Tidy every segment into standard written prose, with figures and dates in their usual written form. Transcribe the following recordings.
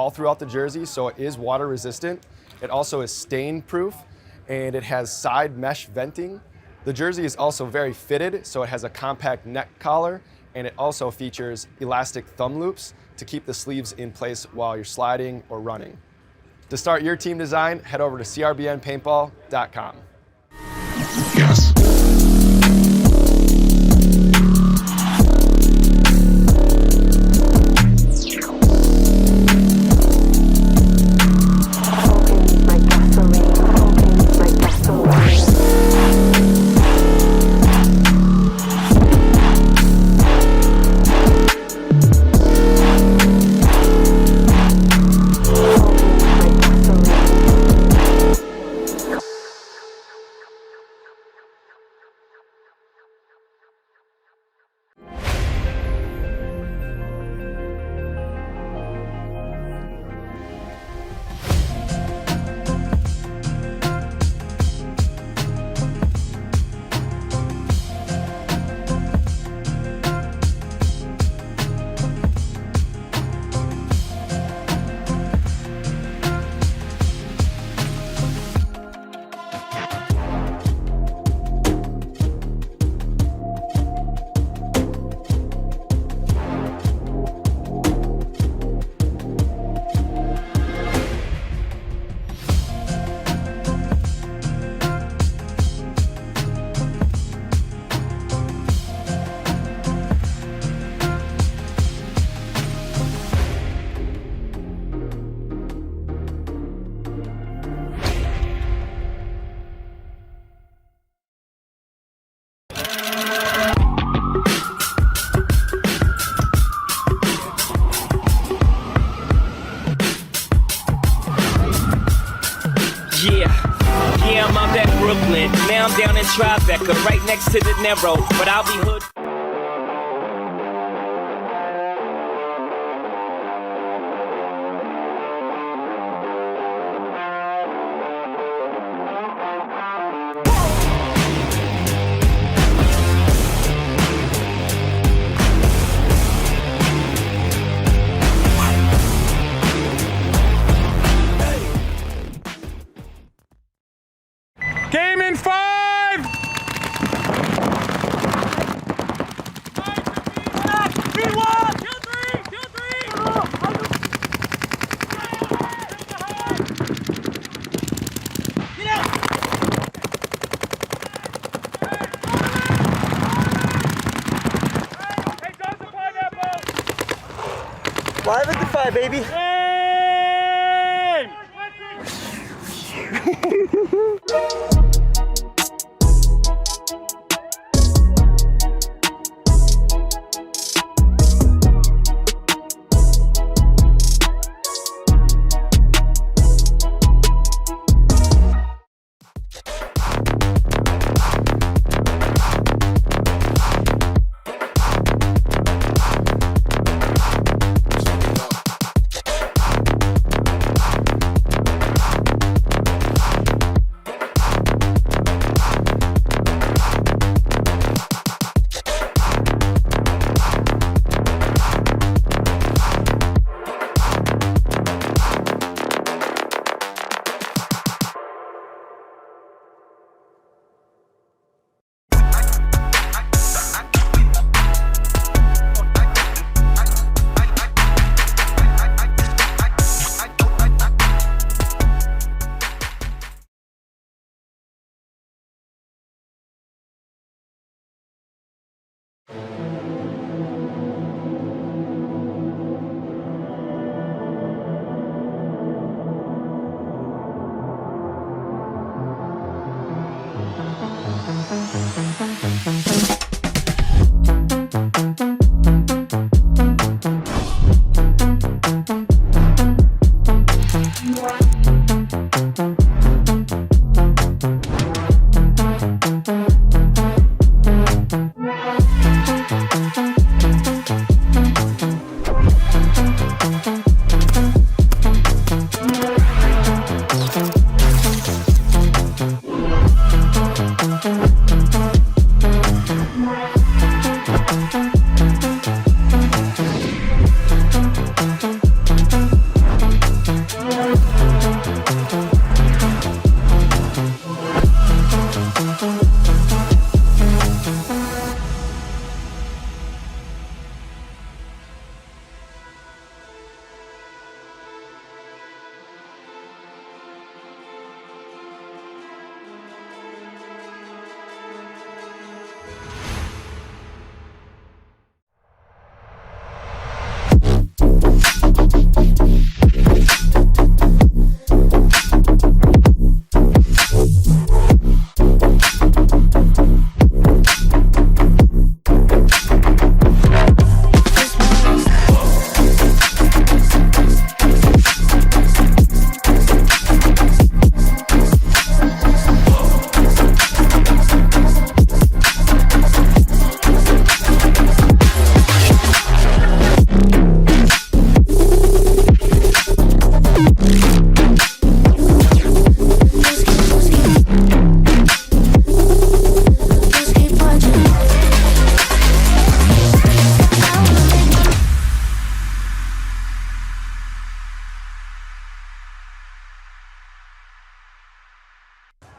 all throughout the jersey, so it is water resistant. It also is stain proof, and it has side mesh venting. The jersey is also very fitted, so it has a compact neck collar, and it also features elastic thumb loops to keep the sleeves in place while you're sliding or running. To start your team design, head over to crbnpaintball.com. Yes. Yeah, I'm out at Brooklyn. Now I'm down in Tribeca, right next to the Narrow, but I'll be hood. Game in 5! Live at the 5, baby.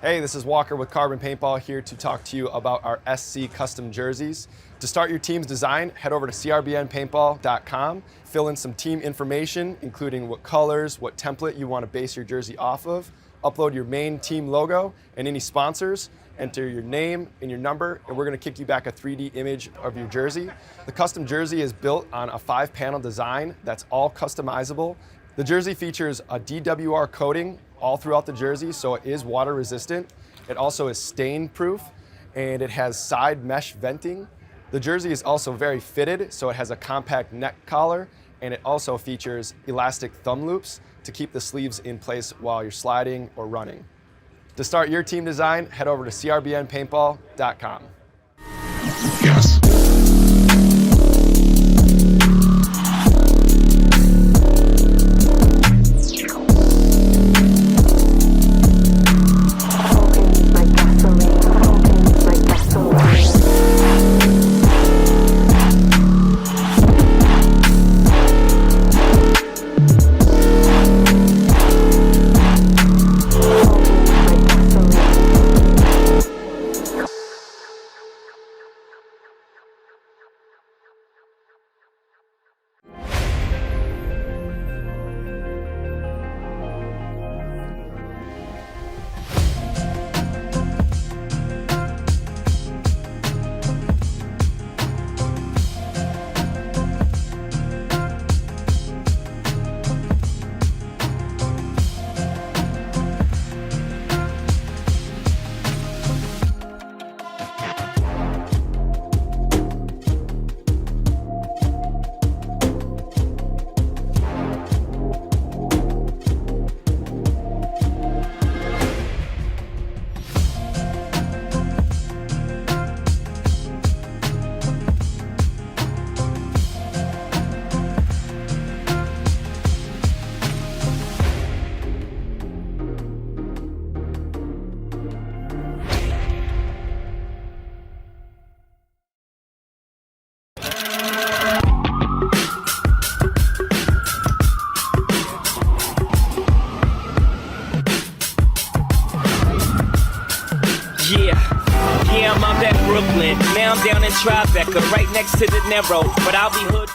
Hey, this is Walker with Carbon Paintball here to talk to you about our SC custom jerseys. To start your team's design, head over to crbnpaintball.com, fill in some team information, including what colors, what template you want to base your jersey off of, upload your main team logo and any sponsors, enter your name and your number, and we're going to kick you back a 3D image of your jersey. The custom jersey is built on a 5-panel design that's all customizable. The jersey features a DWR coating all throughout the jersey, so it is water resistant. It also is stain proof, and it has side mesh venting. The jersey is also very fitted, so it has a compact neck collar, and it also features elastic thumb loops to keep the sleeves in place while you're sliding or running. To start your team design, head over to crbnpaintball.com. Yes. Yeah, I'm up at Brooklyn. Now I'm down in Tribeca, right next to the Narrow. But I'll be hood.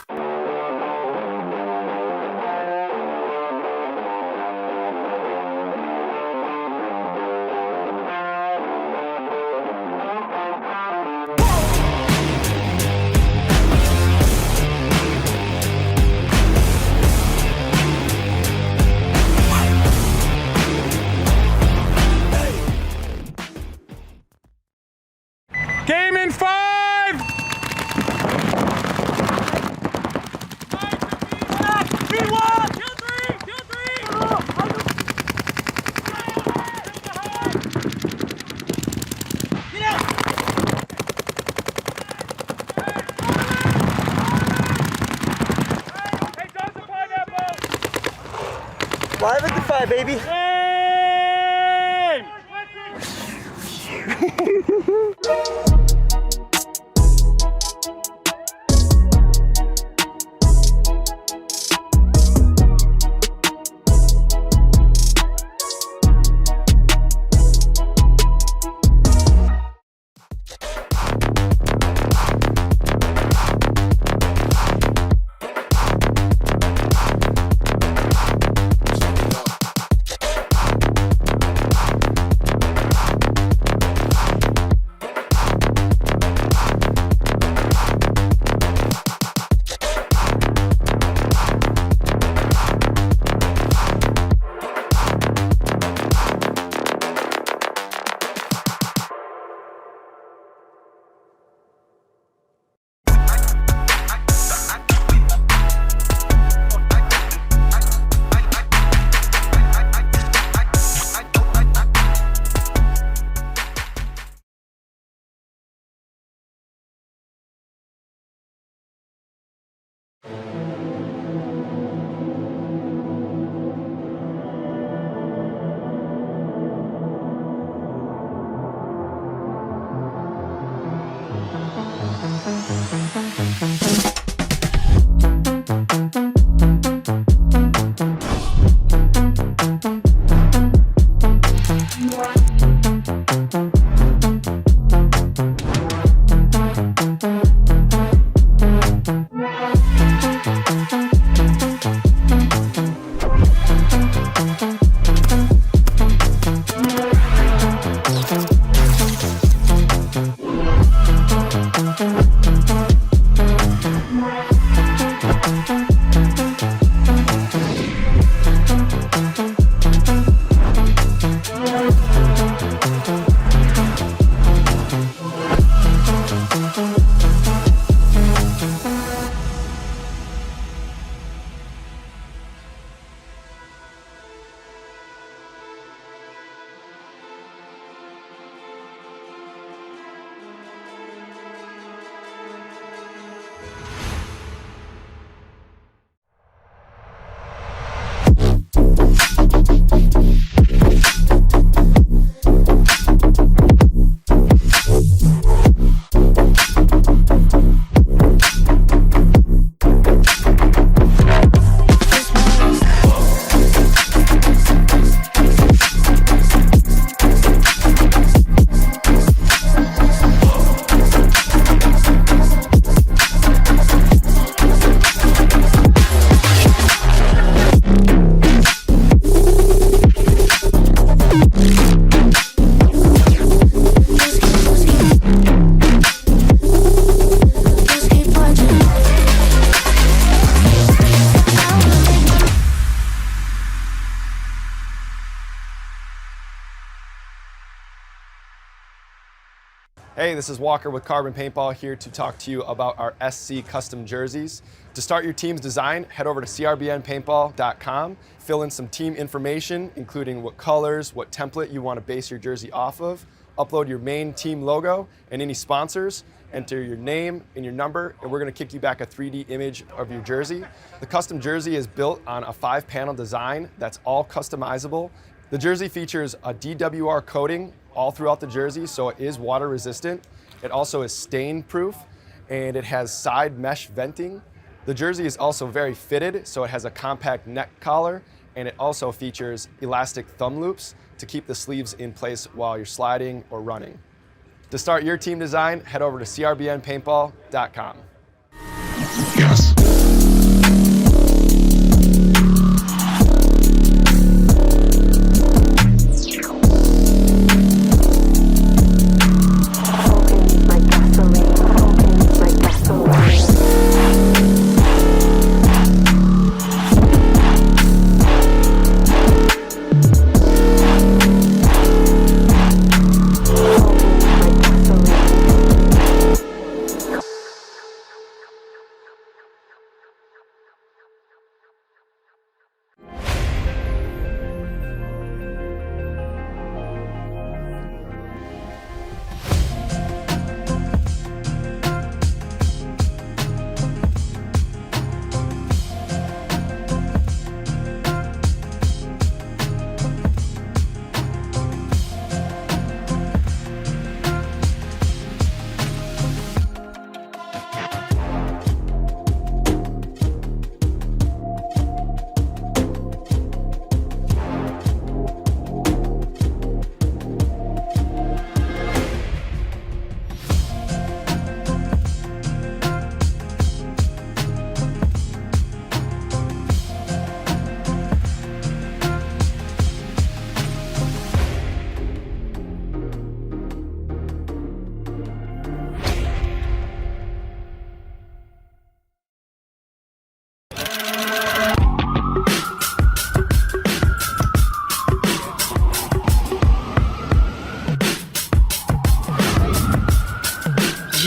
Game in 5! Five at the 5, baby. Hey, this is Walker with Carbon Paintball here to talk to you about our SC custom jerseys. To start your team's design, head over to crbnpaintball.com, fill in some team information, including what colors, what template you want to base your jersey off of, upload your main team logo and any sponsors, enter your name and your number, and we're going to kick you back a 3D image of your jersey. The custom jersey is built on a 5-panel design that's all customizable. The jersey features a DWR coating all throughout the jersey, so it is water resistant. It also is stain proof, and it has side mesh venting. The jersey is also very fitted, so it has a compact neck collar, and it also features elastic thumb loops to keep the sleeves in place while you're sliding or running. To start your team design, head over to crbnpaintball.com. Yes.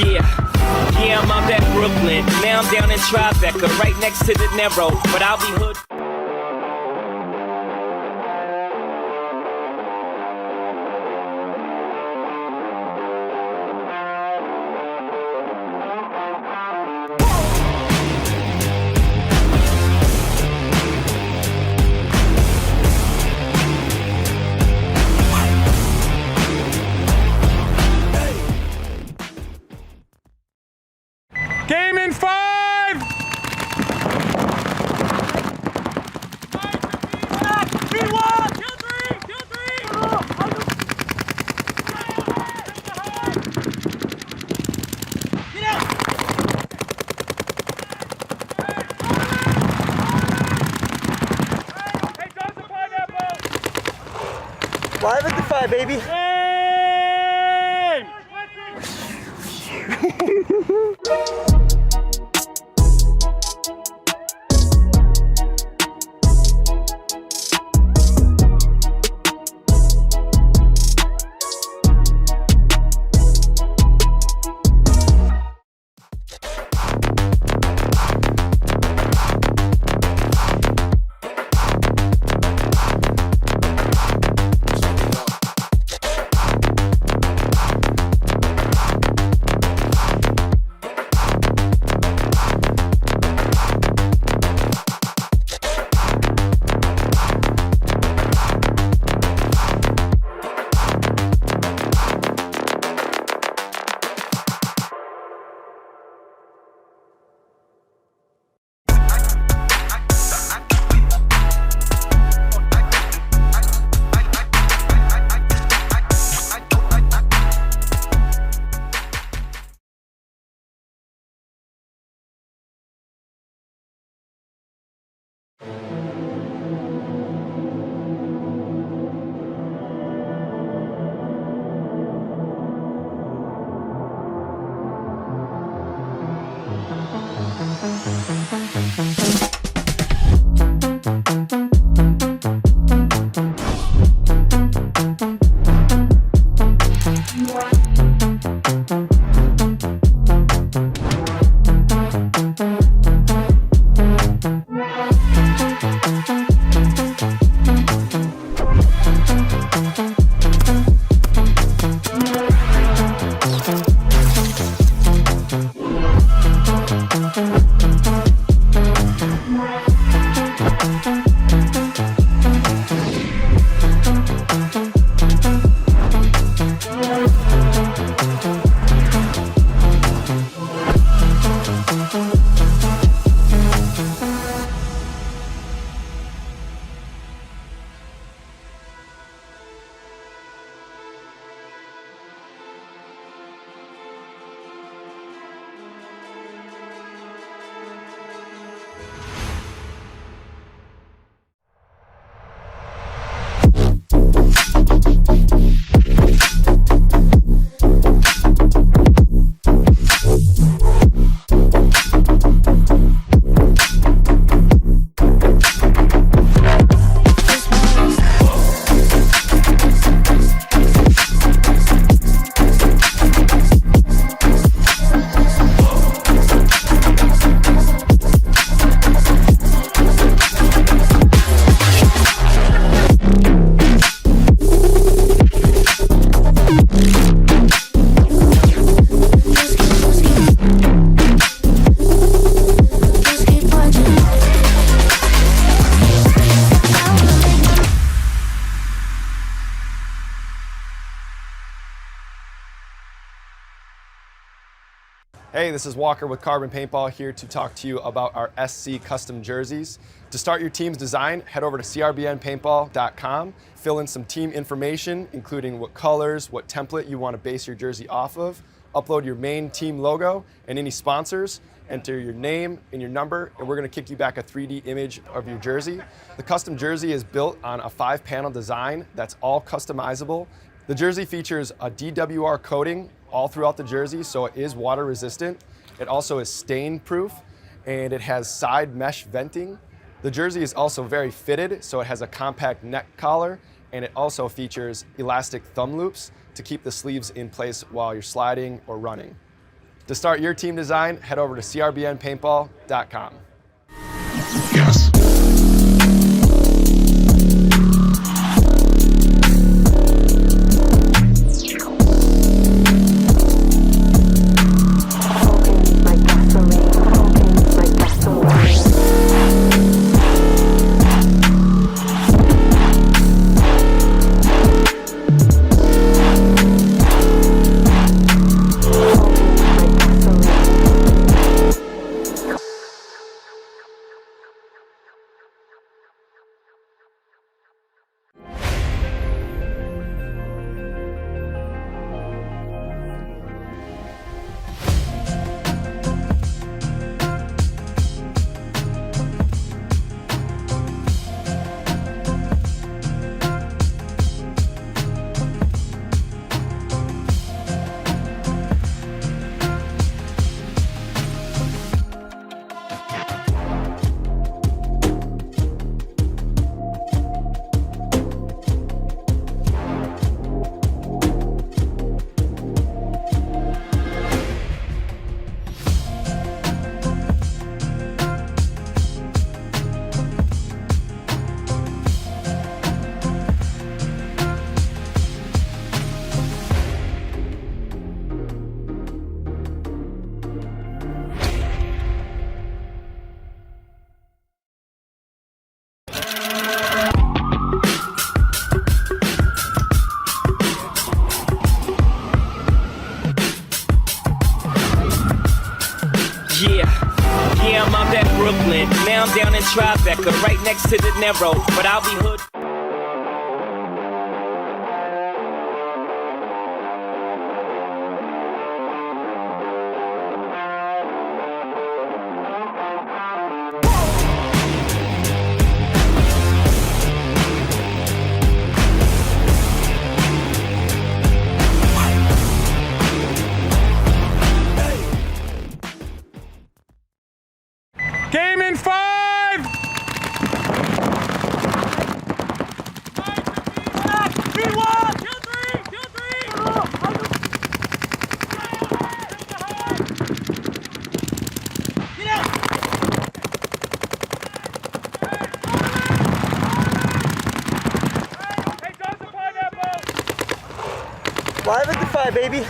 Yeah, I'm up at Brooklyn. Now I'm down in Tribeca, right next to the Narrow. But I'll be hood. Game in 5! Live at the 5, baby. Hey, this is Walker with Carbon Paintball here to talk to you about our SC custom jerseys. To start your team's design, head over to crbnpaintball.com, fill in some team information, including what colors, what template you want to base your jersey off of, upload your main team logo and any sponsors, enter your name and your number, and we're going to kick you back a 3D image of your jersey. The custom jersey is built on a 5-panel design that's all customizable. The jersey features a DWR coating all throughout the jersey, so it is water resistant. It also is stain proof, and it has side mesh venting. The jersey is also very fitted, so it has a compact neck collar, and it also features elastic thumb loops to keep the sleeves in place while you're sliding or running. To start your team design, head over to crbnpaintball.com. Yes. Yeah, I'm out at Brooklyn. Now I'm down in Tribeca, right next to the Narrow, but I'll be hood. Game in 5! Live at the 5, baby.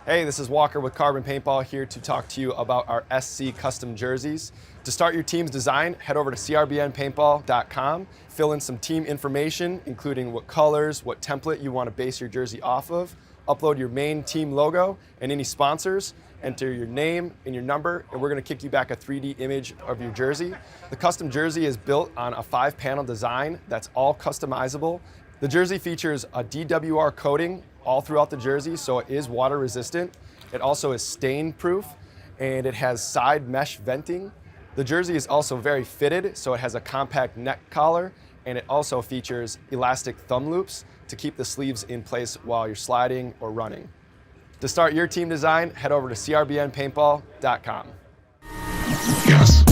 Hey, this is Walker with Carbon Paintball here to talk to you about our SC custom jerseys. To start your team's design, head over to crbnpaintball.com, fill in some team information, including what colors, what template you want to base your jersey off of, upload your main team logo and any sponsors, enter your name and your number, and we're going to kick you back a 3D image of your jersey. The custom jersey is built on a 5-panel design that's all customizable. The jersey features a DWR coating all throughout the jersey, so it is water resistant. It also is stain proof, and it has side mesh venting. The jersey is also very fitted, so it has a compact neck collar, and it also features elastic thumb loops to keep the sleeves in place while you're sliding or running. To start your team design, head over to crbnpaintball.com. Yes.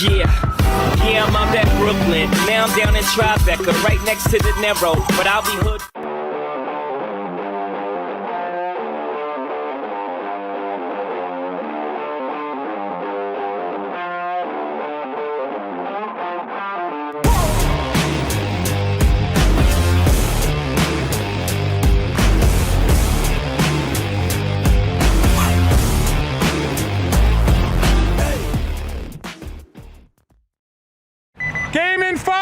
Yeah, I'm out at Brooklyn. Now I'm down in Tribeca, right next to the Narrow. But I'll be hood. Game in 5!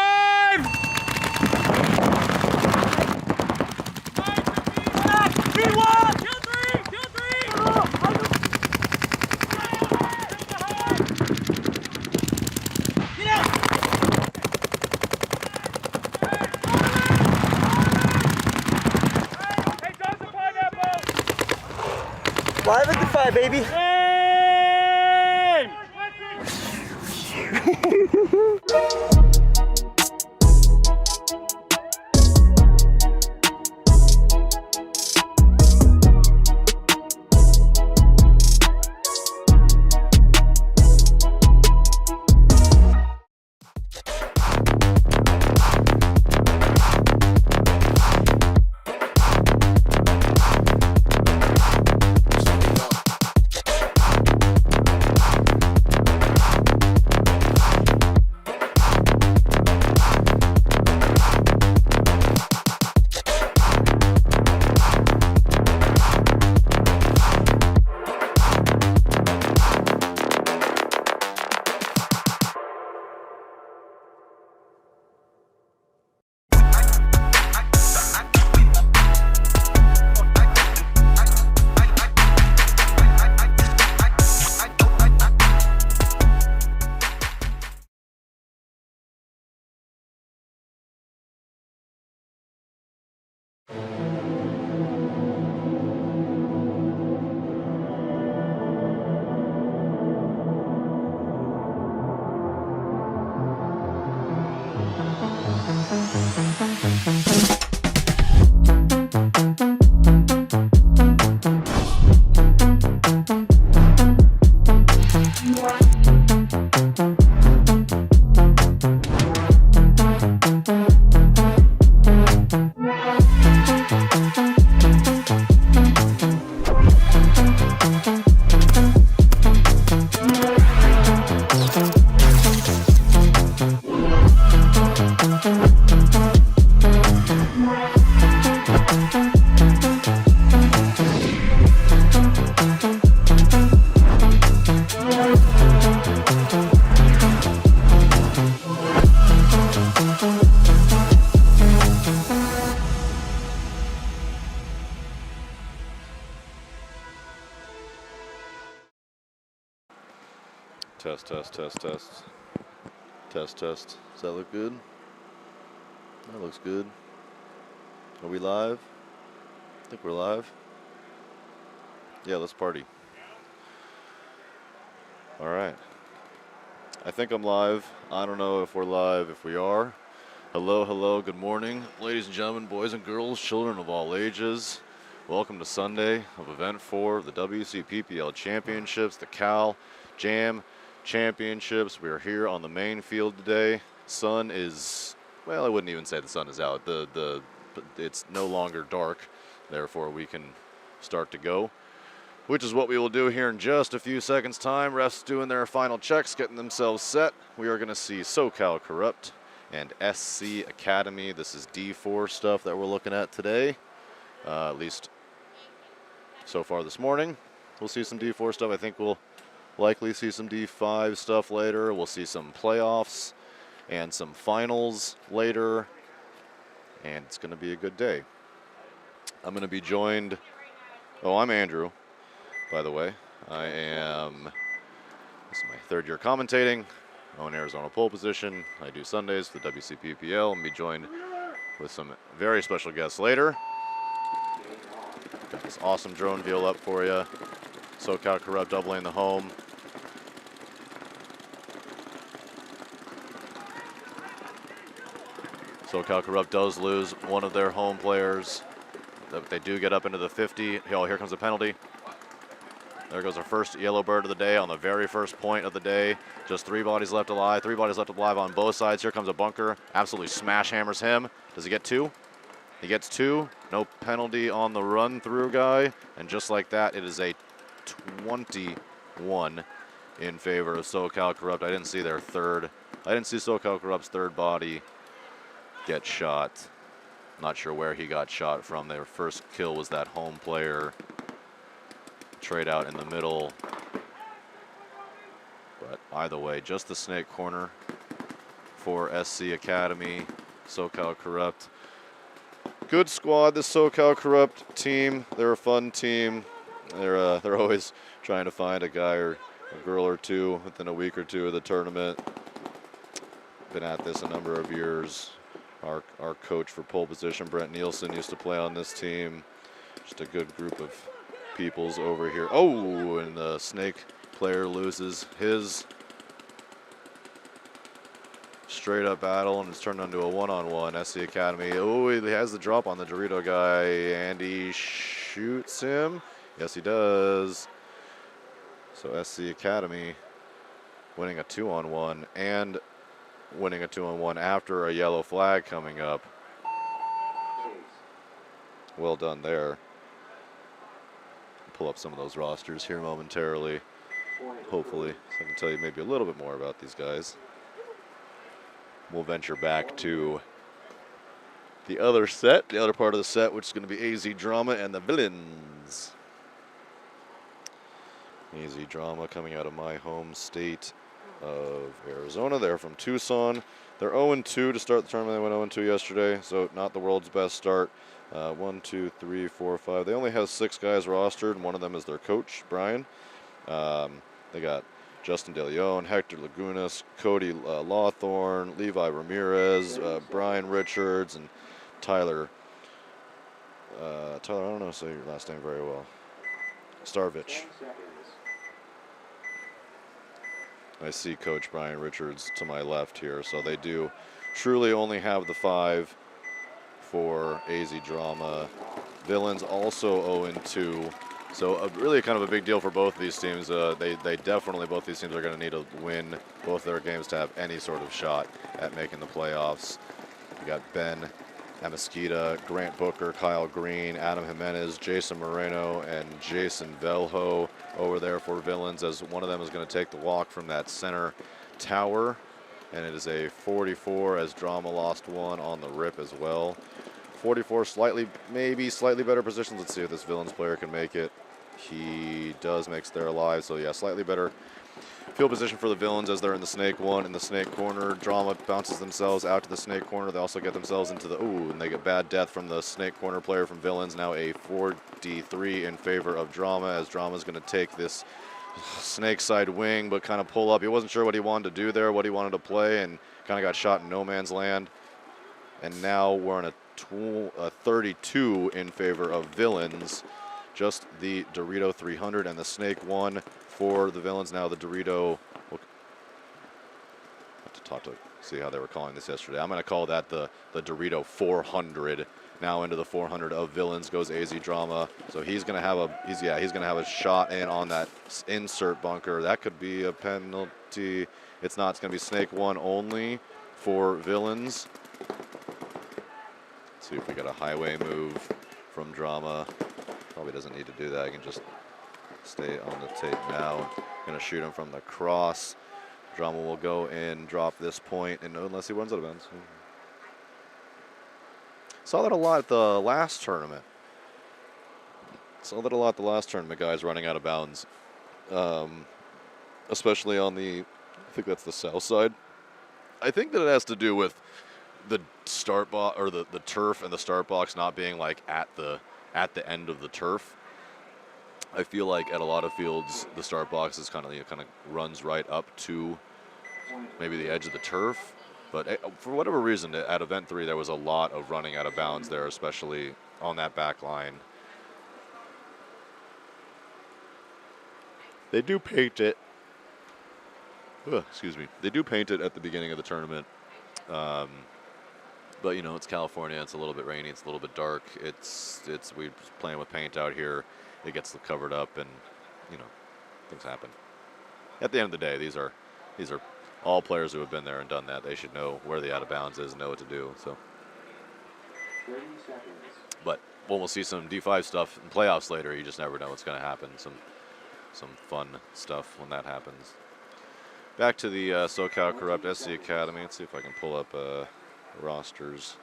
5 at the 5, baby. Test, test, test, test. Test, test. Does that look good? That looks good. Are we live? I think we're live. Yeah, let's party. All right. I think I'm live. I don't know if we're live. If we are, hello, hello, good morning. Ladies and gentlemen, boys and girls, children of all ages. Welcome to Sunday of Event 4, the WCPPL Championships, the Cal Jam Championships. We are here on the main field today. Sun is, well, I wouldn't even say the sun is out. It's no longer dark, therefore we can start to go, which is what we will do here in just a few seconds time. Refs doing their final checks, getting themselves set. We are going to see SoCal Corrupt and SC Academy. This is D4 stuff that we're looking at today, at least so far this morning. We'll see some D4 stuff. I think we'll likely see some D5 stuff later. We'll see some playoffs and some finals later, and it's going to be a good day. I'm going to be joined, I'm Andrew, by the way. This is my third year commentating. I own Arizona pole position. I do Sundays for the WCPPL and be joined with some very special guests later. Got this awesome drone deal up for you. SoCal Corrupt doubling the home. SoCal Corrupt does lose one of their home players. They do get up into the 50. Oh, here comes a penalty. There goes our first yellow bird of the day on the very first point of the day. Just 3 bodies left alive. 3 bodies left alive on both sides. Here comes a bunker. Absolutely smash hammers him. Does he get 2? He gets 2. No penalty on the run through guy. And just like that, it is a 21 in favor of SoCal Corrupt. I didn't see their third. I didn't see SoCal Corrupt's third body get shot. Not sure where he got shot from. Their first kill was that home player. Trade out in the middle. But either way, just the snake corner for SC Academy, SoCal Corrupt. Good squad, this SoCal Corrupt team. They're a fun team. They're always trying to find a guy or a girl or two within a week or two of the tournament. Been at this a number of years. Our coach for pole position, Brent Nielsen, used to play on this team. Just a good group of peoples over here. Oh, and the Snake player loses his straight up battle, and it's turned into a one-on-one. SC Academy. Oh, he has the drop on the Dorito guy, and he shoots him. Yes, he does. So SC Academy winning a 2-on-1 and winning a 2-on-1 after a yellow flag coming up. Well done there. Pull up some of those rosters here momentarily, hopefully, so I can tell you maybe a little bit more about these guys. We'll venture back to the other set, the other part of the set, which is going to be AZ Drama and the Villains. AZ Drama coming out of my home state of Arizona. They're from Tucson. They're 0-2 to start the tournament. They went 0-2 yesterday, so not the world's best start. 1, 2, 3, 4, 5. They only have 6 guys rostered, and one of them is their coach, Brian. They got Justin De Leon, Hector Lagunas, Cody Lawthorne, Levi Ramirez, Brian Richards, and Tyler. Tyler, I don't know how to say your last name very well. Starvich. I see Coach Brian Richards to my left here, so they do truly only have the 5 for AZ Drama. Villains also 0-2, so really kind of a big deal for both of these teams. They definitely, both these teams are going to need to win both their games to have any sort of shot at making the playoffs. You got Ben Amasquita, Grant Booker, Kyle Green, Adam Jimenez, Jason Moreno, and Jason Velho over there for Villains, as one of them is going to take the walk from that center tower. And it is a 44 as Drama lost 1 on the rip as well. 44, maybe slightly better positions. Let's see if this Villains player can make it. He does, makes there alive. So yeah, slightly better field position for the Villains as they're in the Snake 1 in the Snake corner. Drama bounces themselves out to the Snake corner. They also get themselves into the, and they get bad death from the Snake corner player from Villains. Now a 4-D3 in favor of Drama, as Drama's going to take this Snake side wing, but kind of pull up. He wasn't sure what he wanted to do there, what he wanted to play, and kind of got shot in no man's land. And now we're on a 32 in favor of Villains. Just the Dorito 300 and the Snake 1 for the Villains. Now the Dorito, we'll have to talk to see how they were calling this yesterday. I'm going to call that the Dorito 400. Now into the 400 of Villains goes AZ Drama. So he's going to have he's going to have a shot in on that insert bunker. That could be a penalty. It's not. It's going to be Snake 1 only for Villains. Let's see if we get a highway move from Drama. Probably doesn't need to do that. I can just stay on the tape now. Going to shoot him from the cross. Drama will go in, drop this point, and unless he runs out of bounds. Saw that a lot at the last tournament. Guys running out of bounds. Especially on the, I think that's the south side. I think that it has to do with the start box, or the turf and the start box not being like at the end of the turf. I feel like at a lot of fields, the start box is kind of runs right up to maybe the edge of the turf. But for whatever reason, at Event 3, there was a lot of running out of bounds there, especially on that back line. They do paint it. Excuse me. They do paint it at the beginning of the tournament. But, you know, it's California. It's a little bit rainy. It's a little bit dark. We're playing with paint out here. It gets covered up, and, you know, things happen. At the end of the day, these are all players who have been there and done that. They should know where the out of bounds is and know what to do. So, 30 seconds. but when we'll see some D5 stuff in playoffs later, you just never know what's going to happen. Some fun stuff when that happens. Back to the SoCal Corrupt SC Academy. Let's see if I can pull up rosters.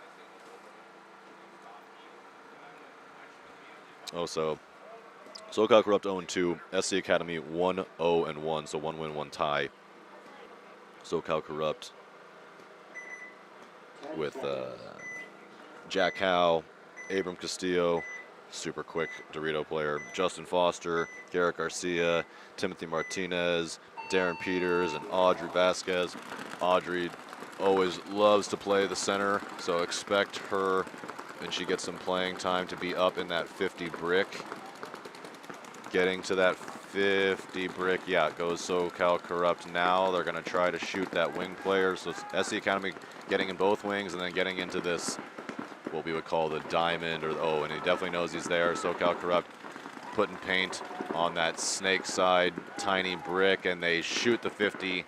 So SoCal Corrupt 0-2, SC Academy 1-0-1, so 1 win, 1 tie. SoCal Corrupt with Jack Howe, Abram Castillo, super quick Dorito player, Justin Foster, Garrett Garcia, Timothy Martinez, Darren Peters, and Audrey Vasquez. Audrey always loves to play the center, so expect her, when she gets some playing time, to be up in that 50 brick. getting to that 50 brick. Yeah, it goes SoCal Corrupt now. They're going to try to shoot that wing player. So SC Academy getting in both wings and then getting into this, what we would call the diamond, or oh, and he definitely knows he's there. SoCal Corrupt putting paint on that snake side, tiny brick, and they shoot the 50.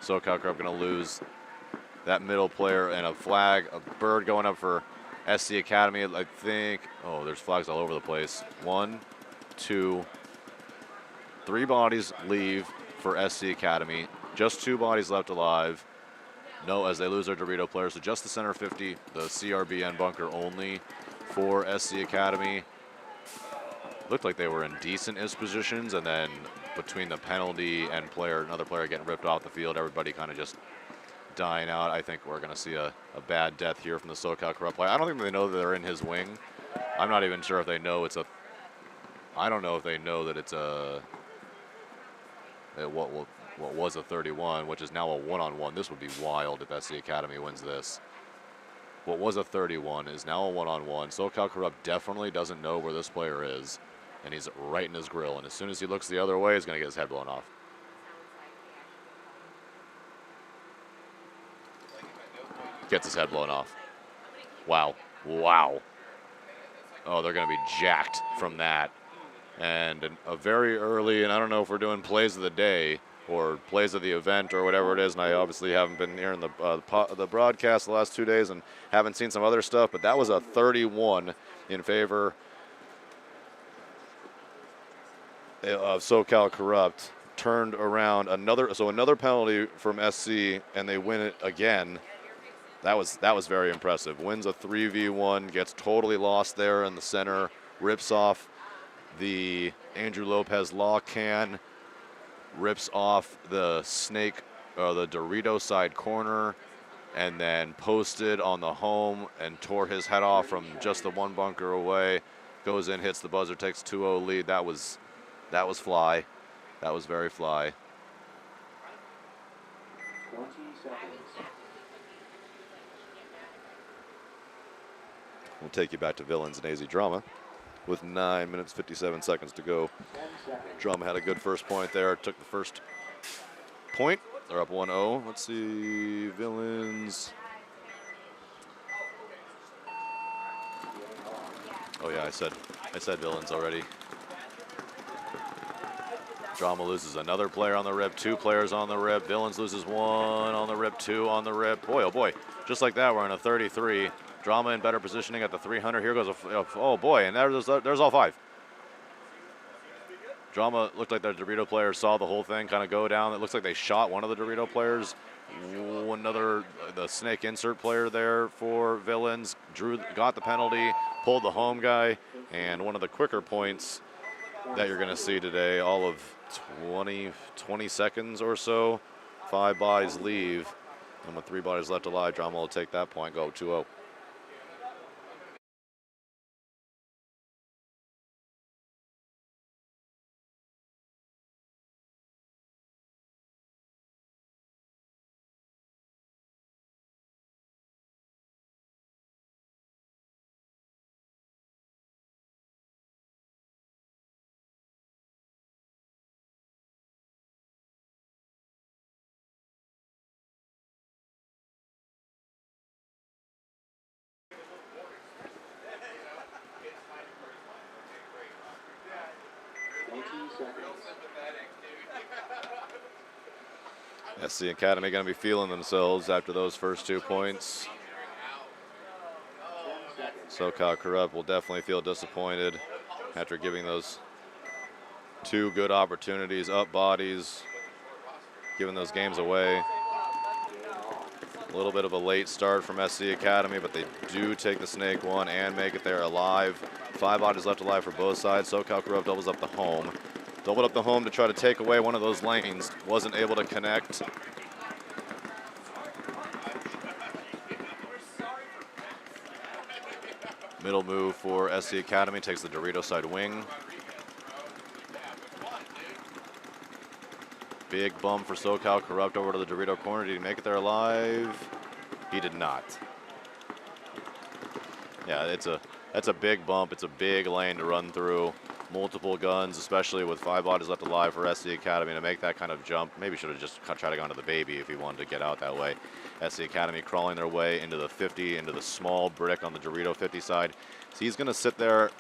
SoCal Corrupt going to lose that middle player, and a flag, a bird going up for SC Academy. I think, oh, there's flags all over the place. 1, 2, 3 bodies leave for SC Academy. Just 2 bodies left alive. No, as they lose their Dorito players. So just the center 50, the CRBN bunker only for SC Academy. Looked like they were in decent-ish positions, and then between the penalty and another player getting ripped off the field, everybody kind of just dying out. I think we're going to see a bad death here from the SoCal Corrupt player. I don't think they know that they're in his wing. I'm not even sure if they know it's a. I don't know if they know that it's a. What was a 31, which is now a one-on-one. This would be wild if SC Academy wins this. What was a 31 is now a one-on-one. SoCal Corrupt definitely doesn't know where this player is, and he's right in his grill. And as soon as he looks the other way, he's going to get his head blown off. Gets his head blown off. Wow. Wow. Oh, they're going to be jacked from that. And a very early, and I don't know if we're doing plays of the day or plays of the event or whatever it is, and I obviously haven't been hearing the broadcast the last 2 days and haven't seen some other stuff, but that was a 31 in favor of SoCal Corrupt. Turned around another penalty from SC, and they win it again. That was very impressive. Wins a 3v1, gets totally lost there in the center, rips off the Andrew Lopez Law can, rips off the snake, the Dorito side corner, and then posted on the home and tore his head off from just the 1 bunker away. Goes in, hits the buzzer, takes 2-0 lead. That was fly. That was very fly. 20 seconds. We'll take you back to Villains and AZ Drama with 9 minutes, 57 seconds to go. 10 seconds. Drama had a good first point there. Took the first point. They're up 1-0. Let's see, Villains. Oh yeah, I said Villains already. Drama loses another player on the rip, 2 players on the rip. Villains loses 1 on the rip, 2 on the rip. Boy, oh boy, just like that, we're in a 33. Drama in better positioning at the 300. Here goes oh boy, and there's all 5. Drama looked like the Dorito players saw the whole thing kind of go down. It looks like they shot one of the Dorito players. The snake insert player there for Villains. Got the penalty, pulled the home guy, and one of the quicker points that you're going to see today, all of 20 seconds or so. 5 bodies leave, and with 3 bodies left alive, Drama will take that point, go 2-0. SC Academy going to be feeling themselves after those first 2 points. SoCal Corrupt will definitely feel disappointed after giving those 2 good opportunities, up bodies, giving those games away. A little bit of a late start from SC Academy, but they do take the snake 1 and make it there alive. 5 bodies left alive for both sides. SoCal Corrupt doubles up the home. Doubled up the home to try to take away one of those lanes. Wasn't able to connect. Middle move for SC Academy, takes the Dorito side wing. Big bump for SoCal Corrupt over to the Dorito corner. Did he make it there alive? He did not. Yeah, that's a big bump. It's a big lane to run through. multiple guns, especially with 5 bodies left alive for SC Academy to make that kind of jump. Maybe should have just tried to go into the baby if he wanted to get out that way. SC Academy crawling their way into the 50, into the small brick on the Dorito 50 side. So he's going to sit there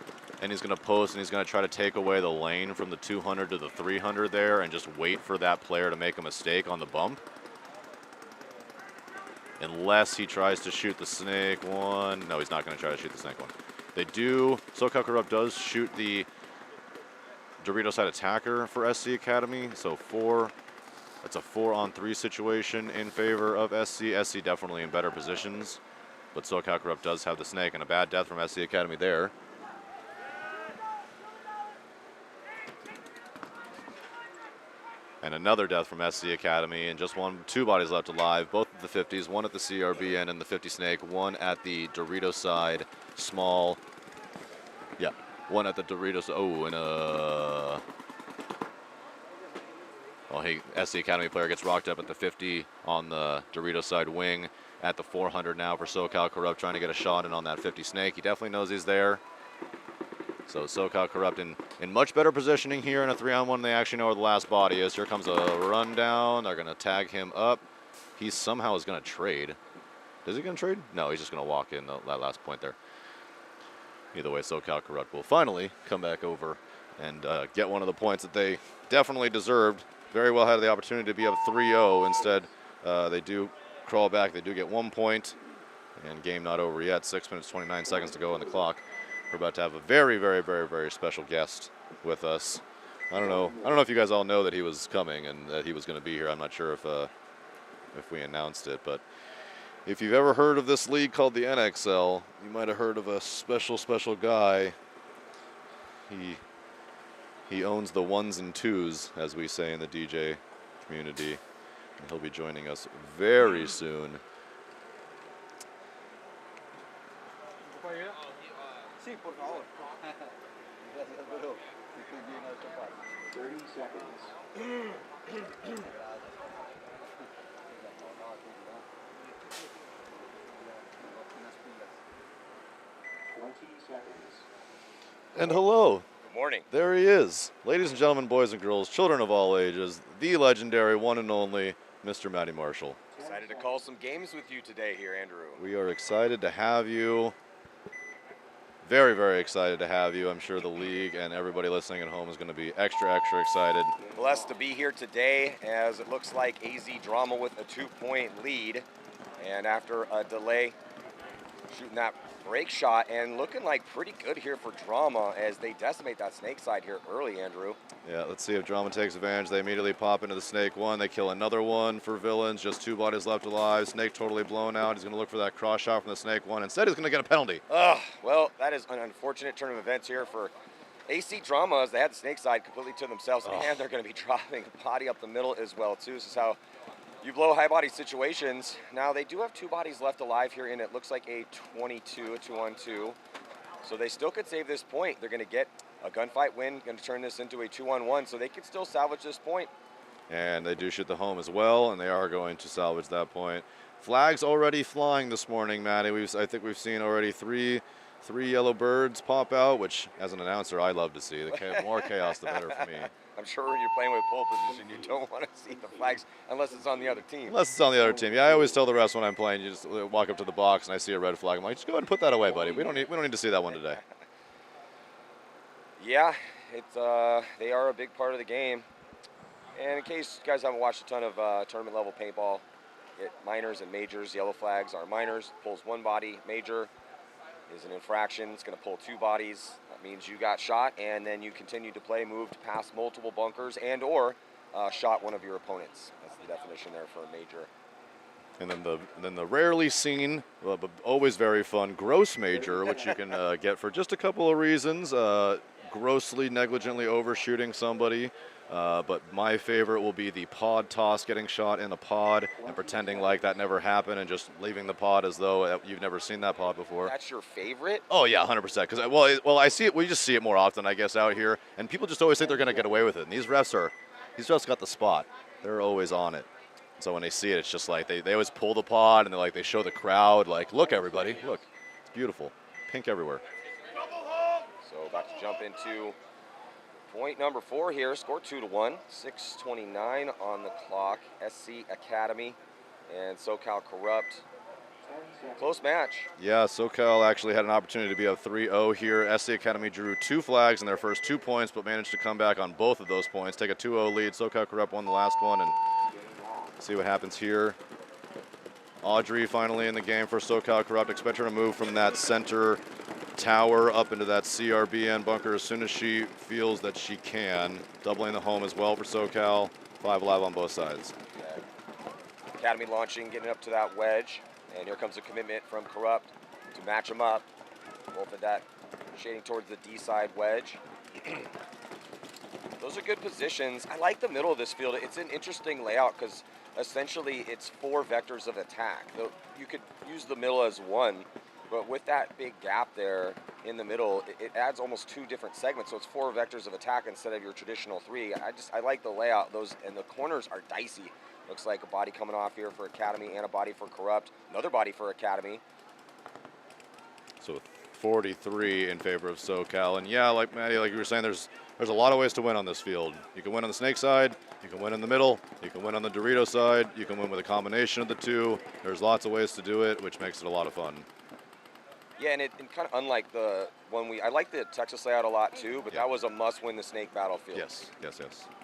and he's going to post and he's going to try to take away the lane from the 200 to the 300 there and just wait for that player to make a mistake on the bump. Unless he tries to shoot the snake one. No, he's not going to try to shoot the snake one. They do, SoCal Corrupt does shoot the Dorito side attacker for SC Academy. So that's a 4-on-3 situation in favor of SC. SC definitely in better positions. But SoCal Corrupt does have the snake and a bad death from SC Academy there. And another death from SC Academy, and just 2 bodies left alive, both at the 50s, one at the CRBN and the 50 snake, one at the Dorito side, small. Yeah, one at the Doritos. Oh, and SC Academy player gets rocked up at the 50 on the Dorito side wing. At the 400 now for SoCal Corrupt, trying to get a shot in on that 50 snake. He definitely knows he's there. So SoCal Corrupt in much better positioning here in a 3-on-1. They actually know where the last body is. Here comes a rundown. They're going to tag him up. He somehow is going to trade. Is he going to trade? No, he's just going to walk in that last point there. Either way, SoCal Corrupt will finally come back over and get one of the points that they definitely deserved. Very well had the opportunity to be up 3-0. Instead, they do crawl back. They do get 1 point. And game not over yet. 6 minutes, 29 seconds to go on the clock. We're about to have a very, very, very, very special guest with us. I don't know if you guys all know that he was coming and that he was going to be here. I'm not sure if we announced it, but if you've ever heard of this league called the NXL, you might have heard of a special guy. He owns the 1s and 2s, as we say in the DJ community. And he'll be joining us very soon. Sí, por favor. 30 seconds. And hello. Good morning. There he is. Ladies and gentlemen, boys and girls, children of all ages, the legendary one and only Mr. Matty Marshall. Excited to call some games with you today here, Andrew. We are excited to have you. Very, very excited to have you. I'm sure the league and everybody listening at home is going to be extra, extra excited. Blessed to be here today, as it looks like AZ Drama with a 2-point lead. And after a delay, shooting that break shot and looking like pretty good here for Drama as they decimate that snake side here early, Andrew. Yeah, let's see if Drama takes advantage. They immediately pop into the snake one. They kill another one for Villains. Just 2 bodies left alive. Snake totally blown out. He's going to look for that cross shot from the snake one. Instead, he's going to get a penalty. Well, that is an unfortunate turn of events here for AC Drama, as they had the snake side completely to themselves, and they're going to be dropping a body up the middle as well, too. This is how you blow high body situations. Now, they do have 2 bodies left alive here, and it looks like a 22, a 2-on-2. So they still could save this point. They're going to get a gunfight win, going to turn this into a 2-on-1, so they could still salvage this point. And they do shoot the home as well, and they are going to salvage that point. Flags already flying this morning, Matty. I think we've seen already three yellow birds pop out, which, as an announcer, I love to see. The more chaos, the better for me. I'm sure when you're playing with pole position, you don't want to see the flags unless it's on the other team. Unless it's on the other team. Yeah, I always tell the refs when I'm playing, you just walk up to the box and I see a red flag. I'm like, just go ahead and put that away, buddy. We don't need to see that one today. Yeah, they are a big part of the game. And in case you guys haven't watched a ton of tournament level paintball, minors and majors, yellow flags are minors, pulls 1 body. Major is an infraction. It's going to pull 2 bodies. That means you got shot, and then you continue to play, moved past multiple bunkers, and or shot one of your opponents. That's the definition there for a major. And then the rarely seen, but always very fun, gross major, which you can get for just a couple of reasons. Grossly negligently overshooting somebody. But my favorite will be the pod toss, getting shot in the pod and pretending like that never happened and just leaving the pod as though you've never seen that pod before. That's your favorite? Oh yeah, 100%. Because I see it. We just see it more often, I guess, out here, and people just always think they're going to get away with it. And these refs got the spot. They're always on it. So when they see it, it's just like they always pull the pod and they show the crowd like, look everybody, look, it's beautiful, pink everywhere. So about to jump into Point number 4 here, score 2-1, 6:29 on the clock. SC Academy and SoCal Corrupt. Close match. Yeah, SoCal actually had an opportunity to be up 3-0 here. SC Academy drew 2 flags in their first 2 points, but managed to come back on both of those points, take a 2-0 lead. SoCal Corrupt won the last one, and see what happens here. Audrey finally in the game for SoCal Corrupt. Expect her to move from that center tower up into that CRBN bunker as soon as she feels that she can. Doubling the home as well for SoCal. 5 alive on both sides. Academy launching, getting up to that wedge. And here comes a commitment from Corrupt to match them up. Both of that shading towards the D side wedge. Those are good positions. I like the middle of this field. It's an interesting layout because essentially it's 4 vectors of attack. You could use the middle as one, but with that big gap there in the middle, it adds almost 2 different segments. So it's 4 vectors of attack instead of your traditional 3. I like the layout. And the corners are dicey. Looks like a body coming off here for Academy and a body for Corrupt. Another body for Academy. So 43 in favor of SoCal. And yeah, like Maddie, like you were saying, there's a lot of ways to win on this field. You can win on the snake side, you can win in the middle, you can win on the Dorito side, you can win with a combination of the 2. There's lots of ways to do it, which makes it a lot of fun. Yeah, and it kind of unlike the one I like the Texas layout a lot too, but that was a must-win the snake battlefield. Yes.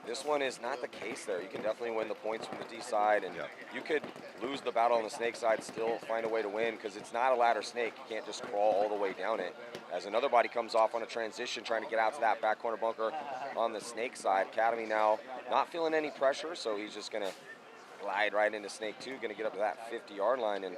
This one is not the case there. You can definitely win the points from the D side, and you could lose the battle on the snake side, still find a way to win because it's not a ladder snake. You can't just crawl all the way down it. As another body comes off on a transition, trying to get out to that back corner bunker on the snake side. Academy now not feeling any pressure, so he's just going to glide right into snake 2, going to get up to that 50-yard line and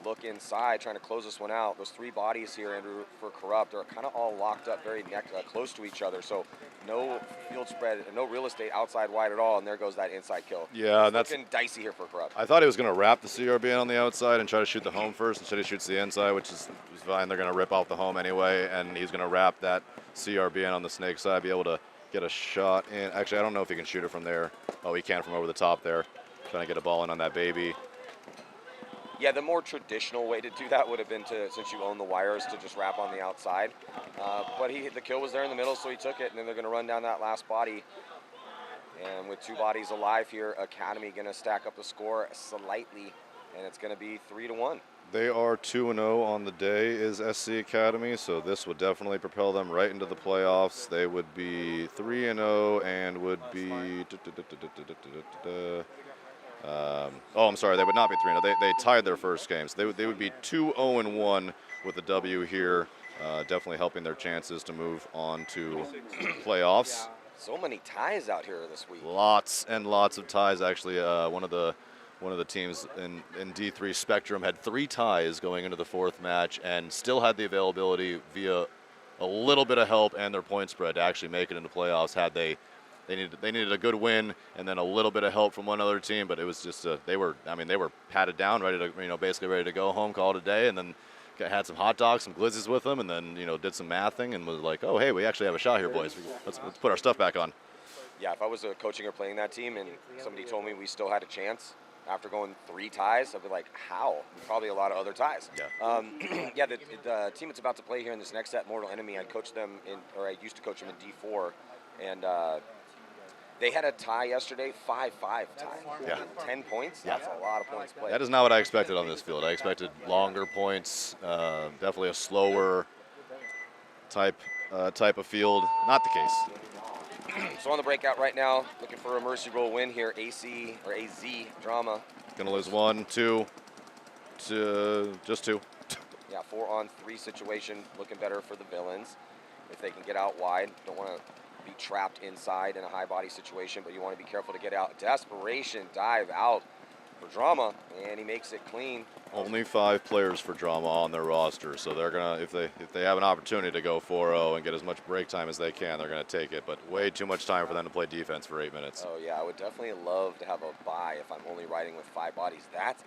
look inside, trying to close this one out. Those 3 bodies here, Andrew, for Corrupt are kind of all locked up very close to each other. So no field spread, no real estate outside wide at all, and there goes that inside kill. Yeah, that's looking dicey here for Corrupt. I thought he was going to wrap the CRBN on the outside and try to shoot the home first. Instead, he shoots the inside, which is fine. They're going to rip off the home anyway, and he's going to wrap that CRBN on the snake side, be able to get a shot in. Actually, I don't know if he can shoot it from there. Oh, he can from over the top there. Trying to get a ball in on that baby. Yeah, the more traditional way to do that would have been to, since you own the wires, to just wrap on the outside. But the kill was there in the middle, so he took it, and then they're going to run down that last body. And with 2 bodies alive here, Academy going to stack up the score slightly, and it's going to be 3-1. They are 2-0 on the day is SC Academy, so this would definitely propel them right into the playoffs. They would be 3-0 and would be... I'm sorry, they would not be 3-0. They tied their first game, so they would be 2-0-1 with a W here, definitely helping their chances to move on to playoffs. So many ties out here this week. Lots and lots of ties. Actually, one of the teams in D3 Spectrum had 3 ties going into the 4th match and still had the availability via a little bit of help and their point spread to actually make it into playoffs. Had they needed a good win and then a little bit of help from one other team, but it was just they were patted down, ready to basically ready to go home, call it a day, and then had some hot dogs, some glizzies with them, and then did some mathing and was like, oh hey, we actually have a shot here, boys. Let's put our stuff back on. Yeah, if I was coaching or playing that team and somebody told me we still had a chance after going 3 ties, I'd be like, how? Probably a lot of other ties. Yeah. Yeah, the team that's about to play here in this next set, Mortal Enemy, I used to coach them in D4, and they had a tie yesterday, 5-5 tie. Yeah. 10 points? Yeah. That's a lot of points played. That is not what I expected on this field. I expected longer points, definitely a slower type of field. Not the case. So on the breakout right now, looking for a mercy roll win here, AC or AZ Drama. Gonna lose 1, 2, just 2. Yeah, 4-on-3 situation, looking better for the villains. If they can get out wide, don't want to be trapped inside in a high body situation, but you want to be careful to get out. Desperation dive out for Drama, and he makes it clean. Only 5 players for Drama on their roster, so they're gonna if they have an opportunity to go 4-0 and get as much break time as they can, they're gonna take it. But way too much time for them to play defense for 8 minutes. Oh yeah, I would definitely love to have a bye if I'm only riding with 5 bodies. That's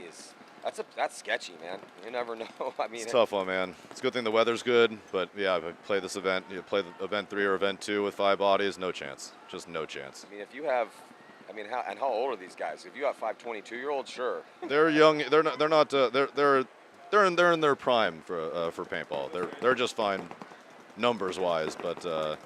sketchy, man. You never know. I mean, it's a tough one, man. It's a good thing the weather's good, but yeah, if I play this event, play the event 3 or event 2 with 5 bodies, no chance. Just no chance. I mean, if you have, how old are these guys? If you have 5 22-year-olds, sure. They're young. They're not. They're in their prime for paintball. They're just fine, numbers wise, but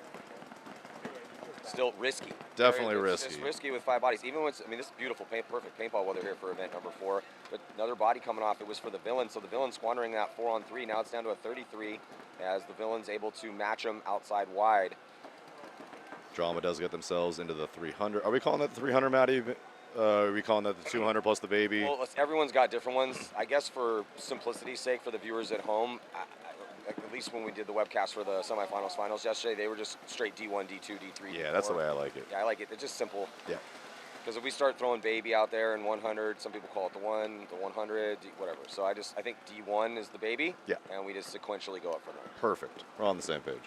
still risky. Definitely It's risky. risky with 5 bodies. Even when I mean, this is beautiful, perfect paintball weather here for event number 4. But another body coming off. It was for the villain. So the villain squandering that 4-on-3. Now it's down to a 33 as the villain's able to match them outside wide. Drama does get themselves into the 300. Are we calling that the 300, Maddie? Are we calling that the 200 plus the baby? Well, everyone's got different ones. I guess for simplicity's sake, for the viewers at home, at least when we did the webcast for the semifinals, finals yesterday, they were just straight D1, D2, D3. Yeah, D4. that's the way I like it. Yeah, I like it. It's just simple. Yeah. Because if we start throwing baby out there in 100, some people call it the 1, the 100, whatever. So I think D1 is the baby. Yeah. And we just sequentially go up from there. Perfect. We're on the same page.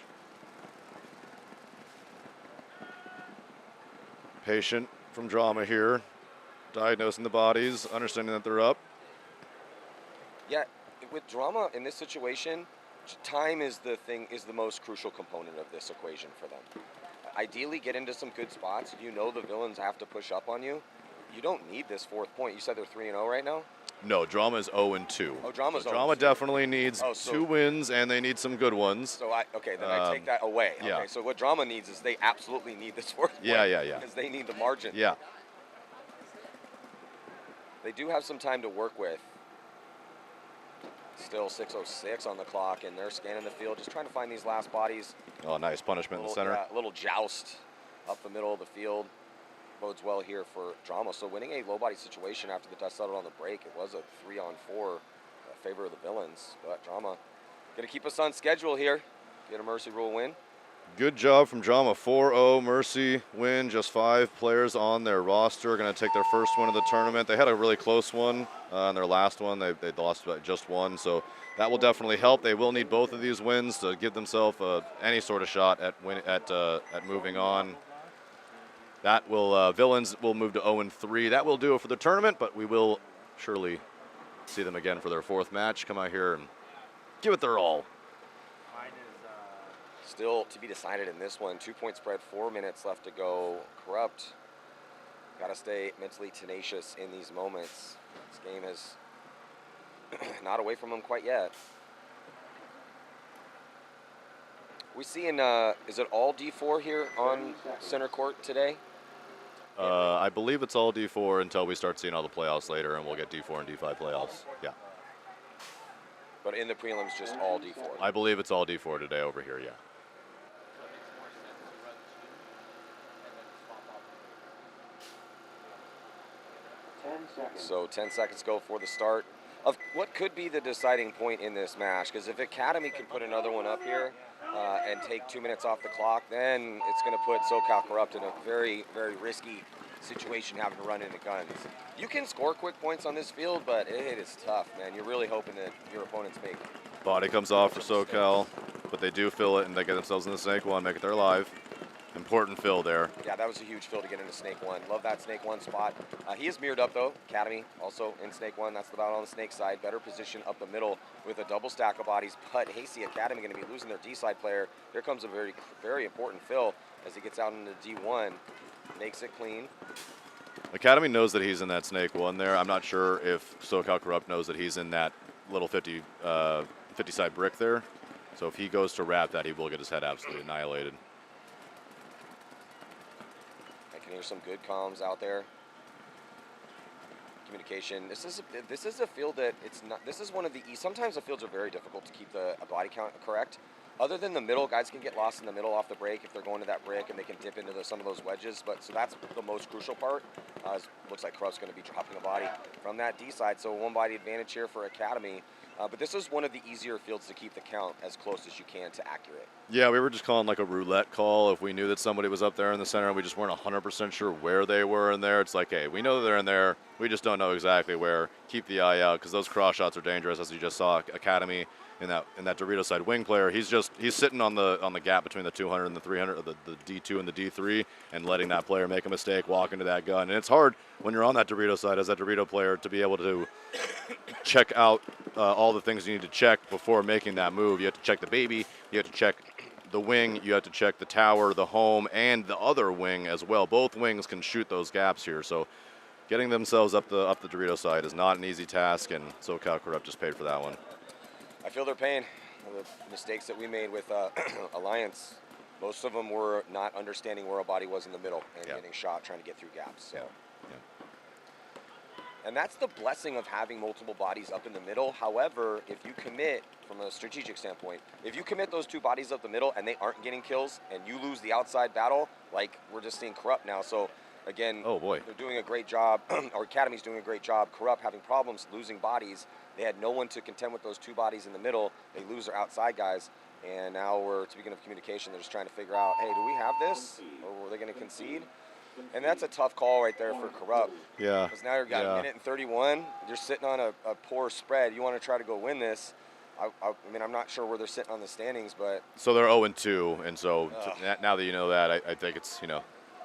Patient from Drama here, diagnosing the bodies, understanding that they're up. Yeah, with Drama in this situation, time is the most crucial component of this equation for them. Ideally, get into some good spots. You know the villains have to push up on you. You don't need this 4th point. You said they're 3-0 right now? No, Drama is 0-2. Oh, Drama's so 0-2. Drama definitely needs so 2 wins, and they need some good ones. So I take that away. Yeah. Okay, so what Drama needs is they absolutely need this 4th point. Yeah. Because they need the margin. Yeah. They do have some time to work with. Still 6:06 on the clock, and they're scanning the field, just trying to find these last bodies. Oh, nice punishment in the center. Yeah, a little joust up the middle of the field. Bodes well here for Drama. So winning a low body situation after the dust settled on the break, it was a 3-on-4 favor of the villains. But Drama gonna keep us on schedule here. Get a Mercy Rule win. Good job from Drama. 4-0 Mercy win. Just 5 players on their roster. Going to take their first win of the tournament. They had a really close one in their last one. They lost just one, so that will definitely help. They will need both of these wins to give themselves any sort of shot at moving on. That will Villains will move to 0-3. That will do it for the tournament, but we will surely see them again for their 4th match. Come out here and give it their all. Still to be decided in this one. 2-point spread, 4 minutes left to go. Corrupt. Got to stay mentally tenacious in these moments. This game is not away from them quite yet. We see is it all D4 here on center court today? I believe it's all D4 until we start seeing all the playoffs later, and we'll get D4 and D5 playoffs. Yeah. But in the prelims, just all D4. I believe it's all D4 today over here, yeah. So 10 seconds go for the start of what could be the deciding point in this match. Because if Academy can put another one up here and take 2 minutes off the clock, then it's going to put SoCal Corrupt in a very, very risky situation having to run into guns. You can score quick points on this field, but it is tough, man. You're really hoping that your opponents make. Body comes off for SoCal, but they do fill it, and they get themselves in the snake one, make it their live. Important fill there. Yeah, that was a huge fill to get into Snake 1. Love that Snake 1 spot. He is mirrored up, though. Academy also in Snake 1. That's the battle on the Snake side. Better position up the middle with a double stack of bodies. But Hasty Academy going to be losing their D-side player. Here comes a very, very important fill as he gets out into D1. Makes it clean. Academy knows that he's in that Snake 1 there. I'm not sure if SoCal Corrupt knows that he's in that little 50 side brick there. So if he goes to wrap that, he will get his head absolutely annihilated. I can hear some good comms out there. Communication. This is a field that it's not. This is one of the. Sometimes the fields are very difficult to keep the body count correct. Other than the middle, guys can get lost in the middle off the break if they're going to that brick, and they can dip into some of those wedges. But so that's the most crucial part. Looks like Corrupt's going to be dropping a body from that D side. So 1 body advantage here for Academy. But this is one of the easier fields to keep the count as close as you can to accurate. Yeah, we were just calling like a roulette call. If we knew that somebody was up there in the center and we just weren't 100% sure where they were in there, it's like, hey, we know that they're in there. We just don't know exactly where. Keep the eye out because those cross shots are dangerous, as you just saw. Academy in that Dorito side wing player, he's sitting on the gap between the 200 and the 300, or the D2 and the D3, and letting that player make a mistake, walk into that gun. And it's hard when you're on that Dorito side as that Dorito player to be able to check out all the things you need to check before making that move. You have to check the baby, you have to check the wing, you have to check the tower, the home, and the other wing as well. Both wings can shoot those gaps here, so getting themselves up the Dorito side is not an easy task, and SoCal Corrupt just paid for that one. I feel their pain. The mistakes that we made with Alliance most of them were not understanding where a body was in the middle and Yeah. getting shot trying to get through gaps. So. Yeah. And that's the blessing of having multiple bodies up in the middle. However, if you commit, from a strategic standpoint, if you commit those 2 bodies up the middle and they aren't getting kills and you lose the outside battle, like we're just seeing Corrupt now. So again, Oh, boy. they're doing a great job, or Academy's doing a great job. Corrupt having problems losing bodies. They had no one to contend with those 2 bodies in the middle. They lose their outside guys. And now we're, speaking of communication, they're just trying to figure out, hey, do we have this? Or were they going to concede? And that's a tough call right there for Corrupt. Yeah. Because now you've got a minute and 31. You're sitting on a poor spread. You want to try to go win this. I mean, I'm not sure where they're sitting on the standings, but. So they're 0-2, and so now that you know that, I think it's,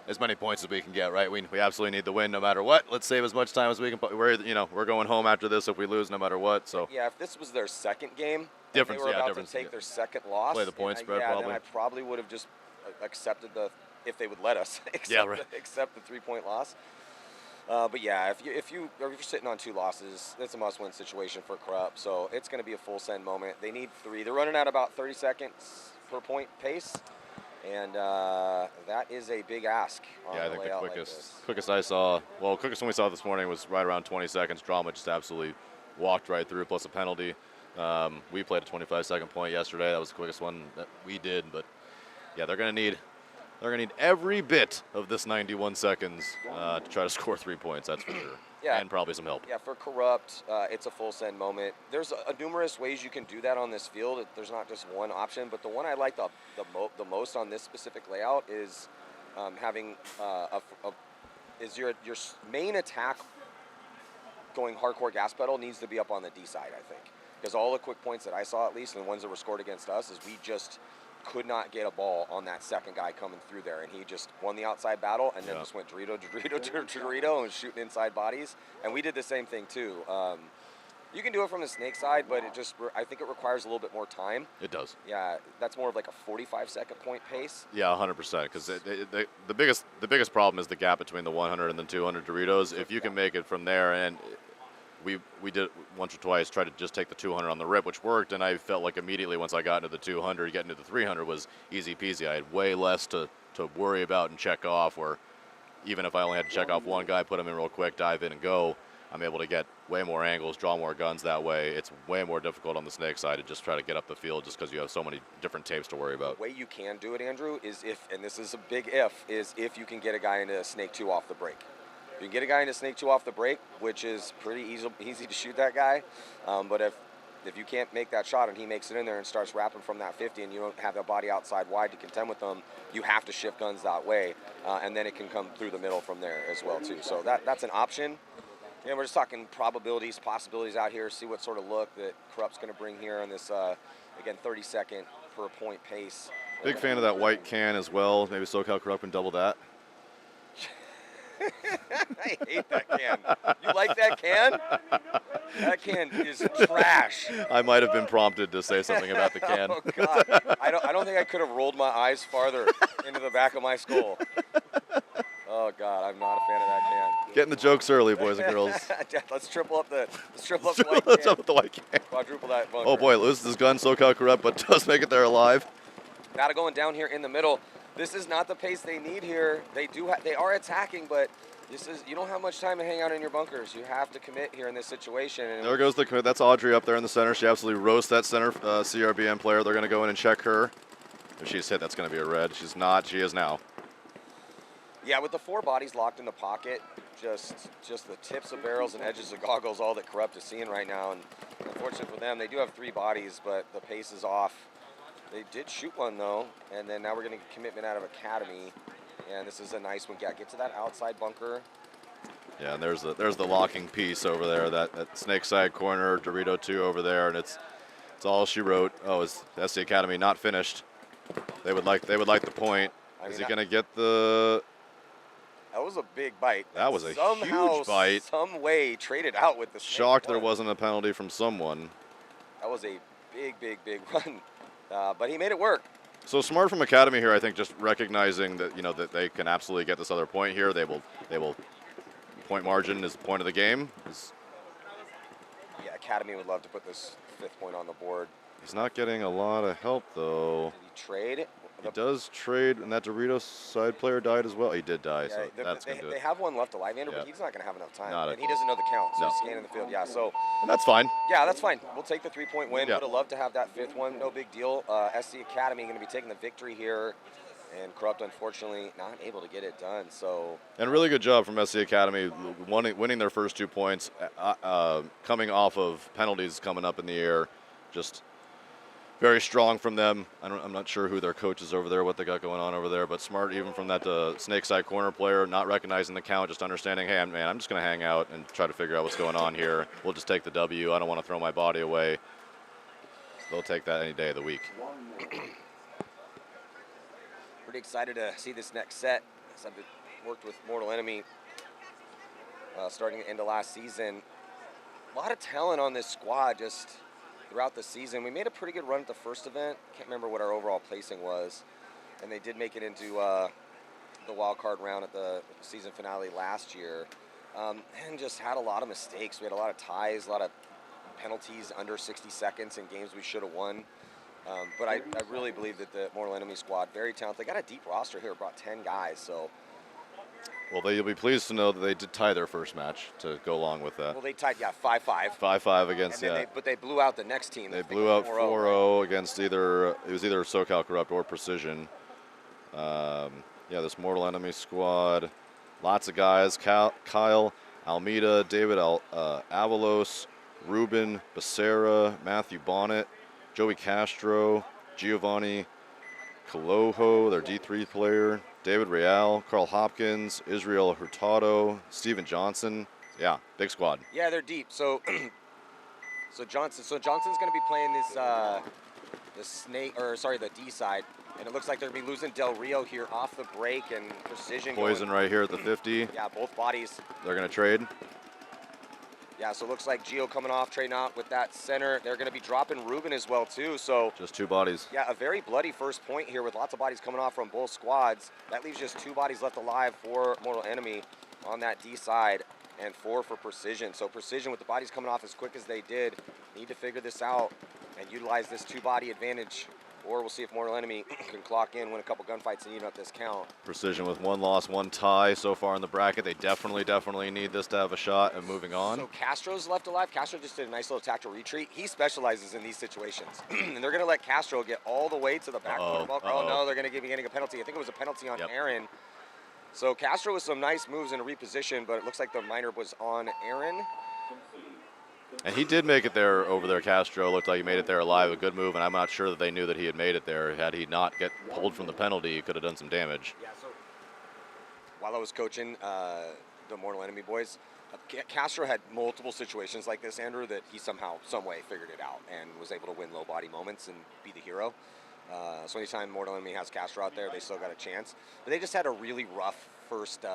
as many points as we can get, right? We absolutely need the win no matter what. Let's save as much time as we can. We're going home after this if we lose no matter what. So yeah, if this was their second game, difference, they were about difference, to take their second loss. Play the point spread, then probably. I probably would have just accepted if they would let us accept the 3-point loss. But yeah, if you're sitting on 2 losses, it's a must-win situation for Corrupt. So it's going to be a full send moment. They need 3. They're running at about 30 seconds per point pace, and that is a big ask. Yeah, I think the quickest I saw, quickest one we saw this morning was right around 20 seconds. Drama just absolutely walked right through, plus a penalty. We played a 25-second point yesterday. That was the quickest one that we did, but yeah, they're going to need every bit of this 91 seconds to try to score 3 points, that's for sure. Yeah. And probably some help. Yeah, for Corrupt, it's a full send moment. There's numerous ways you can do that on this field. There's not just one option, but the one I like the most on this specific layout is having your main attack going hardcore gas pedal needs to be up on the D side, I think. Because all the quick points that I saw, at least, and the ones that were scored against us, is we just could not get a ball on that second guy coming through there, and he just won the outside battle and then just went Dorito and was shooting inside bodies, and we did the same thing too. You can do it from the snake side, but I think it requires a little bit more time. It does. Yeah, that's more of like a 45-second point pace. Yeah, 100%. Because the biggest problem is the gap between the 100 and the 200 Doritos. If you can make it from there, and we did once or twice, try to just take the 200 on the rip, which worked, and I felt like immediately once I got into the 200, getting to the 300 was easy peasy. I had way less to worry about and check off, or even if I only had to check off one guy, put him in real quick, dive in and go, I'm able to get way more angles, draw more guns that way. It's way more difficult on the snake side to just try to get up the field just because you have so many different tapes to worry about. The way you can do it, Andrew, is and this is a big if you can get a guy into snake 2 off the break. You can get a guy into snake 2 off the break, which is pretty easy to shoot that guy. But if you can't make that shot and he makes it in there and starts wrapping from that 50 and you don't have the body outside wide to contend with them, you have to shift guns that way. And then it can come through the middle from there as well, too. So that's an option. And we're just talking probabilities, possibilities out here, see what sort of look that Corrupt's going to bring here on this, again, 30-second per point pace. Big fan of that white can as well. Maybe SoCal Corrupt can double that. I hate that can. You like that can? That can is trash. I might have been prompted to say something about the can. Oh, God. I don't think I could have rolled my eyes farther into the back of my skull. Oh, God, I'm not a fan of that can. Getting the jokes early, boys and girls. Let's triple up the white can. Let's up with the white can. Quadruple that bunker. Oh, boy, loses his gun, SoCal Corrupt, but does make it there alive. Got it going down here in the middle. This is not the pace they need here. They are attacking, but you don't have much time to hang out in your bunkers. You have to commit here in this situation. And there goes the commit. That's Audrey up there in the center. She absolutely roasts that center CRBM player. They're going to go in and check her. If she's hit, that's going to be a red. She's not. She is now. Yeah, with the 4 bodies locked in the pocket, just the tips of barrels and edges of goggles, all that Corrupt is seeing right now. And unfortunately for them, they do have 3 bodies, but the pace is off. They did shoot one, though, and then now we're getting a commitment out of Academy. And this is a nice one. Get to that outside bunker. Yeah, and there's the locking piece over there, that snake side corner, Dorito 2 over there, and it's all she wrote. Oh, that's the Academy not finished. They would like the point. Is he going to get the... That was a big bite. That was a huge bite. Some way traded out with the snake. Shocked there wasn't a penalty from someone. That was a big run. But he made it work. So smart from Academy here, I think, just recognizing that that they can absolutely get this other point here. They will. Point margin is the point of the game. Yeah, Academy would love to put this 5th point on the board. He's not getting a lot of help though. Did he trade? He does trade, and that Doritos side player died as well. He did die, Yeah, so that's going to do they it. have one left alive, Andrew, Yeah. but he's not going to have enough time. Not And a he doesn't know the count, so No. he's scanning the field. Yeah, so And that's fine. yeah, that's fine. We'll take the 3-point win. Yeah. Would have loved to have that 5th one. No big deal. SC Academy going to be taking the victory here. And Corrupt, unfortunately, not able to get it done. So And really good job from SC Academy, winning their first 2 points, coming off of penalties coming up in the air. Just very strong from them. I'm not sure who their coach is over there, what they got going on over there, but smart even from that snake side corner player, not recognizing the count, just understanding, hey, man, I'm just going to hang out and try to figure out what's going on here. We'll just take the W. I don't want to throw my body away. So they'll take that any day of the week. pretty excited to see this next set. As I've worked with Mortal Enemy starting at the end of last season. A lot of talent on this squad just throughout the season. We made a pretty good run at the first event. Can't remember what our overall placing was. And they did make it into the wild card round at the season finale last year. And just had a lot of mistakes. We had a lot of ties, a lot of penalties under 60 seconds in games we should have won. But I really believe that the Mortal Enemy squad, very talented. They got a deep roster here, brought 10 guys. So, Well, you'll be pleased to know that they did tie their first match to go along with that. well, they tied, 5-5. 5-5 against, And then but they blew out the next team. They blew out 4-0 against it was either SoCal Corrupt or Precision. This Mortal Enemy squad, lots of guys. Kyle Almeida, David Avalos, Ruben Becerra, Matthew Bonnet, Joey Castro, Giovanni Calojo, their D3 player, David Real, Carl Hopkins, Israel Hurtado, Steven Johnson. Yeah, big squad. Yeah, they're deep. So, Johnson's going to be playing this the D side, and it looks like they're going to be losing Del Rio here off the break, and Precision Poison right here at the 50. Yeah, both bodies. They're going to trade. Yeah, so it looks like Gio coming off, trading out with that center. They're going to be dropping Ruben as well, too. So just 2 bodies. Yeah, a very bloody first point here with lots of bodies coming off from both squads. That leaves just 2 bodies left alive for Mortal Enemy on that D side and 4 for Precision. So Precision, with the bodies coming off as quick as they did, need to figure this out and utilize this 2-body advantage. Or we'll see if Mortal Enemy can clock in, win a couple gunfights, and even up this count. Precision with 1 loss, 1 tie so far in the bracket. They definitely need this to have a shot at moving on. So Castro's left alive. Castro just did a nice little tactical retreat. He specializes in these situations. And they're going to let Castro get all the way to the back corner. Oh, no, they're going to be getting a penalty. I think it was a penalty on Aaron. So Castro with some nice moves in a reposition, but it looks like the minor was on Aaron. And he did make it there over there. Castro looked like he made it there alive. A good move, and I'm not sure that they knew that he had made it there. Had he not get pulled from the penalty, he could have done some damage. Yeah, so while I was coaching the Mortal Enemy boys, Castro had multiple situations like this, Andrew, that he somehow, some way figured it out and was able to win low body moments and be the hero. So anytime Mortal Enemy has Castro out there, they still got a chance. But they just had a really rough first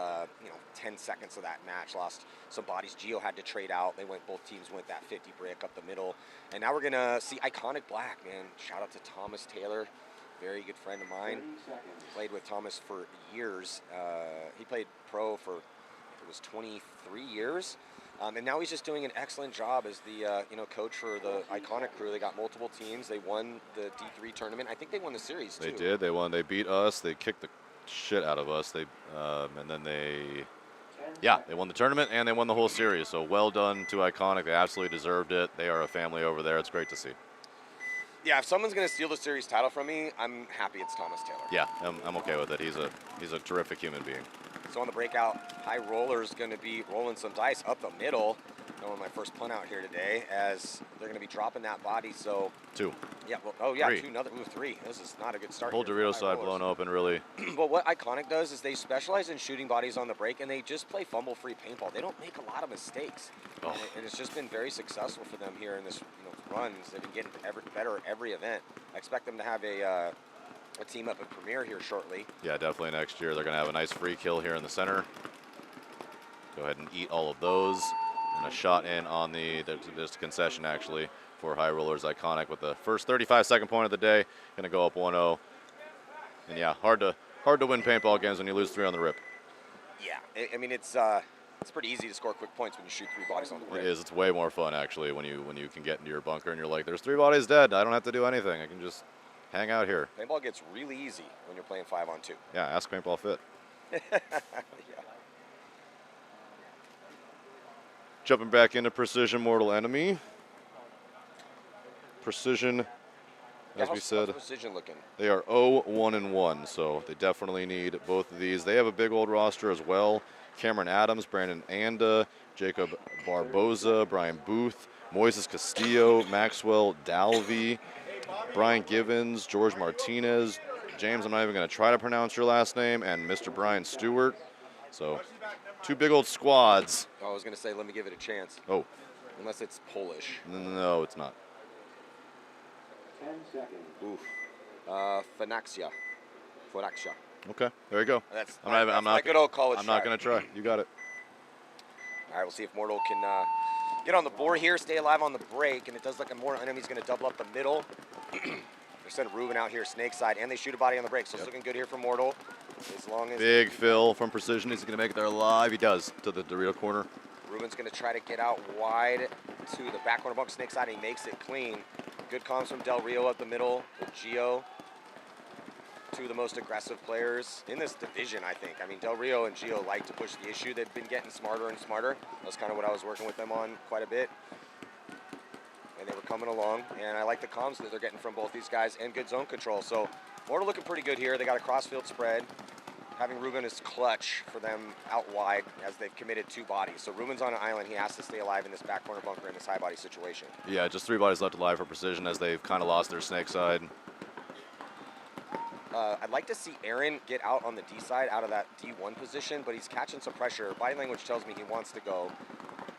10 seconds of that match. Lost some bodies. Gio had to trade out. Both teams went that 50 brick up the middle. And now we're gonna see Iconic Black, man. Shout out to Thomas Taylor, very good friend of mine. Played with Thomas for years. He played pro for, it was 23 years. And now he's just doing an excellent job as the coach for the Iconic crew. They got multiple teams. They won the D3 tournament. I think they won the series too. They did. They won. They beat us. They kicked the shit out of us. They won the tournament and they won the whole series. So well done to Iconic. They absolutely deserved it. They are a family over there. It's great to see. Yeah, if someone's going to steal the series title from me, I'm happy it's Thomas Taylor. Yeah, I'm okay with it. He's a terrific human being. So on the breakout, High Roller's going to be rolling some dice up the middle. Going my first punt out here today, as they're going to be dropping that body. So 2. Yeah. Well. 3. 3. This is not a good start. Whole Dorito side blown open, really. But what Iconic does is they specialize in shooting bodies on the break, and they just play fumble-free paintball. They don't make a lot of mistakes, and it's just been very successful for them here in this runs. They've been getting better every event. I expect them to have a team up at Premier here shortly. Yeah, definitely next year. They're going to have a nice free kill here in the center. Go ahead and eat all of those. And a shot in on there's a concession actually for High Rollers Iconic with the first 35-second point of the day. Going to go up 1-0. And yeah, hard to win paintball games when you lose 3 on the rip. Yeah, I mean it's pretty easy to score quick points when you shoot 3 bodies on the rip. It is. It's way more fun actually when you can get into your bunker and you're like, there's 3 bodies dead. I don't have to do anything. I can just Hang out here. Paintball gets really easy when you're playing 5-on-2. Yeah, ask Paintball Fit. Yeah. Jumping back into Precision Mortal Enemy. Precision, as we How's said, Precision looking? they are 0-1-1, so they definitely need both of these. They have a big old roster as well. Cameron Adams, Brandon Anda, Jacob Barboza, Brian Booth, Moises Castillo, Maxwell Dalvey, Brian Givens, George Martinez, James, I'm not even going to try to pronounce your last name, and Mr. Brian Stewart. So, two big old squads. I was going to say, let me give it a chance. Oh. Unless it's Polish. No, it's not. 10 seconds. Oof. Phonaxia. Okay, there you go. That's I'm not good old college. I'm not going to try. You got it. All right, we'll see if Mortal can get on the board here, stay alive on the break, and it does look like Mortal Enemy's going to double up the middle. They send Ruben out here, snake side, and they shoot a body on the break, so it's looking good here for Mortal. As long as Big Phil from Precision, is he going to make it there alive? He does, to the Dorito corner. Ruben's going to try to get out wide to the back corner bump, snake side, and he makes it clean. Good comms from Del Rio up the middle with Gio. Two of the most aggressive players in this division, I think. I mean, Del Rio and Gio like to push the issue. They've been getting smarter and smarter. That's kind of what I was working with them on quite a bit. And they were coming along, and I like the comms that they're getting from both these guys and good zone control. So Mortal looking pretty good here. They got a cross-field spread. Having Ruben is clutch for them out wide as they've committed 2 bodies. So Ruben's on an island. He has to stay alive in this back corner bunker in this high body situation. Yeah, just 3 bodies left alive for Precision as they've kind of lost their snake side. I'd like to see Aaron get out on the D side out of that D1 position, but he's catching some pressure. Body language tells me he wants to go.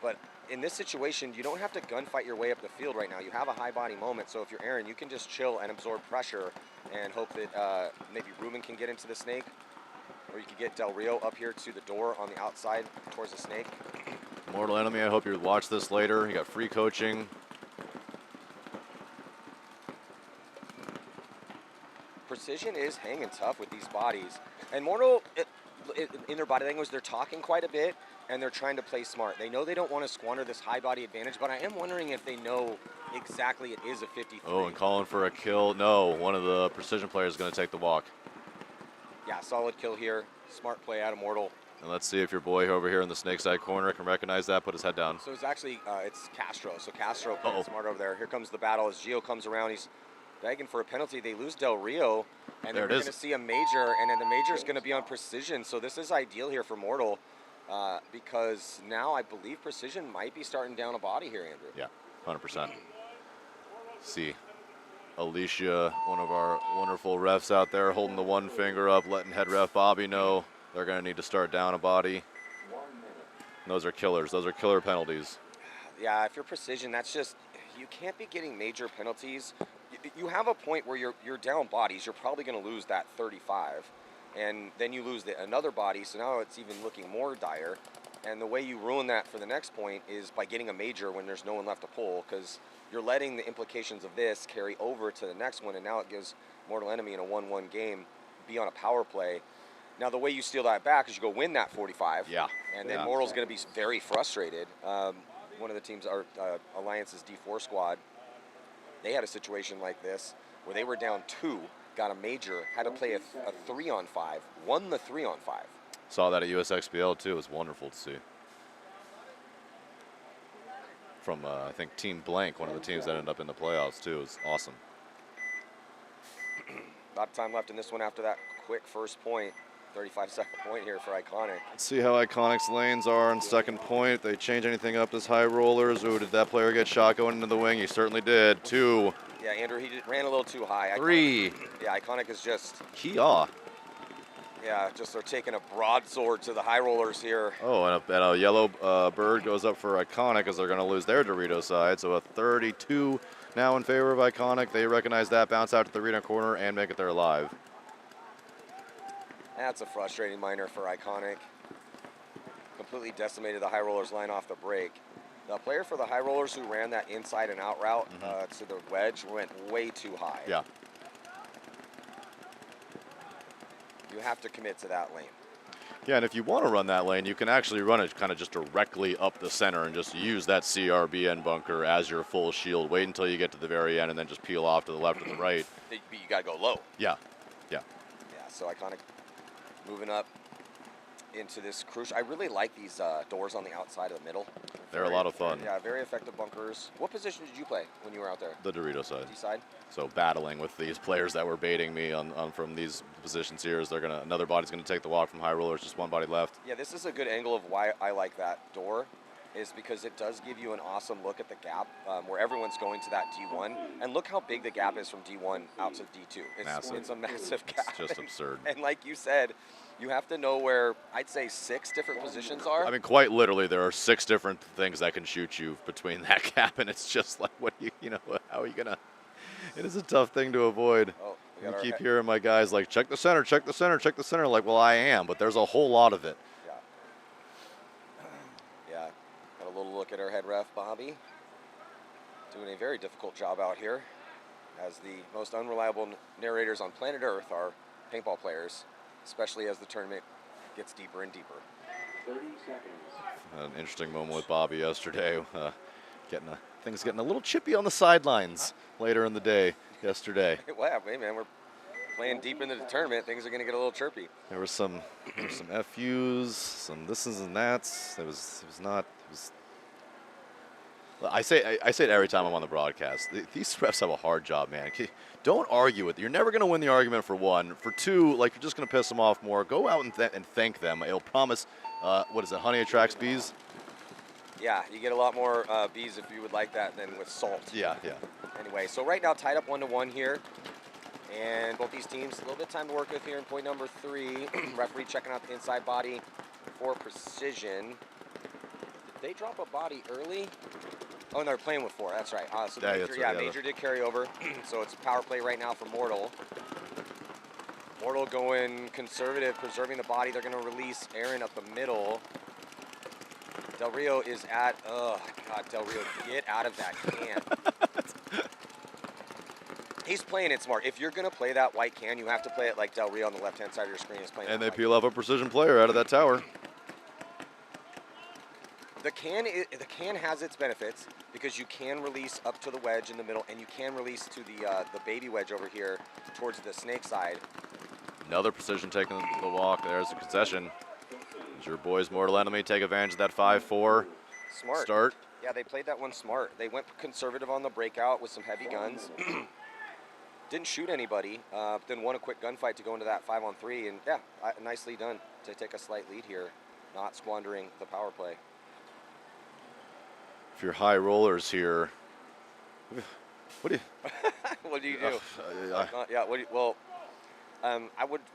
But in this situation, you don't have to gunfight your way up the field right now. You have a high body moment, so if you're Aaron, you can just chill and absorb pressure and hope that maybe Ruben can get into the snake, or you could get Del Rio up here to the door on the outside towards the snake. Mortal Enemy, I hope you watch this later. You got free coaching. Precision is hanging tough with these bodies. And Mortal, in their body language, they're talking quite a bit, and they're trying to play smart. They know they don't want to squander this high body advantage, but I am wondering if they know exactly it is a 53. Oh, and calling for a kill. No, one of the Precision players is going to take the walk. Yeah, solid kill here. Smart play out of Mortal. And let's see if your boy over here in the snake side corner can recognize that, put his head down. So it's actually, it's Castro. So Castro playing smart over there. Here comes the battle as Gio comes around. He's begging for a penalty. They lose Del Rio, and then we're going to see a major, and then the major is going to be on Precision. So this is ideal here for Mortal because now I believe Precision might be starting down a body here, Andrew. Yeah, 100%. See Alicia, one of our wonderful refs out there, holding the one finger up, letting head ref Bobby know they're going to need to start down a body. And those are killers. Those are killer penalties. Yeah, if you're Precision, that's just, you can't be getting major penalties. You have a point where you're down bodies. You're probably going to lose that 35, and then you lose another body, so now it's even looking more dire. And the way you ruin that for the next point is by getting a major when there's no one left to pull, because you're letting the implications of this carry over to the next one, and now it gives Mortal Enemy in a 1-1 game be on a power play. Now, the way you steal that back is you go win that 45, and then Mortal's going to be very frustrated. One of the teams, our Alliance's D4 squad, they had a situation like this where they were down 2, got a major, had to play a 3-on-5, won the 3-on-5. Saw that at USXBL too. It was wonderful to see. From, I think, Team Blank, one of the teams that ended up in the playoffs too. It was awesome. A lot of time left in this one after that quick first point. 35-second point here for Iconic. Let's see how Iconic's lanes are on second point. If they change anything up as high rollers. Ooh, did that player get shot going into the wing? He certainly did. 2. Yeah, Andrew, he ran a little too high. 3. Yeah, Iconic is just... Kia. Yeah, just they're taking a broadsword to the high rollers here. Oh, and a yellow bird goes up for Iconic as they're going to lose their Dorito side. So a 32 now in favor of Iconic. They recognize that, bounce out to the arena corner, and make it there live. That's a frustrating minor for Iconic. Completely decimated the high rollers line off the break. The player for the high rollers who ran that inside and out route to the wedge went way too high. Yeah. You have to commit to that lane. Yeah, and if you want to run that lane, you can actually run it kind of just directly up the center and just use that CRBN bunker as your full shield. Wait until you get to the very end and then just peel off to the left or the right. But you got to go low. Yeah, yeah. Yeah, so Iconic moving up into this crucial. I really like these doors on the outside of the middle. They're a lot of fun. Yeah, very effective bunkers. What position did you play when you were out there? The Dorito side. D side. So battling with these players that were baiting me on from these positions here is another body's gonna take the walk from high rollers, just one body left. Yeah, this is a good angle of why I like that door, is because it does give you an awesome look at the gap where everyone's going to that D1. And look how big the gap is from D1 out to D2. Massive. It's a massive gap. It's just absurd. And like you said, you have to know where, I'd say 6 different positions are. I mean, quite literally, there are 6 different things that can shoot you between that gap, and it's just like, how are you gonna? It is a tough thing to avoid. Oh, we I got our keep hearing my guys like, check the center, check the center, check the center. Like, well, I am, but there's a whole lot of it. Yeah. Yeah. Got a little look at our head ref, Bobby. Doing a very difficult job out here, as the most unreliable narrators on planet Earth are paintball players, especially as the tournament gets deeper and deeper. 30 seconds. An interesting moment with Bobby yesterday. Things getting a little chippy on the sidelines later in the day yesterday. Well, hey man, we're playing deep into the tournament. Things are going to get a little chirpy. There was some FUs, some thises and that's. I say it every time I'm on the broadcast. These refs have a hard job, man. Don't argue with it. You're never going to win the argument for one. For two, like, you're just going to piss them off more. Go out and thank them. It'll promise, what is it, honey attracts bees? Yeah, you get a lot more bees if you would like that than with salt. Yeah, yeah. Anyway, so right now tied up 1-1 here. And both these teams, a little bit of time to work with here in point number 3. Referee checking out the inside body for precision. Did they drop a body early? Oh, and they're playing with 4. That's right. So Yeah, Major, that's right, yeah. Major did carry over. So it's power play right now for Mortal. Mortal going conservative, preserving the body. They're going to release Aaron up the middle. Del Rio is at, oh, God, Del Rio, get out of that can. He's playing it smart. If you're going to play that white can, you have to play it like Del Rio on the left-hand side of your screen is playing. And they peel off a precision player out of that tower. The can has its benefits because you can release up to the wedge in the middle, and you can release to the baby wedge over here towards the snake side. Another precision taking the walk. There's the concession. As your boys Mortal Enemy take advantage of that 5-4 Smart start. Yeah, they played that one smart. They went conservative on the breakout with some heavy guns. Didn't shoot anybody, then won a quick gunfight to go into that 5-on-3, and yeah, nicely done to take a slight lead here, not squandering the power play. If you're high rollers here, what do you? What do you do? Yeah.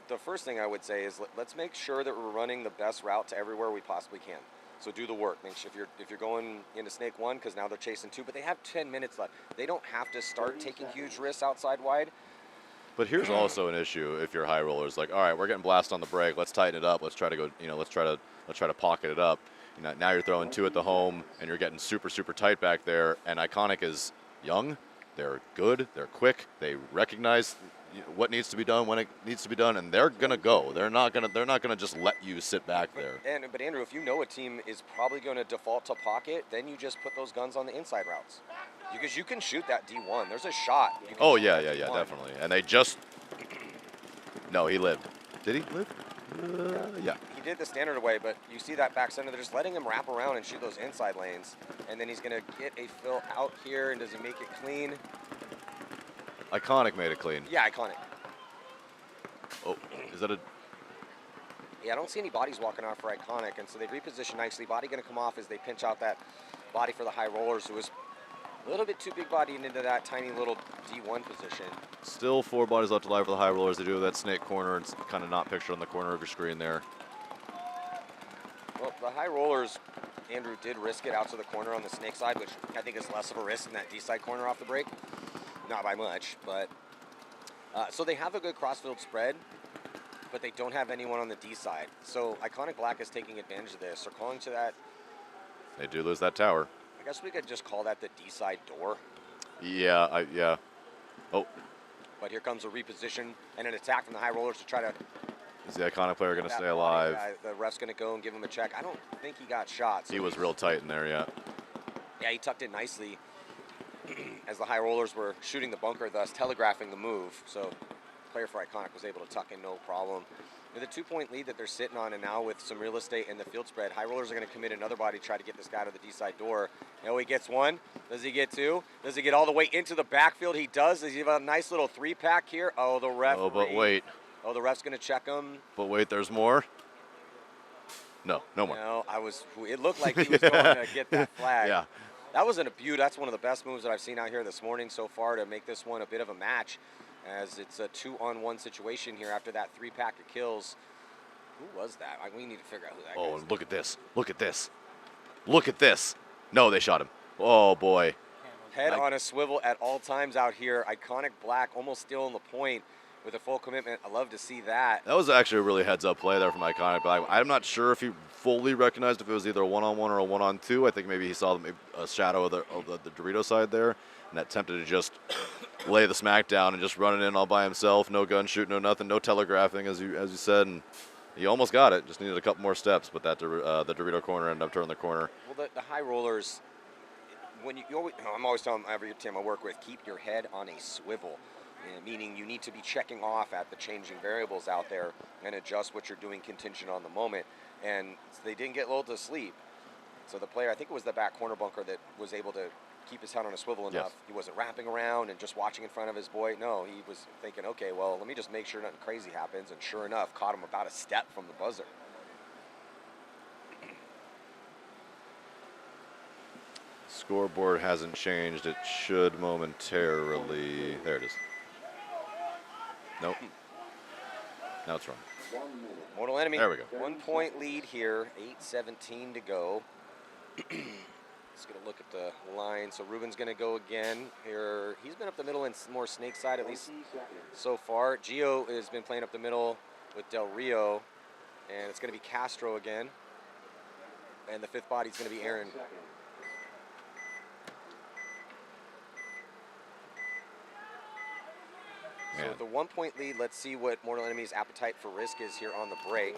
The first thing I would say is let's make sure that we're running the best route to everywhere we possibly can. So do the work. Make sure if you're going into Snake 1, because now they're chasing 2, but they have 10 minutes left. They don't have to start taking huge risks outside wide. But here's also an issue if you're high rollers. Like, all right, we're getting blasted on the break. Let's tighten it up. Let's try to go. Let's try to pocket it up. Now you're throwing 2 at the home, and you're getting super tight back there. And Iconic is young. They're good. They're quick. They recognize what needs to be done when it needs to be done, and they're gonna go. They're not gonna just let you sit back there. But Andrew, if you know a team is probably going to default to pocket, then you just put those guns on the inside routes, because you can shoot that D1. There's a shot. Oh yeah, definitely. And they just no, he lived. Did he live? Yeah. He did the standard away, but you see that back center. They're just letting him wrap around and shoot those inside lanes, and then he's gonna get a fill out here. And does he make it clean? Iconic made it clean. Yeah, Iconic. Oh, is that a? Yeah, I don't see any bodies walking off for Iconic, and so they reposition nicely. Body going to come off as they pinch out that body for the high rollers, who was a little bit too big bodied into that tiny little D1 position. Still 4 bodies left alive for the high rollers. They do have that snake corner. It's kind of not pictured on the corner of your screen there. Well, the high rollers, Andrew did risk it out to the corner on the snake side, which I think is less of a risk than that D side corner off the break. Not by much, but so they have a good crossfield spread, but they don't have anyone on the D side. So Iconic Black is taking advantage of this. They're calling to that. They do lose that tower. I guess we could just call that the D side door. Yeah, yeah. Oh. But here comes a reposition and an attack from the high rollers to try to Is the iconic player going to That stay body alive? guy, the ref's going to go and give him a check. I don't think he got shot. So He was real tight in there, yeah. Yeah, he tucked in nicely as the high rollers were shooting the bunker, thus telegraphing the move. So player for Iconic was able to tuck in no problem. With a 2-point lead that they're sitting on, and now with some real estate in the field spread, high rollers are going to commit another body to try to get this guy to the D side door. Oh, he gets one. Does he get two? Does he get all the way into the backfield? He does. Does he have a nice little 3-pack here? Oh, the ref. Oh, but wait. Oh, the ref's going to check him. But wait, there's more. No more. No, it looked like he was going to get that flag. Yeah. That was an abuse. That's one of the best moves that I've seen out here this morning so far to make this one a bit of a match, as it's a 2-on-1 situation here after that 3-pack of kills. Who was that? We need to figure out who that Oh, is. and look at this. Look at this. Look at this. No, they shot him. Oh, boy. Head on a swivel at all times out here. Iconic Black almost still on the point with a full commitment. I love to see that. That was actually a really heads-up play there from Iconic Black. I'm not sure if he fully recognized if it was either a 1-on-1 or a 1-on-2. I think maybe he saw a shadow of the Dorito side there, and attempted to just lay the smack down and just run it in all by himself. No gun shoot, no nothing, no telegraphing, as you said. And he almost got it. Just needed a couple more steps, but that the Dorito corner ended up turning the corner. Well, the high rollers, when I'm always telling every team I work with, keep your head on a swivel. Meaning you need to be checking off at the changing variables out there and adjust what you're doing contingent on the moment. And they didn't get lulled to sleep. So the player, I think it was the back corner bunker that was able to keep his head on a swivel enough. Yes. He wasn't wrapping around and just watching in front of his boy. No, he was thinking, okay, well, let me just make sure nothing crazy happens. And sure enough, caught him about a step from the buzzer. Scoreboard hasn't changed. It should momentarily. There it is. Nope. Now it's wrong. Mortal Enemy. There we go. 1-point lead here. 8:17 to go. Let's get a look at the line. So Ruben's going to go again here. He's been up the middle and more snake side, at least so far. Gio has been playing up the middle with Del Rio. And it's going to be Castro again. And the fifth body is going to be Aaron. So with the 1-point lead, let's see what Mortal Enemy's appetite for risk is here on the break.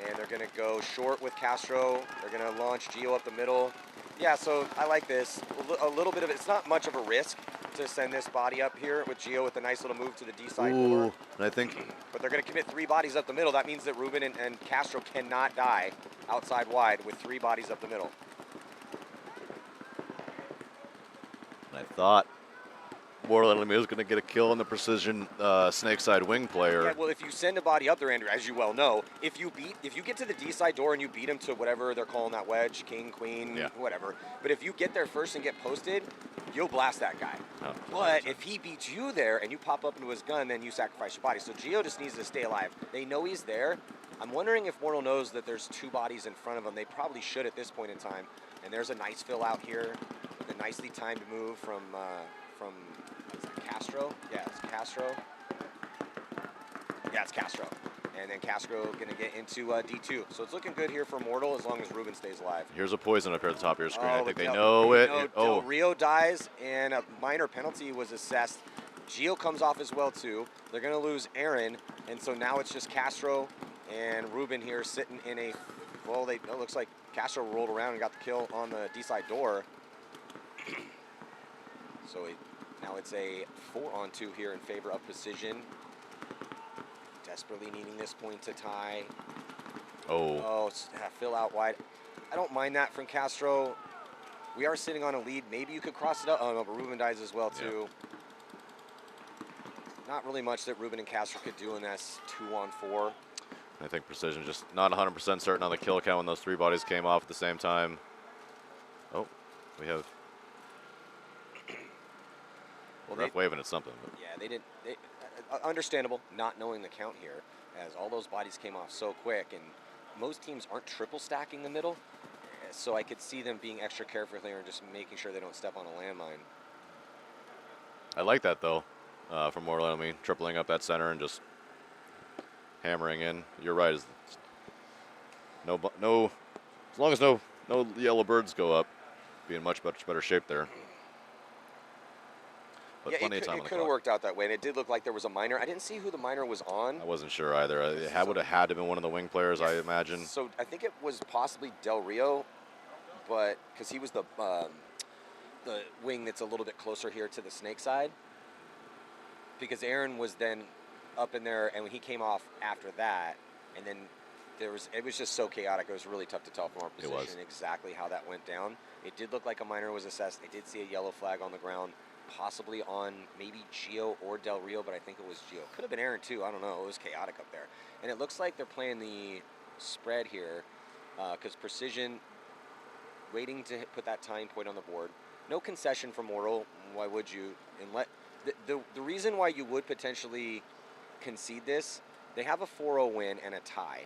And they're going to go short with Castro. They're going to launch Gio up the middle. Yeah, so I like this. A little bit of it. It's not much of a risk to send this body up here with Gio with a nice little move to the D side door. And I think But they're going to commit 3 bodies up the middle. That means that Ruben and Castro cannot die outside wide with 3 bodies up the middle. I thought Mortal Enemy was going to get a kill on the precision snake side wing player. Yeah, well, if you send a body up there, Andrew, as you well know, if you get to the D side door and you beat him to whatever they're calling that wedge, king, queen, whatever. But if you get there first and get posted, you'll blast that guy. Oh, but if he beats you there and you pop up into his gun, then you sacrifice your body. So Gio just needs to stay alive. They know he's there. I'm wondering if Mortal knows that there's 2 bodies in front of him. They probably should at this point in time. And there's a nice fill out here with a nicely timed move from is that Castro? Yeah, it's Castro. Yeah, it's Castro. And then Castro going to get into D2. So it's looking good here for Mortal as long as Ruben stays alive. Here's a poison up here at the top of your screen. Oh, I think they Del- know it. Del Rio dies, and a minor penalty was assessed. Gio comes off as well, too. They're going to lose Aaron, and so now it's just Castro and Ruben here sitting in a, well, it looks like Castro rolled around and got the kill on the D-side door. So now it's a 4-on-2 here in favor of Precision. Desperately needing this point to tie. Oh, fill out wide. I don't mind that from Castro. We are sitting on a lead. Maybe you could cross it up. Oh, no, but Ruben dies as well, too. Not really much that Ruben and Castro could do in this 2-on-4. I think Precision just not 100% certain on the kill count when those 3 bodies came off at the same time. Oh, we have ref waving at something. But. Yeah, they didn't. Understandable not knowing the count here, as all those bodies came off so quick, and most teams aren't triple stacking the middle, so I could see them being extra careful here and just making sure they don't step on a landmine. I like that though, from Mortal Enemy, tripling up that center and just hammering in. You're right. As long as no yellow birds go up, be in much better shape there. But Yeah, plenty of time on it the could have clock. worked out that way, and it did look like there was a minor. I didn't see who the minor was on. I wasn't sure either. It would have had to have been one of the wing players, I imagine. So I think it was possibly Del Rio, but because he was the wing that's a little bit closer here to the snake side. Because Aaron was then up in there, and he came off after that, and then it was just so chaotic. It was really tough to tell from our position exactly how that went down. It did look like a minor was assessed. I did see a yellow flag on the ground, possibly on maybe Gio or Del Rio, but I think it was Gio. Could have been Aaron too. I don't know. It was chaotic up there, and it looks like they're playing the spread here because Precision waiting to put that tying point on the board. No concession from Mortal. Why would you? And let the reason why you would potentially concede this, they have a 4-0 win and a tie.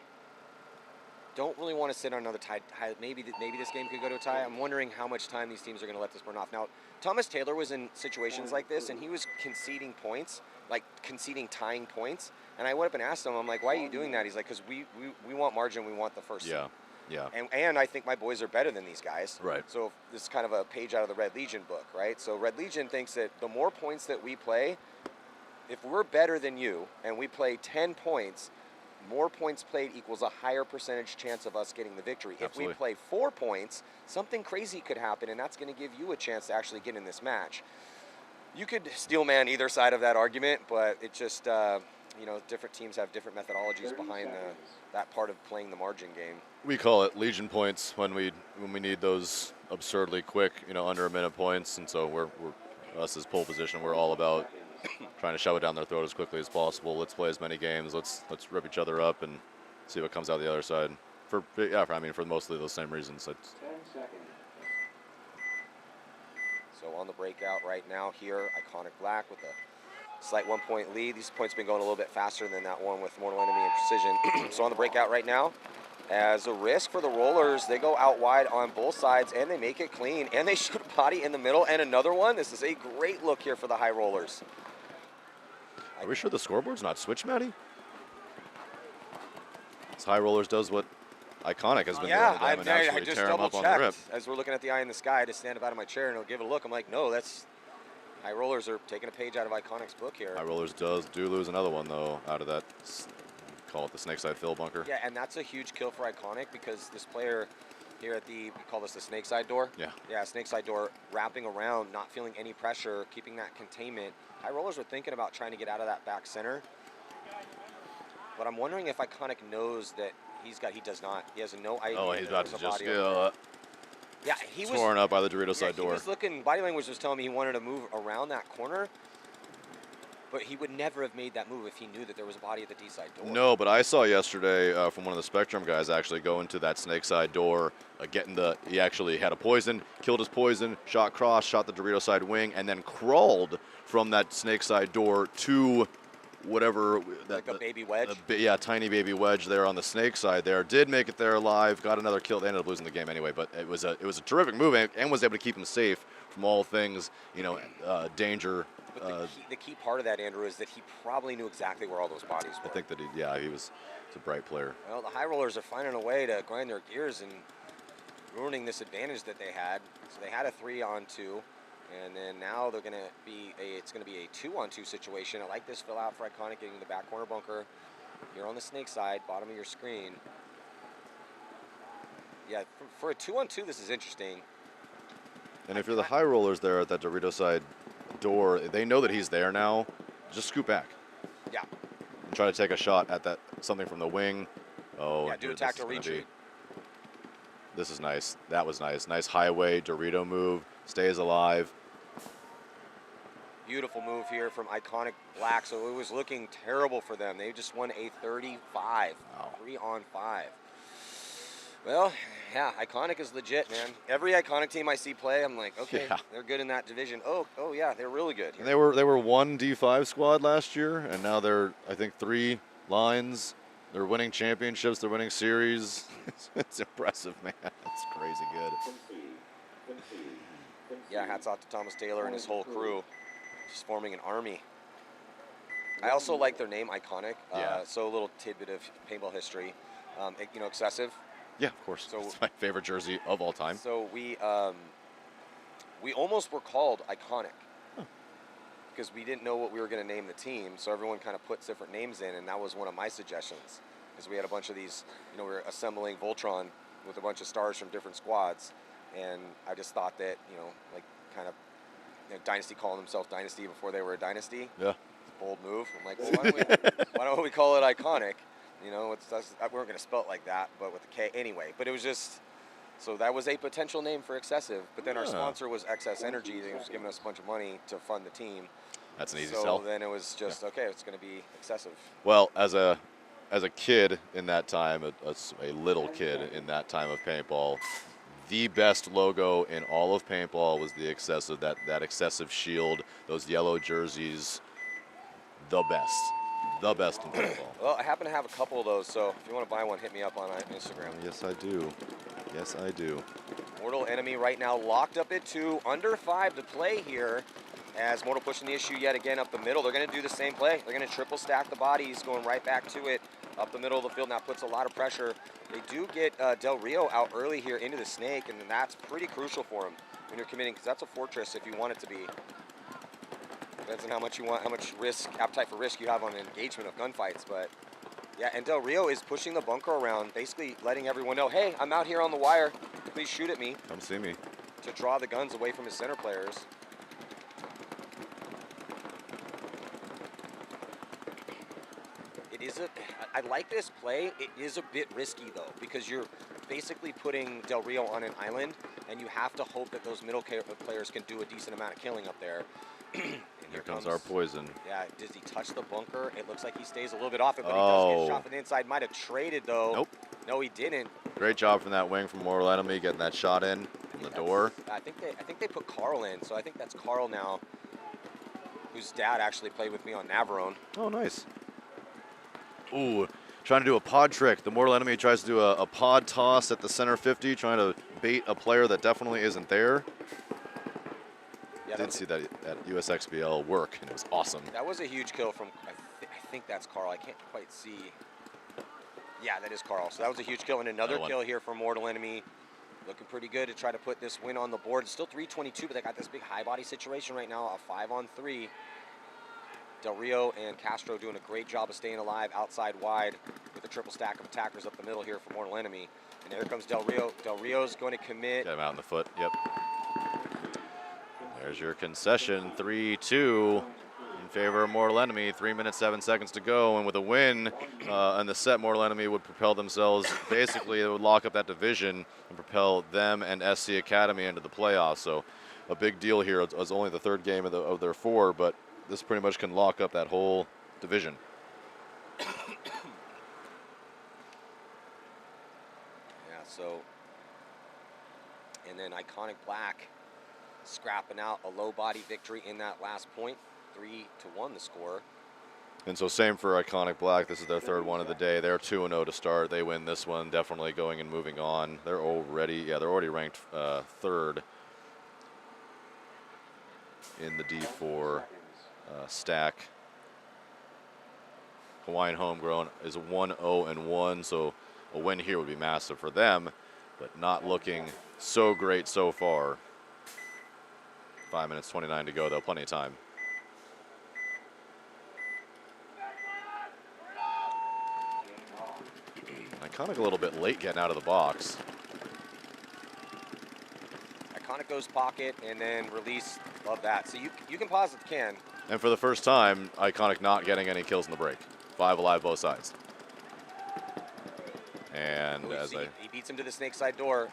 Don't really want to sit on another tie. Maybe this game could go to a tie. I'm wondering how much time these teams are going to let this burn off. Now, Thomas Taylor was in situations like this, and he was conceding points, like conceding tying points. And I went up and asked him, I'm like, why are you doing that? He's like, because we want margin. We want the first. Yeah. Yeah. And I think my boys are better than these guys. Right. So this is kind of a page out of the Red Legion book, right? So Red Legion thinks that the more points that we play, if we're better than you and we play 10 points, more points played equals a higher percentage chance of us getting the victory. Absolutely. If we play 4 points, something crazy could happen, and that's going to give you a chance to actually get in this match. You could steel man either side of that argument, but it just, different teams have different methodologies behind that part of playing the margin game. We call it Legion points when we need those absurdly quick, under a minute points, and so we're us as pole position, we're all about trying to shove it down their throat as quickly as possible. Let's play as many games. Let's rip each other up and see what comes out the other side. For mostly those same reasons. 10 seconds. So on the breakout right now here, Iconic Black with a slight 1-point lead. These points have been going a little bit faster than that one with Mortal Enemy and Precision. So on the breakout right now, as a risk for the Rollers, they go out wide on both sides, and they make it clean, and they shoot a body in the middle, and another one. This is a great look here for the High Rollers. Are we sure the scoreboard's not switched, Matty? This High Rollers does what Iconic has been doing to them and I actually just tear them up on the rip. double-checked as we're looking at the eye in the sky. To stand up out of my chair and I'll give it a look. I'm like, no, that's High Rollers are taking a page out of Iconic's book here. High Rollers do lose another one, though, out of that, call it the Snakeside Fill bunker. Yeah, and that's a huge kill for Iconic because this player here at we call this the Snakeside door. Yeah. Yeah, Snakeside door, wrapping around, not feeling any pressure, keeping that containment. High Rollers were thinking about trying to get out of that back center. But I'm wondering if Iconic knows that he does not. He has no idea. Oh, he's about to just yeah, he was torn up by the Dorito side door. He was looking, body language was telling me he wanted to move around that corner, but he would never have made that move if he knew that there was a body at the D side door. No, but I saw yesterday from one of the Spectrum guys actually go into that Snakeside door, he actually had a poison, killed his poison, shot cross, shot the Dorito side wing, and then crawled from that Snakeside door to whatever like a baby wedge. Tiny baby wedge there on the snake side there. Did make it there alive, got another kill. They ended up losing the game anyway, but it was a terrific move and was able to keep him safe from all things, danger. But the key part of that, Andrew, is that he probably knew exactly where all those bodies were. I think that he was a bright player. Well, the High Rollers are finding a way to grind their gears and ruining this advantage that they had. So they had a 3-on-2. And then now they're it's going to be a 2-on-2 situation. I like this fill out for Iconic, getting the back corner bunker here on the snake side, bottom of your screen. Yeah, for a 2-on-2, this is interesting. And if you're the High Rollers there at that Dorito side door, they know that he's there now. Just scoot back. Yeah. And try to take a shot at something from the wing. Oh, yeah, do attack to retreat. This is nice. That was nice. Nice highway Dorito move. Stays alive. Beautiful move here from Iconic Black. So it was looking terrible for them. They just won a 35. Wow. 3-on-5. Well, yeah, Iconic is legit, man. Every Iconic team I see play, I'm like, okay, they're good in that division. Oh yeah, they're really good. And they were one D5 squad last year, and now they're, I think, 3 lines. They're winning championships. They're winning series. It's impressive, man. It's crazy good. Yeah, hats off to Thomas Taylor and his whole crew. Just forming an army. I also like their name, Iconic. So a little tidbit of paintball history. Excessive. Yeah, of course. So it's my favorite jersey of all time. So we almost were called Iconic because we didn't know what we were going to name the team, so everyone kind of put different names in, and that was one of my suggestions, because we had a bunch of these, we were assembling Voltron with a bunch of stars from different squads, and I just thought that, like kind of Dynasty calling themselves Dynasty before they were a dynasty. Yeah. Bold move. I'm like, well, why don't we call it Iconic? We weren't going to spell it like that, but with the K anyway. But it was just, so that was a potential name for Excessive. But then our sponsor was Excess Energy. They was giving us a bunch of money to fund the team. That's an easy sell. So then it was just, okay, it's going to be Excessive. Well, as a kid in that time, a little kid in that time of paintball, the best logo in all of paintball was the Excessive, that Excessive shield, those yellow jerseys, the best in paintball. Well, I happen to have a couple of those, so if you want to buy one, hit me up on Instagram. Yes, I do. Yes, I do. Mortal Enemy right now locked up at 2, under 5 to play here, as Mortal pushing the issue yet again up the middle. They're going to do the same play. They're going to triple stack the bodies, going right back to it up the middle of the field. Now puts a lot of pressure. They do get Del Rio out early here into the snake, and that's pretty crucial for him when you're committing, because that's a fortress if you want it to be. Depends on how much you want, how much appetite for risk you have on engagement of gunfights. But yeah, and Del Rio is pushing the bunker around, basically letting everyone know, hey, I'm out here on the wire. Please shoot at me. Come see me. To draw the guns away from his center players. I like this play. It is a bit risky though, because you're basically putting Del Rio on an island, and you have to hope that those middle players can do a decent amount of killing up there. Here comes our poison. Yeah, does he touch the bunker? It looks like he stays a little bit off it, but he does get shot from the inside. Might have traded though. Nope. No, he didn't. Great job from that wing from Mortal Enemy, getting that shot in from the door. I think they put Carl in, so I think that's Carl now, whose dad actually played with me on Navarone. Oh, nice. Ooh, trying to do a pod trick. The Mortal Enemy tries to do a pod toss at the center 50, trying to bait a player that definitely isn't there. Yeah, did see that at USXBL work, and it was awesome. That was a huge kill from, I think that's Carl. I can't quite see. Yeah, that is Carl. So that was a huge kill, and another kill here from Mortal Enemy. Looking pretty good to try to put this win on the board. It's still 322, but they got this big high body situation right now, a 5-on-3. Del Rio and Castro doing a great job of staying alive outside wide with a triple stack of attackers up the middle here for Mortal Enemy. And here comes Del Rio. Del Rio's going to commit. Get him out in the foot, yep. There's your concession, 3-2 in favor of Mortal Enemy. 3 minutes, 7 seconds to go, and with a win and the set, Mortal Enemy would propel themselves. Basically, it would lock up that division and propel them and SC Academy into the playoffs. So a big deal here. It's only the third game of their 4, but this pretty much can lock up that whole division. Yeah, so, and then Iconic Black scrapping out a low body victory in that last point. 3-1 the score. And so same for Iconic Black. This is their third one of the day. They're 2-0 to start. They win this one, definitely going and moving on. They're already ranked third in the D4 stack. Hawaiian Homegrown is 1-0-1, so a win here would be massive for them, but not looking so great so far. 5 minutes, 29 to go, though, plenty of time. Iconic a little bit late getting out of the box. Iconic goes pocket and then release. Love that. So you can pause if you can. And for the first time, Iconic not getting any kills in the break. 5 alive both sides. And he beats him to the snake side door.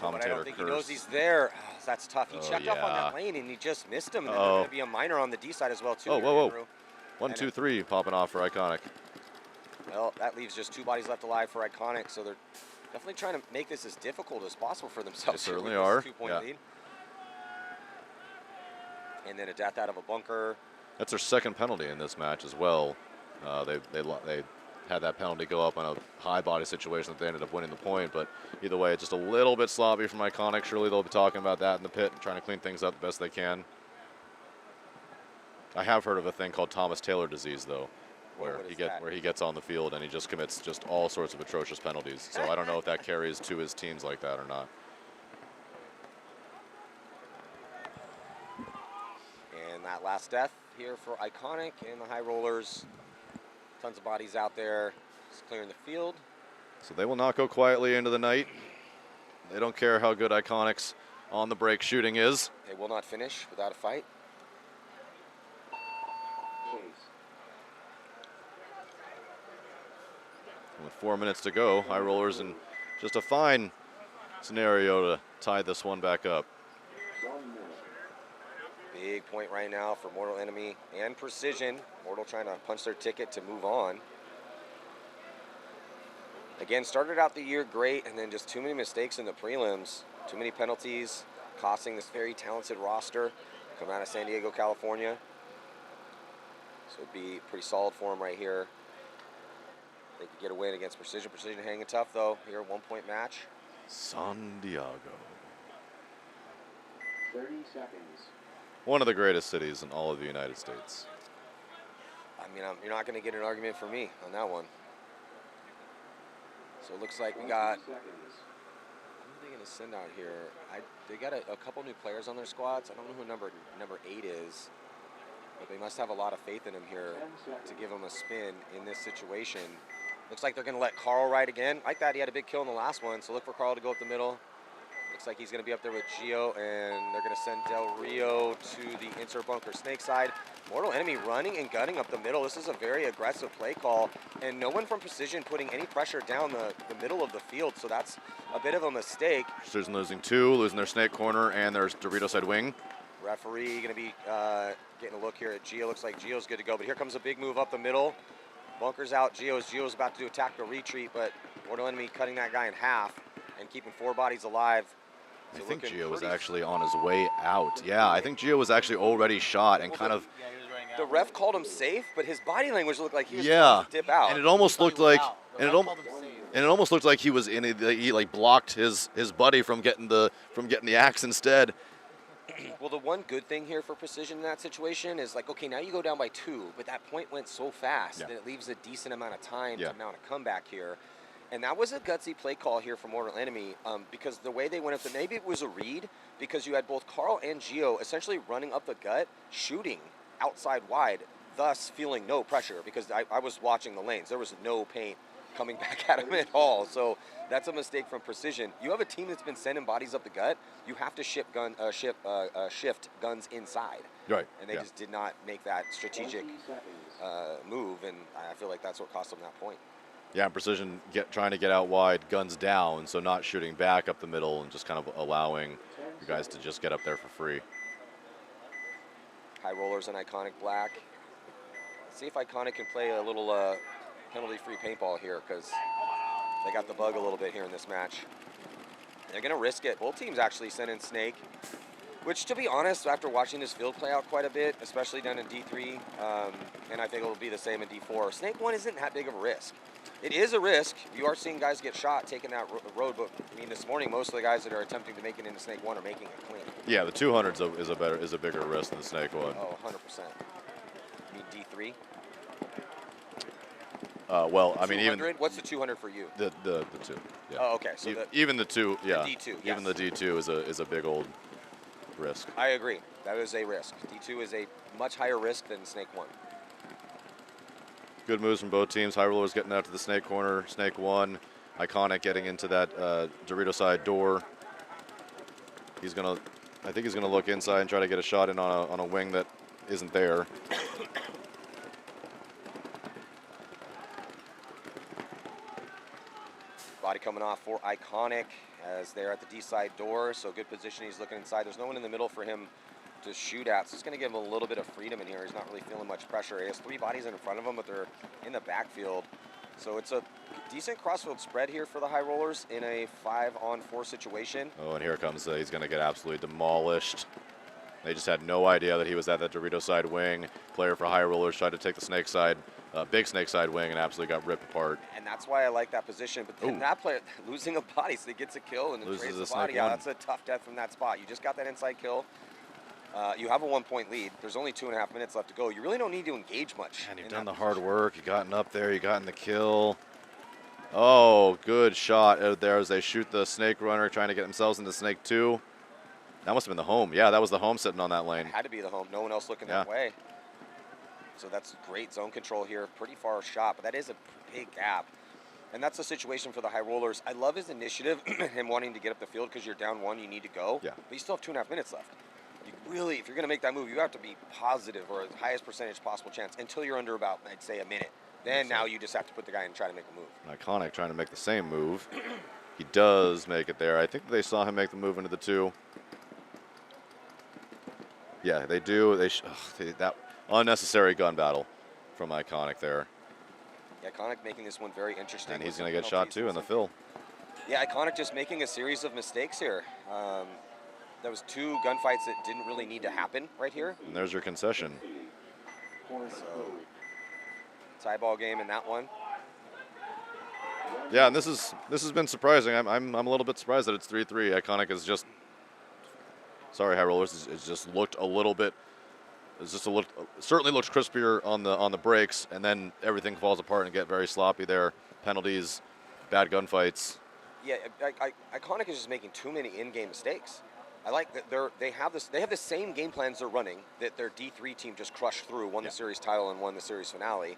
But I don't think curse. he knows he's there. Oh, that's tough. He checked off on that lane and he just missed him. And there's going to be a minor on the D side as well too. Oh, whoa. 1, 2, 3 popping off for Iconic. Well, that leaves just 2 bodies left alive for Iconic, so they're definitely trying to make this as difficult as possible for themselves. They certainly are. 2-point lead. And then a death out of a bunker. That's their second penalty in this match as well. They had that penalty go up on a high body situation that they ended up winning the point, but either way, it's just a little bit sloppy from Iconic. Surely they'll be talking about that in the pit and trying to clean things up the best they can. I have heard of a thing called Thomas Taylor disease, though, where he gets on the field and he just commits just all sorts of atrocious penalties. So I don't know if that carries to his teams like that or not. And that last death here for Iconic and the High Rollers. Tons of bodies out there, just clearing the field. So they will not go quietly into the night. They don't care how good Iconic's on the break shooting is. They will not finish without a fight. With 4 minutes to go, High Rollers in just a fine scenario to tie this one back up. Big point right now for Mortal Enemy and Precision. Mortal trying to punch their ticket to move on. Again, started out the year great, and then just too many mistakes in the prelims. Too many penalties, costing this very talented roster coming out of San Diego, California. So it'd be pretty solid for them right here. They could get a win against Precision. Precision hanging tough, though. Here, 1 point match. San Diego. 30 seconds. One of the greatest cities in all of the United States. I mean, you're not going to get an argument from me on that one. So it looks like we got, who are they going to send out here? They got a couple new players on their squads. I don't know who number 8 is, but they must have a lot of faith in him here to give him a spin in this situation. Looks like they're going to let Carl ride again. Like that, he had a big kill in the last one, so look for Carl to go up the middle. Looks like he's going to be up there with Gio, and they're going to send Del Rio to the insert bunker snake side. Mortal Enemy running and gunning up the middle. This is a very aggressive play call, and no one from Precision putting any pressure down the middle of the field, so that's a bit of a mistake. Precision losing 2, losing their snake corner, and there's Dorito side wing. Referee going to be getting a look here at Gio. Looks like Gio's good to go, but here comes a big move up the middle. Bunkers out. Gio's about to attack the retreat, but Mortal Enemy cutting that guy in half and keeping 4 bodies alive. I think Gio was actually on his way out. Yeah, I think Gio was actually already shot and kind of... The ref called him safe, but his body language looked like he was going to dip out. And it almost looked like... And it almost looked like he was in it. He like blocked his buddy from getting the axe instead. Well, the one good thing here for Precision in that situation is like, okay, now you go down by 2, but that point went so fast that it leaves a decent amount of time to mount a comeback here. And that was a gutsy play call here for Mortal Enemy because the way they went up, maybe it was a read because you had both Carl and Gio essentially running up the gut, shooting outside wide, thus feeling no pressure because I was watching the lanes. There was no paint coming back at him at all. So that's a mistake from Precision. You have a team that's been sending bodies up the gut. You have to shift guns inside. Right. And they just did not make that strategic move, and I feel like that's what cost them that point. Yeah, and Precision trying to get out wide, guns down, so not shooting back up the middle and just kind of allowing you guys to just get up there for free. High Rollers and Iconic Black. Let's see if Iconic can play a little penalty-free paintball here because they got the bug a little bit here in this match. They're going to risk it. Both teams actually sent in Snake, which, to be honest, after watching this field play out quite a bit, especially down in D3, and I think it'll be the same in D4, Snake 1 isn't that big of a risk. It is a risk. You are seeing guys get shot taking that road, but I mean, this morning, most of the guys that are attempting to make it into Snake 1 are making it clean. Yeah, the 200 is a bigger risk than the Snake 1. Oh, 100%. You mean D3? Well, I mean, even what's the 200 for you? The 2. Yeah. Oh, okay. So even the 2, yeah. The D2, even the D2 is a big old risk. I agree. That is a risk. D2 is a much higher risk than Snake 1. Good moves from both teams. High Rollers getting out to the Snake corner. Snake 1. Iconic getting into that Dorito side door. I think he's gonna look inside and try to get a shot in on a wing that isn't there. Body coming off for Iconic as they're at the D side door. So good position. He's looking inside. There's no one in the middle for him to shoot at. So it's going to give him a little bit of freedom in here. He's not really feeling much pressure. He has 3 bodies in front of him, but they're in the backfield. So it's a decent crossfield spread here for the High Rollers in a 5-on-4 situation. Oh, and here comes, he's going to get absolutely demolished. They just had no idea that he was at that Dorito side wing. Player for High Rollers tried to take the snake side, big snake side wing, and absolutely got ripped apart. And that's why I like that position. But then that player losing a body, so he gets a kill and then trades the body out. That's a tough death from that spot. You just got that inside kill. You have a 1-point lead. There's only 2.5 minutes left to go. You really don't need to engage much. And you've done the hard work. You've gotten up there. You've gotten the kill. Oh, good shot out there as they shoot the snake runner, trying to get themselves into snake 2. That must have been the home. Yeah, that was the home sitting on that lane. It had to be the home. No one else looking that way. So that's great zone control here. Pretty far shot, but that is a big gap. And that's the situation for the high rollers. I love his initiative, him wanting to get up the field because you're down 1, you need to go. Yeah. But you still have 2.5 minutes left. You really, if you're going to make that move, you have to be positive or the highest percentage possible chance until you're under about, I'd say, a minute. Then now you just have to put the guy in and try to make a move. Iconic trying to make the same move. He does make it there. I think they saw him make the move into the 2. Yeah, they do. That unnecessary gun battle from Iconic there. Yeah, Iconic making this one very interesting. And he's going to get shot too in the fill. Yeah, Iconic just making a series of mistakes here. That was 2 gunfights that didn't really need to happen right here. And there's your concession. So, tie ball game in that one. Yeah, and this has been surprising. I'm a little bit surprised that it's 3-3. Iconic is just, sorry, high rollers. It's just looked a little bit. It's just certainly looks crispier on the breaks, and then everything falls apart and get very sloppy there. Penalties, bad gunfights. Yeah, Iconic is just making too many in-game mistakes. I like that they have the same game plans they're running that their D3 team just crushed through, won the series title and won the series finale,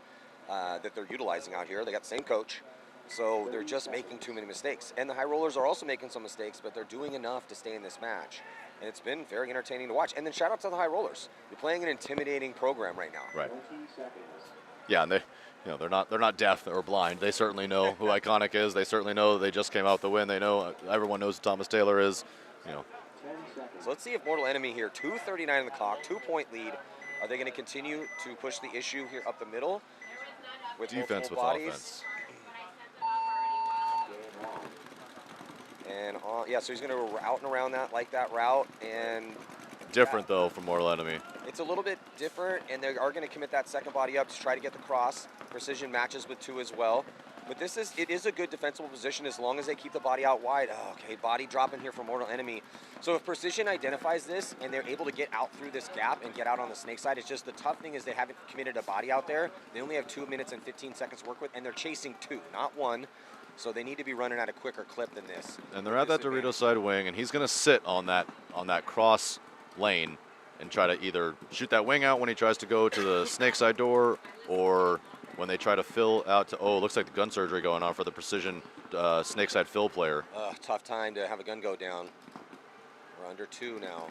that they're utilizing out here. They got the same coach, so they're just making too many mistakes. And the high rollers are also making some mistakes, but they're doing enough to stay in this match. And it's been very entertaining to watch. And then shout out to the high rollers. You're playing an intimidating program right now. Right. Yeah, and they're not deaf or blind. They certainly know who Iconic is. They certainly know they just came out the win. They know everyone knows who Thomas Taylor is. So let's see if Mortal Enemy here, 2:39 on the clock, 2-point lead. Are they going to continue to push the issue here up the middle with Defense with bodies? offense. And so he's going to go out and around that, like that route, and Different though from Mortal Enemy. it's a little bit different, and they are going to commit that second body up to try to get the cross. Precision matches with 2 as well. But it is a good defensible position as long as they keep the body out wide. Oh, okay, body dropping here for Mortal Enemy. So if Precision identifies this and they're able to get out through this gap and get out on the snake side, it's just the tough thing is they haven't committed a body out there. They only have 2 minutes and 15 seconds to work with, and they're chasing 2, not 1. So they need to be running at a quicker clip than this. And they're at that Dorito side wing, and he's going to sit on that cross lane and try to either shoot that wing out when he tries to go to the snake side door, or when they try to fill out to, it looks like the gun surgery going on for the Precision snake side fill player. Tough time to have a gun go down. We're under 2 now.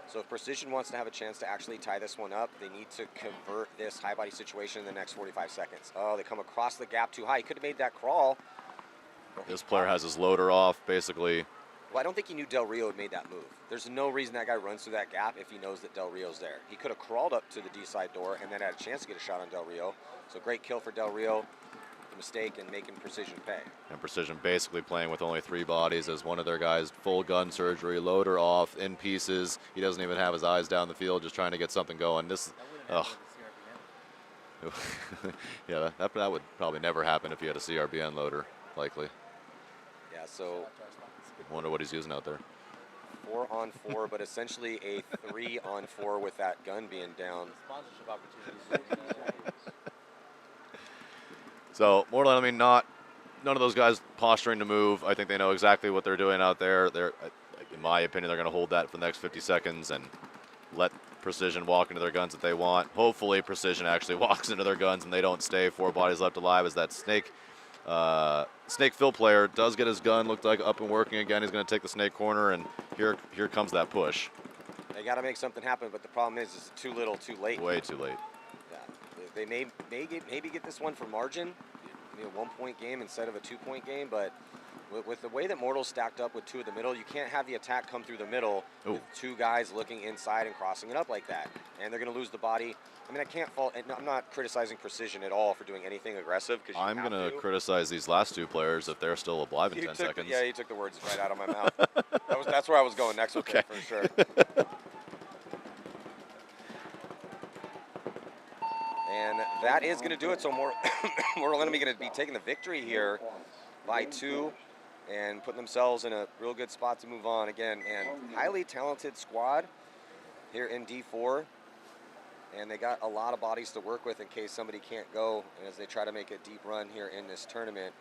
So if Precision wants to have a chance to actually tie this one up, they need to convert this high body situation in the next 45 seconds. Oh, they come across the gap too high. He could have made that crawl. This player has his loader off, basically. Well, I don't think he knew Del Rio had made that move. There's no reason that guy runs through that gap if he knows that Del Rio's there. He could have crawled up to the D side door and then had a chance to get a shot on Del Rio. So great kill for Del Rio. Mistake and making Precision pay. And Precision basically playing with only 3 bodies as one of their guys, full gun surgery, loader off, in pieces. He doesn't even have his eyes down the field, just trying to get something going. Yeah, that would probably never happen if he had a CRBN loader, likely. Yeah, so Wonder what he's using out there. 4-on-4, but essentially a 3-on-4 with that gun being down. So Mortal Enemy, none of those guys posturing to move. I think they know exactly what they're doing out there. In my opinion, they're going to hold that for the next 50 seconds and let Precision walk into their guns that they want. Hopefully Precision actually walks into their guns and they don't stay 4 bodies left alive, as that snake fill player does get his gun, looked like up and working again. He's going to take the snake corner, and here comes that push. They got to make something happen, but the problem is it's too little, too late. Way too late. Yeah. They may get this one for margin, maybe a 1-point game instead of a 2-point game, but with the way that Mortal's stacked up with 2 in the middle, you can't have the attack come through the middle with 2 guys looking inside and crossing it up like that. And they're going to lose the body. I mean, I can't fault, and I'm not criticizing Precision at all for doing anything aggressive. I'm going to criticize these last 2 players if they're still alive in 10 seconds. Yeah, you took the words right out of my mouth. That's where I was going next with it, for sure. And that is going to do it. So Mortal Enemy going to be taking the victory here by 2 and putting themselves in a real good spot to move on again. And highly talented squad here in D4. And they got a lot of bodies to work with in case somebody can't go as they try to make a deep run here in this tournament.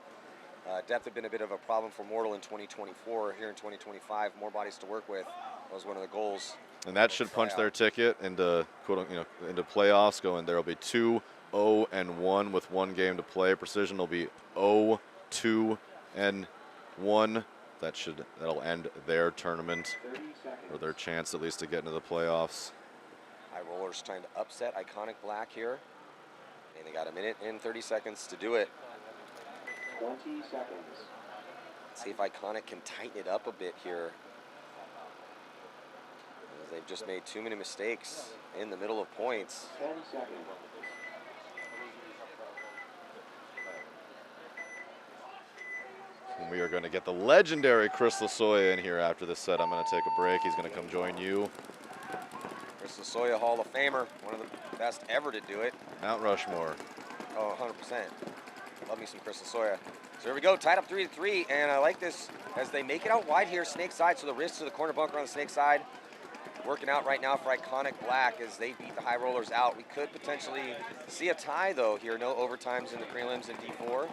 Depth had been a bit of a problem for Mortal in 2024. Here in 2025, more bodies to work with was one of the goals And that should punch their ticket into into playoffs. Going there will be 2-0-1 with 1 game to play. Precision will be 0-2-1. That'll end their tournament, or their chance at least to get into the playoffs. High Rollers trying to upset Iconic Black here. And they got 1 minute and 30 seconds to do it. 20 seconds. See if Iconic can tighten it up a bit here. As they've just made too many mistakes in the middle of points. 10 seconds. And we are going to get the legendary Chris Lasoya in here after this set. I'm going to take a break. He's going to come join you. Chris Lasoya, Hall of Famer, one of the best ever to do it. Mount Rushmore. Oh, 100%. Love me some Chris Lasoya. So here we go, tied up 3-3, and I like this as they make it out wide here, snake side, so the wrist to the corner bunker on the snake side. Working out right now for Iconic Black as they beat the High Rollers out. We could potentially see a tie, though, here. No overtimes in the prelims in D4.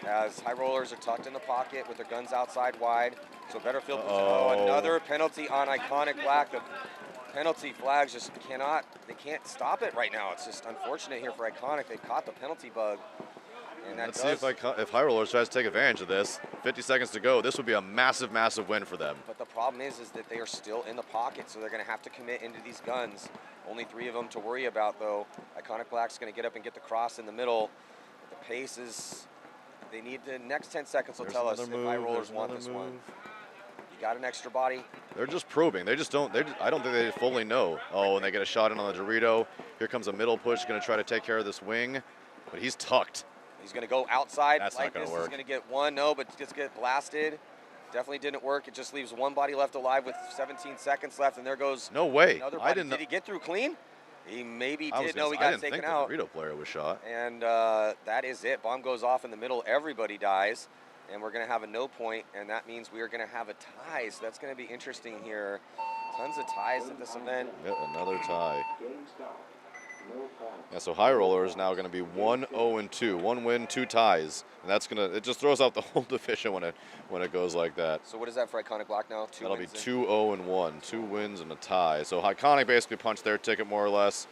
As High Rollers are tucked in the pocket with their guns outside wide. So better field position. Oh, another penalty on Iconic Black. The penalty flags just they can't stop it right now. It's just unfortunate here for Iconic. They've caught the penalty bug. And let's see if High Rollers tries to take advantage of this. 50 seconds to go. This would be a massive, massive win for them. But the problem is that they are still in the pocket, so they're going to have to commit into these guns. Only 3 of them to worry about, though. Iconic Black's going to get up and get the cross in the middle. But the pace is, they need the next 10 seconds will tell us if High Rollers want this one. You got an extra body. They're just probing. They just don't. I don't think they fully know. Oh, and they get a shot in on the Dorito. Here comes a middle push. Going to try to take care of this wing, but he's tucked. He's going to go outside. That's like not going to work. He's going to get one. No, but just get blasted. Definitely didn't work. It just leaves 1 body left alive with 17 seconds left, and there goes no way. Another body. I didn't. Did he get through clean? He maybe did. No, he got taken out. The Dorito player was shot. And that is it. Bomb goes off in the middle. Everybody dies. And we're going to have a no point, and that means we are going to have a tie. So that's going to be interesting here. Tons of ties at this event. Yep, another tie. Yeah, so High Roller is now going to be 1-0-2, 1 win, 2 ties, and that's it just throws out the whole division when it goes like that. So what is that for Iconic Black now? That'll be 2-0-1, 2 wins and a tie. So Iconic basically punched their ticket more or less,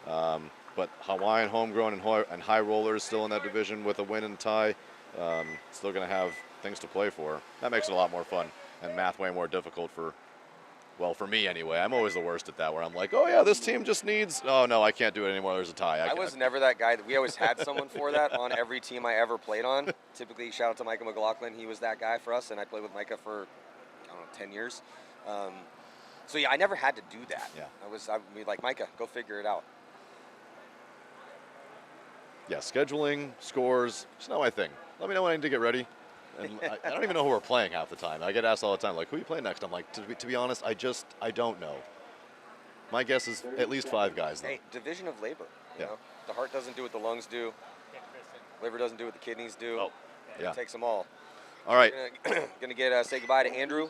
but Hawaiian Homegrown and High Rollers still in that division with a win and tie, still going to have things to play for. That makes it a lot more fun and math way more difficult for. Well, for me anyway. I'm always the worst at that, where I'm like, oh yeah, this team just needs, oh no, I can't do it anymore, there's a tie. I was never that guy. We always had someone for that on every team I ever played on. Typically, shout out to Micah McLaughlin. He was that guy for us, and I played with Micah for, I don't know, 10 years. So yeah, I never had to do that. Yeah. I'd be like, Micah, go figure it out. Yeah, scheduling, scores, it's not my thing. Let me know when I need to get ready. And I don't even know who we're playing half the time. I get asked all the time, like, who are you playing next? I'm like, to be honest, I don't know. My guess is at least 5 guys, though. Hey, division of labor. You know? The heart doesn't do what the lungs do. Liver doesn't do what the kidneys do. Oh, yeah. It takes them all. All right. Gonna say goodbye to Andrew.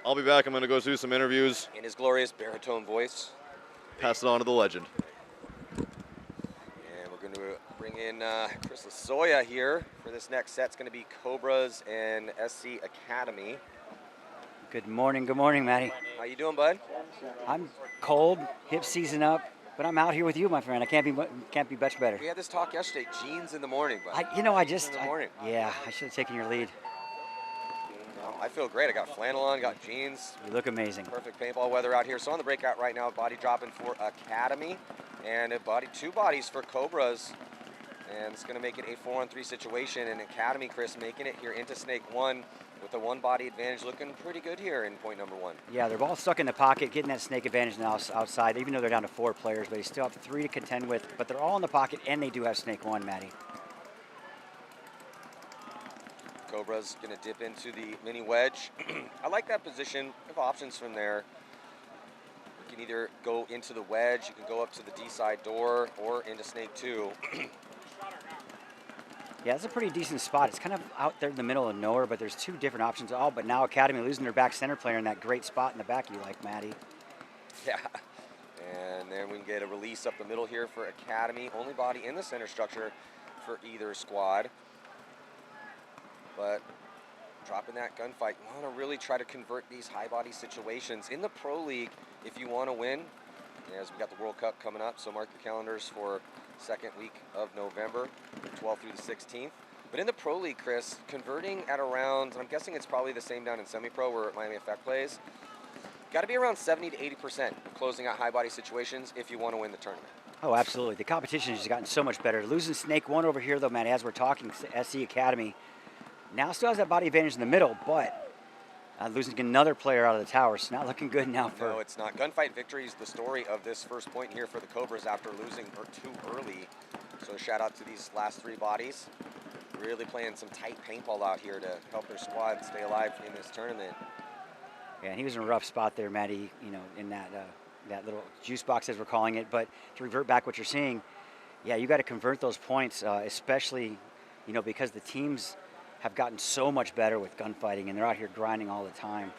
I'll be back. I'm going to go do some interviews. In his glorious baritone voice. Pass it on to the legend. Going to bring in Chris Lasoya here for this next set. It's going to be Cobras and SC Academy. Good morning, Matty. How you doing, bud? I'm cold, hip season up, but I'm out here with you, my friend. I can't be much better. We had this talk yesterday. Jeans in the morning, bud. Yeah, I should have taken your lead. I feel great. I got flannel on, got jeans. You look amazing. Perfect paintball weather out here. So on the breakout right now, body dropping for Academy. And 2 bodies for Cobras. And it's going to make it a 4-on-3 situation. And Academy, Chris, making it here into Snake 1 with a 1 body advantage, looking pretty good here in point number 1. Yeah, they're all stuck in the pocket, getting that snake advantage now outside, even though they're down to 4 players. But they still have 3 to contend with. But they're all in the pocket, and they do have Snake 1, Matty. Cobra's going to dip into the mini wedge. I like that position. You have options from there. You can either go into the wedge, you can go up to the D side door, or into Snake 2. Yeah, it's a pretty decent spot. It's kind of out there in the middle of nowhere, but there's 2 different options. Oh, but now Academy losing their back center player in that great spot in the back you like, Matty. Yeah. And then we can get a release up the middle here for Academy. Only body in the center structure for either squad. But dropping that gunfight, you want to really try to convert these high body situations. In the Pro League, if you want to win, as we got the World Cup coming up, so mark your calendars for second week of November, the 12th through the 16th. But in the Pro League, Chris, converting at around, I'm guessing it's probably the same down in Semi-Pro where Miami Effect plays, got to be around 70 to 80% of closing out high body situations if you want to win the tournament. Oh, absolutely. The competition has gotten so much better. Losing Snake 1 over here, though, man, as we're talking, SC Academy now still has that body advantage in the middle, but losing another player out of the tower. It's not looking good now for... No, it's not. Gunfight victory is the story of this first point here for the Cobras after losing too early. So shout out to these last 3 bodies. Really playing some tight paintball out here to help their squad stay alive in this tournament. Yeah, and he was in a rough spot there, Matty, in that little juice box, as we're calling it. But to revert back what you're seeing, yeah, you got to convert those points, especially, because the teams have gotten so much better with gunfighting, and they're out here grinding all the time.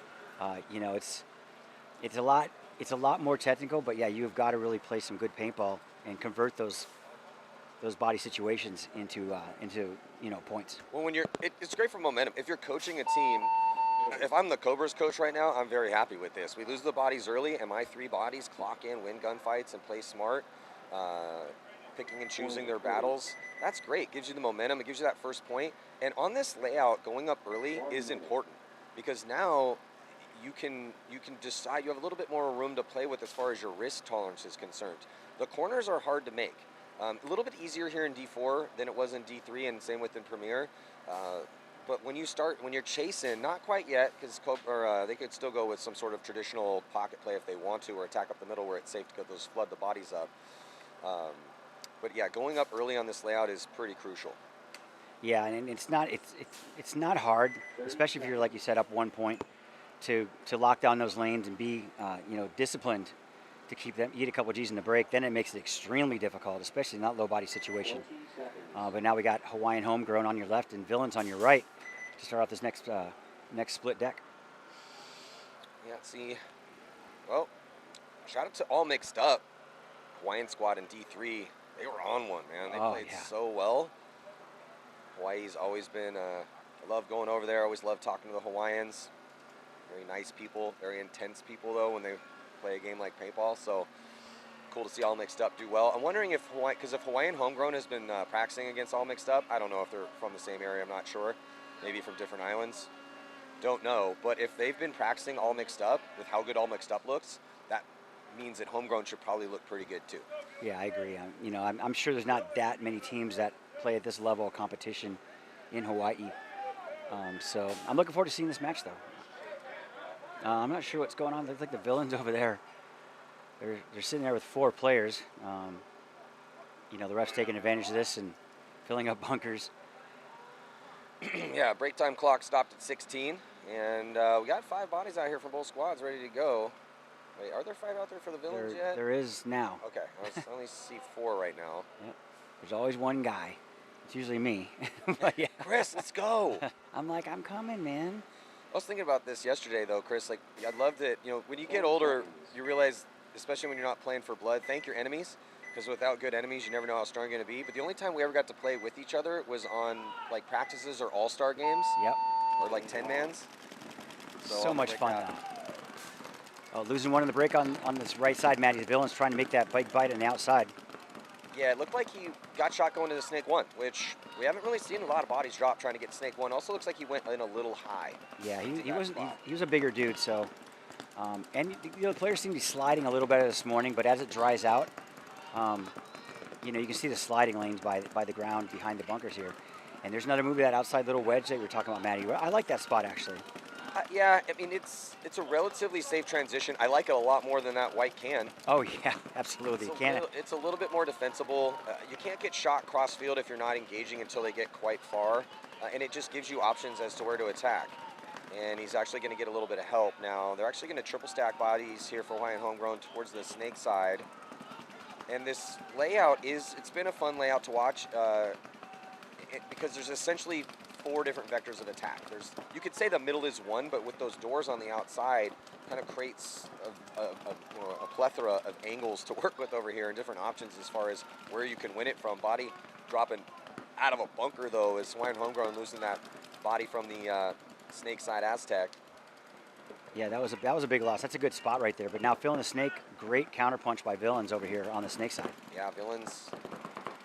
It's a lot more technical, but yeah, you've got to really play some good paintball and convert those body situations into points. Well, it's great for momentum. If you're coaching a team, if I'm the Cobras coach right now, I'm very happy with this. We lose the bodies early, and my 3 bodies clock in, win gunfights, and play smart, picking and choosing their battles. That's great. Gives you the momentum. It gives you that first point. And on this layout, going up early is important because now you can decide. You have a little bit more room to play with as far as your risk tolerance is concerned. The corners are hard to make. A little bit easier here in D4 than it was in D3, and same with in Premier. But when you're chasing, not quite yet, because they could still go with some sort of traditional pocket play if they want to, or attack up the middle where it's safe to go flood the bodies up. But yeah, going up early on this layout is pretty crucial. Yeah, and it's not hard, especially if you're, like you said, up 1 point, to lock down those lanes and be disciplined to keep them, eat a couple G's in the break. Then it makes it extremely difficult, especially in that low body situation. But now we got Hawaiian Homegrown on your left and Villains on your right to start off this next split deck. Yeah, see, well, shout out to All Mixed Up. Hawaiian squad in D3, they were on one, man. They played so well. Hawaii's always been, I love going over there. I always love talking to the Hawaiians. Very nice people, very intense people, though, when they play a game like paintball. So cool to see All Mixed Up do well. I'm wondering if if Hawaiian Homegrown has been practicing against All Mixed Up. I don't know if they're from the same area. I'm not sure. Maybe from different islands. Don't know. But if they've been practicing All Mixed Up with how good All Mixed Up looks, that means that Homegrown should probably look pretty good too. Yeah, I agree. I'm sure there's not that many teams that play at this level of competition in Hawaii. So I'm looking forward to seeing this match, though. I'm not sure what's going on. It looks like the Villains over there. They're sitting there with 4 players. The ref's taking advantage of this and filling up bunkers. Yeah, break time clock stopped at 16, and we got 5 bodies out here from both squads ready to go. Wait, are there 5 out there for the Villains yet? There is now. Okay, I only see 4 right now. Yep. There's always one guy. It's usually me. But yeah. Chris, let's go. I'm coming, man. I was thinking about this yesterday, though, Chris. I love that, when you get older, you realize, especially when you're not playing for blood, thank your enemies, because without good enemies, you never know how strong you're going to be. But the only time we ever got to play with each other was on, practices or all-star games. Yep. Or, 10-mans. So much fun now. Oh, losing one in the break on this right side, Matty. The Villain's trying to make that bike bite on the outside. Yeah, it looked like he got shot going into Snake 1, which we haven't really seen a lot of bodies drop trying to get Snake 1. Also looks like he went in a little high. Yeah, he was a bigger dude, so. And the players seem to be sliding a little better this morning, but as it dries out, you can see the sliding lanes by the ground behind the bunkers here. And there's another move to that outside little wedge that you were talking about, Matty. I like that spot, actually. Yeah, I mean, it's a relatively safe transition. I like it a lot more than that white can. Oh, yeah, absolutely. It's a little bit more defensible. You can't get shot cross field if you're not engaging until they get quite far. And it just gives you options as to where to attack. And he's actually going to get a little bit of help. Now, they're actually going to triple stack bodies here for Hawaiian Homegrown towards the Snake side. And this layout it's been a fun layout to watch because there's essentially 4 different vectors of attack. You could say the middle is 1, but with those doors on the outside, kind of creates a plethora of angles to work with over here and different options as far as where you can win it from. Body dropping out of a bunker, though, is Hawaiian Homegrown losing that body from the Snake side Aztec. Yeah, that was a big loss. That's a good spot right there. But now filling the snake, great counterpunch by Villains over here on the snake side. Yeah, Villains,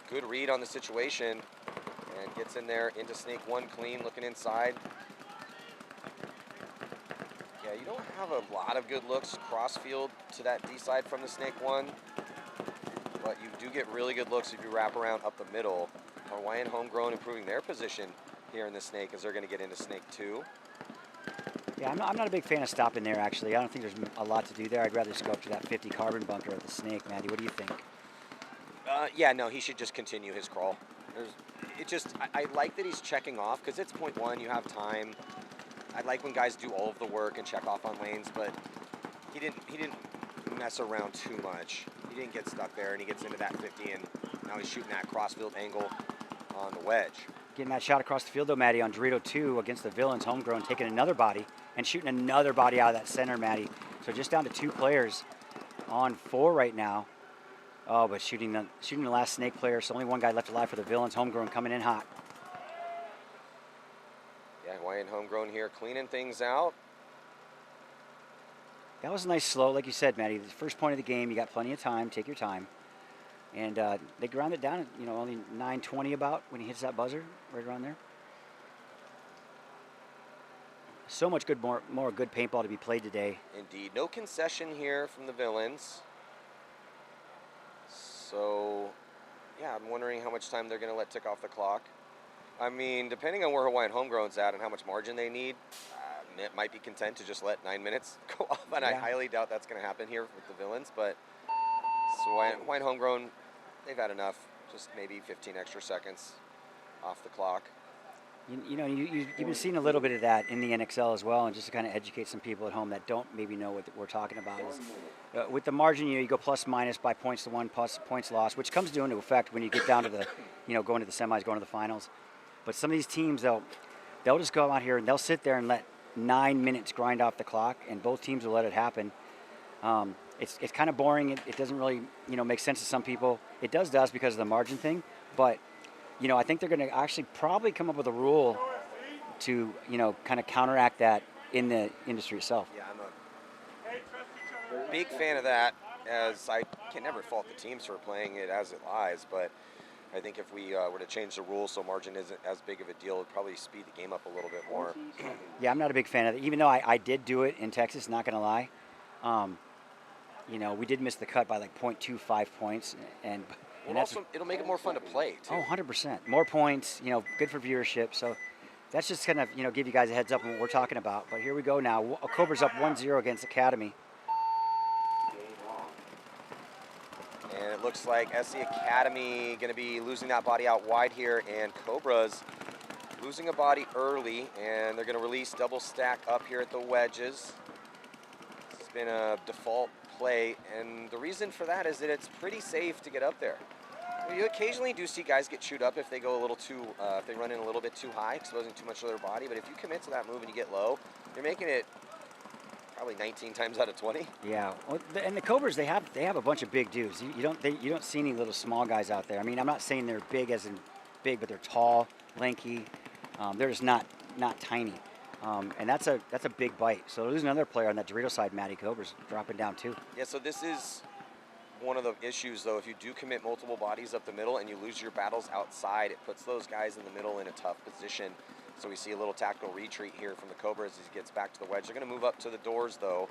good read on the situation, and gets in there into snake 1 clean, looking inside. Yeah, you don't have a lot of good looks cross field to that D side from the snake 1, but you do get really good looks if you wrap around up the middle. Hawaiian Homegrown improving their position here in the snake as they're going to get into snake 2. Yeah, I'm not a big fan of stopping there, actually. I don't think there's a lot to do there. I'd rather just go up to that 50 carbon bunker at the snake. Maddie, what do you think? Yeah, no, he should just continue his crawl. I like that he's checking off because it's point 1, you have time. I like when guys do all of the work and check off on lanes, but he didn't mess around too much. He didn't get stuck there, and he gets into that 50, and now he's shooting that crossfield angle on the wedge. Getting that shot across the field, though, Maddie, on Dorito 2 against the Villains, Homegrown, taking another body and shooting another body out of that center, Maddie. So just down to 2 players on 4 right now. Oh, but shooting the last snake player, so only 1 guy left alive for the Villains, Homegrown coming in hot. Yeah, Hawaiian Homegrown here cleaning things out. That was a nice slow, like you said, Maddie. The first point of the game, you got plenty of time. Take your time. And they ground it down at, only 9:20 about when he hits that buzzer, right around there. So much more good paintball to be played today. Indeed. No concession here from the Villains. So, yeah, I'm wondering how much time they're going to let tick off the clock. I mean, depending on where Hawaiian Homegrown's at and how much margin they need, it might be content to just let 9 minutes go off. And I highly doubt that's going to happen here with the Villains. But so Hawaiian Homegrown, they've had enough. Just maybe 15 extra seconds off the clock. You've been seeing a little bit of that in the NXL as well, and just to kind of educate some people at home that don't maybe know what we're talking about is with the margin, you go plus minus by points to 1 plus points lost, which comes into effect when you get down to the, going to the semis, going to the finals. But some of these teams, they'll just go out here and they'll sit there and let 9 minutes grind off the clock, and both teams will let it happen. It's kind of boring. It doesn't really make sense to some people. It does to us because of the margin thing, but I think they're going to actually probably come up with a rule to kind of counteract that in the industry itself. Yeah, I'm a big fan of that, as I can never fault the teams for playing it as it lies, but I think if we were to change the rules so margin isn't as big of a deal, it would probably speed the game up a little bit more. Yeah, I'm not a big fan of it, even though I did do it in Texas, not going to lie. We did miss the cut by like 0.25 points, and also, it'll make it more fun to play, too. Oh, 100%. More points, good for viewership. So that's just kind of, give you guys a heads up on what we're talking about. But here we go now. Cobra's up 1-0 against Academy. And it looks like SC Academy going to be losing that body out wide here, and Cobra's losing a body early, and they're going to release double stack up here at the wedges. It's been a default play, and the reason for that is that it's pretty safe to get up there. You occasionally do see guys get chewed up if they go a little too, if they run in a little bit too high, exposing too much of their body. But if you commit to that move and you get low, you're making it probably 19 times out of 20. Yeah, and the Cobras, they have a bunch of big dudes. You don't see any little small guys out there. I mean, I'm not saying they're big as in big, but they're tall, lanky. They're just not tiny. And that's a big bite. So there's another player on that Dorito side, Matty Cobras, dropping down too. Yeah, so this is one of the issues, though. If you do commit multiple bodies up the middle and you lose your battles outside, it puts those guys in the middle in a tough position. So we see a little tactical retreat here from the Cobras as he gets back to the wedge. They're going to move up to the doors, though.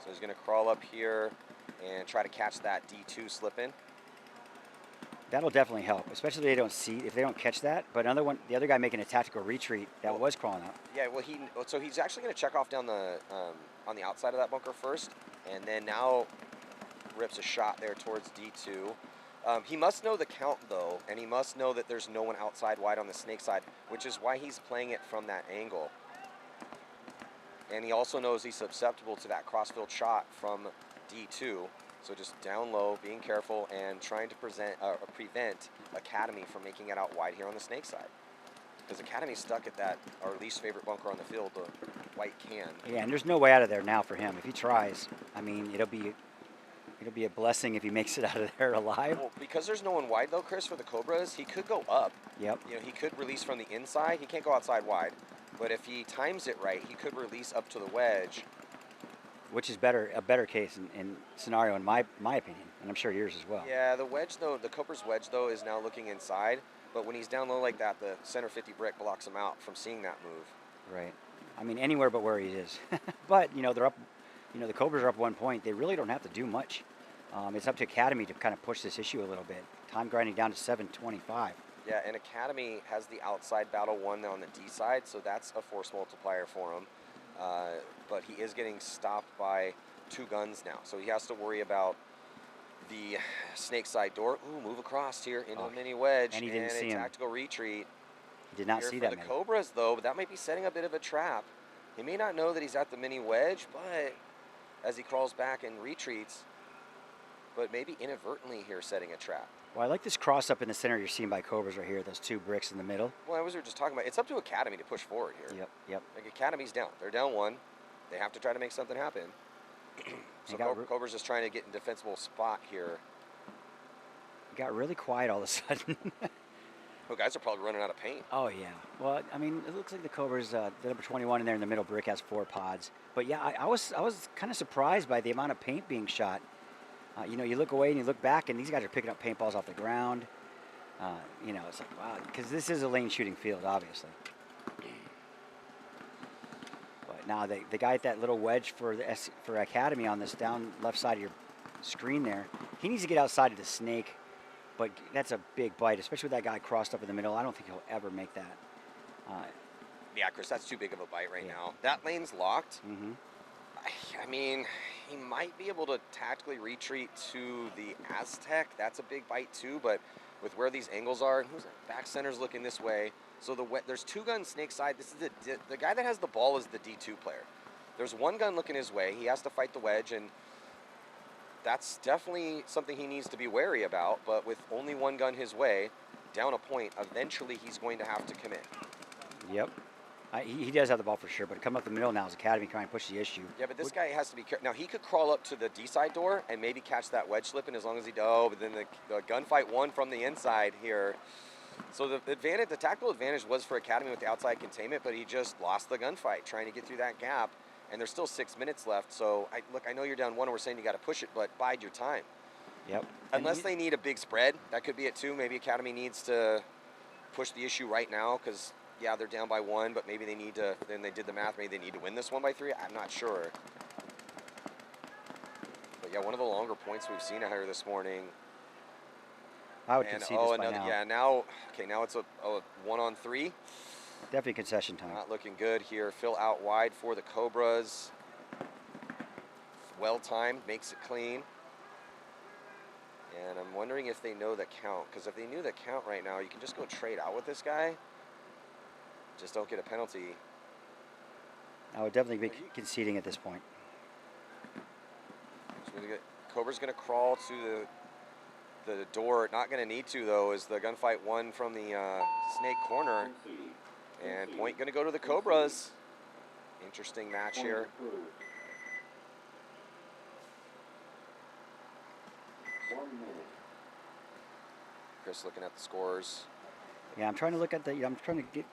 So he's going to crawl up here and try to catch that D2 slip in. That'll definitely help, especially if they don't catch that. But the other guy making a tactical retreat that was crawling out. Yeah, well, so he's actually going to check off down the on the outside of that bunker first, and then now rips a shot there towards D2. He must know the count, though, and he must know that there's no one outside wide on the snake side, which is why he's playing it from that angle. And he also knows he's susceptible to that crossfield shot from D2. So just down low, being careful, and trying to prevent Academy from making it out wide here on the snake side. Because Academy's stuck at that, our least favorite bunker on the field, the white can. Yeah, and there's no way out of there now for him. If he tries, I mean, it'll be a blessing if he makes it out of there alive. Well, because there's no one wide, though, Chris, for the Cobras, he could go up. Yep. He could release from the inside. He can't go outside wide. But if he times it right, he could release up to the wedge which is a better case in scenario in my opinion, and I'm sure yours as well. Yeah, the wedge though, the Cobra's wedge though is now looking inside, but when he's down low like that, the center 50 brick blocks him out from seeing that move. Right. I mean, anywhere but where he is. But they're up. The Cobras are up 1 point. They really don't have to do much. It's up to Academy to kind of push this issue a little bit. Time grinding down to 7:25. Yeah, and Academy has the outside battle one on the D side, so that's a force multiplier for him. But he is getting stopped by 2 guns now, so he has to worry about the snake side door. Ooh, move across here into a mini wedge, and he didn't see him. Tactical retreat. He did not Here see for that. the Matty. Cobras though, but that might be setting a bit of a trap. He may not know that he's at the mini wedge, but as he crawls back and retreats, but maybe inadvertently here setting a trap. Well, I like this cross up in the center you're seeing by Cobras right here. Those 2 bricks in the middle. Well, we were just talking about, it's up to Academy to push forward here. Yep. Like Academy's down. They're down 1. They have to try to make something happen. So Cobra's just trying to get in defensible spot here. It got really quiet all of a sudden. Oh, guys are probably running out of paint. Oh, yeah. Well, I mean, it looks like the Cobras, the number 21 in there in the middle brick has 4 pods. But yeah, I was kind of surprised by the amount of paint being shot. You look away and you look back, and these guys are picking up paintballs off the ground. It's like, wow, because this is a lane shooting field, obviously. But now the guy at that little wedge for Academy on this down left side of your screen there, he needs to get outside of the snake. But that's a big bite, especially with that guy crossed up in the middle. I don't think he'll ever make that. Yeah, Chris, that's too big of a bite right now. That lane's locked. Mm-hmm. I mean, he might be able to tactically retreat to the Aztec. That's a big bite too, but with where these angles are, back center's looking this way. So there's 2 guns snake side. This is the guy that has the ball is the D2 player. There's 1 gun looking his way. He has to fight the wedge, and that's definitely something he needs to be wary about. But with only 1 gun his way, down a point, eventually he's going to have to commit. Yep. He does have the ball for sure, but coming up the middle now is Academy trying to push the issue. Yeah, but this guy has to be careful. Now, he could crawl up to the D-side door and maybe catch that wedge slipping as long as he does. Oh, but then the gunfight won from the inside here. So the tactical advantage was for Academy with the outside containment, but he just lost the gunfight trying to get through that gap. And there's still 6 minutes left. So, I know you're down 1 and we're saying you got to push it, but bide your time. Yep. Unless they need a big spread, that could be it too. Maybe Academy needs to push the issue right now because, yeah, they're down by 1, but maybe they need to, then they did the math, maybe they need to win this one by 3. I'm not sure. But yeah, one of the longer points we've seen out here this morning. I would concede this by now. Yeah, now it's a 1-on-3. Definitely concession time. Not looking good here. Phil out wide for the Cobras. Well timed, makes it clean. And I'm wondering if they know the count, because if they knew the count right now, you can just go trade out with this guy. Just don't get a penalty. I would definitely be conceding at this point. So Cobra's going to crawl to the door. Not going to need to, though, as the gunfight won from the snake corner. And point going to go to the Cobras. Interesting match here. Chris looking at the scores. Yeah, I'm trying to look at I'm trying to get,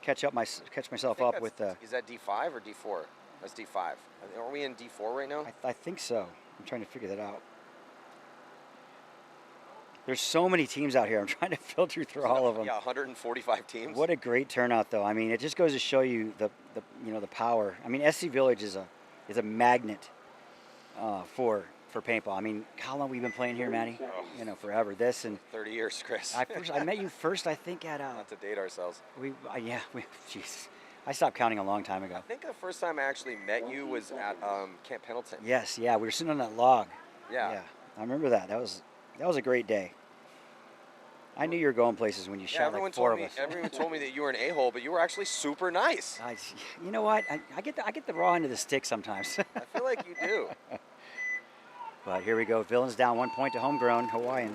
catch myself up with the. Is that D5 or D4? That's D5. Are we in D4 right now? I think so. I'm trying to figure that out. There's so many teams out here. I'm trying to filter through all of them. Yeah, 145 teams. What a great turnout, though. I mean, it just goes to show you the power. I mean, SC Village is a magnet for paintball. I mean, how long we've been playing here, Matty? Oh. Forever. This and 30 years, Chris. I met you first, I think, at not to date ourselves. Jeez, I stopped counting a long time ago. I think the first time I actually met you was at Camp Pendleton. Yes, yeah, we were sitting on that log. Yeah, I remember that. That was a great day. I knew you were going places when you shot like 4 of us. Everyone told me that you were an a-hole, but you were actually super nice. You know what? I get the raw end of the stick sometimes. I feel like you do. But here we go. Villains down 1 point to homegrown Hawaiian.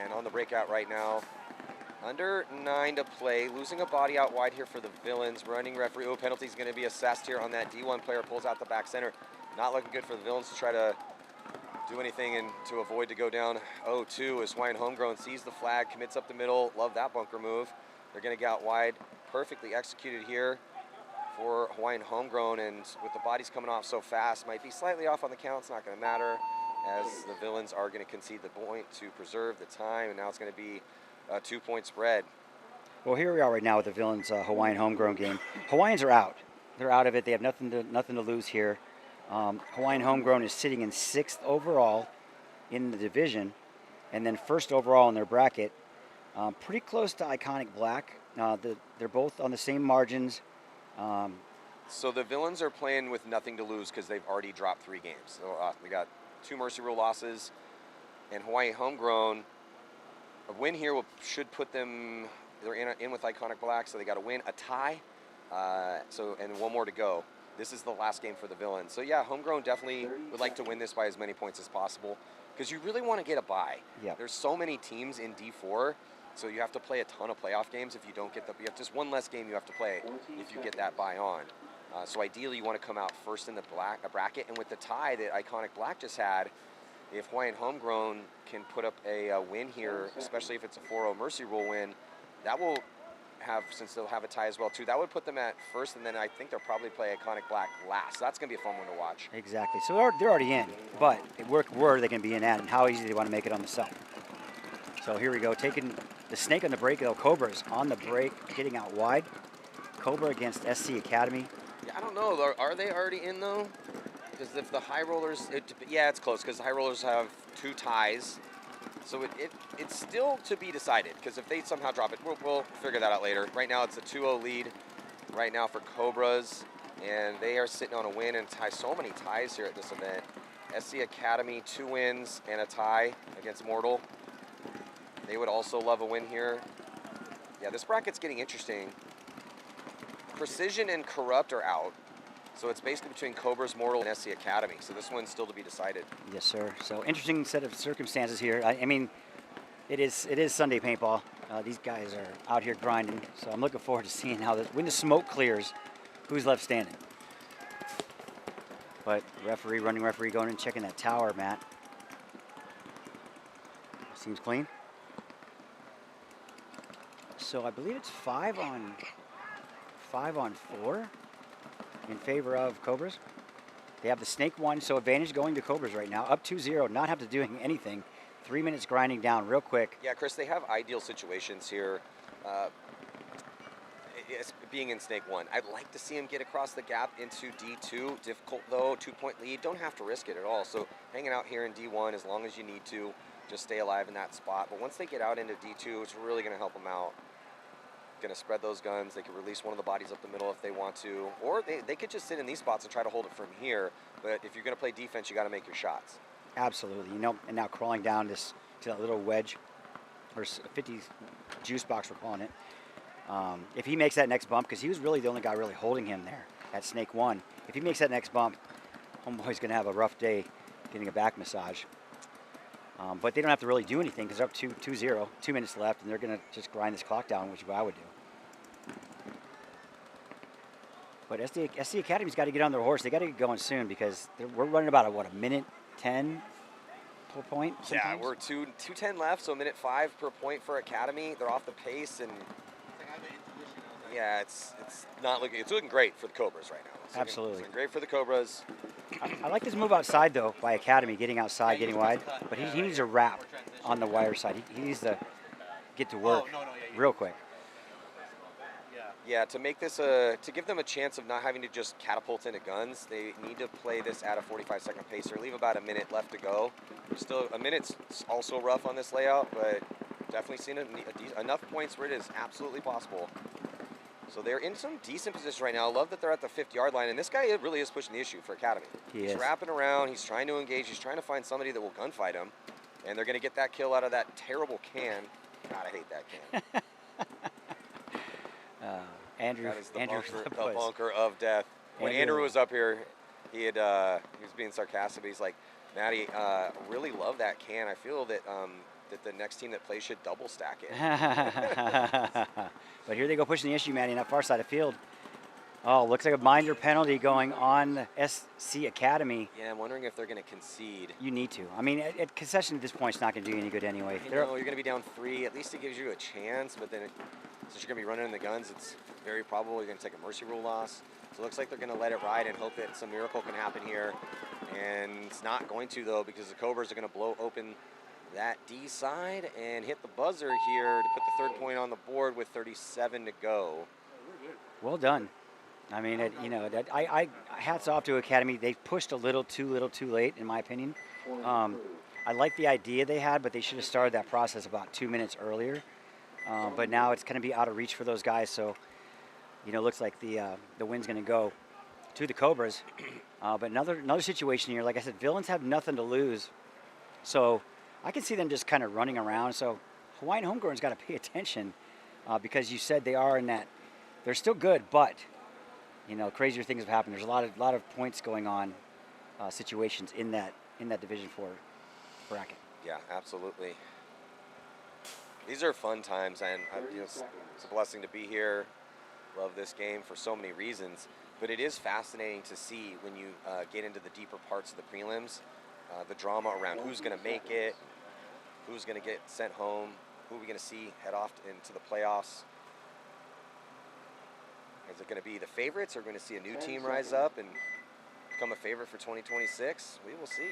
And on the breakout right now, under 9 to play. Losing a body out wide here for the Villains. Running referee. Oh, penalty is going to be assessed here on that D1 player. Pulls out the back center. Not looking good for the Villains to try to do anything and to avoid to go down 0-2 as Hawaiian homegrown sees the flag, commits up the middle. Love that bunker move. They're going to get out wide. Perfectly executed here for Hawaiian Homegrown, and with the bodies coming off so fast, might be slightly off on the count. It's not going to matter, as the villains are going to concede the point to preserve the time, and now it's going to be a 2-point spread. Well, here we are right now with the Villains Hawaiian Homegrown game. Hawaiians are out. They're out of it. They have nothing to lose here. Hawaiian Homegrown is sitting in 6th overall in the division, and then 1st overall in their bracket. Pretty close to Iconic Black. They're both on the same margins. So the Villains are playing with nothing to lose because they've already dropped 3 games. So they got 2 Mercy Rule losses, and Hawaii Homegrown, a win here should put them, they're in with Iconic Black, so they got to win, a tie, and 1 more to go. This is the last game for the Villains. So yeah, Homegrown definitely would like to win this by as many points as possible, because you really want to get a bye. Yep. There's so many teams in D4, so you have to play a ton of playoff games if you don't get you have just 1 less game you have to play if you get that bye on. So ideally you want to come out first in the bracket, and with the tie that Iconic Black just had, if Hawaiian Homegrown can put up a win here, especially if it's a 4-0 Mercy Rule win, that will have, since they'll have a tie as well too, that would put them at first, and then I think they'll probably play Iconic Black last. So that's going to be a fun one to watch. Exactly. So they're already in, but where are they going to be in at, and how easy they want to make it on the sub. So here we go, taking the snake on the break, though. Cobra's on the break, getting out wide. Cobra against SC Academy. Yeah, I don't know. Are they already in, though? Because if the High Rollers, yeah, it's close, because the High Rollers have 2 ties. So it's still to be decided, because if they somehow drop it, we'll figure that out later. Right now, it's a 2-0 lead right now for Cobras, and they are sitting on a win and tie. So many ties here at this event. SC Academy, 2 wins and a tie against Mortal. They would also love a win here. Yeah, this bracket's getting interesting. Precision and Corrupt are out. So it's basically between Cobras, Mortal, and SC Academy. So this one's still to be decided. Yes, sir. So interesting set of circumstances here. I mean, it is Sunday paintball. These guys are out here grinding. So I'm looking forward to seeing when the smoke clears, who's left standing. But running referee going and checking that tower, Matt. Seems clean. So I believe it's 5 on 4 in favor of Cobras. They have the snake 1, so advantage going to Cobras right now. Up 2-0, not have to do anything. 3 minutes grinding down real quick. Yeah, Chris, they have ideal situations here. It's being in snake 1. I'd like to see him get across the gap into D2. Difficult, though, 2-point lead. Don't have to risk it at all. So hanging out here in D1 as long as you need to. Just stay alive in that spot. But once they get out into D2, it's really going to help them out. Going to spread those guns. They could release one of the bodies up the middle if they want to, or they could just sit in these spots and try to hold it from here. But if you're going to play defense, you got to make your shots. Absolutely. And now crawling down to that little wedge, or 50 juice box, we're calling it. If he makes that next bump, because he was really the only guy really holding him there at snake 1. If he makes that next bump, homeboy's going to have a rough day getting a back massage. But they don't have to really do anything because they're up 2-0, 2 minutes left, and they're going to just grind this clock down, which is what I would do. But SC Academy's got to get on their horse. They got to get going soon, because we're running about a minute 10 per point. Sometimes. Yeah, we're 2:10 left, so a minute 5 per point for Academy. They're off the pace, and yeah, it's not looking. It's looking great for the Cobras right now. Absolutely, it's looking great for the Cobras. I like this move outside, though, by Academy, getting outside, getting wide. But he needs a wrap on the wire side. He needs to get to work real quick. Yeah, to make this to give them a chance of not having to just catapult into guns, they need to play this at a 45-second pace, or leave about a minute left to go. Still, a minute's also rough on this layout, but definitely seen enough points where it is absolutely possible. So they're in some decent position right now. I love that they're at the 50-yard line, and this guy really is pushing the issue for Academy. He's wrapping around. He's trying to engage. He's trying to find somebody that will gunfight him, and they're going to get that kill out of that terrible can. God, I hate that can. Andrew, that is the Andrew bunker of death. When Andrew was up here, he was being sarcastic. But he's like, Matty, really love that can. I feel that that the next team that plays should double stack it. But here they go pushing the issue, Matty, on that far side of field. Oh, looks like a minder penalty going on SC Academy. Yeah, I'm wondering if they're going to concede. You need to. I mean, at concession at this point, it's not going to do you any good anyway. You're going to be down 3. At least it gives you a chance, but then since you're going to be running in the guns, it's very probable you're going to take a mercy rule loss. So it looks like they're going to let it ride and hope that some miracle can happen here. And it's not going to, though, because the Cobras are going to blow open that D side and hit the buzzer here to put the third point on the board with 37 to go. Well done. I mean, I hats off to Academy. They pushed a little too late, in my opinion. I like the idea they had, but they should have started that process about 2 minutes earlier. But now it's going to be out of reach for those guys. So, looks like the win's going to go to the Cobras. But another situation here, like I said, Villains have nothing to lose. So I can see them just kind of running around. So Hawaiian Homegrown's got to pay attention because you said they are in that. They're still good, but crazier things have happened. There's a lot of points going on, situations in that Division 4 bracket. Yeah, absolutely. These are fun times, and it's a blessing to be here. Love this game for so many reasons, but it is fascinating to see when you get into the deeper parts of the prelims, the drama around who's going to make it, who's going to get sent home, who are we going to see head off into the playoffs. Is it going to be the favorites, or are we going to see a new team rise up and become a favorite for 2026? We will see.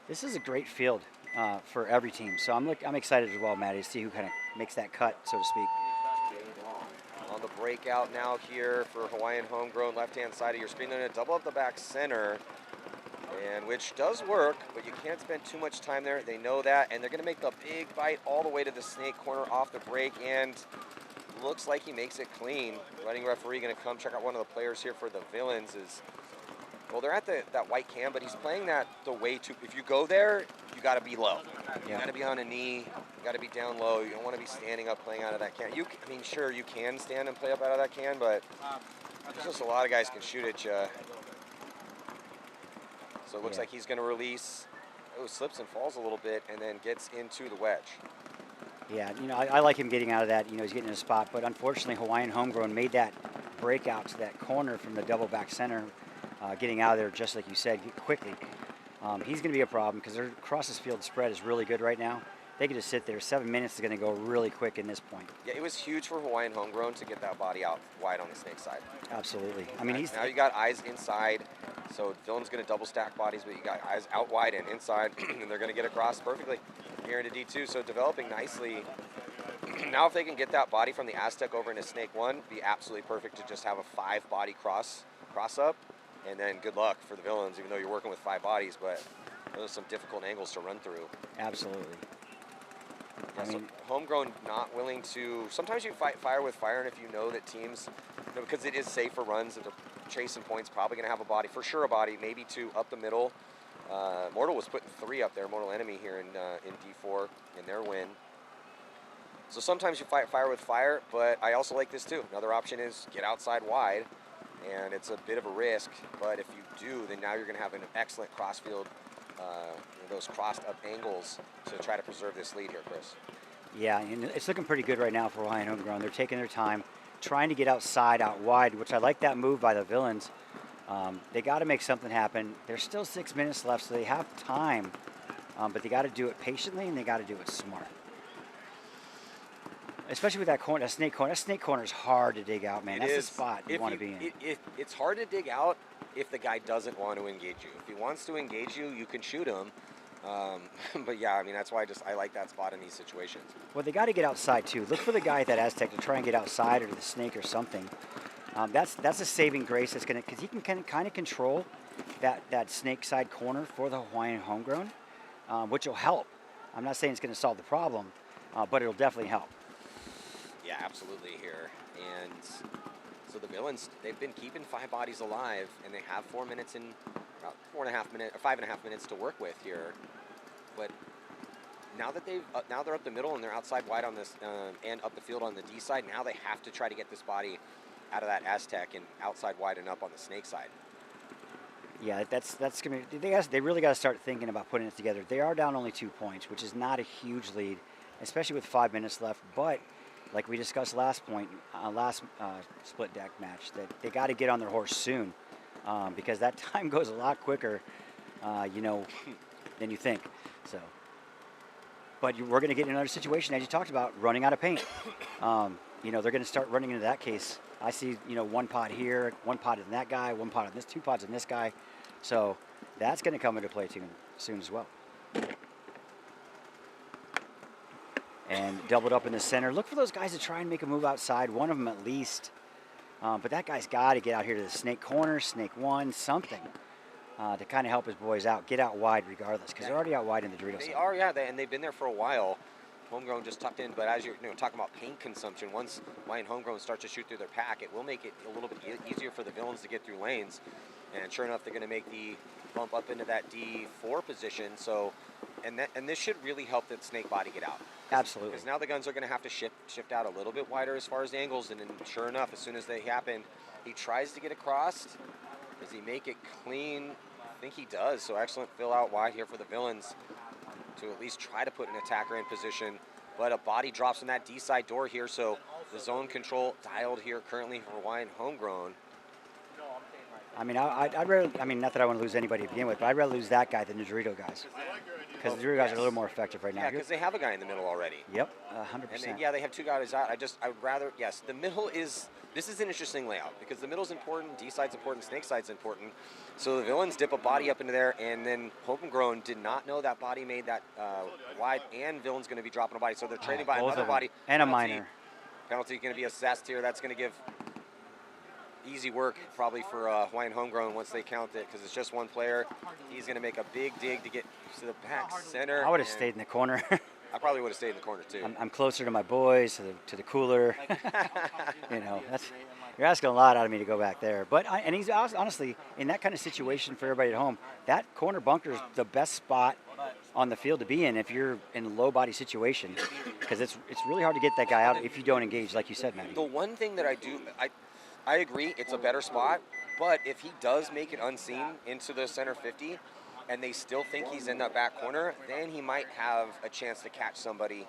This is a great field for every team, so I'm excited as well, Maddie, to see who kind of makes that cut, so to speak. On the breakout now here for Hawaiian Homegrown, left-hand side of your screen. They're going to double up the back center, and which does work, but you can't spend too much time there. They know that, and they're going to make the big bite all the way to the snake corner off the break, and looks like he makes it clean. Running referee going to come check out one of the players here for the Villains. Well, they're at that white cam, but he's playing that the way to. If you go there, you got to be low. You got to be on a knee. You got to be down low. You don't want to be standing up playing out of that can. Sure, you can stand and play up out of that can, but there's just a lot of guys can shoot at you. So it looks like he's going to release. Oh, slips and falls a little bit, and then gets into the wedge. Yeah, I like him getting out of that. He's getting in a spot, but unfortunately, Hawaiian Homegrown made that breakout to that corner from the double back center, getting out of there just like you said quickly. He's going to be a problem because their crosses field spread is really good right now. They can just sit there. 7 minutes is going to go really quick in this point. Yeah, it was huge for Hawaiian Homegrown to get that body out wide on the snake side. Absolutely. Now you got eyes inside, so Villain's going to double stack bodies, but you got eyes out wide and inside, and they're going to get across perfectly here into D2. So developing nicely. Now if they can get that body from the Aztec over into Snake 1, be absolutely perfect to just have a 5-body cross up, and then good luck for the Villains, even though you're working with 5 bodies, but those are some difficult angles to run through. Absolutely. Yeah, so Homegrown not willing to. Sometimes you fight fire with fire, and if you know that teams, because it is safe for runs that they're chasing points, probably going to have a body, for sure a body, maybe 2 up the middle. Mortal was putting 3 up there, Mortal Enemy here in D4 in their win. So sometimes you fight fire with fire, but I also like this too. Another option is get outside wide, and it's a bit of a risk, but if you do, then now you're going to have an excellent crossfield. Those crossed up angles to try to preserve this lead here, Chris. Yeah, and it's looking pretty good right now for Hawaiian Homegrown. They're taking their time, trying to get outside, out wide, which I like that move by the Villains. They got to make something happen. There's still 6 minutes left, so they have time, but they got to do it patiently and they got to do it smart. Especially with that corner, that snake corner. That snake corner is hard to dig out, man. That's the spot you want to be in. It's hard to dig out if the guy doesn't want to engage you. If he wants to engage you, you can shoot him. But yeah, that's why I like that spot in these situations. Well, they got to get outside too. Look for the guy at that Aztec to try and get outside or to the snake or something. That's a saving grace. That's gonna, because he can kind of control that snake side corner for the Hawaiian Homegrown, which will help. I'm not saying it's going to solve the problem, but it'll definitely help. Yeah, absolutely here. And so the Villains, they've been keeping 5 bodies alive, and they have 4 minutes and about 5.5 minutes to work with here. But now that now they're up the middle and they're outside wide on this and up the field on the D side, now they have to try to get this body out of that Aztec and outside wide and up on the snake side. Yeah, that's gonna be. They really got to start thinking about putting it together. They are down only 2 points, which is not a huge lead, especially with 5 minutes left. But like we discussed last split deck match, that they got to get on their horse soon, because that time goes a lot quicker, than you think. So, but we're going to get in another situation, as you talked about, running out of paint. they're going to start running into that case. I see, one pod here, one pod in that guy, one pod in this, 2 pods in this guy. So that's going to come into play too soon as well. And doubled up in the center. Look for those guys to try and make a move outside, one of them at least. But that guy's got to get out here to the snake corner, snake one, something to kind of help his boys out. Get out wide regardless, because they're already out wide in the Dorito They side. are, yeah, and they've been there for a while. Homegrown just tucked in, but as you're talking about paint consumption, once Hawaiian Homegrown starts to shoot through their pack, it will make it a little bit easier for the villains to get through lanes. And sure enough, they're going to make the bump up into that D4 position. So, and this should really help that snake body get out. Absolutely. Because now the guns are going to have to shift out a little bit wider as far as the angles. And then sure enough, as soon as they happen, he tries to get across. Does he make it clean? I think he does. So excellent fill out wide here for the villains to at least try to put an attacker in position. But a body drops in that D side door here. So the zone control dialed here currently for Hawaiian Homegrown. I mean, I'd rather, not that I want to lose anybody to begin with, but I'd rather lose that guy than the Dorito guys. Because the Dorito guys are a little more effective right now. Yeah, because they have a guy in the middle already. Yep, 100%. And then, yeah, they have 2 guys out. I would rather, yes, the middle is, this is an interesting layout because the middle's important, D side's important, snake side's important. So the villains dip a body up into there, and then Homegrown did not know that body made that wide, and villain's going to be dropping a body. So they're trading by both another of them. body. And a Penalty. minor. Penalty going to be assessed here. That's going to give easy work probably for Hawaiian Homegrown once they count it, because it's just one player. He's going to make a big dig to get to the back center. I would have stayed in the corner. I probably would have stayed in the corner too. I'm closer to my boys, to the cooler. You're asking a lot out of me to go back there. But and he's honestly in that kind of situation for everybody at home. That corner bunker is the best spot on the field to be in if you're in a low body situation, because it's really hard to get that guy out if you don't engage, like you said, Matty. The one thing that I agree, it's a better spot, but if he does make it unseen into the center 50 and they still think he's in that back corner, then he might have a chance to catch somebody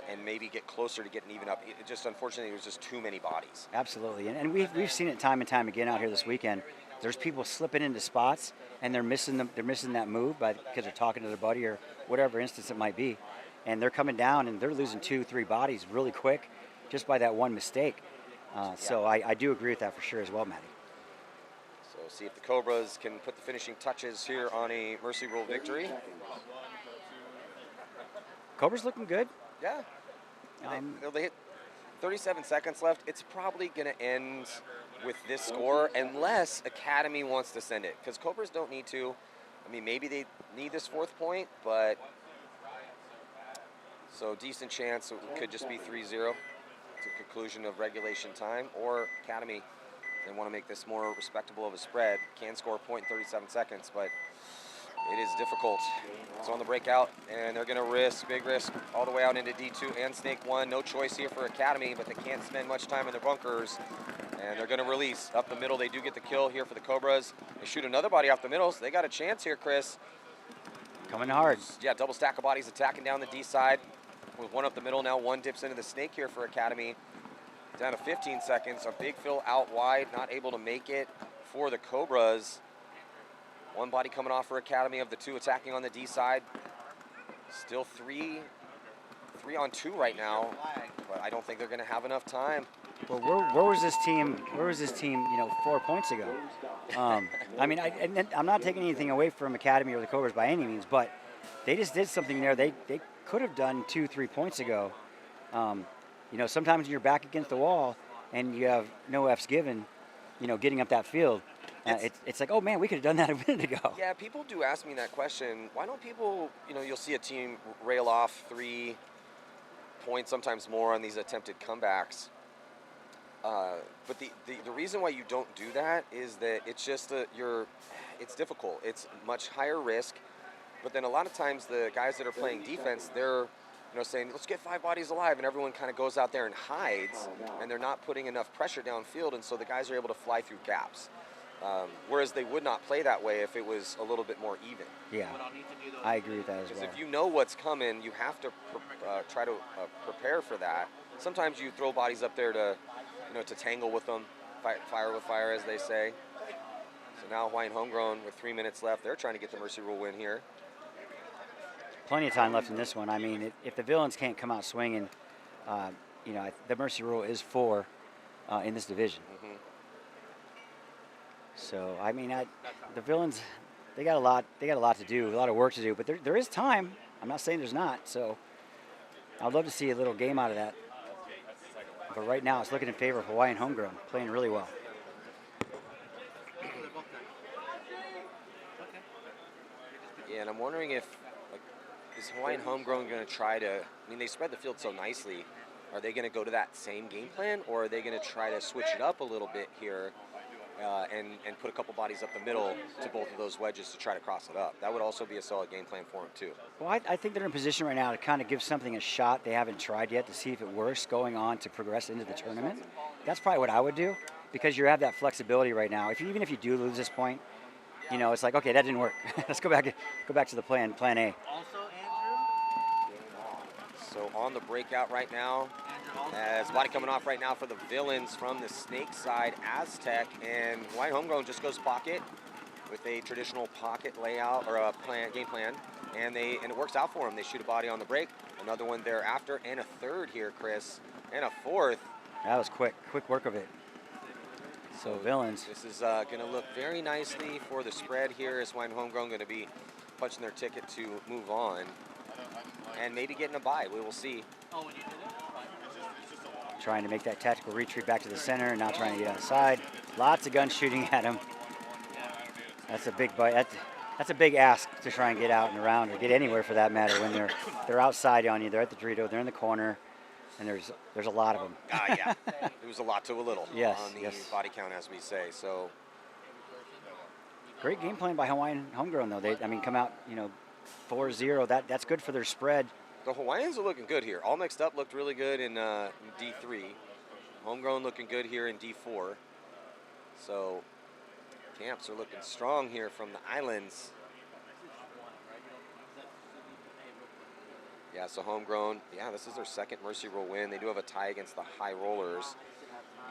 and maybe get closer to getting even up. It just, unfortunately, it was just too many bodies. Absolutely, and we've seen it time and time again out here this weekend. There's people slipping into spots and they're missing that move because they're talking to their buddy or whatever instance it might be, and they're coming down and they're losing 2-3 bodies really quick just by that one mistake. So I do agree with that for sure as well, Matty. So see if the Cobras can put the finishing touches here on a Mercy Rule victory. Cobras looking good. Yeah. They hit 37 seconds left. It's probably going to end with this score unless Academy wants to send it, because Cobras don't need to. I mean, maybe they need this 4th point, but so decent chance it could just be 3-0. To conclusion of regulation time, or Academy, they want to make this more respectable of a spread, can score a point in 37 seconds, but it is difficult. It's on the breakout, and they're going to big risk, all the way out into D2 and Snake 1. No choice here for Academy, but they can't spend much time in their bunkers, and they're going to release up the middle. They do get the kill here for the Cobras. They shoot another body off the middle, so they got a chance here, Chris. Coming hard. Yeah, double stack of bodies attacking down the D side. With one up the middle now, one dips into the snake here for Academy. Down to 15 seconds, a big fill out wide, not able to make it for the Cobras. One body coming off for Academy of the 2 attacking on the D side. Still 3 on 2 right now, but I don't think they're going to have enough time. Well, where was this team? 4 points ago? I'm not taking anything away from Academy or the Cobras by any means, but they just did something there. They could have done 2-3 points ago. Sometimes you're back against the wall and you have no F's given, getting up that field. It's like, oh man, we could have done that a minute ago. Yeah, people do ask me that question. Why don't people, you'll see a team rail off 3 points, sometimes more, on these attempted comebacks. But the reason why you don't do that is that it's just it's difficult. It's much higher risk. But then a lot of times the guys that are playing defense, they're saying, let's get 5 bodies alive, and everyone kind of goes out there and hides, and they're not putting enough pressure downfield, and so the guys are able to fly through gaps. Whereas they would not play that way if it was a little bit more even. Yeah, I agree with that as well. Because if you know what's coming, you have to try to prepare for that. Sometimes you throw bodies up there to tangle with them, fire with fire, as they say. So now Hawaiian Homegrown with 3 minutes left. They're trying to get the Mercy Rule win here. Plenty of time left in this one. I mean, if the villains can't come out swinging, you know, the mercy rule is 4 in this division. Mm-hmm. So I mean, the villains, they got a lot to do, a lot of work to do. But there is time. I'm not saying there's not. So I'd love to see a little game out of that. But right now, it's looking in favor of Hawaiian Homegrown, playing really well. Yeah, and I'm wondering if, like, is Hawaiian Homegrown going to try to, I mean, they spread the field so nicely. Are they going to go to that same game plan, or are they going to try to switch it up a little bit here and put a couple bodies up the middle to both of those wedges to try to cross it up? That would also be a solid game plan for them, too. Well, I think they're in a position right now to kind of give something a shot they haven't tried yet to see if it works going on to progress into the tournament. That's probably what I would do, because you have that flexibility right now. Even if you do lose this point, you know, it's like, okay, that didn't work. Let's go back to the plan A. So on the breakout right now, as body coming off right now for the villains from the snake side, Aztec, and Hawaiian Homegrown just goes pocket with a traditional pocket layout or a game plan, and it works out for them. They shoot a body on the break, another one thereafter, and a third here, Chris, and a fourth. That was quick work of it. So villains. This is going to look very nicely for the spread here, as Hawaiian Homegrown going to be punching their ticket to move on and maybe getting a bye. We will see. Trying to make that tactical retreat back to the center and not trying to get outside. Lots of gun shooting at him. That's a big bite. That's a big ask to try and get out and around, or get anywhere for that matter, when they're outside on you. They're at the Dorito. They're in the corner, and there's a lot of them. Yeah, it was a lot to a little on the body count, as we say. So great game plan by Hawaiian Homegrown, though. They, I mean, come out, you know, 4-0. That's good for their spread. The Hawaiians are looking good here. All mixed up looked really good in D3. Homegrown looking good here in D4. So camps are looking strong here from the islands. Yeah, so Homegrown, yeah, this is their second Mercy Rule win. They do have a tie against the High Rollers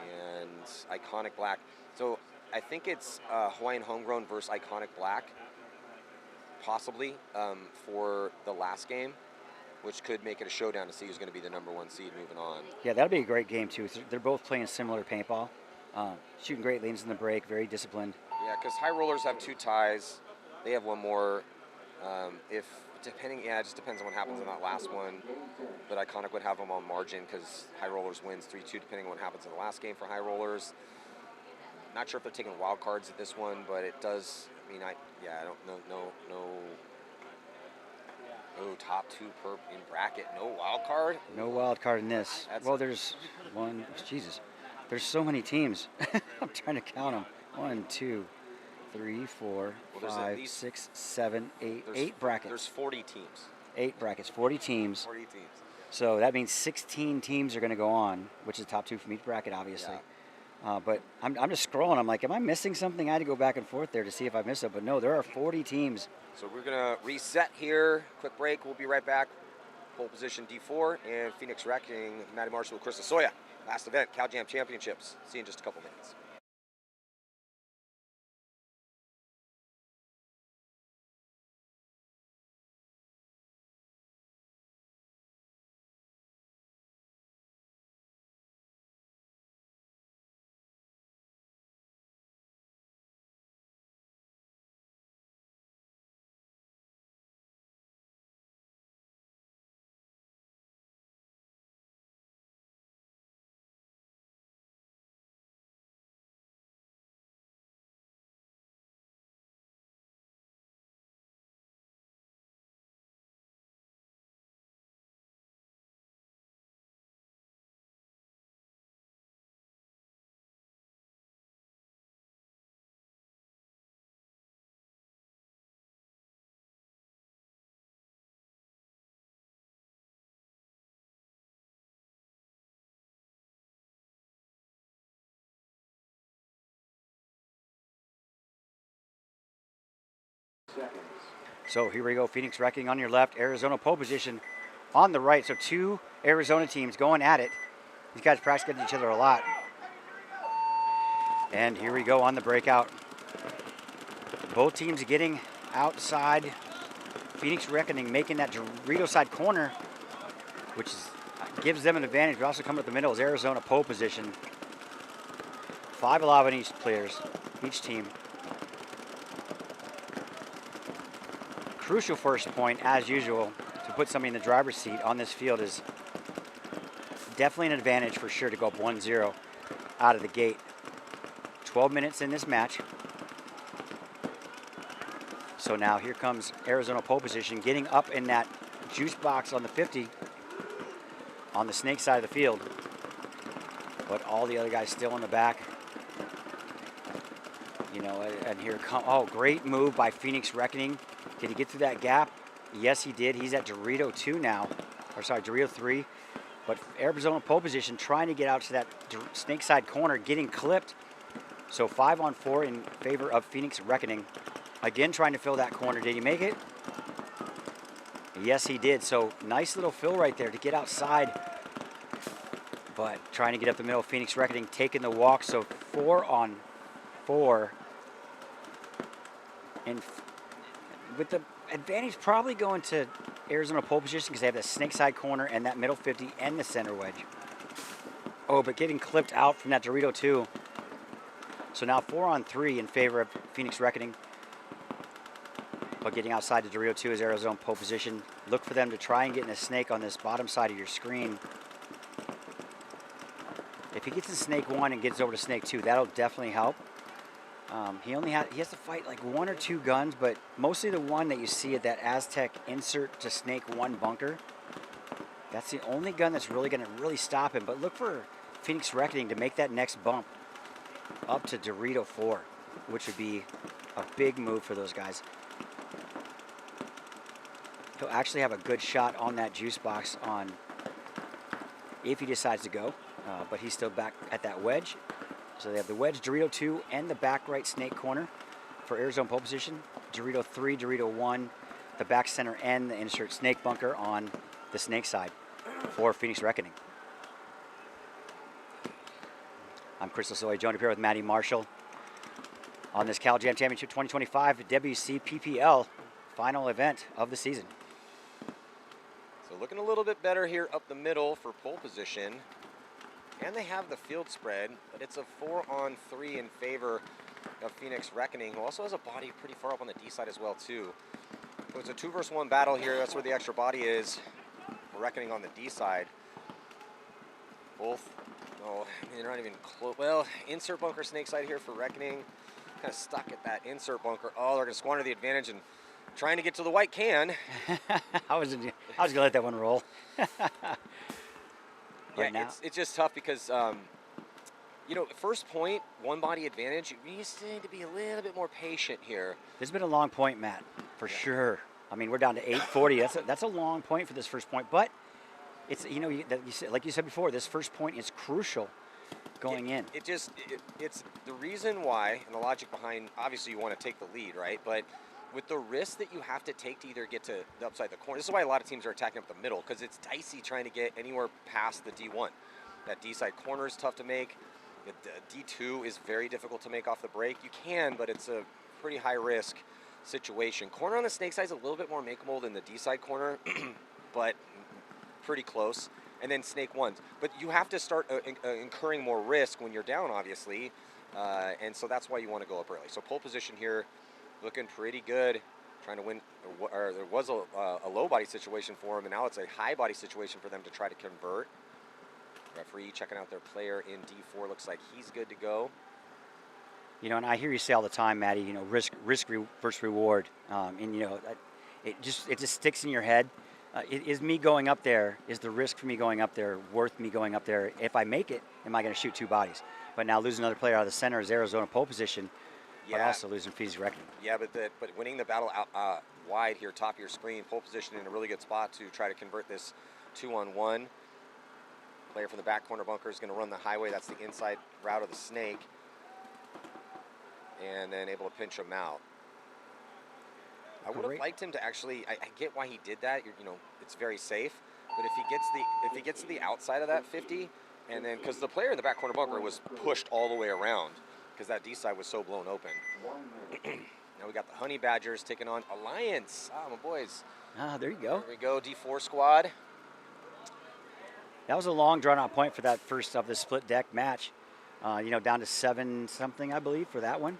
and Iconic Black. So I think it's Hawaiian Homegrown versus Iconic Black, possibly, for the last game, which could make it a showdown to see who's going to be the #1 seed moving on. Yeah, that'll be a great game, too. They're both playing similar paintball, shooting great lanes in the break, very disciplined. Yeah, because High Rollers have 2 ties. They have one more. It just depends on what happens in that last one. But Iconic would have them on margin because High Rollers wins 3-2, depending on what happens in the last game for High Rollers. Not sure if they're taking wild cards at this one, but it does. I mean, I don't know. No top 2 in bracket. No wild card. No wild card in this. Well, there's one. Jesus, there's so many teams. I'm trying to count them. 1, 2, 3, 4, 5, 6, 7, 8. 8 brackets. There's 40 teams. 8 brackets. 40 teams. 40 teams. So that means 16 teams are going to go on, which is the top 2 from each bracket, obviously. Yeah. But I'm just scrolling. I'm like, am I missing something? I had to go back and forth there to see if I missed it. But no, there are 40 teams. So we're going to reset here. Quick break. We'll be right back. Pole position D4 and Phoenix Wrecking, Matty Marshall with Chris Lasoya. Last event, Cal Jam Championships. See you in just a couple minutes. So here we go, Phoenix Wrecking on your left, Arizona pole position on the right. So 2 Arizona teams going at it. These guys practice against each other a lot. And here we go on the breakout. Both teams getting outside. Phoenix Reckoning making that Dorito side corner, which is gives them an advantage, but also coming up the middle is Arizona pole position. 5 allowed each players, each team. Crucial first point, as usual, to put somebody in the driver's seat on this field is definitely an advantage for sure to go up 1-0 out of the gate. 12 minutes in this match. So now here comes Arizona pole position, getting up in that juice box on the 50 on the snake side of the field. But all the other guys still in the back. You know, and here come, oh, great move by Phoenix Reckoning. Did he get through that gap? Yes, he did. He's at Dorito 2 now, or sorry, Dorito 3. But Arizona pole position trying to get out to that snake side corner, getting clipped. So 5-on-4 in favor of Phoenix Reckoning. Again, trying to fill that corner. Did he make it? Yes, he did. So nice little fill right there to get outside. But trying to get up the middle, Phoenix Reckoning taking the walk. So 4-on-4. And with the advantage probably going to Arizona pole position because they have the snake side corner and that middle 50 and the center wedge. Oh, but getting clipped out from that Dorito 2. So now 4-on-3 in favor of Phoenix Reckoning. But getting outside the Dorito 2 is Arizona pole position. Look for them to try and get in a snake on this bottom side of your screen. If he gets in snake 1 and gets over to snake 2, that'll definitely help. He has to fight like 1 or 2 guns, but mostly the one that you see at that Aztec insert to snake 1 bunker. That's the only gun that's really going to really stop him. But look for Phoenix Reckoning to make that next bump up to Dorito 4, which would be a big move for those guys. He'll actually have a good shot on that juice box on if he decides to go, but he's still back at that wedge. So they have the wedge, Dorito 2, and the back right snake corner for Arizona pole position. Dorito 3, Dorito 1, the back center, and the insert snake bunker on the snake side for Phoenix Reckoning. I'm Chris Lasoy, joined up here with Matty Marshall on this Cal Jam Championship 2025 WCPPL final event of the season. So looking a little bit better here up the middle for pole position. And they have the field spread, but it's a 4-on-3 in favor of Phoenix Reckoning, who also has a body pretty far up on the D side as well too. So it's a 2-versus-1 battle here. That's where the extra body is. Reckoning on the D side. Both, oh, they're not even close. Well, insert bunker snake side here for Reckoning. Kind of stuck at that insert bunker. Oh, they're going to squander the advantage and trying to get to the white can. I was going to let that one roll. Yeah, it's just tough because, you know, first point, 1 body advantage, you just need to be a little bit more patient here. This has been a long point, Matt, for sure. I mean, we're down to 8:40. That's a long point for this first point, but it's, you know, like you said before, this first point is crucial going in. It's the reason why, and the logic behind, obviously you want to take the lead, right? But with the risk that you have to take to either get to the upside the corner, this is why a lot of teams are attacking up the middle, because it's dicey trying to get anywhere past the D1. That D side corner is tough to make. The D2 is very difficult to make off the break. You can, but it's a pretty high risk situation. Corner on the snake side is a little bit more makeable than the D side corner, but pretty close. And then snake 1s. But you have to start incurring more risk when you're down, obviously. And so that's why you want to go up early. So pole position here, looking pretty good, trying to win, or there was a low body situation for him, and now it's a high body situation for them to try to convert. Referee checking out their player in D4, looks like he's good to go. You know, and I hear you say all the time, Matty, you know, risk versus reward. And, you know, it just sticks in your head. Is me going up there, is the risk for me going up there worth me going up there? If I make it, am I going to shoot 2 bodies? But now losing another player out of the center is Arizona pole position. But also losing Phoenix Reckoning. Yeah, but winning the battle out wide here, top of your screen, pole position in a really good spot to try to convert this 2-on-1. Player from the back corner bunker is going to run the highway. That's the inside route of the snake. And then able to pinch him out. I would have liked him to actually, I get why he did that. You know, it's very safe. But if he gets to the outside of that 50, and then, because the player in the back corner bunker was pushed all the way around, because that D side was so blown open. Now we got the Honey Badgers taking on Alliance. Ah, my boys. Ah, there you go. There we go, D4 squad. That was a long, drawn-out point for that first of the split deck match. Down to 7 something, I believe, for that one.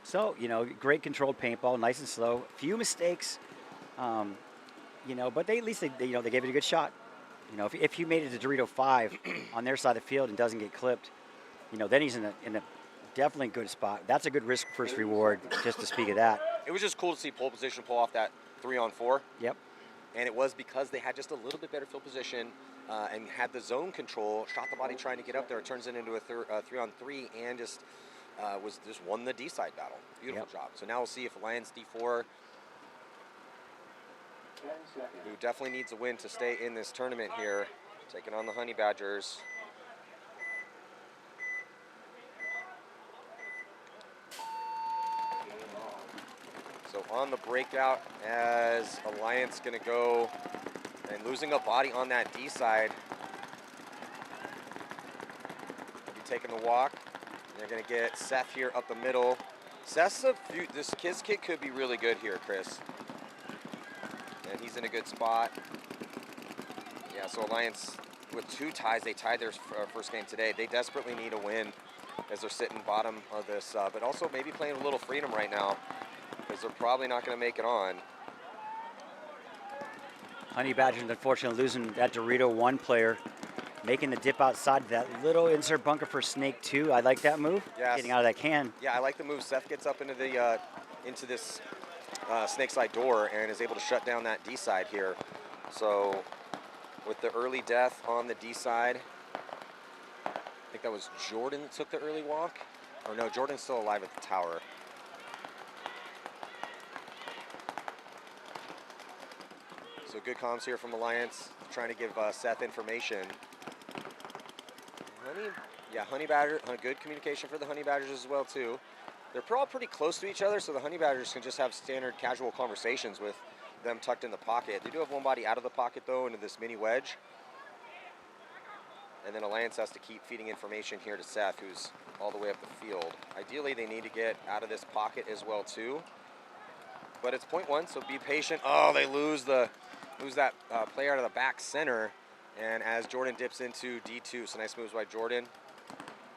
So, great controlled paintball, nice and slow. Few mistakes, but they at least they gave it a good shot. If you made it to Dorito 5 on their side of the field and doesn't get clipped, then he's in a definitely good spot. That's a good risk first reward, just to speak of that. It was just cool to see pole position pull off that 3-on-4. Yep. And it was because they had just a little bit better field position and had the zone control, shot the body trying to get up there. It turns it into a 3-on-3 and just won the D-side battle. Beautiful job. So now we'll see if Alliance D4, 10 seconds. who definitely needs a win to stay in this tournament here, taking on the Honey Badgers. So on the breakout, as Alliance going to go and losing a body on that D side. Be taking the walk. They're going to get Seth here up the middle. Seth's his kid could be really good here, Chris. And he's in a good spot. Yeah, so Alliance with 2 ties, they tied their first game today. They desperately need a win as they're sitting bottom of this, but also maybe playing a little freedom right now, because they're probably not going to make it on. Honey Badgers, unfortunately, losing that Dorito 1 player, making the dip outside that little insert bunker for Snake 2. I like that move. Yes. Getting out of that can. Yeah, I like the move. Seth gets up into the into this snake side door and is able to shut down that D side here. So with the early death on the D side, I think that was Jordan that took the early walk. Or no, Jordan's still alive at the tower. So good comms here from Alliance, trying to give Seth information. Honey Badger, good communication for the Honey Badgers as well too. They're all pretty close to each other, so the Honey Badgers can just have standard casual conversations with them tucked in the pocket. They do have one body out of the pocket though, into this mini wedge. And then Alliance has to keep feeding information here to Seth, who's all the way up the field. Ideally, they need to get out of this pocket as well too. But it's point 1, so be patient. Oh, they lose that player out of the back center. And as Jordan dips into D2, so nice moves by Jordan.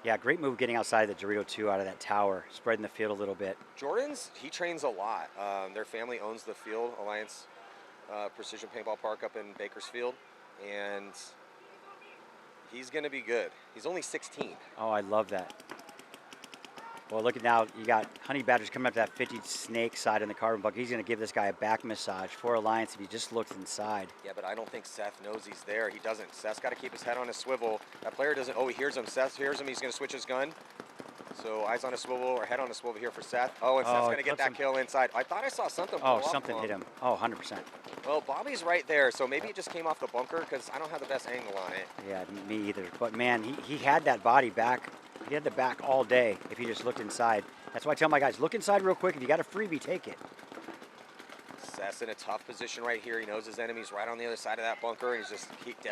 Yeah, great move getting outside the Dorito 2 out of that tower, spreading the field a little bit. He trains a lot. Their family owns the field, Alliance Precision Paintball Park up in Bakersfield. And he's going to be good. He's only 16. Oh, I love that. Well, look at now, you got Honey Badgers coming up that 50 snake side in the carbon bucket. He's going to give this guy a back massage for Alliance if he just looks inside. Yeah, but I don't think Seth knows he's there. He doesn't. Seth's got to keep his head on his swivel. That player doesn't. Oh, he hears him. Seth hears him. He's going to switch his gun. So eyes on a swivel or head on a swivel here for Seth. Oh, and Seth's going to get that kill inside. I thought I saw something blow off something hit him. Oh, 100%. Well, Bobby's right there, so maybe it just came off the bunker because I don't have the best angle on it. Yeah, me either. But, man, he had that body back. He had the back all day if he just looked inside. That's why I tell my guys, look inside real quick. If you got a freebie, take it. Seth's in a tough position right here. He knows his enemy's right on the other side of that bunker, and he's just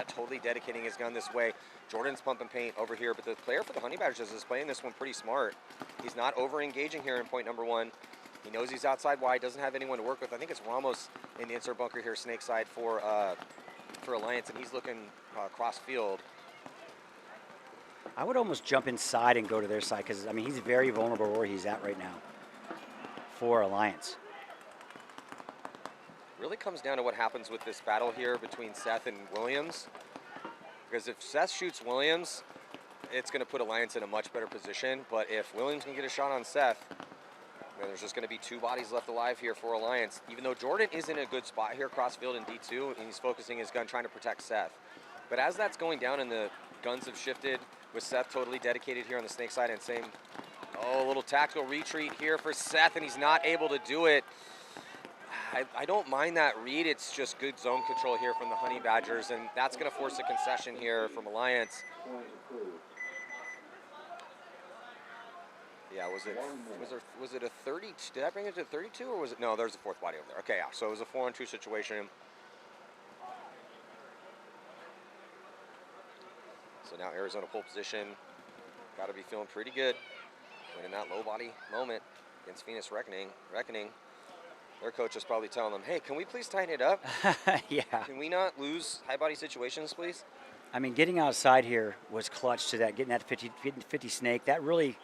totally dedicating his gun this way. Jordan's pumping paint over here, but the player for the Honey Badgers is playing this one pretty smart. He's not over-engaging here in point number 1. He knows he's outside wide, doesn't have anyone to work with. I think it's Ramos in the insert bunker here, snake side for Alliance, and he's looking cross field. I would almost jump inside and go to their side because, I mean, he's very vulnerable where he's at right now for Alliance. Really comes down to what happens with this battle here between Seth and Williams. Because if Seth shoots Williams, it's going to put Alliance in a much better position. But if Williams can get a shot on Seth, then there's just going to be 2 bodies left alive here for Alliance. Even though Jordan is in a good spot here, crossfield in D2, and he's focusing his gun trying to protect Seth. But as that's going down and the guns have shifted, with Seth totally dedicated here on the snake side and same, a little tactical retreat here for Seth, and he's not able to do it. I don't mind that read. It's just good zone control here from the Honey Badgers, and that's going to force a concession here from Alliance. Yeah, was it a 30? Did I bring it to 32, or was it? No, there's a 4th body over there. Okay, yeah, so it was a 4-on-2 situation. So now Arizona pole position. Got to be feeling pretty good. Winning that low body moment against Phoenix Reckoning. Their coach is probably telling them, hey, can we please tighten it up? Yeah. Can we not lose high body situations, please? I mean, getting outside here was clutch to that, getting that 50 snake. That really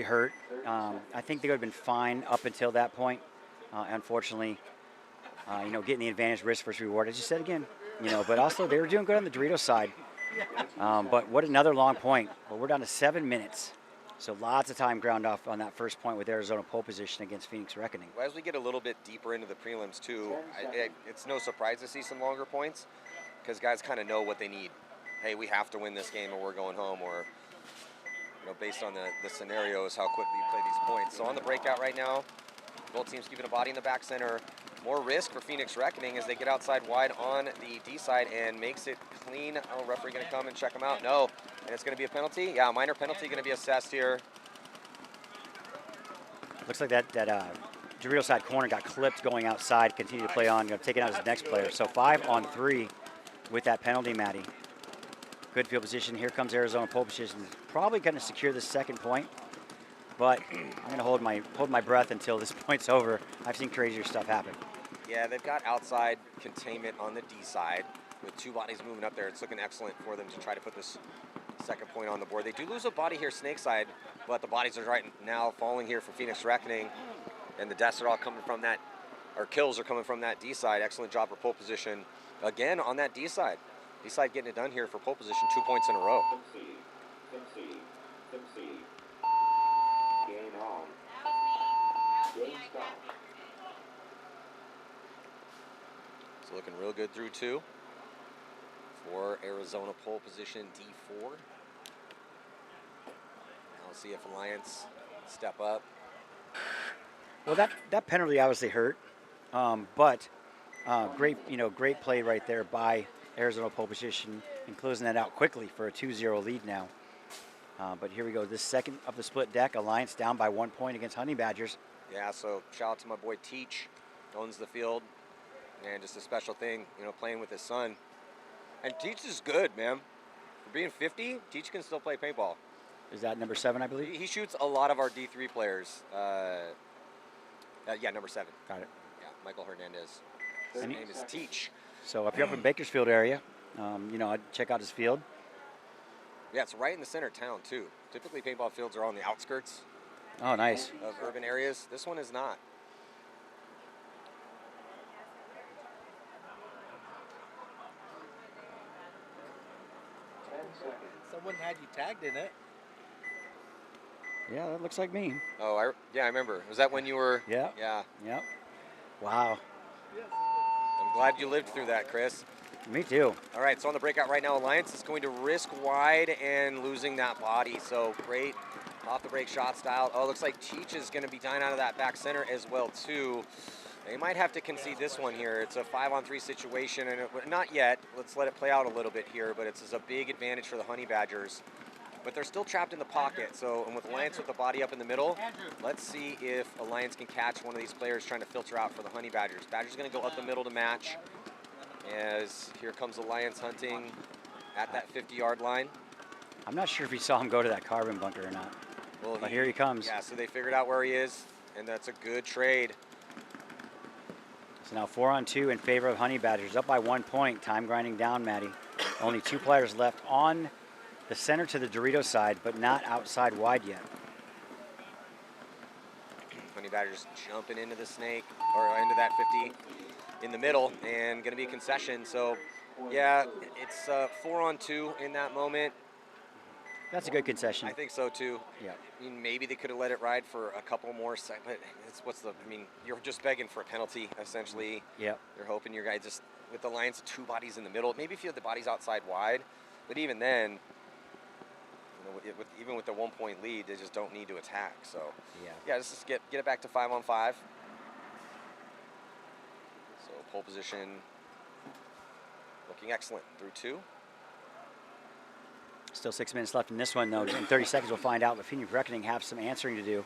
hurt. I think they would have been fine up until that point. Unfortunately, getting the advantage, risk versus reward, as you said again. But also they were doing good on the Doritos side. But what another long point. Well, we're down to 7 minutes. So lots of time ground off on that first point with Arizona pole position against Phoenix Reckoning. Well, as we get a little bit deeper into the prelims too, it's no surprise to see some longer points because guys kind of know what they need. Hey, we have to win this game or we're going home, or based on the scenarios, how quickly you play these points. So on the breakout right now, both teams keeping a body in the back center. More risk for Phoenix Reckoning as they get outside wide on the D side and makes it clean. Oh, referee going to come and check them out? No. And it's going to be a penalty? Yeah, minor penalty going to be assessed here. Looks like that Doritos side corner got clipped going outside, continue to play on, taking out his next player. So 5-on-3 with that penalty, Maddie. Good field position. Here comes Arizona pole position. Probably going to secure the second point, but I'm going to hold my breath until this point's over. I've seen crazier stuff happen. Yeah, they've got outside containment on the D side with two bodies moving up there. It's looking excellent for them to try to put this second point on the board. They do lose a body here, snake side, but the bodies are right now falling here for Phoenix Reckoning, and the deaths are all coming from that, or kills are coming from that D side. Excellent job for pole position again on that D side. D side getting it done here for pole position, 2 points in a row. Game on. Game stop. So looking real good through 2 for Arizona pole position D4. Now we'll see if Alliance step up. Well, that penalty obviously hurt, but great play right there by Arizona pole position and closing that out quickly for a 2-0 lead now. But here we go. This second of the split deck, Alliance down by 1 point against Honey Badgers. Yeah, so shout out to my boy Teach, owns the field, and just a special thing, playing with his son. And Teach is good, man. For being 50, Teach can still play paintball. Is that number 7, I believe? He shoots a lot of our D3 players. Yeah, number 7. Got it. Yeah, Michael Hernandez. His name is Teach. So if you're up in Bakersfield area, I'd check out his field. Yeah, it's right in the center of town, too. Typically, paintball fields are on the outskirts Oh, nice. of urban areas. This one is not. Someone had you tagged in it. Yeah, that looks like me. Oh, I remember. Was that when you were? Yeah. Yeah. Yep. Wow. I'm glad you lived through that, Chris. Me too. All right, so on the breakout right now, Alliance is going to risk wide and losing that body. So great off the break shot style. Oh, looks like Teach is going to be dying out of that back center as well, too. They might have to concede this one here. It's a 5-on-3 situation, and not yet. Let's let it play out a little bit here, but it's a big advantage for the Honey Badgers. But they're still trapped in the pocket, so, and with Alliance with the body up in the middle, let's see if Alliance can catch one of these players trying to filter out for the Honey Badgers. Badgers going to go up the middle to match, as here comes Alliance hunting at that 50-yard line. I'm not sure if he saw him go to that carbon bunker or not. Well, but here he comes. Yeah, so they figured out where he is, and that's a good trade. So now 4-on-2 in favor of Honey Badgers, up by 1 point. Time grinding down, Maddie. Only 2 players left on the center to the Doritos side, but not outside wide yet. Honey Badgers jumping into the snake, or into that 50 in the middle, and going to be a concession. So, yeah, it's 4-on-2 in that moment. That's a good concession. I think so, too. Yeah. I mean, maybe they could have let it ride for a couple more seconds. But you're just begging for a penalty, essentially. Yeah. You're hoping your guy just, with the lines of 2 bodies in the middle, maybe if you have the bodies outside wide. But even then, even with the 1 point lead, they just don't need to attack. So, yeah, let's just get it back to 5-on-5. So, pole position looking excellent through 2. Still 6 minutes left in this one, though. In 30 seconds, we'll find out. But Phoenix Reckoning have some answering to do.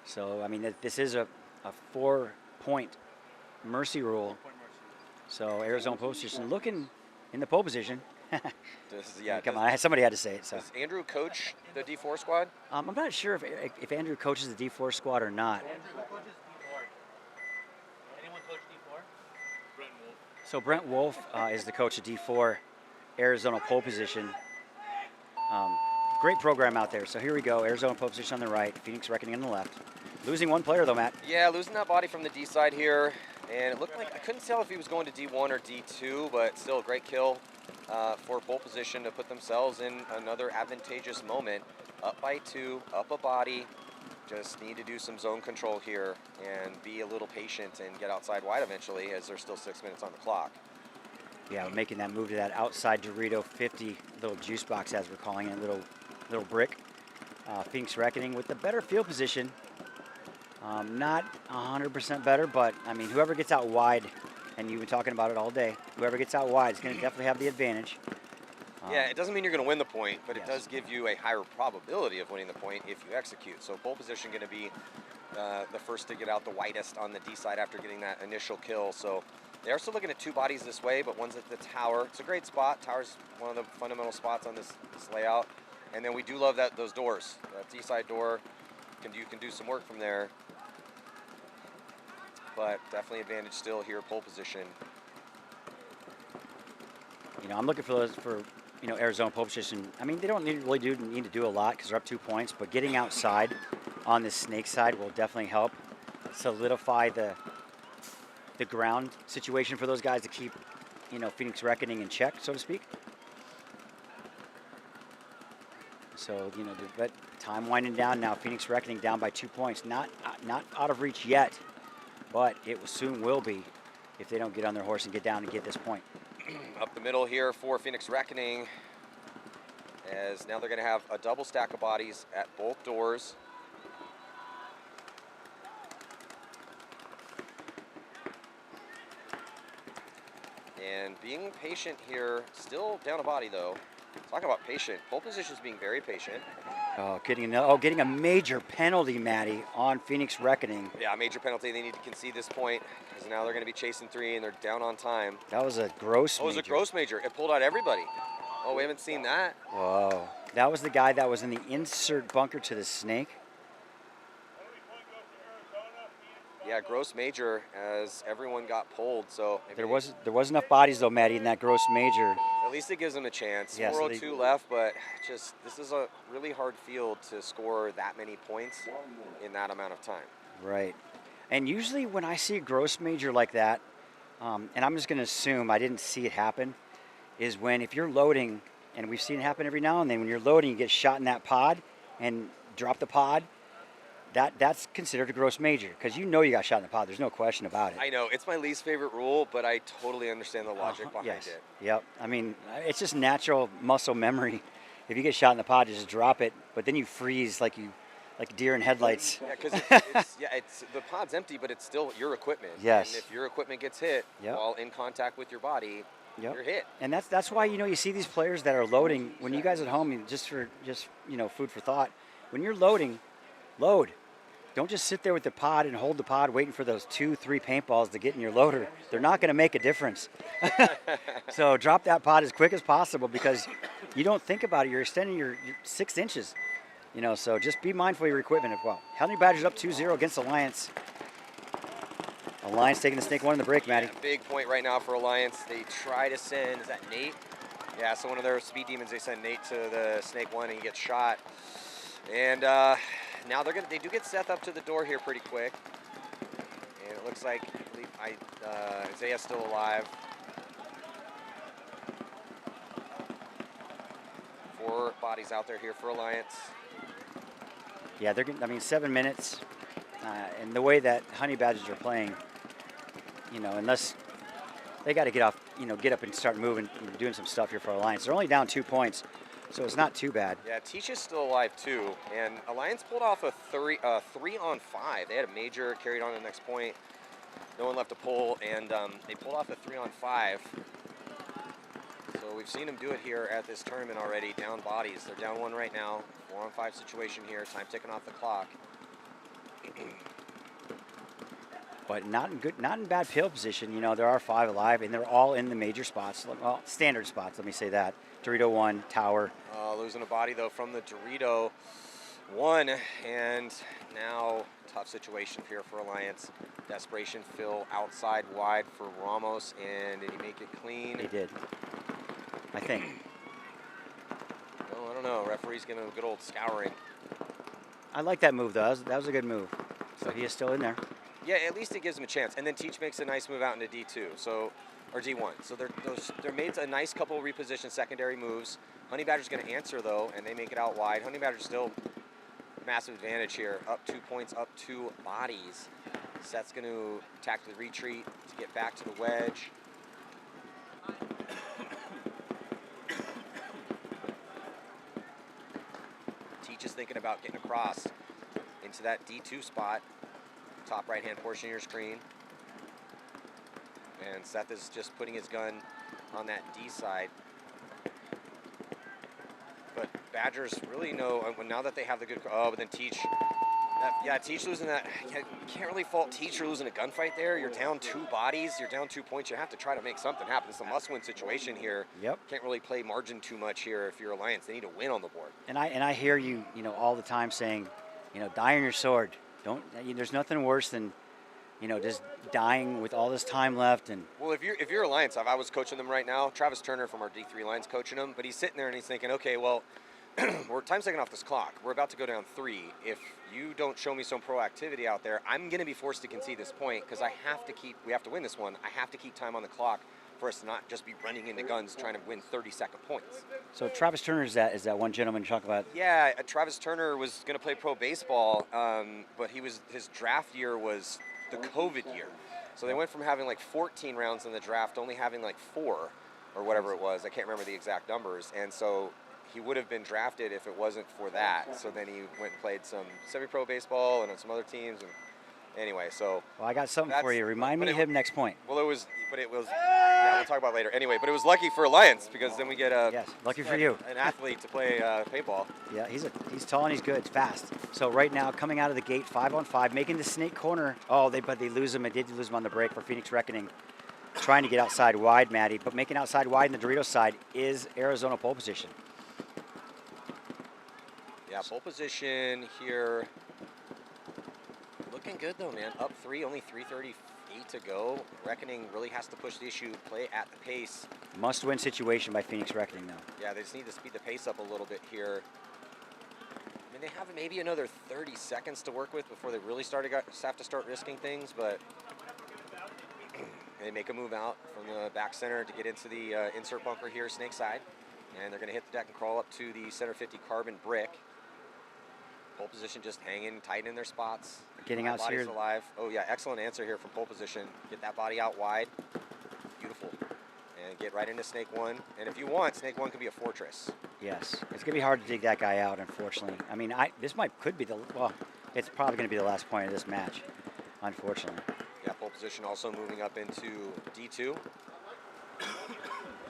So, I mean, this is a 4-point mercy rule. So, Arizona pole position looking in the pole position. Come on, somebody had to say it. So. Does Andrew coach the D4 squad? I'm not sure if Andrew coaches the D4 squad or not. Andrew coaches D4. Anyone coach D4? Brent Wolf. So Brent Wolf is the coach of D4. Arizona pole position. Great program out there. So here we go. Arizona pole position on the right, Phoenix Reckoning on the left. Losing one player though, Matt. Yeah, losing that body from the D side here, and it looked like I couldn't tell if he was going to D1 or D2, but still a great kill for pole position to put themselves in another advantageous moment. Up by 2, up a body. Just need to do some zone control here and be a little patient and get outside wide eventually, as there's still 6 minutes on the clock. Yeah, we're making that move to that outside Dorito 50 little juice box, as we're calling it, little brick. Phoenix Reckoning with the better field position. Not 100% better, but I mean, whoever gets out wide, and you've been talking about it all day, whoever gets out wide is going to definitely have the advantage. Yeah, it doesn't mean you're going to win the point, but Yes. it does give you a higher probability of winning the point if you execute. So pole position going to be the first to get out the widest on the D side after getting that initial kill. So they are still looking at 2 bodies this way, but one's at the tower. It's a great spot. Tower's one of the fundamental spots on this layout. And then we do love those doors. That D side door, you can do some work from there. But definitely advantage still here, pole position. You know, I'm looking for Arizona pole position. I mean, they don't really need to do a lot because they're up 2 points, but getting outside on the snake side will definitely help solidify the ground situation for those guys to keep, Phoenix Reckoning in check, so to speak. So, but time winding down now. Phoenix Reckoning down by 2 points. Not out of reach yet, but it soon will be if they don't get on their horse and get down and get this point. Up the middle here for Phoenix Reckoning, as now they're going to have a double stack of bodies at both doors. And being patient here, still down a body though. Talk about patient. Pole position's being very patient. Getting a major penalty, Matty, on Phoenix Reckoning. Yeah, major penalty. They need to concede this point because now they're going to be chasing 3 and they're down on time. That was a gross Oh, it was a gross major. It pulled out everybody. Oh, we haven't seen that. Whoa. That was the guy that was in the insert bunker to the snake. Yeah, gross major as everyone got pulled. So There was enough bodies though, Matty, in that gross major. at least it gives them a chance. Yeah, so 402 left, but just this is a really hard field to score that many points in that amount of time. Right. And usually when I see a gross major like that, and I'm just going to assume I didn't see it happen, is when if you're loading, and we've seen it happen every now and then, when you're loading, you get shot in that pod and drop the pod, that's considered a gross major because you got shot in the pod. There's no question about it. I know, it's my least favorite rule, but I totally understand the logic behind Yes. it. Yep. I mean, it's just natural muscle memory. If you get shot in the pod, just drop it, but then you freeze like deer in headlights. Yeah, because it's the pod's empty, but it's still your equipment. Yes. And if your equipment gets hit Yep. while in contact with your body, Yep. you're hit. And that's why you see these players that are loading. When you guys at home, just food for thought. When you're loading, load. Don't just sit there with the pod and hold the pod waiting for those 2-3 paintballs to get in your loader. They're not going to make a difference. So drop that pod as quick as possible because you don't think about it. You're extending your 6 inches. So just be mindful of your equipment as well. Honey Badgers up 2-0 against Alliance. Alliance taking the snake 1 in the break, Matty. Yeah, big point right now for Alliance. They try to send, is that Nate? Yeah, so one of their speed demons, they send Nate to the snake 1 and he gets shot. And now they do get Seth up to the door here pretty quick. And it looks like, I believe Isaiah's still alive. 4 bodies out there here for Alliance. Yeah, 7 minutes. And the way that Honey Badgers are playing, unless they got to get up and start moving, doing some stuff here for Alliance. They're only down 2 points, so it's not too bad. Yeah, Teach is still alive too, and Alliance pulled off a 3-on-5. They had a major, carried on to the next point. No one left to pull, and they pulled off a 3-on-5. So we've seen them do it here at this tournament already. Down bodies, they're down 1 right now. 4-on-5 situation here. Time ticking off the clock. But not in bad field position. There are 5 alive, and they're all in the major spots. Well, standard spots. Let me say that. Dorito 1, Tower. Losing a body though from the Dorito 1, and now tough situation here for Alliance. Desperation fill outside wide for Ramos, and did he make it clean? He did. I think. Oh, I don't know. Referee's giving him a good old scouring. I like that move, though. That was a good move. So he is still in there. Yeah, at least it gives him a chance. And then Teach makes a nice move out into D2, or D1. So they're made a nice couple reposition secondary moves. Honey Badger's going to answer, though, and they make it out wide. Honey Badger's still massive advantage here. Up 2 points, up 2 bodies. Seth's going to attack the retreat to get back to the wedge. Teach is thinking about getting across into that D2 spot. Top right-hand portion of your screen. And Seth is just putting his gun on that D side. But Badgers really know, now that they have the good, but then Teach, Teach losing that, you can't really fault Teach for losing a gunfight there. You're down 2 bodies, you're down 2 points. You have to try to make something happen. It's a must-win situation here. Yep. Can't really play margin too much here if you're Alliance. They need to win on the board. And I hear you, all the time saying, die on your sword. There's nothing worse than, just dying with all this time left. And well, if you're Alliance, if I was coaching them right now, Travis Turner from our D3 Alliance coaching them, but he's sitting there and he's thinking, okay, well, time's taking off this clock. We're about to go down 3. If you don't show me some proactivity out there, I'm going to be forced to concede this point because we have to win this one. I have to keep time on the clock for us to not just be running into guns trying to win 30-second points. So Travis Turner is that one gentleman you talk about? Yeah, Travis Turner was going to play pro baseball, but his draft year was the COVID year. So they went from having like 14 rounds in the draft to only having like 4 or whatever it was. I can't remember the exact numbers. And so he would have been drafted if it wasn't for that. So then he went and played some semi-pro baseball and on some other teams. And anyway, so. Well, I got something for you. Remind me of him next point. Well, it was, yeah, we'll talk about it later. Anyway, but it was lucky for Alliance because then we get yes, lucky for you, an athlete to play paintball. Yeah, he's tall and he's good, fast. So right now, coming out of the gate, 5-on-5, making the snake corner. Oh, but they lose him. They did lose him on the break for Phoenix Reckoning. Trying to get outside wide, Maddie, but making outside wide in the Doritos side is Arizona pole position. Yeah, pole position here. Looking good though, man. Up 3, only 3:38 to go. Reckoning really has to push the issue, play at the pace. Must-win situation by Phoenix Reckoning, though. Yeah, they just need to speed the pace up a little bit here. I mean, they have maybe another 30 seconds to work with before they really have to start risking things, but they make a move out from the back center to get into the insert bunker here, snake side. And they're going to hit the deck and crawl up to the center 50 carbon brick. Pole position just hanging tight in their spots. Getting out here. Alive. Oh yeah, excellent answer here from pole position. Get that body out wide. Beautiful. And get right into snake 1. And if you want, snake 1 could be a fortress. Yes, it's gonna be hard to dig that guy out, unfortunately. I mean, could be it's probably gonna be the last point of this match, unfortunately. Yeah, pole position also moving up into D2.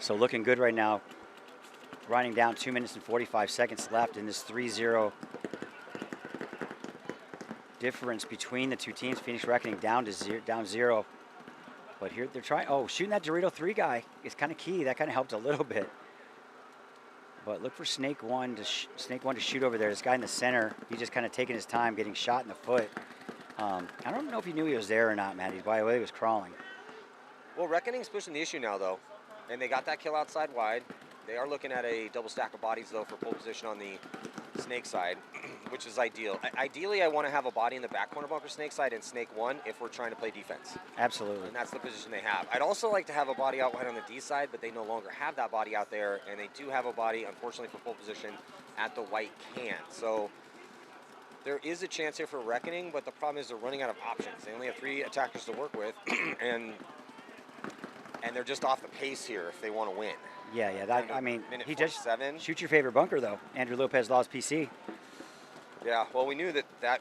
So looking good right now. Running down 2 minutes and 45 seconds left in this 3-0 difference between the two teams. Phoenix Reckoning down 0. But here they're trying. Oh, shooting that Dorito 3 guy is kind of key. That kind of helped a little bit. But look for Snake 1 to shoot over there. This guy in the center, he's just kind of taking his time, getting shot in the foot. I don't know if he knew he was there or not, Matt. By the way, he was crawling. Well, Reckoning's pushing the issue now, though, and they got that kill outside wide. They are looking at a double stack of bodies, though, for pole position on the snake side, which is ideal. Ideally, I want to have a body in the back corner bunker snake side and snake 1 if we're trying to play defense. Absolutely. And that's the position they have. I'd also like to have a body out wide on the D side, but they no longer have that body out there, and they do have a body, unfortunately, for pole position at the white can. So there is a chance here for Reckoning, but the problem is they're running out of options. They only have 3 attackers to work with, and they're just off the pace here if they want to win. Yeah. I mean, he just 7. Shoot your favorite bunker, though. Andrew Lopez lost PC. Yeah, well, we knew that guy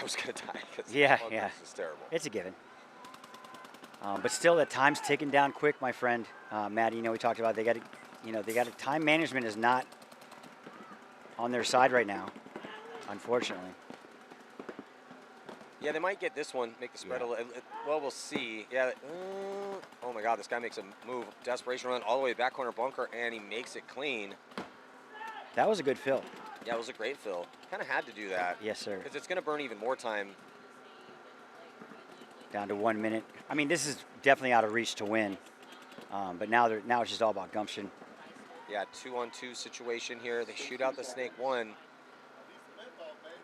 was going to die. Yeah. It's terrible. It's a given. But still, the time's ticking down quick, my friend. Matt, we talked about they got to time management is not on their side right now, unfortunately. Yeah, they might get this one, make the spread a little. Well, we'll see. Yeah. Oh my God, this guy makes a move, desperation run all the way back corner bunker, and he makes it clean. That was a good fill. Yeah, it was a great fill. Kind of had to do that. Yes, sir. Because it's going to burn even more time. Down to 1 minute. I mean, this is definitely out of reach to win. But now it's just all about gumption. Yeah, 2-on-2 situation here. They shoot out the snake 1.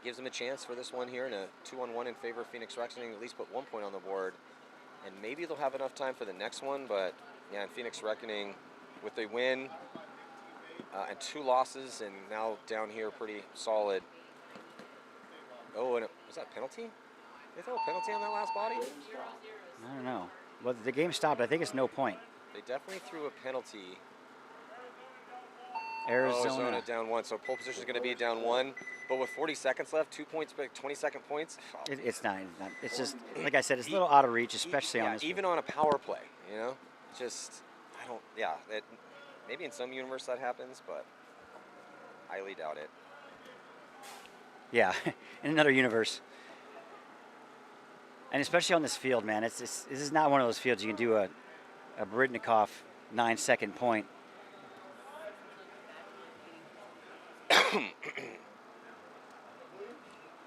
Gives them a chance for this one here in a 2-on-1 in favor of Phoenix Reckoning. At least put 1 point on the board. And maybe they'll have enough time for the next one. But, yeah, in Phoenix Reckoning, with a win and 2 losses, and now down here pretty solid. Oh, and was that a penalty? Did they throw a penalty on that last body? I don't know. Well, the game stopped. I think it's no point. They definitely threw a penalty. Arizona. Down 1. So pole position is going to be down 1. But with 40 seconds left, 2 points, 20-second points. It's not. It's just, like I said, it's a little out of reach, especially on this. Even on a power play, you know? Just, I don't, yeah. Maybe in some universe that happens, but highly doubt it. Yeah, in another universe. And especially on this field, man, this is not one of those fields you can do a Britnikoff 9-second point.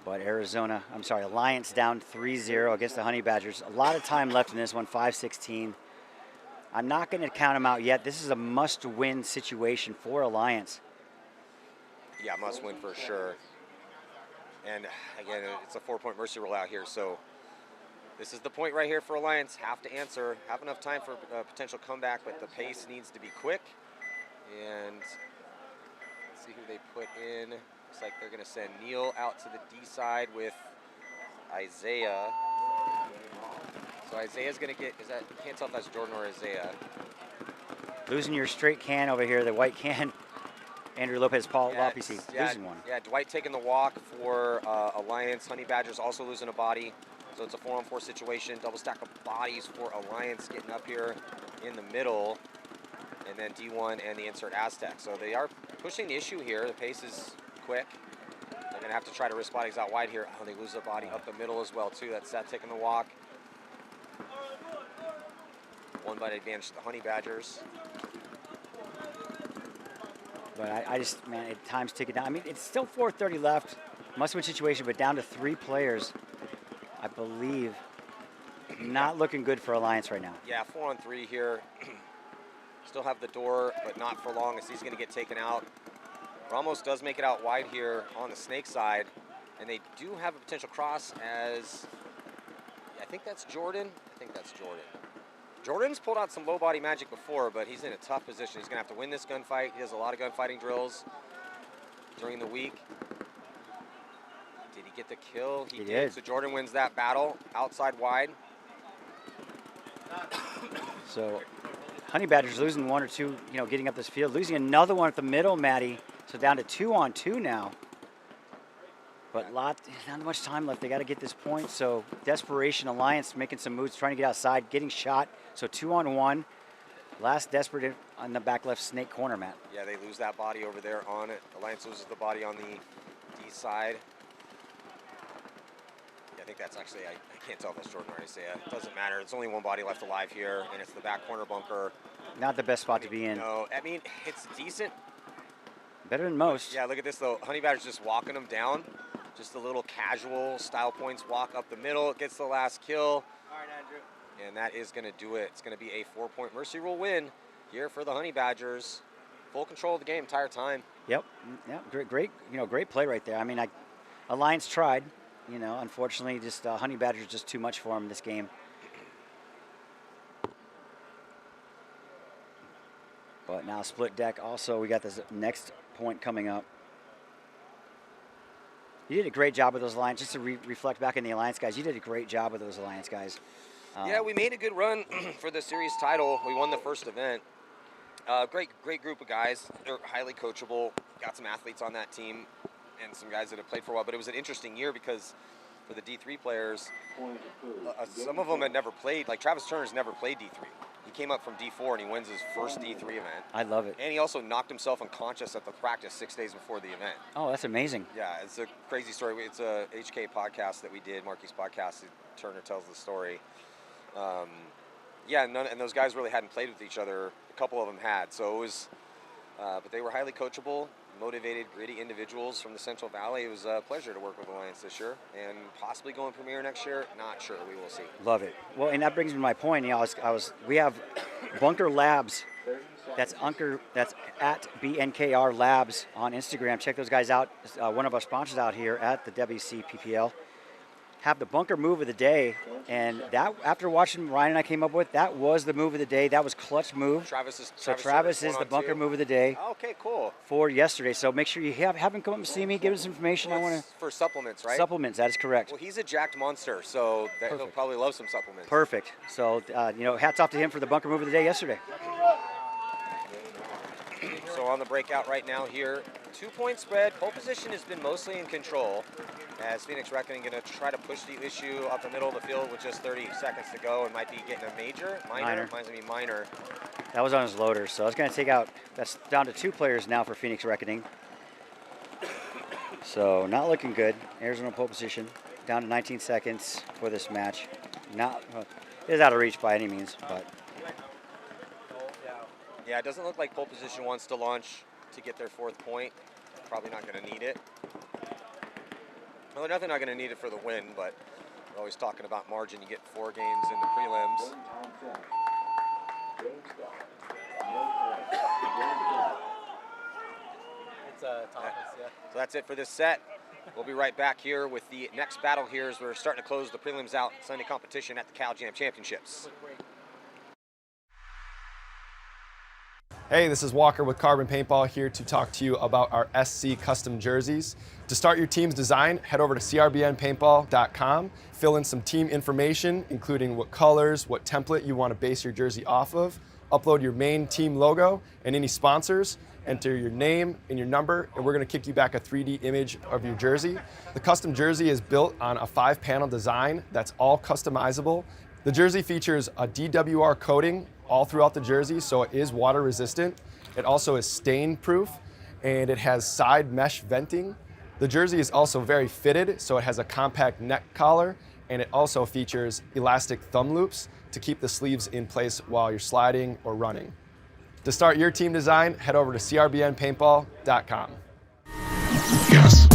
But Alliance down 3-0 against the Honey Badgers. A lot of time left in this one, 5:16. I'm not going to count them out yet. This is a must-win situation for Alliance. Yeah, must win for sure. And again, it's a 4-point mercy rule out here, so this is the point right here for Alliance. Have to answer, have enough time for a potential comeback, but the pace needs to be quick. And let's see who they put in. Looks like they're going to send Neil out to the D side with Isaiah. So Isaiah's going to get, can't tell if that's Jordan or Isaiah. Losing your straight can over here, the white can. Andrew Lopez, Paul Lopez, losing one. Yeah, Dwight taking the walk for Alliance. Honey Badgers also losing a body. So it's a 4-on-4 situation. Double stack of bodies for Alliance getting up here in the middle. And then D1 and the insert Aztec. So they are pushing the issue here. The pace is quick. They're going to have to try to risk bodies out wide here. Oh, they lose a body up the middle as well, too. That's Seth taking the walk. 1 body advantage to the Honey Badgers. But I just, man, time's ticking down. I mean, it's still 4:30 left. Must-win situation, but down to 3 players, I believe. Not looking good for Alliance right now. Yeah, 4-on-3 here. Still have the door, but not for long as he's going to get taken out. Ramos does make it out wide here on the snake side, and they do have a potential cross as, I think that's Jordan. Jordan's pulled out some low body magic before, but he's in a tough position. He's going to have to win this gunfight. He does a lot of gunfighting drills during the week. Did he get the kill? He did. So Jordan wins that battle outside wide. So Honey Badgers losing 1 or 2, getting up this field. Losing another one at the middle, Maddie. So down to 2-on-2 now. But not much time left. They got to get this point. So desperation, Alliance making some moves, trying to get outside, getting shot. So 2-on-1. Last desperate on the back left snake corner, Matt. Yeah, they lose that body over there on it. Alliance loses the body on the D side. Yeah, I think that's actually, I can't tell if that's Jordan or Isaiah. It doesn't matter. There's only 1 body left alive here, and it's the back corner bunker. Not the best spot to be in. No, I mean, it's decent. Better than most. Yeah, look at this, though. Honey Badger's just walking them down. Just a little casual style points walk up the middle. It gets the last kill. All right, Andrew. And that is going to do it. It's going to be a 4-point mercy rule win here for the Honey Badgers. Full control of the game entire time. Yep. Great play right there. I mean, Alliance tried. Unfortunately, just Honey Badgers just too much for them in this game. But now split deck. Also, we got this next point coming up. You did a great job with those Alliance. Just to reflect back on the Alliance guys, you did a great job with those Alliance guys. Yeah, we made a good run for the series title. We won the first event. Great group of guys. They're highly coachable. Got some athletes on that team and some guys that have played for a while. But it was an interesting year because for the D3 players, some of them had never played. Like Travis Turner's never played D3. He came up from D4 and he wins his first D3 event. I love it. And he also knocked himself unconscious at the practice 6 days before the event. Oh, that's amazing. Yeah, it's a crazy story. It's a HK podcast that we did, Marky's podcast. Turner tells the story. And those guys really hadn't played with each other. A couple of them had, so it was, but they were highly coachable, motivated, gritty individuals from the Central Valley. It was a pleasure to work with Alliance this year, and possibly going Premier next year. Not sure. We will see. Love it. Well, and that brings me to my point. We have Bunker Labs. That's at BNKR Labs on Instagram. Check those guys out. One of our sponsors out here at the WCPPL. Have the bunker move of the day, and that, after watching Ryan and I came up with, that was the move of the day. That was clutch move. Travis Travis service is the 1-on-2. bunker move of the day Okay, cool. for yesterday. So make sure you have him come up and see me, give us information. Well, I want it's for supplements, to right? supplements. That is correct. Well, he's a jacked monster, so he'll Perfect. probably love some supplements. Perfect. So hats off to him for the bunker move of the day yesterday. So on the breakout right now here, 2-point spread. Pole position has been mostly in control, as Phoenix Reckoning going to try to push the issue up the middle of the field with just 30 seconds to go, and might be getting a minor. Mine's going to be minor. That was on his loader, so it's going to take out. That's down to 2 players now for Phoenix Reckoning. So not looking good. Arizona pole position down to 19 seconds for this match. It is out of reach by any means, but Yeah, it doesn't look like pole position wants to launch to get their 4th point. Probably not going to need it. Well, they're definitely not going to need it for the win, but we're always talking about margin. You get 4 games in the prelims. It's Thomas, yeah. So that's it for this set. We'll be right back here with the next battle here as we're starting to close the prelims out. Sunday competition at the Cal Jam Championships. Hey, this is Walker with Carbon Paintball here to talk to you about our SC custom jerseys. To start your team's design, head over to crbnpaintball.com, fill in some team information, including what colors, what template you want to base your jersey off of, upload your main team logo and any sponsors, enter your name and your number, and we're going to kick you back a 3D image of your jersey. The custom jersey is built on a 5-panel design that's all customizable. The jersey features a DWR coating all throughout the jersey, so it is water resistant. It also is stain proof, and it has side mesh venting. The jersey is also very fitted, so it has a compact neck collar, and it also features elastic thumb loops to keep the sleeves in place while you're sliding or running. To start your team design, head over to crbnpaintball.com. Yes.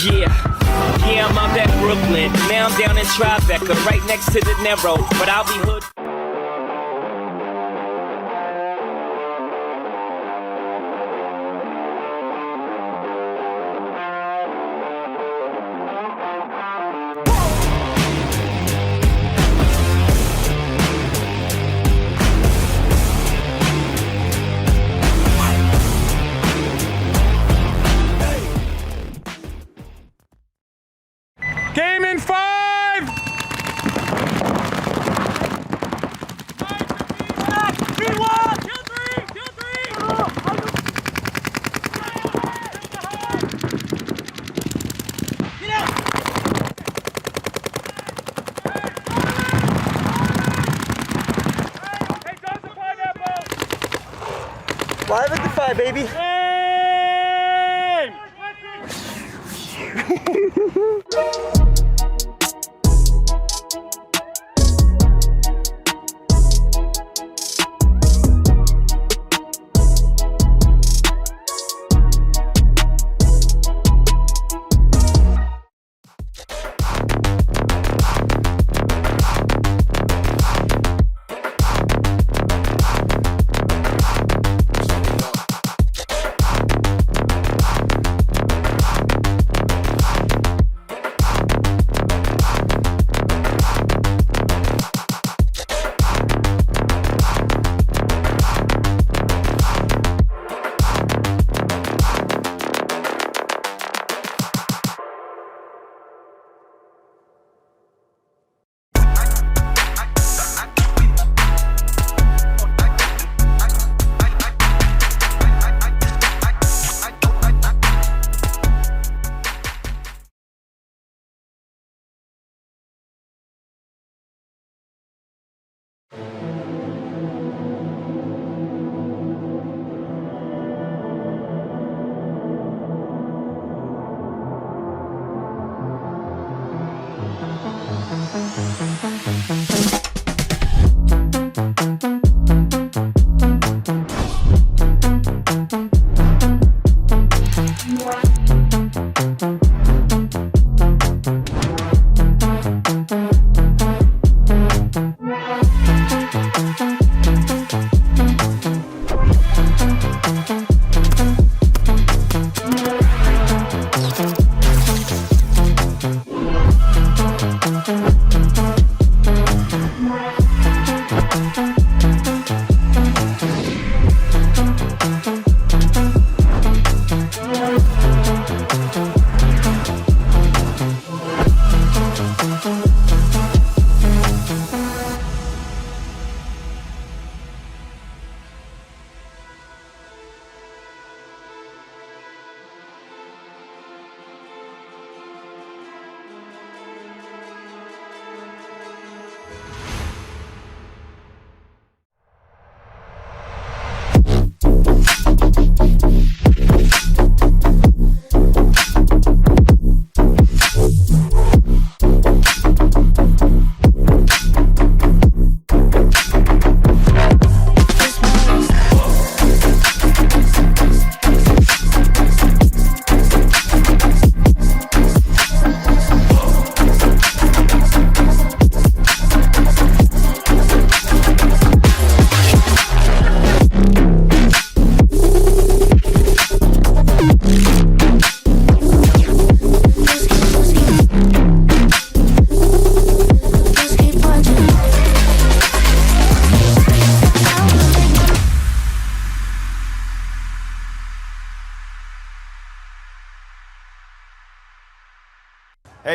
Yeah, I'm out at Brooklyn. Now I'm down in Tribeca, right next to the Narrow. But I'll be hood. Game in 5! Live at the 5, baby. Game!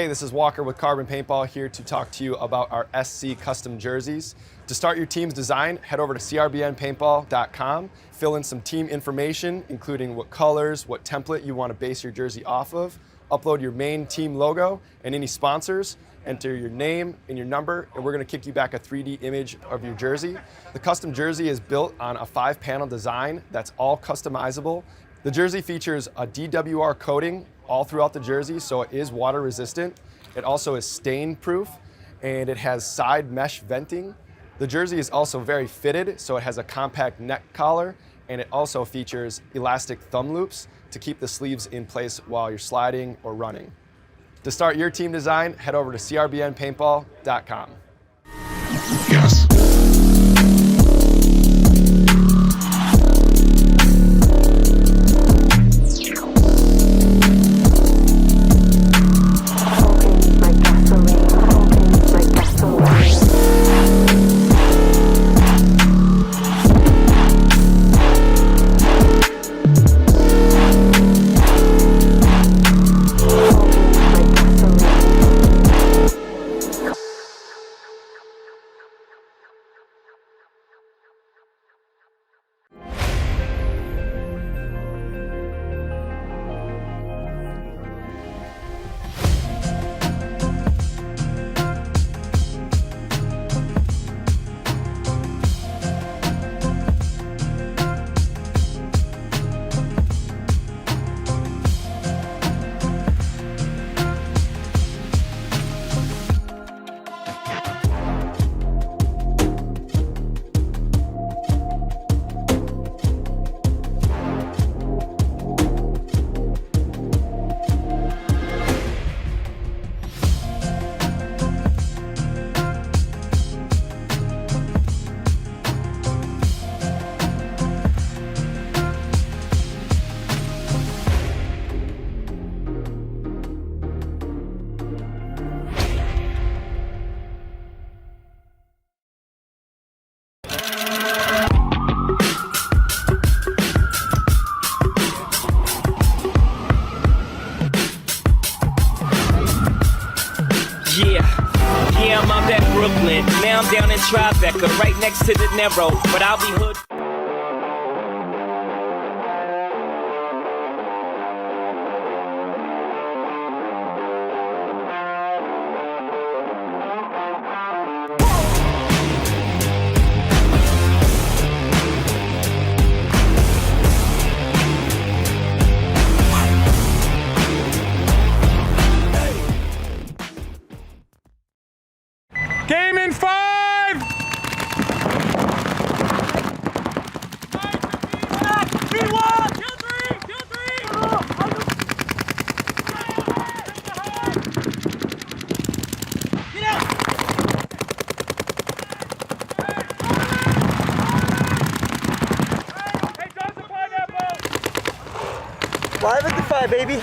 Hey, this is Walker with Carbon Paintball here to talk to you about our SC custom jerseys. To start your team's design, head over to crbnpaintball.com, fill in some team information, including what colors, what template you want to base your jersey off of, upload your main team logo and any sponsors, enter your name and your number, and we're going to kick you back a 3D image of your jersey. The custom jersey is built on a 5-panel design that's all customizable. The jersey features a DWR coating all throughout the jersey, so it is water resistant. It also is stain proof, and it has side mesh venting. The jersey is also very fitted, so it has a compact neck collar, and it also features elastic thumb loops to keep the sleeves in place while you're sliding or running. To start your team design, head over to crbnpaintball.com. Yes. Yeah, I'm out at Brooklyn. Now I'm down in Tribeca, right next to the Narrow. But I'll be hood. Game in 5! Live at the 5, baby.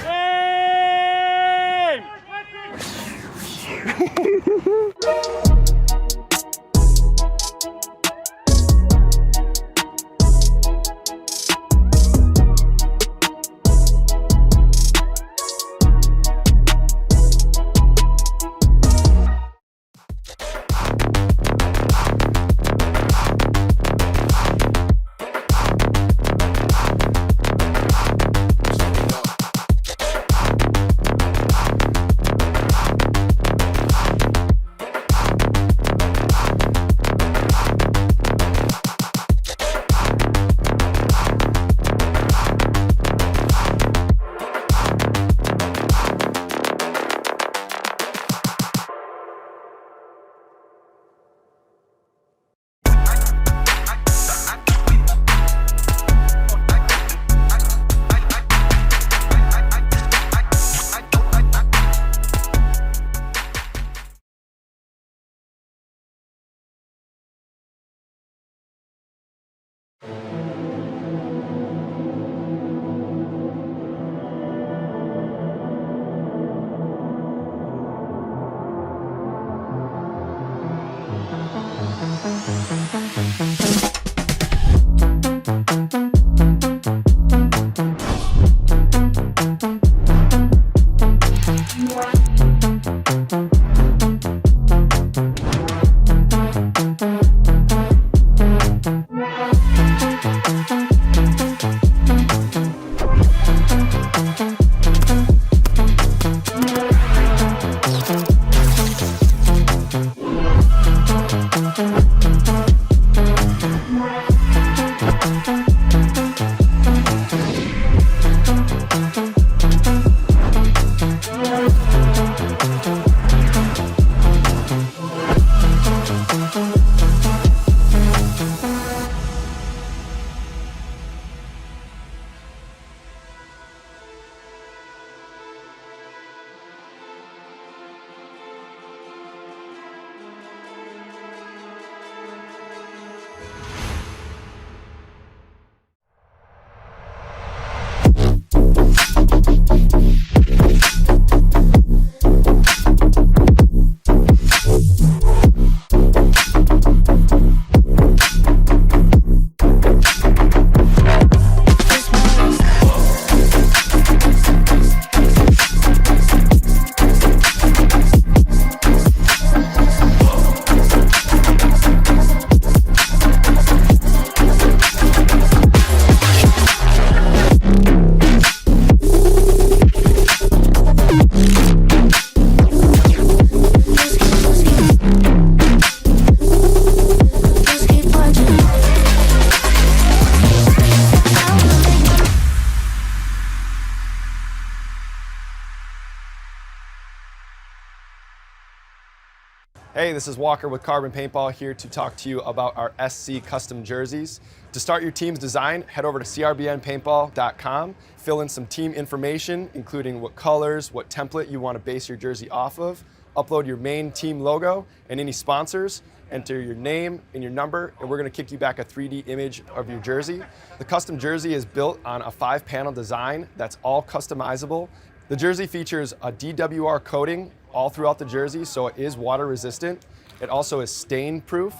Hey, this is Walker with Carbon Paintball here to talk to you about our SC custom jerseys. To start your team's design, head over to crbnpaintball.com, fill in some team information, including what colors, what template you want to base your jersey off of, upload your main team logo and any sponsors, enter your name and your number, and we're going to kick you back a 3D image of your jersey. The custom jersey is built on a 5-panel design that's all customizable. The jersey features a DWR coating all throughout the jersey, so it is water resistant. It also is stain proof,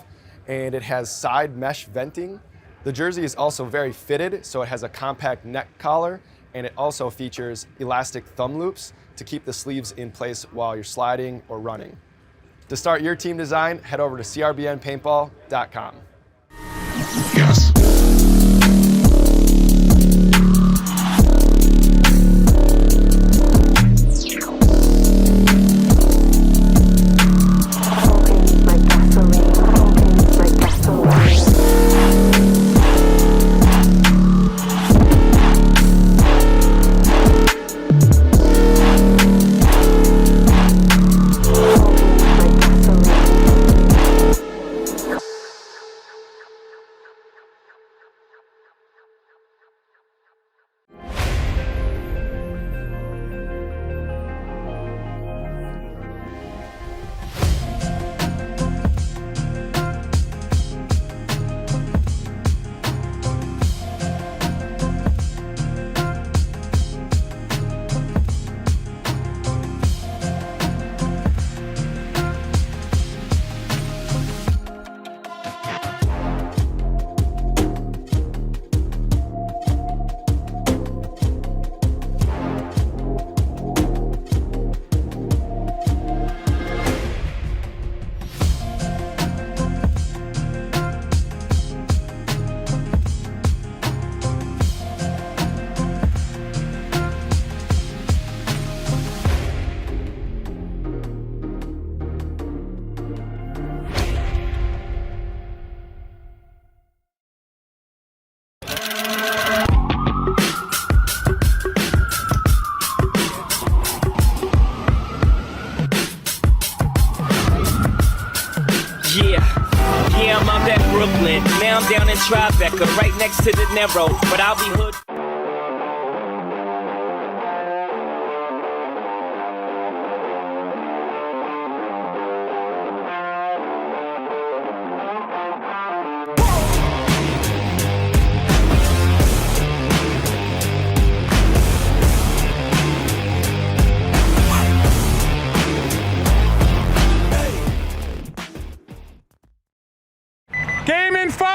and it has side mesh venting. The jersey is also very fitted, so it has a compact neck collar, and it also features elastic thumb loops to keep the sleeves in place while you're sliding or running. To start your team design, head over to crbnpaintball.com. Yes. Yeah, I'm out at Brooklyn. Now I'm down in Tribeca, right next to the Narrow. But I'll be hood. Game in 5!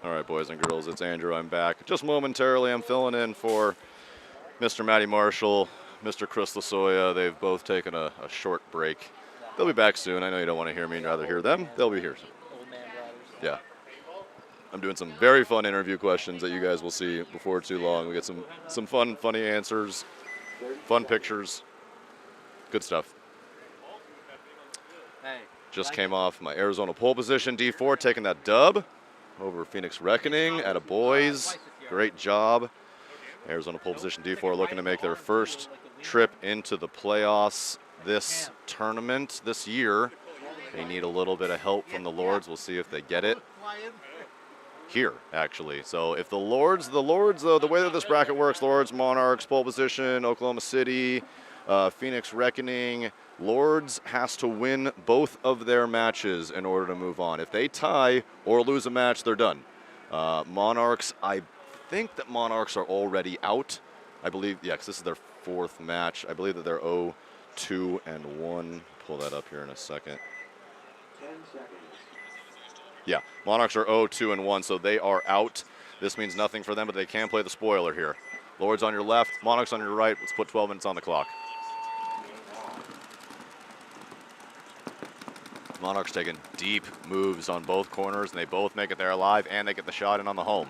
All right, boys and girls, it's Andrew. I'm back. Just momentarily, I'm filling in for Mr. Matty Marshall, Mr. Chris Lasoya. They've both taken a short break. They'll be back soon. I know you don't want to hear me and rather hear them. They'll be here soon. Old man brothers. Yeah. I'm doing some very fun interview questions that you guys will see before too long. We get some fun, funny answers, fun pictures, good stuff. Hey. Just came off my Arizona pole position, D4, taking that dub over Phoenix Reckoning at a boys. Great job. Arizona pole position D4 looking to make their first trip into the playoffs this tournament this year. They need a little bit of help from the Lords. We'll see if they get it here, actually. So if the Lords, the way that this bracket works, Lords, Monarchs, pole position, Oklahoma City, Phoenix Reckoning, Lords has to win both of their matches in order to move on. If they tie or lose a match, they're done. Monarchs, I think that Monarchs are already out. I believe, yeah, because this is their fourth match. I believe that they're 0-2-1. Pull that up here in a second. 10 seconds. Yeah, Monarchs are 0-2-1, so they are out. This means nothing for them, but they can play the spoiler here. Lords on your left, Monarchs on your right. Let's put 12 minutes on the clock. Monarchs taking deep moves on both corners, and they both make it there alive, and they get the shot in on the home.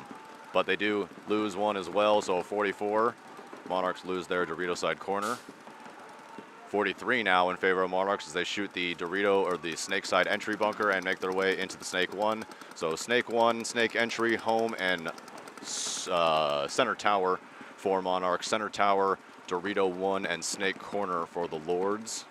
But they do lose one as well, so 44. Monarchs lose their Dorito side corner. 43 now in favor of Monarchs as they shoot the Dorito or the snake side entry bunker and make their way into the snake 1. So snake 1, snake entry, home, and center tower for Monarchs. Center tower, Dorito 1, and snake corner for the Lords.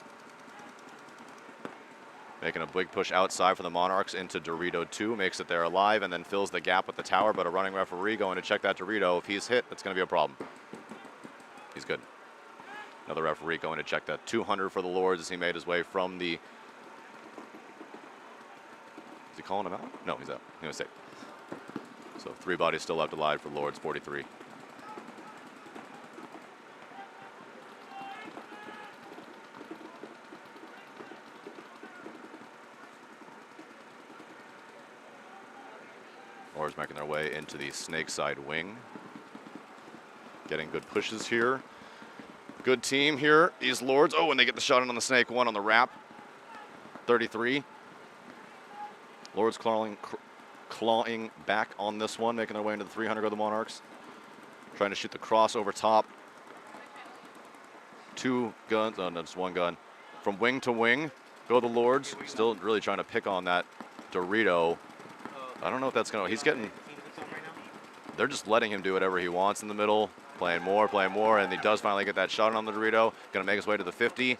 Making a big push outside for the Monarchs into Dorito 2, makes it there alive, and then fills the gap with the tower, but a running referee going to check that Dorito. If he's hit, that's going to be a problem. He's good. Another referee going to check that 200 for the Lords as he made his way from the... Is he calling him out? No, he's out. He was safe. So 3 bodies still left alive for Lords 43. Lords making their way into the snake side wing. Getting good pushes here. Good team here, these Lords. Oh, and they get the shot in on the snake 1 on the wrap. 33. Lords clawing back on this one, making their way into the 300 go the Monarchs. Trying to shoot the cross over top. 2 guns, oh, no, just 1 gun. From wing to wing, go the Lords. Still really trying to pick on that Dorito. I don't know if that's he's getting, they're just letting him do whatever he wants in the middle. Playing more, and he does finally get that shot on the Dorito. Gonna make his way to the 50.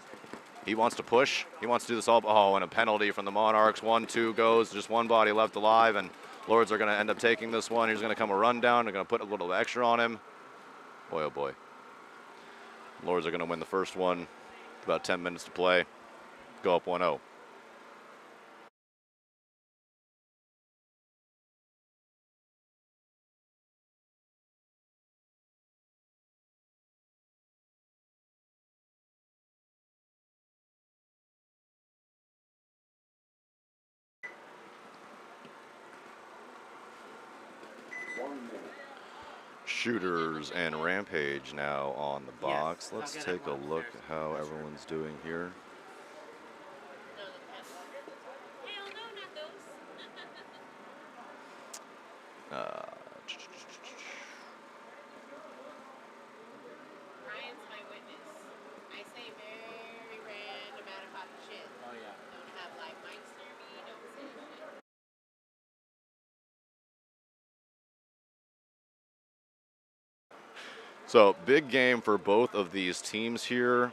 He wants to push. He wants to do this all. Oh, and a penalty from the Monarchs. 1-2 goes. Just 1 body left alive, and Lords are gonna end up taking this one. He's gonna come a run down. They're gonna put a little extra on him. Boy, oh boy. Lords are gonna win the first one. About 10 minutes to play. Go up 1-0. Shooters and Rampage now on the box. Let's take a look at how everyone's doing here. Ryan's my witness. I say very random out of shit. Oh yeah. Don't have live mics near me. Don't say shit. So big game for both of these teams here.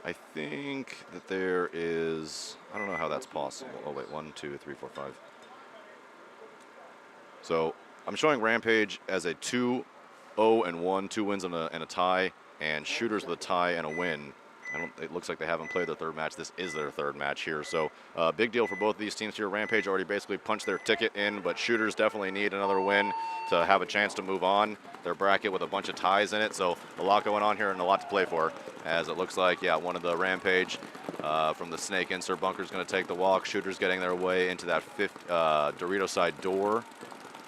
I think that there is, I don't know how that's possible. Oh wait, 1, 2, 3, 4, 5. So I'm showing Rampage as a 2-0-1, 2 wins and a tie, and Shooters with a tie and a win. It looks like they haven't played their 3rd match. This is their 3rd match here. So big deal for both of these teams here. Rampage already basically punched their ticket in, but Shooters definitely need another win to have a chance to move on. Their bracket with a bunch of ties in it. So a lot going on here and a lot to play for, as it looks like, yeah, one of the Rampage from the snake insert bunker is going to take the walk. Shooters getting their way into that Dorito side door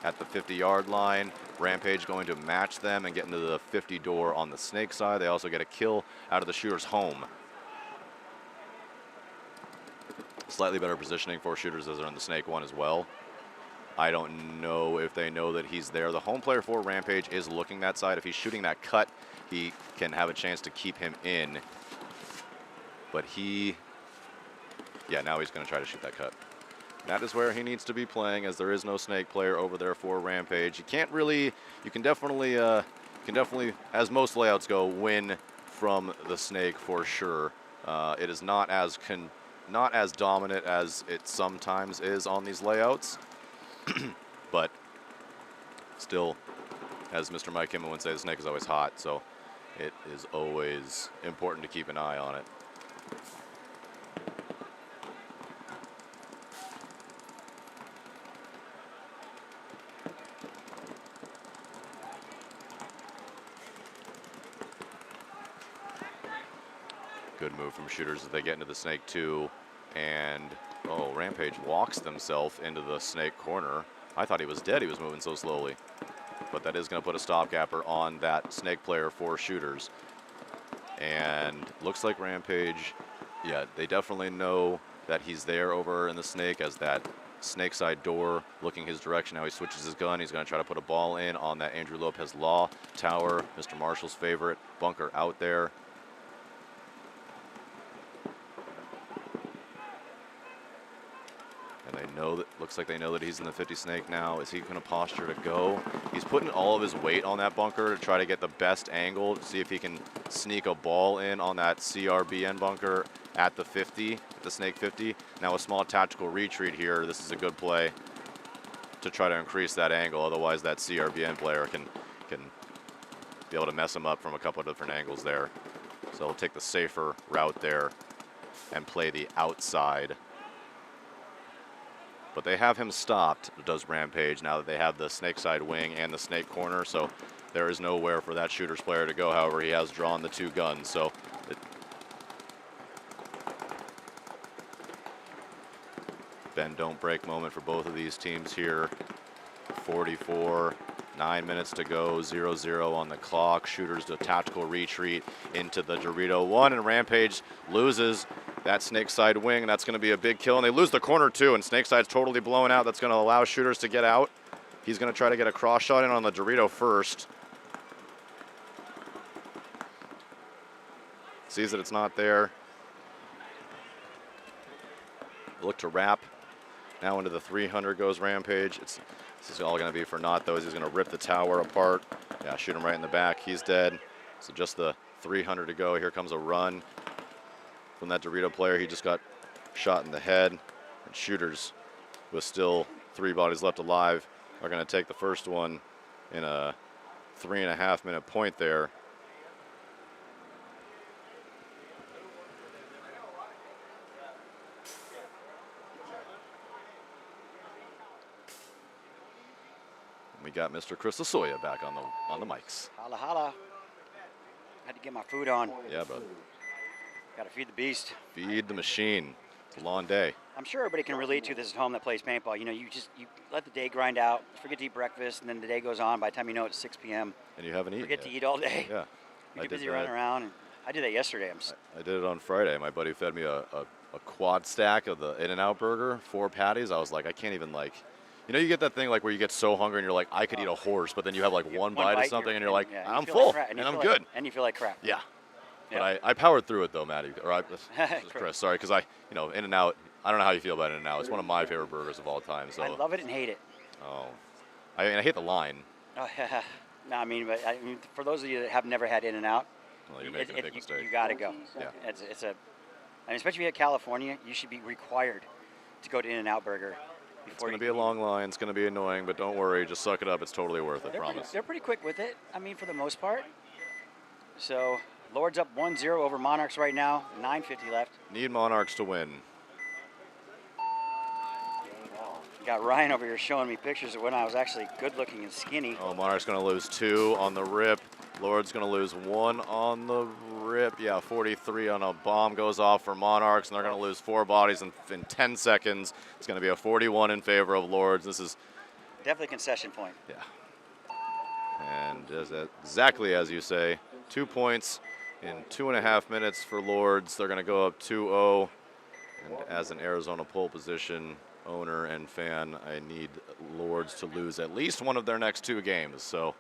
at the 50-yard line. Rampage going to match them and get into the 50 door on the snake side. They also get a kill out of the Shooters home. Slightly better positioning for Shooters as they're in the snake 1 as well. I don't know if they know that he's there. The home player for Rampage is looking that side. If he's shooting that cut, he can have a chance to keep him in. But yeah, now he's going to try to shoot that cut. That is where he needs to be playing, as there is no snake player over there for Rampage. You can definitely, as most layouts go, win from the snake for sure. It is not as dominant as it sometimes is on these layouts, but still, as Mr. Mike Kimmon would say, the snake is always hot, so it is always important to keep an eye on it. Good move from Shooters as they get into the snake 2, and oh, Rampage walks themselves into the snake corner. I thought he was dead, he was moving so slowly. But that is going to put a stopgapper on that snake player for Shooters. And looks like Rampage, yeah, they definitely know that he's there over in the snake, as that snake side door looking his direction. Now he switches his gun. He's going to try to put a ball in on that Andrew Lopez Law tower, Mr. Marshall's favorite. Bunker out there. And they know that, looks like they know that he's in the 50 snake now. Is he going to posture to go? He's putting all of his weight on that bunker to try to get the best angle, to see if he can sneak a ball in on that CRBN bunker at the 50, at the snake 50. Now a small tactical retreat here. This is a good play to try to increase that angle. Otherwise that CRBN player can be able to mess him up from a couple of different angles there. So he'll take the safer route there and play the outside. But they have him stopped, does Rampage, now that they have the snake side wing and the snake corner. So there is nowhere for that shooter's player to go. However, he has drawn the 2 guns. So bend don't break moment for both of these teams here. 44, 9 minutes to go, 0-0 on the clock. Shooters do a tactical retreat into the Dorito 1, and Rampage loses that snake side wing, and that's going to be a big kill. And they lose the corner too, and snake side's totally blown out. That's going to allow shooters to get out. He's going to try to get a cross shot in on the Dorito first. Sees that it's not there. Look to wrap. Now into the 300 goes Rampage. This is all going to be for naught, though, as he's going to rip the tower apart. Yeah, shoot him right in the back. He's dead. So just the 300 to go. Here comes a run from that Dorito player. He just got shot in the head. And shooters, with still 3 bodies left alive, are going to take the first one in a 3.5 minute point there. We got Mr. Chris Lasoya back on the mics. Holla, holla. Had to get my food on. Yeah, brother. Got to feed the beast. Feed the machine. It's a long day. I'm sure everybody can relate to this at home that plays paintball. You know, you let the day grind out, forget to eat breakfast, and then the day goes on. By the time you know it's 6 p.m. And you haven't eaten Forget yet. to eat all day. Yeah. You're too busy running around. And I did that yesterday. I did it on Friday. My buddy fed me a quad stack of the In-N-Out burger, 4 patties. I was like, I can't even you know, you get that thing like where you get so hungry and you're like, I could eat a horse, but then you have like one bite of something and you're like, I'm full and I'm good. And you feel like crap. Yeah. But I powered through it though, Maddie. Or Chris, sorry, because In-N-Out, I don't know how you feel about In-N-Out. It's one of my favorite burgers of all time. So I love it and hate it. Oh. I hate the line. Oh, yeah. No, I mean, for those of you that have never had In-N-Out, well, you're making a big mistake. You got to go. Yeah. I mean, especially if you're in California, you should be required to go to In-N-Out Burger. It's going to be a long line. It's going to be annoying, but don't worry. Just suck it up. It's totally worth it, promise. They're pretty quick with it, I mean, for the most part. So, Lords up 1-0 over Monarchs right now. 9:50 left. Need Monarchs to win. Got Ryan over here showing me pictures of when I was actually good-looking and skinny. Oh, Monarch's going to lose 2 on the rip. Lord's going to lose 1 on the rip. Yeah, 43 on a bomb goes off for Monarchs, and they're going to lose 4 bodies in 10 seconds. It's going to be a 41 in favor of Lords. This is definitely concession point. Yeah. And exactly as you say, 2 points in 2.5 minutes for Lords. They're going to go up 2-0. And as an Arizona pole position owner and fan, I need Lords to lose at least one of their next 2 games. So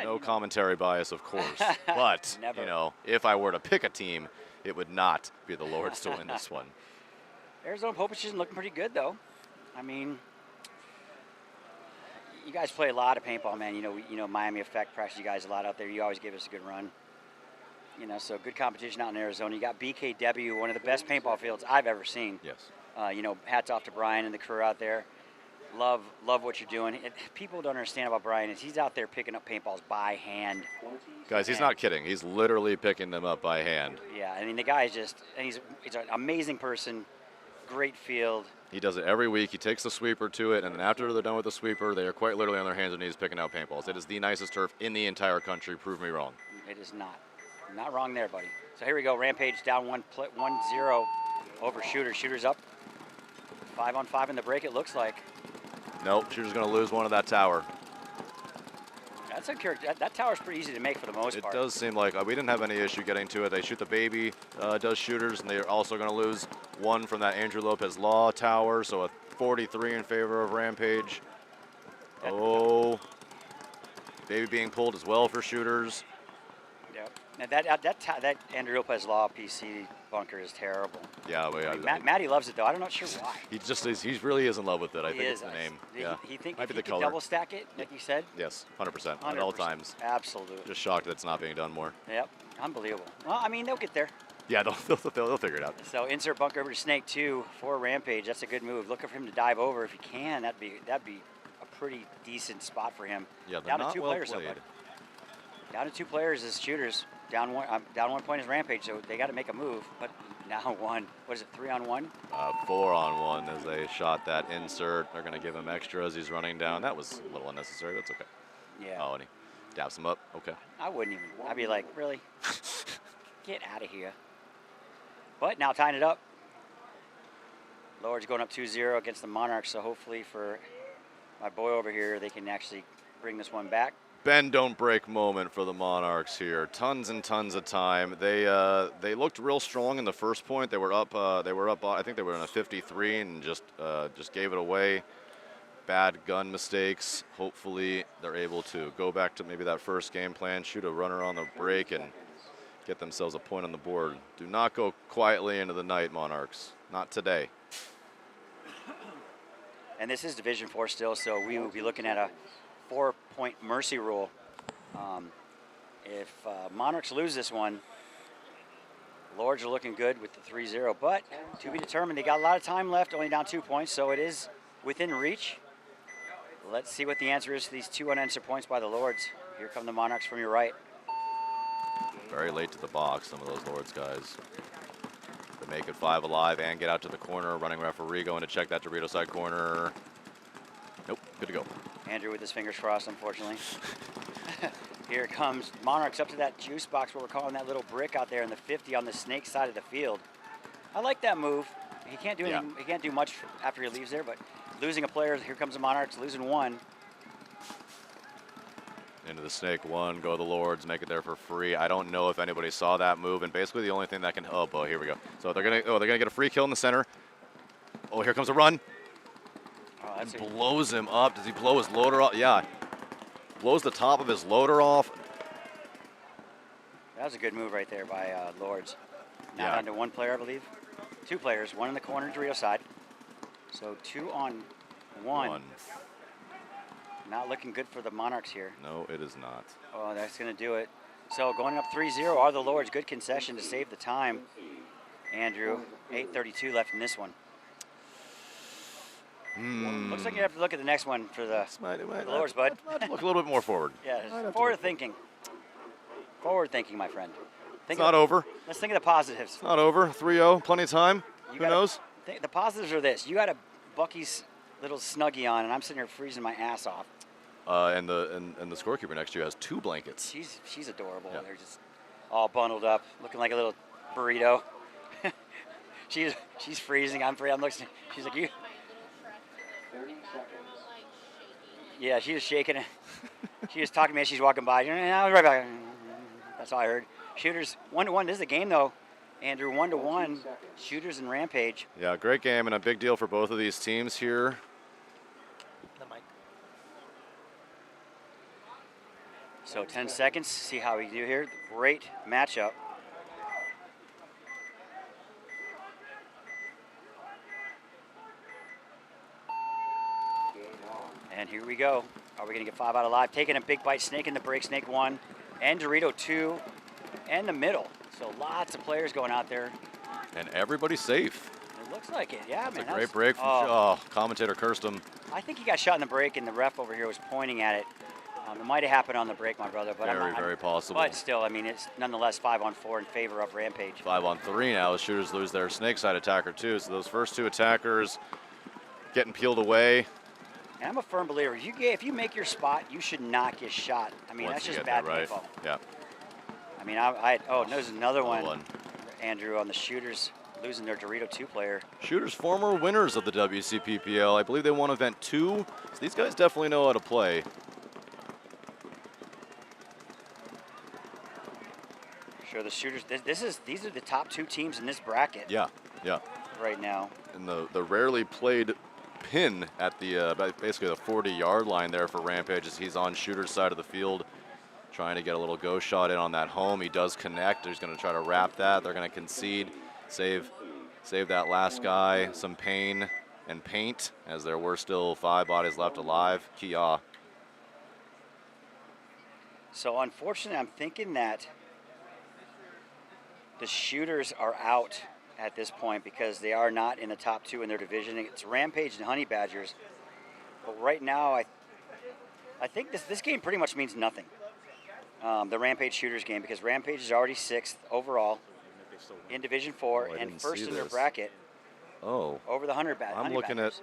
no commentary bias, of course. But, Never. you know, if I were to pick a team, it would not be the Lords to win this one. Arizona pole position looking pretty good, though. I mean, you guys play a lot of paintball, man. You know, Miami Effect practice you guys a lot out there. You always give us a good run. You know, so good competition out in Arizona. You got BKW, one of the best paintball fields I've ever seen. Yes. You know, hats off to Brian and the crew out there. Love what you're doing. People don't understand about Brian is he's out there picking up paintballs by hand. Guys, he's not kidding. He's literally picking them up by hand. Yeah, I mean, the guy is he's an amazing person, great field. He does it every week. He takes the sweeper to it, and then after they're done with the sweeper, they are quite literally on their hands and knees picking out paintballs. It is the nicest turf in the entire country. Prove me wrong. It is not. Not wrong there, buddy. So here we go. Rampage down 1-0 over Shooter. Shooter's up 5-on-5 in the break, it looks like. Nope, Shooter's going to lose one of that tower. That's that tower's pretty easy to make for the most It part. does seem like we didn't have any issue getting to it. They shoot the baby, does shooters, and they're also going to lose one from that Andrew Lopez Law tower, so a 43 in favor of Rampage. Oh, baby being pulled as well for shooters. Yep. Now that Andrew Lopez Law PC bunker is terrible. Yeah, but Matty loves it though. I'm not sure why. He really is in love with it. I He think is. it's the name. He, Yeah, he think might if be he the could color. double stack it, like you said. Yes, 100% at all times. Absolutely. Just shocked that it's not being done more. Yep. Unbelievable. Well, I mean, they'll get there. Yeah, they'll figure it out. So insert bunker over to Snake 2 for Rampage. That's a good move. Looking for him to dive over if he can. That'd be a pretty decent spot for him. Yeah, down not to 2 well players. played. Though, down to 2 players as shooters. Down one point is Rampage, so they got to make a move. But now one. What is it? 3-on-1? 4-on-1 as they shot that insert. They're going to give him extra as he's running down. That was a little unnecessary. That's okay. Yeah. Oh, and he daps him up. Okay. I wouldn't even. I'd be like, really? Get out of here. But now tying it up. Lord's going up 2-0 against the Monarchs, so hopefully for my boy over here, they can actually bring this one back. Bend don't break moment for the Monarchs here. Tons and tons of time. They looked real strong in the first point. They were up. I think they were in a 53 and just gave it away. Bad gun mistakes. Hopefully they're able to go back to maybe that first game plan, shoot a runner on the break, and get themselves a point on the board. Do not go quietly into the night, Monarchs. Not today. And this is Division 4 still, so we will be looking at a 4-point mercy rule. If Monarchs lose this one, Lords are looking good with the 3-0, but to be determined. They got a lot of time left, only down 2 points, so it is within reach. Let's see what the answer is to these 2 unanswered points by the Lords. Here come the Monarchs from your right. Very late to the box, some of those Lords guys. They make it 5 alive and get out to the corner. Running referee going to check that Dorito side corner. Nope, good to go. Andrew with his fingers crossed, unfortunately. Here it comes. Monarchs up to that juice box, what we're calling that little brick out there in the 50 on the Snake side of the field. I like that move. He can't do anything, he can't do much after he leaves there, but losing a player, here comes the Monarchs, losing 1. Into the Snake 1, go the Lords, make it there for free. I don't know if anybody saw that move, and basically the only thing that can, oh boy, here we go. So they're gonna get a free kill in the center. Oh, here comes a run. Oh, that's And blows him up. Does he blow his loader off? Yeah. Blows the top of his loader off. That was a good move right there by Lords. Now Yeah. down to 1 player, I believe. 2 players, 1 in the corner, Dorito side. So 2 on 1. Not looking good for the Monarchs here. No, it is not. Oh, that's going to do it. So going up 3-0 are the Lords. Good concession to save the time. Andrew, 8:32 left in this one. Looks like you have to look at the next one for the Lords, bud. Look a little bit more forward. Yeah, forward thinking. Forward thinking, my friend. It's not over. Let's think of the positives. It's not over. 3-0, plenty of time. Who knows? The positives are this. You got a Bucky's little Snuggie on, and I'm sitting here freezing my ass off. And the scorekeeper next to you has 2 blankets. She's adorable. Yeah. They're just all bundled up, looking like a little burrito. she's freezing. I'm free. I'm looking. She's like you. 30 seconds. Yeah, she was shaking it. She was talking to me as she's walking by. I'll be right back. That's all I heard. Shooters 1-1. This is the game though. Andrew 1-1. Shooters and Rampage. Yeah, great game and a big deal for both of these teams here. The mic. So 10 seconds. See how we do here. Great matchup. And here we go. Are we going to get 5 out of live? Taking a big bite. Snake in the break. Snake 1. And Dorito 2. And the middle. So lots of players going out there. And everybody's safe. It looks like it. Yeah, man. It's a great break from commentator cursed him. I think he got shot in the break, and the ref over here was pointing at it. It might have happened on the break, my brother. But Very possible. But still, I mean, it's nonetheless 5-on-4 in favor of Rampage. 5-on-3 now as shooters lose their Snake side attacker too. So those first 2 attackers getting peeled away. And I'm a firm believer. If you make your spot, you should not get shot. I mean, Once that's you just get bad that right. info. Yeah. I mean, there's another one. Andrew on the shooters losing their Dorito 2 player. Shooters, former winners of the WCPPL. I believe they won event 2. So these guys definitely know how to play. Sure, the shooters. These are the top 2 teams in this bracket. Yeah, yeah. Right now. And the rarely played pin at the basically the 40-yard line there for Rampage as he's on shooter's side of the field, trying to get a little go shot in on that home. He does connect. He's going to try to wrap that. They're going to concede, save that last guy some pain and paint, as there were still 5 bodies left alive. Kia. So unfortunately, I'm thinking that the shooters are out at this point because they are not in the top 2 in their division. It's Rampage and Honey Badgers. But right now, I think this game pretty much means nothing. The Rampage shooters game, because Rampage is already 6th overall in Division 4 and first in their bracket. Oh. Over the Honey Badgers. I'm looking at.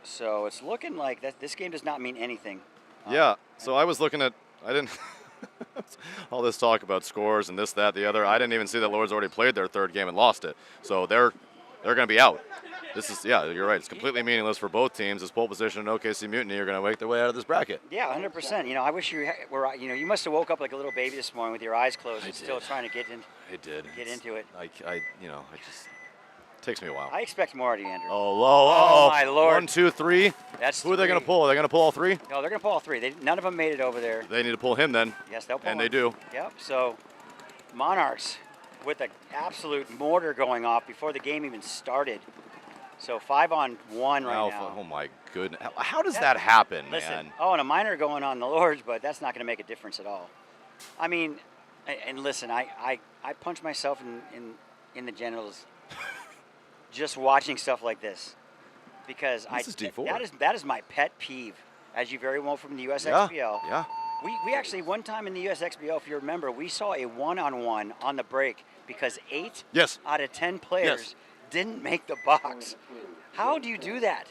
So it's looking like that this game does not mean anything. Yeah. So I was looking at. I didn't. All this talk about scores and this, that, the other. I didn't even see that Lord's already played their 3rd game and lost it. So they're going to be out. This is, yeah, you're right. It's completely meaningless for both teams. This pole position and OKC Mutiny are going to make their way out of this bracket. Yeah, 100%. You know, I wish you were. You know, you must have woke up like a little baby this morning with your eyes closed and still trying to get in. I did. Get into it. I just takes me a while. I expect more out of you, Andrew. Oh, my Lord. 1, 2, 3. That's who are they going to pull? Are they going to pull all 3? No, they're going to pull all 3. None of them made it over there. They need to pull him then. Yes, they'll pull and him. they do. Yep. So, Monarchs with an absolute mortar going off before the game even started. So 5-on-1 right now. Oh my goodness! How does that happen, listen, man? Oh, and a minor going on the Lords, but that's not going to make a difference at all. I mean, and listen, I punch myself in the genitals just watching stuff like this, because This is D4. that is my pet peeve, as you very well from the USXBL. Yeah. We actually one time in the USXBL, if you remember, we saw a 1-on-1 on the break because 8 out of 10 players didn't make the box. How do you do that?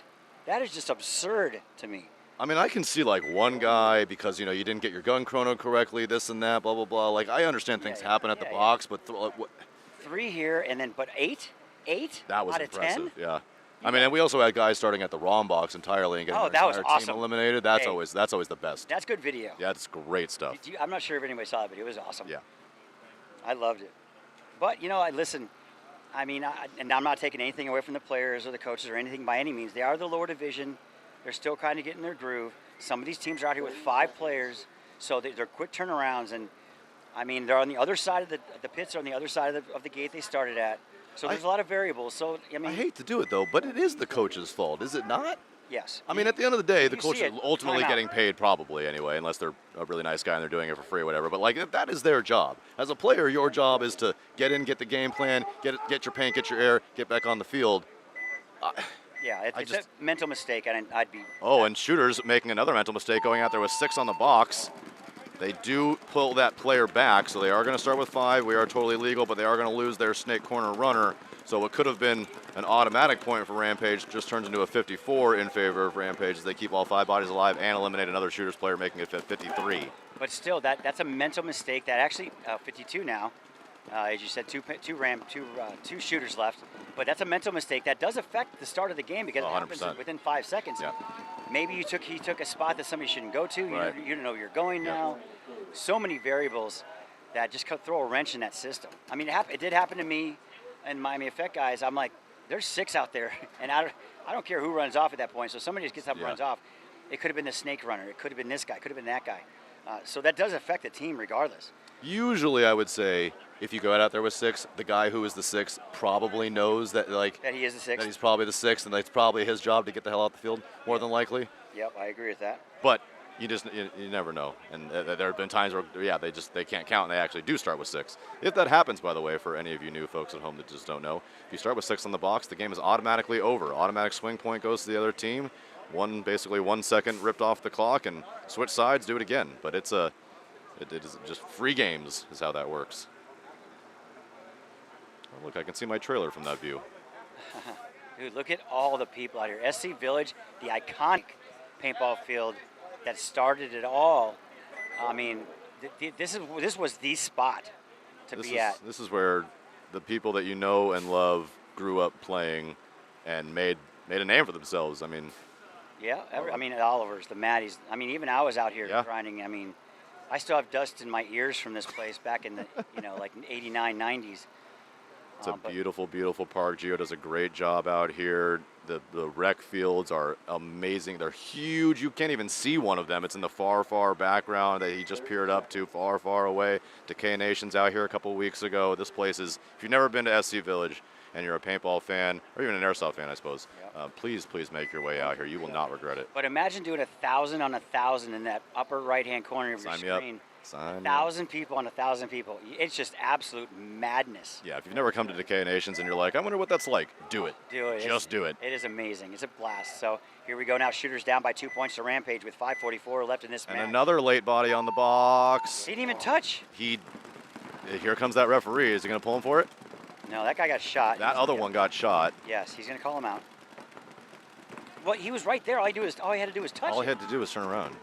That is just absurd to me. I mean, I can see like one guy because you didn't get your gun chrono correctly, this and that, blah blah blah. Like I understand things happen at the box, but 3 here and then, but 8 that was out impressive. of 10. Yeah. I mean, and we also had guys starting at the wrong box entirely and getting their that was entire team awesome. eliminated. That's Hey, always the best. That's good video. Yeah, it's great stuff. I'm not sure if anybody saw it, but it was awesome. Yeah. I loved it. But listen. I mean, and I'm not taking anything away from the players or the coaches or anything by any means. They are the lower division. They're still kind of getting their groove. Some of these teams are out here with 5 players, so they're quick turnarounds. And, I mean, they're on the other side of the pits are on the other side of the gate they started at. So there's a lot of variables. So, I mean, I hate to do it, though, but it is the coach's fault, is it not? Yes. I mean, at the end of the day, the you coach see is it, ultimately timeout. getting paid probably anyway, unless they're a really nice guy and they're doing it for free or whatever. But, like, that is their job. As a player, your job is to get in, get the game plan, get your paint, get your air, get back on the field. Yeah, it's a mental mistake, and I'd be... Oh, and shooters making another mental mistake, going out there with 6 on the box. They do pull that player back, so they are going to start with 5. We are totally legal, but they are going to lose their snake corner runner. So what could have been an automatic point for Rampage just turns into a 54 in favor of Rampage as they keep all 5 bodies alive and eliminate another shooter's player, making it 53. But still, that's a mental mistake that actually 52 now. As you said, two shooters left. But that's a mental mistake that does affect the start of the game because it happens within 5 seconds. Yeah. Maybe he took a spot that somebody shouldn't go to. Right. You don't know you're going now. So many variables that just could throw a wrench in that system. I mean, it did happen to me and Miami Effect guys. I'm like, there's 6 out there, and I don't care who runs off at that point. So somebody just gets up and runs off. It could have been the snake runner. It could have been this guy. It could have been that guy. So that does affect the team regardless. Usually, I would say, if you go out there with 6, the guy who is the 6 probably knows that, like, that he is the 6. That he's probably the 6, and that's probably his job to get the hell out the field, more than likely. Yep, I agree with that. But you never know, and there have been times where they can't count, and they actually do start with 6. If that happens, by the way, for any of you new folks at home that just don't know, if you start with 6 on the box, the game is automatically over. Automatic swing point goes to the other team. Basically 1 second ripped off the clock, and switch sides, do it again. But it is just free games is how that works. Oh, look, I can see my trailer from that view. Dude, look at all the people out here. SC Village, the iconic paintball field that started it all. I mean, this was the spot to be at. This is where the people that you know and love grew up playing and made a name for themselves. I mean, yeah, I mean, Oliver's, the Maddies. I mean, even I was out here grinding. I mean, I still have dust in my ears from this place back in the, like 89, 90s. It's a beautiful, beautiful park. Gio does a great job out here. The rec fields are amazing. They're huge. You can't even see one of them. It's in the far, far background that he just peered up to, far, far away. Decay Nation's out here a couple weeks ago. This place is, if you've never been to SC Village and you're a paintball fan, or even an airsoft fan, I suppose, please, please make your way out here. You will not regret it. But imagine doing 1,000 on 1,000 in that upper right-hand corner of your Sign me up. screen. Sign me up. 1,000 people on 1,000 people. It's just absolute madness. Yeah, if you've never come to Decay Nations and you're like, I wonder what that's like, do it. Do it. Just do it. It is amazing. It's a blast. So here we go now. Shooters down by 2 points to Rampage with 5:44 left in this match. And another late body on the box. He didn't even touch. Here comes that referee. Is he going to pull him for it? No, that guy got shot. That other one got shot. Yes, he's going to call him out. Well, he was right there. All he had to do was touch All it. he had to do was turn around.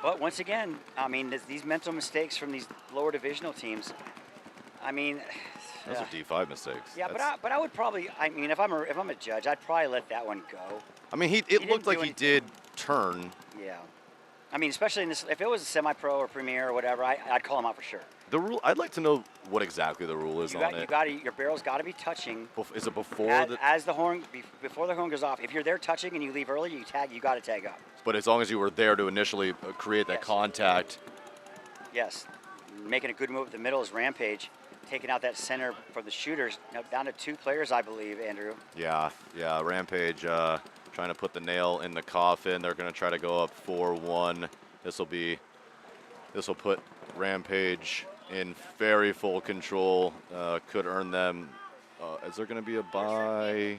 But once again, I mean, these mental mistakes from these lower divisional teams. I mean, those are D5 mistakes. Yeah, but I would probably. I mean, if I'm a judge, I'd probably let that one go. I mean, it looked like he did turn. Yeah. I mean, especially in this, if it was a semi-pro or premier or whatever, I'd call him out for sure. The rule. I'd like to know what exactly the rule is on it. Your barrel's got to be touching. Is it before before the horn goes off? If you're there touching and you leave early, you got to tag up. But as long as you were there to initially create that contact. Yes, making a good move at the middle is Rampage, taking out that center for the shooters. Now down to 2 players, I believe, Andrew. Yeah, Rampage trying to put the nail in the coffin. They're going to try to go up 4-1. This will put Rampage in very full control. Could earn them. Is there going to be a bye?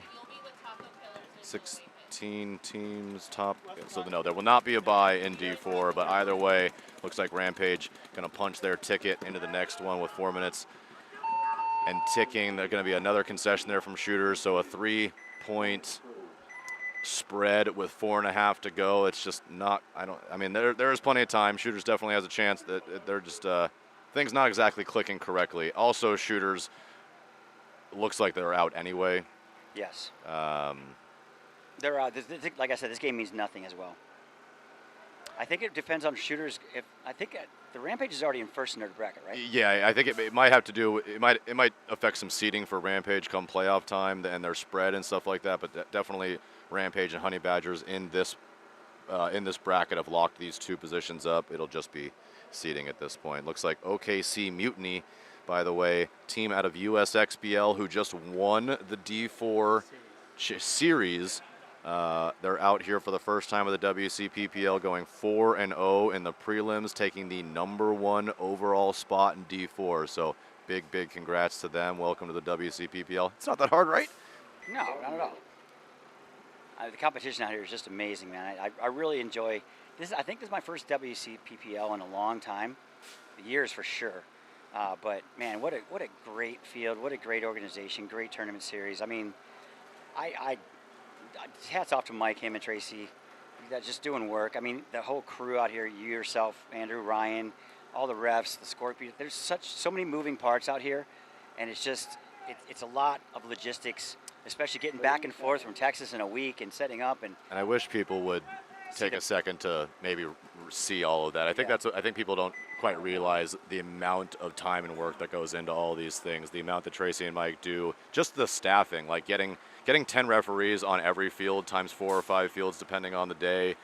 16 teams top. So no, there will not be a bye in D4. But either way, looks like Rampage going to punch their ticket into the next one with 4 minutes and ticking. There's going to be another concession there from shooters. So a 3-point spread with 4.5 to go. It's just not. I mean, there is plenty of time. Shooters definitely has a chance. That they're just things not exactly clicking correctly. Also, shooters looks like they're out anyway. Yes. They're out. Like I said, this game means nothing as well. I think it depends on shooters. The Rampage is already in first in their bracket, right? Yeah, I think it might have to do. It might affect some seeding for Rampage come playoff time and their spread and stuff like that. But definitely Rampage and Honey Badgers in this bracket have locked these 2 positions up. It'll just be seeding at this point. Looks like OKC Mutiny, by the way, team out of USXBL who just won the D4 series. They're out here for the first time of the WCPPL, going 4-0 in the prelims, taking the #1 overall spot in D4. So big congrats to them. Welcome to the WCPPL. It's not that hard, right? No, not at all. The competition out here is just amazing, man. I really enjoy this. I think this is my first WCPPL in a long time, years for sure. But man, what a great field, what a great organization, great tournament series. I mean, hats off to Mike, him, and Tracy. They're just doing work. I mean, the whole crew out here, you yourself, Andrew, Ryan, all the refs, the Scorpions. There's so many moving parts out here, and it's a lot of logistics, especially getting back and forth from Texas in a week and setting up. And I wish people would take a second to maybe see all of that. I think I think people don't quite realize the amount of time and work that goes into all these things. The amount that Tracy and Mike do, just the staffing, like getting 10 referees on every field times 4 or 5 fields depending on the day,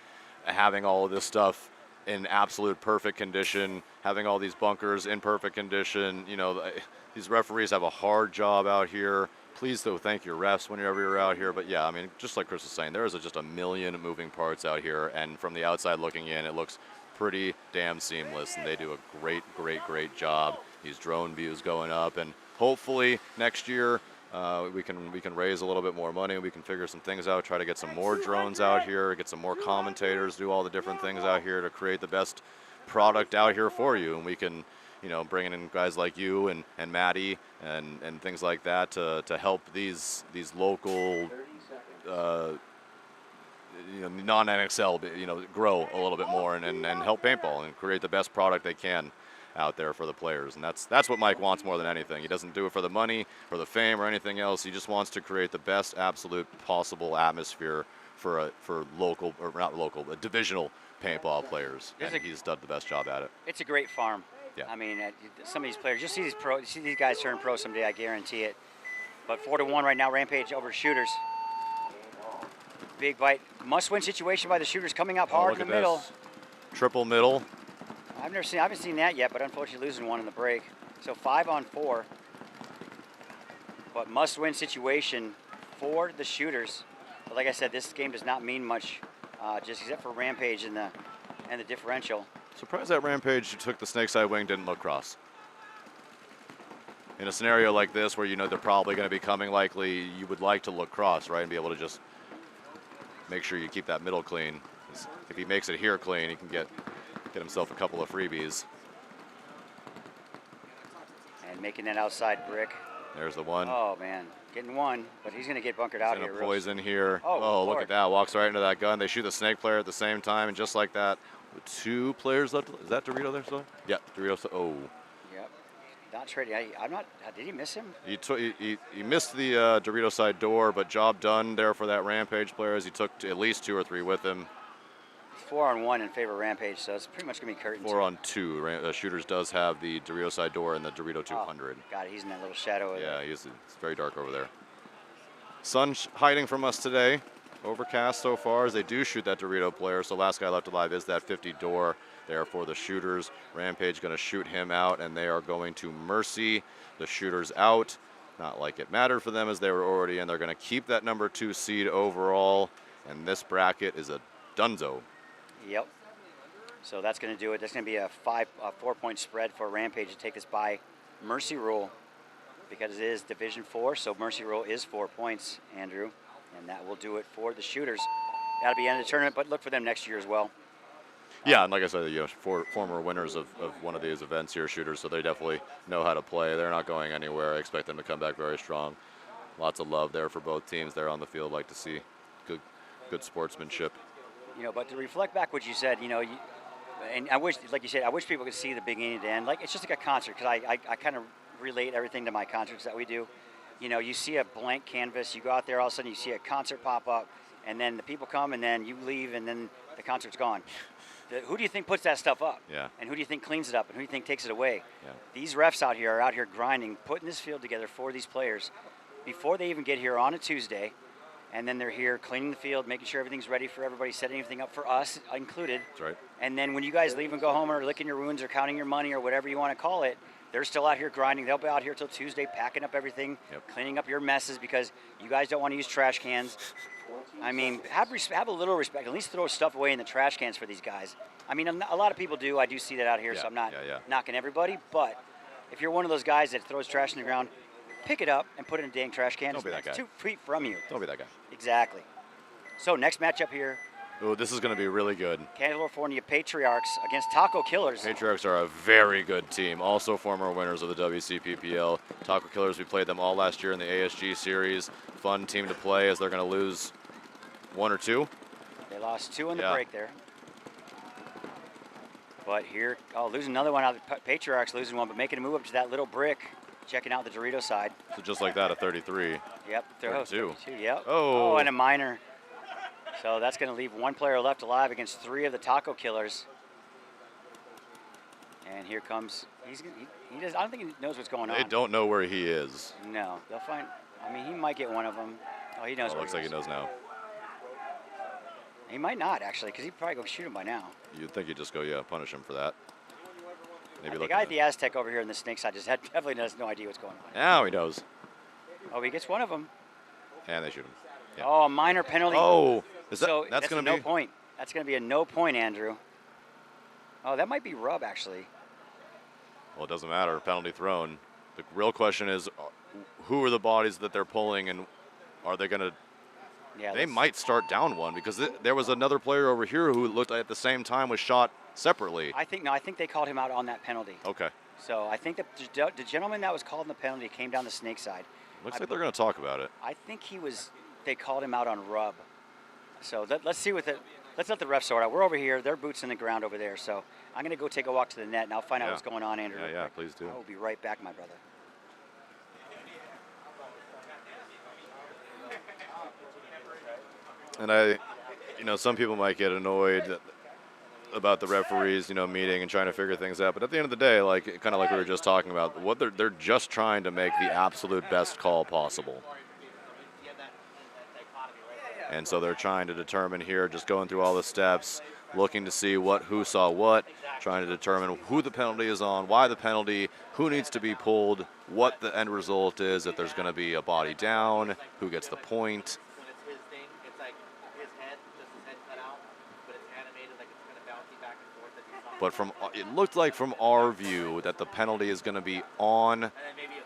having all of this stuff in absolute perfect condition, having all these bunkers in perfect condition. These referees have a hard job out here. Please, though, thank your refs whenever you're out here. But yeah, I mean, just like Chris was saying, there is just a million moving parts out here, and from the outside looking in, it looks pretty damn seamless, and they do a great job. These drone views going up, and hopefully next year we can raise a little bit more money. We can figure some things out, try to get some more drones out here, get some more commentators, do all the different things out here to create the best product out here for you, and we can, bringing in guys like you and Maddie and things like that to help these local non-NXL grow a little bit more and help paintball and create the best product they can out there for the players. And that's what Mike wants more than anything. He doesn't do it for the money or the fame or anything else. He just wants to create the best absolute possible atmosphere for local, or not local, but divisional paintball players, and he's done the best job at it. It's a great farm. Yeah. I mean, some of these players, you'll see these guys turn pro someday, I guarantee it. But 4-1 right now, Rampage over Shooters. Big bite, must-win situation by the Shooters, coming up hard in the middle. Triple middle. I haven't seen that yet, but unfortunately losing one in the break. So 5-on-4. But must-win situation for the Shooters. But like I said, this game does not mean much, just except for Rampage and the differential. Surprised that Rampage took the snake side wing, didn't look cross. In a scenario like this where you know they're probably going to be coming likely, you would like to look cross, right, and be able to just make sure you keep that middle clean. If he makes it here clean, he can get himself a couple of freebies. And making that outside brick. There's the one. Oh, man. Getting one, but he's going to get bunkered out here. Poison here. Oh, look at that. Walks right into that gun. They shoot the snake player at the same time, and just like that, with 2 players left. Is that Dorito there still? Yeah, Dorito. Oh. Yep. Not trading. I'm not. Did he miss him? He missed the Dorito side door, but job done there for that Rampage player as he took at least 2 or 3 with him. 4-on-1 in favor of Rampage, so it's pretty much going to be curtains. 4-on-2. Shooters does have the Dorito side door and the Dorito 200. Oh, got it. He's in that little shadow. Yeah, it's very dark over there. Sun hiding from us today. Overcast so far as they do shoot that Dorito player. So last guy left alive is that 50 door there for the Shooters. Rampage going to shoot him out, and they are going to mercy the Shooters out. Not like it mattered for them as they were already in. They're going to keep that number 2 seed overall, and this bracket is a dunzo. Yep. So that's going to do it. That's going to be a 4-point spread for Rampage to take this by mercy rule, because it is Division 4, so mercy rule is 4 points, Andrew, and that will do it for the Shooters. That'll be the end of the tournament, but look for them next year as well. Yeah, and like I said, former winners of one of these events here, Shooters, so they definitely know how to play. They're not going anywhere. I expect them to come back very strong. Lots of love there for both teams there on the field. Like to see good sportsmanship. But to reflect back what you said, and I wish, like you said, I wish people could see the beginning to end. Like, it's just like a concert, because I kind of relate everything to my concerts that we do. You see a blank canvas, you go out there, all of a sudden you see a concert pop up, and then the people come, and then you leave, and then the concert's gone. Who do you think puts that stuff up? Yeah. And who do you think cleans it up? And who do you think takes it away? Yeah. These refs out here are out here grinding, putting this field together for these players before they even get here on a Tuesday. And then they're here cleaning the field, making sure everything's ready for everybody, setting everything up for us included. That's right. And then when you guys leave and go home or licking your wounds or counting your money or whatever you want to call it, they're still out here grinding. They'll be out here till Tuesday packing up everything, cleaning up your messes because you guys don't want to use trash cans. I mean, have a little respect. At least throw stuff away in the trash cans for these guys. I mean, a lot of people do. I do see that out here, so I'm not knocking everybody. But if you're one of those guys that throws trash in the ground, pick it up and put it in a dang trash can. Don't be that guy. 2 feet from you. Don't be that guy. Exactly. So next matchup here. Oh, this is going to be really good. California Patriarchs against Taco Killers. Patriarchs are a very good team. Also former winners of the WCPPL. Taco Killers, we played them all last year in the ASG series. Fun team to play as they're going to lose 1 or 2. They lost 2 in the break there. But here, losing another one out of the Patriarchs, losing one, but making a move up to that little brick. Checking out the Dorito side. So just like that, a 33. Yep, 32. Yep. Oh, and a minor. So that's going to leave 1 player left alive against 3 of the Taco Killers. And here comes, he does. I don't think he knows what's going on. They don't know where he is. No, they'll find, I mean, he might get one of them. Oh, he knows where looks like he knows now. He might not, actually, because he'd probably go shoot him by now. You'd think he'd just go, punish him for that. Maybe the guy at the Aztec over here in the snake side definitely has no idea what's going on. Now he knows. Oh, he gets one of them. And they shoot him. Yeah. Oh, a minor penalty. Oh, that's that's going to be no point. That's going to be a no point, Andrew. Oh, that might be rub, actually. Well, it doesn't matter. Penalty thrown. The real question is, who are the bodies that they're pulling, and are they going to? Yeah, they might start down one because there was another player over here who looked at the same time was shot separately. I think they called him out on that penalty. Okay. So I think the gentleman that was called in the penalty came down the snake side. Looks like they're going to talk about it. I think they called him out on rub. So let's see let's let the refs sort out. We're over here. Their boots in the ground over there. So I'm going to go take a walk to the net, and I'll find out what's going on, Andrew. Yeah, please do. I will be right back, my brother. And some people might get annoyed about the referees, meeting and trying to figure things out. But at the end of the day, kind of like we were just talking about, what they're just trying to make the absolute best call possible. And so they're trying to determine here, just going through all the steps, looking to see who saw what, trying to determine who the penalty is on, why the penalty, who needs to be pulled, what the end result is, if there's going to be a body down, who gets the point. When it's his thing, it's like his head, just his head cut out, but it's animated like it's kind of bouncing back and forth. But it looked like from our view that the penalty is going to be on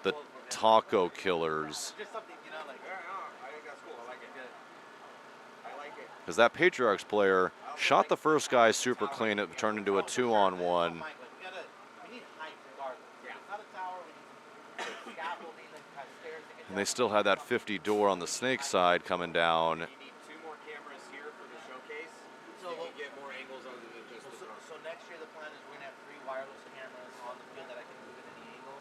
the taco killers. Just something, like, I think that's cool. I like it. I like it. Because that Patriarchs player shot the first guy super clean. It turned into a 2-on-1. We need height regardless. It's not a tower. We need scaffolding and stairs to get And they still had that 50 door on the snake side coming down. You need 2 more cameras here for the showcase, so you can get more angles other than just the drum. So next year the plan is we're gonna have 3 wireless cameras on the field that I can move at any angle,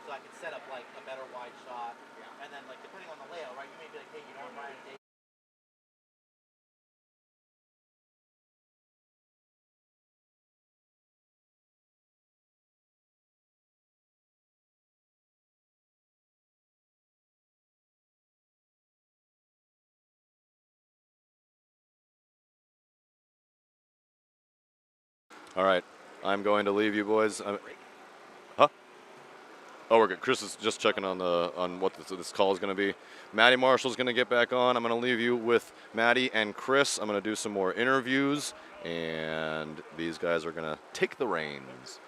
so I can set up like a better wide shot, and then like depending on the layout, right? You may be like, hey, Ryan, Dave. All right, I'm going to leave you boys. Huh? Oh, we're good. Chris is just checking on what this call is going to be. Maddie Marshall's going to get back on. I'm going to leave you with Maddie and Chris. I'm going to do some more interviews, and these guys are going to take the reins.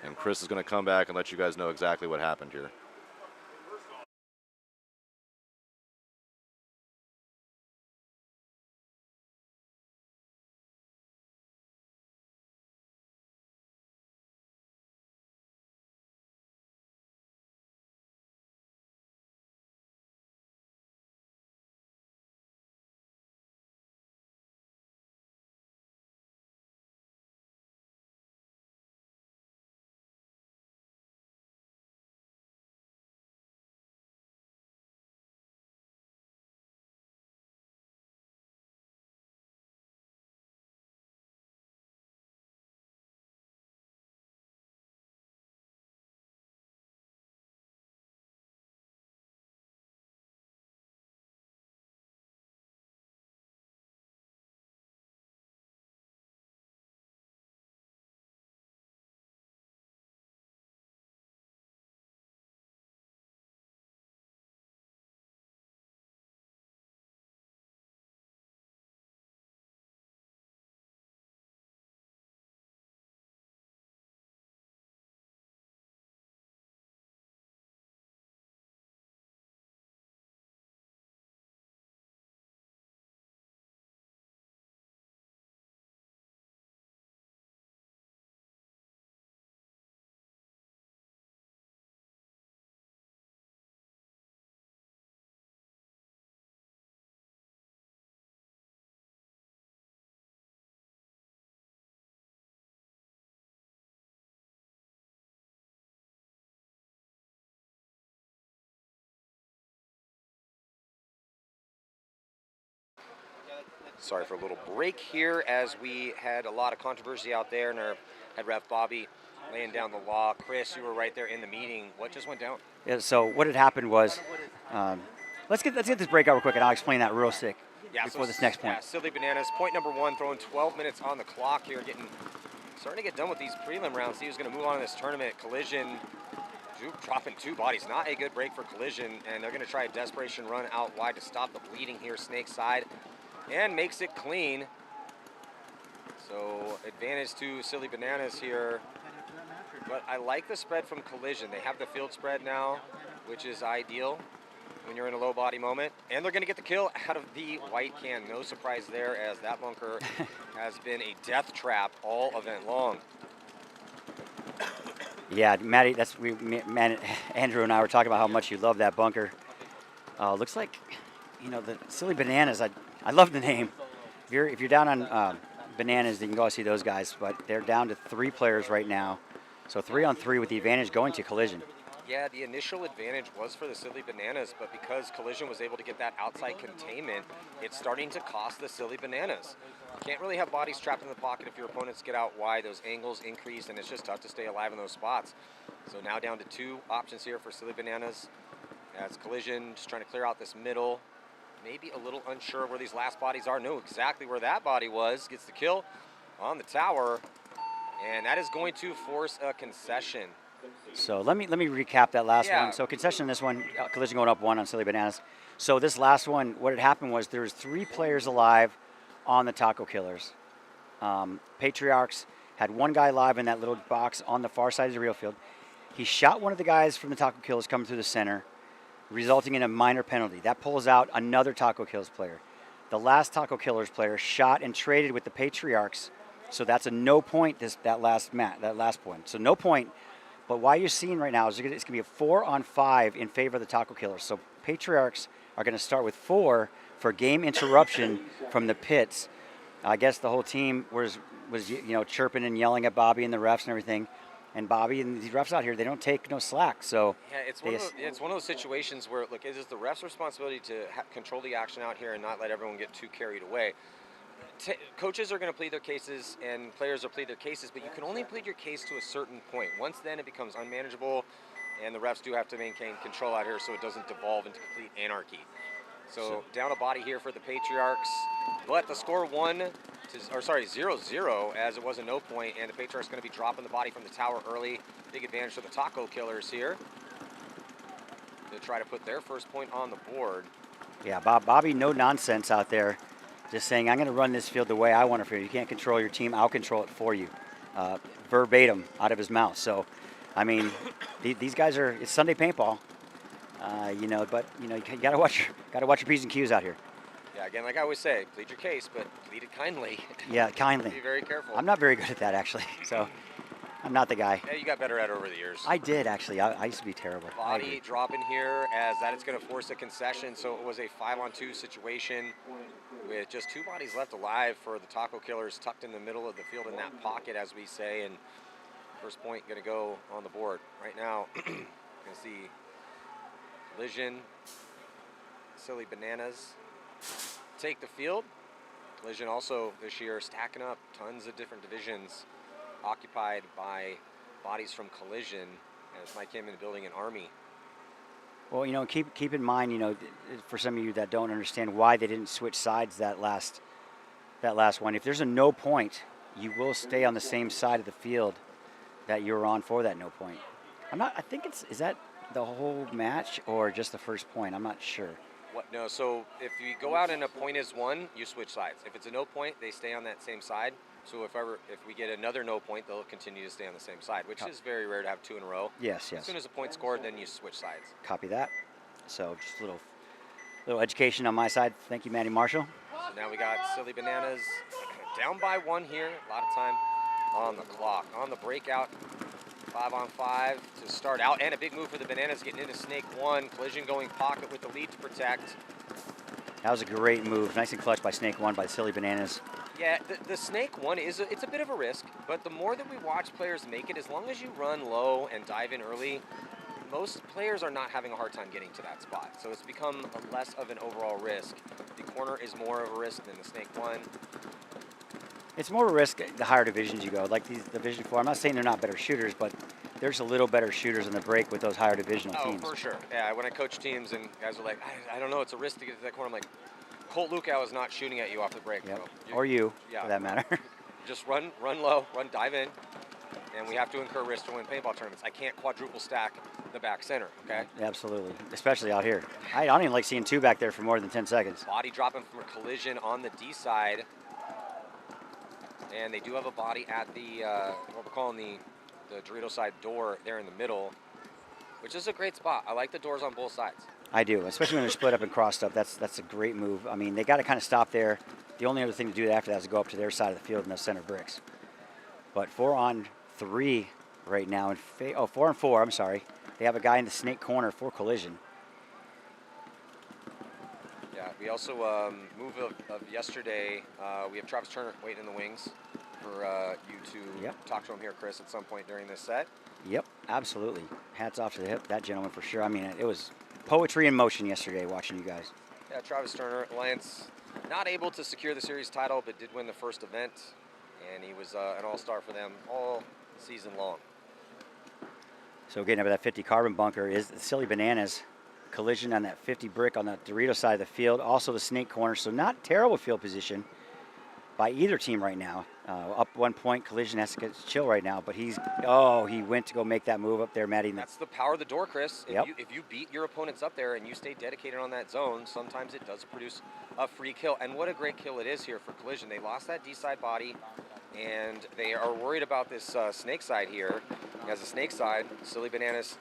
And Chris is going to come back and let you guys know exactly what happened here. Sorry for a little break here as we had a lot of controversy out there, and our head ref Bobby laying down the law. Chris, you were right there in the meeting. What just went down? Yeah, so what had happened was, let's get this breakout real quick, and I'll explain that real sick before this next point. Yeah, Silly Bananas, point number 1, throwing 12 minutes on the clock here, starting to get done with these prelim rounds. He was going to move on in this tournament. Collision, dropping 2 bodies. Not a good break for Collision, and they're going to try a desperation run out wide to stop the bleeding here, Snake side, and makes it clean. So advantage to Silly Bananas here. But I like the spread from Collision. They have the field spread now, which is ideal when you're in a low body moment. And they're going to get the kill out of the white can. No surprise there, as that bunker has been a death trap all event long. Yeah, Maddie, Andrew and I were talking about how much you love that bunker. Looks like, the Silly Bananas, I love the name. If you're down on Bananas, you can go see those guys, but they're down to 3 players right now. So 3-on-3 with the advantage going to Collision. Yeah, the initial advantage was for the Silly Bananas, but because Collision was able to get that outside containment, it's starting to cost the Silly Bananas. You can't really have bodies trapped in the pocket if your opponents get out wide. Those angles increase, and it's just tough to stay alive in those spots. So now down to 2 options here for Silly Bananas. As Collision just trying to clear out this middle. Maybe a little unsure where these last bodies are. Know exactly where that body was. Gets the kill on the tower, and that is going to force a concession. So let me recap that last Yeah. one. So concession in this one, Collision going up 1 on Silly Bananas. So this last one, what had happened was there was 3 players alive on the Taco Killers. Patriarchs had 1 guy alive in that little box on the far side of the real field. He shot one of the guys from the Taco Killers coming through the center, resulting in a minor penalty. That pulls out another Taco Killers player. The last Taco Killers player shot and traded with the Patriarchs, so that's a no point that last point. So no point. But what you're seeing right now is it's going to be a 4-on-5 in favor of the Taco Killers. So Patriarchs are going to start with 4 for game interruption from the pits. I guess the whole team was chirping and yelling at Bobby and the refs and everything. And Bobby and these refs out here, they don't take no slack. So yeah, it's one of those situations where, look, it is the ref's responsibility to control the action out here and not let everyone get too carried away. Coaches are going to plead their cases and players will plead their cases, but you can only plead your case to a certain point. Once then it becomes unmanageable, and the refs do have to maintain control out here so it doesn't devolve into complete anarchy. So down a body here for the Patriarchs, but the score 0-0 as it was a no point, and the Patriarchs going to be dropping the body from the tower early. Big advantage for the Taco Killers here to try to put their first point on the board. Yeah, Bobby, no nonsense out there. Just saying, I'm going to run this field the way I want it for you. You can't control your team. I'll control it for you. Verbatim out of his mouth. So, I mean, these guys are, it's Sunday paintball. You got to watch your P's and Q's out here. Yeah, again, like I always say, plead your case, but plead it kindly. Yeah, kindly. Be very careful. I'm not very good at that, actually. So, I'm not the guy. Yeah, you got better at it over the years. I did, actually. I used to be terrible. Body dropping here as that is going to force a concession. So it was a 5-on-2 situation with just 2 bodies left alive for the Taco Killers tucked in the middle of the field in that pocket, as we say. And first point going to go on the board. Right now, you can see Collision, Silly Bananas take the field. Collision also this year stacking up tons of different divisions occupied by bodies from Collision, as Mike came in building an army. Well, keep in mind, for some of you that don't understand why they didn't switch sides that last one. If there's a no point, you will stay on the same side of the field that you're on for that no point. I think is that the whole match or just the first point? I'm not sure. No, so if you go out and a point is won, you switch sides. If it's a no point, they stay on that same side. So if we get another no point, they'll continue to stay on the same side, which is very rare to have 2 in a row. Yes. As soon as a point's scored, then you switch sides. Copy that. So just a little education on my side. Thank you, Manny Marshall. So now we got Silly Bananas down by 1 here. A lot of time on the clock. On the breakout, 5-on-5 to start out, and a big move for the Bananas getting into Snake 1. Collision going pocket with the lead to protect. That was a great move. Nice and clutch by Snake 1 by the Silly Bananas. Yeah, the Snake 1 it's a bit of a risk, but the more that we watch players make it, as long as you run low and dive in early, most players are not having a hard time getting to that spot. So it's become less of an overall risk. The corner is more of a risk than the Snake 1. It's more of a risk the higher divisions you go. Like these Division 4, I'm not saying they're not better shooters, but there's a little better shooters in the break with those higher divisional teams. Oh, for sure. Yeah, when I coach teams and guys are like, I don't know, it's a risk to get to that corner. I'm like, Colt Lukow is not shooting at you off the break, yep. bro. Or you, for that matter. Just run low, dive in, and we have to incur risk to win paintball tournaments. I can't quadruple stack the back center, okay? Absolutely, especially out here. I don't even like seeing 2 back there for more than 10 seconds. Body dropping from a Collision on the D side. And they do have a body at the, what we're calling the Dorito side door there in the middle, which is a great spot. I like the doors on both sides. I do, especially when they're split up and crossed up. That's a great move. I mean, they got to kind of stop there. The only other thing to do after that is to go up to their side of the field in the center bricks. But 4-on-3 right now. 4-on-4, I'm sorry. They have a guy in the Snake corner for Collision. Yeah, we also, move of yesterday, we have Travis Turner waiting in the wings for you to talk to him here, Chris, at some point during this set. Yep. Absolutely. Hats off to that gentleman for sure. I mean, it was poetry in motion yesterday watching you guys. Yeah, Travis Turner, Alliance, not able to secure the series title, but did win the first event, and he was an all-star for them all season long. So getting over that 50 carbon bunker is the Silly Bananas collision on that 50 brick on the Dorito side of the field. Also the snake corner, so not terrible field position by either team right now. Up 1 point, Collision has to get chill right now, but he went to go make that move up there, Maddie. That's the power of the door, Chris. Yep. If you beat your opponents up there and you stay dedicated on that zone, sometimes it does produce a free kill. And what a great kill it is here for Collision. They lost that D-side body, and they are worried about this snake side here. As a snake side, Silly Bananas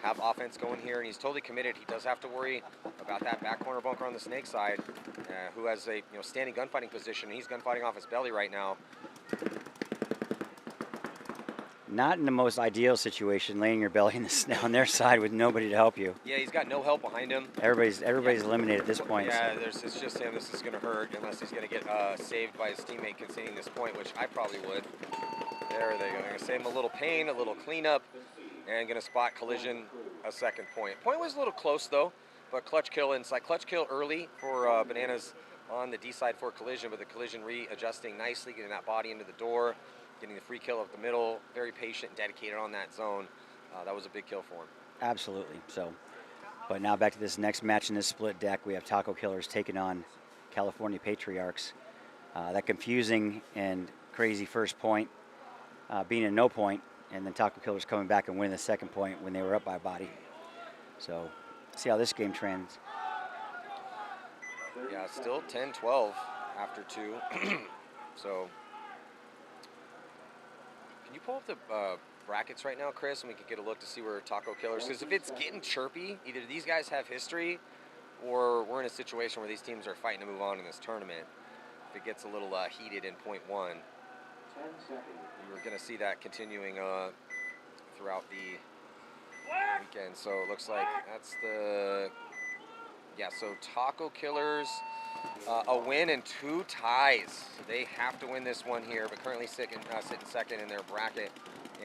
have offense going here, and he's totally committed. He does have to worry about that back corner bunker on the snake side, who has a standing gunfighting position. He's gunfighting off his belly right now. Not in the most ideal situation, laying your belly in the snow on their side with nobody to help you. Yeah, he's got no help behind him. Everybody's eliminated at this point. Yeah, so. it's just him. This is going to hurt unless he's going to get saved by his teammate conceding this point, which I probably would. There they go. They're going to save him a little pain, a little cleanup, and going to spot Collision a second point. Point was a little close, though, but clutch kill inside. Clutch kill early for Bananas on the D side for Collision, but the Collision readjusting nicely, getting that body into the door, getting the free kill up the middle, very patient, dedicated on that zone. That was a big kill for him. Absolutely. So, but now back to this next match in this split deck. We have Taco Killers taking on California Patriarchs. That confusing and crazy first point being a no point, and then Taco Killers coming back and winning the second point when they were up by a body. So, see how this game trends. Yeah, still 10-12 after 2. So, can you pull up the brackets right now, Chris, and we can get a look to see where Taco Killers, because if it's getting chirpy, either these guys have history or we're in a situation where these teams are fighting to move on in this tournament. If it gets a little heated in point 1, we're going to see that continuing throughout the weekend. So it looks like that's the, so Taco Killers, a win and 2 ties. So they have to win this one here, but currently sitting second in their bracket.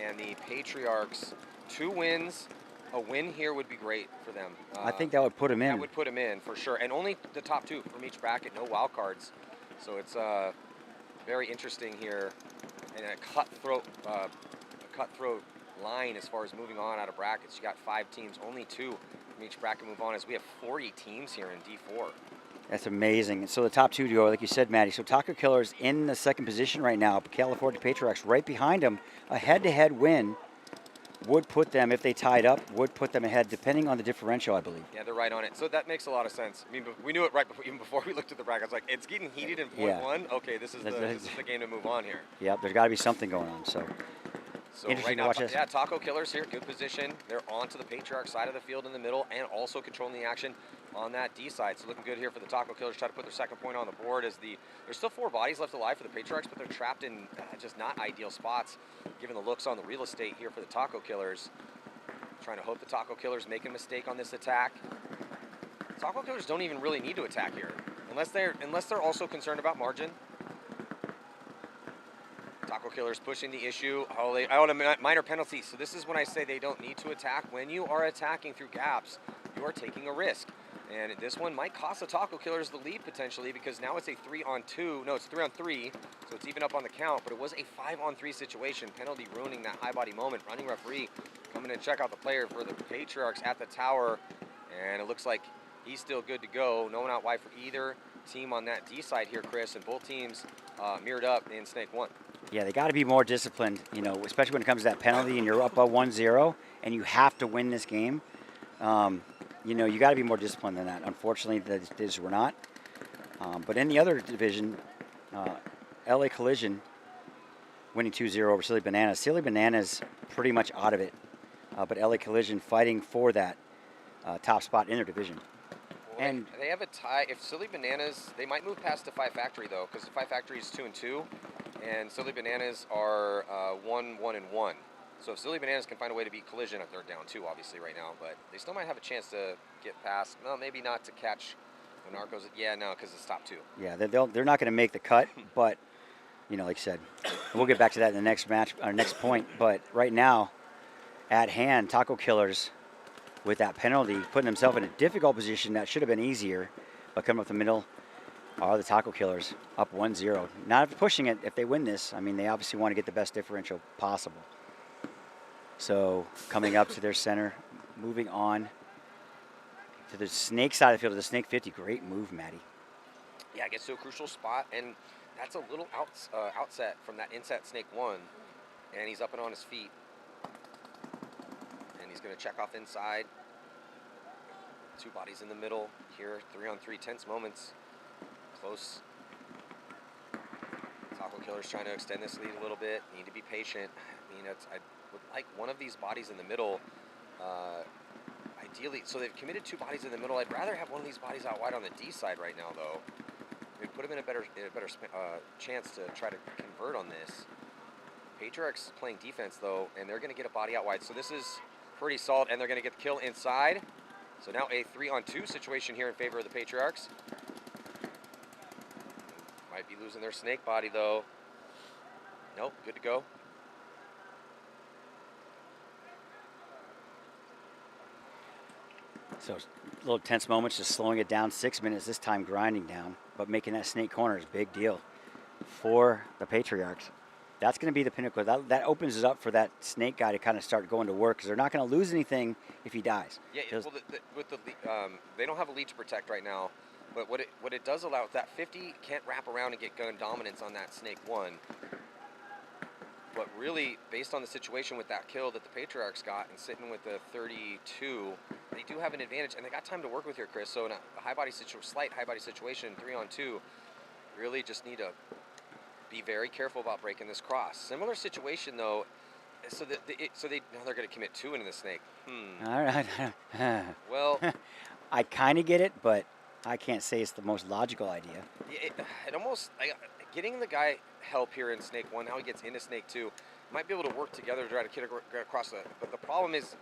And the Patriarchs, 2 wins. A win here would be great for them. I think that would put them in. That would put them in for sure. And only the top 2 from each bracket, no wild cards. So it's very interesting here, and a cutthroat line as far as moving on out of brackets. You got 5 teams, only 2 from each bracket move on, as we have 40 teams here in D4. That's amazing. And so the top 2 go, like you said, Maddie. So Taco Killers in the second position right now. California Patriarchs right behind them. A head-to-head win would put them, if they tied up, would put them ahead, depending on the differential, I believe. Yeah, they're right on it. So that makes a lot of sense. I mean, we knew it right before, even before we looked at the brackets. Like, it's getting heated in point 1. Okay, this is the game to move on here. Yep, there's got to be something going on. So right now, Taco Killers here, good position. They're onto the Patriarch side of the field in the middle, and also controlling the action on that D side. So looking good here for the Taco Killers. Try to put their second point on the board as there's still 4 bodies left alive for the Patriarchs, but they're trapped in just not ideal spots, given the looks on the real estate here for the Taco Killers. Trying to hope the Taco Killers make a mistake on this attack. Taco Killers don't even really need to attack here, unless they're also concerned about margin. Taco Killers pushing the issue. I want a minor penalty. So this is when I say they don't need to attack. When you are attacking through gaps, you are taking a risk. And this one might cost the Taco Killers the lead potentially, because now it's a 3-on-2. No, it's 3-on-3, so it's even up on the count. But it was a 5-on-3 situation. Penalty ruining that high body moment. Running referee coming in and check out the player for the Patriarchs at the tower. And it looks like he's still good to go. No one out wide for either team on that D side here, Chris. And both teams mirrored up in Snake 1. Yeah, they got to be more disciplined, especially when it comes to that penalty and you're up by 1-0 and you have to win this game. You got to be more disciplined than that. Unfortunately, these were not. But in the other division, LA Collision winning 2-0 over Silly Bananas. Silly Bananas pretty much out of it, but LA Collision fighting for that top spot in their division. Well, and they have a tie. If Silly Bananas, they might move past the 5 Factory though, because the 5 Factory is 2-2, and Silly Bananas are 1-1-1. So if Silly Bananas can find a way to beat Collision, they're down 2 obviously right now, but they still might have a chance to get past. Well, maybe not to catch the Narcos. Yeah, no, because it's top 2. Yeah, they're not going to make the cut, but like I said, we'll get back to that in the next match, our next point. But right now, at hand. Taco Killers with that penalty, putting himself in a difficult position that should have been easier, but coming up the middle are the Taco Killers, up 1-0. Not pushing it if they win this. I mean, they obviously want to get the best differential possible. So coming up to their center, moving on to the snake side of the field, to the snake 50. Great move, Matty. Yeah, gets to a crucial spot, and that's a little outset from that inset snake 1, and he's up and on his feet. And he's going to check off inside. 2 bodies in the middle here, 3-on-3 tense moments. Close. Taco Killer's trying to extend this lead a little bit. Need to be patient. I mean, I would like one of these bodies in the middle. Ideally, so they've committed 2 bodies in the middle. I'd rather have one of these bodies out wide on the D side right now, though. We'd put him in a better chance to try to convert on this. Patriarchs playing defense, though, and they're going to get a body out wide. So this is pretty solid, and they're going to get the kill inside. So now a 3-on-2 situation here in favor of the Patriarchs. Might be losing their snake body, though. Nope, good to go. So a little tense moments, just slowing it down. 6 minutes this time, grinding down, but making that snake corner is a big deal for the Patriarchs. That's going to be the pinnacle. That opens it up for that snake guy to kind of start going to work, because they're not going to lose anything if he dies. Yeah, well, they don't have a lead to protect right now, but what it does allow, that 50 can't wrap around and get gun dominance on that snake 1. But really, based on the situation with that kill that the Patriarchs got and sitting with the 32, they do have an advantage, and they got time to work with here, Chris. So in a slight high body situation, 3-on-2, really just need to be very careful about breaking this cross. Similar situation though, so now they're going to commit 2 into the snake. All right. Well, I kind of get it, but I can't say it's the most logical idea. It almost getting the guy help here in snake 1. Now he gets into snake 2. Might be able to work together to try to get across the. But the problem is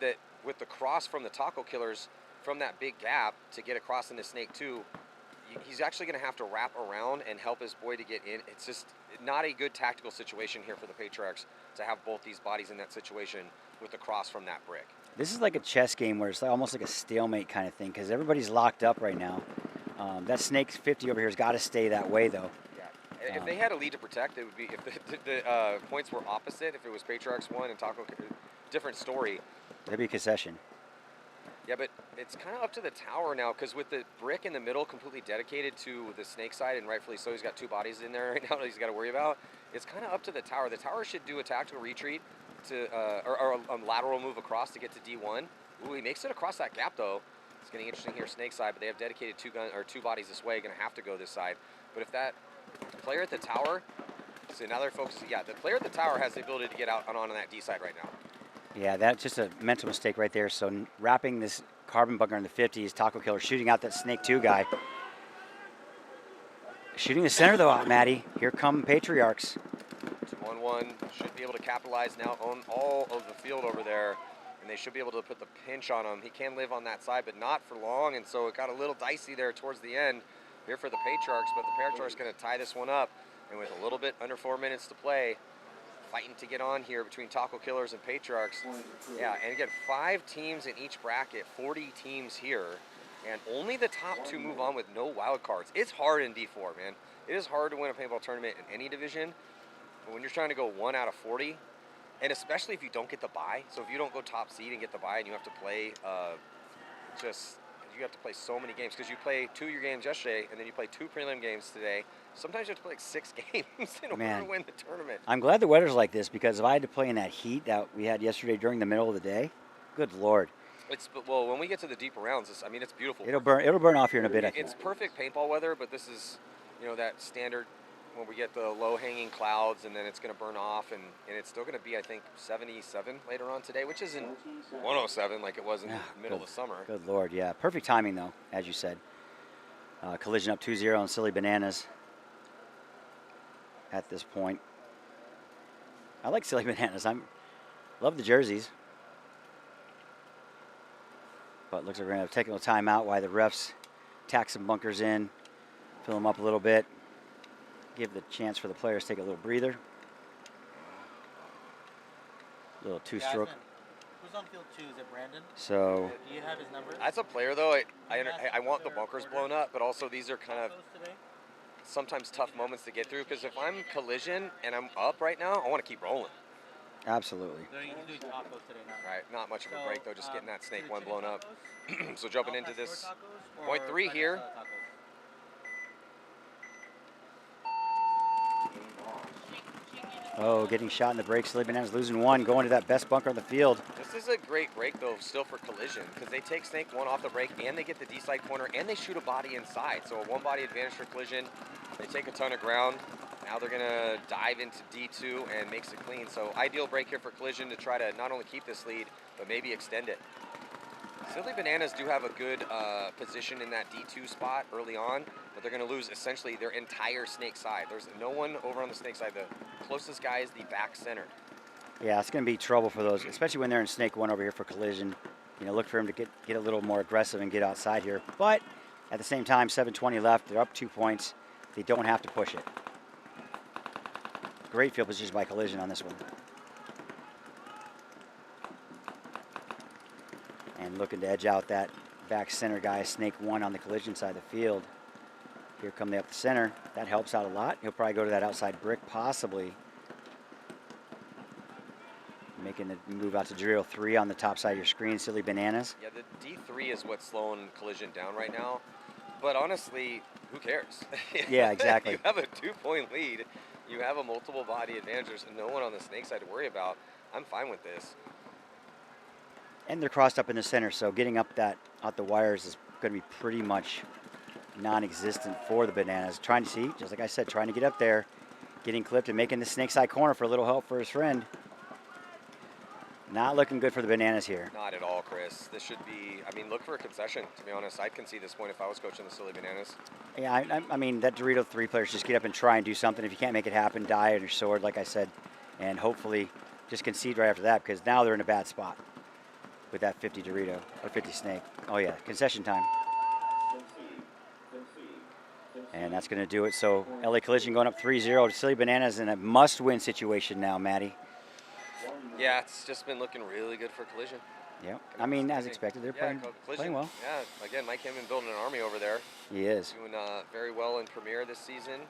that with the cross from the Taco Killers from that big gap to get across into snake 2. He's actually going to have to wrap around and help his boy to get in. It's just not a good tactical situation here for the Patriarchs to have both these bodies in that situation with the cross from that brick. This is like a chess game where it's almost like a stalemate kind of thing, because everybody's locked up right now. That snake 50 over here has got to stay that way, though. Yeah. If they had a lead to protect, it would be, if the points were opposite, if it was Patriarchs 1 and Taco, different story. That'd be a concession. Yeah, but it's kind of up to the tower now, because with the brick in the middle completely dedicated to the snake side, and rightfully so, he's got 2 bodies in there right now that he's got to worry about. It's kind of up to the tower. The tower should do a tactical retreat to, or a lateral move across to get to D1. Ooh, he makes it across that gap, though. It's getting interesting here, snake side, but they have dedicated 2 bodies this way, going to have to go this side. But if that player at the tower, so now they're focusing, yeah, the player at the tower has the ability to get out and on that D side right now. Yeah, that's just a mental mistake right there. So wrapping this carbon bunker in the 50s, Taco Killer shooting out that snake 2 guy. Shooting the center though out, Matty. Here come Patriarchs. 2-on-1 should be able to capitalize now on all of the field over there, and they should be able to put the pinch on him. He can live on that side, but not for long, and so it got a little dicey there towards the end here for the Patriarchs, but the Patriarchs going to tie this one up, and with a little bit under 4 minutes to play, fighting to get on here between Taco Killers and Patriarchs. Yeah, and again, 5 teams in each bracket, 40 teams here, and only the top 2 move on with no wild cards. It's hard in D4, man. It is hard to win a paintball tournament in any division, but when you're trying to go 1 out of 40, and especially if you don't get the bye, so if you don't go top seed and get the bye and you have to play you have to play so many games, because you play 2 of your games yesterday and then you play 2 prelim games today. Sometimes you have to play like 6 games in order to win the tournament. I'm glad the weather's like this, because if I had to play in that heat that we had yesterday during the middle of the day, good Lord. Well, when we get to the deeper rounds, it's beautiful. It'll burn off here in a bit, I think. It's perfect paintball weather, but this is, that standard when we get the low-hanging clouds, and then it's going to burn off, and it's still going to be, I think, 77 later on today, which isn't 107 like it was in the middle of the summer. Good Lord, yeah. Perfect timing, though, as you said. Collision up 2-0 on Silly Bananas at this point. I like Silly Bananas. Love the jerseys. But looks like we're going to have a technical timeout while the refs tack some bunkers in, fill them up a little bit. Give the chance for the players to take a little breather. Little 2-stroke. Who's on field 2? Is it Brandon? So Do you have his number? As a player, though, I want the bunkers blown up, but also these are kind of Today? sometimes tough moments to get through because if I'm collision and I'm up right now, I want to keep rolling. absolutely. He's doing tacos today now. Right, not much of a break though, just getting that snake one blown up. So Al jumping into Pastor this tacos point or 3 carne here. asada tacos? Oh, getting shot in the break. Silly Bananas losing one, going to that best bunker on the field. This is a great break though, still for collision, because they take snake one off the break and they get the D side corner and they shoot a body inside. So a one body advantage for collision. They take a ton of ground. Now they're gonna dive into D2 and makes it clean. So ideal break here for collision to try to not only keep this lead, but maybe extend it. Silly Bananas do have a good position in that D2 spot early on, but they're going to lose essentially their entire snake side. There's no one over on the snake side. The closest guy is the back center. Yeah, it's going to be trouble for those, especially when they're in snake one over here for collision. You know, look for him to get a little more aggressive and get outside here. But at the same time, 7:20 left. They're up 2 points. They don't have to push it. Great field position by collision on this one. And looking to edge out that back center guy, snake one on the collision side of the field. Here come they up the center. That helps out a lot. He'll probably go to that outside brick, possibly. Making the move out to drill 3 on the top side of your screen, Silly Bananas. Yeah, the D3 is what's slowing collision down right now. But honestly, who cares? Yeah, exactly. You have a 2-point lead. You have a multiple body advantage. There's no one on the snake side to worry about. I'm fine with this. And they're crossed up in the center, so getting up that out the wires is going to be pretty much non-existent for the Bananas. Trying to see, just like I said, trying to get up there, getting clipped and making the snake side corner for a little help for his friend. Not looking good for the Bananas here. Not at all, Chris. This should be, I mean, look for a concession, to be honest. I'd concede this point if I was coaching the Silly Bananas. Yeah, I mean, that Dorito 3 players just get up and try and do something. If you can't make it happen, die on your sword, like I said, and hopefully just concede right after that, because now they're in a bad spot with that 50 Dorito, or 50 snake. Oh yeah, concession time. And that's going to do it. So LA Collision going up 3-0 to Silly Bananas in a must-win situation now, Maddie. Yeah, it's just been looking really good for collision. Yeah, I mean, as expected, they're playing well. Yeah, again, Mike Hinman building an army over there. He is. Doing very well in Premier this season,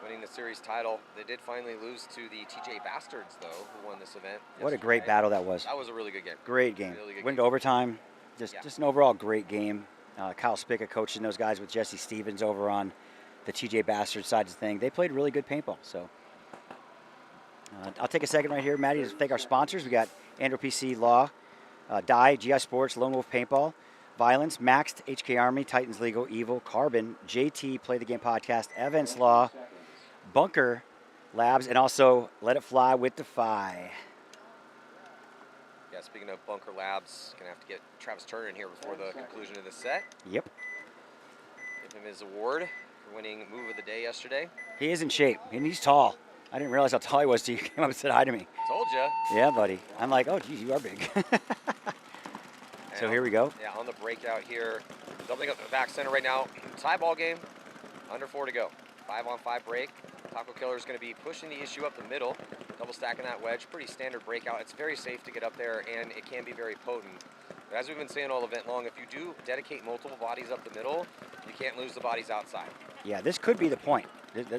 winning the series title. They did finally lose to the TJ Bastards, though, who won this event. What a great battle that was. That was a really good game. Great game. Really good Went game. to overtime. Just an overall great game. Kyle Spica coaching those guys with Jesse Stevens over on the TJ Bastard side of the thing. They played really good paintball. So I'll take a second right here, Maddie, to thank our sponsors. We got Andrew PC Law, Dye, GI Sports, Lone Wolf Paintball, Violence, Maxed, HK Army, Titans Legal, Evil, Carbon, JT, Play the Game Podcast, Evans Law, Bunker Labs, and also Let It Fly with Defy. Yeah, speaking of Bunker Labs, gonna have to get Travis Turner in here before the conclusion of this set. Yep. Give him his award for winning Move of the Day yesterday. He is in shape, and he's tall. I didn't realize how tall he was till you came up and said hi to me. Told ya. Yeah, buddy. I'm like, oh, geez, you are big. So here we go. Yeah, on the breakout here, doubling up the back center right now. Tie ball game, under 4 to go. 5-on-5 break. Taco Killer is going to be pushing the issue up the middle, double stacking that wedge. Pretty standard breakout. It's very safe to get up there, and it can be very potent. But as we've been saying all event long, if you do dedicate multiple bodies up the middle, you can't lose the bodies outside. Yeah, this could be the point.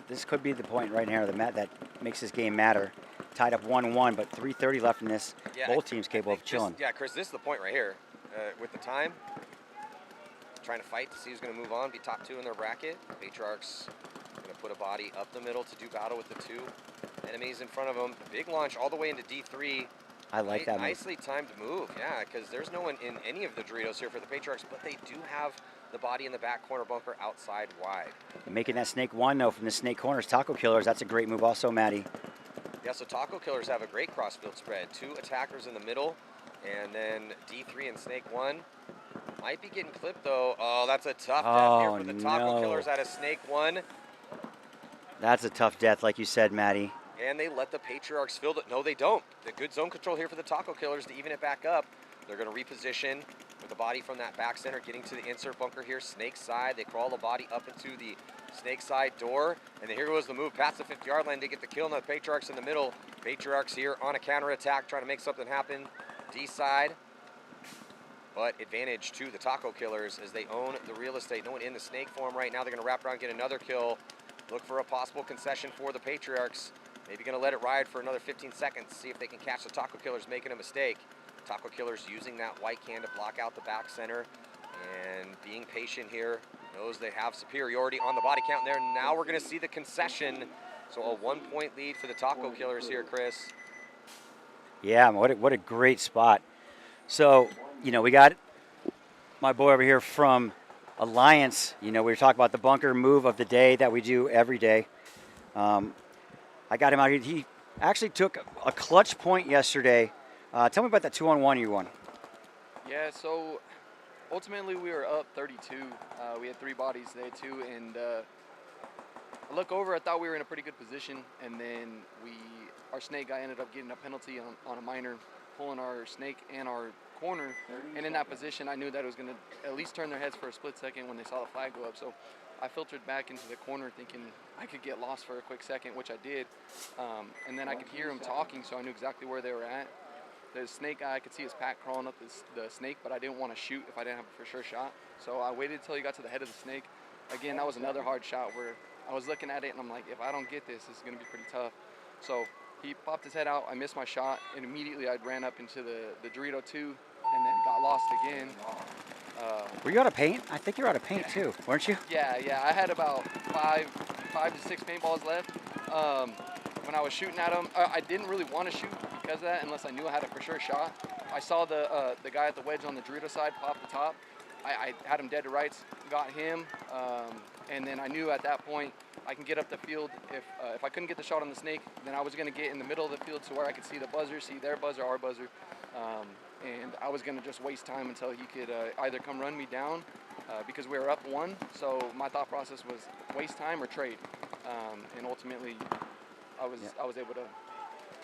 This could be the point right here that makes this game matter. Tied up 1-1, but 3:30 left in this. Yeah, both teams capable of chilling. Yeah, Chris, this is the point right here. With the time, trying to fight to see who's going to move on, be top 2 in their bracket. Patriarchs going to put a body up the middle to do battle with the 2 enemies in front of them. Big launch all the way into D3. I like that move. Nicely timed move, yeah, because there's no one in any of the Doritos here for the Patriarchs, but they do have the body in the back corner bunker outside wide. Making that snake 1, though, from the snake corners, Taco Killers. That's a great move also, Maddie. Yeah, so Taco Killers have a great crossfield spread. 2 attackers in the middle, and then D3 and snake 1. Might be getting clipped, though. Oh, that's a tough death here for the Taco Killers out of snake 1. That's a tough death, like you said, Maddie. And they let the Patriarchs field it. No, they don't. The good zone control here for the Taco Killers to even it back up. They're going to reposition with the body from that back center, getting to the insert bunker here. Snake side. They crawl the body up into the snake side door. And then here goes the move past the 50-yard line to get the kill. Now the Patriarchs in the middle. Patriarchs here on a counterattack, trying to make something happen. D side. But advantage to the Taco Killers as they own the real estate. No one in the snake form right now. They're going to wrap around, get another kill. Look for a possible concession for the Patriarchs. Maybe going to let it ride for another 15 seconds. See if they can catch the Taco Killers making a mistake. Taco Killers using that white can to block out the back center. And being patient here. Knows they have superiority on the body count there. Now we're going to see the concession. So a 1-point lead for the Taco Killers here, Chris. Yeah, what a great spot. So, we got my boy over here from Alliance. We were talking about the bunker move of the day that we do every day. I got him out here. He actually took a clutch point yesterday. Tell me about that 2-on-1 you won. Yeah, so ultimately we were up 32. We had 3 bodies today too, and I look over, I thought we were in a pretty good position, and then our snake guy ended up getting a penalty on a minor, pulling our snake and our corner, and in that position I knew that it was going to at least turn their heads for a split second when they saw the flag go up. So I filtered back into the corner thinking I could get lost for a quick second, which I did, and then I could hear them talking, so I knew exactly where they were at. The snake guy, I could see his pack crawling up the snake, but I didn't want to shoot if I didn't have a for sure shot. So I waited until he got to the head of the snake. Again, that was another hard shot where I was looking at it and I'm like, if I don't get this, it's going to be pretty tough. So he popped his head out, I missed my shot, and immediately I ran up into the Dorito 2 and then got lost again. Were you out of paint? I think you were out of paint too, weren't you? Yeah, I had about five to six paintballs left. When I was shooting at him, I didn't really want to shoot because of that unless I knew I had a for sure shot. I saw the guy at the wedge on the Dorito side pop the top. I had him dead to rights, got him, and then I knew at that point I can get up the field. If I couldn't get the shot on the snake, then I was going to get in the middle of the field to where I could see the buzzer, see their buzzer, our buzzer, and I was going to just waste time until he could either come run me down because we were up 1. So my thought process was waste time or trade, and ultimately I was able to.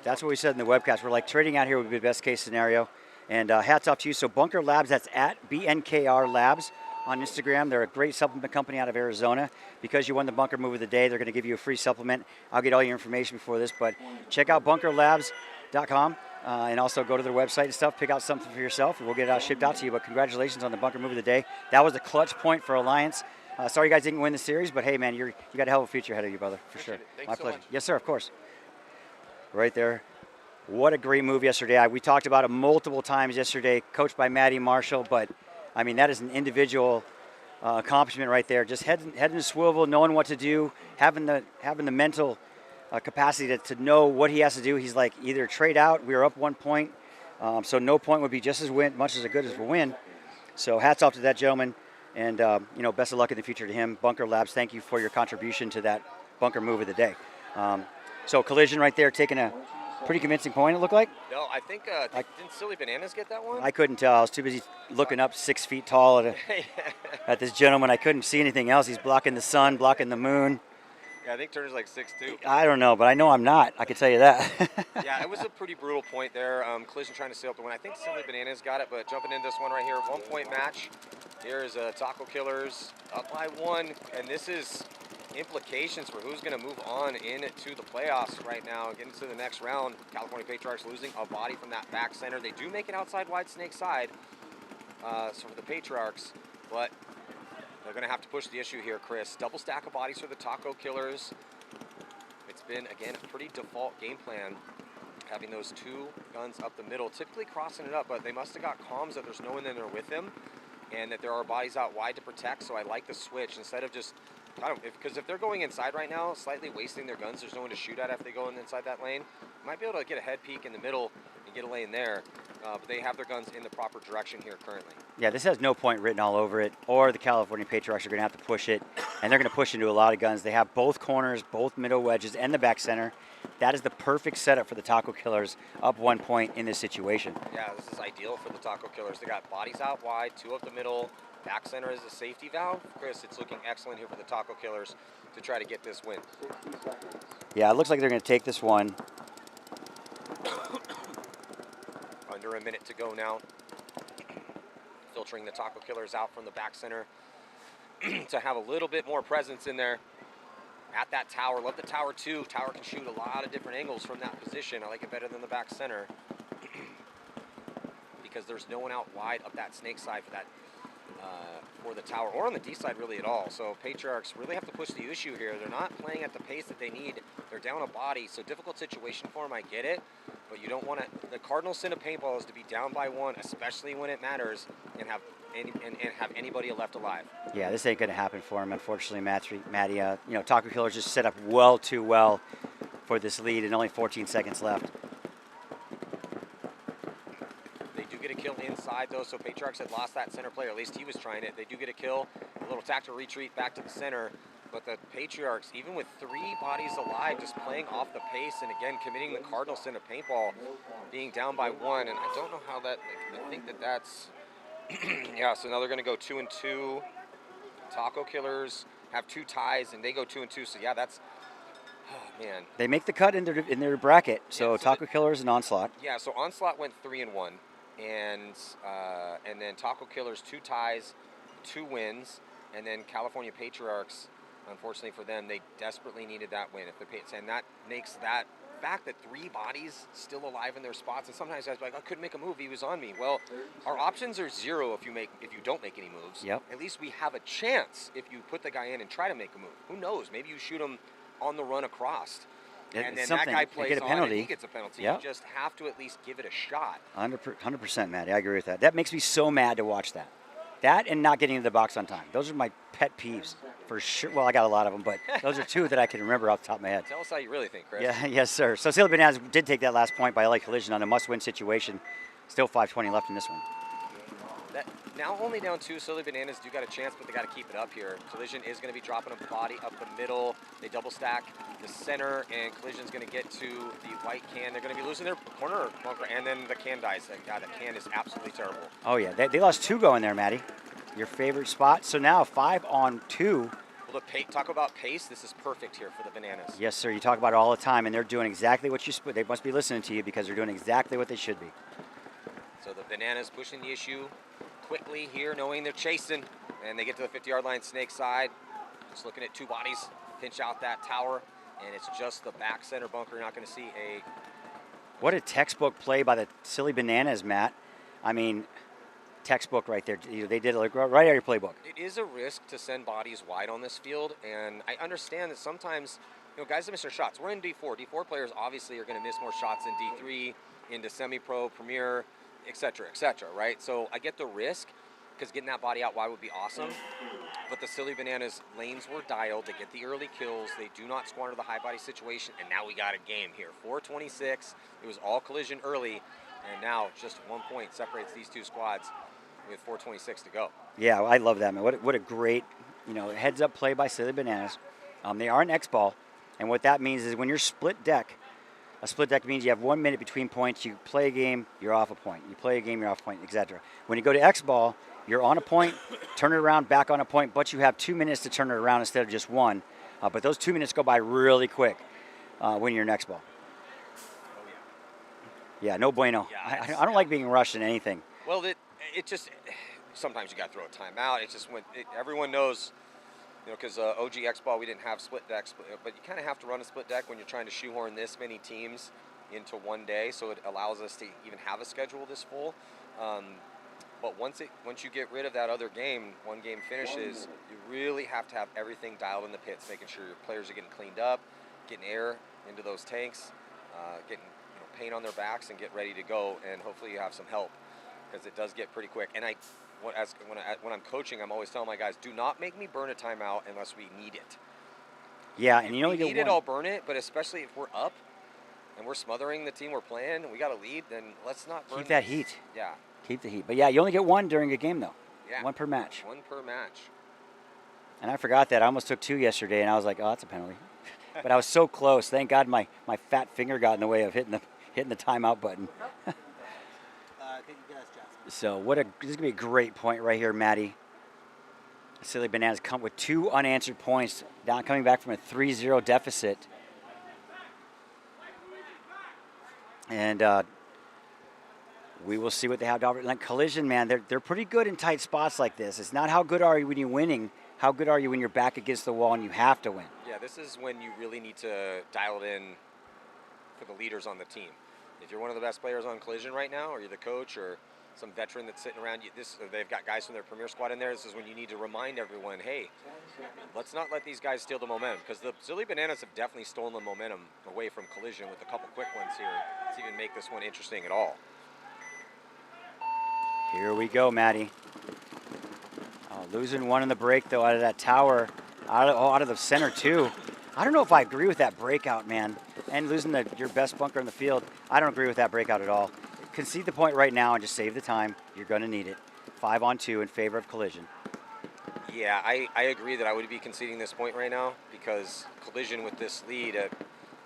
That's what we said in the webcast. We're like, trading out here would be the best case scenario. And hats off to you. So Bunker Labs, that's at BNKR Labs on Instagram. They're a great supplement company out of Arizona. Because you won the Bunker Move of the Day, they're going to give you a free supplement. I'll get all your information before this, but check out bunkerlabs.com and also go to their website and stuff. Pick out something for yourself, and we'll get it shipped out to you. But congratulations on the Bunker Move of the Day. That was a clutch point for Alliance. Sorry you guys didn't win the series, but hey, man, you got a hell of a future ahead of you, brother, for sure. Thanks My so pleasure. much. Yes, sir, of course. Right there. What a great move yesterday. We talked about it multiple times yesterday, coached by Maddie Marshall, but I mean, that is an individual accomplishment right there. Just head in a swivel, knowing what to do, having the mental capacity to know what he has to do. He's like, either trade out, we were up 1 point, so no point would be just as much as good as a win. So hats off to that gentleman, and best of luck in the future to him. Bunker Labs, thank you for your contribution to that Bunker Move of the Day. So collision right there, taking a pretty convincing point, it looked like. No, I think, didn't Silly Bananas get that one? I couldn't tell. I was too busy looking up 6 feet tall at this gentleman. I couldn't see anything else. He's blocking the sun, blocking the moon. Yeah, I think Turner's like 6'2". I don't know, but I know I'm not. I can tell you that. Yeah, it was a pretty brutal point there. Collision trying to seal up the win. I think Silly Bananas got it, but jumping into this one right here, 1 point match. Here's Taco Killers up by 1, and this is implications for who's going to move on into the playoffs right now, getting to the next round. California Patriarchs losing a body from that back center. They do make it outside wide snake side, so for the Patriarchs, but they're going to have to push the issue here, Chris. Double stack of bodies for the Taco Killers. It's been, again, a pretty default game plan, having those 2 guns up the middle, typically crossing it up, but they must have got comms that there's no one in there with them, and that there are bodies out wide to protect, so I like the switch instead of just, because if they're going inside right now, slightly wasting their guns, there's no one to shoot at if they go inside that lane. Might be able to get a head peek in the middle and get a lane there, but they have their guns in the proper direction here currently. Yeah, this has no point written all over it, or the California Patriarchs are going to have to push it, and they're going to push into a lot of guns. They have both corners, both middle wedges, and the back center. That is the perfect setup for the Taco Killers up 1 point in this situation. Yeah, this is ideal for the Taco Killers. They got bodies out wide, 2 up the middle. Back center is a safety valve. Chris, it's looking excellent here for the Taco Killers to try to get this win. Yeah, it looks like they're going to take this one. Under a minute to go now. Filtering the Taco Killers out from the back center to have a little bit more presence in there at that tower. Love the tower too. Tower can shoot a lot of different angles from that position. I like it better than the back center. because there's no one out wide up that snake side for that for the tower or on the D side really at all. So Patriarchs really have to push the issue here. They're not playing at the pace that they need. They're down a body, so difficult situation for them. I get it, but you don't want to. The cardinal sin of paintball is to be down by one, especially when it matters, and have have anybody left alive. Yeah, this ain't going to happen for him, unfortunately, Matty. You know, Taco Killer's just set up well too well for this lead, and only 14 seconds left. They do get a kill inside, though, so Patriarchs had lost that center player. At least he was trying it. They do get a kill, a little tactical retreat back to the center. But the Patriarchs, even with 3 bodies alive, just playing off the pace and, again, committing the cardinal sin of paintball, being down by 1. And I don't know how that, I think that's, yeah, so now they're going to go 2 and 2. Taco Killers have 2 ties, and they go 2 and 2. So, yeah, that's, oh, man. They make the cut in their bracket, so, yeah, so Taco Killers and Onslaught. Yeah, so Onslaught went 3 and 1. And then Taco Killers 2 ties, 2 wins, and then California Patriarchs, unfortunately for them, they desperately needed that win. And that makes that fact that 3 bodies still alive in their spots. And sometimes guys are like, I couldn't make a move. He was on me. Well, our options are 0 if you don't make any moves. Yep. At least we have a chance if you put the guy in and try to make a move. Who knows? Maybe you shoot him on the run across. And then that guy plays on and he gets a penalty. Yep. You just have to at least give it a shot. 100%, Matty. I agree with that. That makes me so mad to watch that. That and not getting into the box on time. Those are my pet peeves for sure. Well, I got a lot of them, but those are 2 that I can remember off the top of my head. Tell us how you really think, Chris. Yeah, yes, sir. So Silly Bananas did take that last point by LA Collision on a must-win situation. Still 5:20 left in this one. Now only down 2. Silly Bananas do got a chance, but they got to keep it up here. Collision is going to be dropping a body up the middle. They double stack the center, and Collision's going to get to the white can. They're going to be losing their corner bunker, and then the can dies. God, the can is absolutely terrible. Oh, yeah. They lost 2 going there, Matty. Your favorite spot. So now 5 on 2. Well, look, talk about pace. This is perfect here for the Bananas. Yes, sir. You talk about it all the time, and they're doing exactly what they must be listening to you because they're doing exactly what they should be. So the Bananas pushing the issue quickly here, knowing they're chasing, and they get to the 50-yard line, snake side. Just looking at 2 bodies, pinch out that tower, and it's just the back center bunker. You're not going to see a... What a textbook play by the Silly Bananas, Matt. I mean, textbook right there. They did it like right out of your playbook. It is a risk to send bodies wide on this field, and I understand that sometimes, guys that miss their shots. We're in D4. D4 players obviously are going to miss more shots in D3, into semi-pro, premier, et cetera, right? So I get the risk because getting that body out wide would be awesome. But the Silly Bananas lanes were dialed to get the early kills. They do not squander the high body situation, and now we got a game here. 4:26. It was all Collision early, and now just 1 point separates these 2 squads with 4:26 to go. Yeah, I love that, man. What a great, heads up play by Silly Bananas. They are an X ball, and what that means is when you're split deck. A split deck means you have 1 minute between points. You play a game, you're off a point. You play a game, you're off a point, etc. When you go to X ball, you're on a point, turn it around, back on a point, but you have 2 minutes to turn it around instead of just 1. But those 2 minutes go by really quick when you're in X ball. Oh, yeah. Yeah, no bueno. Yeah, I don't like being rushed in anything. Well, it just, sometimes you got to throw a timeout. It just, everyone knows, because OG X Ball, we didn't have split decks, but you kind of have to run a split deck when you're trying to shoehorn this many teams into one day, so it allows us to even have a schedule this full. But once you get rid of that other game, 1 game finishes, you really have to have everything dialed in the pits, making sure your players are getting cleaned up, getting air into those tanks, getting paint on their backs, and get ready to go. And hopefully you have some help because it does get pretty quick. And when I'm coaching, I'm always telling my guys, do not make me burn a timeout unless we need it. Yeah, and if you only we get need 1. it, I'll burn it. But especially if we're up and we're smothering the team we're playing, and we got a lead, then let's not burn. Keep that heat. Yeah. Keep the heat. But yeah, you only get 1 during a game though. Yeah. 1 per match. 1 per match. And I forgot that. I almost took 2 yesterday, and I was like, oh, that's a penalty. But I was so close. Thank God my fat finger got in the way of hitting the timeout button. Thank you guys, Jasmine. So this is gonna be a great point right here, Matty. Silly Bananas come with 2 unanswered points, coming back from a 3-0 deficit. And we will see what they have to offer. Like Collision, man, they're pretty good in tight spots like this. It's not how good are you when you're winning. How good are you when you're back against the wall and you have to win? Yeah, this is when you really need to dial it in for the leaders on the team. If you're one of the best players on Collision right now, or you're the coach or some veteran that's sitting around you. They've got guys from their premier squad in there. This is when you need to remind everyone, hey, let's not let these guys steal the momentum, because the Silly Bananas have definitely stolen the momentum away from Collision with a couple quick ones here to even make this one interesting at all. Here we go, Maddie. Losing one in the break, though, out of that tower, out of the center, too. I don't know if I agree with that breakout, man. And losing your best bunker in the field, I don't agree with that breakout at all. Concede the point right now and just save the time. You're going to need it. 5-on-2 in favor of Collision. Yeah, I agree that I would be conceding this point right now, because Collision with this lead,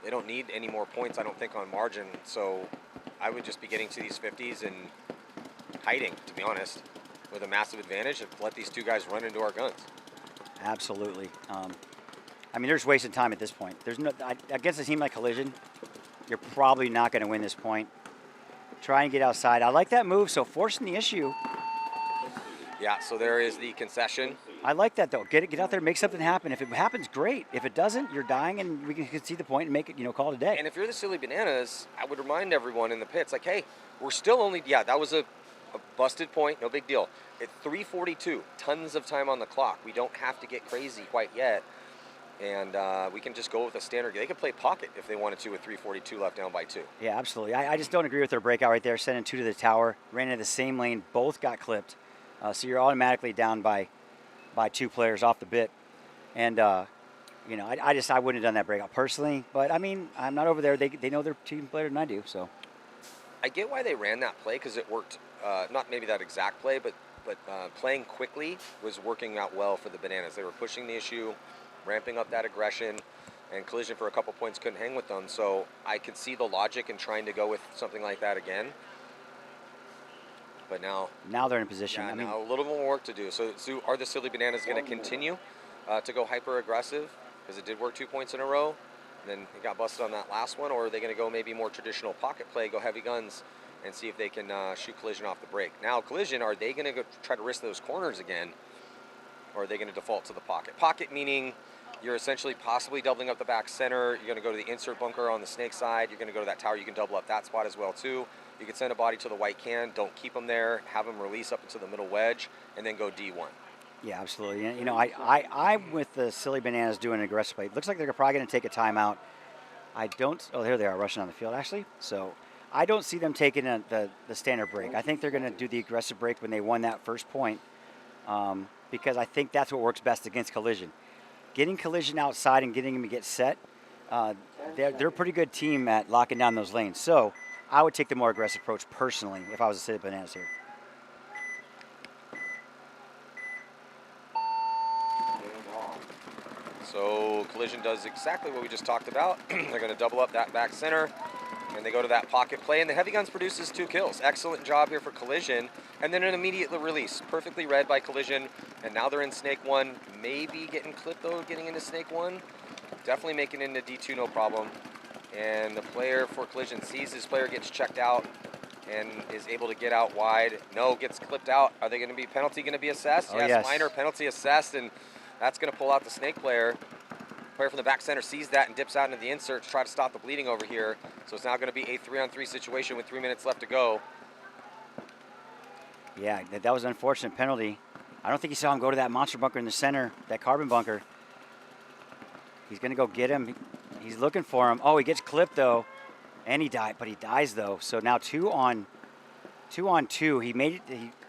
they don't need any more points, I don't think, on margin. So I would just be getting to these 50s and hiding, to be honest, with a massive advantage, and let these two guys run into our guns. Absolutely. I mean, there's wasted time at this point. There's no against a team like Collision, you're probably not going to win this point. Try and get outside. I like that move, so forcing the issue. Yeah, so there is the concession. I like that, though. Get out there, make something happen. If it happens, great. If it doesn't, you're dying, and we can concede the point and make it, call it a day. And if you're the Silly Bananas, I would remind everyone in the pits, like, hey, we're still only, that was a busted point, no big deal. At 3:42, tons of time on the clock. We don't have to get crazy quite yet. And we can just go with a standard. They could play pocket if they wanted to with 3:42 left, down by 2. Yeah, absolutely. I just don't agree with their breakout right there. Sending 2 to the tower, ran into the same lane, both got clipped. So you're automatically down by 2 players off the bit. And, I wouldn't have done that breakout personally. But, I mean, I'm not over there. They know their team better than I do. So I get why they ran that play, because it worked. Not maybe that exact play, but playing quickly was working out well for the Bananas. They were pushing the issue, ramping up that aggression, and Collision for a couple points couldn't hang with them. So I could see the logic in trying to go with something like that again. But now they're in position. Yeah, now a little more work to do. So are the Silly Bananas going to continue to go hyper aggressive, because it did work 2 points in a row, and then it got busted on that last one, or are they going to go maybe more traditional pocket play, go heavy guns, and see if they can shoot Collision off the break? Now Collision, are they going to go try to risk those corners again, or are they going to default to the pocket? Pocket meaning you're essentially possibly doubling up the back center. You're going to go to the insert bunker on the snake side. You're going to go to that tower. You can double up that spot as well too. You can send a body to the white can. Don't keep them there. Have them release up into the middle wedge, and then go D1. Yeah, absolutely. I'm with the Silly Bananas doing an aggressive play. It looks like they're probably going to take a timeout. Here they are rushing on the field, actually. So I don't see them taking the standard break. I think they're going to do the aggressive break when they won that first point, because I think that's what works best against Collision. Getting Collision outside and getting them to get set, they're a pretty good team at locking down those lanes. So I would take the more aggressive approach personally if I was the Silly Bananas here. So Collision does exactly what we just talked about. They're going to double up that back center, and they go to that pocket play, and the heavy guns produces 2 kills. Excellent job here for Collision, and then an immediate release. Perfectly read by Collision, and now they're in Snake 1. Maybe getting clipped, though, getting into Snake 1. Definitely making it into D2, no problem. And the player for Collision sees his player gets checked out and is able to get out wide. No, gets clipped out. Are they going to be penalty going to be assessed? Oh, yes. Minor penalty assessed, and that's going to pull out the Snake player. Player from the back center sees that and dips out into the insert to try to stop the bleeding over here. So it's now going to be a 3-on-3 situation with 3 minutes left to go. Yeah, that was an unfortunate penalty. I don't think he saw him go to that monster bunker in the center, that carbon bunker. He's going to go get him. He's looking for him. Oh, he gets clipped, though. And he died, but he dies, though. So now 2-on-2. He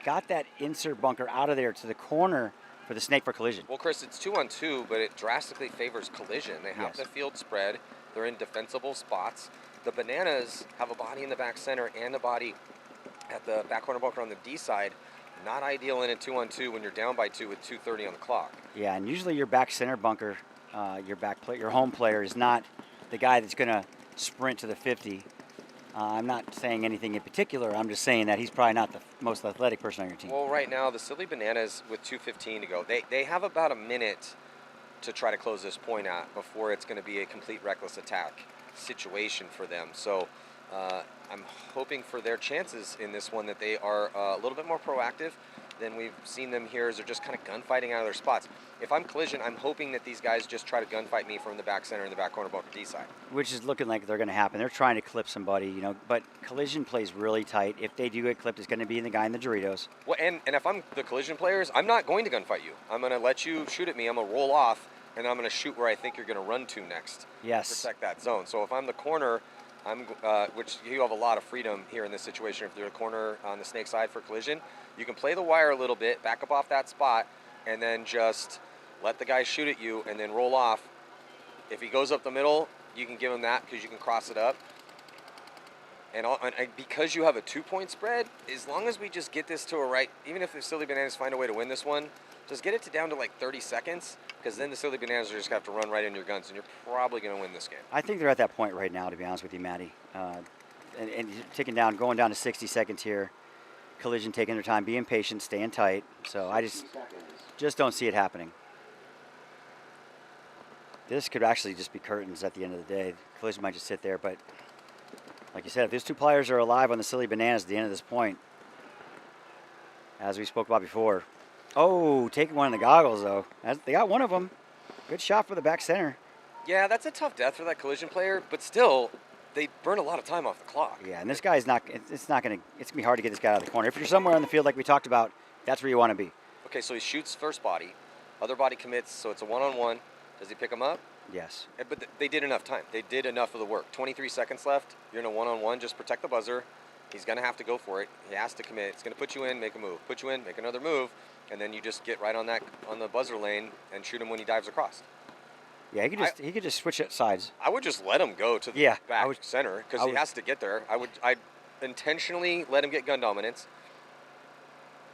got that insert bunker out of there to the corner for the Snake for Collision. Well, Chris, it's 2-on-2, but it drastically favors Collision. They have the field spread. They're in defensible spots. The Bananas have a body in the back center and a body at the back corner bunker on the D side. Not ideal in a 2-on-2 when you're down by 2 with 2:30 on the clock. Yeah, and usually your back center bunker, your home player is not the guy that's going to sprint to the 50. I'm not saying anything in particular. I'm just saying that he's probably not the most athletic person on your team. Well, right now, the Silly Bananas with 2:15 to go, they have about a minute to try to close this point out before it's going to be a complete reckless attack situation for them. So I'm hoping for their chances in this one that they are a little bit more proactive. than we've seen them here is they're just kind of gunfighting out of their spots. If I'm Collision, I'm hoping that these guys just try to gunfight me from the back center and the back corner bunker D side. Which is looking like they're going to happen. They're trying to clip somebody, you know, but Collision plays really tight. If they do get clipped, it's going to be the guy in the Doritos. Well, and if I'm the Collision players, I'm not going to gunfight you. I'm going to let you shoot at me. I'm going to roll off, and I'm going to shoot where I think you're going to run to next. Yes. Protect that zone. So if I'm the corner, which you have a lot of freedom here in this situation. If you're a corner on the snake side for Collision, you can play the wire a little bit, back up off that spot, and then just let the guy shoot at you and then roll off. If he goes up the middle, you can give him that because you can cross it up. And because you have a 2-point spread, as long as we just get this to a right, even if the Silly Bananas find a way to win this one, just get it down to like 30 seconds, because then the Silly Bananas are just going to have to run right into your guns, and you're probably going to win this game. I think they're at that point right now, to be honest with you, Matty. And going down to 60 seconds here. Collision taking their time, being patient, staying tight. So I just don't see it happening. This could actually just be curtains at the end of the day. Collision might just sit there, but like you said, if these two players are alive on the Silly Bananas at the end of this point, as we spoke about before. Oh, taking one of the goggles, though. They got one of them. Good shot for the back center. Yeah, that's a tough death for that Collision player, but still, they burn a lot of time off the clock. Yeah, and this guy's not, it's going to be hard to get this guy out of the corner. If you're somewhere on the field like we talked about, that's where you want to be. Okay, so he shoots first body. Other body commits, so it's a one-on-one. Does he pick him up? Yes. But they did enough time. They did enough of the work. 23 seconds left. You're in a one-on-one. Just protect the buzzer. He's going to have to go for it. He has to commit. It's going to put you in, make a move. Put you in, make another move, and then you just get right on the buzzer lane and shoot him when he dives across. Yeah, he could just switch it sides. I would just let him go to the back center because he has to get there. I'd intentionally let him get gun dominance.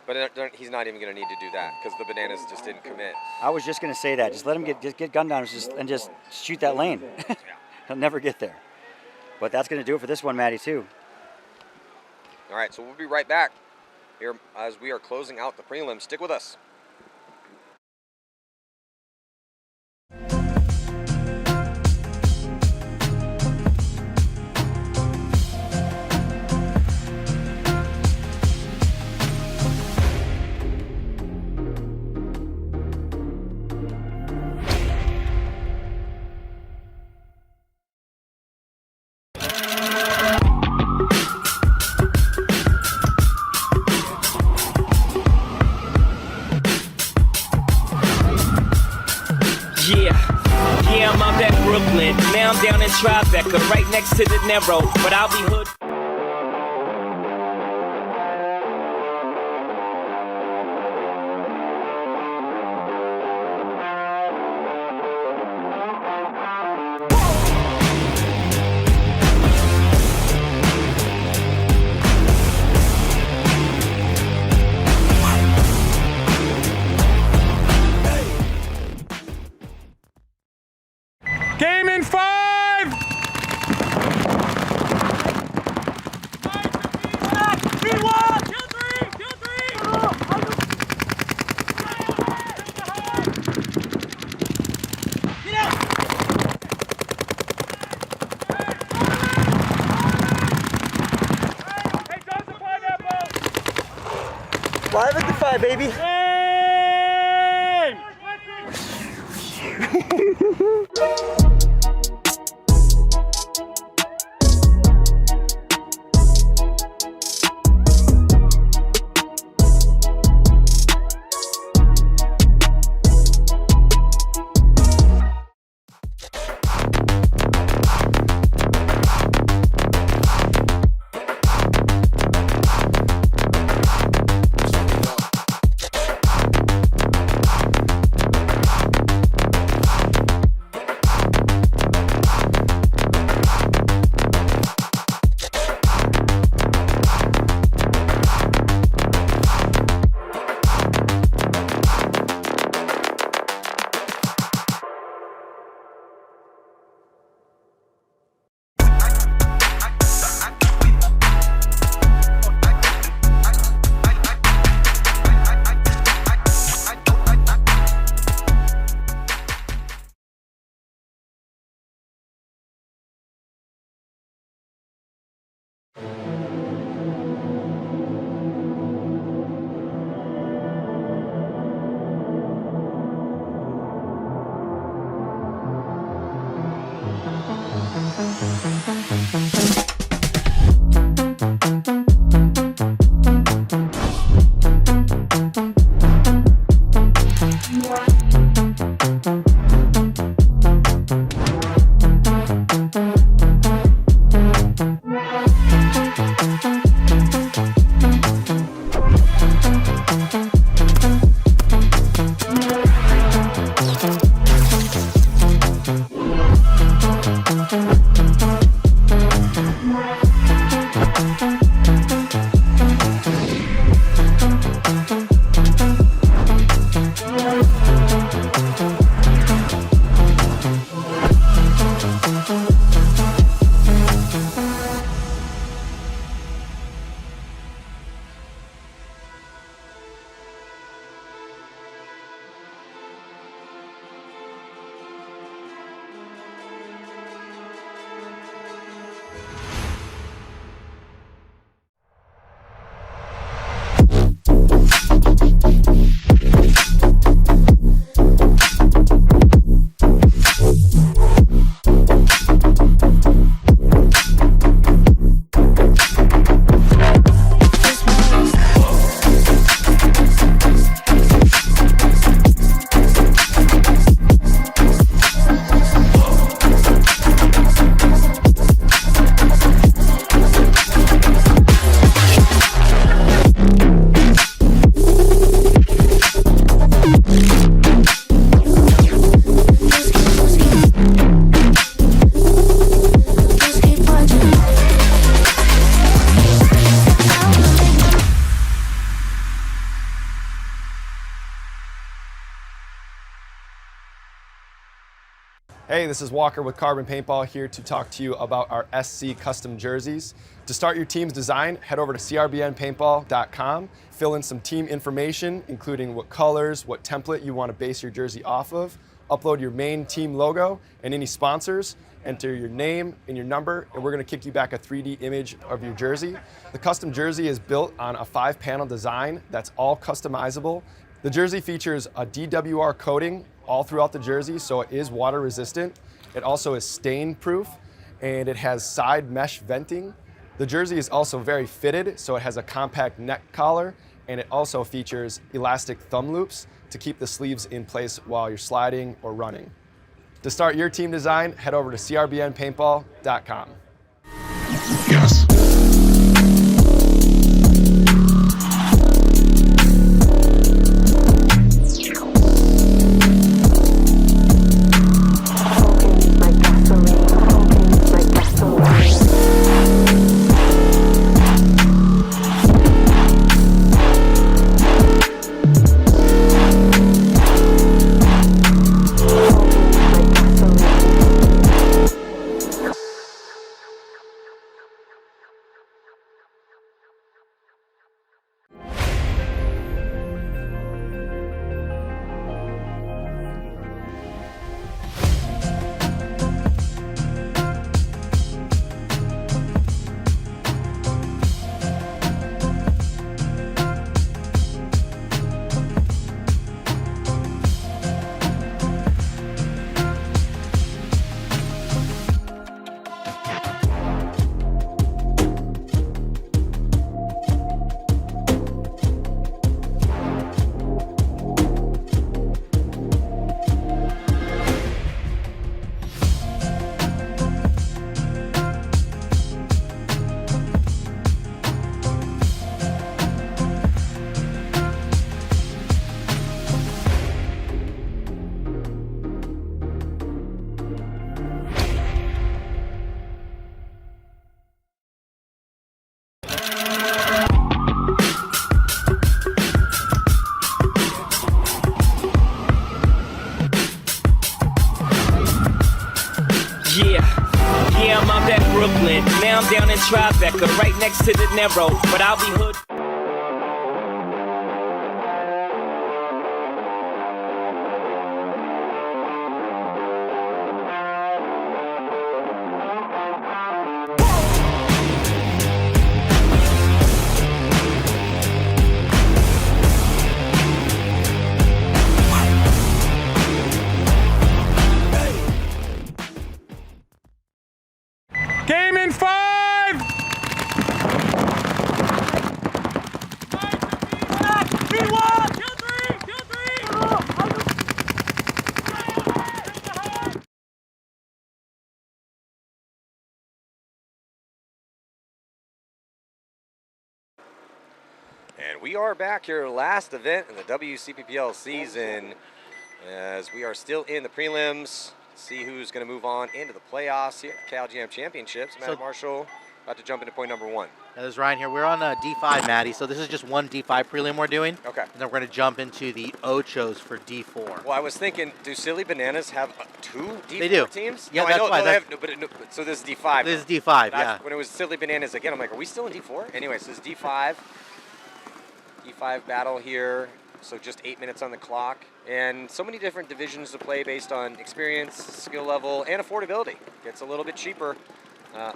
But he's not even going to need to do that because the Bananas just didn't commit. I was just going to say that. Just let him get gun down and just shoot that lane. He'll never get there. But that's going to do it for this one, Matty, too. All right, so we'll be right back here as we are closing out the prelims. Stick with us. Yeah, I'm up at Brooklyn. Now I'm down in Tribeca, right next to the Narrow. But I'll be hood. Game in 5! Live at the 5, baby. Hey, this is Walker with Carbon Paintball here to talk to you about our SC custom jerseys. To start your team's design, head over to crbnpaintball.com, fill in some team information, including what colors, what template you want to base your jersey off of, upload your main team logo and any sponsors, enter your name and your number, and we're going to kick you back a 3D image of your jersey. The custom jersey is built on a 5-panel design that's all customizable. The jersey features a DWR coating all throughout the jersey, so it is water resistant. It also is stain proof, and it has side mesh venting. The jersey is also very fitted, so it has a compact neck collar, and it also features elastic thumb loops to keep the sleeves in place while you're sliding or running. To start your team design, head over to crbnpaintball.com. Yes. Yeah, I'm out at Brooklyn. Now I'm down in Tribeca, right next to the Narrow. But I'll be hood. Game in 5! And we are back here, last event in the WCPPL season, as we are still in the prelims. See who's going to move on into the playoffs here at Cal Jam Championships. Matt Marshall. About to jump into point number 1. Yeah, this is Ryan here. We're on D5, Maddie. So this is just one D5 prelim we're doing. Okay. And then we're going to jump into the Ochos for D4. Well, I was thinking, do Silly Bananas have 2 D4 They do. teams? Yeah, no, that's I know. why. No, they have, no, so this is D5. This is though. D5, But yeah. When it was Silly Bananas again, I'm like, are we still in D4? Anyway, so this is D5. D5 battle here. So just 8 minutes on the clock. And so many different divisions to play based on experience, skill level, and affordability. Gets a little bit cheaper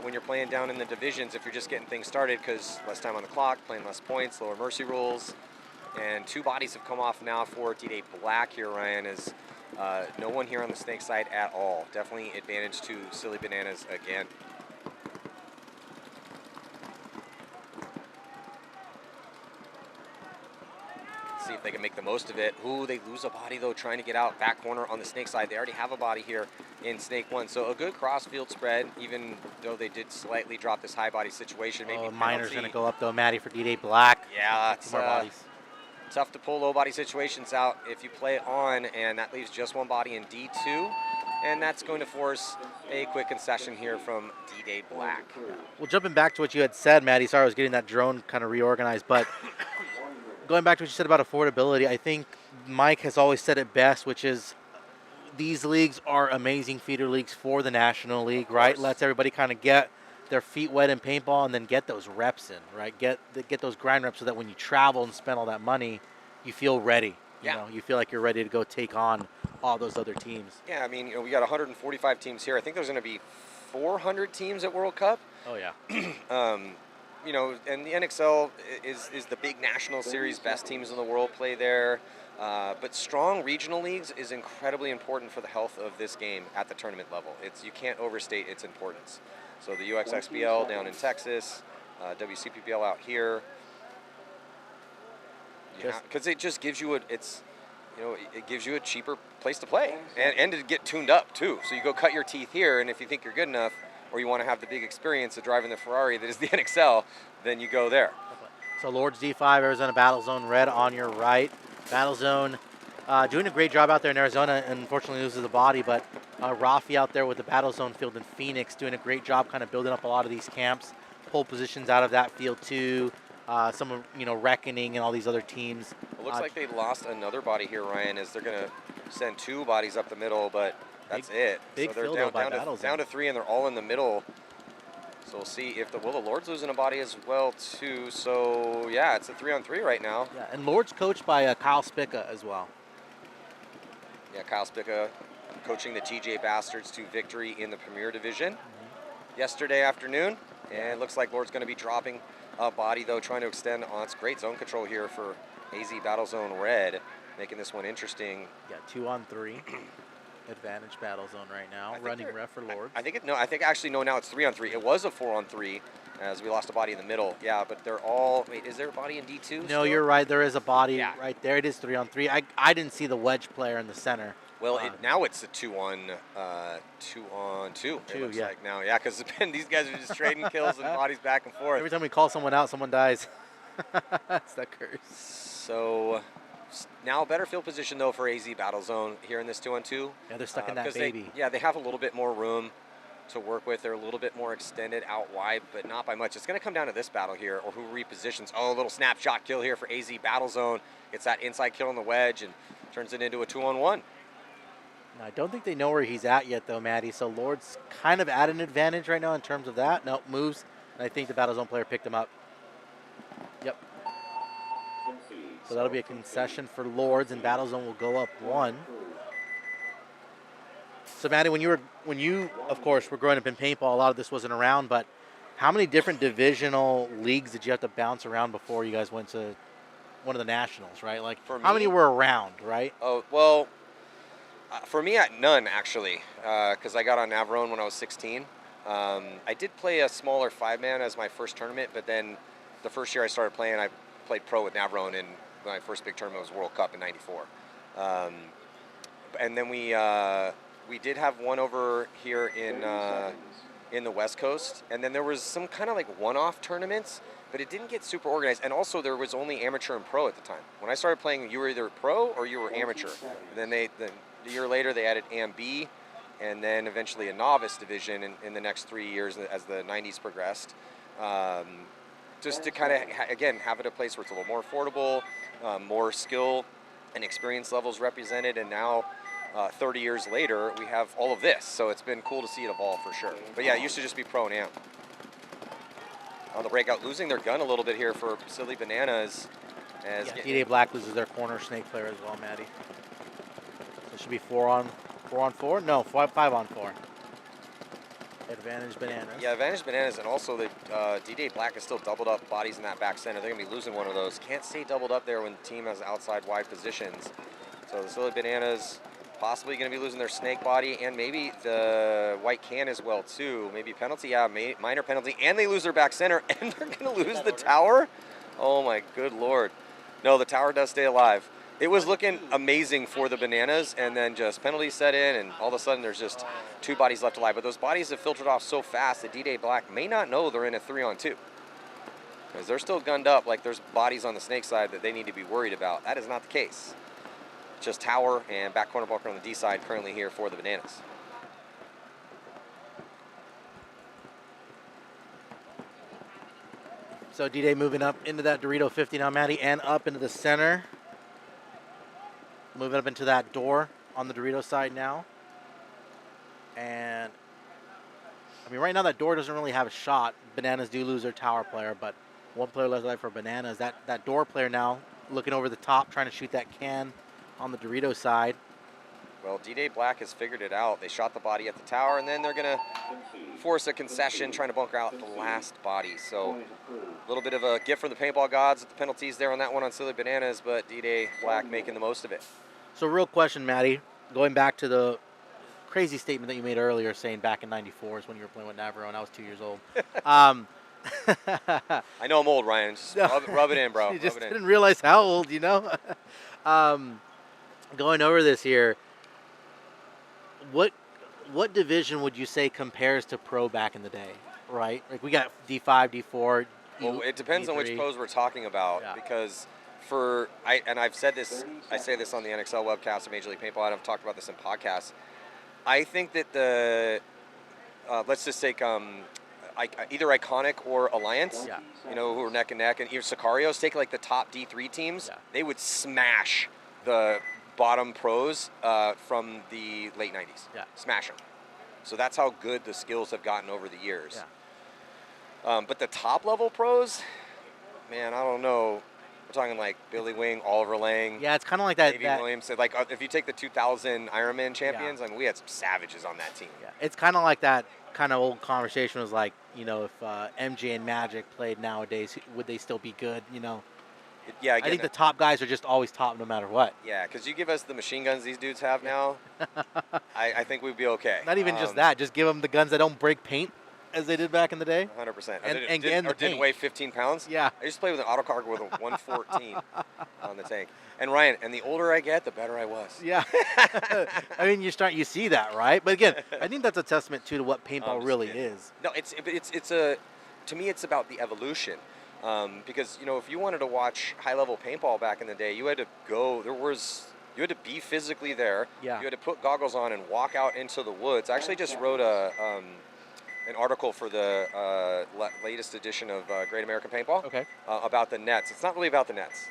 when you're playing down in the divisions if you're just getting things started, because less time on the clock, playing less points, lower mercy rules. And 2 bodies have come off now for D-Day Black here, Ryan, is no one here on the snake side at all. Definitely advantage to Silly Bananas again. See if they can make the most of it. Ooh, they lose a body though, trying to get out back corner on the snake side. They already have a body here in snake 1. So a good cross field spread, even though they did slightly drop this high body situation. Maybe Miner's going to go up though, Maddie, for D-Day Black. Yeah, it's more bodies. Tough to pull low body situations out if you play it on, and that leaves just one body in D2. And that's going to force a quick concession here from D-Day Black. Well, jumping back to what you had said, Maddie, sorry I was getting that drone kind of reorganized, but going back to what you said about affordability, I think Mike has always said it best, which is these leagues are amazing feeder leagues for the National League, right? Lets everybody kind of get their feet wet in paintball and then get those reps in, right? Get those grind reps so that when you travel and spend all that money, you feel ready. You know, you feel like you're ready to go take on all those other teams. Yeah, I mean, we got 145 teams here. I think there's going to be 400 teams at World Cup. Oh, yeah. And the NXL is the big national series. Best teams in the world play there. But strong regional leagues is incredibly important for the health of this game at the tournament level. You can't overstate its importance. So the USXBL down in Texas, WCPPL out here. Because it just gives you it gives you a cheaper place to play and to get tuned up too. So you go cut your teeth here, and if you think you're good enough, or you want to have the big experience of driving the Ferrari that is the NXL, then you go there. So Lords D5, Arizona Battle Zone, red on your right. Battle Zone doing a great job out there in Arizona, and unfortunately loses the body, but Rafi out there with the Battle Zone field in Phoenix doing a great job kind of building up a lot of these camps. Pole positions out of that field too. Some Reckoning and all these other teams. It looks like they lost another body here, Ryan, as they're going to send 2 bodies up the middle, but that's it. Big so they're field down to 3, and they're all in the middle. So we'll see if the Lord's losing a body as well too. So yeah, it's a 3-on-3 right now. Yeah, and Lord's coached by Kyle Spica as well. Yeah, Kyle Spica coaching the TJ Bastards to victory in the Premier Division yesterday afternoon. And it looks like Lord's going to be dropping a body though, trying to extend on. It's great zone control here for AZ Battle Zone Red, making this one interesting. Yeah, 2-on-3. Advantage Battle Zone right now. Running ref for Lords. I think now it's 3-on-3. It was a 4-on-3 as we lost a body in the middle. Yeah, but they're all. Wait, is there a body in D2? No, still? you're right. There is a body right there. It is 3-on-3. I didn't see the wedge player in the center. Well, now it's a 2-on-2. It looks like now, yeah, because these guys are just trading kills and bodies back and forth. Every time we call someone out, someone dies. That's that curse. So now better field position though for AZ Battle Zone here in this 2-on-2. Yeah, they're stuck in that baby. They have a little bit more room to work with. They're a little bit more extended out wide, but not by much. It's going to come down to this battle here, or who repositions. Oh, a little snapshot kill here for AZ Battle Zone. It's that inside kill on the wedge and turns it into a 2-on-1. I don't think they know where he's at yet, though, Maddie. So Lord's kind of at an advantage right now in terms of that. Nope, moves. And I think the Battle Zone player picked him up. Yep. So that'll be a concession for Lords, and Battle Zone will go up 1. So, Maddie, when you, of course, were growing up in paintball, a lot of this wasn't around, but how many different divisional leagues did you have to bounce around before you guys went to one of the nationals, right? Like, how many were around, right? Oh, well, for me, none, actually, because I got on Navarone when I was 16. I did play a smaller 5-man as my first tournament, but then the first year I started playing, I played pro with Navarone, and my first big tournament was World Cup in '94. And then we did have one over here in the West Coast, and then there was some kind of like one-off tournaments, but it didn't get super organized. And also there was only amateur and pro at the time. When I started playing, you were either pro or you were amateur. And then a year later they added AM-B, and then eventually a novice division in the next 3 years as the 90s progressed. just to kind of, again, have it a place where it's a little more affordable, more skill and experience levels represented, and now 30 years later, we have all of this. So it's been cool to see it evolve for sure. But yeah, it used to just be pro and am. On the breakout, losing their gun a little bit here for Silly Bananas. As D-Day Black loses their corner snake player as well, Maddie. So it should be 4 on 4? No, 5 on 4. Advantage Bananas. Yeah, advantage Bananas, and also the D-Day Black is still doubled up bodies in that back center. They're going to be losing one of those. Can't stay doubled up there when the team has outside wide positions. So the Silly Bananas possibly going to be losing their snake body, and maybe the white can as well too. Maybe penalty, yeah, minor penalty, and they lose their back center, and they're going to lose the tower. Oh my good lord. No, the tower does stay alive. It was looking amazing for the Bananas, and then just penalties set in, and all of a sudden there's just 2 bodies left alive. But those bodies have filtered off so fast that D-Day Black may not know they're in a 3-on-2. Because they're still gunned up like there's bodies on the snake side that they need to be worried about. That is not the case. Just tower and back corner bunker on the D side currently here for the Bananas. So D-Day moving up into that Dorito 50 now, Maddie, and up into the center. Moving up into that door on the Dorito side now. And, I mean, right now that door doesn't really have a shot. Bananas do lose their tower player, but 1 player left alive for Bananas. That door player now looking over the top, trying to shoot that can on the Dorito side. Well, D-Day Black has figured it out. They shot the body at the tower, and then they're going to force a concession, trying to bunker out the last body. So a little bit of a gift from the paintball gods with the penalties there on that one on Silly Bananas, but D-Day Black making the most of it. So real question, Maddie, going back to the crazy statement that you made earlier, saying back in '94 is when you were playing with Navarro, and I was 2 years old. I know I'm old, Ryan. Just rub it in, bro. You just didn't realize how old, you know? Going over this here, what division would you say compares to pro back in the day, right? Like we got D5, D4. Well, it depends on which pros we're talking about, because I've said this, I say this on the NXL webcast of Major League Paintball, and I've talked about this in podcasts. I think that the, let's just take either Iconic or Alliance, you know, who are neck and neck, and even Sicarios, take like the top D3 teams, they would smash the bottom pros from the late 90s. Smash them. So that's how good the skills have gotten over the years. But the top level pros, man, I don't know. We're talking like Billy Wing, Oliver Lang. Yeah, it's kind of like that. Davey Williams. Like if you take the 2000 Ironman champions, I mean, we had some savages on that team. Yeah, it's kind of like that kind of old conversation was like, you know, if MJ and Magic played nowadays, would they still be good, you know? Yeah, I think the top guys are just always top no matter what. Yeah, because you give us the machine guns these dudes have now, I think we'd be okay. Not even just that, just give them the guns that don't break paint as they did back in the day. 100%. And didn't weigh 15 pounds? Yeah. I used to play with an autocargo with a 114 on the tank. And Ryan, and the older I get, the better I was. Yeah. I mean, you see that, right? But again, I think that's a testament to what paintball really is. No, to me, it's about the evolution. Because, you know, if you wanted to watch high-level paintball back in the day, you had to go, you had to be physically there. Yeah. You had to put goggles on and walk out into the woods. I actually just wrote an article for the latest edition of Great American Paintball about the nets. It's not really about the nets.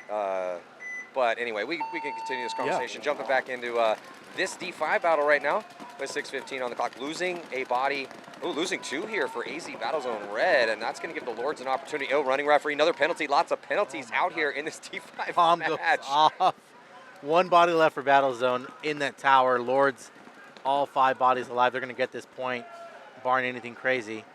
But anyway, we can continue this conversation. Jumping back into this D5 battle right now with 6:15 on the clock. Losing a body. Oh, losing 2 here for AZ Battlezone Red, and that's going to give the Lords an opportunity. Oh, running referee, another penalty. Lots of penalties out here in this D5 Palm match. goes off. 1 body left for Battlezone in that tower. Lords, all 5 bodies alive. They're going to get this point, barring anything crazy.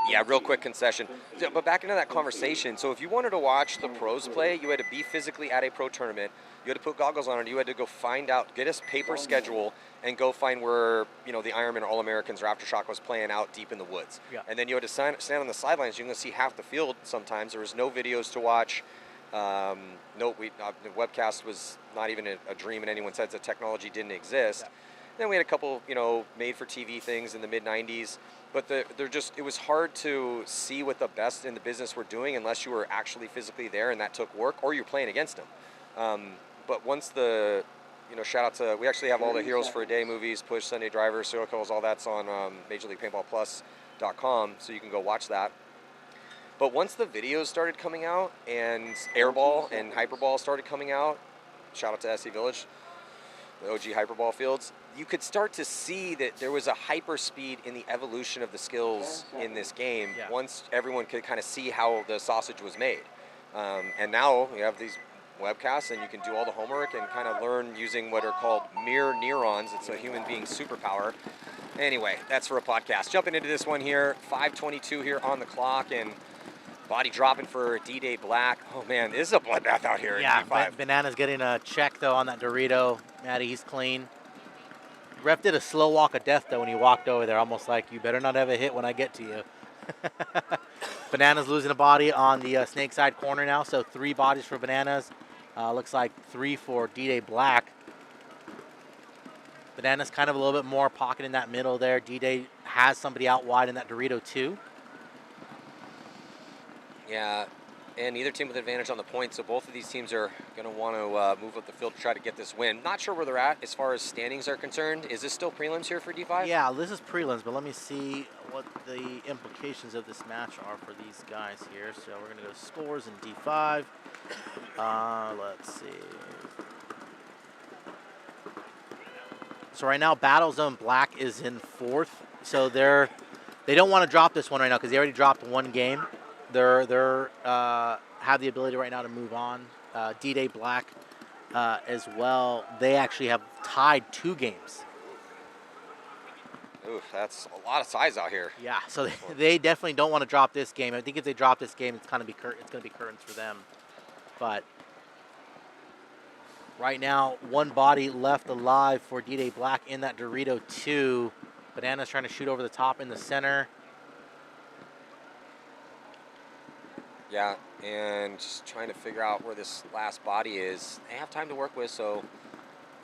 Yeah, real quick concession. But back into that conversation. So if you wanted to watch the pros play, you had to be physically at a pro tournament. You had to put goggles on, and you had to go find out, get a paper schedule, and go find where, you know, the Ironman or All-Americans or Aftershock was playing out deep in the woods. Yeah. And then you had to stand on the sidelines. You're going to see half the field sometimes. There was no videos to watch. The webcast was not even a dream in anyone's heads that technology didn't exist. Yeah. Then we had a couple, you know, made-for-TV things in the mid-'90s. But it was hard to see what the best in the business were doing unless you were actually physically there and that took work, or you're playing against them. But once the shout out to, we actually have all the Heroes for a Day movies, Push, Sunday Drivers, Serial Kills, all that's on MajorLeaguePaintballPlus.com, so you can go watch that. But once the videos started coming out and Airball and Hyperball started coming out, shout out to SC Village, the OG Hyperball fields, you could start to see that there was a hyper speed in the evolution of the skills in this game once everyone could kind of see how the sausage was made. And now you have these webcasts and you can do all the homework and kind of learn using what are called mirror neurons. It's a human being superpower. Anyway, that's for a podcast. Jumping into this one here, 5:22 here on the clock, and body dropping for D-Day Black. Oh man, this is a bloodbath out here. Yeah, in D5. Banana's getting a check though on that Dorito. Maddie, he's clean. Ref did a slow walk of death though when he walked over there, almost like, you better not have a hit when I get to you. Banana's losing a body on the snake side corner now, so 3 bodies for Bananas. Looks like 3 for D-Day Black. Bananas kind of a little bit more pocket in that middle there. D-Day has somebody out wide in that Dorito too. Yeah, and neither team with advantage on the point, so both of these teams are going to want to move up the field to try to get this win. Not sure where they're at as far as standings are concerned. Is this still prelims here for D5? Yeah, this is prelims, but let me see what the implications of this match are for these guys here. So we're going to go scores in D5. Let's see. So right now, Battle Zone Black is in 4th. So they don't want to drop this one right now because they already dropped 1 game. They're have the ability right now to move on. D-Day Black as well. They actually have tied 2 games. Ooh, that's a lot of size out here. Yeah, so they definitely don't want to drop this game. I think if they drop this game, it's going to be curtains for them. But right now, 1 body left alive for D-Day Black in that Dorito 2. Banana's trying to shoot over the top in the center. Yeah, and just trying to figure out where this last body is. They have time to work with, so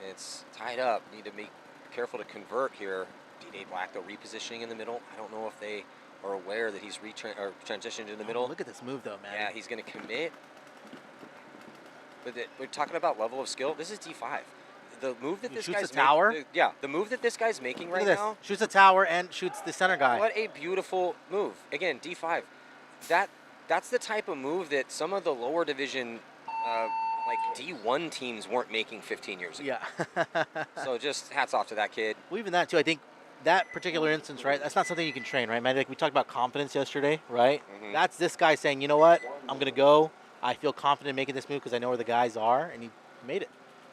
it's tied up. Need to be careful to convert here. D-Day Black, though, repositioning in the middle. I don't know if they are aware that he's transitioned in the middle. Look at this move, though, man. Yeah, he's going to commit. But we're talking about level of skill. This is D5. The move that He this shoots guy's a tower? the move that this guy's making Look right at this. now. Shoots a tower and shoots the center guy. What a beautiful move. Again, D5. That's the type of move that some of the lower division, like D1 teams weren't making 15 years ago. Yeah. So just hats off to that kid. Well, even that, too, I think that particular instance, right, that's not something you can train, right, man? Like we talked about confidence yesterday, right? Mm-hmm. That's this guy saying, you know what, I'm going to go. I feel confident in making this move because I know where the guys are, and he made it.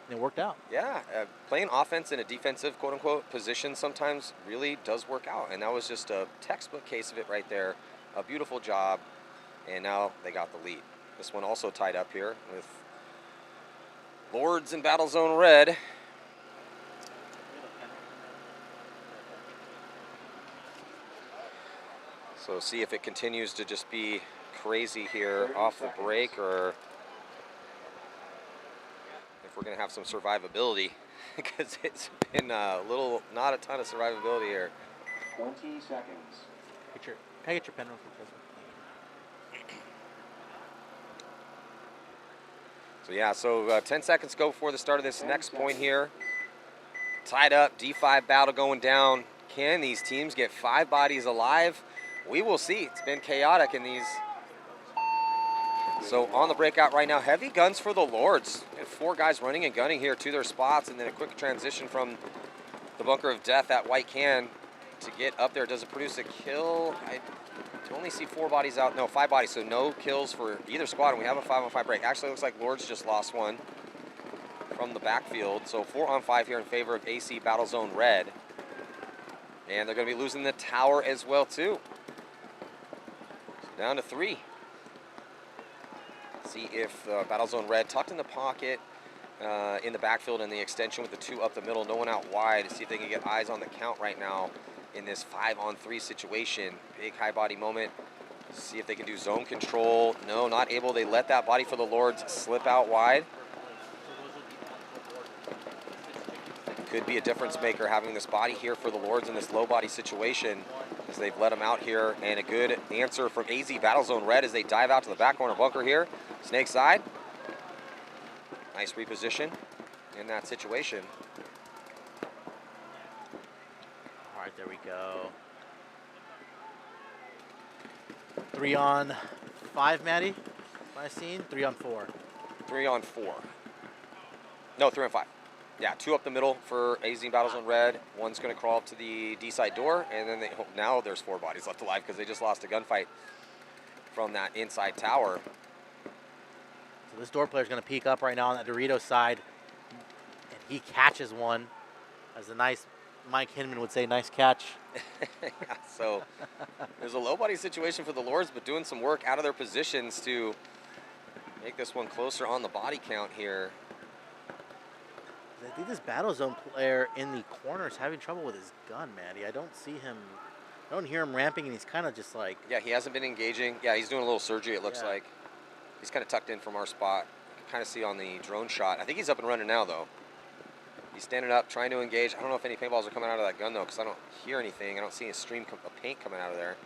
And it worked out. Yeah, playing offense in a defensive, quote-unquote, position sometimes really does work out. And that was just a textbook case of it right there. A beautiful job. And now they got the lead. This one also tied up here with Lords in Battle Zone Red. So see if it continues to just be crazy here off the break, or if we're going to have some survivability, because it's been a little, not a ton of survivability here. 20 seconds. Can I get your pen real quick? So yeah, 10 seconds go before the start of this next point here. Tied up, D5 battle going down. Can these teams get 5 bodies alive? We will see. It's been chaotic in these. So on the breakout right now, heavy guns for the Lords. 4 guys running and gunning here to their spots, and then a quick transition from the bunker of death, that white can, to get up there. Does it produce a kill? I only see 4 bodies out. No, 5 bodies, so no kills for either squad, and we have a 5-on-5 break. Actually, looks like Lords just lost one from the backfield. So 4-on-5 here in favor of AC Battle Zone Red. And they're going to be losing the tower as well, too. So down to 3. See if Battle Zone Red tucked in the pocket in the backfield and the extension with the 2 up the middle, no one out wide, to see if they can get eyes on the count right now in this 5-on-3 situation. Big high body moment. See if they can do zone control. No, not able. They let that body for the Lords slip out wide. Could be a difference maker having this body here for the Lords in this low body situation, as they've let them out here. And a good answer from AZ Battle Zone Red as they dive out to the back corner bunker here. Snake side. Nice reposition. in that situation. All right, there we go. 3 on 5, Maddie. My scene. 3 on 4. 3 on 4. No, 3 on 5. Yeah, 2 up the middle for AZ Battles on red. One's going to crawl up to the D side door, and then now there's 4 bodies left alive because they just lost a gunfight from that inside tower. So this door player's going to peek up right now on that Dorito side, and he catches one. As a nice Mike Hinman would say, nice catch. Yeah, so there's a low body situation for the Lords, but doing some work out of their positions to make this one closer on the body count here. I think this battle zone player in the corner is having trouble with his gun, Maddie. I don't see him. I don't hear him ramping, and he's kind of just like. Yeah, he hasn't been engaging. Yeah, he's doing a little surgery, it looks like. He's kind of tucked in from our spot. You can kind of see on the drone shot. I think he's up and running now, though. He's standing up, trying to engage. I don't know if any paintballs are coming out of that gun, though, because I don't hear anything. I don't see a stream of paint coming out of there.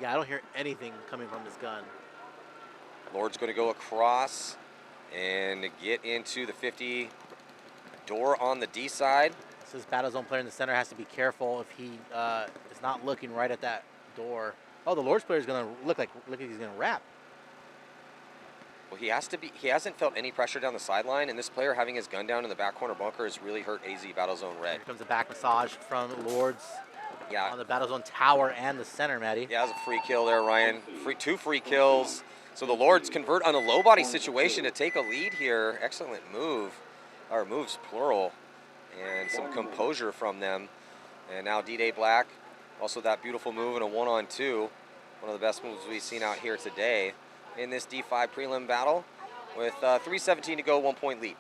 Yeah, I don't hear anything coming from his gun. Lord's going to go across and get into the 50 door on the D side. So this battle zone player in the center has to be careful if he is not looking right at that door. Oh, the Lord's player is going to look like he's going to wrap. Well, he has to be. He hasn't felt any pressure down the sideline, and this player having his gun down in the back corner bunker has really hurt AZ Battle Zone Red. Here comes a back massage from Lords. Yeah. On the battle zone tower and the center, Maddie. Yeah, that was a free kill there, Ryan. 2 free kills. So the Lords convert on a low body situation to take a lead here. Excellent move, or moves plural, and some composure from them. And now D-Day Black, also that beautiful move in a 1-on-2. One of the best moves we've seen out here today in this D5 prelim battle with 3:17 to go, 1 point lead.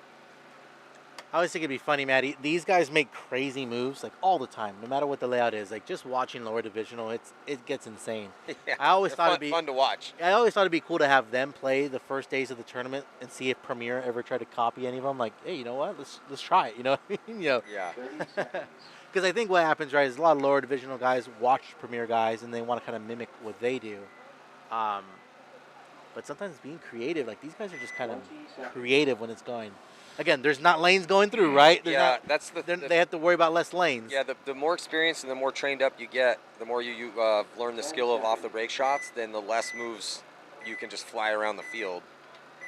I always think it'd be funny, Maddie. These guys make crazy moves like all the time, no matter what the layout is. Like just watching lower divisional, it gets insane. Yeah, I always thought it'd be fun to watch. I always thought it'd be cool to have them play the first days of the tournament and see if Premier ever tried to copy any of them. Like, hey, you know what? Let's try it. You know what I mean? You know. Yeah. Because I think what happens, right, is a lot of lower divisional guys watch Premier guys and they want to kind of mimic what they do. But sometimes being creative, like these guys are just kind of creative when it's going. Again, there's not lanes going through, right? Yeah, that's they have to worry about less lanes. Yeah, the more experience and the more trained up you get, the more you learn the skill of off the break shots, then the less moves you can just fly around the field.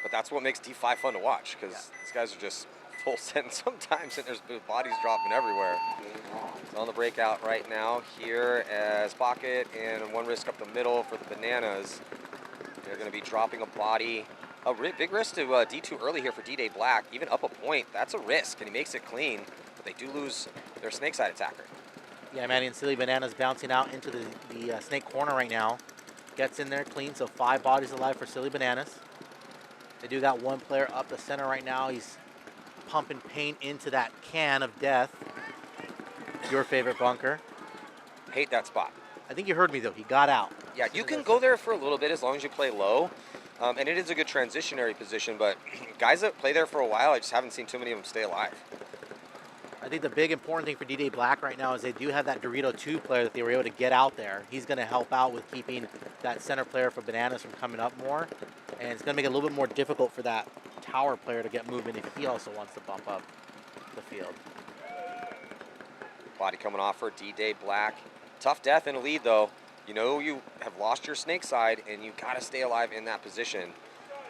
But that's what makes D5 fun to watch, because these guys are just full send sometimes, and there's bodies dropping everywhere. It's on the breakout right now here as Pocket and one risk up the middle for the Bananas. They're going to be dropping a body. A big risk to D2 early here for D-Day Black. Even up a point, that's a risk, and he makes it clean. But they do lose their snake side attacker. Yeah, Manny and Silly Bananas bouncing out into the snake corner right now. Gets in there clean, so 5 bodies alive for Silly Bananas. They do got one player up the center right now. He's pumping paint into that can of death. Your favorite bunker. Hate that spot. I think you heard me, though. He got out. Yeah, you can go there for a little bit as long as you play low. And it is a good transitionary position, but guys that play there for a while, I just haven't seen too many of them stay alive. I think the big important thing for D-Day Black right now is they do have that Dorito 2 player that they were able to get out there. He's going to help out with keeping that center player for Bananas from coming up more. And it's going to make it a little bit more difficult for that tower player to get movement if he also wants to bump up the field. Body coming off for D-Day Black. Tough death in a lead, though. You know you have lost your snake side, and you got to stay alive in that position.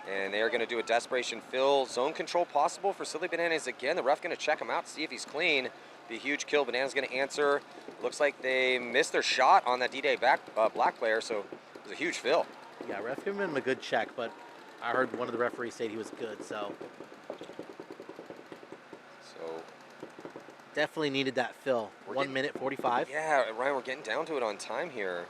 And they are going to do a desperation fill. Zone control possible for Silly Bananas again. The ref going to check him out to see if he's clean. Be a huge kill. Bananas going to answer. Looks like they missed their shot on that D-Day Black player, so it was a huge fill. Yeah, ref gave him a good check, but I heard one of the referees say he was good, so definitely needed that fill. 1 minute 45. Yeah, Ryan, we're getting down to it on time here.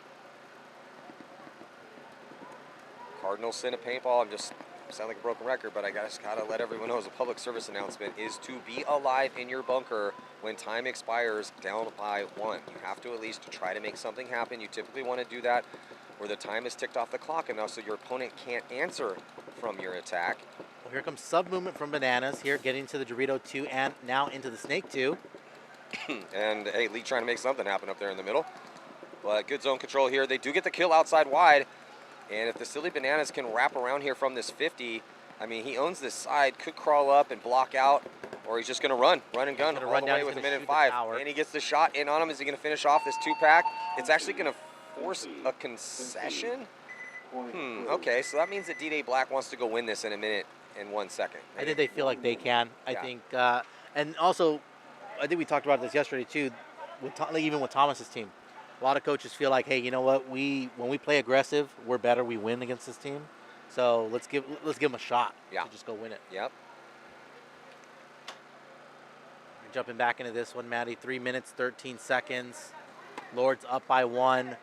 Cardinals send a paintball. I'm just sound like a broken record, but I just gotta let everyone know as a public service announcement is to be alive in your bunker when time expires down by 1. You have to at least try to make something happen. You typically want to do that where the time is ticked off the clock enough so your opponent can't answer from your attack. Well, here comes sub movement from Bananas here, getting to the Dorito 2 and now into the Snake 2. And hey, Lee trying to make something happen up there in the middle. But good zone control here. They do get the kill outside wide. And if the Silly Bananas can wrap around here from this 50, I mean, he owns this side, could crawl up and block out, Or he's just going to run and gun gonna all run the down, way he's with a gonna minute shoot the 5. tower. And he gets the shot in on him. Is he going to finish off this 2-pack? It's actually going to force a concession. Okay, so that means that D-Day Black wants to go win this in a minute and 1 second. I think they feel like they can. I Yeah. think, and also, I think we talked about this yesterday too, even with Thomas's team. A lot of coaches feel like, hey, you know what? When we play aggressive, we're better. We win against this team. So let's give them a shot to just go win it. Yep. Jumping back into this one, Maddie. 3 minutes, 13 seconds. Lords up by 1.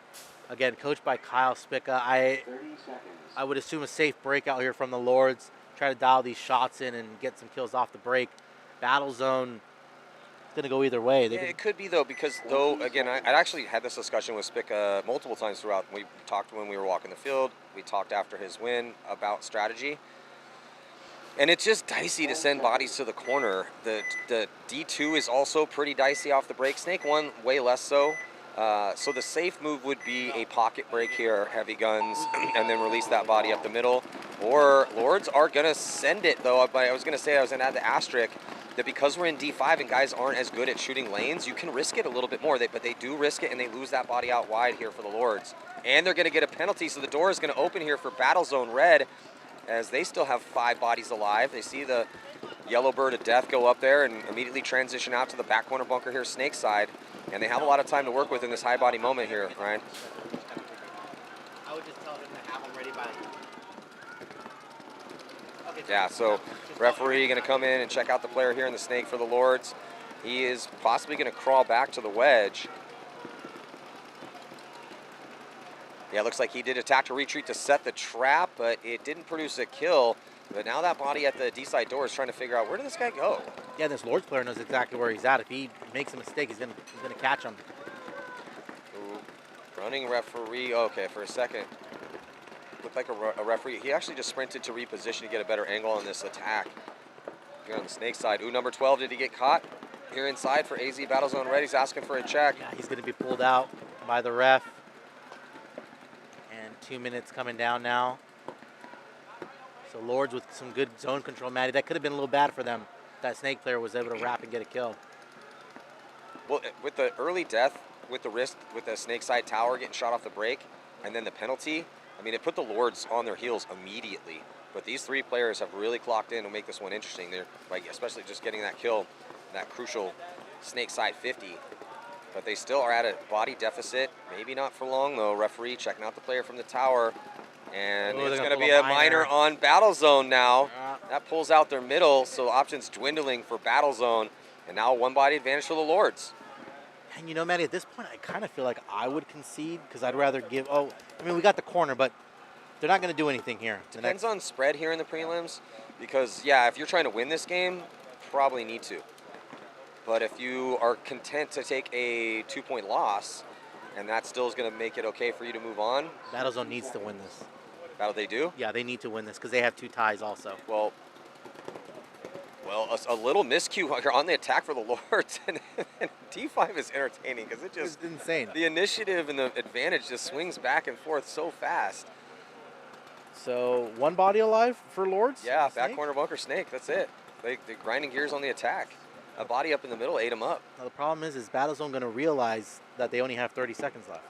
Again, coached by Kyle Spica. 30 seconds. I would assume a safe breakout here from the Lords. Try to dial these shots in and get some kills off the break. Battle zone. Going to go either way. Yeah, it could be though, because again, I actually had this discussion with Spica multiple times throughout. We talked when we were walking the field. We talked after his win about strategy. And it's just dicey to send bodies to the corner. The D2 is also pretty dicey off the break. Snake 1 way less so. So the safe move would be a pocket break here, heavy guns, and then release that body up the middle. Or Lords are going to send it though. I was going to say, I was going to add the asterisk, that because we're in D5 and guys aren't as good at shooting lanes, you can risk it a little bit more. But they do risk it, and they lose that body out wide here for the Lords. And they're going to get a penalty, so the door is going to open here for Battle Zone Red, as they still have 5 bodies alive. They see the yellow bird of death go up there and immediately transition out to the back corner bunker here, Snake side. And they have a lot of time to work with in this high body moment here, Ryan. I would just tell them to have them ready by. Yeah, so referee going to come in and check out the player here in the Snake for the Lords. He is possibly going to crawl back to the wedge. Yeah, it looks like he did attack to retreat to set the trap, but it didn't produce a kill. But now that body at the D-side door is trying to figure out, where did this guy go? Yeah, this Lords player knows exactly where he's at. If he makes a mistake, he's gonna catch him. Ooh, running referee. Okay, for a second, looked like a referee. He actually just sprinted to reposition to get a better angle on this attack. Here on the Snake side. Ooh, number 12, did he get caught? Here inside for AZ Battle Zone Red. He's asking for a check. Yeah, he's gonna be pulled out by the ref. And 2 minutes coming down now. So Lords with some good zone control, Maddie. That could have been a little bad for them. That Snake player was able to wrap and get a kill. Well, with the early death, with the risk, with the Snake side tower getting shot off the break, and then the penalty, I mean, it put the Lords on their heels immediately. But these 3 players have really clocked in to make this one interesting. They're like, especially just getting that kill, that crucial Snake side 50. But they still are at a body deficit. Maybe not for long though. Referee checking out the player from the tower. And it's going to be a minor on Battle Zone now. That pulls out their middle, so options dwindling for Battle Zone. And now 1 body advantage for the Lords. And you know, Maddie, at this point, I kind of feel like I would concede because I'd rather give. Oh, I mean, we got the corner, but they're not going to do anything here. Depends on spread here in the prelims, because yeah, if you're trying to win this game, probably need to. But if you are content to take a 2-point loss, and that still is going to make it okay for you to move on. Battle Zone needs to win this. Battle they do? Yeah, they need to win this because they have 2 ties also. Well, a little miscue here on the attack for the Lords, and D5 is entertaining because it's insane. The initiative and the advantage just swings back and forth so fast. So 1 body alive for Lords? Yeah, back corner bunker Snake, that's it. They're grinding gears on the attack. A body up in the middle ate him up. Now the problem is Battle Zone going to realize that they only have 30 seconds left?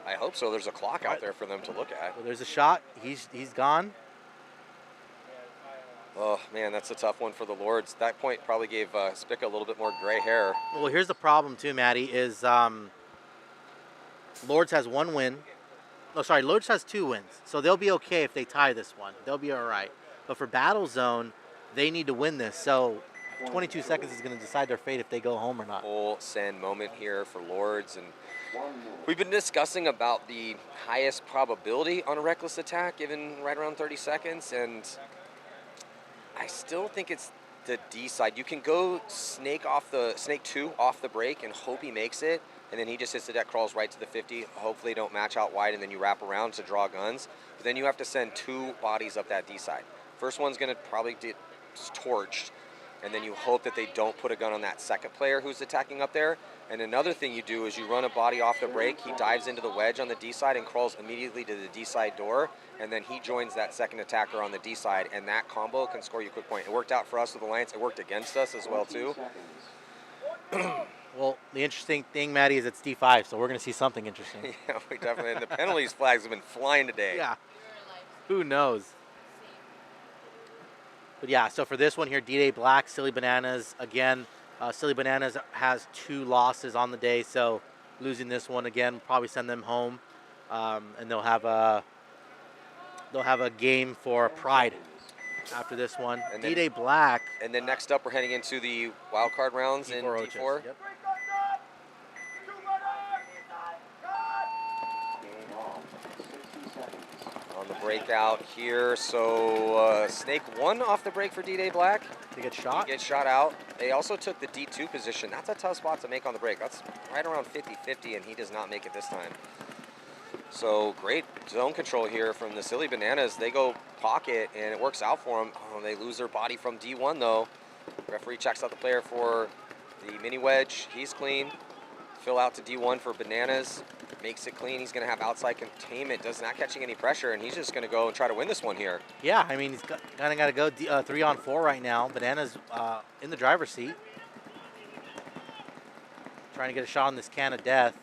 I hope so. There's a clock out there for them to look at. Well, there's a shot. He's gone. Oh, man, that's a tough one for the Lords. That point probably gave Spica a little bit more gray hair. Well, here's the problem too, Maddie, is Lords has 1 win. Oh, sorry, Lords has 2 wins. So they'll be okay if they tie this one. They'll be all right. But for Battle Zone, they need to win this. So 22 seconds is going to decide their fate if they go home or not. Full send moment here for Lords. And we've been discussing about the highest probability on a reckless attack given right around 30 seconds. And I still think it's the D side. You can go Snake 2 off the break and hope he makes it. And then he just hits the deck, crawls right to the 50. Hopefully don't match out wide, and then you wrap around to draw guns. But then you have to send 2 bodies up that D side. First one's going to probably get torched. And then you hope that they don't put a gun on that second player who's attacking up there. And another thing you do is you run a body off the break. He dives into the wedge on the D side and crawls immediately to the D side door, and then he joins that second attacker on the D side, and that combo can score you a quick point. It worked out for us with Alliance. It worked against us as well, too. Well, the interesting thing, Maddie, is it's D5, so we're going to see something interesting. Yeah, we definitely. And the penalties flags have been flying today. Yeah. Who knows? But yeah, so for this one here, D-Day Black, Silly Bananas. Again, Silly Bananas has 2 losses on the day, so losing this one again will probably send them home, and they'll have a game for pride after this one. And D-Day Black. And then next up, we're heading into the wild card rounds in D4. Yep. On the breakout here, so Snake won off the break for D-Day Black. They get shot? He gets shot out. They also took the D2 position. That's a tough spot to make on the break. That's right around 50-50, and he does not make it this time. So great zone control here from the Silly Bananas. They go pocket, and it works out for them. Oh, they lose their body from D1, though. Referee checks out the player for the mini wedge. He's clean. Fill out to D1 for Bananas. Makes it clean. He's going to have outside containment. Does not catching any pressure, and he's just going to go and try to win this one here. Yeah, I mean, he's kind of got to go 3-on-4 right now. Bananas in the driver's seat. Trying to get a shot on this can of death.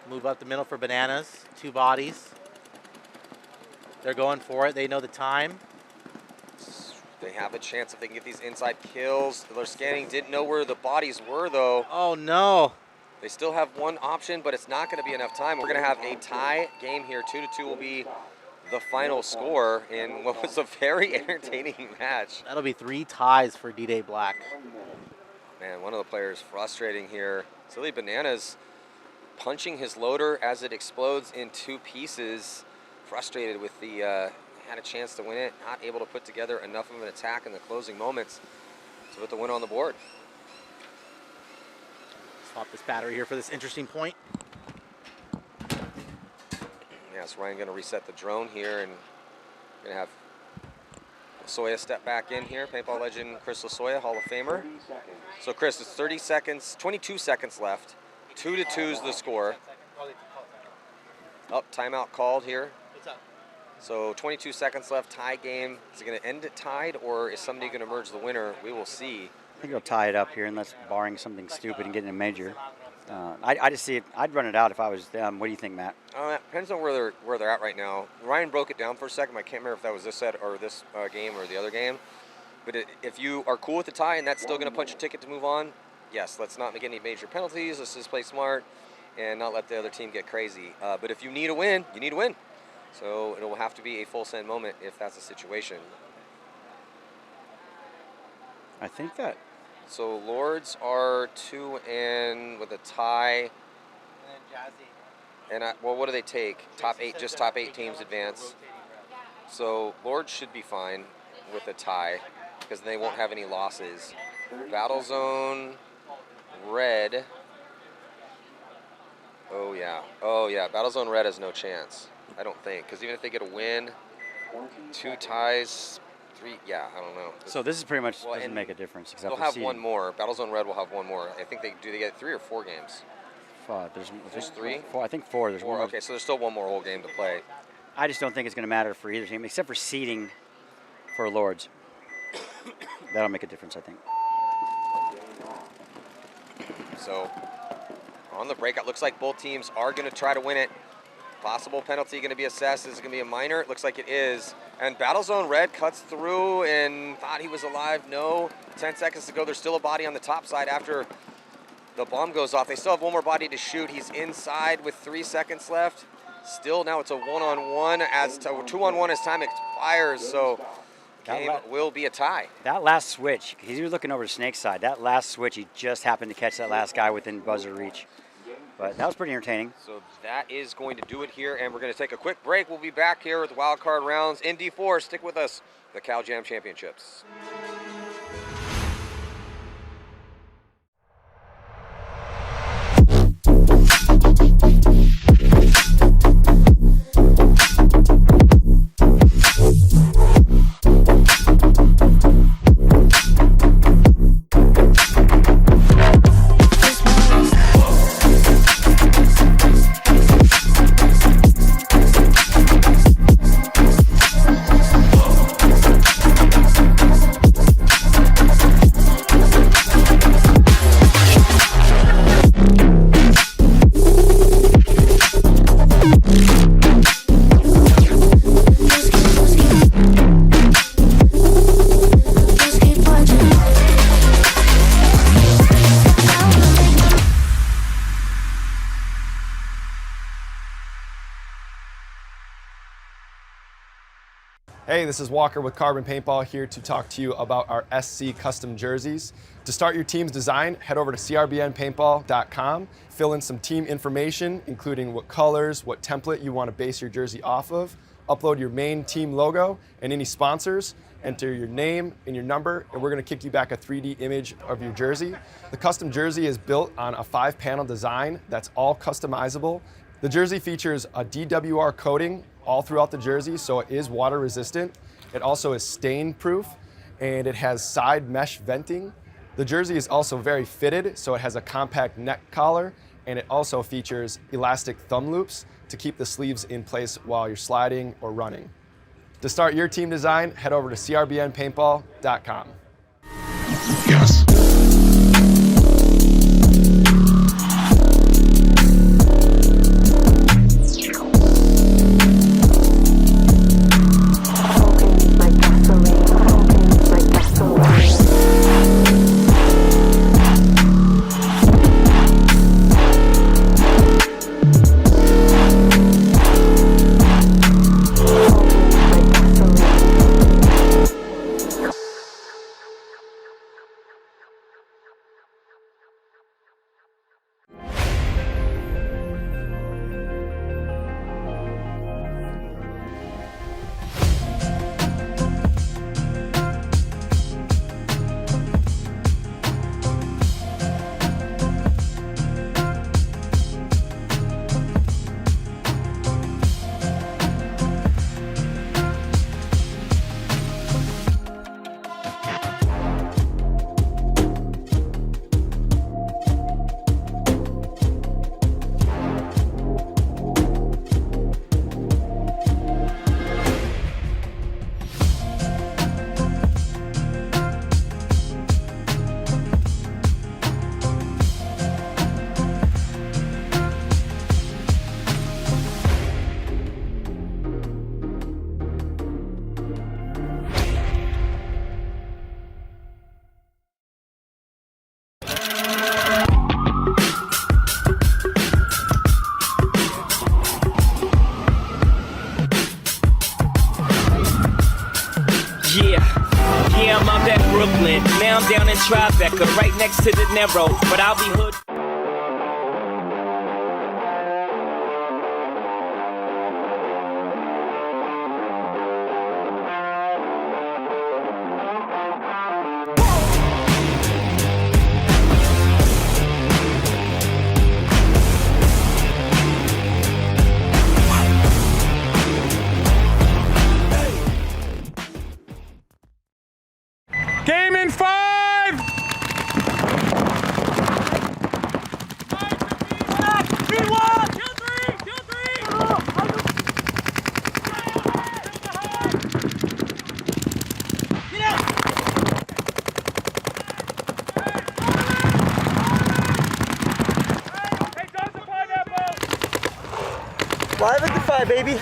Move up the middle for Bananas. 2 bodies. They're going for it. They know the time. They have a chance if they can get these inside kills. They're scanning, didn't know where the bodies were, though. Oh, no. They still have one option, but it's not going to be enough time. We're going to have a tie game here. 2-2 will be the final score in what was a very entertaining match. That'll be 3 ties for D-Day Black. Man, one of the players frustrating here. Silly Bananas punching his loader as it explodes in 2 pieces. Frustrated with the... had a chance to win it, not able to put together enough of an attack in the closing moments to put the win on the board. Swap this battery here for this interesting point. Yeah, so Ryan going to reset the drone here, and going to have Lasoya step back in here. Paintball legend Chris Lasoya, Hall of Famer. So Chris, it's 30 seconds, 22 seconds left. 2-2 is the score. Oh, timeout called here. So 22 seconds left, tie game. Is it going to end it tied, or is somebody going to emerge the winner? We will see. I think he'll tie it up here unless barring something stupid and getting a major. I just see it. I'd run it out if I was them. What do you think, Matt? It depends on where they're at right now. Ryan broke it down for a second. I can't remember if that was this set or this game or the other game. But if you are cool with the tie and that's still going to punch a ticket to move on, yes, let's not make any major penalties. Let's just play smart and not let the other team get crazy. But if you need a win, you need a win. So it will have to be a full send moment if that's the situation. I think that. So Lords are 2-and with a tie. And well, what do they take? Top 8, just top 8 teams advance. So Lords should be fine with a tie because they won't have any losses. Battle Zone Red. Oh yeah. Battle Zone Red has no chance. I don't think, because even if they get a win, 2 ties, 3, yeah, I don't know. So this is pretty much doesn't make a difference except they'll for have seeding. one more. Battlezone Red will have one more. I think they get 3 or 4 games. There's 3? 4. I think 4. There's 4. one. Okay, so there's still one more whole game to play. I just don't think it's going to matter for either team except for seeding for Lords. That'll make a difference, I think. So on the breakout, looks like both teams are going to try to win it. Possible penalty going to be assessed. Is it going to be a minor? It looks like it is. And Battlezone Red cuts through and thought he was alive. No. 10 seconds to go. There's still a body on the top side after the bomb goes off. They still have one more body to shoot. He's inside with 3 seconds left. Still, now it's a 1-on-1 as 2-on-1 as time expires. So game will be a tie. That last switch, he was looking over to Snake's side. That last switch, he just happened to catch that last guy within buzzer reach. But that was pretty entertaining. So that is going to do it here, and we're going to take a quick break. We'll be back here with the wild card rounds in D4. Stick with us, the Cal Jam Championships. Hey, this is Walker with Carbon Paintball here to talk to you about our SC custom jerseys. To start your team's design, head over to crbnpaintball.com, fill in some team information, including what colors, what template you want to base your jersey off of, upload your main team logo and any sponsors, enter your name and your number, and we're going to kick you back a 3D image of your jersey. The custom jersey is built on a 5-panel design that's all customizable. The jersey features a DWR coating all throughout the jersey, so it is water resistant. It also is stain proof, and it has side mesh venting. The jersey is also very fitted, so it has a compact neck collar, and it also features elastic thumb loops to keep the sleeves in place while you're sliding or running. To start your team design, head over to crbnpaintball.com. Yes. Yeah, I'm out at Brooklyn. Now I'm down in Tribeca, right next to the Narrow. But I'll be hood. Game in 5! Live at the 5, baby.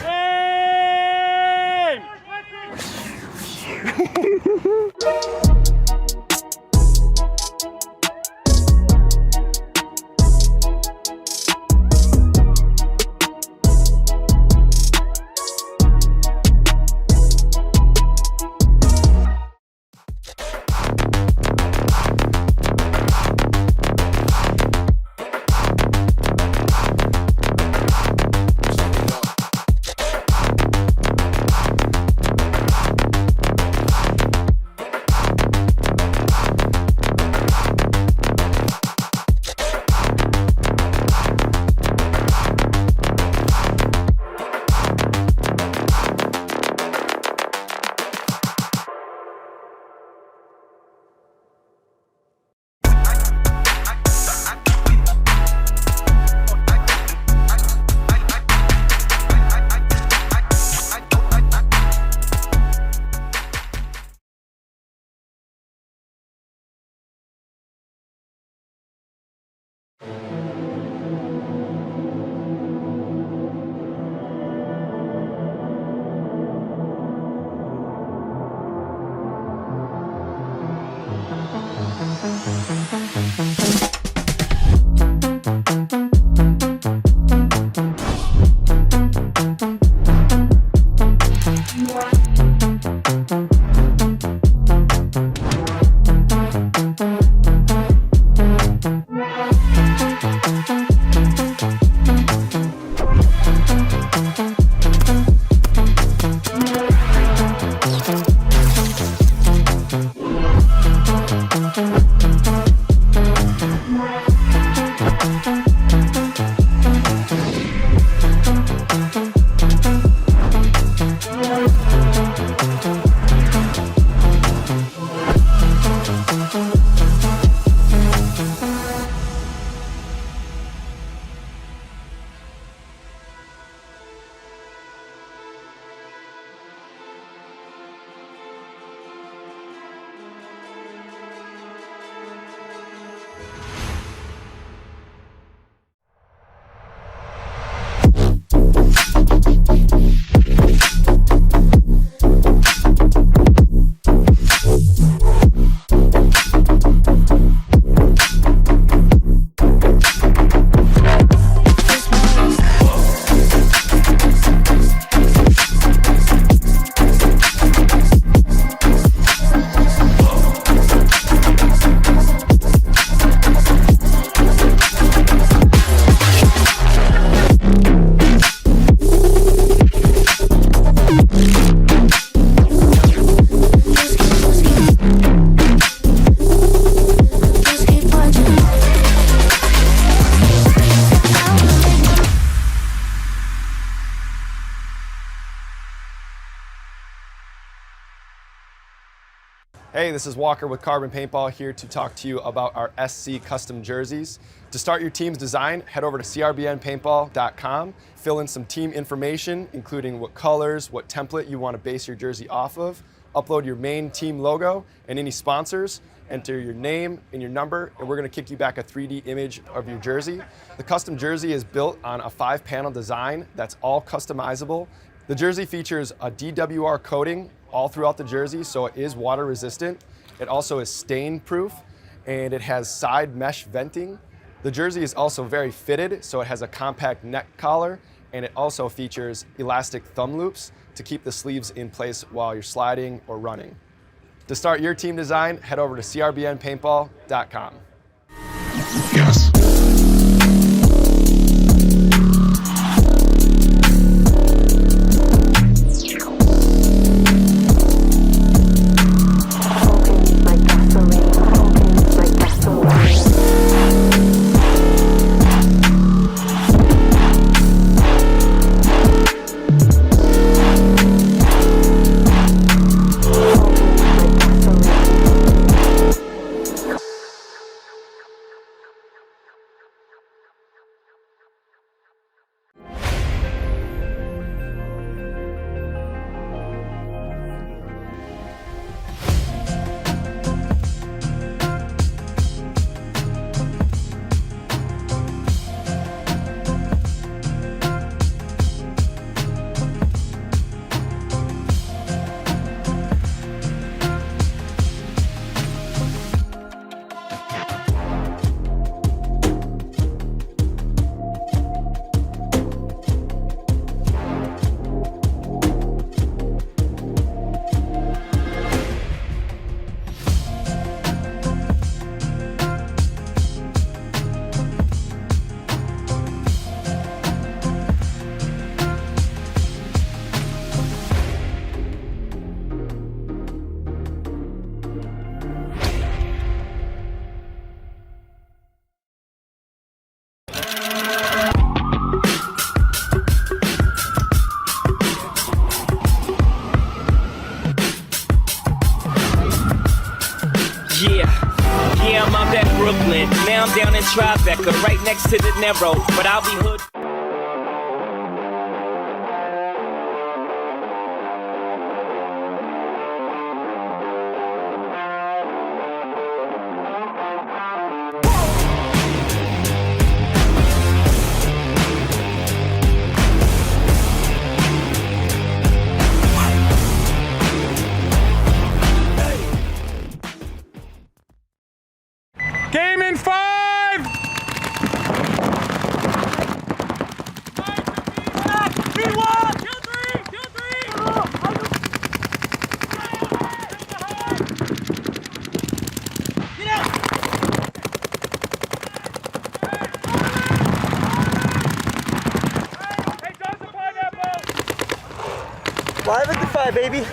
Hey, this is Walker with Carbon Paintball here to talk to you about our SC custom jerseys. To start your team's design, head over to crbnpaintball.com, fill in some team information, including what colors, what template you want to base your jersey off of, upload your main team logo and any sponsors, enter your name and your number, and we're going to kick you back a 3D image of your jersey. The custom jersey is built on a 5-panel design that's all customizable. The jersey features a DWR coating all throughout the jersey, so it is water resistant. It also is stain proof, and it has side mesh venting. The jersey is also very fitted, so it has a compact neck collar, and it also features elastic thumb loops to keep the sleeves in place while you're sliding or running. To start your team design, head over to crbnpaintball.com. Yes. Yeah, I'm up at Brooklyn. Now I'm down in Tribeca, right next to the Narrow. But I'll be hood. Game in 5! Live at the 5, baby.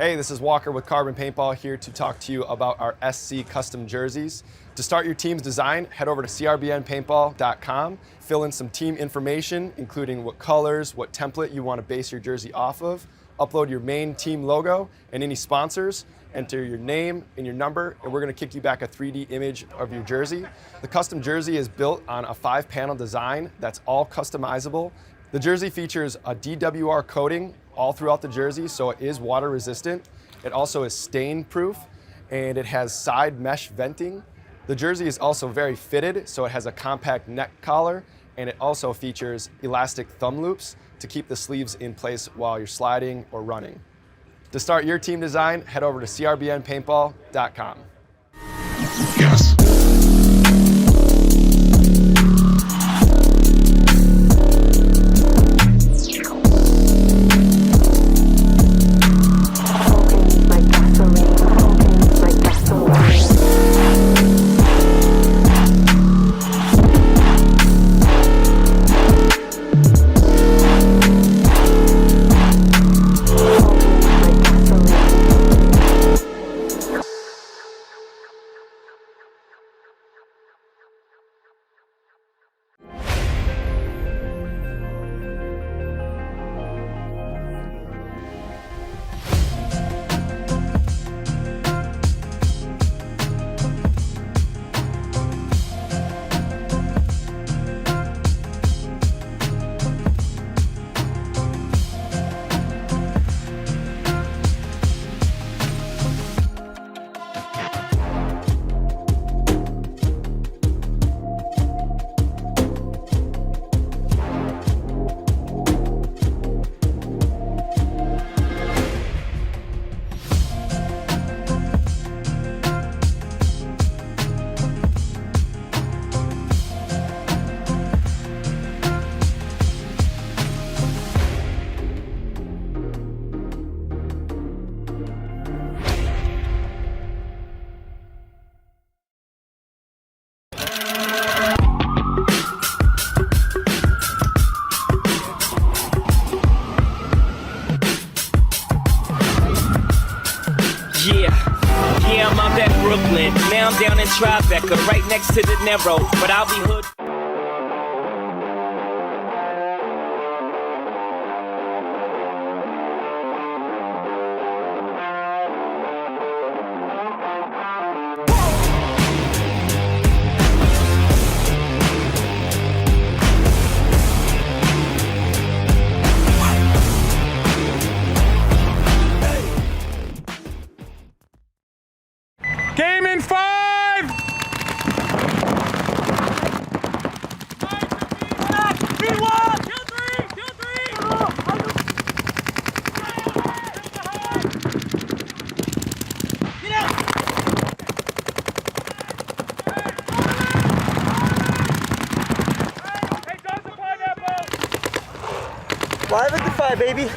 Hey, this is Walker with Carbon Paintball here to talk to you about our SC custom jerseys. To start your team's design, head over to crbnpaintball.com, fill in some team information, including what colors, what template you want to base your jersey off of, upload your main team logo and any sponsors, enter your name and your number, and we're going to kick you back a 3D image of your jersey. The custom jersey is built on a 5-panel design that's all customizable. The jersey features a DWR coating all throughout the jersey, so it is water resistant. It also is stain proof, and it has side mesh venting. The jersey is also very fitted, so it has a compact neck collar, and it also features elastic thumb loops to keep the sleeves in place while you're sliding or running. To start your team design, head over to crbnpaintball.com. Yes. Yeah, I'm out at Brooklyn. Now I'm down in Tribeca, right next to the Narrow. But I'll be hood. Game in 5! Live at the 5, baby.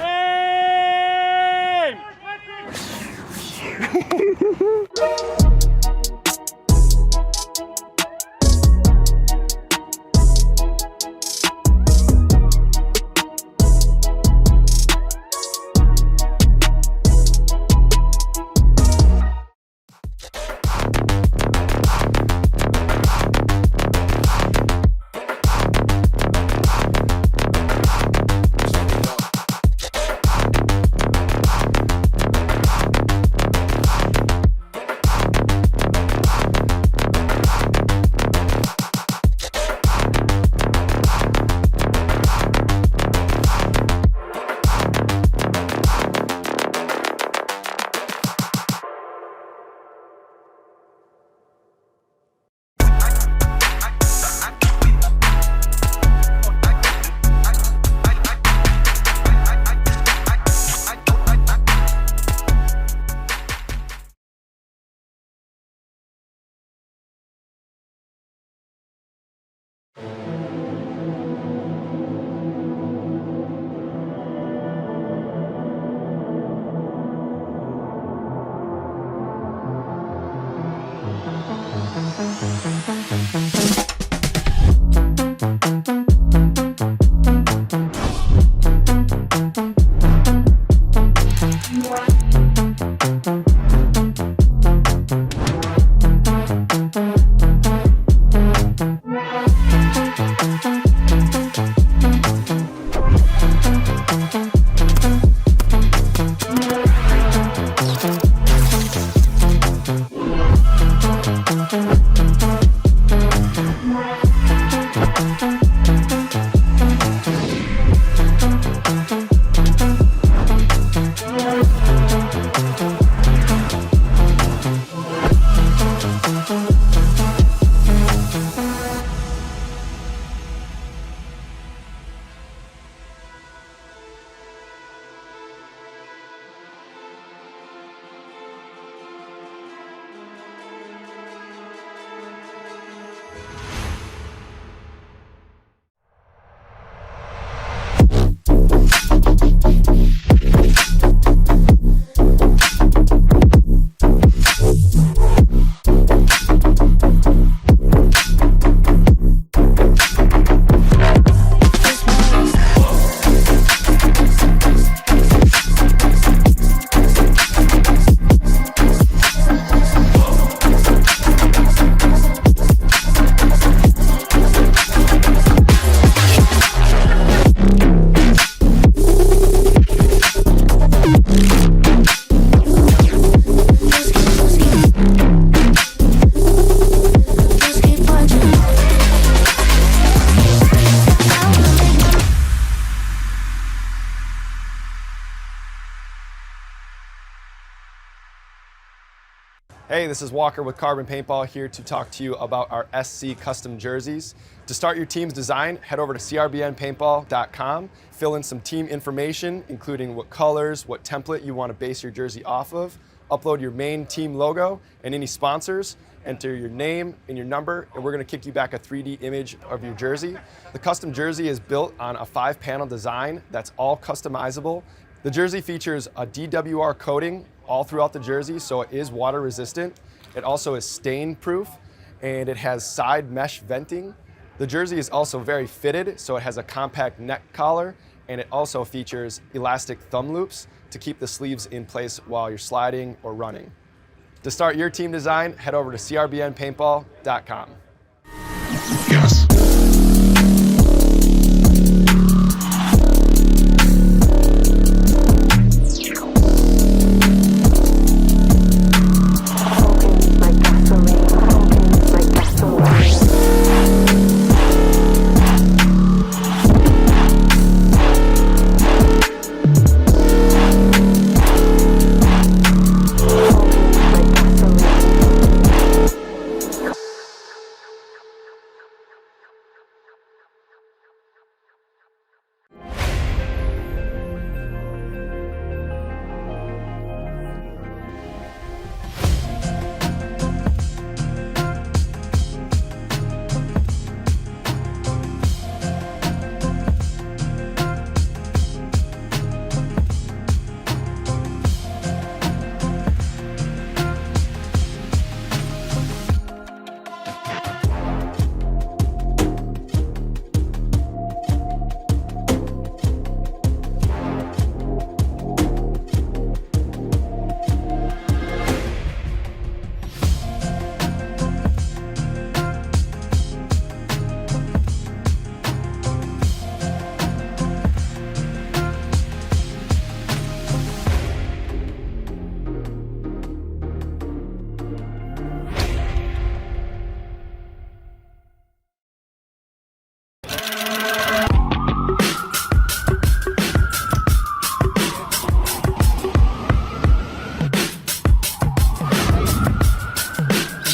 Hey, this is Walker with Carbon Paintball here to talk to you about our SC custom jerseys. To start your team's design, head over to crbnpaintball.com, fill in some team information, including what colors, what template you want to base your jersey off of, upload your main team logo and any sponsors, enter your name and your number, and we're going to kick you back a 3D image of your jersey. The custom jersey is built on a 5-panel design that's all customizable. The jersey features a DWR coating all throughout the jersey, so it is water resistant. It also is stain proof, and it has side mesh venting. The jersey is also very fitted, so it has a compact neck collar, and it also features elastic thumb loops to keep the sleeves in place while you're sliding or running. To start your team design, head over to crbnpaintball.com. Yes.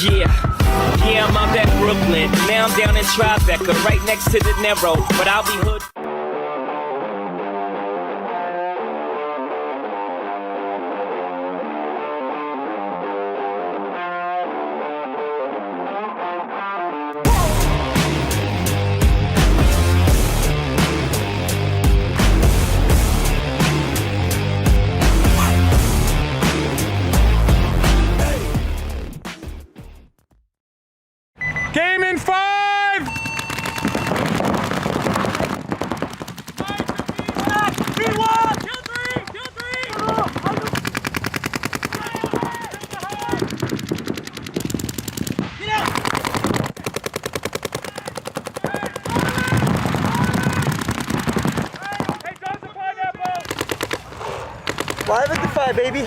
Yeah, I'm out at Brooklyn. Now I'm down in Tribeca, right next to the Narrow, but I'll be hood. Game in 5! Live at the 5, baby.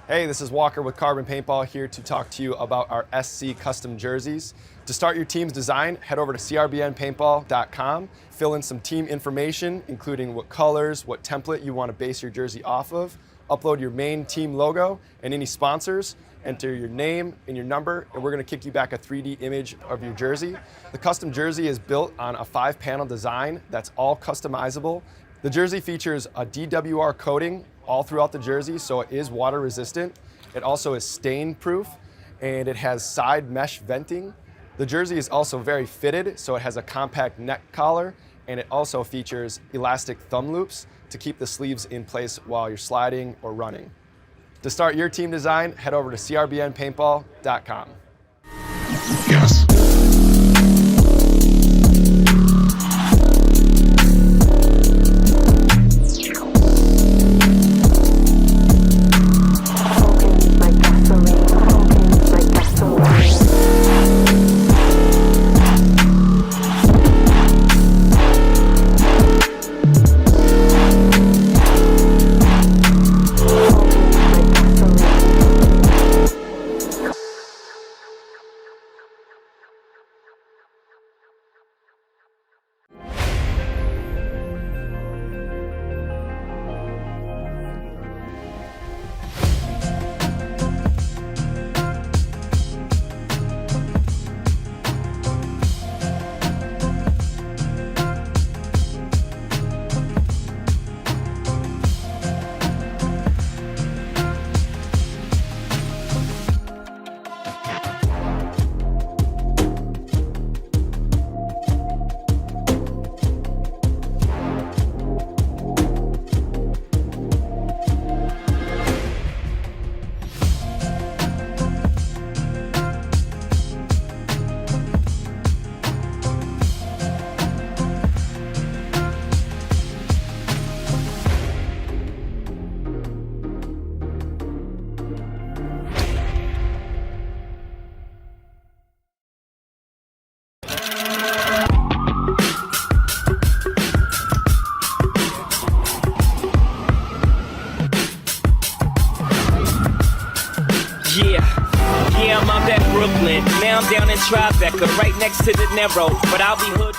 Hey, this is Walker with Carbon Paintball here to talk to you about our SC custom jerseys. To start your team's design, head over to crbnpaintball.com, fill in some team information, including what colors, what template you want to base your jersey off of, upload your main team logo and any sponsors, enter your name and your number, and we're going to kick you back a 3D image of your jersey. The custom jersey is built on a 5-panel design that's all customizable. The jersey features a DWR coating all throughout the jersey, so it is water resistant. It also is stain proof, and it has side mesh venting. The jersey is also very fitted, so it has a compact neck collar, and it also features elastic thumb loops to keep the sleeves in place while you're sliding or running. To start your team design, head over to crbnpaintball.com. Yes. Yeah, I'm out at Brooklyn. Now I'm down in Tribeca, right next to the Narrow, but I'll be hood.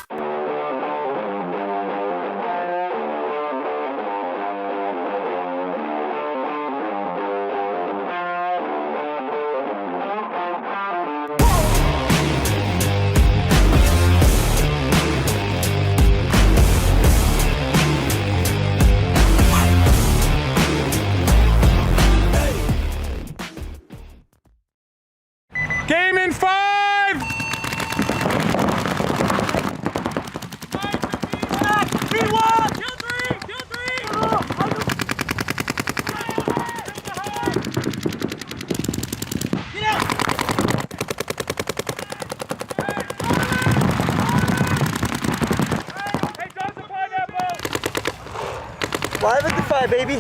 Game in 5! Live at the 5, baby.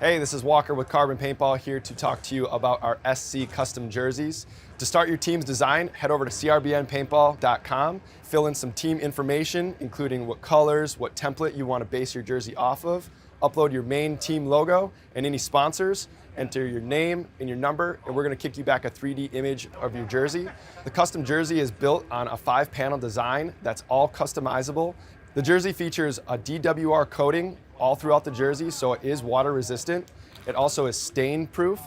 Hey, this is Walker with Carbon Paintball here to talk to you about our SC custom jerseys. To start your team's design, head over to crbnpaintball.com, fill in some team information, including what colors, what template you want to base your jersey off of, upload your main team logo and any sponsors, enter your name and your number, and we're going to kick you back a 3D image of your jersey. The custom jersey is built on a 5-panel design that's all customizable. The jersey features a DWR coating all throughout the jersey, so it is water resistant. It also is stain proof,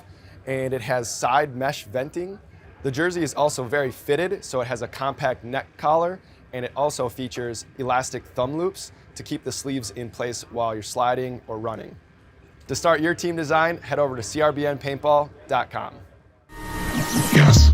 and it has side mesh venting. The jersey is also very fitted, so it has a compact neck collar, and it also features elastic thumb loops to keep the sleeves in place while you're sliding or running. To start your team design, head over to crbnpaintball.com. Yes.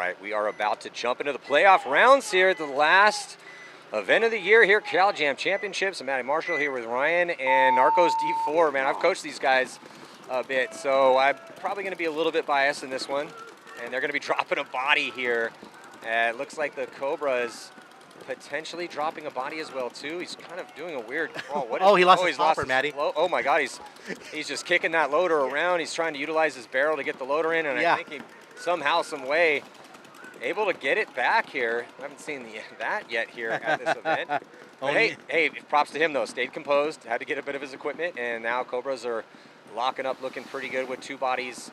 right, we are about to jump into the playoff rounds here at the last event of the year here, Cal Jam Championships. I'm Matty Marshall here with Ryan and Narcos D4. Man, I've coached these guys a bit, so I'm probably going to be a little bit biased in this one. And they're going to be dropping a body here. It looks like the Cobra is potentially dropping a body as well too. He's kind of doing a weird crawl. What is, he lost his he's lost popper, his Matty. Oh my God, he's just kicking that loader around. He's trying to utilize his barrel to get the loader in, and I think he somehow, some way, able to get it back here. I haven't seen that yet here at this event. But hey, props to him though. Stayed composed, had to get a bit of his equipment, and now Cobras are locking up, looking pretty good with 2 bodies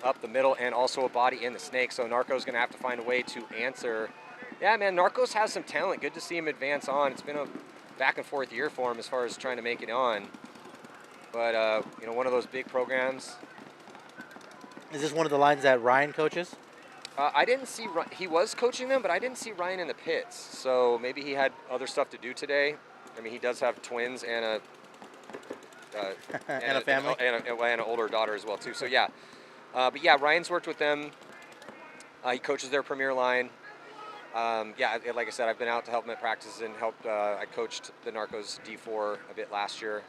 up the middle and also a body in the snake. So Narco's gonna have to find a way to answer. Yeah, man, Narcos has some talent. Good to see him advance on. It's been a back and forth year for him as far as trying to make it on. But, you know, one of those big programs. Is this one of the lines that Ryan coaches? I didn't see, he was coaching them, but I didn't see Ryan in the pits. So maybe he had other stuff to do today. I mean, he does have twins and a and a family. And an older daughter as well, too. So, yeah. But, yeah, Ryan's worked with them. He coaches their premier line. Yeah, like I said, I've been out to help them at practice and helped. I coached the Narcos D4 a bit last year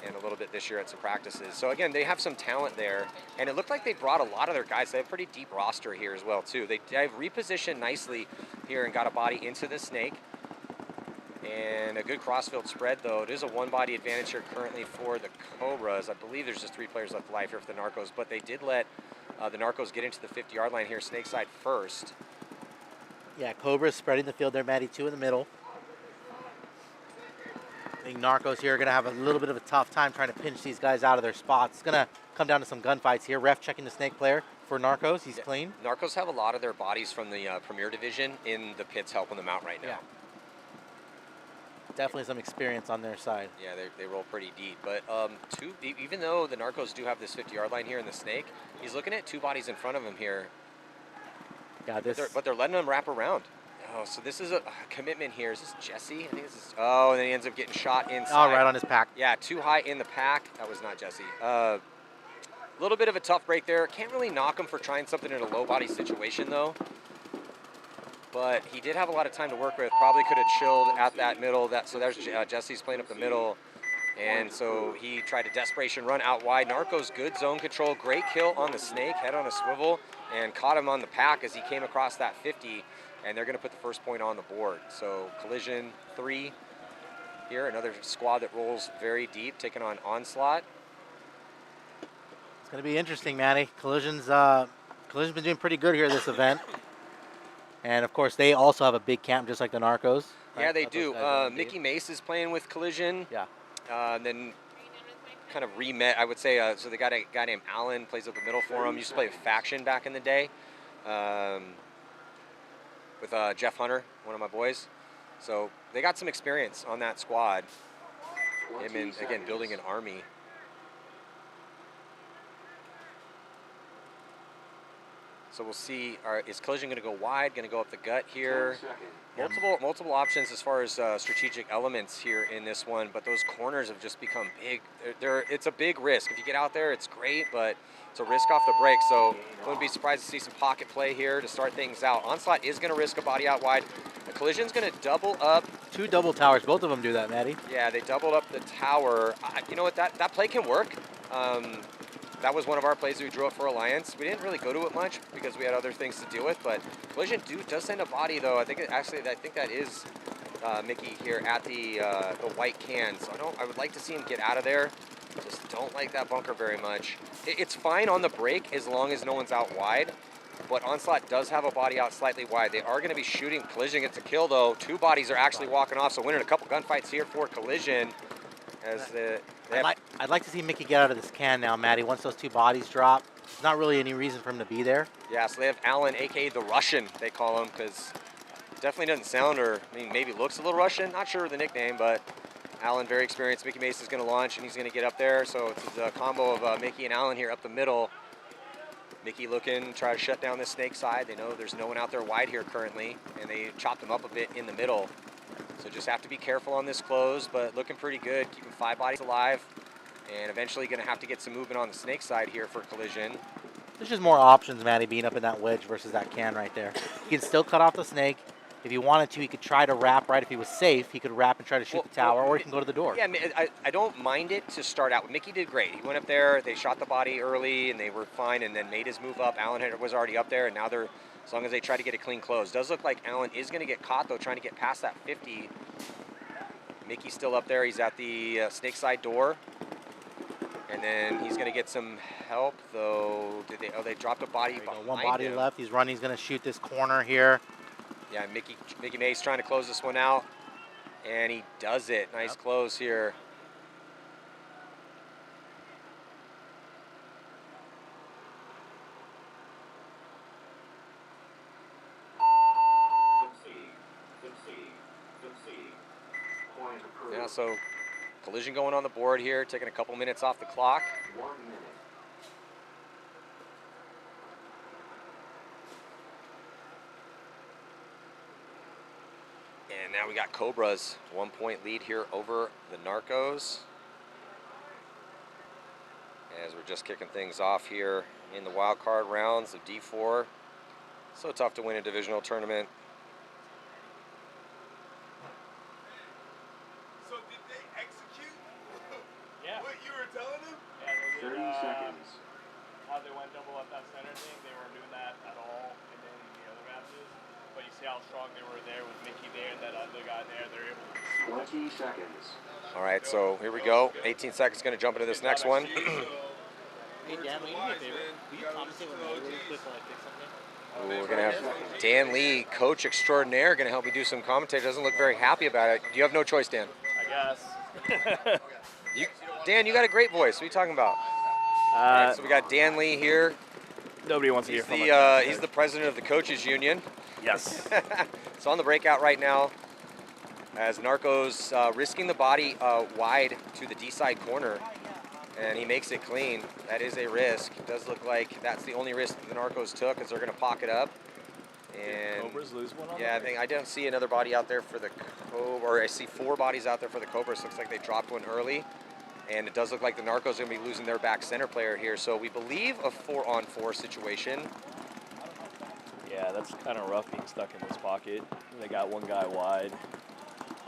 and a little bit this year at some practices. So again, they have some talent there, and it looked like they brought a lot of their guys. They have a pretty deep roster here as well too. They've repositioned nicely here and got a body into the snake. And a good crossfield spread though. It is a 1-body advantage here currently for the Cobras. I believe there's just 3 players left alive here for the Narcos, but they did let the Narcos get into the 50-yard line here, snake side first. Yeah, Cobra's spreading the field there, Matty, 2 in the middle. I think Narcos here are going to have a little bit of a tough time trying to pinch these guys out of their spots. It's going to come down to some gunfights here. Ref checking the snake player for Narcos. He's clean. Narcos have a lot of their bodies from the Premier Division in the pits helping them out right now. Yeah. Definitely some experience on their side. Yeah, they roll pretty deep. But even though the Narcos do have this 50-yard line here in the snake, he's looking at 2 bodies in front of him here. Yeah, but they're letting him wrap around. Oh, so this is a commitment here. Is this Jesse? I think this is. Oh, and then he ends up getting shot inside. Oh, right on his pack. Yeah, too high in the pack. That was not Jesse. A little bit of a tough break there. Can't really knock him for trying something in a low body situation though. But he did have a lot of time to work with. Probably could have chilled at that middle. So there's Jesse's playing up the middle. And so he tried a desperation run out wide. Narcos, good zone control. Great kill on the snake, head on a swivel, and caught him on the pack as he came across that 50. And they're going to put the first point on the board. So collision 3 here. Another squad that rolls very deep, taking on Onslaught. It's going to be interesting, Matty. Collision's been doing pretty good here this event. And, of course, they also have a big camp just like the Narcos. Right? Yeah, they do. Mickey Mace is playing with Collision. Yeah. Then kind of re-met, I would say. So they got a guy named Alan, plays up the middle for him. Used to play with Faction back in the day with Jeff Hunter, one of my boys. So they got some experience on that squad. Him in, again, building an army. So we'll see, is Collision going to go wide, going to go up the gut here? Multiple options as far as strategic elements here in this one, but those corners have just become big. It's a big risk. If you get out there, it's great, but it's a risk off the break, so wouldn't be surprised to see some pocket play here to start things out. Onslaught is going to risk a body out wide. The Collision's going to double up. 2 double towers, both of them do that, Matty. Yeah, they doubled up the tower. You know what, that play can work. That was one of our plays that we drew up for Alliance. We didn't really go to it much because we had other things to deal with, but Collision does send a body though. I think that is Mickey here at the white can. So I would like to see him get out of there. Just don't like that bunker very much. It's fine on the break as long as no one's out wide, but Onslaught does have a body out slightly wide. They are going to be shooting. Collision gets a kill though. 2 bodies are actually walking off, so winning a couple gunfights here for Collision. I'd like to see Mickey get out of this can now, Matty. Once those 2 bodies drop, there's not really any reason for him to be there. Yeah, so they have Alan, a.k.a. the Russian, they call him, because definitely doesn't sound, or I mean, maybe looks a little Russian. Not sure of the nickname, but Alan, very experienced. Mickey Mace is going to launch, and he's going to get up there. So it's a combo of Mickey and Alan here up the middle. Mickey looking, try to shut down this snake side. They know there's no one out there wide here currently, and they chopped him up a bit in the middle. So just have to be careful on this close, but looking pretty good. Keeping 5 bodies alive, and eventually going to have to get some movement on the snake side here for Collision. There's just more options, Matty, being up in that wedge versus that can right there. He can still cut off the snake. If he wanted to, he could try to wrap, right? If he was safe, he could wrap and try to shoot the tower, or he can go to the door. Yeah, I don't mind it to start out. Mickey did great. He went up there, they shot the body early, and they were fine, and then made his move up. Allen was already up there, and now they're, as long as they try to get a clean close. Does look like Allen is going to get caught, though, trying to get past that 50. Mickey's still up there. He's at the snake side door. And then he's going to get some help, though. They dropped a body behind one body him. left. He's running. He's going to shoot this corner here. Yeah, Mickey May's trying to close this one out. And he does it. Nice close here. Yeah, so collision going on the board here, taking a couple minutes off the clock. 1 minute. And now we got Cobra's 1 point lead here over the Narcos. As we're just kicking things off here in the wild card rounds of D4. So tough to win a divisional tournament. So did they execute Yeah. what you were telling them? Yeah, they did, 30 seconds. how they went double up that center thing, they weren't doing that at all in any of the other matches. But you see how strong they were there with Mickey there and that other guy there. They're able to 20 seconds. All right, so here we go. 18 seconds going to jump into this next one. Hey, Dan, will you do me a favor? Will you commentate with me really quick while I fix something? Ooh, we're going to have Dan Lee, coach extraordinaire, going to help me do some commentary. Doesn't look very happy about it. You have no choice, Dan. I guess. Dan, you got a great voice. What are you talking about? All right, so we got Dan Lee here. Nobody wants to hear He's from the he's the president of the coaches union. Yes. So on the breakout right now, as Narcos risking the body wide to the D side corner, and he makes it clean. That is a risk. It does look like that's the only risk the Narcos took, is they're going to pocket up. And Cobras lose one on yeah, I don't see another body out there for the Cobra, or I see 4 bodies out there for the Cobras. Looks like they dropped one early. And it does look like the Narcos are going to be losing their back center player here. So we believe a 4-on-4 situation. Yeah, that's kind of rough being stuck in this pocket. They got one guy wide.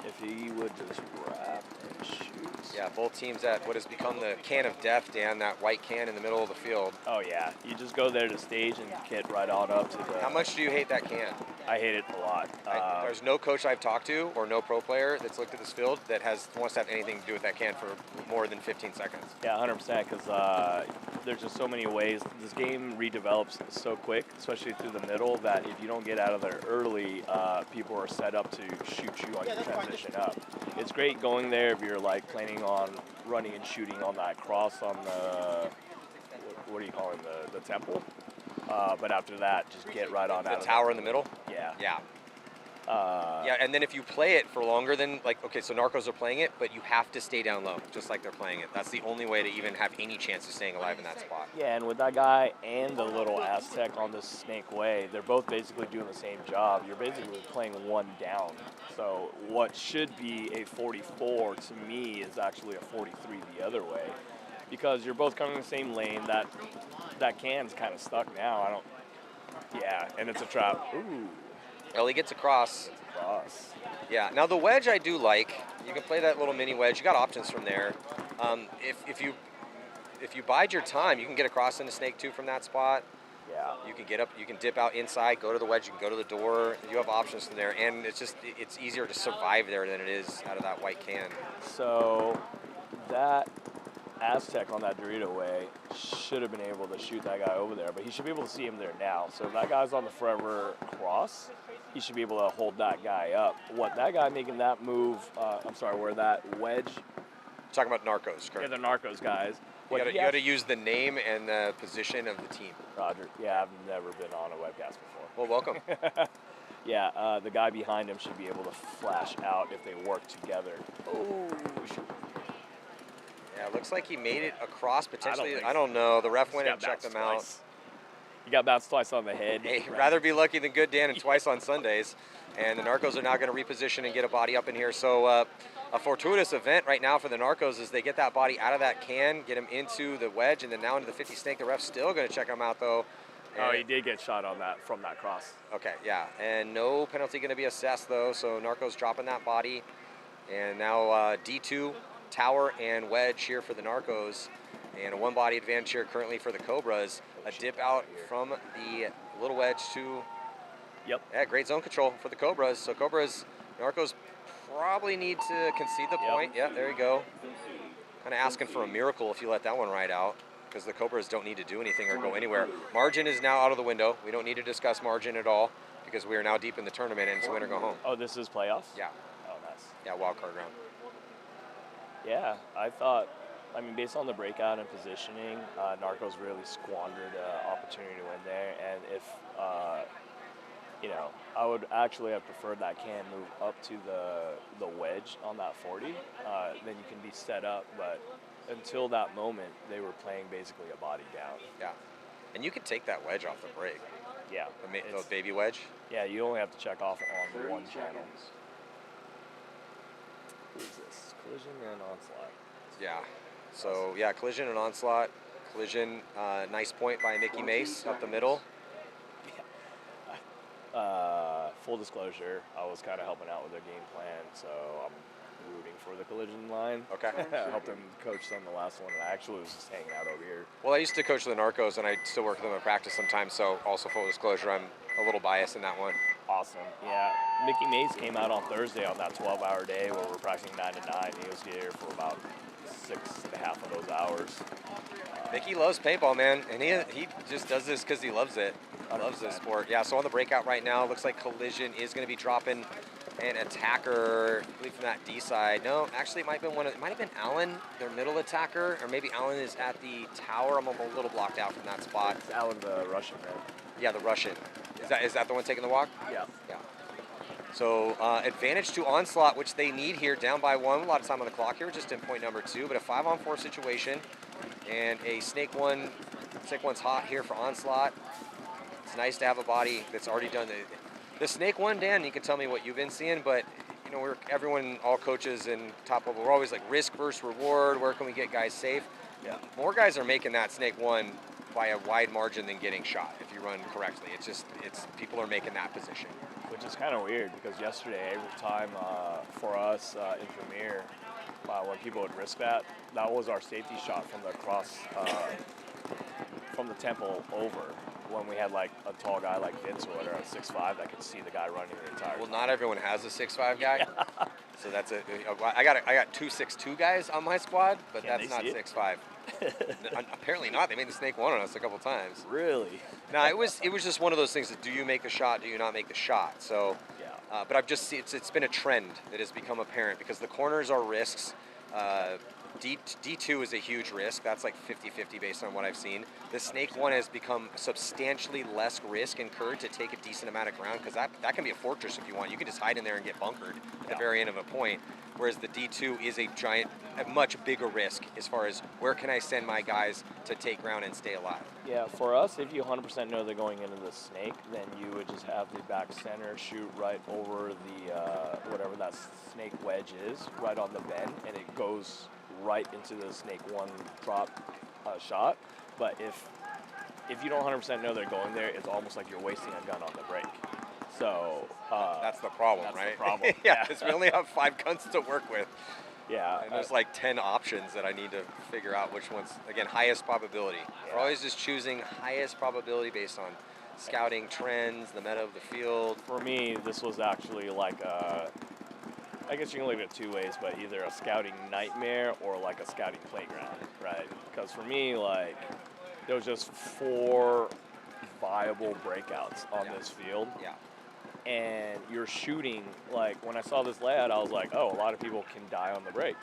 If he would just wrap and shoot. Yeah, both teams at what has become the can of death, Dan, that white can in the middle of the field. Oh, yeah. You just go there to stage and get right on up to the... How much do you hate that can? I hate it a lot. There's no coach I've talked to or no pro player that's looked at this field that wants to have anything to do with that can for more than 15 seconds. Yeah, 100%, because there's just so many ways. This game redevelops so quick, especially through the middle, that if you don't get out of there early, people are set up to shoot you on your transition up. It's great going there if you're like planning on running and shooting on that cross on the, what do you call it, the temple? But after that, just get right on out of the tower in the middle? Yeah. Yeah. Yeah, and then if you play it for longer than, like, okay, so Narcos are playing it, but you have to stay down low, just like they're playing it. That's the only way to even have any chance of staying alive in that spot. Yeah, and with that guy and the little Aztec on this Snake Way, they're both basically doing the same job. You're basically playing one down. So what should be a 44 to me is actually a 43 the other way, because you're both coming in the same lane. That can's kind of stuck now. Yeah, and it's a trap. Ooh. Well, he gets across. Cross. Yeah. Now the wedge I do like. You can play that little mini wedge. You got options from there. If you bide your time, you can get across into Snake 2 from that spot. Yeah. You can get up. You can dip out inside, go to the wedge. You can go to the door. You have options from there, and it's easier to survive there than it is out of that white can. So that Aztec on that Dorito way should have been able to shoot that guy over there, but he should be able to see him there now. So if that guy's on the forever cross, he should be able to hold that guy up. What that guy making that move, where that wedge. Talking about Narcos, correct? Yeah, the Narcos guys. You got to use the name and the position of the team. Roger. Yeah, I've never been on a webcast before. Well, welcome. Yeah, the guy behind him should be able to flash out if they work together. Oh, shoot. Yeah, it looks like he made it across potentially. I don't know. The ref went and checked him out. You got bounced twice on the head. Hey, rather be lucky than good, Dan, and twice on Sundays. And the Narcos are now going to reposition and get a body up in here. So a fortuitous event right now for the Narcos is they get that body out of that can, get him into the wedge, and then now into the 50 snake. The ref's still going to check him out, though. Oh, he did get shot on that from that cross. Okay, yeah. And no penalty going to be assessed, though. So Narcos dropping that body. And now D2, tower, and wedge here for the Narcos. And a one-body advantage here currently for the Cobras. A dip out from the little wedge to... Yep. Yeah, great zone control for the Cobras. So Cobras, Narcos probably need to concede the point. Yeah, there you go. Kind of asking for a miracle if you let that one ride out, because the Cobras don't need to do anything or go anywhere. Margin is now out of the window. We don't need to discuss margin at all, because we are now deep in the tournament and it's win or go home. Oh, this is playoffs? Yeah. Oh, nice. Yeah, wild card round. Yeah, I thought, I mean, based on the breakout and positioning, Narcos really squandered opportunity to win there. And if, you know, I would actually have preferred that can move up to the wedge on that 40. Then you can be set up. But until that moment, they were playing basically a body down. Yeah. And you could take that wedge off the break. Yeah. The baby wedge? Yeah, you only have to check off on one channel. Who is this? Collision and onslaught. Yeah. So, yeah, collision and onslaught. Collision, nice point by Mickey Mace up the middle. Full disclosure, I was kind of helping out with their game plan, so I'm rooting for the collision line. Okay. I helped them coach on the last one, and I actually was just hanging out over here. Well, I used to coach the Narcos, and I still work with them in practice sometimes, so also full disclosure, I'm a little biased in that one. Awesome. Yeah, Mickey Mays came out on Thursday on that 12-hour day where we're practicing 9 to 9. He was here for about 6.5 of those hours. Mickey loves paintball, man, and he just does this because he loves it. Loves this sport. Yeah, so on the breakout right now, looks like Collision is going to be dropping an attacker, I believe from that D side. No, actually, it might have been Allen, their middle attacker, or maybe Allen is at the tower. I'm a little blocked out from that spot. It's Allen, the Russian, right? Yeah, the Russian. Yeah. Is that the one taking the walk? Yeah. Yeah. So advantage to Onslaught, which they need here, down by 1. A lot of time on the clock here, just in point number 2, but a 5-on-4 situation, and a Snake 1's hot here for Onslaught. It's nice to have a body that's already done the Snake 1, Dan, you can tell me what you've been seeing, but you know, all coaches and top level, we're always like risk versus reward, where can we get guys safe? Yeah. More guys are making that Snake 1 by a wide margin than getting shot if you run correctly. It's people are making that position. Which is kind of weird because yesterday, every time for us in Premier, when people would risk that was our safety shot from the cross, from the temple over, when we had like a tall guy like Vince or a 6'5" that could see the guy running the entire time. Well, not everyone has a 6'5" guy. Yeah. So that's it. I got 2 6'2" guys on my squad, but that's not 6'5". Apparently not. They made the Snake 1 on us a couple times. Really? No, it was just one of those things that do you make the shot, do you not make the shot? So, yeah. But I've just seen it's been a trend that has become apparent because the corners are risks. D2 is a huge risk. That's like 50-50 based on what I've seen. The Snake 1 has become substantially less risk incurred to take a decent amount of ground because that can be a fortress if you want. You can just hide in there and get bunkered at the very end of a point. Whereas the D2 is a much bigger risk as far as where can I send my guys to take ground and stay alive. Yeah, for us, if you 100% know they're going into the Snake, then you would just have the back center shoot right over the, whatever that Snake wedge is, right on the bend, and it goes right into the Snake 1 drop shot. But if you don't 100% know they're going there, it's almost like you're wasting a gun on the break. So that's the problem, that's right? The problem. Yeah, because we only have 5 guns to work with. Yeah. And there's like 10 options that I need to figure out which one's, again, highest probability. Yeah. We're always just choosing highest probability based on scouting trends, the meta of the field. For me, this was actually like I guess you can look at it 2 ways, but either a scouting nightmare or like a scouting playground, right? Because for me, like, there was just 4 viable breakouts on this field. Yeah. And you're shooting, like, when I saw this layout, I was like, oh, a lot of people can die on the break.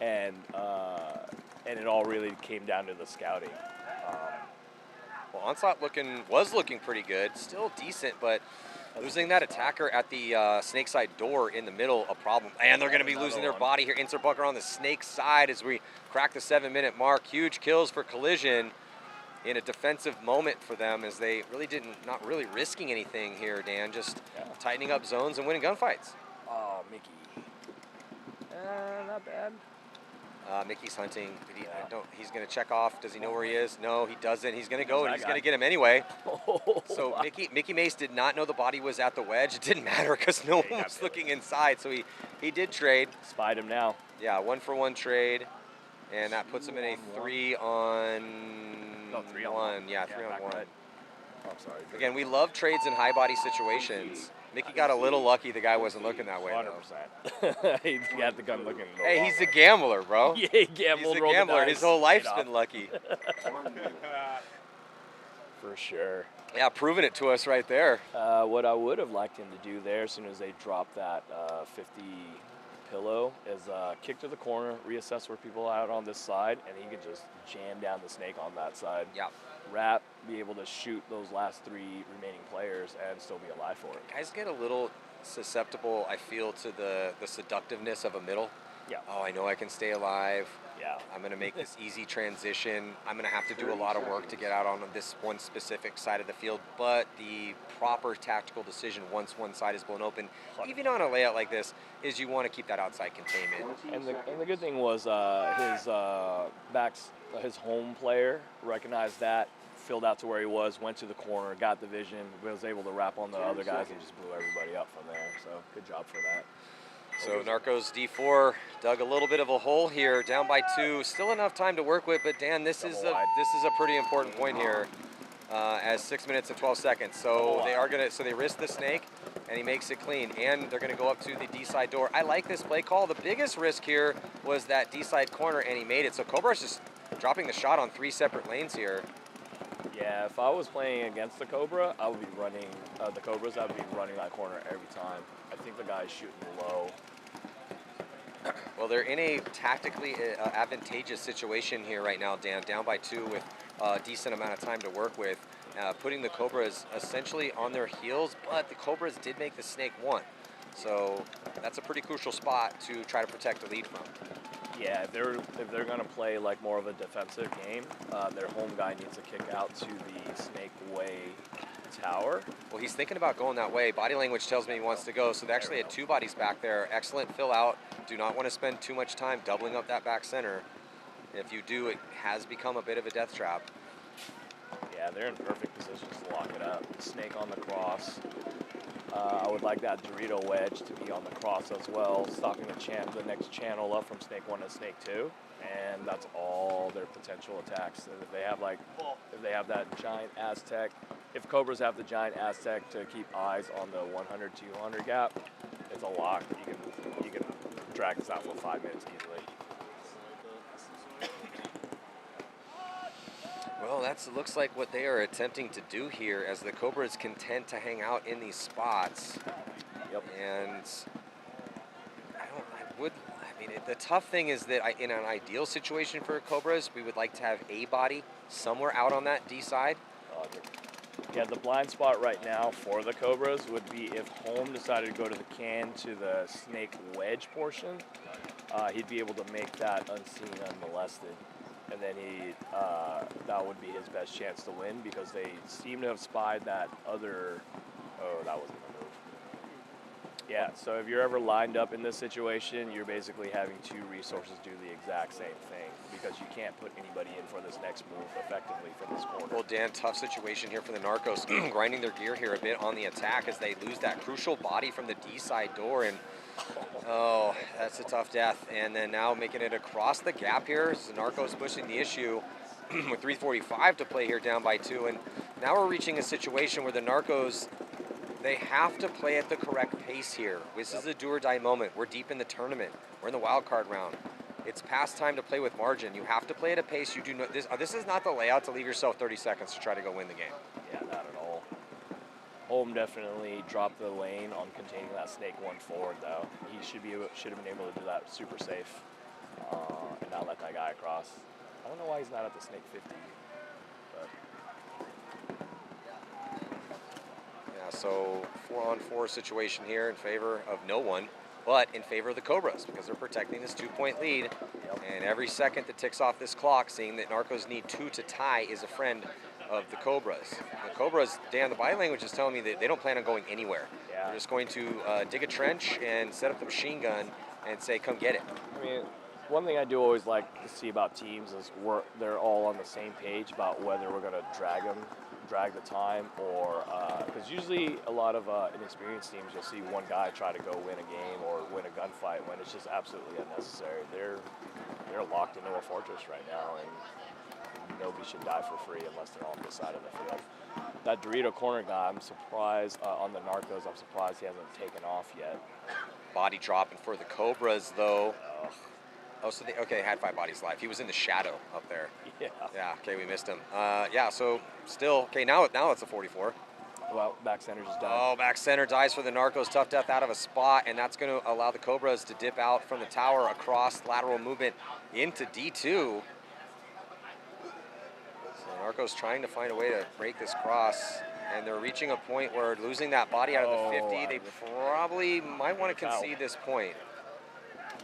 and it all really came down to the scouting. Well, Onslaught was looking pretty good, still decent, but losing that attacker at the snake side door in the middle, a problem. And they're going to be losing their body here. Insert bunker on the snake side as we crack the 7-minute mark. Huge kills for Collision. in a defensive moment for them, as they really not really risking anything here, Dan, just tightening up zones and winning gunfights. Oh, Mickey. Not bad. Mickey's hunting. He's going to check off. Does he know where he is? No, he doesn't. He's going to go, and he's going to get him anyway. So Mickey Mace did not know the body was at the wedge. It didn't matter because no one was looking inside. So he did trade. Spied him now. Yeah, 1-for-1 trade, and that puts him in a 3-on-1. No, 3-on-1. Yeah, 3-on-1. Right. Oh, sorry. Again, we love trades in high body situations. Mickey got a little lucky. The guy wasn't looking that way. 100%. He had the gun looking. Hey, he's a gambler, bro. Yeah, he gambled. He's a gambler. His whole life's been lucky. For sure. Yeah, proving it to us right there. What I would have liked him to do there, as soon as they dropped that 50 pillow, is kick to the corner, reassess where people are out on this side, and he could just jam down the snake on that side. Yeah. Wrap, be able to shoot those last 3 remaining players and still be alive for it. Guys get a little susceptible, I feel, to the seductiveness of a middle. Yeah. Oh, I know I can stay alive. Yeah. I'm going to make this easy transition. I'm going to have to do a lot of work to get out on this one specific side of the field, but the proper tactical decision once one side is blown open, even on a layout like this, is you want to keep that outside containment. And the good thing was his home player recognized that, filled out to where he was, went to the corner, got the vision, was able to wrap on the other guys and just blew everybody up from there. So good job for that. So Narcos D4 dug a little bit of a hole here, down by 2. Still enough time to work with, but Dan, this is a pretty important point here, as 6 minutes and 12 seconds. So they risk the snake, and he makes it clean, and they're gonna go up to the D side door. I like this play call. The biggest risk here was that D side corner, and he made it. So Cobra's just dropping the shot on 3 separate lanes here. Yeah, if I was playing against the Cobra, I would be running the Cobras. I would be running that corner every time. I think the guy's shooting low. Well, they're in a tactically advantageous situation here right now, Dan. Down by 2 with a decent amount of time to work with, putting the Cobras essentially on their heels. But the Cobras did make the snake 1, so that's a pretty crucial spot to try to protect the lead from. Yeah, if they're gonna play like more of a defensive game, their home guy needs to kick out to the Snake Way tower. Well, he's thinking about going that way. Body language tells me he wants to go, so they actually had 2 bodies back there. Excellent fill out. Do not want to spend too much time doubling up that back center. If you do, it has become a bit of a death trap. Yeah, they're in perfect positions to lock it up. Snake on the cross. I would like that Dorito wedge to be on the cross as well, stopping the next channel up from Snake 1 to Snake 2, and that's all their potential attacks. And if they have that giant Aztec, if Cobras have the giant Aztec to keep eyes on the 100-200 gap, it's a lock. You can drag this out for 5 minutes easily. Well, that looks like what they are attempting to do here, as the Cobra is content to hang out in these spots. Yep. And the tough thing is that in an ideal situation for Cobras, we would like to have a body somewhere out on that D side. Yeah, the blind spot right now for the Cobras would be if home decided to go to the can to the snake wedge portion. He'd be able to make that unseen, unmolested. And then that would be his best chance to win, because they seem to have spied that other. Oh, that wasn't a move. Yeah, so if you're ever lined up in this situation, you're basically having 2 resources do the exact same thing, because you can't put anybody in for this next move effectively from this corner. Well, Dan, tough situation here for the Narcos, grinding their gear here a bit on the attack as they lose that crucial body from the D side door, and oh, that's a tough death. And then now making it across the gap here, so Narcos pushing the issue with 3:45 to play here, down by 2, and now we're reaching a situation where the Narcos, they have to play at the correct pace here. This is a do or die moment. We're deep in the tournament. We're in the wild card round. It's past time to play with margin. You have to play at a pace you do not. This is not the layout to leave yourself 30 seconds to try to go win the game. Yeah, not at all. Home definitely dropped the lane on containing that snake 1 forward, though. He should have been able to do that super safe and not let that guy across. I don't know why he's not at the snake 50. But yeah, so 4-on-4 situation here in favor of no one. but in favor of the Cobras because they're protecting this 2-point lead. And every second that ticks off this clock, seeing that Narcos need 2 to tie, is a friend of the Cobras. The Cobras, Dan, the body language is telling me that they don't plan on going anywhere. Yeah. They're just going to dig a trench and set up the machine gun and say, come get it. I mean, one thing I do always like to see about teams is they're all on the same page about whether we're going to drag the time, or because usually a lot of inexperienced teams, you'll see one guy try to go win a game or win a gunfight when it's just absolutely unnecessary. They're locked into a fortress right now, and nobody should die for free unless they're on this side of the field. That Dorito corner guy, I'm surprised on the Narcos. I'm surprised he hasn't taken off yet. Body dropping for the Cobras, though. Oh, so they had 5 bodies live. He was in the shadow up there. Yeah. Yeah, okay, we missed him. Yeah, so still, okay, now it's a 44. Well, back center's just done. Oh, back center dies for the Narcos. Tough death out of a spot, and that's going to allow the Cobras to dip out from the tower across lateral movement into D2. So Narcos trying to find a way to break this cross, and they're reaching a point where losing that body out of the 50, they probably might want to concede this point.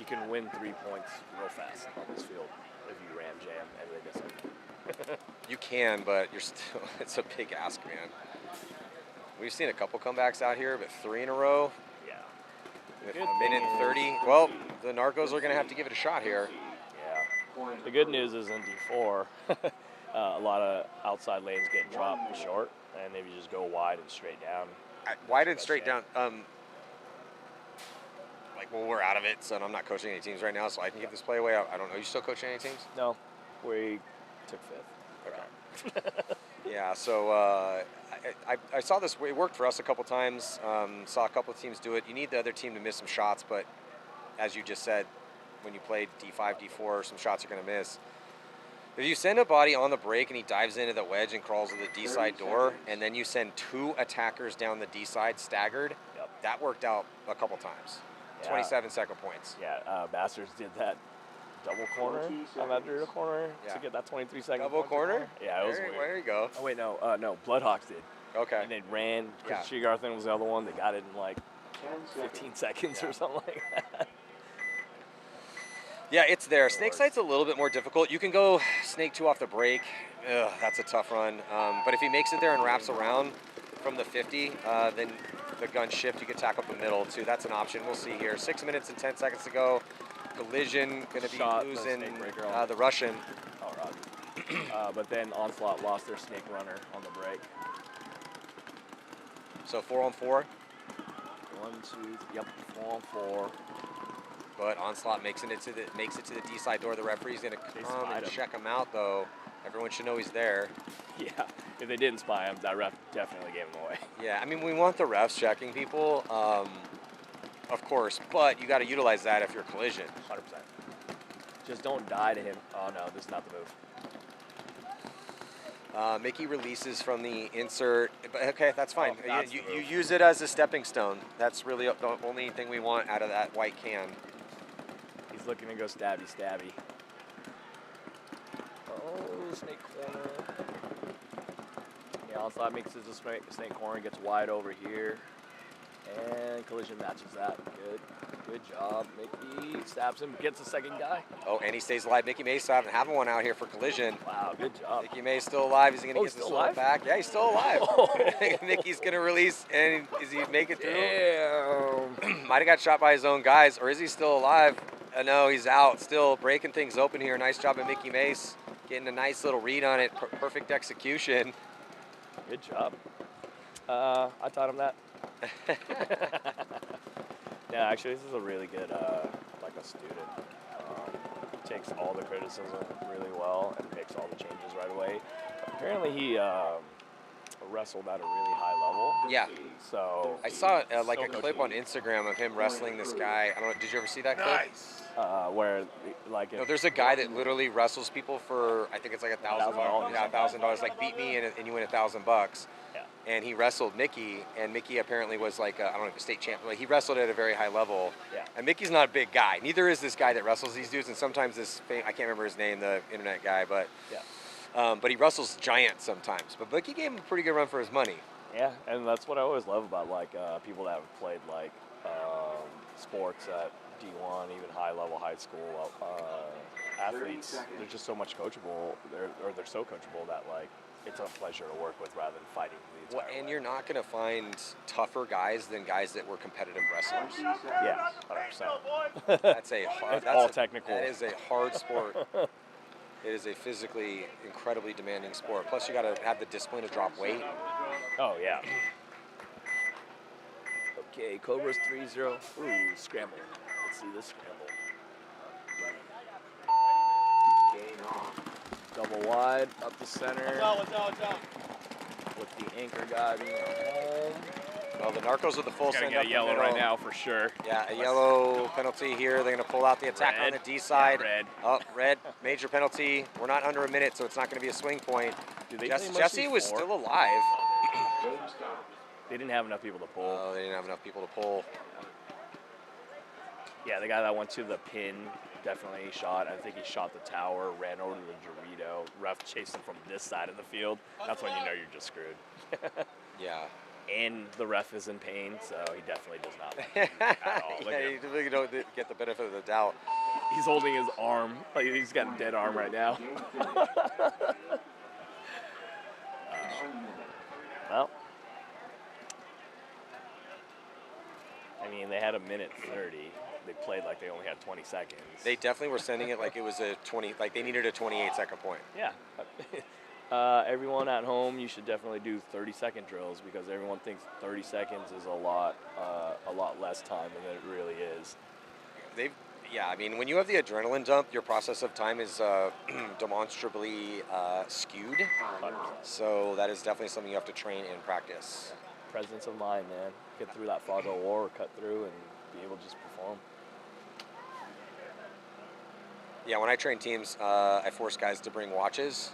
You can win 3 points real fast on this field if you ram jam and they miss them. You can, but you're still, it's a big ask, man. We've seen a couple comebacks out here, but 3 in a row. Yeah. With a minute and 30. Well, the Narcos are going to have to give it a shot here. Yeah. The good news is in D4, a lot of outside lanes get dropped short, and if you just go wide and straight down. Wide and straight down. Well, we're out of it, so I'm not coaching any teams right now, so I can give this play away. I don't know. You still coaching any teams? No. We took 5th. Okay. Yeah, so I saw this. It worked for us a couple times. Saw a couple of teams do it. You need the other team to miss some shots, but as you just said, when you play D5, D4, some shots are going to miss. If you send a body on the break and he dives into the wedge and crawls to the D side door, and then you send 2 attackers down the D side staggered, that worked out a couple times. Yeah. 27-second points. Yeah, Bastards did that double corner on that Dorito corner to get that 23-second double corner? Yeah, it was there, weird. There you go. Oh, wait, no, Bloodhawks did. Okay. And they ran, because Shegarthen was the other one. They got it in like 15 seconds or something like that. Yeah, it's there. Snake Sight's a little bit more difficult. You can go Snake 2 off the break. Ugh, that's a tough run. But if he makes it there and wraps around from the 50, then the gun shift, you can tackle up the middle too. That's an option. We'll see here. 6 minutes and 10 seconds to go. Collision going to be losing the Russian. Oh, Robbie. But then Onslaught lost their Snake Runner on the break. So 4 on 4. 1, 2, yep, 4 on 4. But Onslaught makes it to the D side door. The referee's going to come and check him out, though. Everyone should know he's there. Yeah, if they didn't spy him, that ref definitely gave him away. Yeah, I mean, we want the refs checking people, of course, but you got to utilize that if you're Collision. 100%. Just don't die to him. Oh, no, this is not the move. Mickey releases from the insert. But okay, that's fine. Oh, you use it as a stepping stone. That's really the only thing we want out of that white can. He's looking to go stabby, stabby. Oh, Snake corner. Yeah, Onslaught makes it to Snake corner, gets wide over here. And Collision matches that. Good job. Mickey stabs him, gets the second guy. Oh, and he stays alive. Mickey Mays having one out here for Collision. Wow, good job. Mickey Mays still alive. Is he going to get the soul back? Yeah, he's still alive. Oh. Mickey's going to release, and is he make it through? Damn. Might have got shot by his own guys, or is he still alive? No, he's out. Still breaking things open here. Nice job of Mickey Mace. Getting a nice little read on it. Perfect execution. Good job. I taught him that. Yeah, actually, this is a really good, like a student. Takes all the criticism really well and makes all the changes right away. Apparently, he wrestled at a really high level. Yeah. So I saw like a clip on Instagram of him wrestling this guy. I don't know. Did you ever see that clip? Nice. Where like no, there's a guy that literally wrestles people for I think it's like $1,000. Yeah, $1,000. Like beat me and you win $1,000. Yeah. And he wrestled Mickey, and Mickey apparently was like I don't know, state champion. Like he wrestled at a very high level. Yeah. And Mickey's not a big guy. Neither is this guy that wrestles these dudes. And sometimes I can't remember his name, the internet guy, but yeah. But he wrestles giants sometimes. But Mickey gave him a pretty good run for his money. Yeah, and that's what I always love about like people that have played like sports at D1, even high-level high school athletes, they're just so much coachable. They're so coachable that like it's a pleasure to work with rather than fighting the entire And way. you're not going to find tougher guys than guys that were competitive wrestlers. Yeah, 100%. That's a hard. It's all technical. That is a hard sport. It is a physically incredibly demanding sport. Plus, you got to have the discipline to drop weight. Oh yeah. Okay, Cobra's 3-0. Ooh, scramble. Let's see this scramble. Double wide, up the center. With the anchor guy being home. Well, the Narcos with the full Gotta send get up a the yellow middle. right now for sure. Yeah, a yellow penalty here. They're going to pull out the attack on the D side. Yeah, red. Oh, red, major penalty. We're not under a minute, so it's not going to be a swing point. Jesse was still alive. They didn't have enough people to pull. Oh, they didn't have enough people to pull. Yeah, the guy that went to the pin definitely shot. I think he shot the tower, ran over to the Dorito. Ref chased him from this side of the field. That's when you know you're just screwed. Yeah. And the ref is in pain, so he definitely does not like him at all. Look at Yeah, him. you really don't get the benefit of the doubt. He's holding his arm. Like he's got a dead arm right now. Well, I mean, they had a minute 30. They played like they only had 20 seconds. They definitely were sending it like it was a 20, like they needed a 28-second point. Yeah. Everyone at home, you should definitely do 30-second drills because everyone thinks 30 seconds is a lot less time than it really is. Yeah, I mean, when you have the adrenaline dump, your process of time is demonstrably skewed. 100%. So that is definitely something you have to train and practice. Presence of mind, man. Get through that fog of war, cut through, and be able to just perform. Yeah, when I train teams, I force guys to bring watches.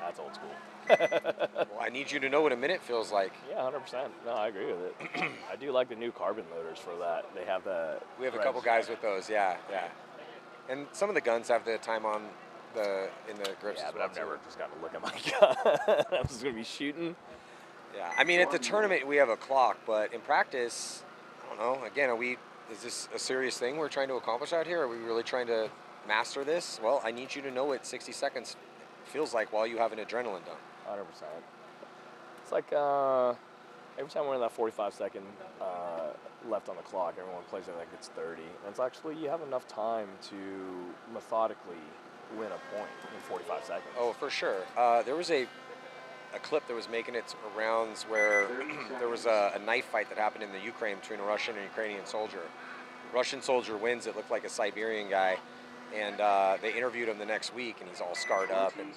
That's old school. Well, I need you to know what a minute feels like. Yeah, 100%. No, I agree with it. I do like the new carbon loaders for that. They have the... We have a couple guys with those, yeah. And some of the guns have the time on in the grips Yeah, as but well, I've never too. just got to look at my gun. I'm just going to be shooting. Yeah, I mean, at the tournament, we have a clock, but in practice, I don't know. Again, is this a serious thing we're trying to accomplish out here? Are we really trying to master this? Well, I need you to know what 60 seconds feels like while you have an adrenaline dump. 100%. It's like every time we're in that 45-second left on the clock, everyone plays it like it's 30. And it's actually, you have enough time to methodically win a point in 45 seconds. Oh, for sure. There was a clip that was making its rounds where there was a knife fight that happened in the Ukraine between a Russian and Ukrainian soldier. Russian soldier wins. It looked like a Siberian guy. And they interviewed him the next week, and he's all scarred up. And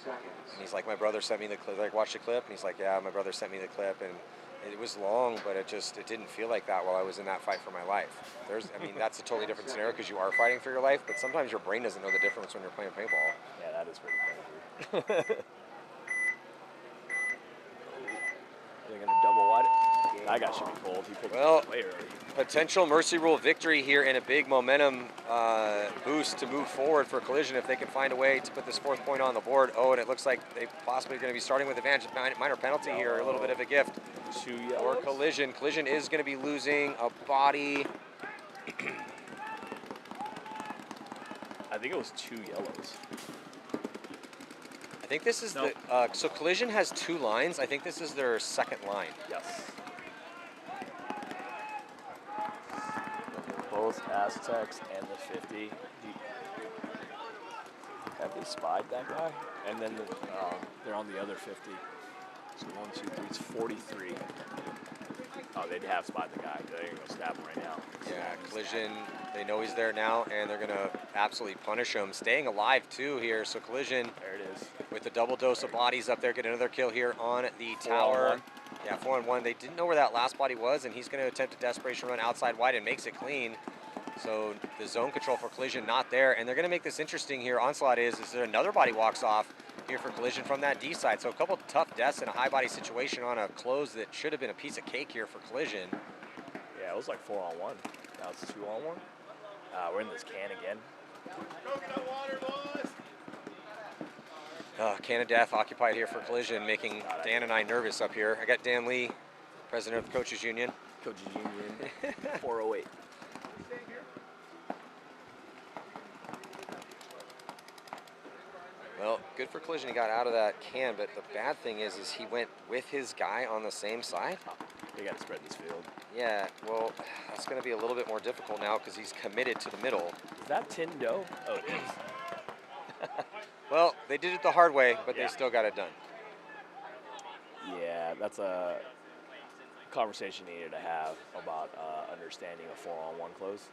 he's like, my brother sent me the clip. Like, watch the clip. And he's like, yeah, my brother sent me the clip. And it was long, but it didn't feel like that while I was in that fight for my life. That's a totally different scenario because you are fighting for your life, but sometimes your brain doesn't know the difference when you're playing paintball. Yeah, that is pretty crazy. They're going to double wide it. That guy should be cold. He picked it way early. Potential mercy rule victory here and a big momentum boost to move forward for Collision if they can find a way to put this fourth point on the board. Oh, and it looks like they possibly are going to be starting with advantage. Minor penalty here, a little bit of a gift for Collision. Collision is going to be losing a body. I think it was 2 yellows. I think this is so Collision has 2 lines. I think this is their second line. Yes. Both Aztecs and the 50. Have they spied that guy? And then they're on the other 50. So 1, 2, 3, it's 43. Oh, they'd have spied the guy. They're going to stab him right now. Yeah, Collision, they know he's there now, and they're going to absolutely punish him. Staying alive, too, here. So Collision, there it is, with the double dose of bodies up there, get another kill here on the tower. 4-on-1. Yeah, 4-on-1. They didn't know where that last body was, and he's going to attempt a desperation run outside wide and makes it clean. So the zone control for Collision not there, and they're going to make this interesting here. Onslaught is there another body walks off here for Collision from that D side. So a couple tough deaths in a high body situation on a close that should have been a piece of cake here for Collision. Yeah, it was like 4-on-1. Now it's 2-on-1. We're in this can again. Go get that water, boys. Can of death occupied here for Collision, making Dan and I nervous up here. I got Dan Lee, president of the Coaches Union. Coaches Union 408. Well, good for Collision. He got out of that can, but the bad thing is he went with his guy on the same side. They got to spread this field. Yeah, well, that's going to be a little bit more difficult now because he's committed to the middle. Is that tin dough? Oh, it is. Well, they did it the hard way, but they still got it done. Yeah, that's a conversation needed to have about understanding a 4-on-1 close.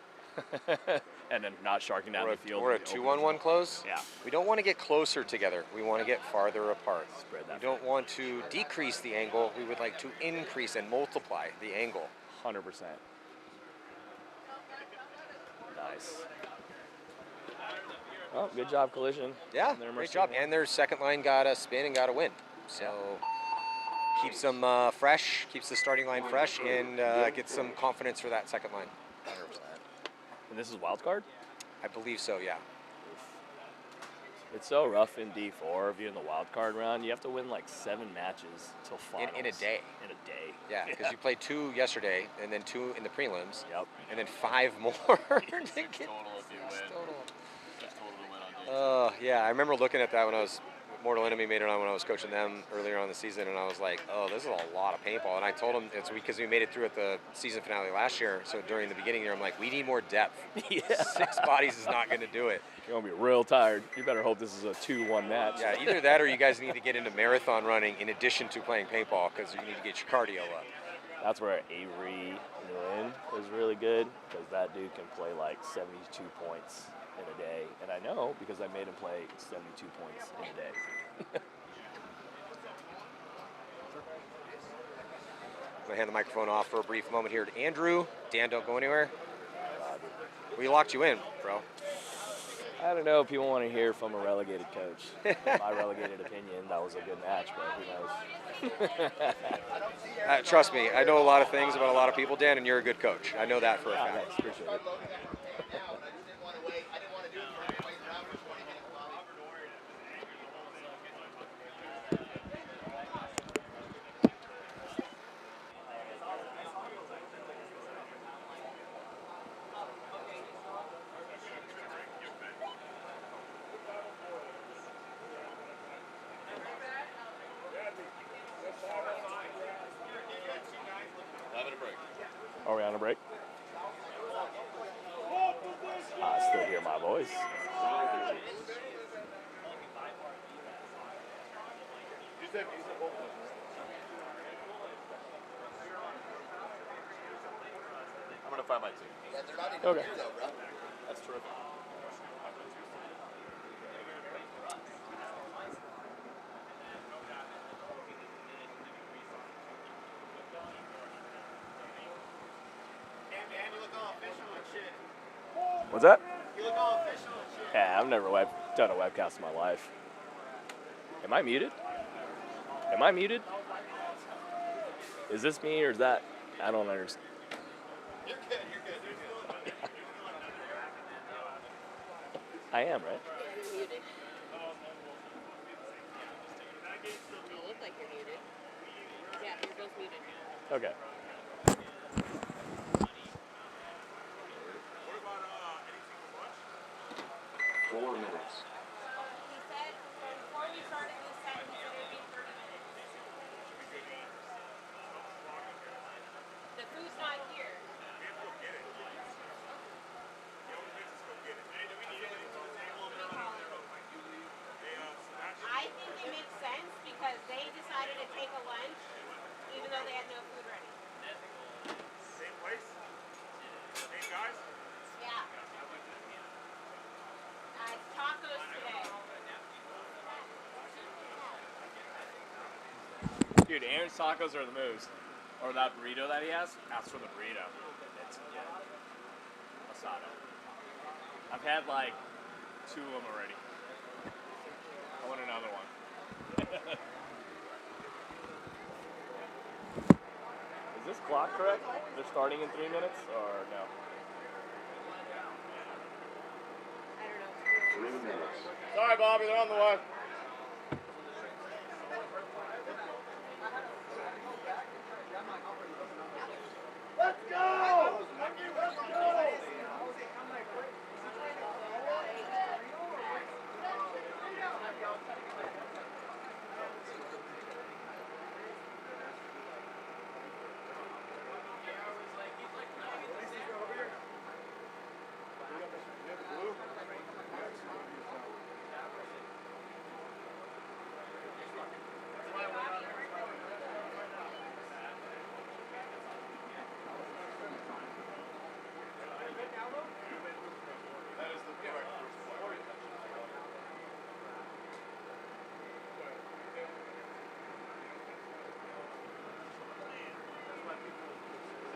And then not sharking down the field. Or a 2-on-1 close? Yeah. We don't want to get closer together. We want to get farther apart. Spread that. We don't want to decrease the angle. We would like to increase and multiply the angle. 100%. Nice. Well, good job, Collision. Yeah, great job. And their second line got a spin and got a win. So keeps them fresh, keeps the starting line fresh, and gets some confidence for that second line. 100%. And this is wild card? I believe so, yeah. It's so rough in D4 if you're in the wild card round. You have to win like 7 matches till finals. In a day. In a day. Yeah, because you played 2 yesterday, and then 2 in the prelims. Yep. And then 5 more. Yeah, I remember looking at that when I was Mortal Enemy made it on when I was coaching them earlier on in the season, and I was like, oh, this is a lot of paintball. And I told them it's because we made it through at the season finale last year. So during the beginning there, I'm like, we need more depth. 6 bodies is not going to do it. You're going to be real tired. You better hope this is a 2-1 match. Yeah, either that or you guys need to get into marathon running in addition to playing paintball because you need to get your cardio up. That's where Avery Nguyen is really good because that dude can play like 72 points in a day. And I know because I made him play 72 points in a day. I'm going to hand the microphone off for a brief moment here to Andrew. Dan, don't go anywhere. We locked you in, bro. I don't know if people want to hear from a relegated coach. My relegated opinion, that was a good match, but who knows? Trust me, I know a lot of things about a lot of people, Dan, and you're a good coach. I know that for a fact. Thanks, appreciate it. Are we on a break? I still hear my voice. I'm going to find my team. Okay. That's terrific. What's that? You look all official and shit. Yeah, I've never done a webcast in my life. Am I muted? Am I muted? Is this me or is that? I don't understand. You're good, you're good. I am, right? Yeah, you're muted. You look like you're muted. Yeah, you're both muted. Okay. 4 minutes. He said before we started this set, he said it would be 30 minutes. The food's not here. I think it makes sense because they decided to take a lunch even though they had no food ready. Same place? Same guys? Yeah. Tacos today. Dude, Aaron's tacos are the moves. Or that burrito that he has, ask for the burrito. It's good. Asada. I've had like 2 of them already. I want another one. Is this clock correct? They're starting in 3 minutes or no? 3 minutes. Sorry, Bobby, they're on the way. Let's go! Let's go!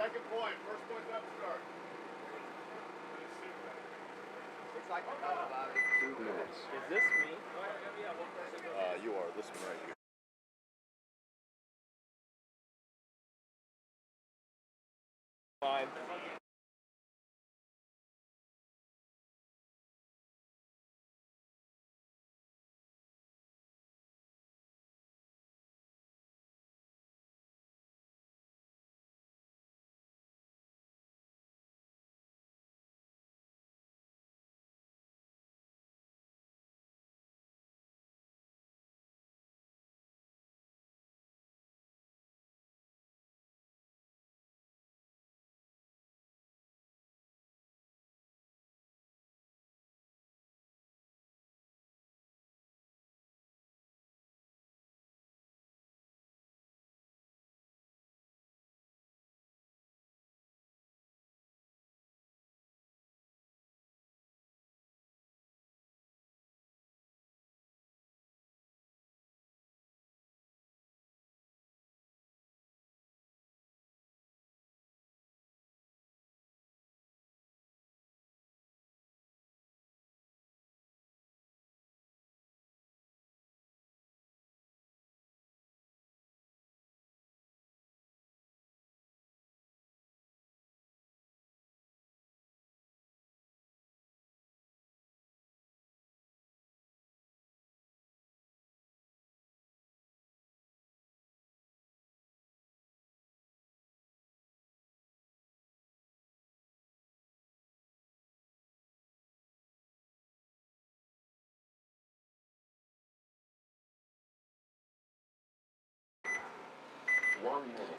Second point. First point's at the start. Looks like I'm going about it. 2 minutes. Is this me? You are this one right here. Fine.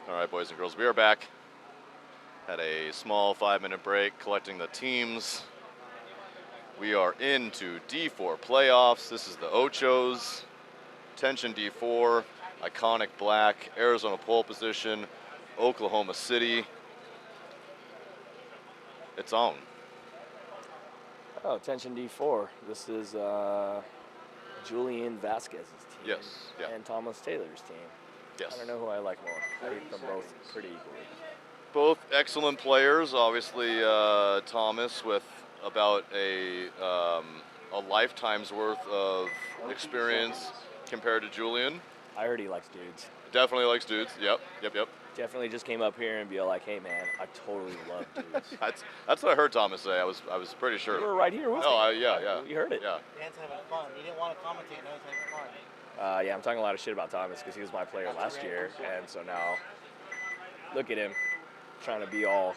All right, boys and girls, we are back. Had a small 5-minute break collecting the teams. We are into D4 playoffs. This is the Ochos, Tension D4, Iconic Black, Arizona pole position, Oklahoma City. It's on. Oh, Tension D4. This is Julian Vasquez's team. Yes, yeah. And Thomas Taylor's team. Yes. I don't know who I like more. I hate them both pretty equally. Both excellent players. Obviously, Thomas with about a lifetime's worth of experience compared to Julian. I heard he likes dudes. Definitely likes dudes. Yep. Definitely just came up here and be like, hey man, I totally love dudes. That's what I heard Thomas say. I was pretty sure. You were right here with me. Yeah. You heard it. Yeah. Dan's having fun. He didn't want to commentate. Now he's having fun. Yeah, I'm talking a lot of shit about Thomas because he was my player last year, and so now look at him trying to be all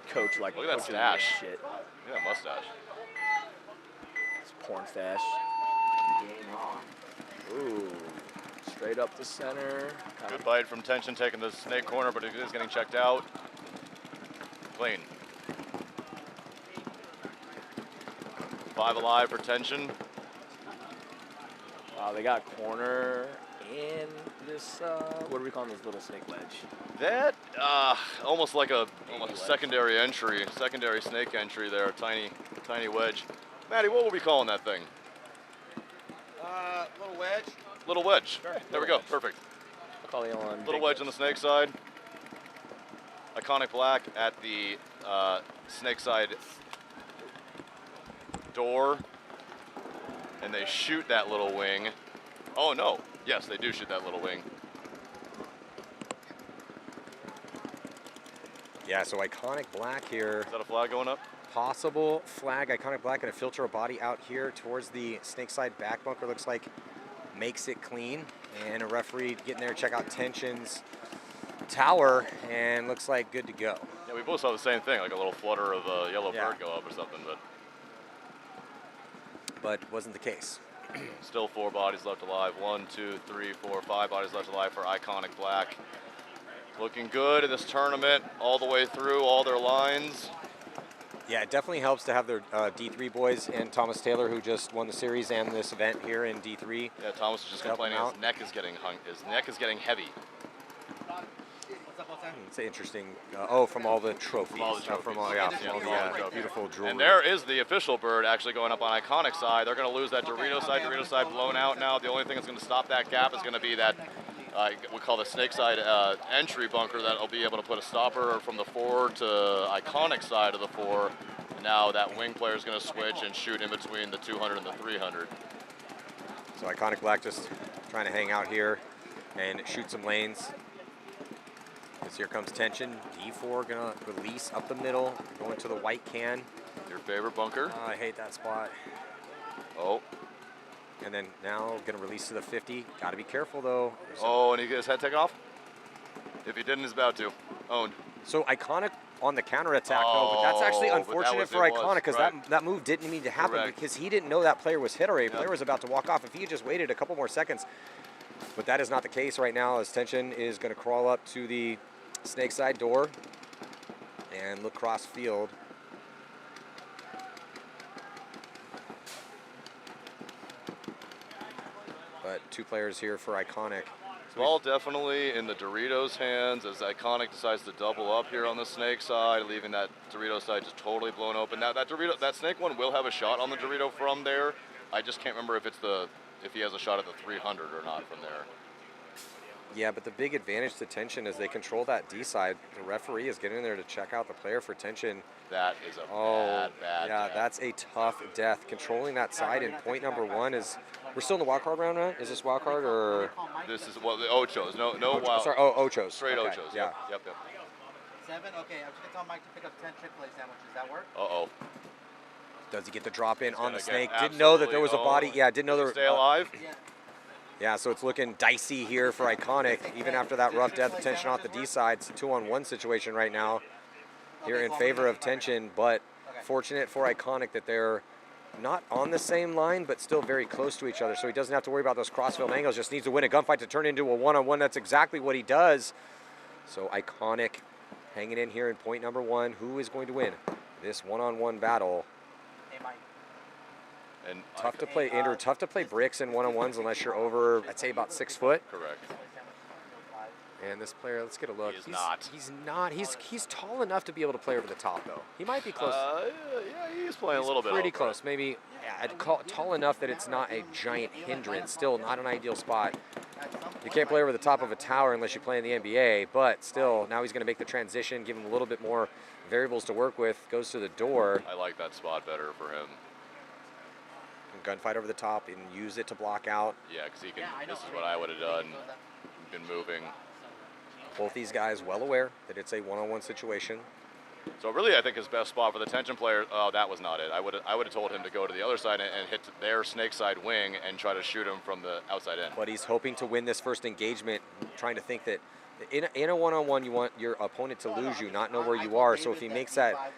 coach like. Look at that coaches stash. and shit. Yeah, mustache. It's porn stash. Ooh, straight up the center. Good bite from Tension, taking the snake corner, but it is getting checked out. Clean. 5 alive for Tension. Wow, they got corner in this, what are we calling this little snake ledge? That, almost like a secondary entry, secondary snake entry there, tiny wedge. Maddie, what were we calling that thing? Little wedge. Little wedge. Sure, There we little go, wedge. perfect. I'll call the one. Little wedge on the snake side. Iconic Black at the snake side door. And they shoot that little wing. Oh no, yes, they do shoot that little wing. Yeah, so Iconic Black here. Is that a flag going up? Possible flag. Iconic Black going to filter a body out here towards the snake side back bunker. Looks like makes it clean. And a referee getting there to check out Tension's tower, and looks like good to go. Yeah, we both saw the same thing, like a little flutter of a yellow bird go up or something, but wasn't the case. Still 4 bodies left alive. 1, 2, 3, 4, 5 bodies left alive for Iconic Black. Looking good in this tournament, all the way through, all their lines. Yeah, it definitely helps to have their D3 boys and Thomas Taylor, who just won the series and this event here in D3. Yeah, Thomas is just complaining his neck is getting heavy. It's interesting. From all the trophies. From all the trophies. From all the beautiful jewelry. And there is the official bird actually going up on Iconic side. They're going to lose that Dorito side blown out now. The only thing that's going to stop that gap is going to be that we call the snake side entry bunker that'll be able to put a stopper from the 4 to iconic side of the 4. Now that wing player is going to switch and shoot in between the 200 and the 300. So Iconic Black just trying to hang out here and shoot some lanes. As here comes tension. D4 gonna release up the middle, going to the white can. Your favorite bunker? I hate that spot. Oh. And then now gonna release to the 50. Gotta be careful though. Oh, and he gets head taken off? If he didn't, he's about to. Owned. So Iconic on the counterattack though, but that's actually unfortunate for Iconic because that move didn't need to happen because he didn't know that player was hit already. The player was about to walk off. If he had just waited a couple more seconds, but that is not the case right now as tension is gonna crawl up to the snake side door and look cross field. But 2 players here for Iconic. Ball definitely in the Doritos' hands as Iconic decides to double up here on the snake side, leaving that Dorito side just totally blown open. Now that snake one will have a shot on the Dorito from there. I just can't remember if he has a shot at the 300 or not from there. Yeah, but the big advantage to tension is they control that D side. The referee is getting there to check out the player for tension. That is a bad yeah, death. that's a tough death. Controlling that side in point number 1 is. We're still in the wild card round, right? Is this wild card or? This is the Ochos. No wild. Sorry, Ochos. Straight okay. Ochos. Yeah. Yep. 7. Okay, I'm just gonna tell Mike to pick up 10 Chick-fil-A sandwiches. Does that work? Uh-oh. Does he get the drop in on the snake? Absolutely. Didn't know that there was a body. Yeah, didn't know there was. Stay alive. Yeah, so it's looking dicey here for Iconic. Even after that rough death attention off the D side, it's a 2-on-1 situation right now here in favor of tension, but fortunate for Iconic that they're not on the same line, but still very close to each other, so he doesn't have to worry about those crossfield angles, just needs to win a gunfight to turn into a 1-on-1. That's exactly what he does. So Iconic hanging in here in point number 1. Who is going to win this 1-on-1 battle? And tough to play, Andrew, tough to play bricks in 1-on-1s unless you're over, I'd say about 6 foot. Correct. And this player, let's get a look. He's not. He's not. He's tall enough to be able to play over the top, though. He might be close. Yeah, he's playing a little bit. Pretty close. Maybe tall enough that it's not a giant hindrance. Still not an ideal spot. You can't play over the top of a tower unless you play in the NBA, but still, now he's going to make the transition, give him a little bit more variables to work with. Goes to the door. I like that spot better for him. Gunfight over the top and use it to block out. Yeah, because he can. This is what I would have done. Been moving. Both these guys well aware that it's a 1-on-1 situation. So really, I think his best spot for the tension player. Oh, that was not it. I would have told him to go to the other side and hit their snake side wing and try to shoot him from the outside in. But he's hoping to win this first engagement, trying to think that in a 1-on-1 you want your opponent to lose you, not know where you are. So if he makes that,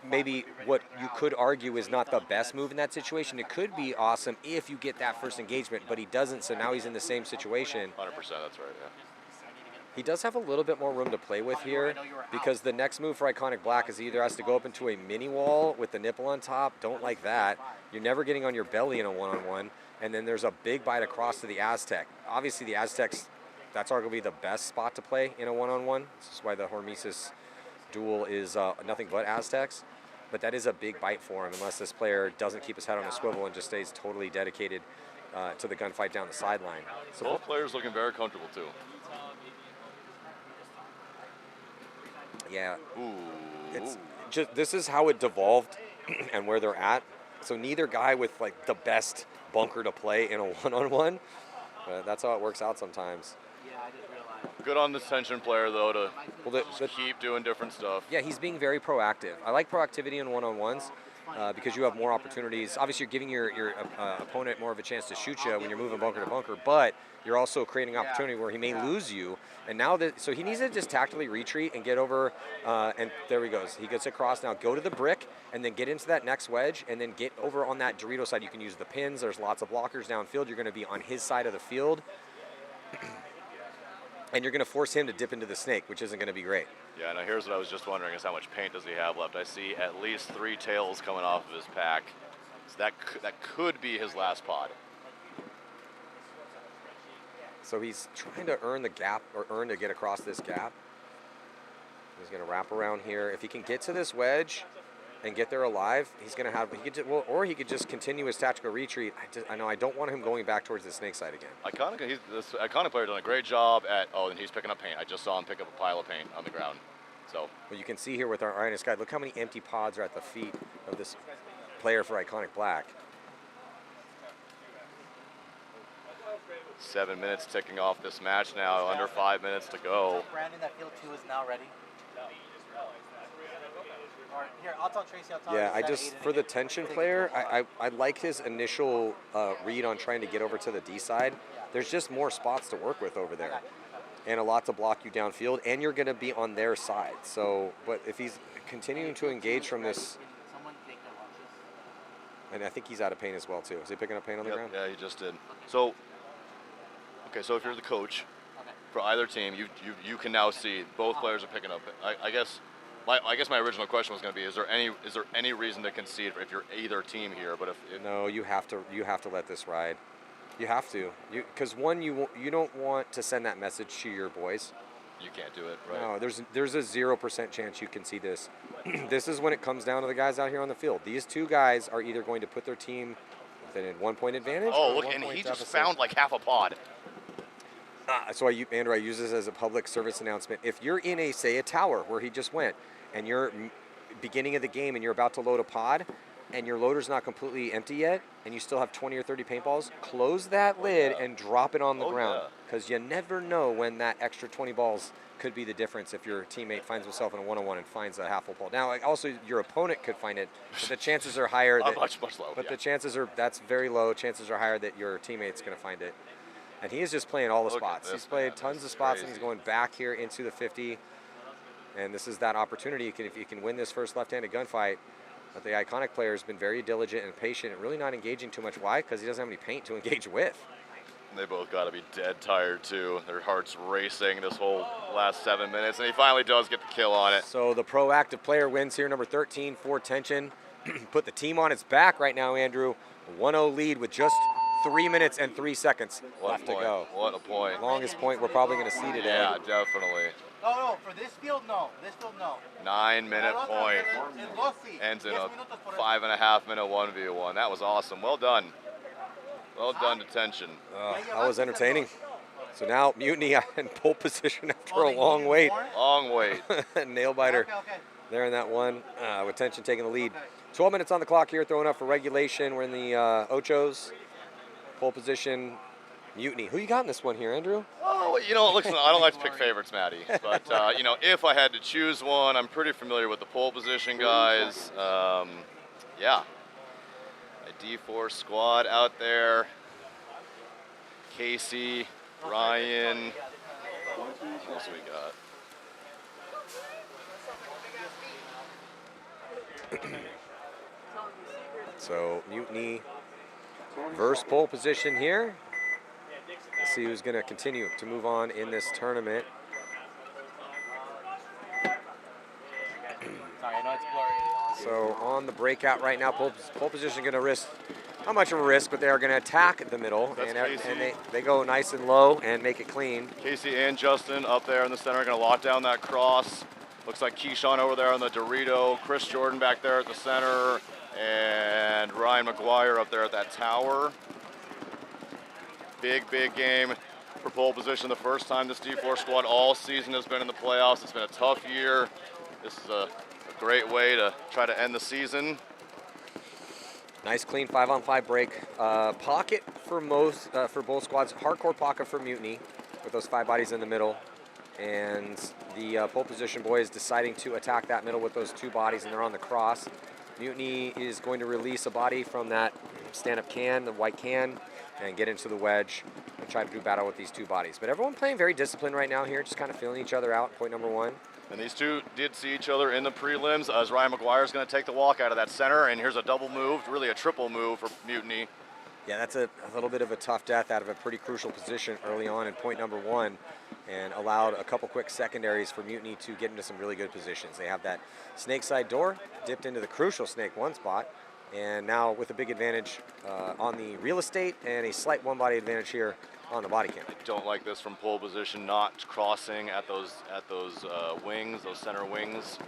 maybe what you could argue is not the best move in that situation. It could be awesome if you get that first engagement, but he doesn't. So now he's in the same situation. 100%. That's right. Yeah. He does have a little bit more room to play with here because the next move for Iconic Black is he either has to go up into a mini wall with the nipple on top. Don't like that. You're never getting on your belly in a 1-on-1. And then there's a big bite across to the Aztec. Obviously, the Aztecs, that's arguably the best spot to play in a 1-on-1. This is why the Hormesis duel is nothing but Aztecs. But that is a big bite for him unless this player doesn't keep his head on a swivel and just stays totally dedicated to the gunfight down the sideline. So both players looking very comfortable, too. Yeah, Ooh. it's just this is how it devolved and where they're at. So neither guy with like the best bunker to play in a 1-on-1, but that's how it works out sometimes. Good on the tension player though to just keep doing different stuff. Yeah, he's being very proactive. I like proactivity in 1-on-1s because you have more opportunities. Obviously, you're giving your opponent more of a chance to shoot you when you're moving bunker to bunker, but you're also creating an opportunity where he may lose you. And now so he needs to just tactically retreat and get over, and there he goes. He gets across now. Go to the brick and then get into that next wedge and then get over on that Dorito side. You can use the pins. There's lots of blockers downfield. You're going to be on his side of the field. And you're going to force him to dip into the snake, which isn't going to be great. Yeah, now here's what I was just wondering is how much paint does he have left? I see at least 3 tails coming off of his pack. So that could be his last pod. So he's trying to earn the gap, or earn to get across this gap. He's going to wrap around here. If he can get to this wedge, and get there alive, he's going to have, or he could just continue his tactical retreat. I know I don't want him going back towards the snake side again. This Iconic player done a great job at, and he's picking up paint. I just saw him pick up a pile of paint on the ground. So. Well, you can see here with our Ironus guide, look how many empty pods are at the feet of this player for Iconic Black. 7 minutes ticking off this match now, under 5 minutes to go. Brandon, that field 2 is now ready. Here, I'll tell Tracy. For the tension player, I like his initial read on trying to get over to the D side. There's just more spots to work with over there, and a lot to block you downfield, and you're going to be on their side. So, but if he's continuing to engage from this, and I think he's out of paint as well too. Is he picking up paint on the ground? Yeah, he just did. So, okay, so if you're the coach for either team, you can now see both players are picking up. I guess my original question was going to be: is there any reason to concede if you're either team here? But if no, you have to let this ride. You have to, because you don't want to send that message to your boys. You can't do it, right? No, there's a 0% chance you can see this. This is when it comes down to the guys out here on the field. These two guys are either going to put their team within a 1 point advantage. Oh, look, and he just found like half a pod. So Andrew, I use this as a public service announcement. If you're in a tower where he just went, and you're beginning of the game and you're about to load a pod, and your loader's not completely empty yet, and you still have 20 or 30 paintballs, close that lid and drop it on the ground. Because you never know when that extra 20 balls could be the difference if your teammate finds himself in a one-on-one and finds a half full ball. Now, also, your opponent could find it, but the chances are higher. Much low. But the chances that's very low. Chances are higher that your teammate's going to find it. And he is just playing all the spots. He's played tons of spots, and he's going back here into the 50. And this is that opportunity. If you can win this first left-handed gunfight. But the Iconic player has been very diligent and patient and really not engaging too much. Why? Because he doesn't have any paint to engage with. And they both got to be dead tired, too. Their hearts racing this whole last 7 minutes, and he finally does get the kill on it. So the proactive player wins here, number 13 for tension. Put the team on its back right now, Andrew. 1-0 lead with just 3 minutes and 3 seconds left to go. What a point. Longest point we're probably going to see today. Yeah, definitely. No, for this field, no. This field, no. 9 minute point. Ends in a 5.5 minute 1v1. That was awesome. Well done. Well done to tension. That was entertaining. So now Mutiny in pole position after a long wait. Long wait. Nail biter there in that one with tension taking the lead. 12 minutes on the clock here, throwing up for regulation. We're in the Ochos. Pole position. Mutiny. Who you got in this one here, Andrew? Oh, listen, I don't like to pick favorites, Maddie. But, if I had to choose one, I'm pretty familiar with the pole position guys. Yeah. A D4 squad out there. Casey, Ryan. What else we got? So, Mutiny versus pole position here. Let's see who's going to continue to move on in this tournament. Sorry, I know it's blurry. So on the breakout right now, pole position going to risk, not much of a risk, but they are going to attack the middle. And they go nice and low and make it clean. Casey and Justin up there in the center are going to lock down that cross. Looks like Keyshawn over there on the Dorito. Chris Jordan back there at the center. And Ryan McGuire up there at that tower. Big game for pole position. The first time this D4 squad all season has been in the playoffs. It's been a tough year. This is a great way to try to end the season. Nice clean 5-on-5 break. Pocket for both squads. Hardcore pocket for Mutiny with those 5 bodies in the middle. And the pole position boys deciding to attack that middle with those 2 bodies, and they're on the cross. Mutiny is going to release a body from that stand-up can, the white can, and get into the wedge and try to do battle with these 2 bodies. But everyone playing very disciplined right now here, just kind of feeling each other out, point number 1. And these two did see each other in the prelims as Ryan McGuire is going to take the walk out of that center, and here's a double move, really a triple move for Mutiny. Yeah, that's a little bit of a tough death out of a pretty crucial position early on in point number 1, and allowed a couple quick secondaries for Mutiny to get into some really good positions. They have that snake side door, dipped into the crucial snake 1 spot, and now with a big advantage on the real estate and a slight 1-body advantage here on the body cam. I don't like this from pole position, not crossing at those wings, those center wings.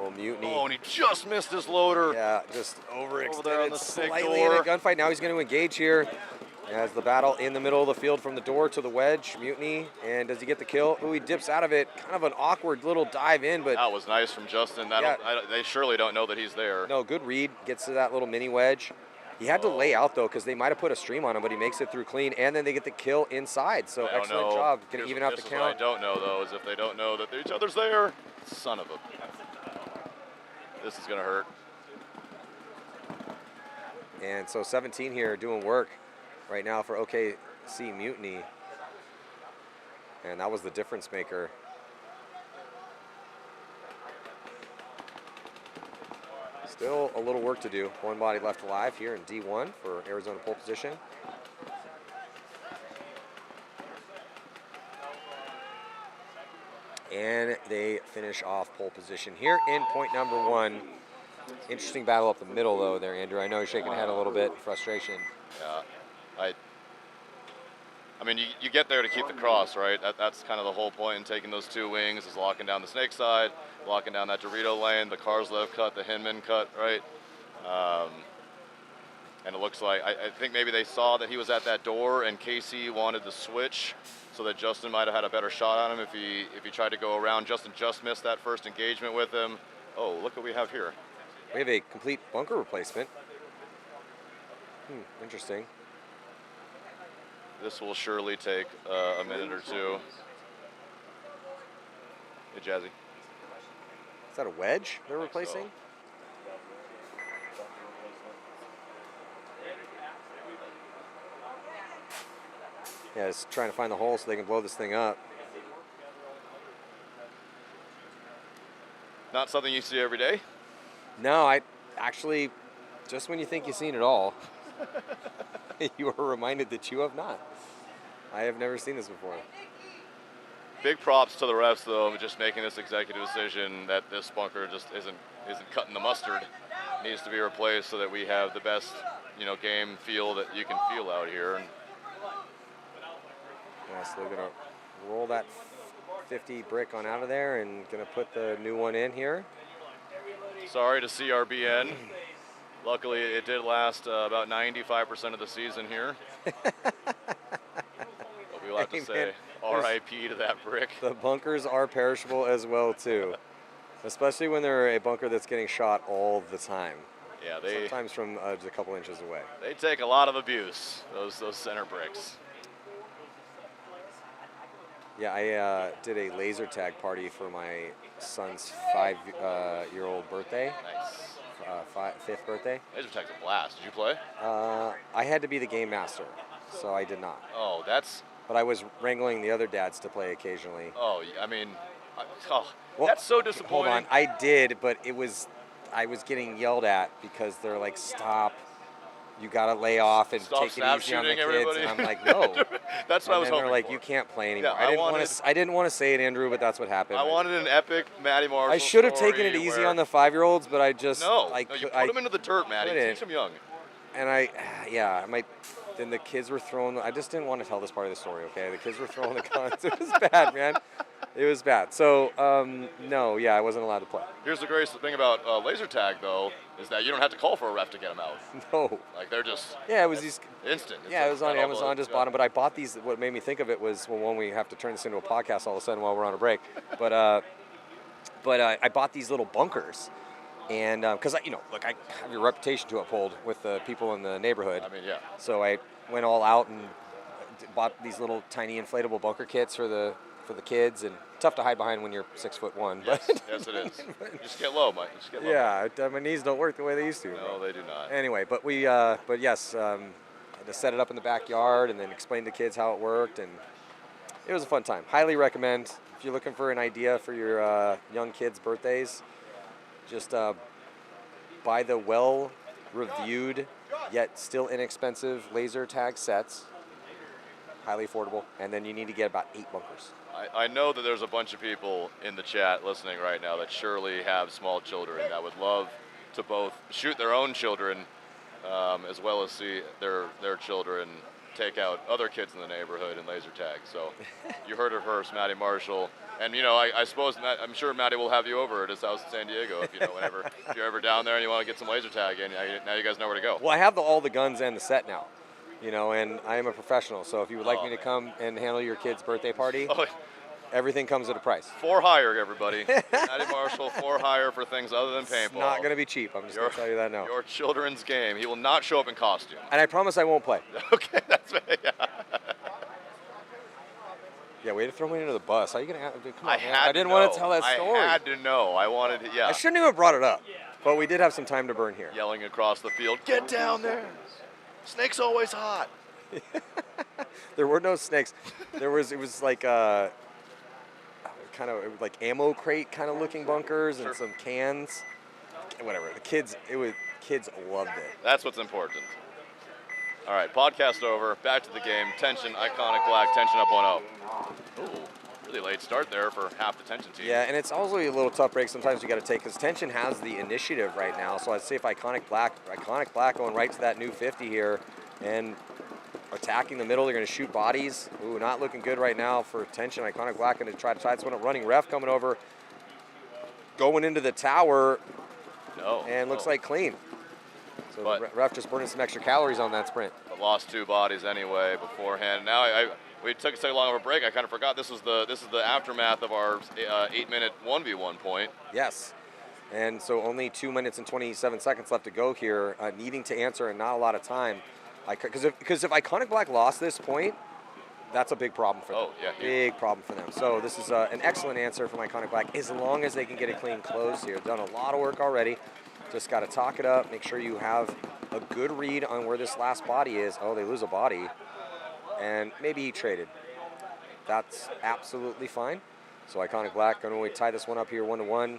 Little mutiny. Oh, and he just missed his loader. Yeah, just Over there on overextended the snake slightly in a door. gunfight. Now he's going to engage here as the battle in the middle of the field from the door to the wedge. Mutiny, and does he get the kill? Oh, he dips out of it. Kind of an awkward little dive in, but That was nice from Justin. They surely don't know that he's there. no, good read. Gets to that little mini wedge. He had to lay out, though, because they might have put a stream on him, but he makes it through clean, and then they get the kill inside. So I don't excellent know. job. Going Here's to even out the this is count. what I don't know, though, is if they don't know that each other's there. Son of a... This is going to hurt. And so 17 here doing work right now for OKC Mutiny. And that was the difference maker. Still a little work to do. One body left alive here in D1 for Arizona pole position. And they finish off pole position here in point number 1. Interesting battle up the middle, though, there, Andrew. I know you're shaking your head a little bit, frustration. Yeah, I mean, you get there to keep the cross, right? That's kind of the whole point in taking those 2 wings, is locking down the snake side, locking down that Dorito lane, the Karslev cut, the Hinman cut, right? And it looks like, I think maybe they saw that he was at that door and Casey wanted to switch so that Justin might have had a better shot on him if he tried to go around. Justin just missed that first engagement with him. Oh, look what we have here. We have a complete bunker replacement. Interesting. This will surely take a minute or 2. Hey, Jazzy. Is that a wedge they're replacing? Yeah, just trying to find the hole so they can blow this thing up. Not something you see every day? No, I actually, just when you think you've seen it all, you are reminded that you have not. I have never seen this before. Big props to the refs, though, just making this executive decision that this bunker just isn't cutting the mustard. It needs to be replaced so that we have the best, game feel that you can feel out here. Yeah, so they're gonna roll that 50 brick on out of there and gonna put the new one in here. Sorry to CRBN. Luckily, it did last about 95% of the season here. But we'll have to say RIP to that brick. The bunkers are perishable as well, too. Especially when they're a bunker that's getting shot all the time. Yeah, sometimes from just a couple inches away. They take a lot of abuse, those center bricks. Yeah, I did a laser tag party for my son's 5-year-old birthday. Nice. 5th birthday. Laser tag's a blast. Did you play? I had to be the game master, so I did not. Oh, that's... But I was wrangling the other dads to play occasionally. Oh, I mean, that's so disappointing. Hold on, I did, but I was getting yelled at because they're like, stop. You gotta lay off and Stop take it easy on the kids. everybody. And I'm like, no. That's what I was hoping they're like, for. you can't play anymore. Yeah, I didn't want to say it, Andrew, but that's what happened. I wanted an epic Matty Marshall I should have story taken it easy where- on the 5-year-olds, but I just No, you put them into the dirt, Matty. couldn't. Teach them young. And then the kids were throwing. I just didn't want to tell this part of the story. Okay, the kids were throwing the guns. It was bad, man. It was bad. So no, I wasn't allowed to play. Here's the greatest thing about laser tag, though, is that you don't have to call for a ref to get them out. No. Like they're just. Yeah, it was these. Instant. It's Yeah, like it was on got all Amazon. the- Just bought them, but I bought these. What made me think of it was when we have to turn this into a podcast all of a sudden while we're on a break. But I bought these little bunkers. And because look, I have a reputation to uphold with the people in the neighborhood. I mean, yeah. So I went all out and bought these little tiny inflatable bunker kits for the kids, and tough to hide behind when you're 6'1". Yes, yes, it is. You just get low, Mike. Just get low. Yeah, my knees don't work the way they used to. No, they do not. Anyway, but yes, I had to set it up in the backyard and then explain to kids how it worked, and it was a fun time. Highly recommend if you're looking for an idea for your young kids' birthdays. Just buy the well-reviewed yet still inexpensive laser tag sets. Highly affordable, and then you need to get about 8 bunkers. I know that there's a bunch of people in the chat listening right now that surely have small children that would love to both shoot their own children as well as see their children take out other kids in the neighborhood in laser tag. So you heard it first, Maddie Marshall. And I suppose I'm sure Maddie will have you over at his house in San Diego if whenever if you're ever down there and you want to get some laser tag in. Now you guys know where to go. Well, I have all the guns and the set now, and I am a professional. So if you would like me to come and handle your kid's birthday party, everything comes at a price. For hire, everybody. Maddie Marshall, for hire for things other than paintball. It's not going to be cheap. I'm just going to tell you that now. Your children's game. He will not show up in costume. And I promise I won't play. Okay, that's right. Yeah, way to throw me into the bus. How are you going to come on, man. I didn't want to tell that story. I had to know. I wanted to, I shouldn't even have brought it up. But we did have some time to burn here. Yelling across the field, get down there. Snake's always hot. There were no snakes. It was like kind of like ammo crate kind of looking bunkers and some cans. Whatever. Kids loved it. That's what's important. All right, podcast over. Back to the game. Tension, iconic black. Tension up 1-0. Ooh, really late start there for half the Tension team. Yeah, and it's also a little tough break sometimes you got to take because Tension has the initiative right now. So I'd say if iconic black going right to that new 50 here and attacking the middle, they're going to shoot bodies. Ooh, not looking good right now for Tension. Iconic black going to try to tie this one up. Running ref coming over, going into the tower, and looks like clean. So the ref just burning some extra calories on that sprint. But lost 2 bodies anyway beforehand. Now we took so long of a break. I kind of forgot this is the aftermath of our 8-minute 1v1 point. Yes, and so only 2 minutes and 27 seconds left to go here. Needing to answer and not a lot of time. Because if Iconic Black lost this point, that's a big problem for them. Big problem for them. So this is an excellent answer from Iconic Black as long as they can get a clean close here. Done a lot of work already. Just got to talk it up, make sure you have a good read on where this last body is. Oh, they lose a body. And maybe he traded. That's absolutely fine. So Iconic Black going to tie this one up here 1-1.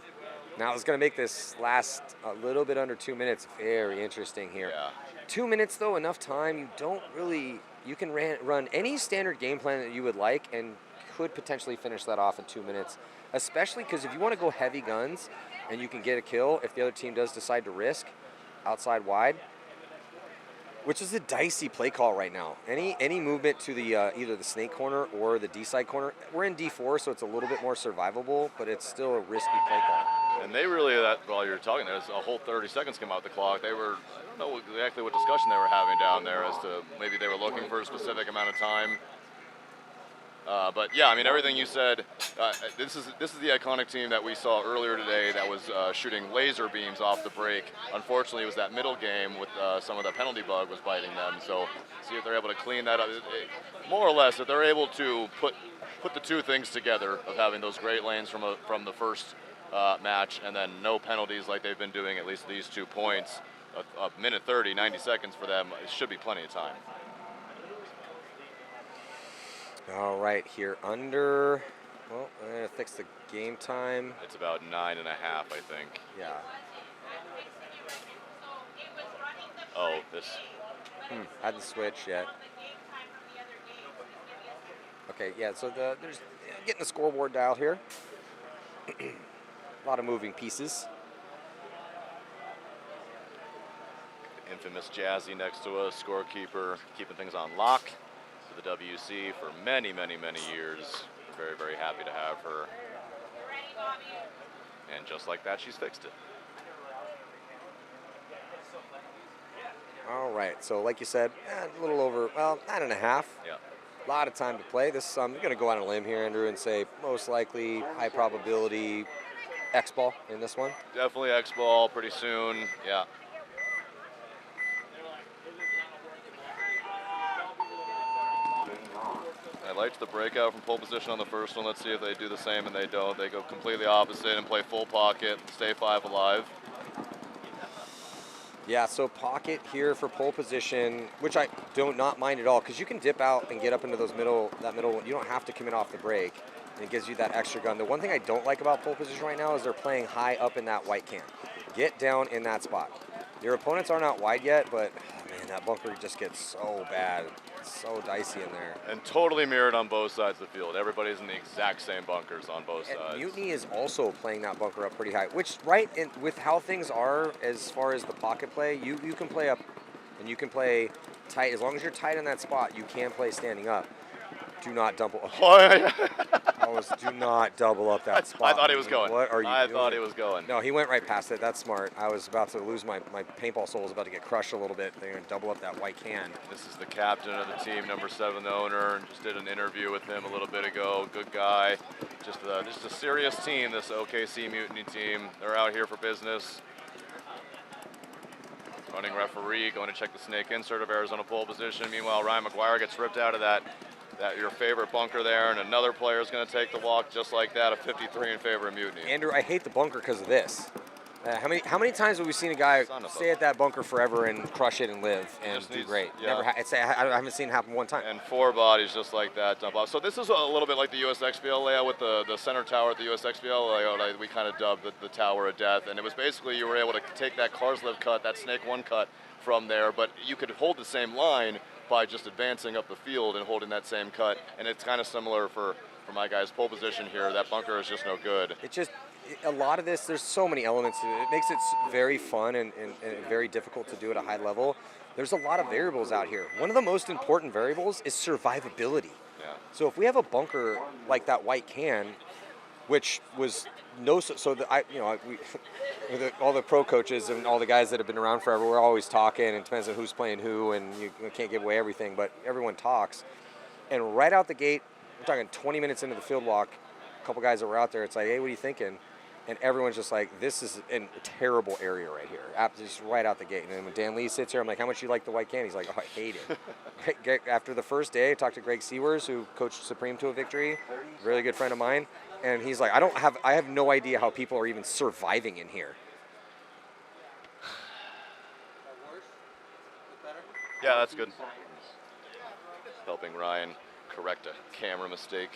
Now it's going to make this last a little bit under 2 minutes. Very interesting here. 2 minutes though, enough time. You can run any standard game plan that you would like and could potentially finish that off in 2 minutes. Especially because if you want to go heavy guns and you can get a kill, if the other team does decide to risk outside wide, which is a dicey play call right now. Any movement to the either the snake corner or the D side corner. We're in D4, so it's a little bit more survivable, but it's still a risky play call. And they really, while you're talking, there's a whole 30 seconds came out the clock. I don't know exactly what discussion they were having down there as to maybe they were looking for a specific amount of time. But yeah, I mean, everything you said, this is the Iconic team that we saw earlier today that was shooting laser beams off the break. Unfortunately, it was that middle game with some of the penalty bug was biting them. So see if they're able to clean that up. More or less, if they're able to put the two things together of having those great lanes from the first match and then no penalties like they've been doing at least these 2 points, a minute 30, 90 seconds for them, it should be plenty of time. All right, here under, well, I'm going to fix the game time. It's about 9.5, I think. Yeah. Oh, this. Hadn't switched yet. Okay, yeah, so there's getting the scoreboard dial here. A lot of moving pieces. Infamous Jazzy next to us, scorekeeper, keeping things on lock. The WC for many, many, many years. We're very, very happy to have her. And just like that, she's fixed it. All right, so like you said, a little over, 9.5. Yeah. A lot of time to play. This I'm going to go on a limb here, Andrew, and say most likely, high probability, X-ball in this one. Definitely X-ball pretty soon, yeah. I liked the breakout from pole position on the first one. Let's see if they do the same, and they don't. They go completely opposite and play full pocket, stay 5 alive. Yeah, so pocket here for pole position, which I do not mind at all, because you can dip out and get up into that middle one. You don't have to commit off the break, and it gives you that extra gun. The one thing I don't like about pole position right now is they're playing high up in that white can. Get down in that spot. Your opponents are not wide yet, but man, that bunker just gets so bad. It's so dicey in there. And totally mirrored on both sides of the field. Everybody's in the exact same bunkers on both sides. Mutiny is also playing that bunker up pretty high, which with how things are as far as the pocket play, you can play up and you can play tight. As long as you're tight in that spot, you can play standing up. Do not double up. Do not double up that spot. I thought he was going. What are you doing? I thought he was going. No, he went right past it. That's smart. I was about to lose my paintball soul was about to get crushed a little bit. They're going to double up that white can. This is the captain of the team, number 7, the owner, and just did an interview with him a little bit ago. Good guy. Just a serious team, this OKC Mutiny team. They're out here for business. Running referee going to check the snake insert of Arizona pole position. Meanwhile, Ryan McGuire gets ripped out of that your favorite bunker there, and another player is going to take the walk just like that, a 53 in favor of Mutiny. Andrew, I hate the bunker because of this. How many times have we seen a guy stay at that bunker forever and crush it and live and do great? Yeah. I haven't seen it happen one time. And 4 bodies just like that dump off. So this is a little bit like the USXBL layout with the center tower at the USXBL layout. We kind of dubbed the Tower of Death, and it was basically you were able to take that Karslev cut, that Snake 1 cut from there, but you could hold the same line by just advancing up the field and holding that same cut. And it's kind of similar for my guy's pole position here. That bunker is just no good. A lot of this, there's so many elements to it. It makes it very fun and very difficult to do at a high level. There's a lot of variables out here. One of the most important variables is survivability. Yeah. So if we have a bunker like that white can, which was all the pro coaches and all the guys that have been around forever, we're always talking, and it depends on who's playing who, and you can't give away everything, but everyone talks. And right out the gate, we're talking 20 minutes into the field walk, a couple guys that were out there, it's like, hey, what are you thinking? And everyone's just like, this is a terrible area right here, just right out the gate. And then when Dan Lee sits here, I'm like, how much do you like the white can? He's like, oh, I hate it. After the first day, I talked to Greg Sewers, who coached Supreme to a victory, really good friend of mine. And he's like, I have no idea how people are even surviving in here. Yeah, that's good. Helping Ryan correct a camera mistake.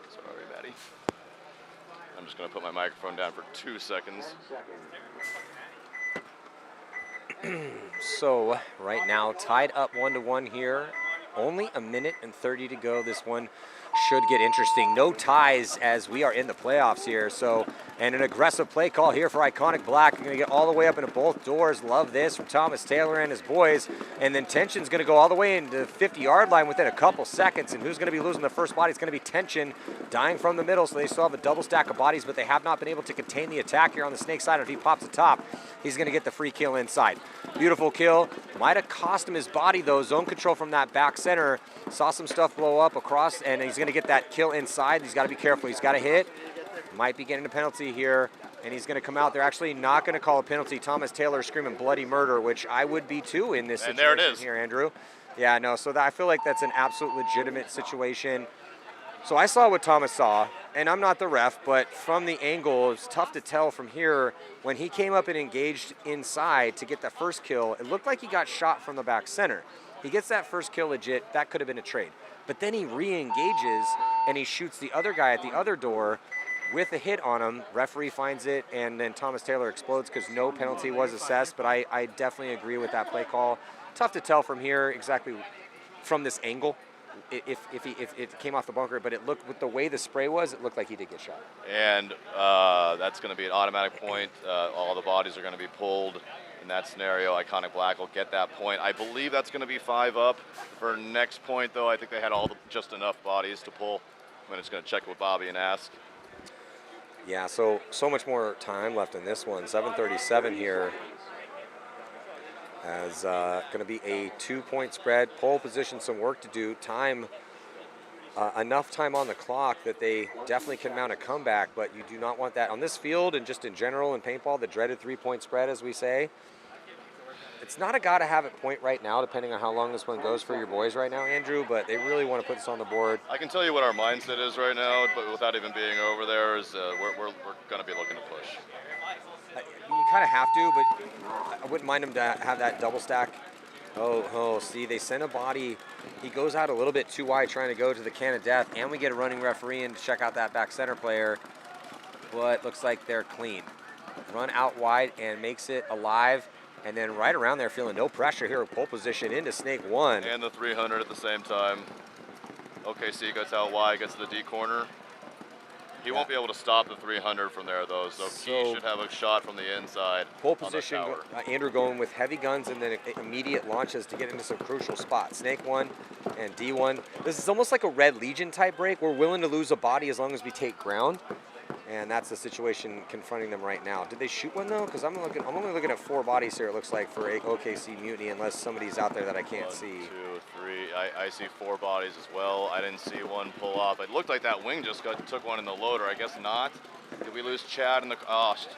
Sorry, Maddie. I'm just going to put my microphone down for 2 seconds. So right now, tied up 1-1 here. Only a minute and 30 to go. This one should get interesting. No ties as we are in the playoffs here. So, and an aggressive play call here for Iconic Black. Going to get all the way up into both doors. Love this from Thomas Taylor and his boys. And then Tension's going to go all the way into the 50-yard line within a couple seconds. And who's going to be losing the first body? It's going to be Tension dying from the middle. So they still have a double stack of bodies, but they have not been able to contain the attack here on the snake side. If he pops the top, he's going to get the free kill inside. Beautiful kill. Might have cost him his body, though. Zone control from that back center. Saw some stuff blow up across, and he's going to get that kill inside. He's got to be careful. He's got to hit. Might be getting a penalty here, and he's going to come out. They're actually not going to call a penalty. Thomas Taylor screaming bloody murder, which I would be too in this situation. And there it is. Here, Andrew. Yeah, no, so I feel like that's an absolute legitimate situation. So I saw what Thomas saw, and I'm not the ref, but from the angle, it's tough to tell from here. When he came up and engaged inside to get that first kill, it looked like he got shot from the back center. He gets that first kill legit, that could have been a trade. But then he re-engages, and he shoots the other guy at the other door with a hit on him. Referee finds it, and then Thomas Taylor explodes because no penalty was assessed, but I definitely agree with that play call. Tough to tell from here exactly from this angle if it came off the bunker, but it looked, with the way the spray was, it looked like he did get shot. And that's going to be an automatic point. All the bodies are going to be pulled in that scenario. Iconic Black will get that point. I believe that's going to be 5 up. For next point, though, I think they had just enough bodies to pull. I'm just going to check with Bobby and ask. Yeah, so much more time left in this one. 7:37 here. As going to be a 2-point spread. Pole position, some work to do. Time, enough time on the clock that they definitely can mount a comeback, but you do not want that on this field and just in general in paintball, the dreaded 3-point spread, as we say. It's not a gotta have it point right now, depending on how long this one goes for your boys right now, Andrew, but they really want to put this on the board. I can tell you what our mindset is right now, but without even being over there, is we're going to be looking to push. You kind of have to, but I wouldn't mind him to have that double stack. Oh, see, they send a body. He goes out a little bit too wide trying to go to the can of death, and we get a running referee in to check out that back center player, but looks like they're clean. Run out wide and makes it alive, and then right around there feeling no pressure here with pole position into Snake 1. And the 300 at the same time. OKC gets out wide, gets to the D corner. He won't be able to stop the 300 from there, though, so Key should have a shot from the inside. Pole position, Andrew going with heavy guns and then immediate launches to get into some crucial spots. Snake 1 and D1. This is almost like a Red Legion type break. We're willing to lose a body as long as we take ground. And that's the situation confronting them right now. Did they shoot one though? Because I'm only looking at 4 bodies here. It looks like for OKC Mutiny, unless somebody's out there that I can't see. 1, 2, 3. I see 4 bodies as well. I didn't see one pull off. It looked like that wing just took one in the loader. I guess not. Did we lose Chad in the?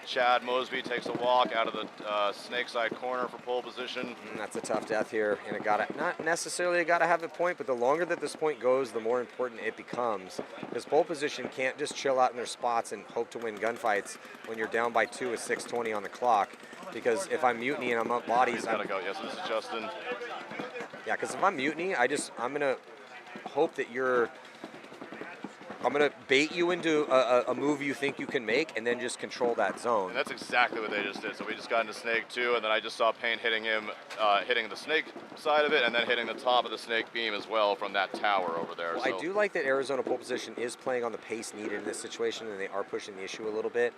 Chad Mosby takes a walk out of the snake side corner for pole position. That's a tough death here, and not necessarily gotta have a point, but the longer that this point goes, the more important it becomes. Because pole position can't just chill out in their spots and hope to win gunfights when you're down by 2 with 6:20 on the clock. Because if I'm Mutiny and I'm up bodies, gotta go. Yes, this is Justin. Yeah, because if I'm Mutiny, I'm gonna hope that I'm going to bait you into a move you think you can make and then just control that zone. And that's exactly what they just did. So we just got into Snake 2, and then I just saw Paint hitting him, hitting the Snake side of it, and then hitting the top of the Snake beam as well from that tower over there. Well, I do like that Arizona pole position is playing on the pace needed in this situation, and they are pushing the issue a little bit.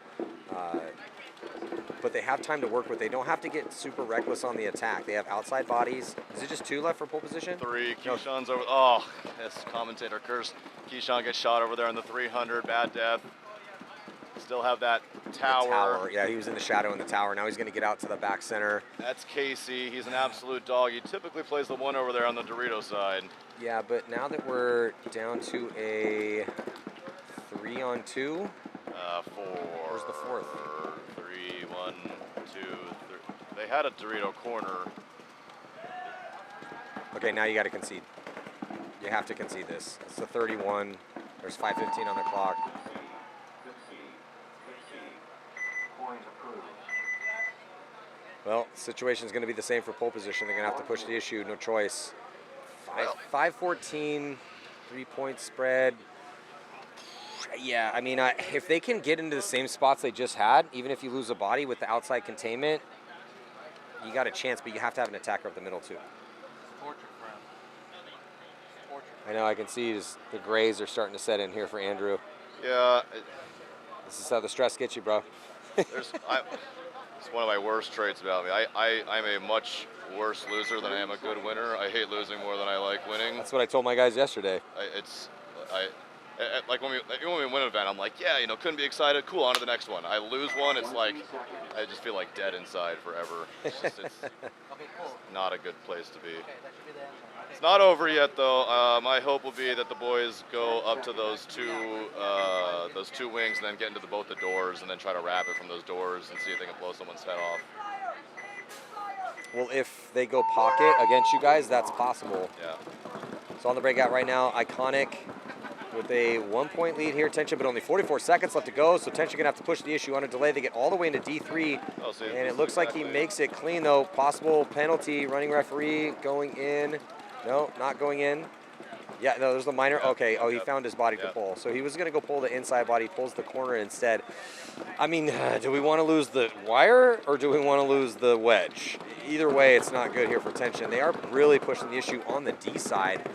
But they have time to work with. They don't have to get super reckless on the attack. They have outside bodies. Is it just 2 left for pole position? 3. Keyshawn's over. Oh, yes, commentator cursed. Keyshawn gets shot over there in the 300. Bad death. Still have that tower. Yeah, he was in the shadow in the tower. Now he's going to get out to the back center. That's Casey. He's an absolute dog. He typically plays the one over there on the Dorito side. Yeah, but now that we're down to a 3-on-2. 4. Where's the 4th? 3, 1, 2, 3. They had a Dorito corner. Okay, now you got to concede. You have to concede this. It's the 31. There's 5:15 on the clock. Well, situation's going to be the same for pole position. They're going to have to push the issue. No choice. 5-14, 3-point spread. Yeah, I mean, if they can get into the same spots they just had, even if you lose a body with the outside containment, you got a chance, but you have to have an attacker up the middle, too. I know, I can see the grays are starting to set in here for Andrew. Yeah. This is how the stress gets you, bro. It's one of my worst traits about me. I'm a much worse loser than I am a good winner. I hate losing more than I like winning. That's what I told my guys yesterday. Like when we win an event, I'm like, yeah, couldn't be excited. Cool, on to the next one. I lose one, it's like I just feel like dead inside forever. It's not a good place to be. It's not over yet, though. My hope will be that the boys go up to those two wings, and then get into both the doors, and then try to wrap it from those doors and see if they can blow someone's head off. Well, if they go pocket against you guys, that's possible. Yeah. So on the breakout right now, Iconic with a 1-point lead here, Tension, but only 44 seconds left to go, so Tension gonna have to push the issue on a delay. They get all the way into D3, and it looks like he makes it clean, though. Possible penalty, running referee going in. No, not going in. Yeah, no, there's the minor. Okay, he found his body to pull. So he was gonna go pull the inside body, pulls the corner instead. I mean, do we wanna lose the wire, or do we wanna lose the wedge? Either way, it's not good here for Tension. They are really pushing the issue on the D side,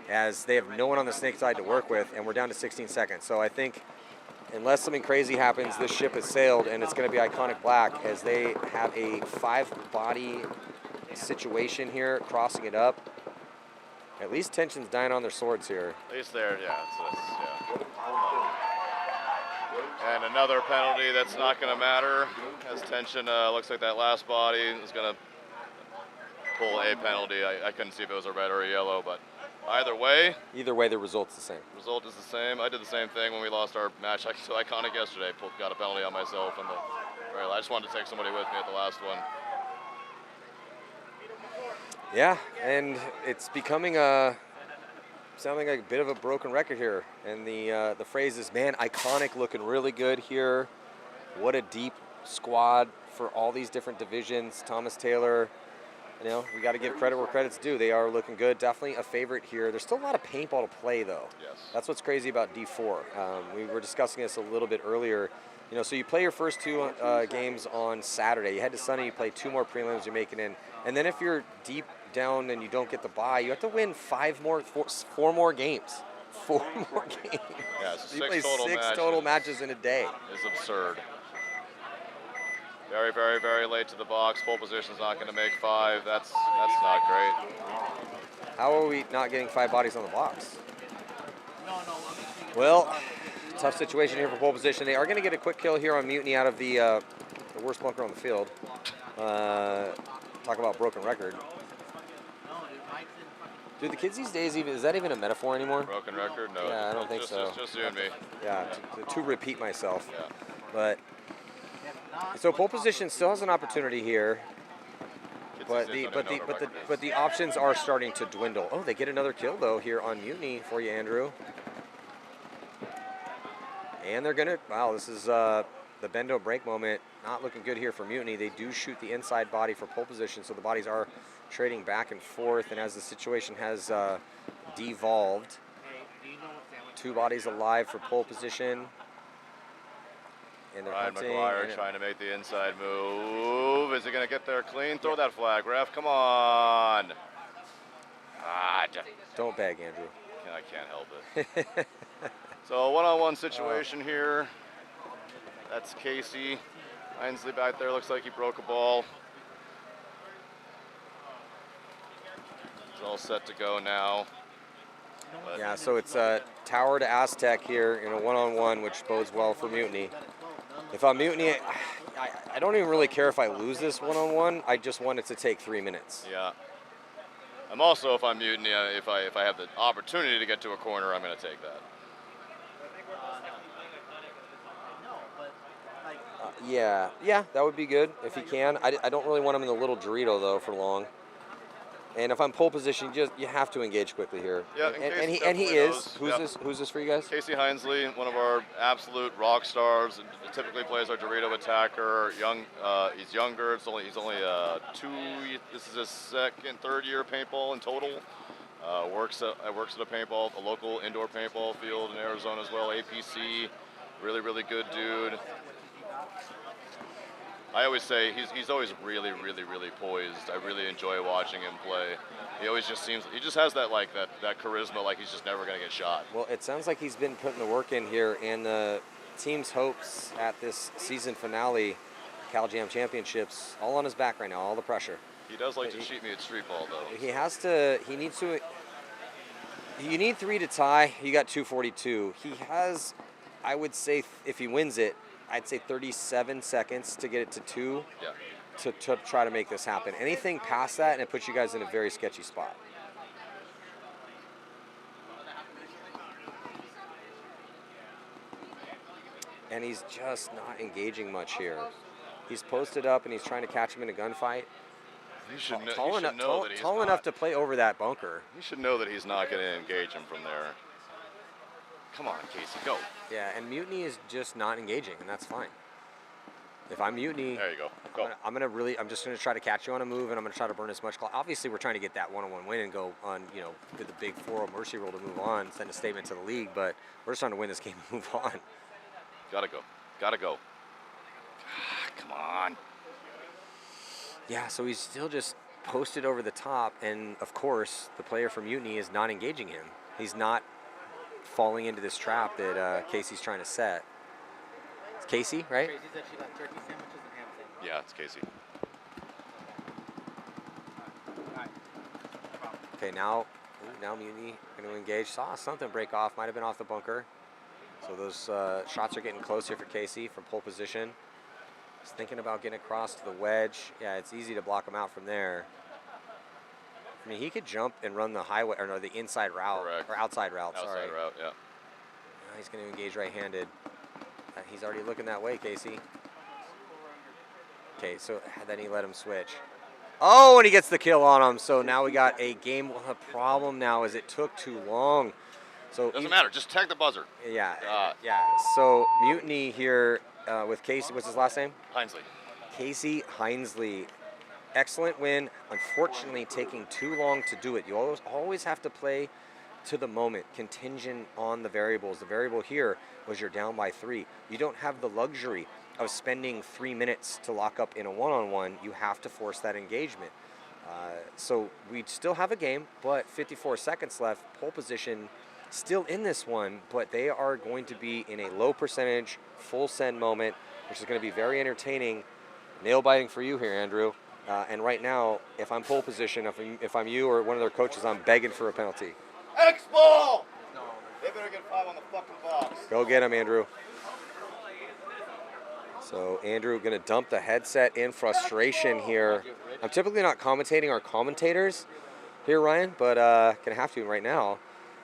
as they have no one on the snake side to work with, and we're down to 16 seconds. So I think unless something crazy happens, this ship has sailed, and it's going to be Iconic Black, as they have a 5-body situation here, crossing it up. At least Tension's dying on their swords here. At least there, yeah. And another penalty that's not going to matter, as Tension looks like that last body is going to pull a penalty. I couldn't see if it was a red or a yellow, but either way, the result's the same. Result is the same. I did the same thing when we lost our match to Iconic yesterday. Got a penalty on myself, and I just wanted to take somebody with me at the last one. Yeah, and it's becoming sounding like a bit of a broken record here. And the phrase is, man, Iconic looking really good here. What a deep squad for all these different divisions. Thomas Taylor. We got to give credit where credit's due. They are looking good. Definitely a favorite here. There's still a lot of paintball to play, though. Yes. That's what's crazy about D4. We were discussing this a little bit earlier. So you play your first 2 games on Saturday. You head to Sunday, you play 2 more prelims, you're making in. And then if you're deep down and you don't get the bye, you have to win 4 more games. 4 more games. Yeah, so He 6 plays total 6 matches. total matches in a day. Is absurd. Very, very, very late to the box. Pole position's not going to make 5. That's not great. How are we not getting 5 bodies on the box? Well, tough situation here for pole position. They are going to get a quick kill here on Mutiny out of the worst bunker on the field. Talk about broken record. Dude, the kids these days, is that even a metaphor anymore? Broken record? No. Yeah, I don't think just, so. Just you and me. Yeah, to repeat myself. Yeah. But so pole position still has an opportunity here. But the options are starting to dwindle. Oh, they get another kill though here on Mutiny for you, Andrew. And they're gonna, wow, this is the bend don't break moment. Not looking good here for Mutiny. They do shoot the inside body for pole position, so the bodies are trading back and forth. And as the situation has devolved, 2 bodies alive for pole position. And they're Ryan hunting. McGuire trying to make the inside move. Is he going to get there clean? Throw that flag, ref. Come on. Don't beg, Andrew. I can't help it. So a one-on-one situation here. That's Casey. Ainsley back there. Looks like he broke a ball. It's all set to go now. But Yeah, so it's Tower to Aztec here in a one-on-one, which bodes well for Mutiny. If I'm Mutiny, I don't even really care if I lose this one-on-one. I just want it to take 3 minutes. yeah. I'm also, if I'm Mutiny, if I have the opportunity to get to a corner, I'm going to take that. Yeah, that would be good if he can. I don't really want him in the little Dorito, though, for long. And if I'm pole position, you have to engage quickly here. Yeah, and he is. Who's this for you guys? Casey Hinesley, one of our absolute rock stars. Typically plays our Dorito attacker. He's younger. He's only 2. This is his third year paintball in total. Works at a paintball, a local indoor paintball field in Arizona as well. APC, really, really good dude. I always say he's always really, really, really poised. I really enjoy watching him play. He always just has that that charisma, like he's just never gonna get shot. Well, it sounds like he's been putting the work in here, and the team's hopes at this season finale, Cal Jam Championships, all on his back right now, all the pressure. He does like to cheat me at street ball, though. He needs to. You need 3 to tie. You got 2:42. He has, I would say, if he wins it, I'd say 37 seconds to get it to 2 to try to make this happen. Anything past that, and it puts you guys in a very sketchy spot. And he's just not engaging much here. He's posted up, and he's trying to catch him in a gunfight. He should know that he's tall enough to play over that bunker. He should know that he's not going to engage him from there. Come on, Casey, go. Yeah, and Mutiny is just not engaging, and that's fine. If I'm Mutiny, there you go. Go. I'm just gonna try to catch you on a move, and I'm gonna try to burn as much clock. Obviously, we're trying to get that one-on-one win and go on, with the big 4-0 mercy roll to move on, send a statement to the league. But we're just trying to win this game and move on. Gotta go. Come on. Yeah, so he's still just posted over the top, and of course, the player from Mutiny is not engaging him. He's not falling into this trap that Casey's trying to set. It's Casey, right? Yeah, it's Casey. Okay, now Mutiny going to engage. Saw something break off. Might have been off the bunker. So those shots are getting close here for Casey from pole position. He's thinking about getting across to the wedge. Yeah, it's easy to block him out from there. I mean, he could jump and run the highway, or no, the inside route, or outside route, sorry. Outside route, yeah. Now he's going to engage right-handed. He's already looking that way, Casey. Okay, so then he let him switch. Oh, and he gets the kill on him. So now we got a game. The problem now is it took too long. So doesn't matter. Just tag the buzzer. Yeah, yeah. So Mutiny here with Casey. What's his last name? Hinesley. Casey Hinesley. Excellent win. Unfortunately, taking too long to do it. You always have to play to the moment, contingent on the variables. The variable here was you're down by 3. You don't have the luxury of spending 3 minutes to lock up in a one-on-one. You have to force that engagement. So we still have a game, but 54 seconds left. Pole position still in this one, but they are going to be in a low percentage, full send moment, which is going to be very entertaining. Nail biting for you here, Andrew. And right now, if I'm pole position, if I'm you or one of their coaches, I'm begging for a penalty. X-ball! They better get 5 on the fucking box. Go get him, Andrew. So Andrew going to dump the headset in frustration here. I'm typically not commentating our commentators here, Ryan, but going to have to right now.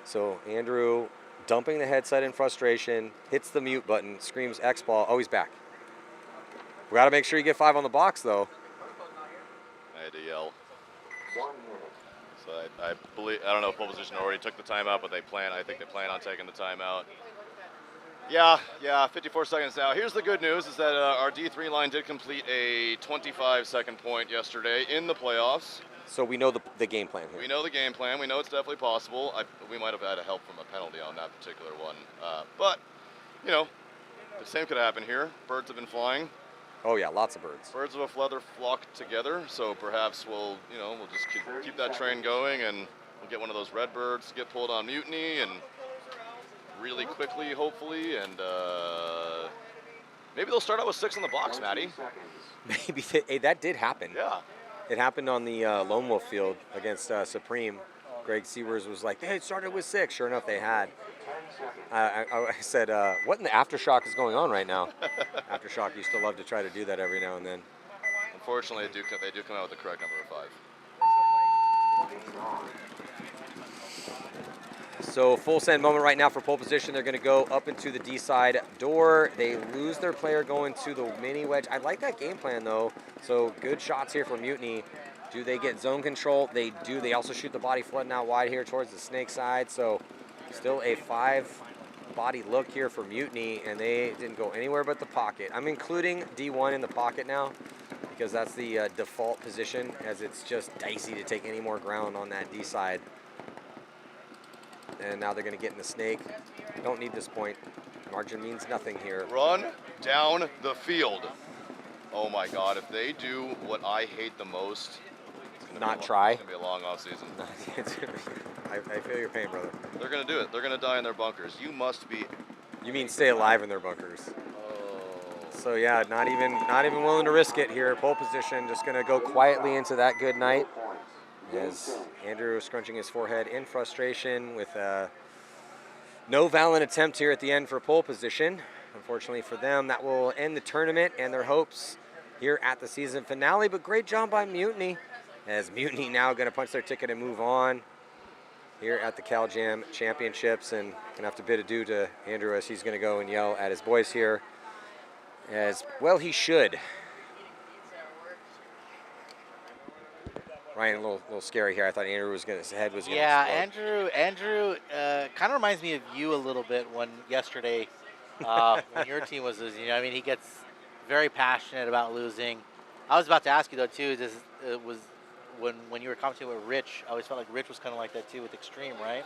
So Andrew dumping the headset in frustration, hits the mute button, screams X-ball. Oh, he's back. We got to make sure you get 5 on the box, though. I had to yell. So I believe, I don't know if pole position already took the timeout, but I think they plan on taking the timeout. Yeah, 54 seconds now. Here's the good news is that our D3 line did complete a 25-second point yesterday in the playoffs. So we know the game plan here. We know the game plan. We know it's definitely possible. We might have had a help from a penalty on that particular one. But, you know, the same could happen here. Birds have been flying. Oh, yeah, lots of birds. Birds of a feather flock together, so perhaps we'll just keep that train going, and we'll get one of those red birds to get pulled on mutiny, and really quickly, hopefully, and maybe they'll start out with 6 in the box, Matty. Maybe. Hey, that did happen. Yeah. It happened on the Lone Wolf field against Supreme. Greg Seavers was like, hey, it started with 6. Sure enough, they had. I said, what in the Aftershock is going on right now? Aftershock used to love to try to do that every now and then. Unfortunately, they do come out with the correct number of 5. So full send moment right now for pole position. They're going to go up into the D side door. They lose their player going to the mini wedge. I like that game plan, though. So good shots here for Mutiny. Do they get zone control? They do. They also shoot the body flooding out wide here towards the snake side. So still a 5-body look here for Mutiny, and they didn't go anywhere but the pocket. I'm including D1 in the pocket now because that's the default position, as it's just dicey to take any more ground on that D side. And now they're going to get in the snake. Don't need this point. Margin means nothing here. Run down the field. Oh my God, if they do what I hate the most, not try. It's going to be a long off season. I feel your pain, brother. They're going to do it. They're going to die in their bunkers. You must be. You mean stay alive in their bunkers? So yeah, not even willing to risk it here. Pole position, just going to go quietly into that good night. As Andrew scrunching his forehead in frustration with no valiant attempt here at the end for pole position. Unfortunately for them, that will end the tournament and their hopes here at the season finale. But great job by Mutiny, as Mutiny now going to punch their ticket and move on here at the Cal Jam Championships, and gonna have to bid adieu to Andrew as he's going to go and yell at his boys here, as well he should. Ryan, a little scary here. I thought Andrew was his head was going to explode. Andrew kind of reminds me of you a little bit when yesterday, when your team was losing. You know, I mean, he gets very passionate about losing. I was about to ask you though too. When you were commentating with Rich, I always felt like Rich was kind of like that too with Extreme, right?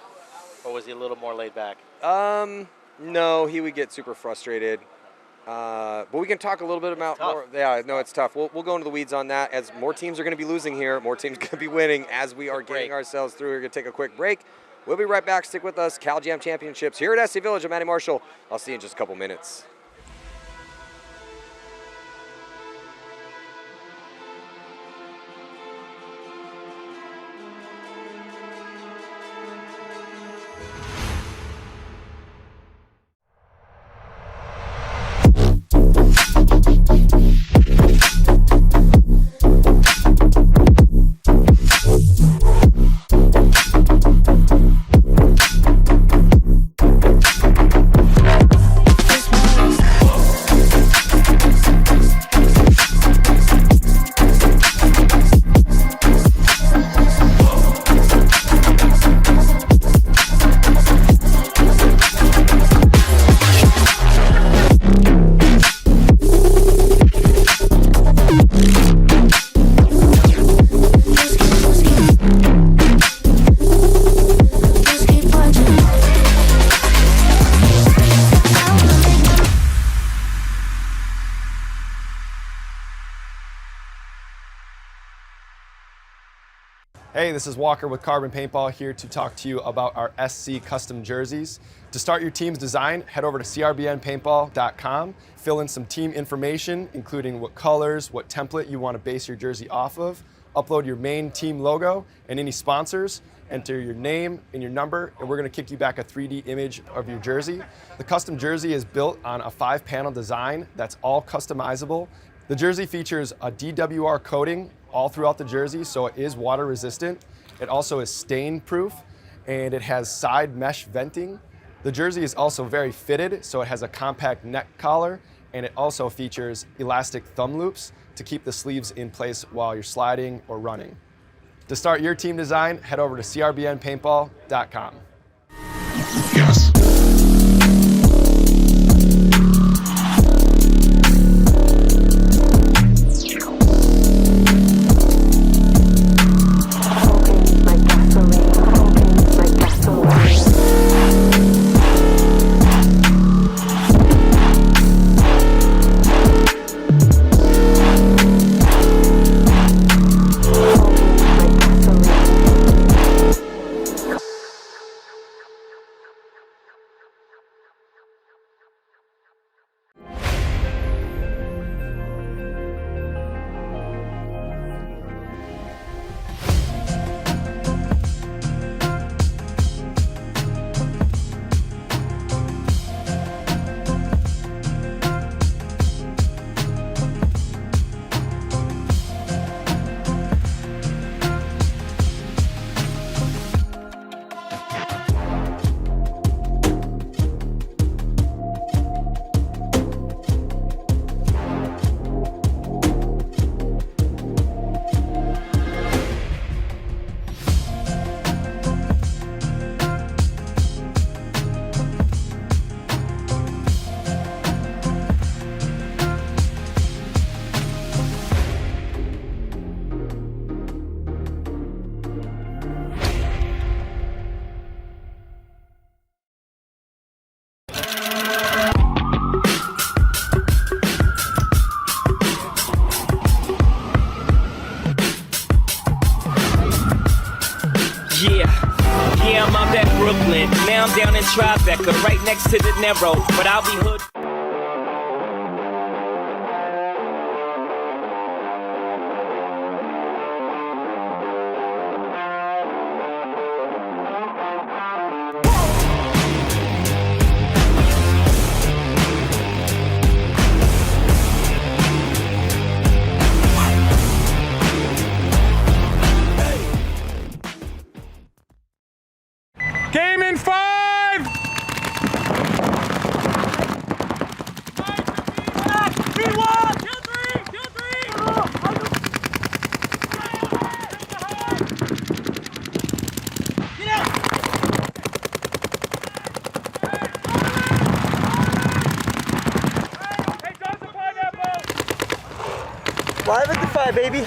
Or was he a little more laid back? No, he would get super frustrated. But we can talk a little bit about more. Yeah, no, it's tough. We'll go into the weeds on that, as more teams are going to be losing here. More teams going to be winning as we are getting ourselves through. We're going to take a quick break. We'll be right back. Stick with us. Cal Jam Championships here at SC Village. I'm Matty Marshall. I'll see you in just a couple minutes. Hey, this is Walker with Carbon Paintball here to talk to you about our SC custom jerseys. To start your team's design, head over to crbnpaintball.com, fill in some team information, including what colors, what template you want to base your jersey off of, upload your main team logo and any sponsors, enter your name and your number, and we're going to kick you back a 3D image of your jersey. The custom jersey is built on a 5-panel design that's all customizable. The jersey features a DWR coating all throughout the jersey, so it is water resistant. It also is stain proof, and it has side mesh venting. The jersey is also very fitted, so it has a compact neck collar, and it also features elastic thumb loops to keep the sleeves in place while you're sliding or running. To start your team design, head over to crbnpaintball.com. Yes. Yeah, I'm up at Brooklyn. Now I'm down in Tribeca, right next to the Narrow. But I'll be hood. Game in 5! Live at the 5, baby.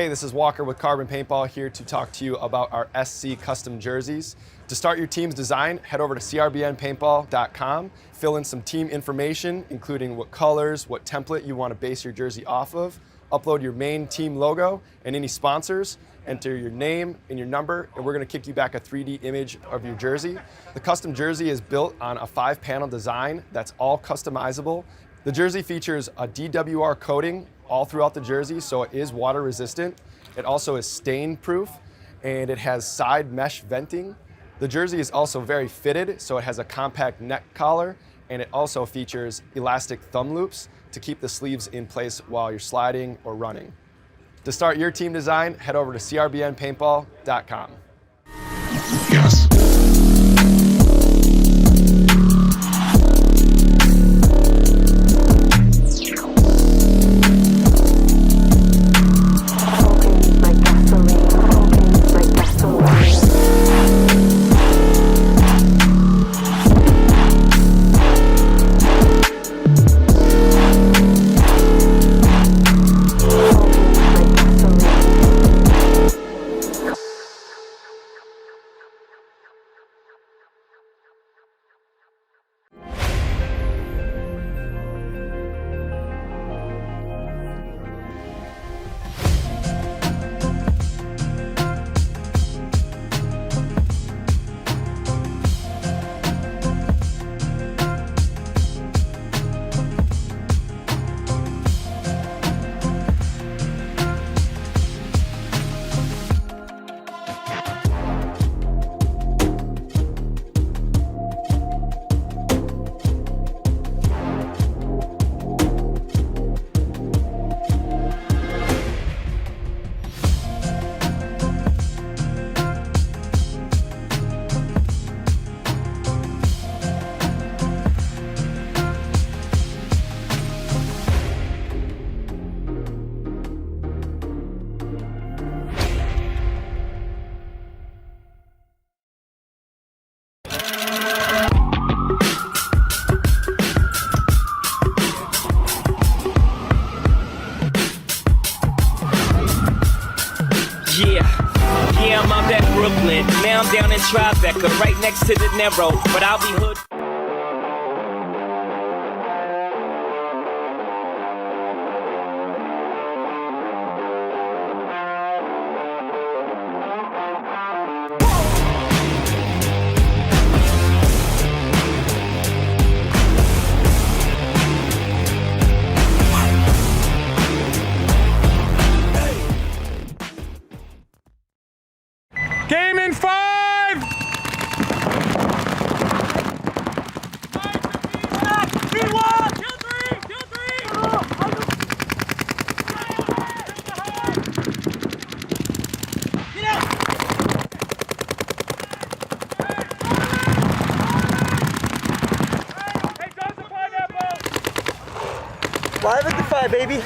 Hey, this is Walker with Carbon Paintball here to talk to you about our SC custom jerseys. To start your team's design, head over to crbnpaintball.com, fill in some team information, including what colors, what template you want to base your jersey off of, upload your main team logo and any sponsors, enter your name and your number, and we're going to kick you back a 3D image of your jersey. The custom jersey is built on a 5-panel design that's all customizable. The jersey features a DWR coating all throughout the jersey, so it is water resistant. It also is stain proof, and it has side mesh venting. The jersey is also very fitted, so it has a compact neck collar, and it also features elastic thumb loops to keep the sleeves in place while you're sliding or running. To start your team design, head over to crbnpaintball.com. Yes. Yeah, I'm out at Brooklyn. Now I'm down in Tribeca, right next to the Narrow. But I'll be hood. Game in 5! Live at the 5, baby.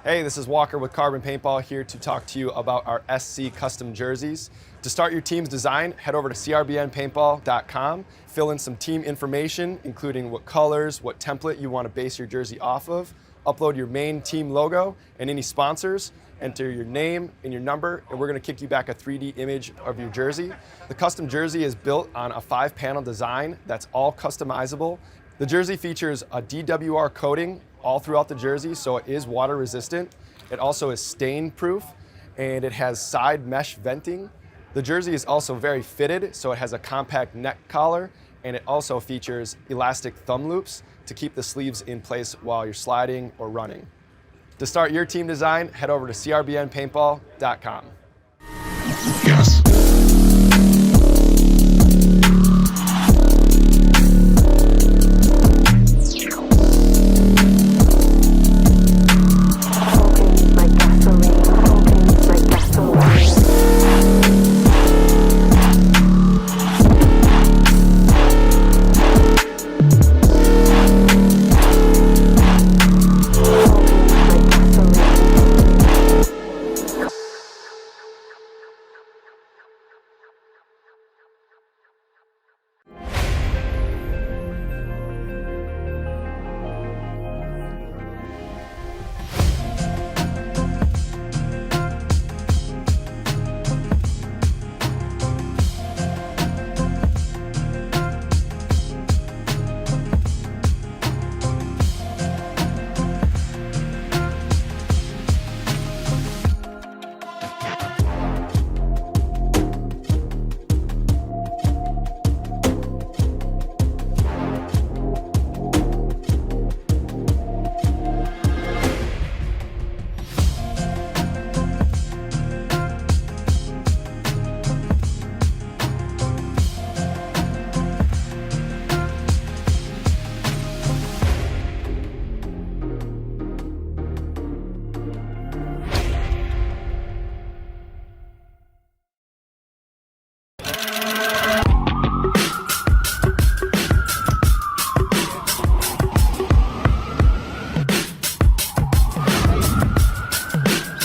Hey, this is Walker with Carbon Paintball here to talk to you about our SC custom jerseys. To start your team's design, head over to crbnpaintball.com, fill in some team information, including what colors, what template you want to base your jersey off of, upload your main team logo and any sponsors, enter your name and your number, and we're going to kick you back a 3D image of your jersey. The custom jersey is built on a 5-panel design that's all customizable. The jersey features a DWR coating all throughout the jersey, so it is water resistant. It also is stain proof, and it has side mesh venting. The jersey is also very fitted, so it has a compact neck collar, and it also features elastic thumb loops to keep the sleeves in place while you're sliding or running. To start your team design, head over to crbnpaintball.com. Yes.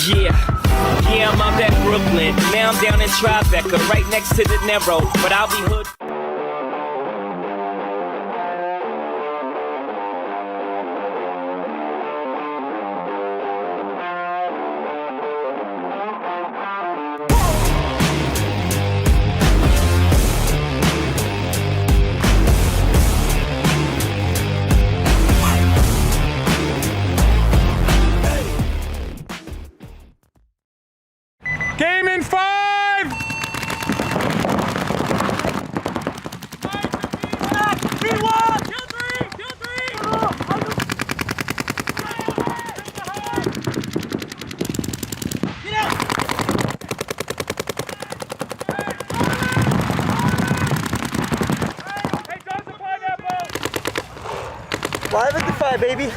Yeah, I'm out at Brooklyn. Now I'm down in Tribeca, right next to the Narrow. But I'll be hood. Game in 5! Live at the 5, baby.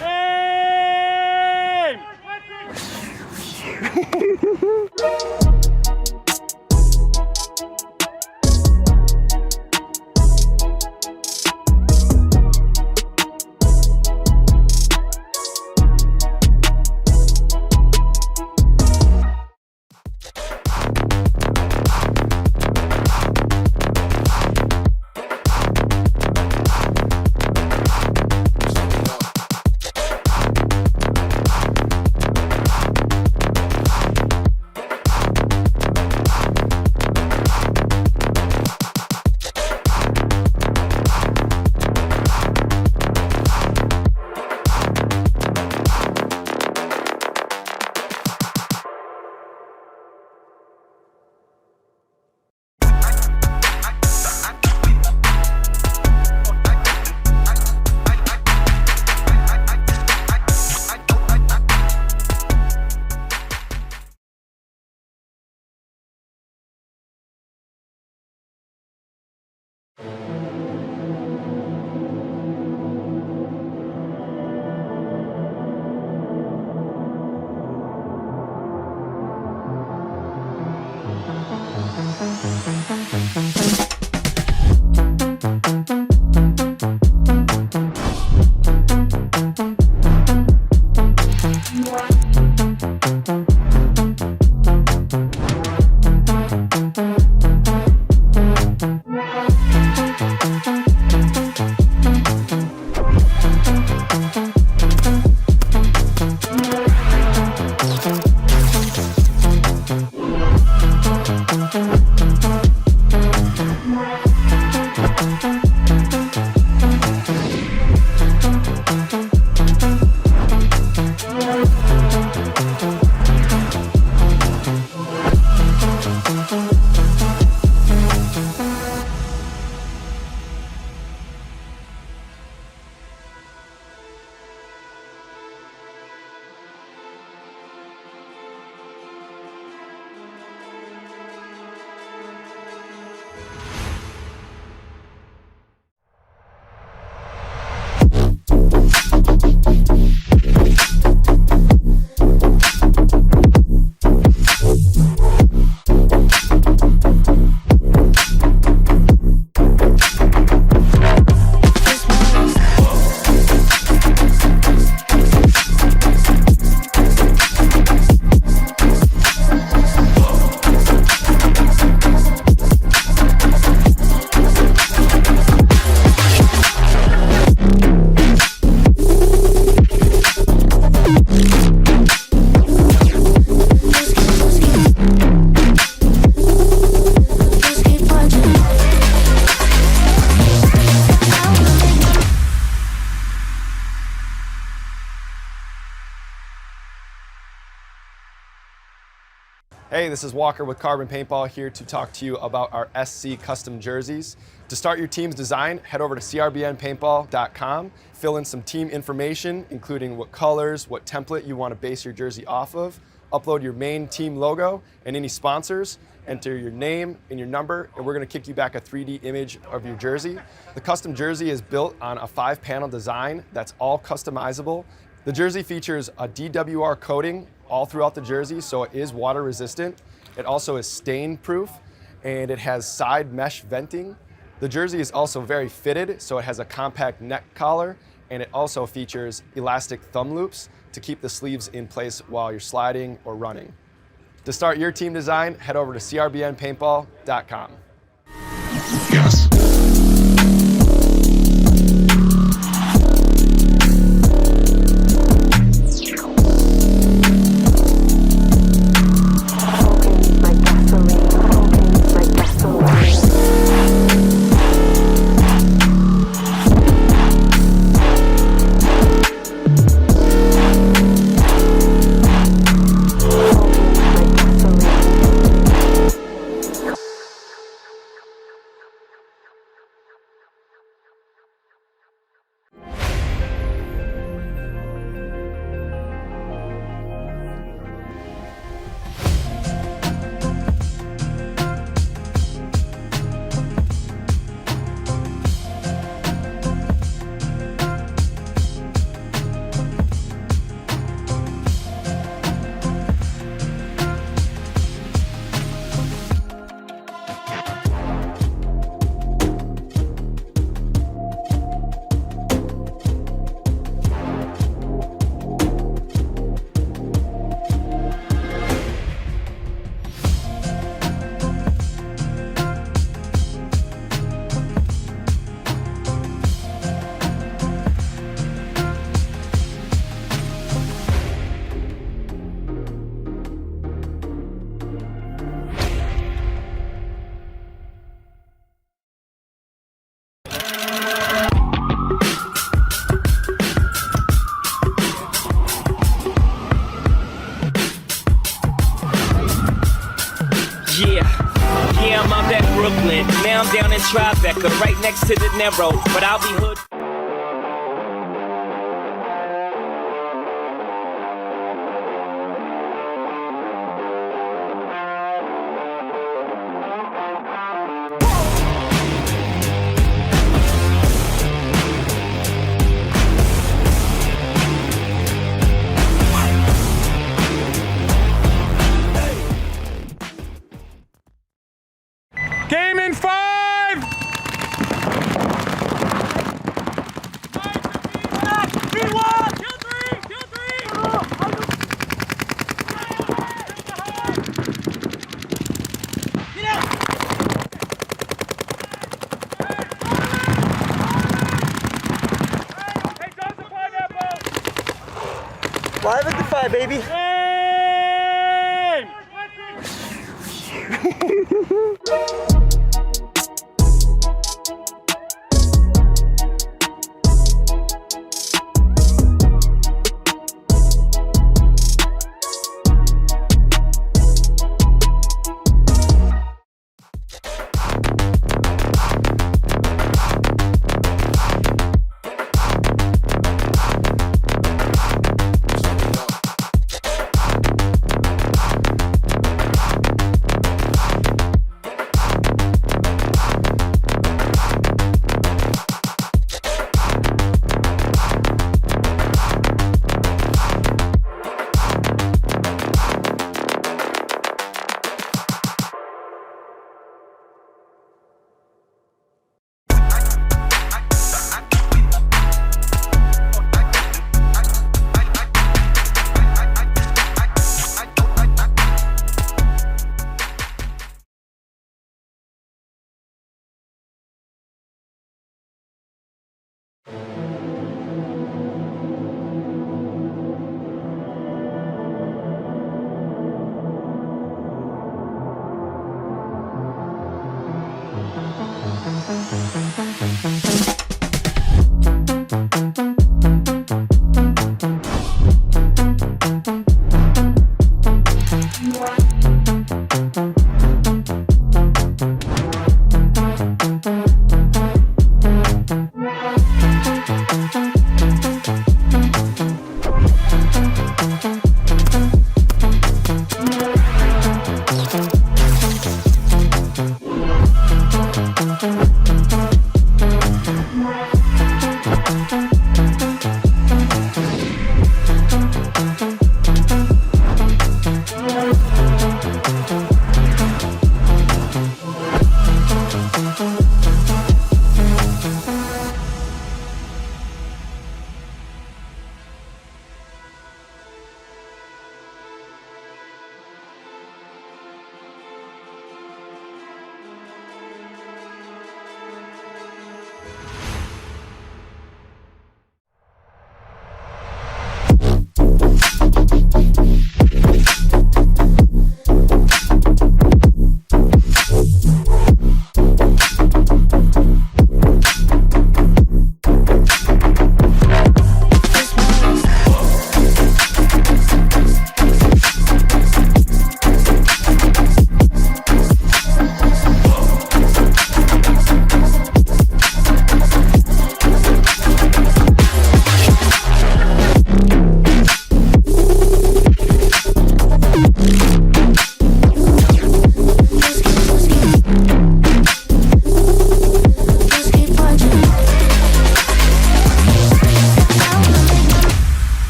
Hey, this is Walker with Carbon Paintball here to talk to you about our SC custom jerseys. To start your team's design, head over to crbnpaintball.com, fill in some team information, including what colors, what template you want to base your jersey off of, upload your main team logo and any sponsors, enter your name and your number, and we're going to kick you back a 3D image of your jersey. The custom jersey is built on a 5-panel design that's all customizable. The jersey features a DWR coating all throughout the jersey, so it is water resistant. It also is stain proof, and it has side mesh venting. The jersey is also very fitted, so it has a compact neck collar, and it also features elastic thumb loops to keep the sleeves in place while you're sliding or running. To start your team design, head over to crbnpaintball.com. Yes. Yeah, I'm out at Brooklyn. Now I'm down in Tribeca, right next to the Narrow, but I'll be hood. Game in 5! Live at the 5, baby.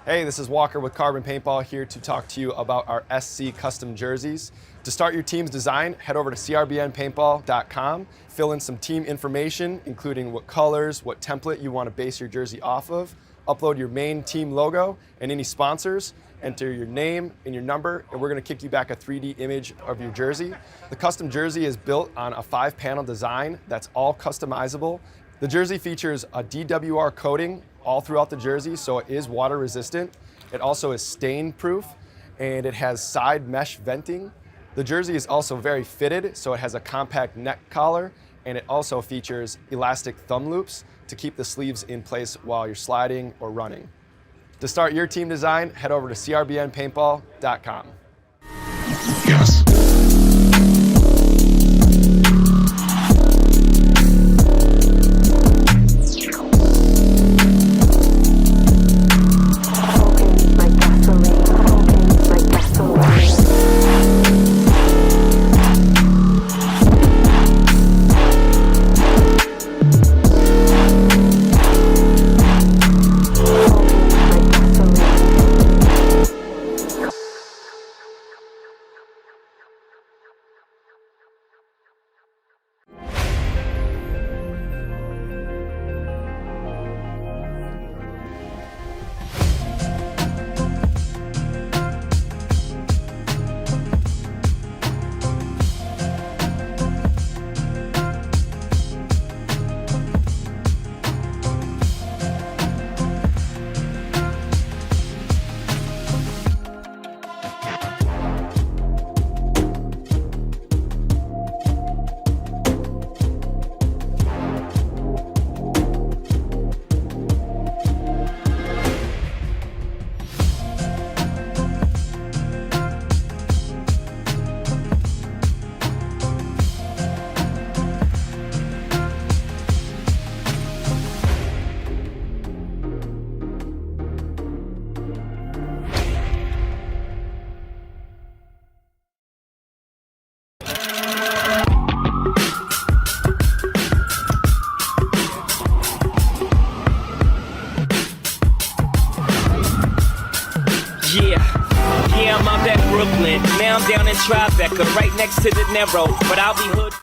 Hey, this is Walker with Carbon Paintball here to talk to you about our SC custom jerseys. To start your team's design, head over to crbnpaintball.com, fill in some team information, including what colors, what template you want to base your jersey off of, upload your main team logo and any sponsors, enter your name and your number, and we're going to kick you back a 3D image of your jersey. The custom jersey is built on a 5-panel design that's all customizable. The jersey features a DWR coating all throughout the jersey, so it is water resistant. It also is stain proof, and it has side mesh venting. The jersey is also very fitted, so it has a compact neck collar, and it also features elastic thumb loops to keep the sleeves in place while you're sliding or running. To start your team design, head over to crbnpaintball.com. Yes. Yeah, I'm out at Brooklyn. Now I'm down in Tribeca, right next to the Narrow. But I'll be hood.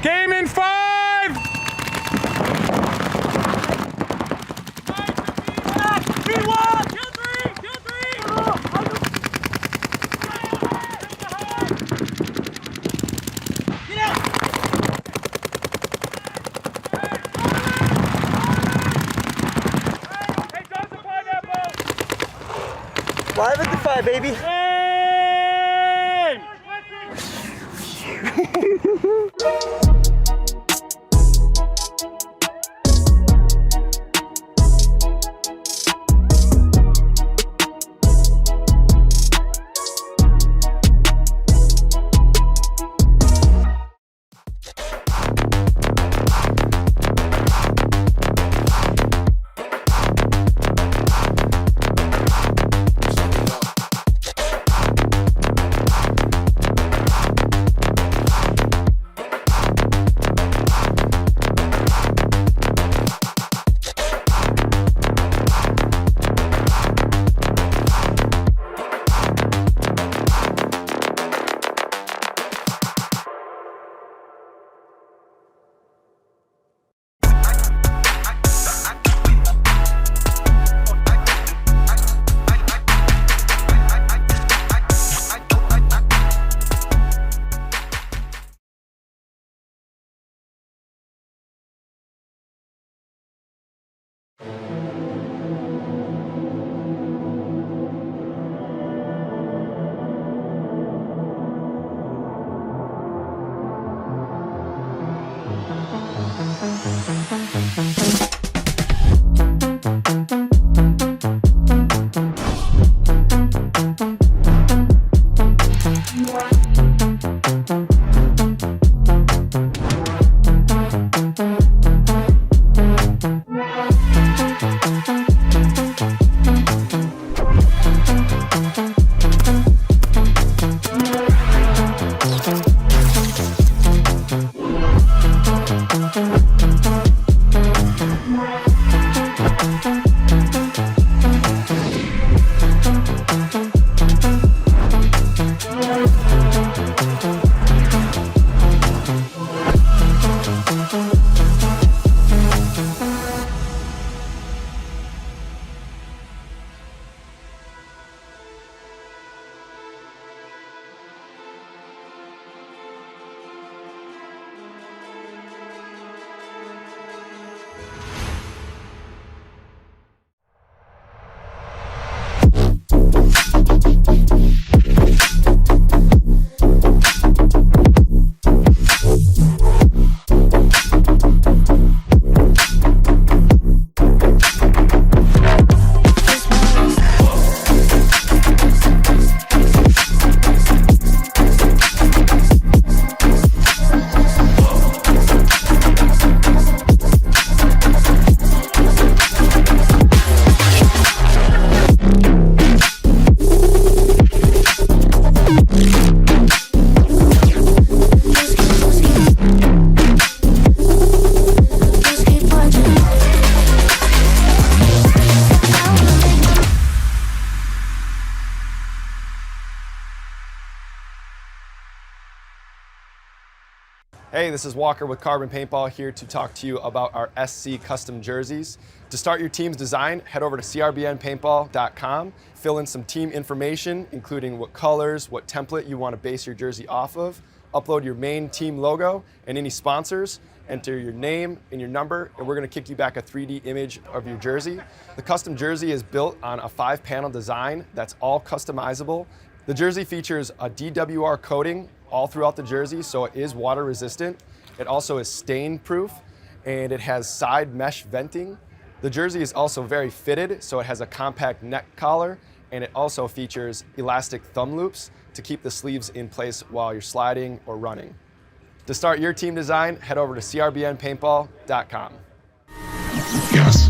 Game in 5! Live at the 5, baby. Hey, this is Walker with Carbon Paintball here to talk to you about our SC custom jerseys. To start your team's design, head over to crbnpaintball.com, fill in some team information, including what colors, what template you want to base your jersey off of, upload your main team logo and any sponsors, enter your name and your number, and we're going to kick you back a 3D image of your jersey. The custom jersey is built on a 5-panel design that's all customizable. The jersey features a DWR coating all throughout the jersey, so it is water resistant. It also is stain proof, and it has side mesh venting. The jersey is also very fitted, so it has a compact neck collar, and it also features elastic thumb loops to keep the sleeves in place while you're sliding or running. To start your team design, head over to crbnpaintball.com. Yes.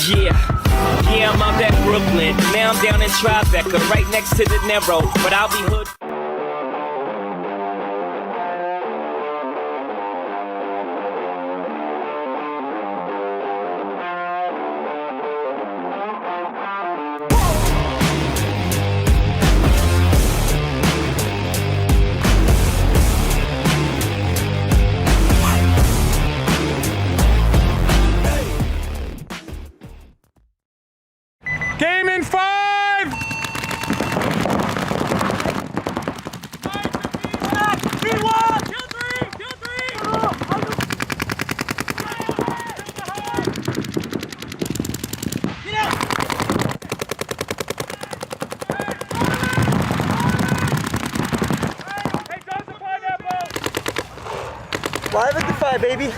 Yeah, I'm out at Brooklyn. Now I'm down in Tribeca, right next to the Narrow. But I'll be hood. Game in 5! Live at the 5, baby.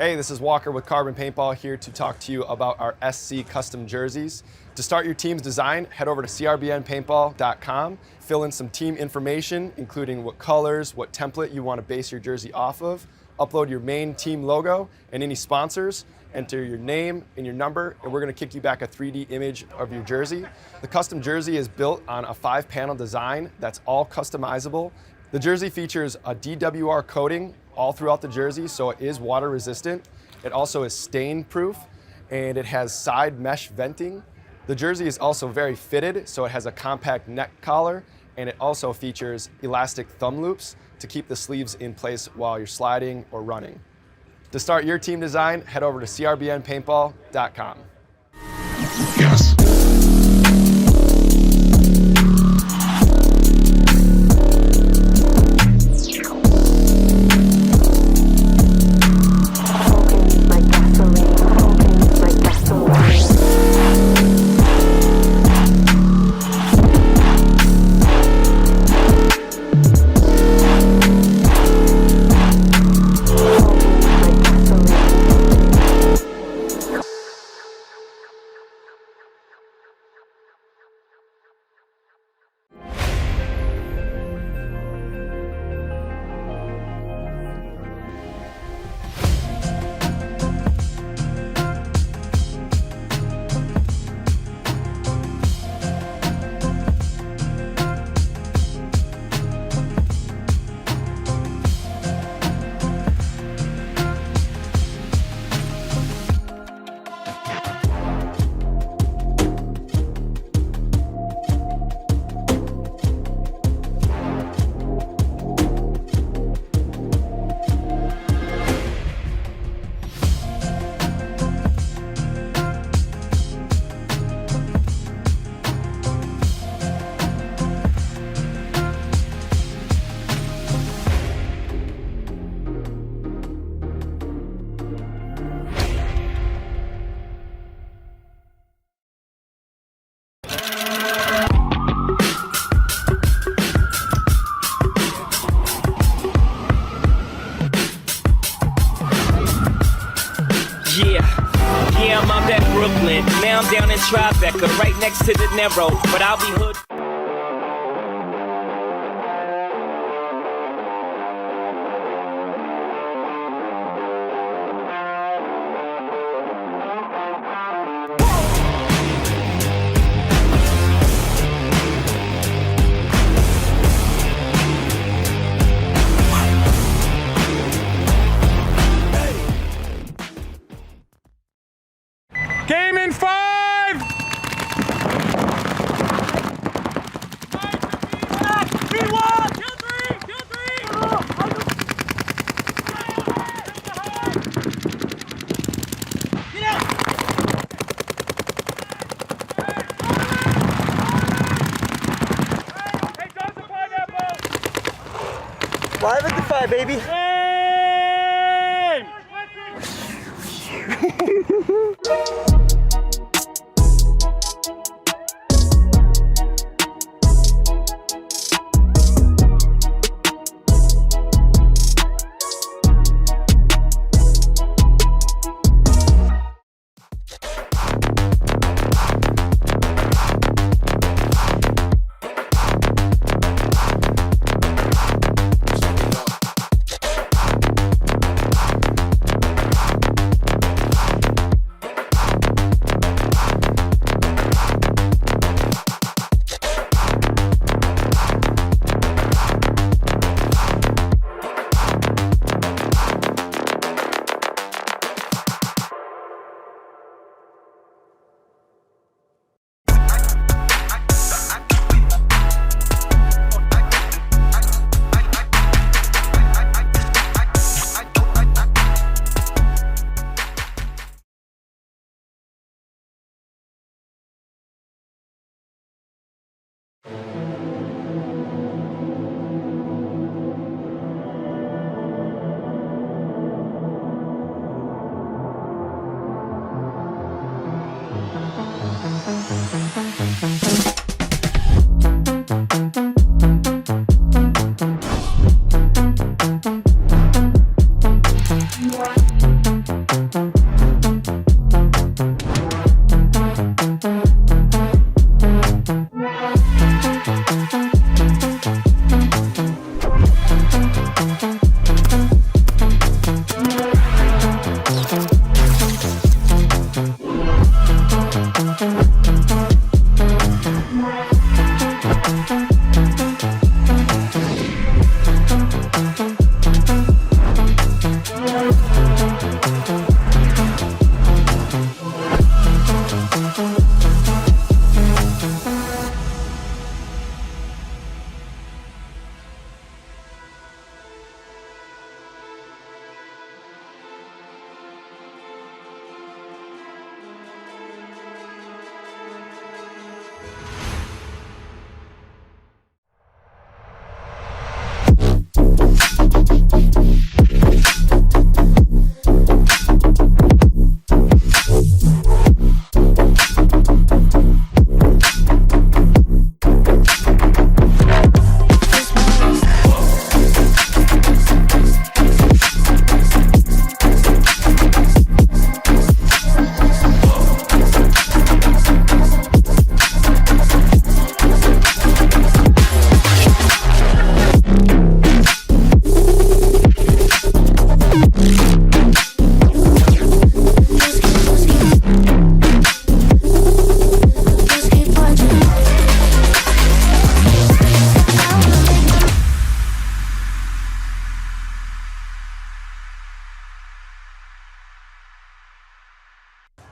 Hey, this is Walker with Carbon Paintball here to talk to you about our SC custom jerseys. To start your team's design, head over to crbnpaintball.com, fill in some team information, including what colors, what template you want to base your jersey off of, upload your main team logo and any sponsors, enter your name and your number, and we're going to kick you back a 3D image of your jersey. The custom jersey is built on a 5-panel design that's all customizable. The jersey features a DWR coating all throughout the jersey, so it is water resistant. It also is stain proof, and it has side mesh venting. The jersey is also very fitted, so it has a compact neck collar, and it also features elastic thumb loops to keep the sleeves in place while you're sliding or running. To start your team design, head over to crbnpaintball.com. Yes. Yeah, I'm up at Brooklyn. Now I'm down in Tribeca, right next to the Narrow. But I'll be hood. Game in 5! Five at the 5, baby.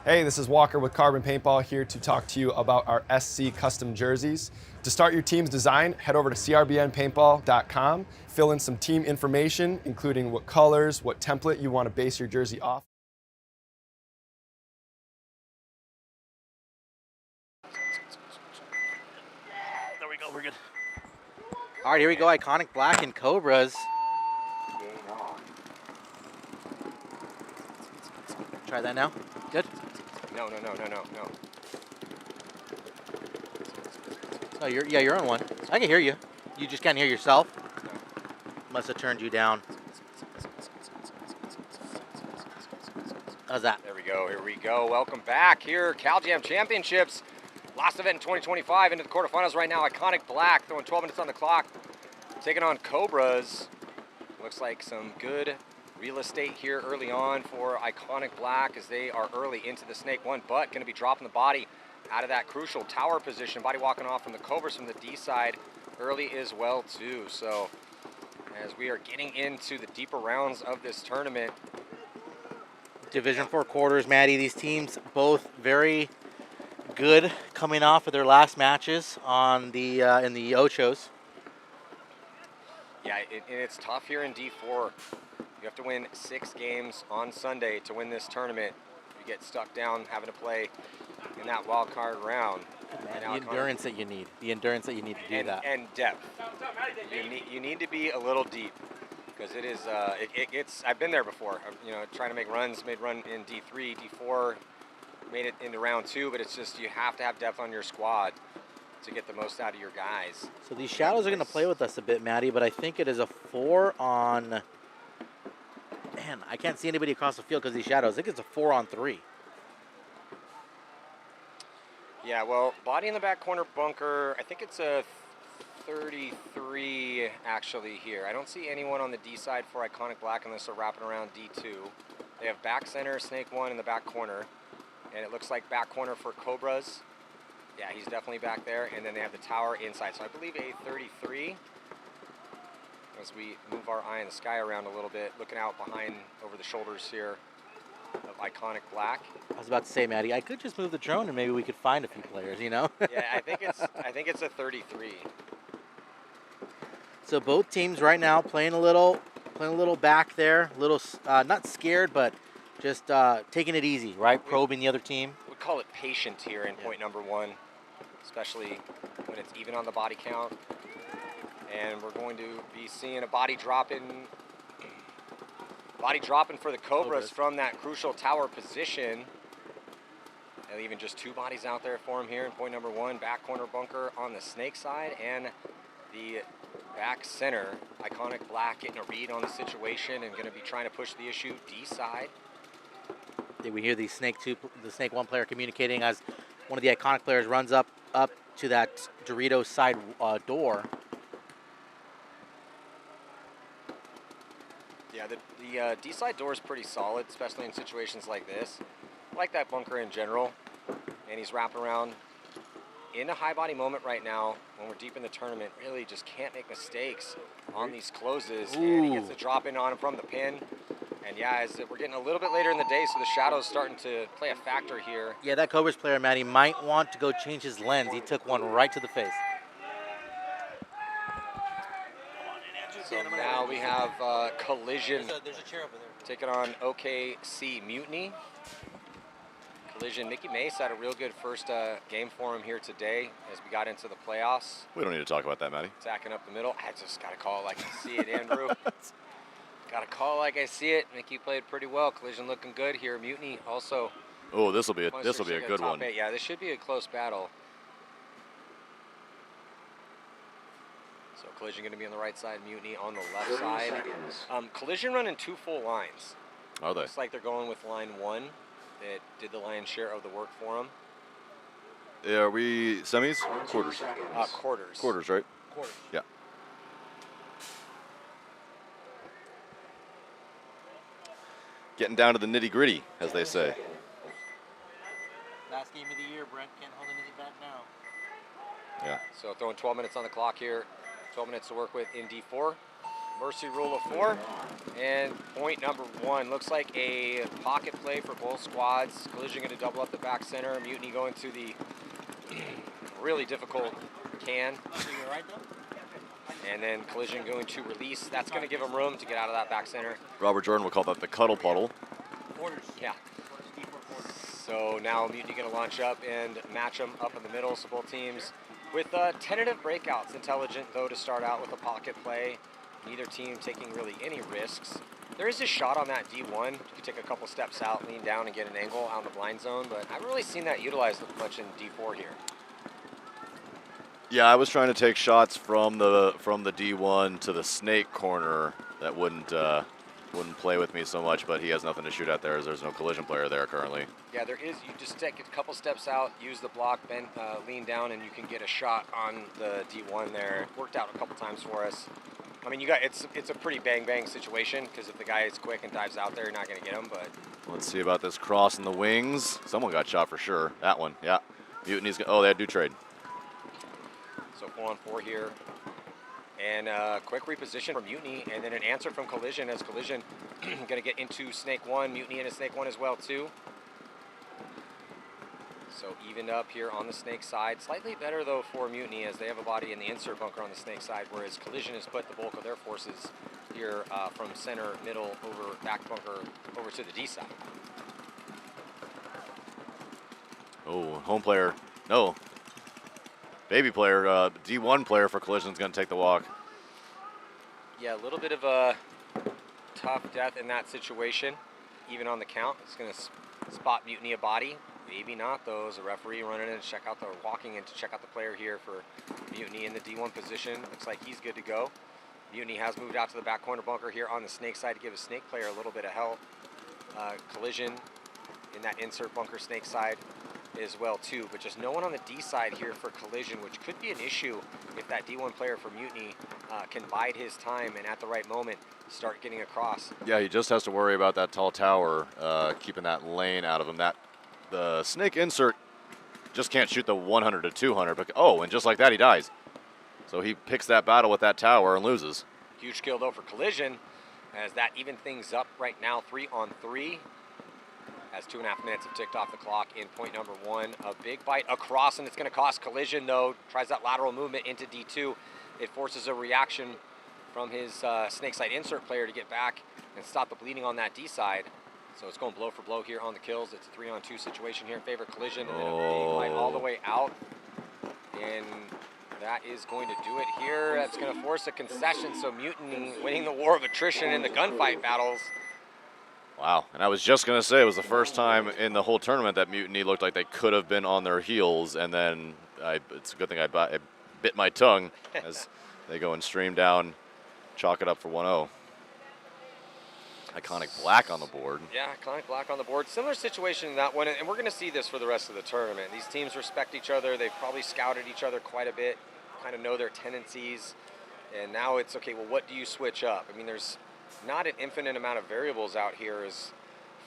Hey, this is Walker with Carbon Paintball here to talk to you about our SC custom jerseys. To start your team's design, head over to crbnpaintball.com, fill in some team information, including what colors, what template you want to base your jersey off. There we go, we're good. All right, here we go, Iconic Black and Cobras. Try that now. Good. No. Oh, you're on one. I can hear you. You just can't hear yourself. Must have turned you down. How's that? There we go. Here we go. Welcome back here, Cal Jam Championships. Last event in 2025 into the quarterfinals right now. Iconic Black throwing 12 minutes on the clock, taking on Cobras. Looks like some good real estate here early on for Iconic Black as they are early into the Snake 1, but going to be dropping the body out of that crucial tower position. Body walking off from the Cobras from the D side early as well too. So as we are getting into the deeper rounds of this tournament. Division 4 quarters, Maddie. These teams both very good coming off of their last matches on the in the Ochos. Yeah, and it's tough here in D4. You have to win 6 games on Sunday to win this tournament. You get stuck down having to play in that wild card round. The endurance that you need. The endurance that you need to do that. And depth. You need to be a little deep because it is. It's. I've been there before. You know, trying to make runs. Made run in D3, D4. Made it into round 2, but it's just you have to have depth on your squad to get the most out of your guys. So these shadows are going to play with us a bit, Maddie, but I think it is a 4 on. Man, I can't see anybody across the field because these shadows. I think it's a 4 on 3. Yeah, well, body in the back corner bunker. I think it's a 33 actually here. I don't see anyone on the D side for Iconic Black unless they're wrapping around D2. They have back center, Snake 1 in the back corner. And it looks like back corner for Cobras. Yeah, he's definitely back there. And then they have the tower inside. So I believe a 33. As we move our eye in the sky around a little bit, looking out behind over the shoulders here of Iconic Black. I was about to say, Maddie, I could just move the drone and maybe we could find a few players, you know? Yeah, I think it's a 33. So both teams right now playing a little back there, a little not scared, but just taking it easy, right? Probing the other team. We call it patient here in point number 1, especially when it's even on the body count. And we're going to be seeing a body dropping for the Cobras from that crucial tower position. And even just 2 bodies out there for him here in point number 1. Back corner bunker on the Snake side and the back center. Iconic Black getting a read on the situation and going to be trying to push the issue D side. We hear the Snake 1 player communicating as one of the Iconic players runs up to that Doritos side door. Yeah, the D-side door is pretty solid, especially in situations like this. I like that bunker in general. And he's wrapping around in a high body moment right now when we're deep in the tournament. Really just can't make mistakes on these closes. And he gets the drop in on him from the pin. And yeah, as we're getting a little bit later in the day, so the shadow's starting to play a factor here. Yeah, that Cobras player, Matty, might want to go change his lens. He took one right to the face. So now we have Collision taking on OKC Mutiny. Collision, Mickey Mace had a real good first game for him here today as we got into the playoffs. We don't need to talk about that, Matty. Attacking up the middle. I just got to call it like I see it, Andrew. Got to call it like I see it. Mickey played pretty well. Collision looking good here. Mutiny also. Oh, this will be a good one. Yeah, this should be a close battle. So Collision going to be on the right side, Mutiny on the left side. Collision running 2 full lines. Are they? Looks like they're going with line 1 that did the lion's share of the work for them. Yeah, are we semis? Quarters. Quarters. Quarters, right? Quarters. Yeah. Getting down to the nitty gritty, as they say. Last game of the year, Brent can't hold anything back now. Yeah. So throwing 12 minutes on the clock here. 12 minutes to work with in D4. Mercy rule of 4. And point number 1. Looks like a pocket play for both squads. Collision going to double up the back center. Mutiny going to the really difficult can. You're right, though? And then Collision going to release. That's going to give him room to get out of that back center. Robert Jordan will call that the cuddle puddle. Yeah. So now Mutiny going to launch up and match them up in the middle. So both teams with tentative breakouts. Intelligent, though, to start out with a pocket play. Neither team taking really any risks. There is a shot on that D1. You can take a couple steps out, lean down, and get an angle out in the blind zone. But I haven't really seen that utilized much in D4 here. Yeah, I was trying to take shots from the D1 to the snake corner that wouldn't play with me so much, but he has nothing to shoot at there as there's no collision player there currently. Yeah, there is. You just take a couple steps out, use the block, bend, lean down, and you can get a shot on the D1 there. It worked out a couple times for us. I mean, it's a pretty bang situation because if the guy is quick and dives out there, you're not going to get him. But let's see about this cross in the wings. Someone got shot for sure. That one, yeah. Mutiny's. Oh, they do trade. So 4-on-4 here. And quick reposition from Mutiny, and then an answer from Collision as Collision going to get into Snake 1. Mutiny into Snake 1 as well, too. So evened up here on the Snake side. Slightly better, though, for Mutiny as they have a body in the insert bunker on the Snake side, whereas Collision has put the bulk of their forces here from center, middle, over back bunker, over to the D side. Oh, home player. No. Baby player, D1 player for Collision is going to take the walk. Yeah, a little bit of a tough death in that situation, even on the count. It's going to spot Mutiny a body. Maybe not, though, as a referee running in to check out walking in to check out the player here for Mutiny in the D1 position. Looks like he's good to go. Mutiny has moved out to the back corner bunker here on the Snake side to give a Snake player a little bit of help. Collision in that insert bunker Snake side as well, too. But just no one on the D side here for Collision, which could be an issue if that D1 player for Mutiny can bide his time and at the right moment start getting across. Yeah, he just has to worry about that tall tower, keeping that lane out of him. The Snake insert just can't shoot the 100 to 200. But, oh, and just like that, he dies. So he picks that battle with that tower and loses. Huge kill, though, for Collision, as that even things up right now, 3-on-3. As 2.5 minutes have ticked off the clock in point number 1. A big bite across, and it's going to cost Collision, though. Tries that lateral movement into D2. It forces a reaction from his Snake side insert player to get back and stop the bleeding on that D side. So it's going blow for blow here on the kills. It's a 3-on-2 situation here in favor of Collision. And then a big bite all the way out. And that is going to do it here. That's going to force a concession. So Mutiny winning the war of attrition in the gunfight battles. Wow, and I was just going to say it was the first time in the whole tournament that Mutiny looked like they could have been on their heels, and then it's a good thing I bit my tongue as they go and stream down, chalk it up for 1-0. Iconic Black on the board. Yeah, Iconic Black on the board. Similar situation in that one, and we're going to see this for the rest of the tournament. These teams respect each other. They've probably scouted each other quite a bit, kind of know their tendencies. And now it's, okay, well, what do you switch up? I mean, there's not an infinite amount of variables out here as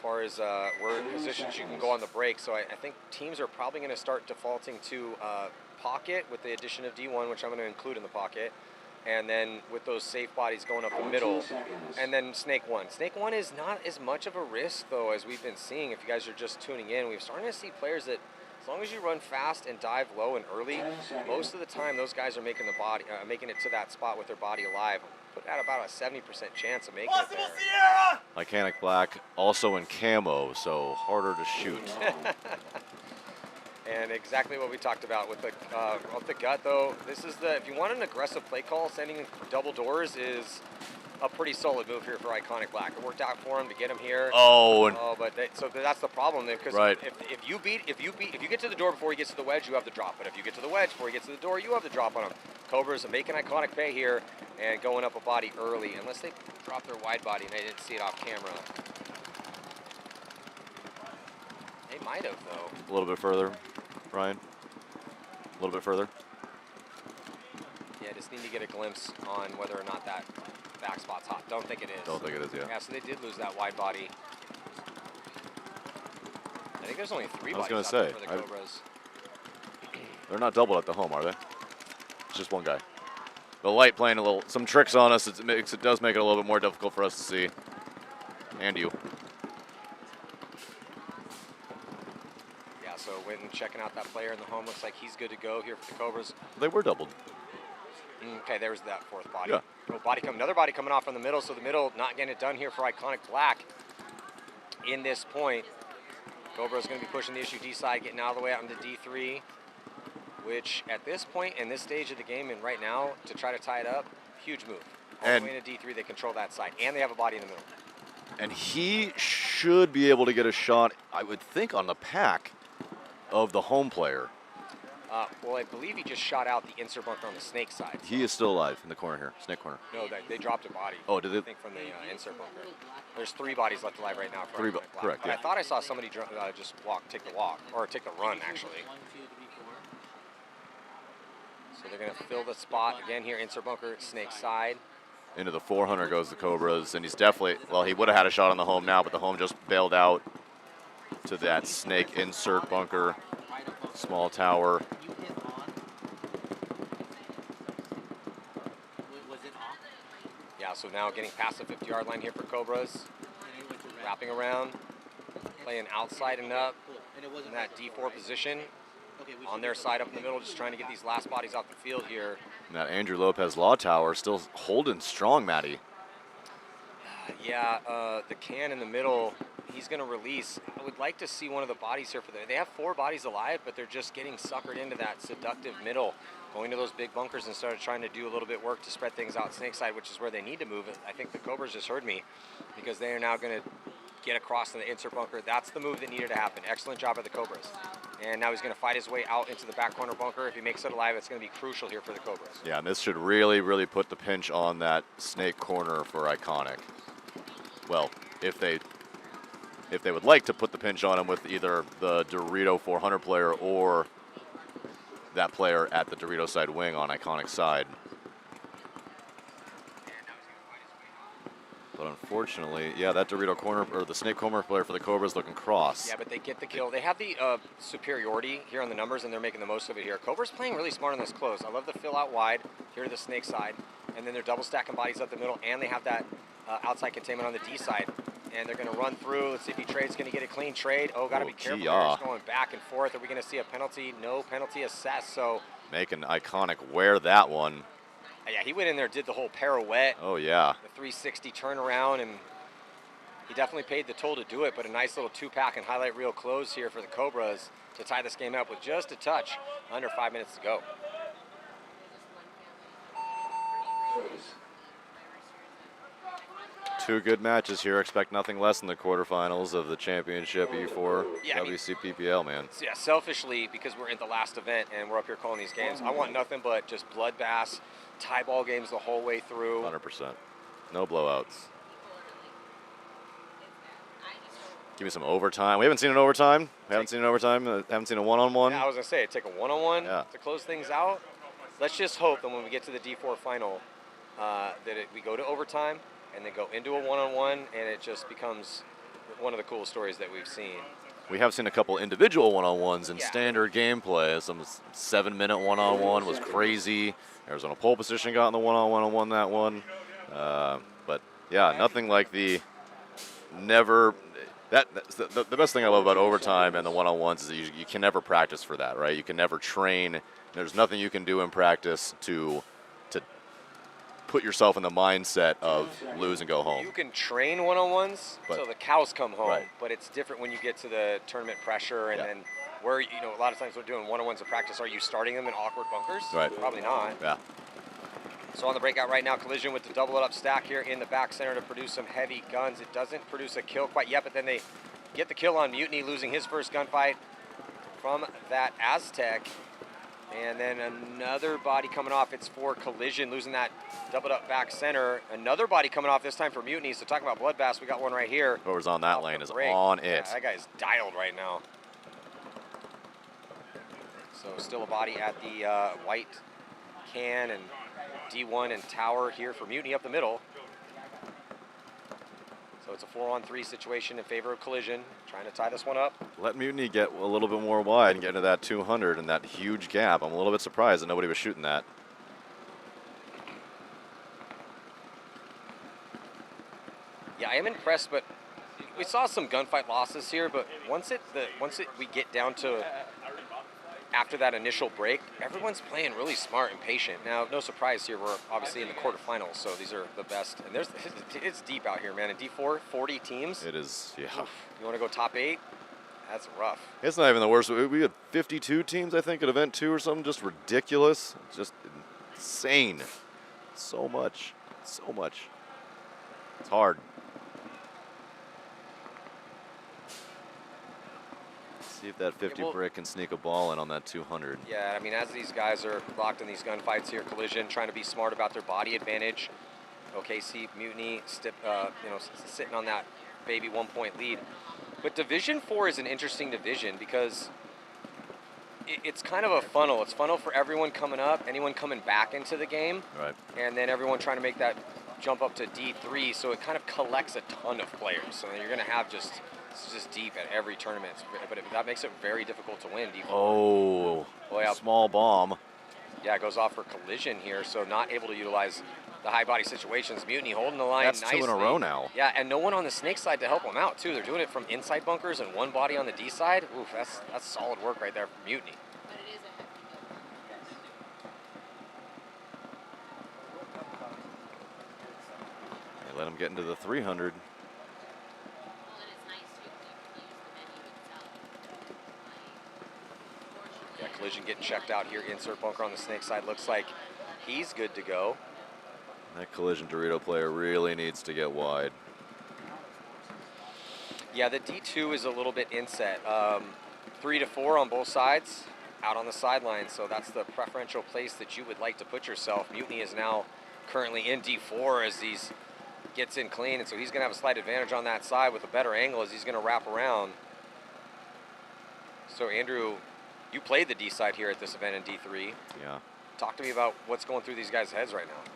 far as where positions you can go on the break. So I think teams are probably going to start defaulting to pocket with the addition of D1, which I'm going to include in the pocket. And then with those safe bodies going up the middle, and then Snake 1. Snake 1 is not as much of a risk, though, as we've been seeing. If you guys are just tuning in, we're starting to see players that, as long as you run fast and dive low and early, most of the time those guys are making making it to that spot with their body alive. Put out about a 70% chance of making it there. Iconic Black also in camo, so harder to shoot. And exactly what we talked about with the off the gut, though. This is if you want an aggressive play call, sending double doors is a pretty solid move here for Iconic Black. It worked out for him to get him here. But so that's the problem there, because if you get to the door before he gets to the wedge, you have the drop. But if you get to the wedge before he gets to the door, you have the drop on him. Cobras are making Iconic pay here and going up a body early, unless they drop their wide body and they didn't see it off camera. They might have, though. A little bit further, Ryan. A little bit further. Yeah, just need to get a glimpse on whether or not that back spot's hot. Don't think it is. Don't think it is, yeah. Yeah, so they did lose that wide body. I think there's only 3 I was bodies gonna out say, there for the Cobras. They're not doubled at the home, are they? It's just one guy. The light playing some tricks on us. It does make it a little bit more difficult for us to see. And you. Yeah, so went and checking out that player in the home. Looks like he's good to go here for the Cobras. They were doubled. Okay, there's that 4th body. Yeah. Oh, another body coming off from the middle. So the middle not getting it done here for Iconic Black. In this point, Cobra's going to be pushing the issue D side, getting out of the way out into D3, which at this point in this stage of the game and right now to try to tie it up, huge move. All the way into D3, they control that side, and they have a body in the middle. And he should be able to get a shot, I would think, on the pack of the home player. Well, I believe he just shot out the insert bunker on the Snake side. He is still alive in the corner here, Snake corner. No, they dropped a body. Oh, did they? I think from the insert bunker. There's 3 bodies left alive right now. For 3, Black. correct, But yeah. I thought I saw somebody just take the walk, or take the run, actually. So they're going to fill the spot again here, insert bunker, Snake side. Into the 400 goes the Cobras, and he's definitely, well, he would have had a shot on the home now, but the home just bailed out to that Snake insert bunker, small tower. Yeah, so now getting past the 50-yard line here for Cobras. Wrapping around, playing outside and up in that D4 position. On their side up in the middle, just trying to get these last bodies off the field here. And that Andrew Lopez Law Tower still holding strong, Matty. Yeah, the can in the middle, he's going to release. I would like to see one of the bodies here for them. They have 4 bodies alive, but they're just getting suckered into that seductive middle, going to those big bunkers and started trying to do a little bit work to spread things out Snake side, which is where they need to move it. I think the Cobras just heard me, because they are now going to get across in the insert bunker. That's the move that needed to happen. Excellent job by the Cobras. And now he's going to fight his way out into the back corner bunker. If he makes it alive, it's going to be crucial here for the Cobras. Yeah, and this should really, really put the pinch on that Snake corner for Iconic. Well, if they would like to put the pinch on him with either the Dorito 400 player or that player at the Dorito side wing on Iconic side. But unfortunately, yeah, that Dorito corner, or the Snake corner player for the Cobras looking cross. Yeah, but they get the kill. They have the superiority here on the numbers, and they're making the most of it here. Cobra's playing really smart on this close. I love the fill out wide here to the Snake side, and then they're double stacking bodies up the middle, and they have that outside containment on the D side. And they're going to run through. Let's see if he trades. Going to get a clean trade. Oh, got to be careful. It's going back and forth. Are we going to see a penalty? No penalty assessed. So making Iconic wear that one. Yeah, he went in there, did the whole pirouette. Oh, yeah. The 360 turnaround, and he definitely paid the toll to do it, but a nice little 2-pack and highlight reel close here for the Cobras to tie this game up with just a touch under 5 minutes to go. Two good matches here. Expect nothing less than the quarterfinals of the championship E4 WCPPL, man. Yeah, selfishly, because we're in the last event and we're up here calling these games, I want nothing but just bloodbaths, tie ball games the whole way through. 100%. No blowouts. Give me some overtime. We haven't seen an overtime. We haven't seen an overtime. Haven't seen a one-on-one. Yeah, I was gonna say take a one-on-one Yeah. to close things out. Let's just hope that when we get to the D4 final, we go to overtime and then go into a one-on-one, and it just becomes one of the coolest stories that we've seen. We have seen a couple individual one-on-ones in standard gameplay. Some 7-minute one-on-one was crazy. Arizona pole position got in the one-on-one and won that one. But yeah, nothing like the never. That's the best thing I love about overtime and the one-on-ones is that you can never practice for that, right? You can never train. There's nothing you can do in practice to put yourself in the mindset of lose and go home. You can train one-on-ones But- till the cows come home, Right. but it's different when you get to the tournament pressure and then where, you know, a lot of times we're doing one-on-ones in practice. Are you starting them in awkward bunkers? Right. Probably not. Yeah. So on the breakout right now, Collision with the double it up stack here in the back center to produce some heavy guns. It doesn't produce a kill quite yet, but then they get the kill on Mutiny, losing his first gunfight from that Aztec. And then another body coming off. It's for Collision, losing that doubled up back center. Another body coming off this time for Mutiny. So talking about bloodbaths, we got one right here. Whoever's on that lane is Break. on Yeah, it. that guy's dialed right now. So still a body at the white can and D1 and tower here for Mutiny up the middle. So it's a 4-on-3 situation in favor of Collision, trying to tie this one up. Let Mutiny get a little bit more wide and get into that 200 and that huge gap. I'm a little bit surprised that nobody was shooting that. Yeah, I am impressed, but we saw some gunfight losses here. But once we get down to after that initial break, everyone's playing really smart and patient. Now, no surprise here, we're obviously in the quarterfinals, so these are the best. And it's deep out here, man. In D4, 40 teams. It is, yeah. Oof. You want to go top 8? That's rough. It's not even the worst. We had 52 teams, I think, at event 2 or something. Just ridiculous. Just insane. So much. So much. It's hard. See if that 50 brick can sneak a ball in on that 200. Yeah, I mean, as these guys are locked in these gunfights here, Collision trying to be smart about their body advantage. OKC, Mutiny, sitting on that baby 1-point lead. But Division 4 is an interesting division because it's kind of a funnel. It's funnel for everyone coming up, anyone coming back into the game, right? And then everyone trying to make that jump up to D3. So it kind of collects a ton of players. So you're going to have it's just deep at every tournament, but that makes it very difficult to win. D4. Oh, yeah. Small bomb. Yeah, it goes off for Collision here, so not able to utilize the high body situations. Mutiny holding the line That's nicely. 2 in a row now. Yeah, and no one on the snake side to help them out, too. They're doing it from inside bunkers and one body on the D side. Oof, that's solid work right there for Mutiny. They let him get into the 300. Yeah, Collision getting checked out here. Insert bunker on the snake side. Looks like he's good to go. That Collision Dorito player really needs to get wide. Yeah, the D2 is a little bit inset. 3 to 4 on both sides, out on the sideline. So that's the preferential place that you would like to put yourself. Mutiny is now currently in D4 as he's gets in clean, and so he's going to have a slight advantage on that side with a better angle as he's going to wrap around. So Andrew, you played the D side here at this event in D3. Yeah. Talk to me about what's going through these guys' heads right now.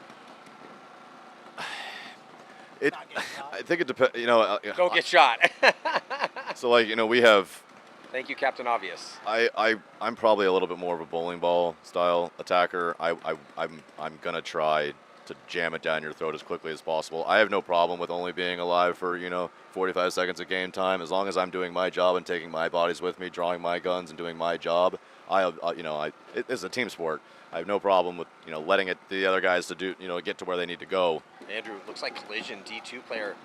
I think it depends. You know, Don't get shot. So like, you know, we have. Thank you, Captain Obvious. I'm probably a little bit more of a bowling ball style attacker. I'm gonna try to jam it down your throat as quickly as possible. I have no problem with only being alive for 45 seconds of game time, as long as I'm doing my job and taking my bodies with me, drawing my guns and doing my job. It's a team sport. I have no problem with letting the other guys to do get to where they need to go. Andrew, looks like Collision D2 player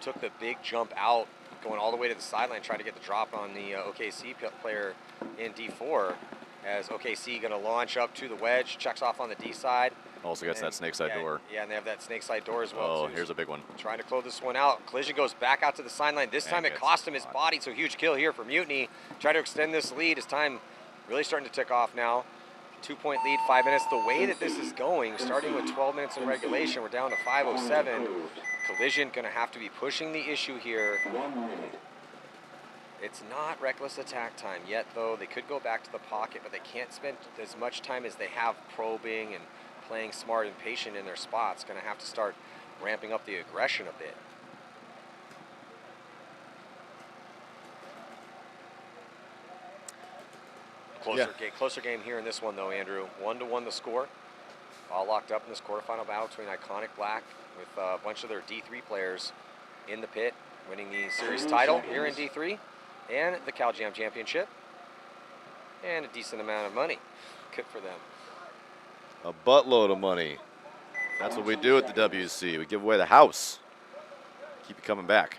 took the big jump out, going all the way to the sideline, trying to get the drop on the OKC player in D4. As OKC going to launch up to the wedge, checks off on the D side. Also gets that snake side door. Yeah, and they have that snake side door as well. Oh, too. here's a big one. Trying to close this one out. Collision goes back out to the sideline. This time it cost him his body, so huge kill here for Mutiny. Try to extend this lead. His time really starting to tick off now. 2-point lead, 5 minutes. The way that this is going, starting with 12 minutes in regulation, we're down to 5:07. Collision going to have to be pushing the issue here. It's not reckless attack time yet, though. They could go back to the pocket, but they can't spend as much time as they have probing and playing smart and patient in their spots. Going to have to start ramping up the aggression a bit. Closer game here in this one, though, Andrew. 1-1 the score. All locked up in this quarterfinal battle between Iconic Black with a bunch of their D3 players in the pit, winning the series title here in D3 and the Cal Jam Championship and a decent amount of money. Good for them. A buttload of money. That's what we do at the WC. We give away the house. Keep it coming back.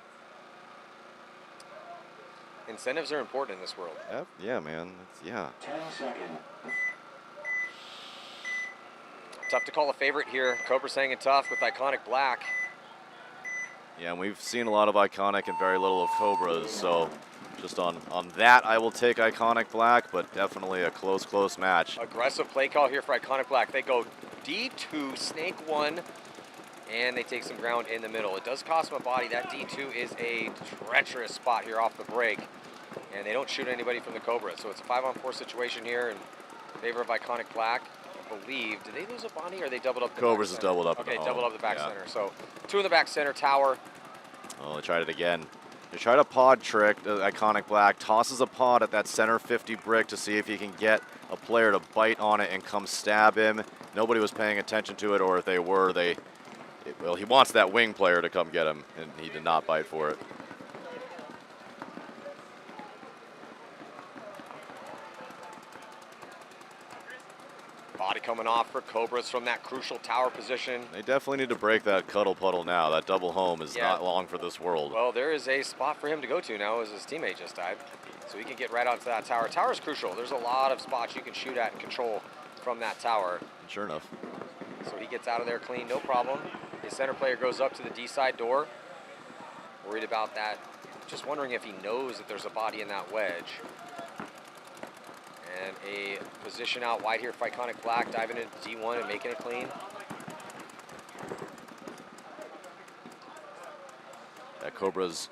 Incentives are important in this world. Yeah, man. Yeah. 10 seconds. Tough to call a favorite here. Cobra's hanging tough with Iconic Black. Yeah, and we've seen a lot of Iconic and very little of Cobras, so just on that, I will take Iconic Black, but definitely a close match. Aggressive play call here for Iconic Black. They go D2, Snake 1, and they take some ground in the middle. It does cost them a body. That D2 is a treacherous spot here off the break, and they don't shoot anybody from the Cobra. So it's a 5-on-4 situation here in favor of Iconic Black. I believe, did they lose a body or they doubled up the Cobras back is center? doubled up. Okay, doubled up the back center. So 2 in the back center, tower. Oh, they tried it again. They tried a pod trick. Iconic Black tosses a pod at that center 50 brick to see if he can get a player to bite on it and come stab him. Nobody was paying attention to it, or if they were, well, he wants that wing player to come get him, and he did not bite for it. Body coming off for Cobras from that crucial tower position. They definitely need to break that cuddle puddle now. That double home is not long for this world. Well, there is a spot for him to go to now as his teammate just died. So he can get right onto that tower. Tower is crucial. There's a lot of spots you can shoot at and control from that tower. Sure enough. So he gets out of there clean, no problem. His center player goes up to the D side door. Worried about that. Just wondering if he knows that there's a body in that wedge. And a position out wide here for Iconic Black, diving into D1 and making it clean. That Cobra's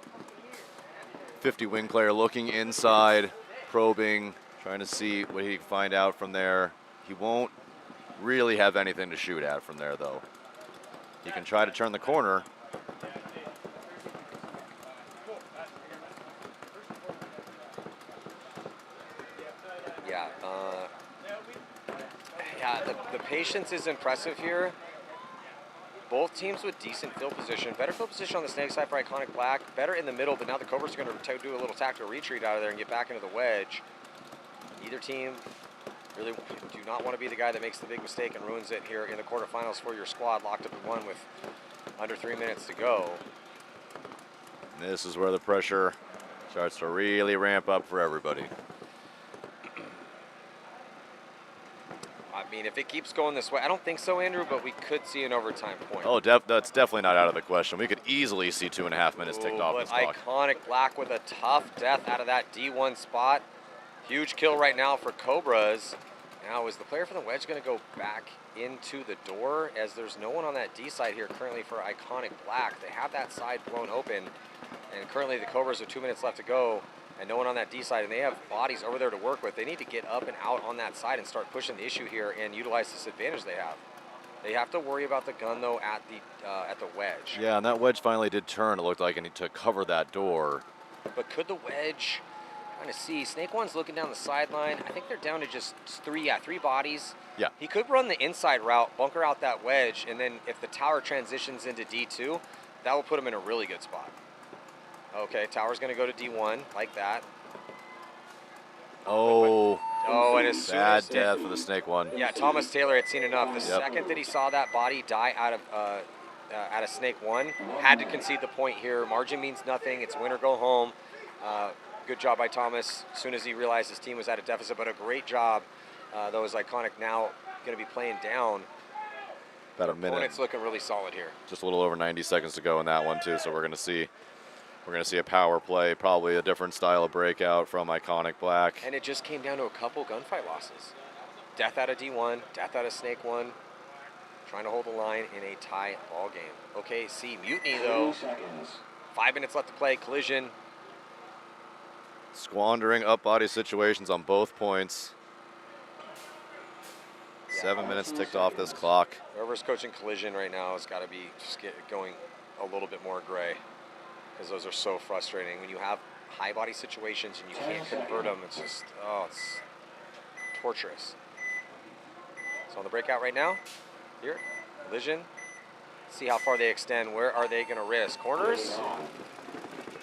50 wing player looking inside, probing, trying to see what he can find out from there. He won't really have anything to shoot at from there, though. He can try to turn the corner. The patience is impressive here. Both teams with decent field position. Better field position on the snake side for Iconic Black. Better in the middle, but now the Cobras are going to do a little tactical retreat out of there and get back into the wedge. Either team really do not want to be the guy that makes the big mistake and ruins it here in the quarterfinals for your squad, locked up at 1 with under 3 minutes to go. And this is where the pressure starts to really ramp up for everybody. I mean, if it keeps going this way, I don't think so, Andrew, but we could see an overtime point. Oh, that's definitely not out of the question. We could easily see 2.5 minutes ticked off this clock. Iconic Black with a tough death out of that D1 spot. Huge kill right now for Cobras. Now, is the player from the wedge going to go back into the door, as there's no one on that D side here currently for Iconic Black? They have that side blown open, and currently the Cobras have 2 minutes left to go. And no one on that D side, and they have bodies over there to work with. They need to get up and out on that side and start pushing the issue here and utilize this advantage they have. They have to worry about the gun, though, at the wedge. Yeah, and that wedge finally did turn, it looked like, and to cover that door. But could the wedge, trying to see, Snake One's looking down the sideline. I think they're down to just three bodies. Yeah. He could run the inside route, bunker out that wedge, and then if the tower transitions into D2, that will put him in a really good spot. Okay, tower's going to go to D1 like that. Oh, and as soon bad as death for the Snake One. Yeah, Thomas Taylor had seen enough. The second that he saw that body die out of Snake One, had to concede the point here. Margin means nothing. It's win or go home. Good job by Thomas as soon as he realized his team was at a deficit, but a great job. Though is Iconic now going to be playing down. About a minute. Opponent's looking really solid here. Just a little over 90 seconds to go in that one, too, so we're going to see a power play, probably a different style of breakout from Iconic Black. And it just came down to a couple gunfight losses. Death out of D1, death out of Snake One. Trying to hold the line in a tie ball game. Okay, see, Mutiny though. 5 minutes left to play, collision. Squandering up body situations on both points. 7 minutes ticked off this clock. Whoever's coaching collision right now has got to be just going a little bit more gray, because those are so frustrating. When you have high body situations and you can't convert them, it's just, it's torturous. So on the breakout right now, here, collision. See how far they extend. Where are they going to risk? Corners?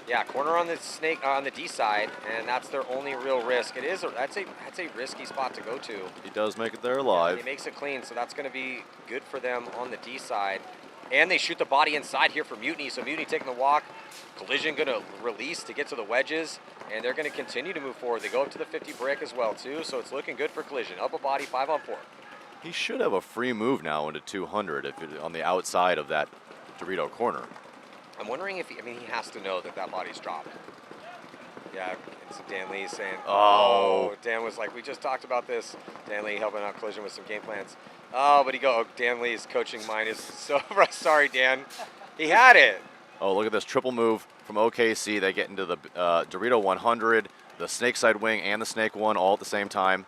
Yeah, corner on the snake on the D side, and that's their only real risk. That's a risky spot to go to. He does make it there alive. He makes it clean, so that's going to be good for them on the D side. And they shoot the body inside here for Mutiny. So Mutiny taking the walk. Collision going to release to get to the wedges, and they're going to continue to move forward. They go up to the 50 brick as well too, so it's looking good for Collision. Up a body, 5-on-4. He should have a free move now into 200 on the outside of that Dorito corner. I'm wondering if he has to know that body's dropped. Yeah, it's Dan Lee saying, Dan was like, we just talked about this. Dan Lee helping out Collision with some game plans. Dan Lee's coaching mind is so sorry, Dan. He had it. Oh, look at this triple move from OKC. They get into the Dorito 100, the snake side wing, and the snake one all at the same time.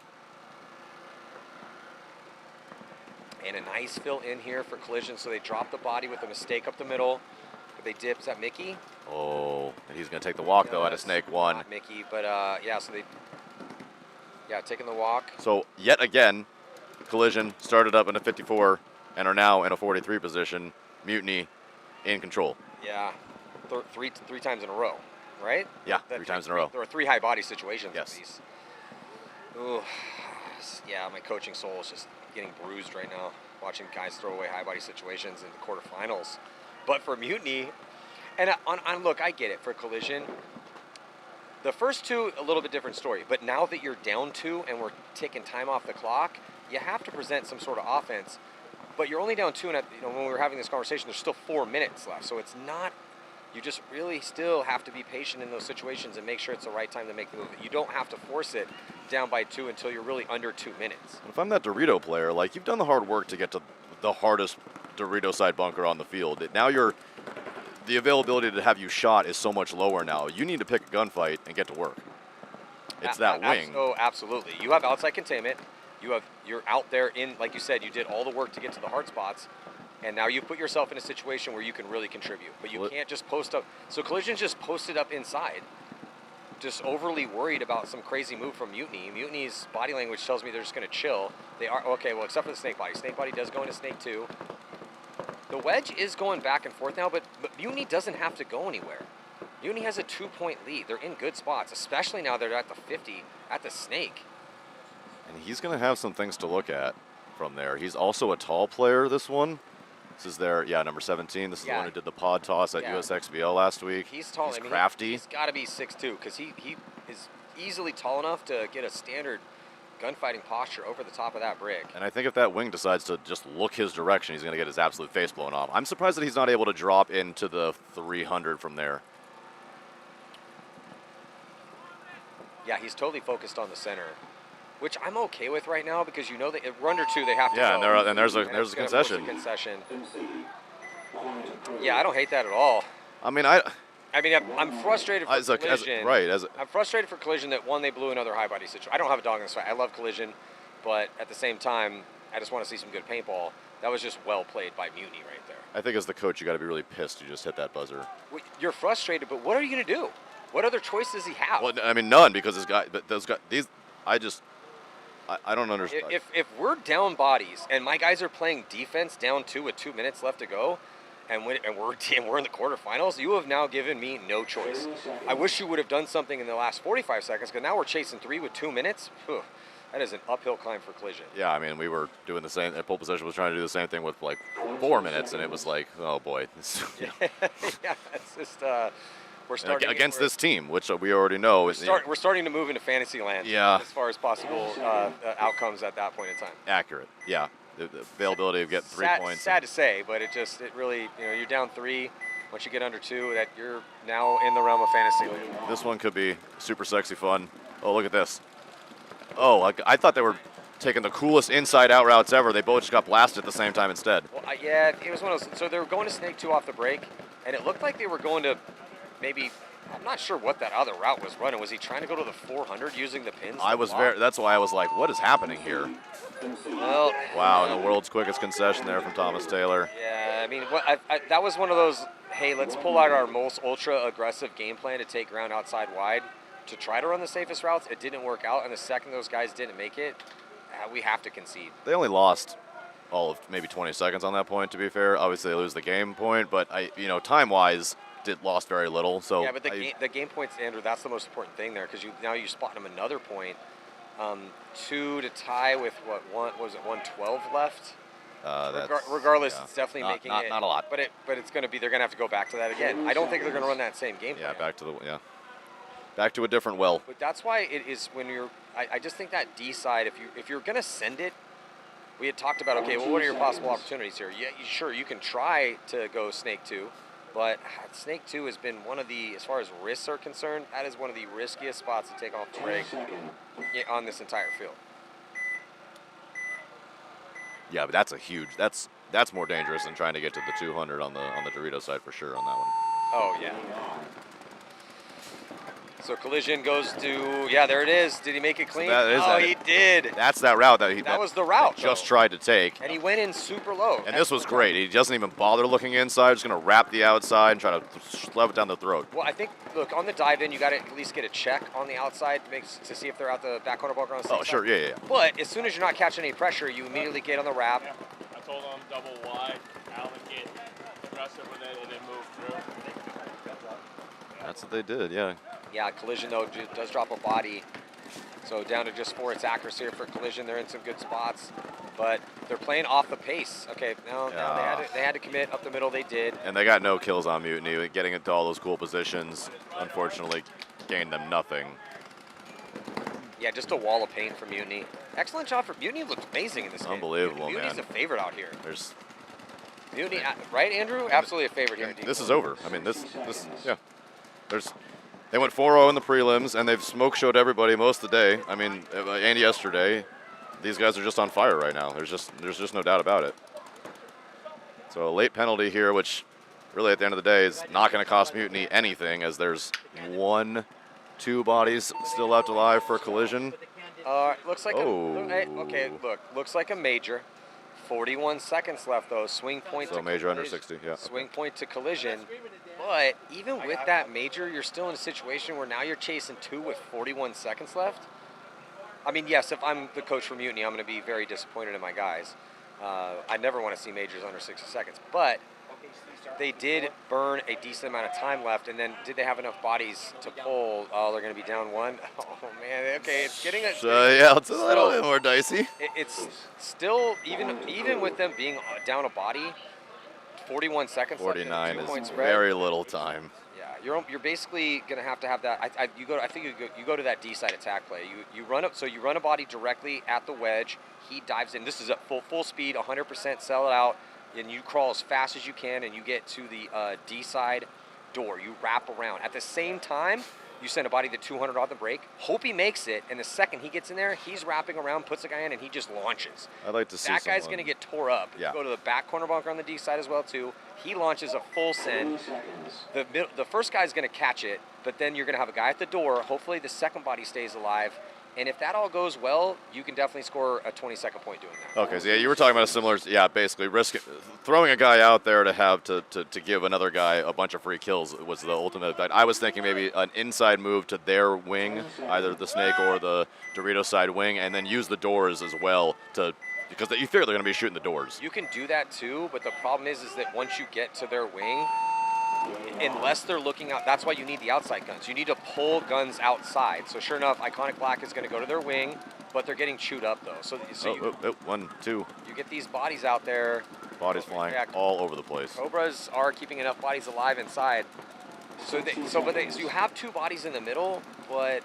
And a nice fill in here for Collision, so they drop the body with a mistake up the middle. They dips at Mickey. Oh, and he's going to take the walk, though, at a snake one. Not Mickey, but taking the walk. So, yet again, Collision started up in a 54 and are now in a 43 position. Mutiny in control. Yeah, three times in a row, right? Yeah, three times in a row. There are 3 high body situations. Yes. These. Ooh, yeah, my coaching soul is just getting bruised right now, watching guys throw away high body situations in the quarterfinals. But for Mutiny, and look, I get it for Collision. The first 2, a little bit different story. But now that you're down 2 and we're taking time off the clock, you have to present some sort of offense. But you're only down 2, and when we were having this conversation, there's still 4 minutes left. So it's not. You just really still have to be patient in those situations and make sure it's the right time to make the move. You don't have to force it down by 2 until you're really under 2 minutes. If I'm that Dorito player, like, you've done the hard work to get to the hardest Dorito side bunker on the field. Now the availability to have you shot is so much lower now. You need to pick a gunfight and get to work. It's that wing. Oh, absolutely. You have outside containment. You're out there in, like you said, you did all the work to get to the hard spots, and now you put yourself in a situation where you can really contribute. But you can't just post up. So Collision's just posted up inside, just overly worried about some crazy move from Mutiny. Mutiny's body language tells me they're just going to chill. They are, okay, well, except for the snake body. Snake body does go into snake 2. The wedge is going back and forth now, but Mutiny doesn't have to go anywhere. Mutiny has a 2-point lead. They're in good spots, especially now they're at the 50, at the snake. And he's going to have some things to look at from there. He's also a tall player, this one. This is their, number 17. This is the one who did the pod toss at USXBL last week. He's tall. He's crafty. He's got to be 6'2", because he is easily tall enough to get a standard gunfighting posture over the top of that brick. And I think if that wing decides to just look his direction, he's going to get his absolute face blown off. I'm surprised that he's not able to drop into the 300 from there. Yeah, he's totally focused on the center, which I'm okay with right now, because you know that if we're under 2, they have to go. Yeah, and there's a concession. Yeah, I don't hate that at all. I mean, I'm frustrated for Collision. I'm frustrated for Collision that, one, they blew another high body situation. I don't have a dog in this fight. I love Collision, but at the same time, I just want to see some good paintball. That was just well played by Mutiny right there. I think as the coach, you got to be really pissed you just hit that buzzer. Well, you're frustrated, but what are you going to do? What other choice does he have? Well, I mean, none, because I don't understand. If we're down bodies and my guys are playing defense down 2 with 2 minutes left to go, and we're in the quarterfinals, you have now given me no choice. I wish you would have done something in the last 45 seconds, because now we're chasing 3 with 2 minutes. Whew, that is an uphill climb for Collision. Yeah, I mean, we were doing the same. Pole position was trying to do the same thing with like 4 minutes, and it was like, oh boy. Yeah, it's just we're starting against this team, which we already know. We're starting to move into fantasy land. Yeah. As far as possible outcomes at that point in time. Accurate. Yeah. The availability of getting 3 points. Sad to say, but it really, you're down 3. Once you get under 2, that you're now in the realm of fantasy league. This one could be super sexy fun. Oh, look at this. Oh, I thought they were taking the coolest inside-out routes ever. They both just got blasted at the same time instead. Well, yeah, it was one of those. So they were going to snake 2 off the break, and it looked like they were going to maybe I'm not sure what that other route was running. Was he trying to go to the 400 using the pins? That's why I was like, what is happening here? Well, wow, and the world's quickest concession there from Thomas Taylor. Yeah, I mean, that was one of those, hey, let's pull out our most ultra-aggressive game plan to take ground outside wide to try to run the safest routes. It didn't work out, and the second those guys didn't make it, we have to concede. They only lost all of maybe 20 seconds on that point, to be fair. Obviously, they lose the game point, but time-wise, lost very little. So yeah, but the game points, Andrew, that's the most important thing there, because now you spot them another point. 2 to tie with what, 112 left? Regardless, it's definitely making it not a lot. But it's going to be, they're going to have to go back to that again. I don't think they're going to run that same game plan. Yeah, back to a different well. But that's why it is when you're. I just think that D side, if you're going to send it, we had talked about, okay, well, what are your possible opportunities here? Yeah, sure, you can try to go snake 2, but snake 2 has been one of the, as far as risks are concerned, that is one of the riskiest spots to take off the break on this entire field. Yeah, but that's more dangerous than trying to get to the 200 on the Dorito side for sure on that one. Oh yeah. So collision goes to, yeah, there it is. Did he make it clean? He did. That's that route that was the route just tried to take. And he went in super low. And this was great. He doesn't even bother looking inside. He's going to wrap the outside and try to slap it down the throat. Well, I think, look, on the dive in, you got to at least get a check on the outside to see if they're out the back corner bunker on the side. Sure, yeah. But as soon as you're not catching any pressure, you immediately get on the wrap. Yeah. I told him double wide, Alan get aggressive with it and then move through. That's what they did, yeah. Yeah, collision, though, does drop a body. So down to just 4 attackers here for collision. They're in some good spots, but they're playing off the pace. Okay, now they had to commit up the middle. They did. And they got no kills on Mutiny. Getting into all those cool positions, unfortunately, gained them nothing. Yeah, just a wall of paint for Mutiny. Excellent job for Mutiny. Looked amazing in this game. Unbelievable, man. Mutiny's a favorite out here. There's Mutiny, right, Andrew? Absolutely a favorite here. This is over. I mean, yeah. They went 4-0 in the prelims, and they've smoke showed everybody most of the day. I mean, and yesterday. These guys are just on fire right now. There's just no doubt about it. So a late penalty here, which really at the end of the day is not going to cost Mutiny anything, as there's 2 bodies still left alive for collision. Looks like looks like a major. 41 seconds left, though. Swing point. So major under 60, yeah. Swing point to collision. But even with that major, you're still in a situation where now you're chasing 2 with 41 seconds left. I mean, yes, if I'm the coach for Mutiny, I'm going to be very disappointed in my guys. I never want to see majors under 60 seconds. But they did burn a decent amount of time left, and then did they have enough bodies to pull? Oh, they're going to be down 1. Oh, man. Okay, it's getting a... yeah, it's a little bit more dicey. It's still, even with them being down a body, 41 seconds 49 left. 2-point is spread. very little time. Yeah, you're basically going to have that. I think you go to that D side attack play. You run up, so you run a body directly at the wedge. He dives in. This is at full speed, 100%. Sell it out, and you crawl as fast as you can, and you get to the D side door. You wrap around. At the same time, you send a body to 200 on the break. Hope he makes it, and the second he gets in there, he's wrapping around, puts the guy in, and he just launches. I'd like to see that guy's going to get tore up. Yeah. You go to the back corner bunker on the D side as well, too. He launches a full send. The first guy's going to catch it, but then you're going to have a guy at the door. Hopefully the second body stays alive. And if that all goes well, you can definitely score a 20-second point doing that. Okay, so yeah, you were talking about a similar, basically throwing a guy out there to have to give another guy a bunch of free kills was the ultimate. I was thinking maybe an inside move to their wing, either the snake or the Dorito side wing, and then use the doors as well because you figure they're going to be shooting the doors. You can do that too, but the problem is that once you get to their wing, unless they're looking out, that's why you need the outside guns. You need to pull guns outside. So sure enough, Iconic Black is going to go to their wing, but they're getting chewed up though. So 1, 2. You get these bodies out there. Bodies flying all over the place. Cobras are keeping enough bodies alive inside. So you have 2 bodies in the middle, but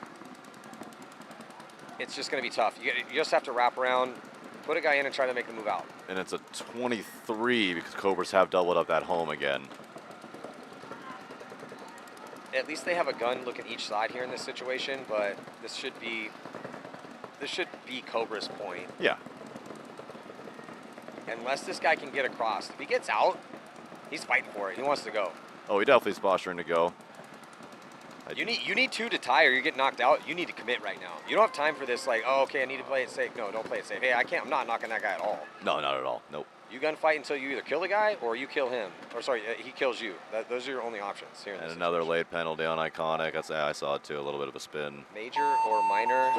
it's just going to be tough. You just have to wrap around, put a guy in, and try to make the move out. And it's a 23 because Cobras have doubled up that home again. At least they have a gun looking each side here in this situation, but this should be Cobra's point. Yeah. Unless this guy can get across. If he gets out, he's fighting for it. He wants to go. Oh, he definitely is posturing to go. You need 2 to tie or you get knocked out. You need to commit right now. You don't have time for this like, oh, okay, I need to play it safe. No, don't play it safe. Hey, I'm not knocking that guy at all. No, not at all. Nope. You gunfight until you either kill the guy or you kill him. Or sorry, he kills you. Those are your only options here. And another late penalty on Iconic. I saw it too. A little bit of a spin. Major or minor?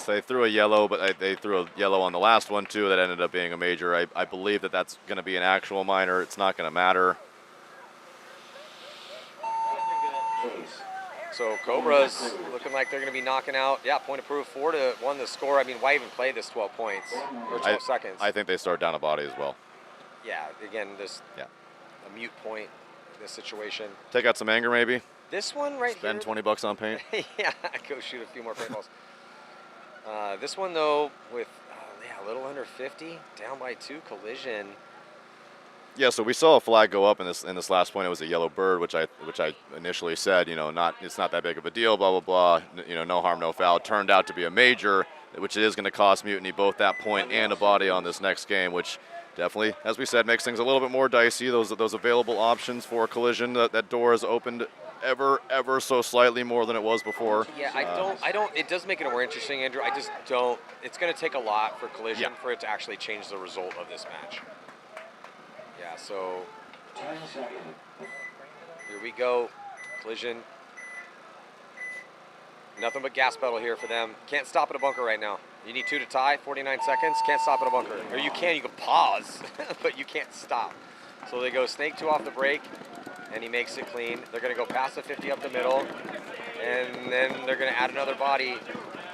They threw a yellow, but they threw a yellow on the last one too. That ended up being a major. I believe that's going to be an actual minor. It's not going to matter. So Cobras looking like they're going to be knocking out. Yeah, point of proof, 4-1 the score. I mean, why even play this 12 points or 12 seconds? I think they start down a body as well. Yeah, again, a mute point in this situation. Take out some anger maybe. This one right Spend here. $20 on paint. Yeah, go shoot a few more paintballs. This one though, with a little under 50, down by 2, collision. Yeah, so we saw a flag go up in this last point. It was a yellow bird, which I initially said, it's not that big of a deal, blah blah blah. No harm, no foul. It turned out to be a major, which is going to cost Mutiny both that point and a body on this next game, which definitely, as we said, makes things a little bit more dicey. Those available options for a collision, that door is opened ever so slightly more than it was before. Yeah, I don't. It does make it more interesting, Andrew. I just don't. It's going to take a lot for collision for it to actually change the result of this match. Yeah, so here we go. Collision. Nothing but gas pedal here for them. Can't stop at a bunker right now. You need 2 to tie, 49 seconds. Can't stop at a bunker. Or you can pause, but you can't stop. So they go snake 2 off the break, and he makes it clean. They're going to go past the 50 up the middle, and then they're going to add another body.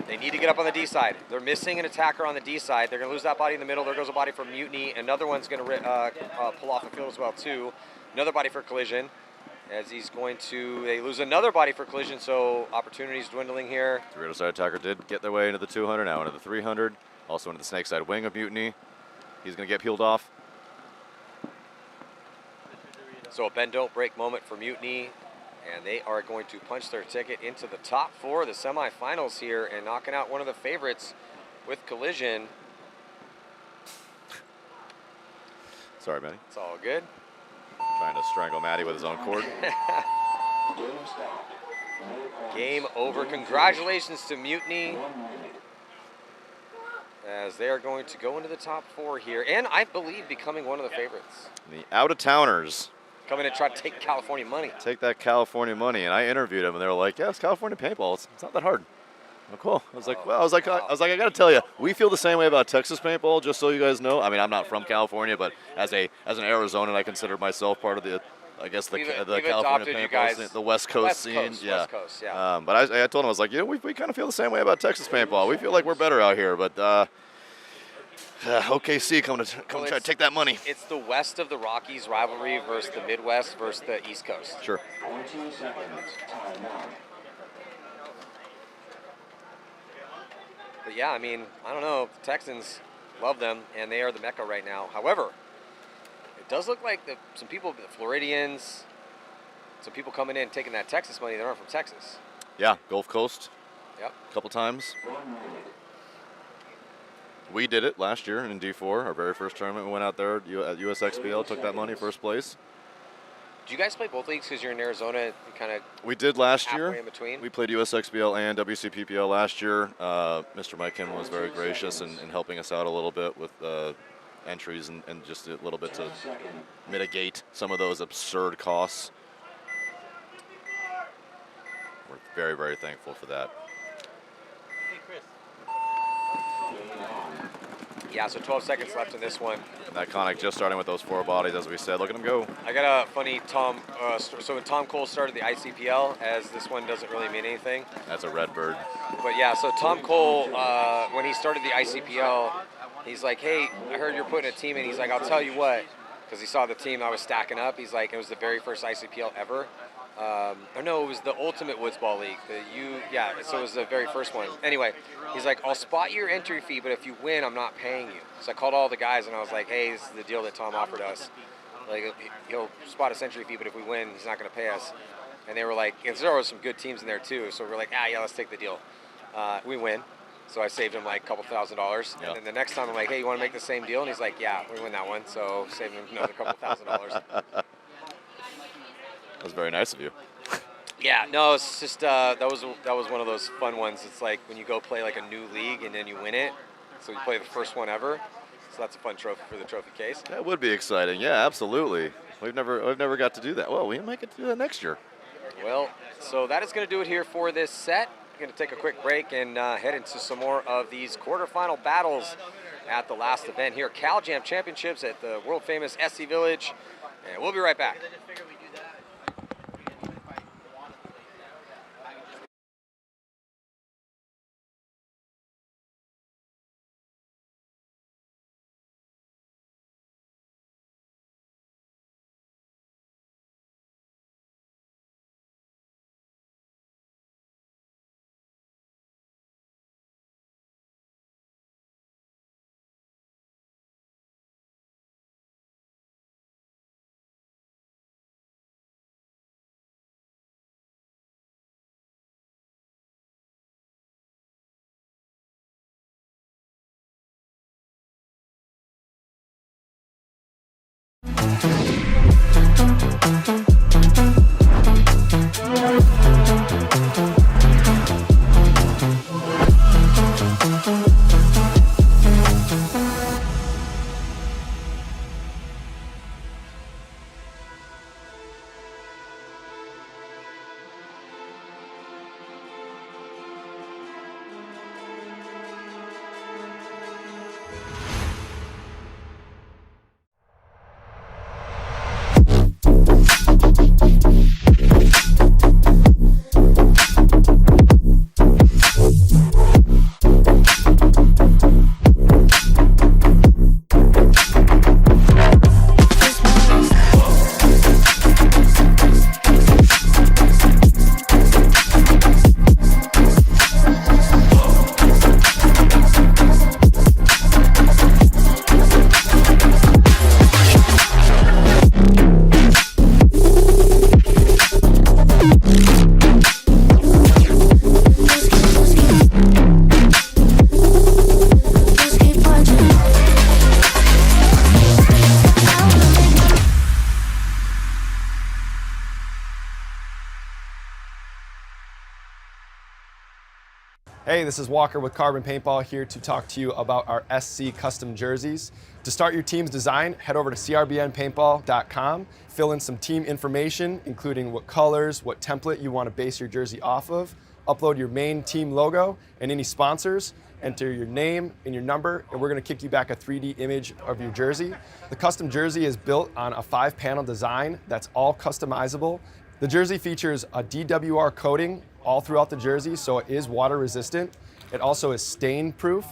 They need to get up on the D side. They're missing an attacker on the D side. They're going to lose that body in the middle. There goes a body for Mutiny. Another one's going to pull off the field as well, too. Another body for collision. As they lose another body for collision, so opportunities dwindling here. The Dorito side attacker did get their way into the 200, now into the 300. Also into the snake side wing of Mutiny. He's going to get peeled off. So a bend don't break moment for Mutiny. And they are going to punch their ticket into the top 4 of the semifinals here and knocking out one of the favorites with collision. Sorry, Matty. It's all good. Trying to strangle Matty with his own cord. Game over. Congratulations to Mutiny, as they are going to go into the top 4 here, and I believe becoming one of the favorites. The out-of-towners coming to try to take California money. Take that California money, and I interviewed them, and they were like, "Yeah, it's California paintball. It's not that hard." Oh, cool. I was like, I got to tell you, we feel the same way about Texas paintball. Just so you guys know, I mean, I'm not from California, but as an Arizonan, I consider myself part of the California paintball scene, the West Coast scene. West Coast, yeah. But I told them, I was like, we kind of feel the same way about Texas paintball. We feel like we're better out here, but OKC come to try to take that money. It's the west of the Rockies rivalry versus the Midwest versus the East Coast. Sure. 14 seconds. Timeout. But yeah, I mean, I don't know. The Texans love them, and they are the Mecca right now. However, it does look like some people, the Floridians, some people coming in taking that Texas money that aren't from Texas. Yeah, Gulf Coast. Yep. A couple times. We did it last year in D4, our very first tournament. We went out there at USXBL, took that money, first place. Do you guys play both leagues because you're in Arizona? Kind of. We did last year. In between. We played USXBL and WCPPL last year. Mr. Mike Kim was very gracious in helping us out a little bit with entries and just a little bit to mitigate some of those absurd costs. We're very, very thankful for that. Yeah, so 12 seconds left in this one. And Iconic just starting with those 4 bodies, as we said. Look at him go. I got a funny so when Tom Cole started the ICPL, as this one doesn't really mean anything. That's a red bird. But yeah, so Tom Cole, when he started the ICPL, he's like, hey, I heard you're putting a team in. He's like, I'll tell you what, because he saw the team I was stacking up. He's like, it was the very first ICPL ever. Or no, it was the Ultimate Woods Ball League. So it was the very first one. Anyway, he's like, I'll spot your entry fee, but if you win, I'm not paying you. So I called all the guys, and I was like, hey, this is the deal that Tom offered us. Like, he'll spot us entry fee, but if we win, he's not going to pay us. And they were like, and there were some good teams in there too, so we're like, yeah, let's take the deal. We win. So I saved him like a couple $1,000. Yeah. And then the next time I'm like, hey, you want to make the same deal? And he's like, yeah, we win that one. So saved him another couple $1,000. That was very nice of you. Yeah, no, it's just that was one of those fun ones. It's like when you go play like a new league and then you win it. So you play the first one ever. So that's a fun trophy for the trophy case. That would be exciting. Yeah, absolutely. I've never got to do that. Well, we might get to do that next year. Well, so that is going to do it here for this set. We're going to take a quick break and head into some more of these quarterfinal battles at the last event here, Cal Jam Championships at the world famous SC Village. And we'll be right back. Hey, this is Walker with Carbon Paintball here to talk to you about our SC custom jerseys. To start your team's design, head over to crbnpaintball.com, fill in some team information, including what colors, what template you want to base your jersey off of, upload your main team logo and any sponsors, enter your name and your number, and we're going to kick you back a 3D image of your jersey. The custom jersey is built on a 5-panel design that's all customizable. The jersey features a DWR coating all throughout the jersey, so it is water resistant. It also is stain proof,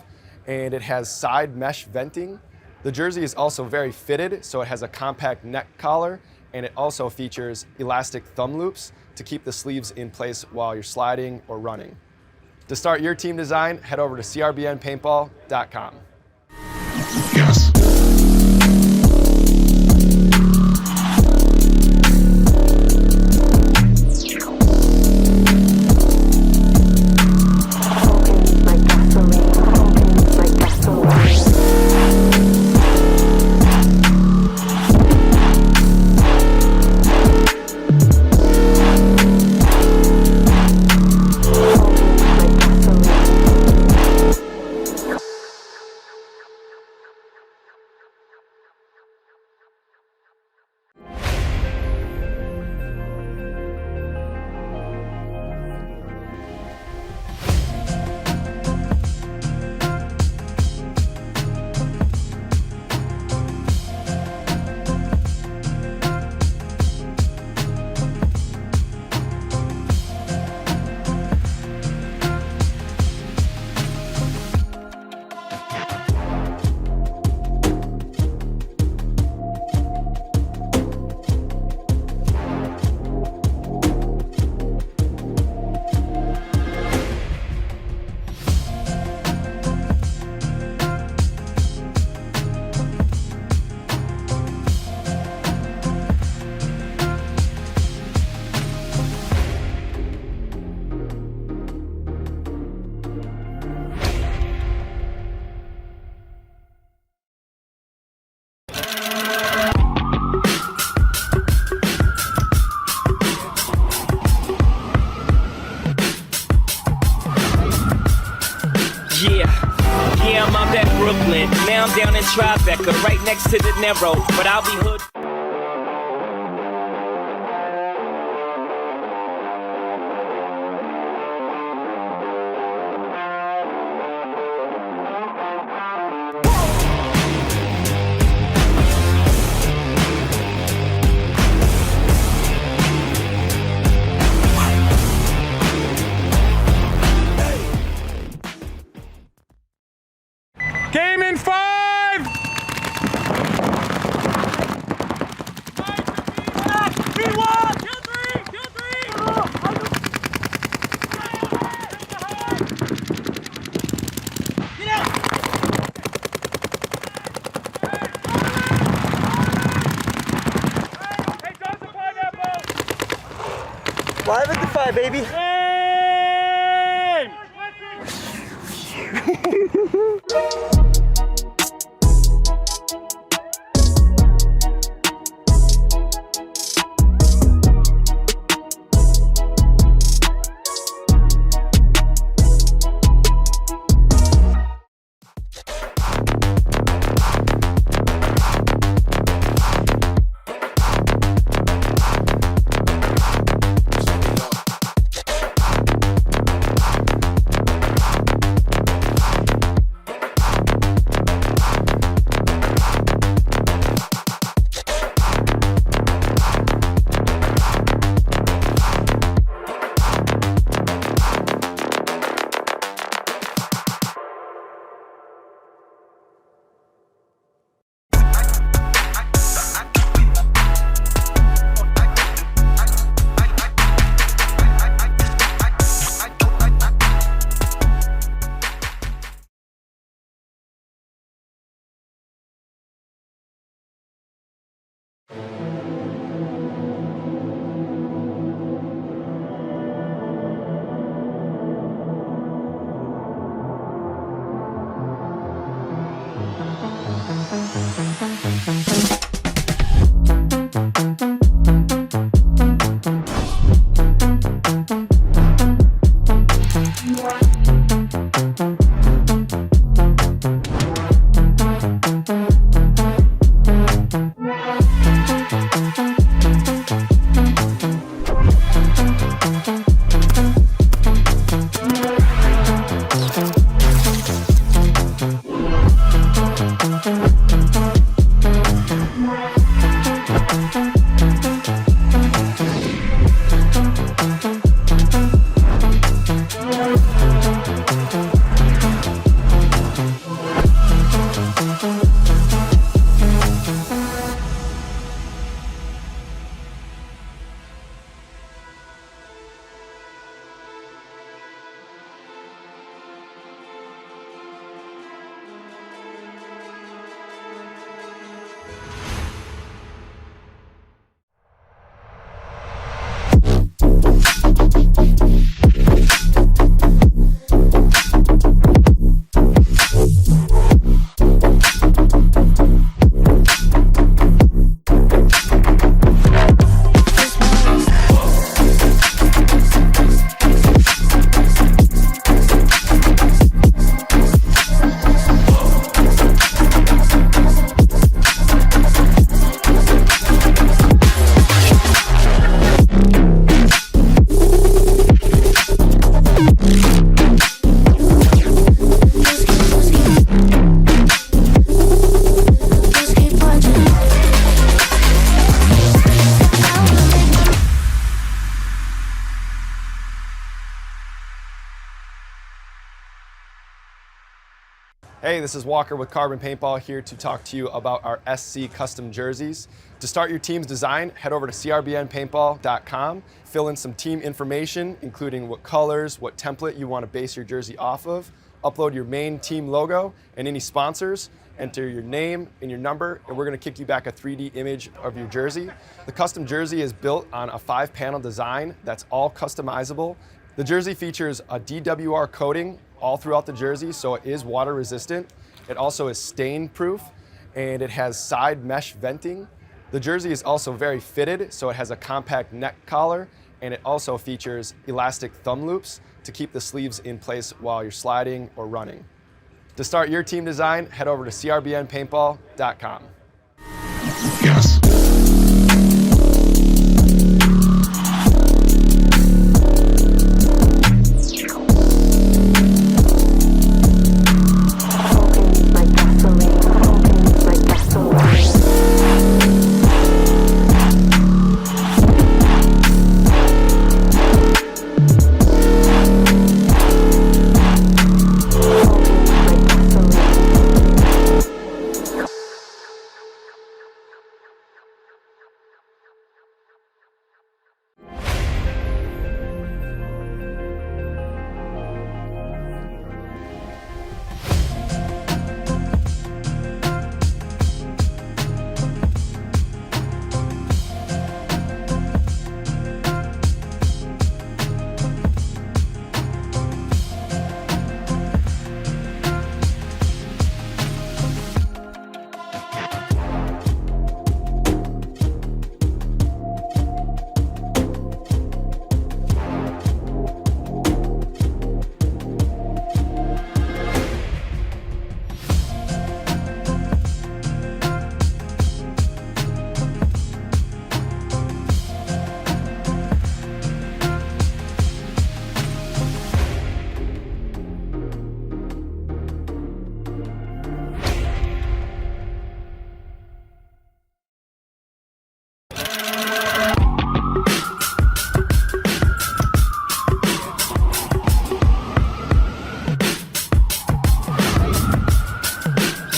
and it has side mesh venting. The jersey is also very fitted, so it has a compact neck collar, and it also features elastic thumb loops to keep the sleeves in place while you're sliding or running. To start your team design, head over to crbnpaintball.com. Yes. Now I'm down in Tribeca, right next to the Narrow, but I'll be hood. Game in 5! Live at the 5, baby. Hey, this is Walker with Carbon Paintball here to talk to you about our SC custom jerseys. To start your team's design, head over to crbnpaintball.com, fill in some team information, including what colors, what template you want to base your jersey off of, upload your main team logo and any sponsors, enter your name and your number, and we're going to kick you back a 3D image of your jersey. The custom jersey is built on a 5-panel design that's all customizable. The jersey features a DWR coating all throughout the jersey, so it is water resistant. It also is stain proof, and it has side mesh venting. The jersey is also very fitted, so it has a compact neck collar, and it also features elastic thumb loops to keep the sleeves in place while you're sliding or running. To start your team design, head over to crbnpaintball.com. Yes.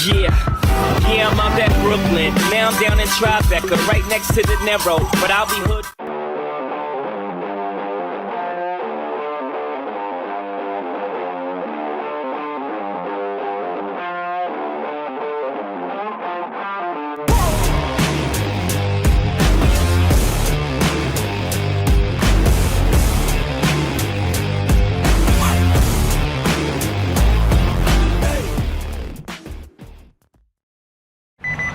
Yeah, I'm up at Brooklyn. Now I'm down in Tribeca, right next to the Narrow. But I'll be hood.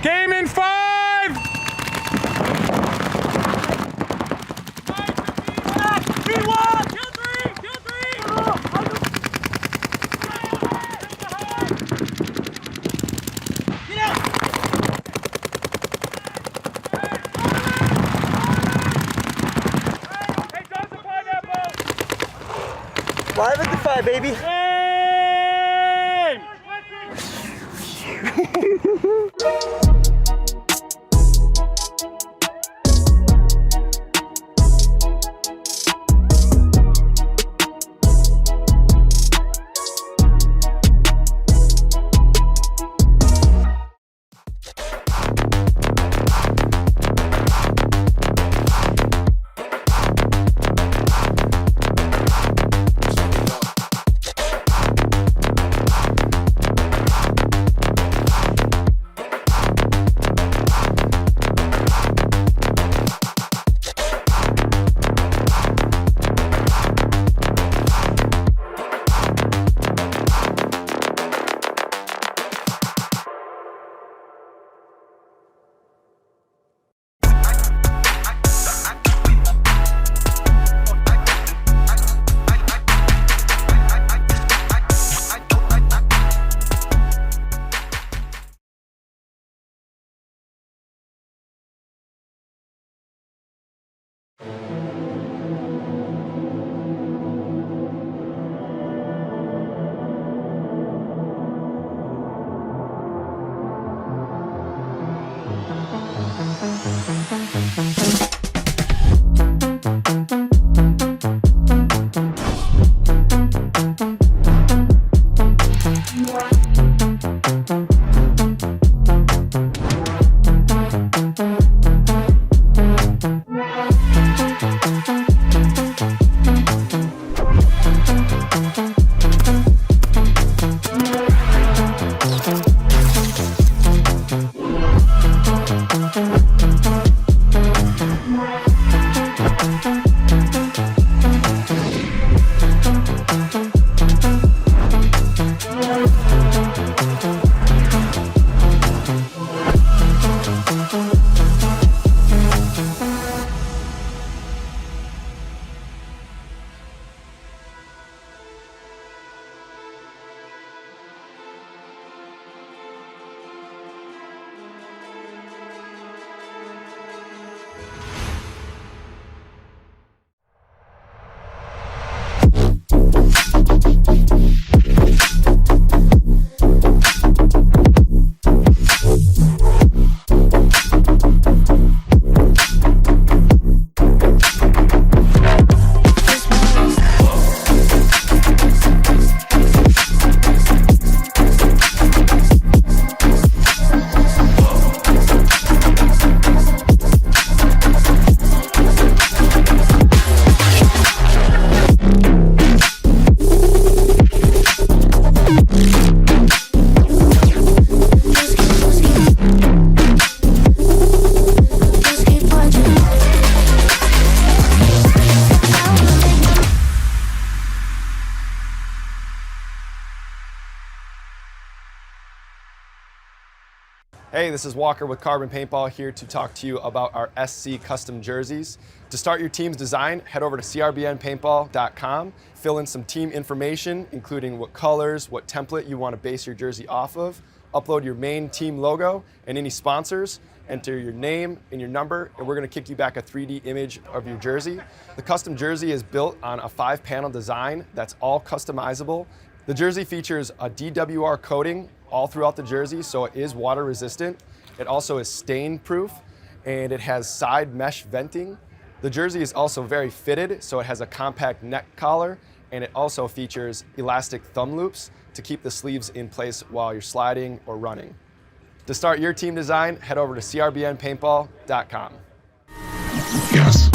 Game in 5! Five at the 5, baby. Hey, this is Walker with Carbon Paintball here to talk to you about our SC custom jerseys. To start your team's design, head over to crbnpaintball.com, fill in some team information, including what colors, what template you want to base your jersey off of, upload your main team logo and any sponsors, enter your name and your number, and we're going to kick you back a 3D image of your jersey. The custom jersey is built on a 5-panel design that's all customizable. The jersey features a DWR coating all throughout the jersey, so it is water resistant. It also is stain proof, and it has side mesh venting. The jersey is also very fitted, so it has a compact neck collar, and it also features elastic thumb loops to keep the sleeves in place while you're sliding or running. To start your team design, head over to crbnpaintball.com. Yes.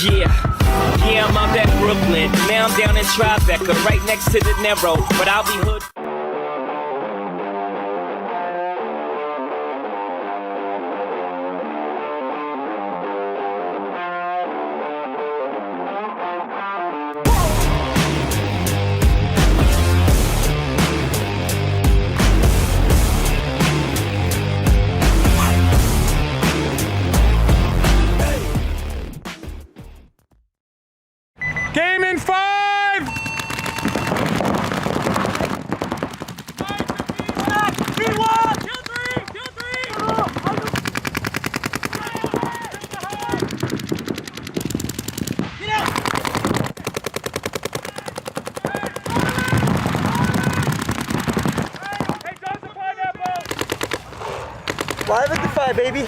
Yeah, I'm up at Brooklyn. Now I'm down in Tribeca, right next to the Narrow. But I'll be hood. Game in 5! Live at the 5, baby.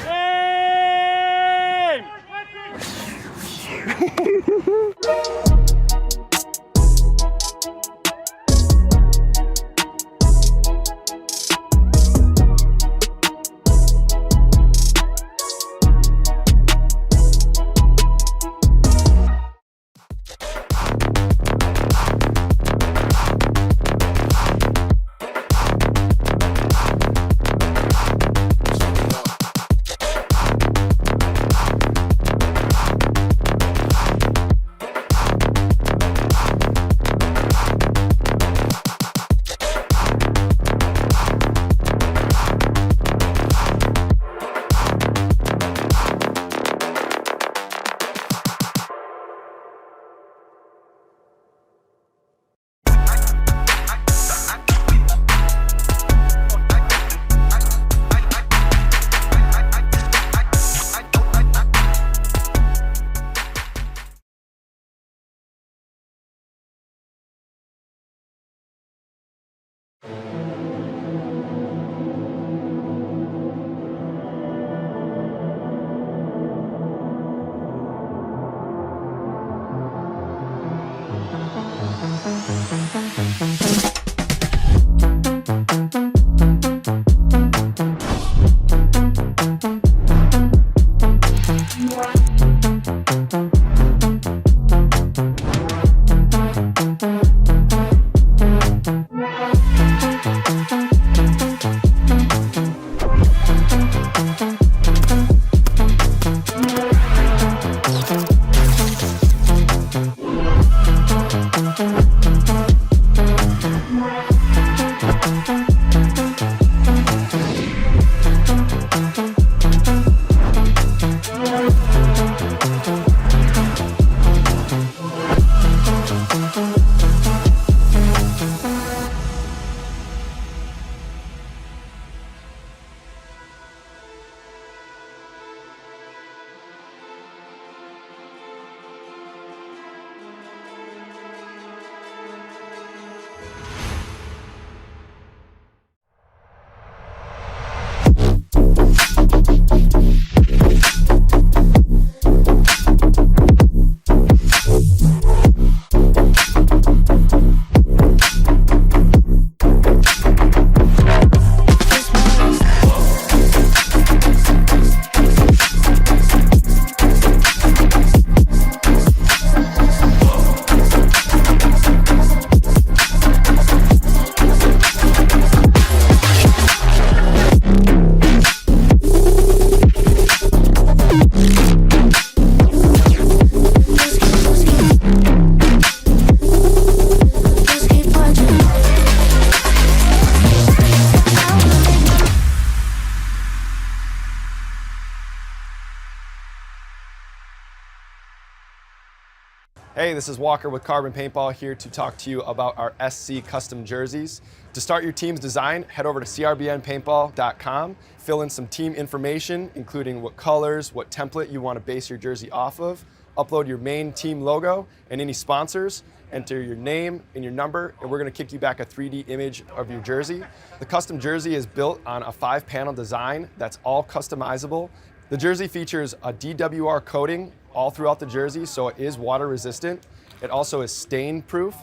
Hey, this is Walker with Carbon Paintball here to talk to you about our SC custom jerseys. To start your team's design, head over to crbnpaintball.com, fill in some team information, including what colors, what template you want to base your jersey off of, upload your main team logo and any sponsors, enter your name and your number, and we're going to kick you back a 3D image of your jersey. The custom jersey is built on a 5-panel design that's all customizable. The jersey features a DWR coating all throughout the jersey, so it is water resistant. It also is stain proof,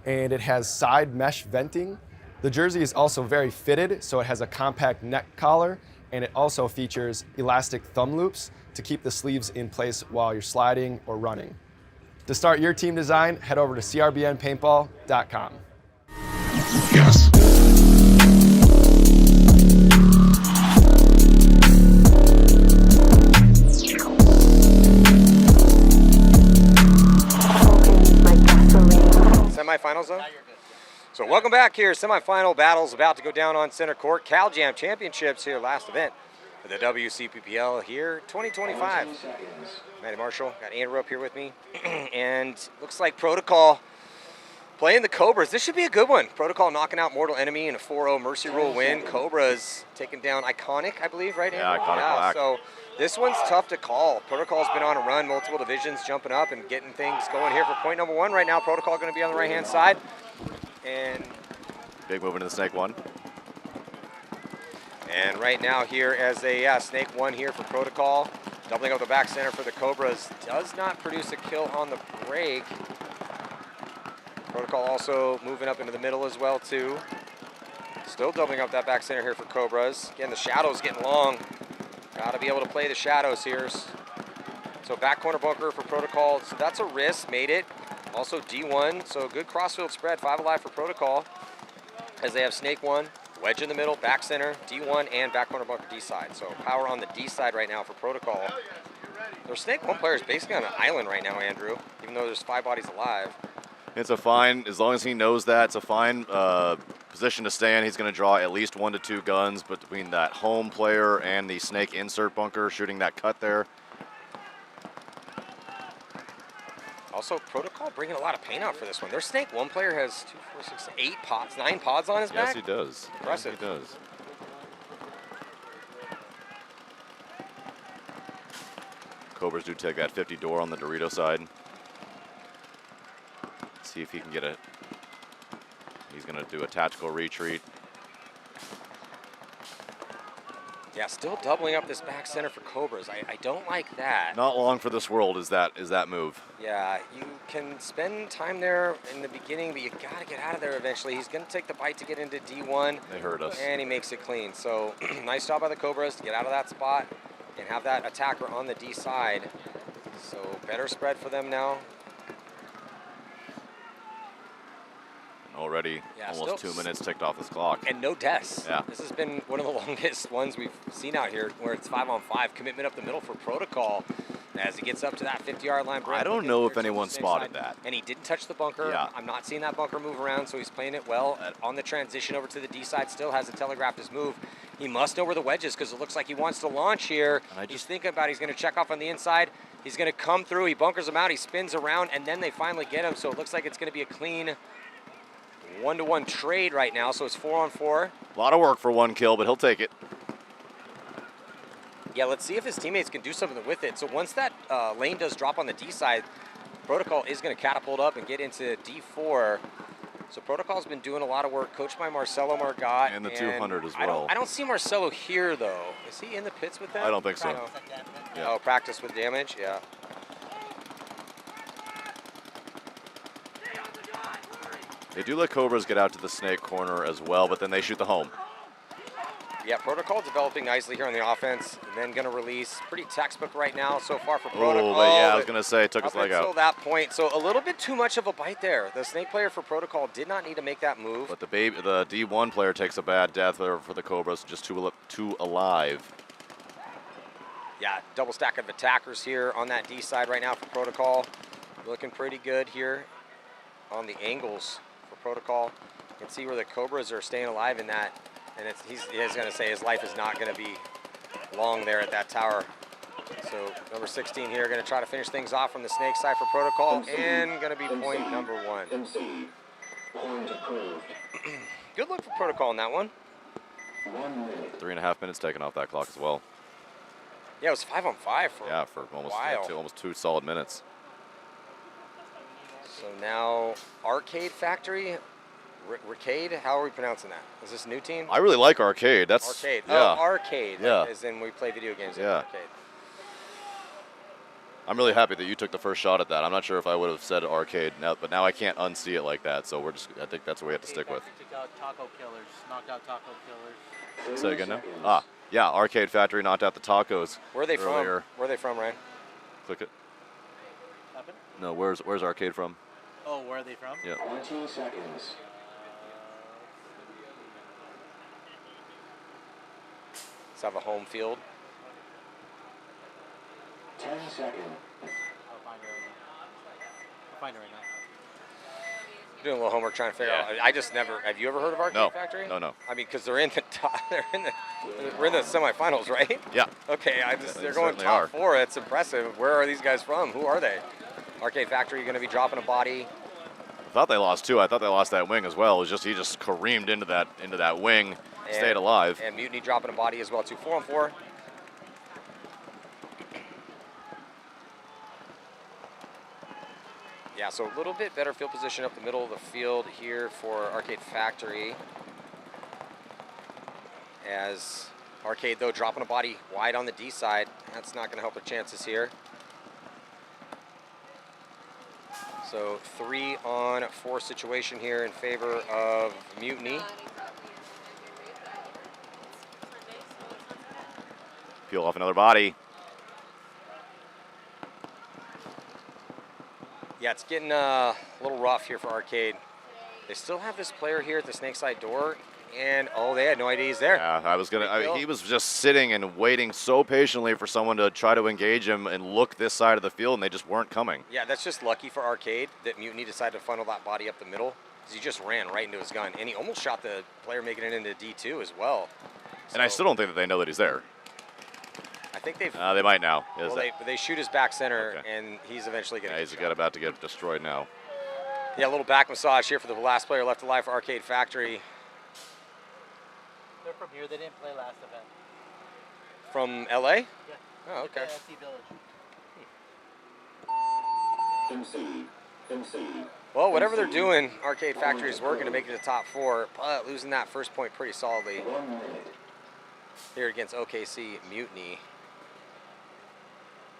and it has side mesh venting. The jersey is also very fitted, so it has a compact neck collar, and it also features elastic thumb loops to keep the sleeves in place while you're sliding or running. To start your team design, head over to crbnpaintball.com. Yes. Semifinal zone. So welcome back here. Semifinal battles about to go down on center court. Cal Jam Championships here, last event of the WCPPL here, 2025. Matty Marshall, got Andrew up here with me. And looks like Protocol playing the Cobras. This should be a good one. Protocol knocking out Mortal Enemy in a 4-0 Mercy Rule win. Cobras taking down Iconic, I believe, right? Yeah, Andrew? Iconic Black. So this one's tough to call. Protocol's been on a run, multiple divisions jumping up and getting things going here for point number 1 right now. Protocol going to be on the right-hand side. And big move into the snake one. And right now here as a snake 1 here for Protocol. Doubling up the back center for the Cobras. Does not produce a kill on the break. Protocol also moving up into the middle as well too. Still doubling up that back center here for Cobras. Again, the shadows getting long. Got to be able to play the shadows here. So back corner bunker for Protocol. So that's a risk, made it. Also D1, so good crossfield spread, 5 alive for Protocol. As they have snake 1, wedge in the middle, back center, D1, and back corner bunker D side. So power on the D side right now for Protocol. Their snake 1 player is basically on an island right now, Andrew, even though there's 5 bodies alive. It's a fine, as long as he knows that, it's a fine position to stay in. He's going to draw at least 1 to 2 guns, but between that home player and the snake insert bunker, shooting that cut there. Also, Protocol bringing a lot of paint out for this one. Their snake 1 player has 2, 4, 6, 8 pods, 9 pods on his back. Yes, he does. Impressive. Yes, he does. Cobras do take that 50 door on the Dorito side. See if he can get a, he's going to do a tactical retreat. Yeah, still doubling up this back center for Cobras. I don't like that. Not long for this world is that move. Yeah, you can spend time there in the beginning, but you got to get out of there eventually. He's going to take the bite to get into D1. They hurt us. And he makes it clean. So nice job by the Cobras to get out of that spot and have that attacker on the D side. So better spread for them now. Already almost 2 minutes ticked off this clock. And no deaths. Yeah. This has been one of the longest ones we've seen out here where it's 5-on-5. Commitment up the middle for Protocol as he gets up to that 50-yard line. I don't know if anyone spotted that. And he didn't touch the bunker. Yeah. I'm not seeing that bunker move around, so he's playing it well. On the transition over to the D side, still hasn't telegraphed his move. He must know where the wedge is because it looks like he wants to launch here. He's thinking about he's going to check off on the inside. He's going to come through. He bunkers him out. He spins around, and then they finally get him. So it looks like it's going to be a clean 1-to-1 trade right now. So it's 4-on-4. A lot of work for one kill, but he'll take it. Yeah, let's see if his teammates can do something with it. So once that lane does drop on the D side, Protocol is going to catapult up and get into D4. So Protocol's been doing a lot of work, coached by Marcelo Margot. And the 200 as well. I don't see Marcelo here, though. Is he in the pits with them? I don't think so. No. Yeah. Oh, practice with damage? Yeah. They do let Cobras get out to the snake corner as well, but then they shoot the home. Yeah, Protocol developing nicely here on the offense, and then going to release. Pretty textbook right now so far for Protocol. Oh, but yeah, I was going to say, it took his leg out. Until that point, so a little bit too much of a bite there. The snake player for Protocol did not need to make that move. But the D1 player takes a bad death for the Cobras, just two alive. Yeah, double stack of attackers here on that D side right now for Protocol. Looking pretty good here on the angles for Protocol. You can see where the Cobras are staying alive in that. And he's going to say his life is not going to be long there at that tower. So number 16 here going to try to finish things off from the snake side for Protocol, and going to be point number 1. Good look for Protocol in that one. 3.5 minutes taken off that clock as well. Yeah, it was 5-on-5 for almost a while. almost 2 solid minutes. So now Arcade Factory. Arcade, how are we pronouncing that? Is this a new team? I really like Arcade. That's Arcade. Yeah. Oh, Arcade. Yeah. As in we play video games in Yeah. Arcade. I'm really happy that you took the first shot at that. I'm not sure if I would have said Arcade now, but now I can't unsee it like that. So I think that's what we have to stick with. Took out Taco Killers, knocked out Taco Killers. Say again now? Yeah, Arcade Factory knocked out the tacos. Where are they earlier. from? Where are they from, Ryan? Click it. Happen? No, where's Arcade from? Oh, where are they from? Yeah. 20 seconds. Let's have a home field. 10 seconds. I'll find it right now. Doing a little homework trying to figure out. I just never. Have you ever heard of Arcade Factory? No. I mean, because they're in the top. We're in the semifinals, right? Yeah. Okay. Yeah, they're going certainly top are. 4. It's impressive. Where are these guys from? Who are they? Arcade Factory going to be dropping a body. I thought they lost 2. I thought they lost that wing as well. It was just he just careened into that wing, stayed alive. And Mutiny dropping a body as well too. 4-on-4. Yeah, so a little bit better field position up the middle of the field here for Arcade Factory. As Arcade, though, dropping a body wide on the D side. That's not going to help their chances here. So 3-on-4 situation here in favor of Mutiny. Peel off another body. Yeah, it's getting a little rough here for Arcade. They still have this player here at the snake side door, and they had no idea he's there. Yeah, he was just sitting and waiting so patiently for someone to try to engage him and look this side of the field, and they just weren't coming. Yeah, that's just lucky for Arcade that Mutiny decided to funnel that body up the middle, because he just ran right into his gun, and he almost shot the player making it into D2 as well. And I still don't think that they know that he's there. I think they've. They might now. Well, they shoot his back center, and he's eventually going to. Yeah, he's about to get destroyed now. Yeah, a little back massage here for the last player left alive for Arcade Factory. They're from here. They didn't play last event. From LA? Yeah. Oh, okay. FC Village. MC. Well, whatever they're doing, Arcade Factory is working to make it to top 4, but losing that first point pretty solidly. 1 minute. Here against OKC Mutiny.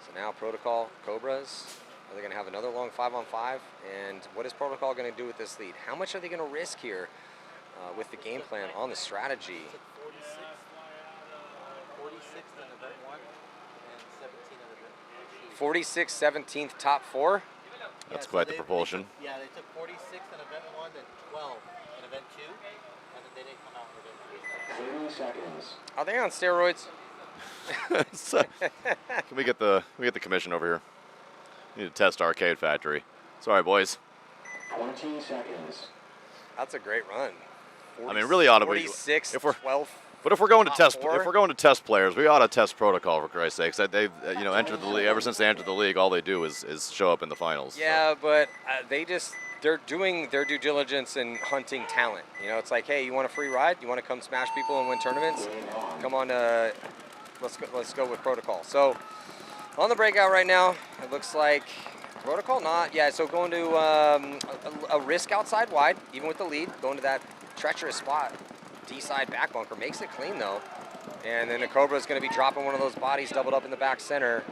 So now Protocol, Cobras, are they going to have another long 5-on-5? And what is Protocol going to do with this lead? How much are they going to risk here with the game plan on the strategy? 46th in event 1 and 17th in event 2. 46th, 17th, top 4? That's quite the propulsion. They took 46th in event 1 and 12 in event 2, and then they didn't come out in event 3. 30 seconds. Are they on steroids? Can we get the commission over here? We need to test Arcade Factory. Sorry, boys. 20 seconds. That's a great run. I mean, really ought to be. 46, If we're 12, But if we're going to top four. if we're going to test players, we ought to test protocol for Christ's sakes. That they've entered the league ever since they entered the league. All they do is show up in the finals. Yeah, but they're doing their due diligence and hunting talent. It's like, hey, you want a free ride? You want to come smash people and win tournaments? Come on, let's go with protocol. So on the breakout right now, it looks like protocol not. Yeah, so going to a risk outside wide, even with the lead, going to that treacherous spot. D-side back bunker makes it clean though, and then the Cobra is going to be dropping one of those bodies doubled up in the back center.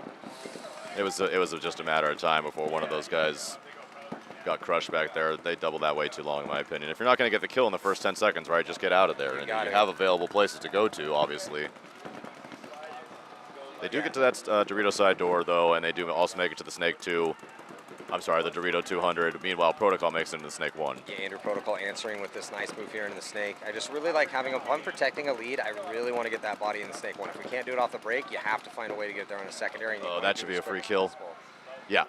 It was just a matter of time before one of those guys got crushed back there. They doubled that way too long, in my opinion. If you're not going to get the kill in the first 10 seconds, right, just get out of there. And you have available places to go to, obviously. They do get to that Dorito side door though, and they do also make it to the Snake 2. I'm sorry, the Dorito 200. Meanwhile, Protocol makes it into the Snake 1. Yeah, Andrew Protocol answering with this nice move here into the Snake. I just really like having one protecting a lead. I really want to get that body in the Snake 1. If we can't do it off the break, you have to find a way to get there on a secondary. Oh, that should be a free kill. Yeah,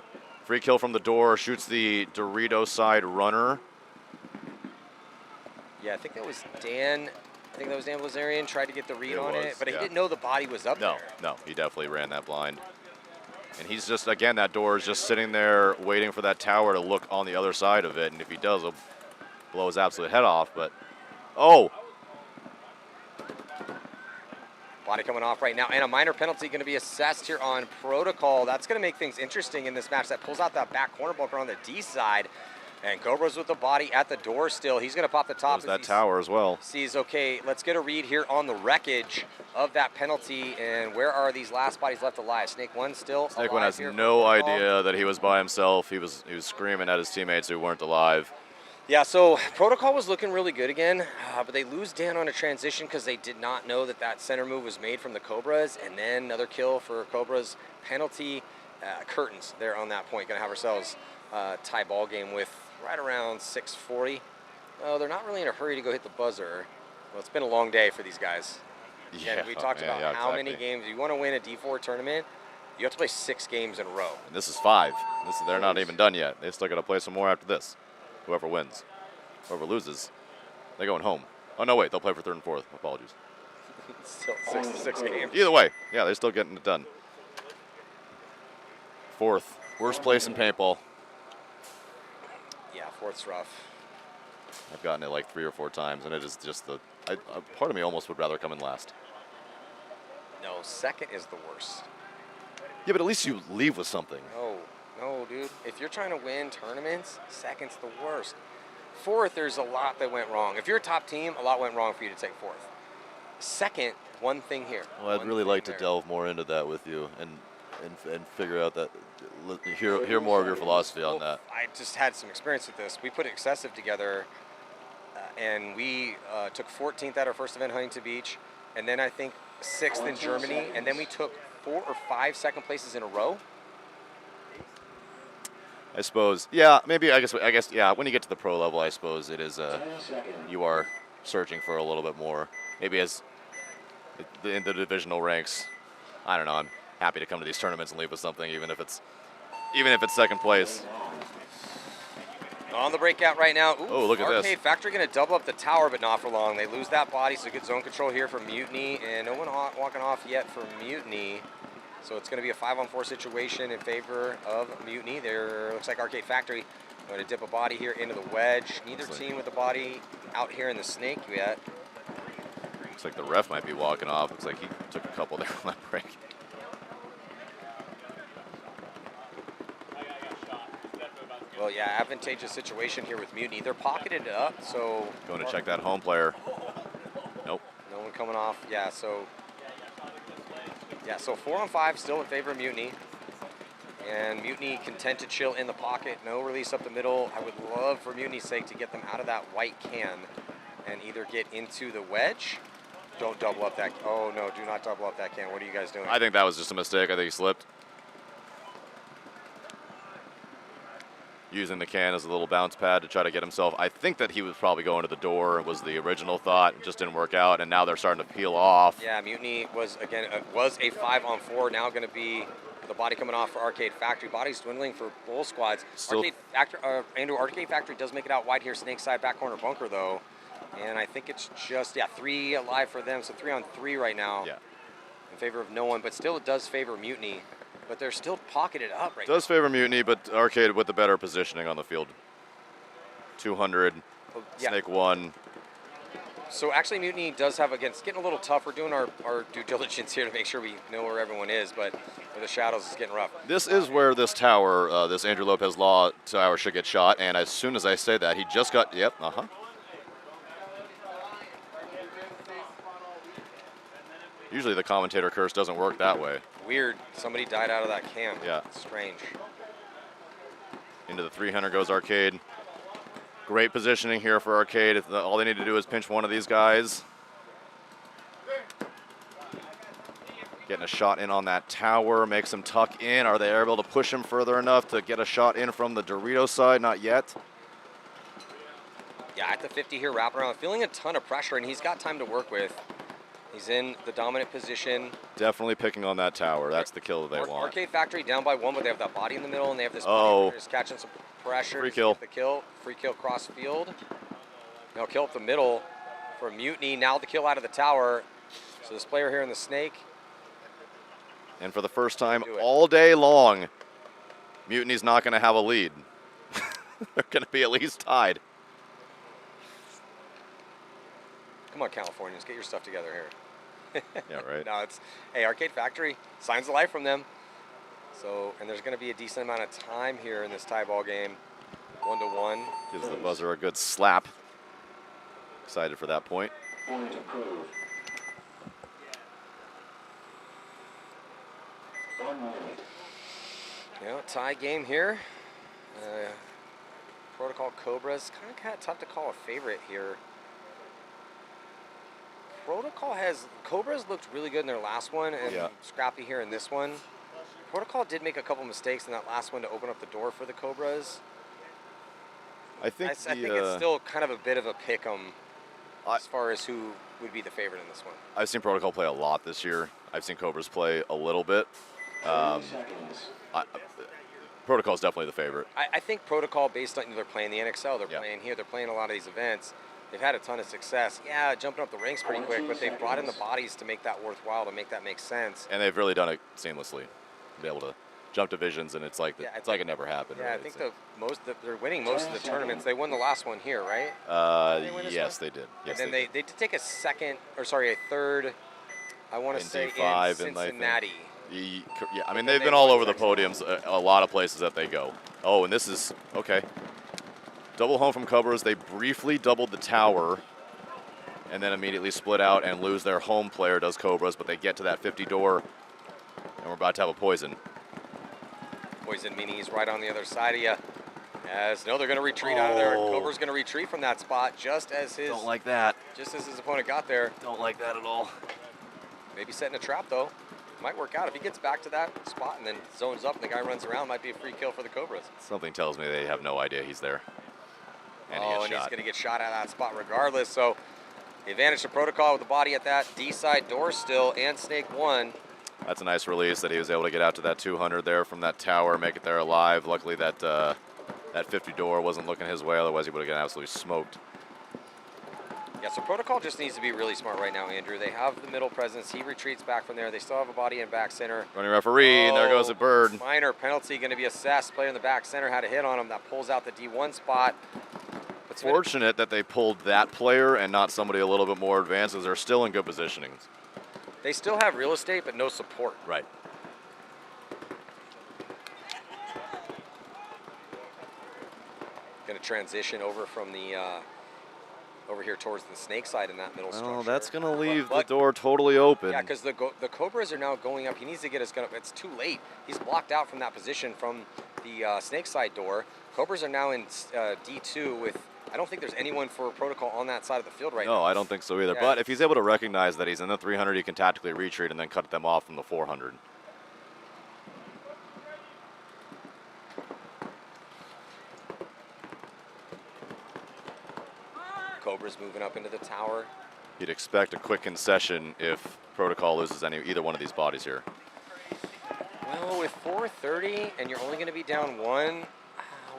free kill from the door. Shoots the Dorito side runner. Yeah, I think that was Dan. I think that was Dan Blazarian. Tried to get the read on it, but he didn't know the body was up there. No, he definitely ran that blind. And he's just, again, that door is just sitting there waiting for that tower to look on the other side of it. And if he does, he'll blow his absolute head off. But, oh. Body coming off right now. And a minor penalty going to be assessed here on Protocol. That's going to make things interesting in this match. That pulls out that back corner bunker on the D side. And Cobra's with the body at the door still. He's going to pop the top. There's that tower as well. Sees, okay, let's get a read here on the wreckage of that penalty. And where are these last bodies left alive? Snake 1 still alive. Snake 1 has no idea that he was by himself. He was screaming at his teammates who weren't alive. Yeah, so Protocol was looking really good again, but they lose Dan on a transition because they did not know that center move was made from the Cobras. And then another kill for Cobras. Penalty curtains there on that point. Going to have ourselves tie ball game with right around 6:40. Oh, they're not really in a hurry to go hit the buzzer. Well, it's been a long day for these guys. Yeah, and we talked about how many games. You want to win a D4 tournament, you have to play 6 games in a row. And this is 5. They're not even done yet. They still got to play some more after this. Whoever wins. Whoever loses, they're going home. Oh, no, wait. They'll play for 3rd and 4th. Apologies. Still 6 games. Either way, yeah, they're still getting it done. 4th. Worst place in paintball. Yeah, 4th's rough. I've gotten it like 3 or 4 times, and it is just part of me almost would rather come in last. No, 2nd is the worst. Yeah, but at least you leave with something. No, dude. If you're trying to win tournaments, 2nd's the worst. 4th, there's a lot that went wrong. If you're a top team, a lot went wrong for you to take 4th. 2nd, one thing here. Well, I'd really like to delve more into that with you and figure out that, hear more of your philosophy on that. I just had some experience with this. We put Excessive together, and we took 14th at our first event, Huntington Beach, and then I think 6th in Germany, and then we took 4 or 5 second places in a row. I suppose, yeah, maybe, I guess, yeah, when you get to the pro level, I suppose it is, you are searching for a little bit more. Maybe as in the divisional ranks, I don't know, I'm happy to come to these tournaments and leave with something, even if it's 2nd place. On the breakout right now. Ooh, oh, look at this. Arcade Factory going to double up the tower, but not for long. They lose that body, so good zone control here for Mutiny, and no one walking off yet for Mutiny. So it's going to be a 5-on-4 situation in favor of Mutiny. There looks like Arcade Factory going to dip a body here into the wedge. Neither team with the body out here in the Snake yet. Looks like the ref might be walking off. Looks like he took a couple there on that break. Well, yeah, advantageous situation here with Mutiny. They're pocketed up, so... Going to check that home player. Nope. No one coming off. Yeah, so 4-on-5 still in favor of Mutiny. And Mutiny content to chill in the pocket. No release up the middle. I would love, for Mutiny's sake, to get them out of that white can and either get into the wedge. Don't double up that. Oh, no, do not double up that can. What are you guys doing? I think that was just a mistake. I think he slipped. Using the can as a little bounce pad to try to get himself. I think that he was probably going to the door, was the original thought. It just didn't work out, and now they're starting to peel off. Yeah, Mutiny was, again, was a 5-on-4. Now going to be the body coming off for Arcade Factory. Body's dwindling for both squads. Arcade Factory does make it out wide here. Snake side back corner bunker, though. And I think it's just, 3 alive for them, so 3 on 3 right now. Yeah. In favor of no one, but still it does favor Mutiny. But they're still pocketed up right Does favor Mutiny, but Arcade with the better positioning on the field. 200, Snake 1. So actually Mutiny does have, again, it's getting a little tough. We're doing our due diligence here to make sure we know where everyone is, but with the shadows, it's getting rough. This is where this tower, this Andrew Lopez Law tower should get shot, and as soon as I say that, he just got, Usually the commentator curse doesn't work that way. Weird. Somebody died out of that cam. Yeah. Strange. Into the 300 goes Arcade. Great positioning here for Arcade. All they need to do is pinch one of these guys. Getting a shot in on that tower, makes him tuck in. Are they able to push him further enough to get a shot in from the Dorito side? Not yet. Yeah, at the 50 here, wrapping around, feeling a ton of pressure, and he's got time to work with. He's in the dominant position. Definitely picking on that tower. That's the kill that they want. Arcade Factory down by 1, but they have that body in the middle, and they have this body just catching some pressure. Free kill. The kill. Free kill cross field. Now kill up the middle for Mutiny. Now the kill out of the tower. So this player here in the Snake. And for the first time all day long, Mutiny's not going to have a lead. They're going to be at least tied. Come on, Californians, get your stuff together here. Yeah, right. No, it's, hey, Arcade Factory, signs of life from them. So, and there's going to be a decent amount of time here in this tie ball game. 1-1. Gives the buzzer a good slap. Excited for that point. Point approved. 1 minute. You know, tie game here. Protocol Cobras, kind of tough to call a favorite here. Protocol has, Cobras looked really good in their last one and scrappy here in this one. Protocol did make a couple mistakes in that last one to open up the door for the Cobras. I think it's still kind of a bit of a pick 'em as far as who would be the favorite in this one. I've seen Protocol play a lot this year. I've seen Cobras play a little bit. Protocol's definitely the favorite. I think Protocol, based on they're playing the NXL, they're playing here, they're playing a lot of these events. They've had a ton of success. Yeah, jumping up the ranks pretty quick, but they've brought in the bodies to make that worthwhile, to make that make sense. And they've really done it seamlessly. Be able to jump divisions, and it's like it's like it never happened. Yeah, really. I think they're winning most of the tournaments. They won the last one here, right? Yes, they did. Yes, and then they did take a third. I want to say D5 in Cincinnati. Yeah, I mean they've been all over the podiums. A lot of places that they go. Oh, and this is okay. Double home from Cobras. They briefly doubled the tower and then immediately split out and lose their home player, does Cobras, but they get to that 50 door, and we're about to have a poison. Poison meaning he's right on the other side of you. No, they're going to retreat out of there. Cobra's going to retreat from that spot just as his... Don't like that. Just as his opponent got there. Don't like that at all. Maybe setting a trap, though. Might work out. If he gets back to that spot and then zones up and the guy runs around, might be a free kill for the Cobras. Something tells me they have no idea he's there. And he's going to get shot out of that spot regardless. So the advantage to Protocol with the body at that D side door still, and Snake 1. That's a nice release that he was able to get out to that 200 there from that tower, make it there alive. Luckily that that 50 door wasn't looking his way, otherwise he would have gotten absolutely smoked. Yeah, so Protocol just needs to be really smart right now, Andrew. They have the middle presence. He retreats back from there. They still have a body in back center. Running referee, and there goes a bird. Minor penalty going to be assessed. Player in the back center had a hit on him. That pulls out the D1 spot. It's fortunate that they pulled that player and not somebody a little bit more advanced, as they're still in good positioning. They still have real estate, but no support. Right. Going to transition over from the over here towards the Snake side in that middle structure. Oh, that's going to leave the door totally open. Yeah, because the Cobras are now going up. He needs to get his gun up. It's too late. He's blocked out from that position from the Snake side door. Cobras are now in D2 with, I don't think there's anyone for Protocol on that side of the field right now. No, I don't think so either. Yeah. But if he's able to recognize that he's in the 300, he can tactically retreat and then cut them off from the 400. Cobra's moving up into the tower. You'd expect a quick concession if Protocol loses either one of these bodies here. Well, with 4:30 and you're only going to be down 1,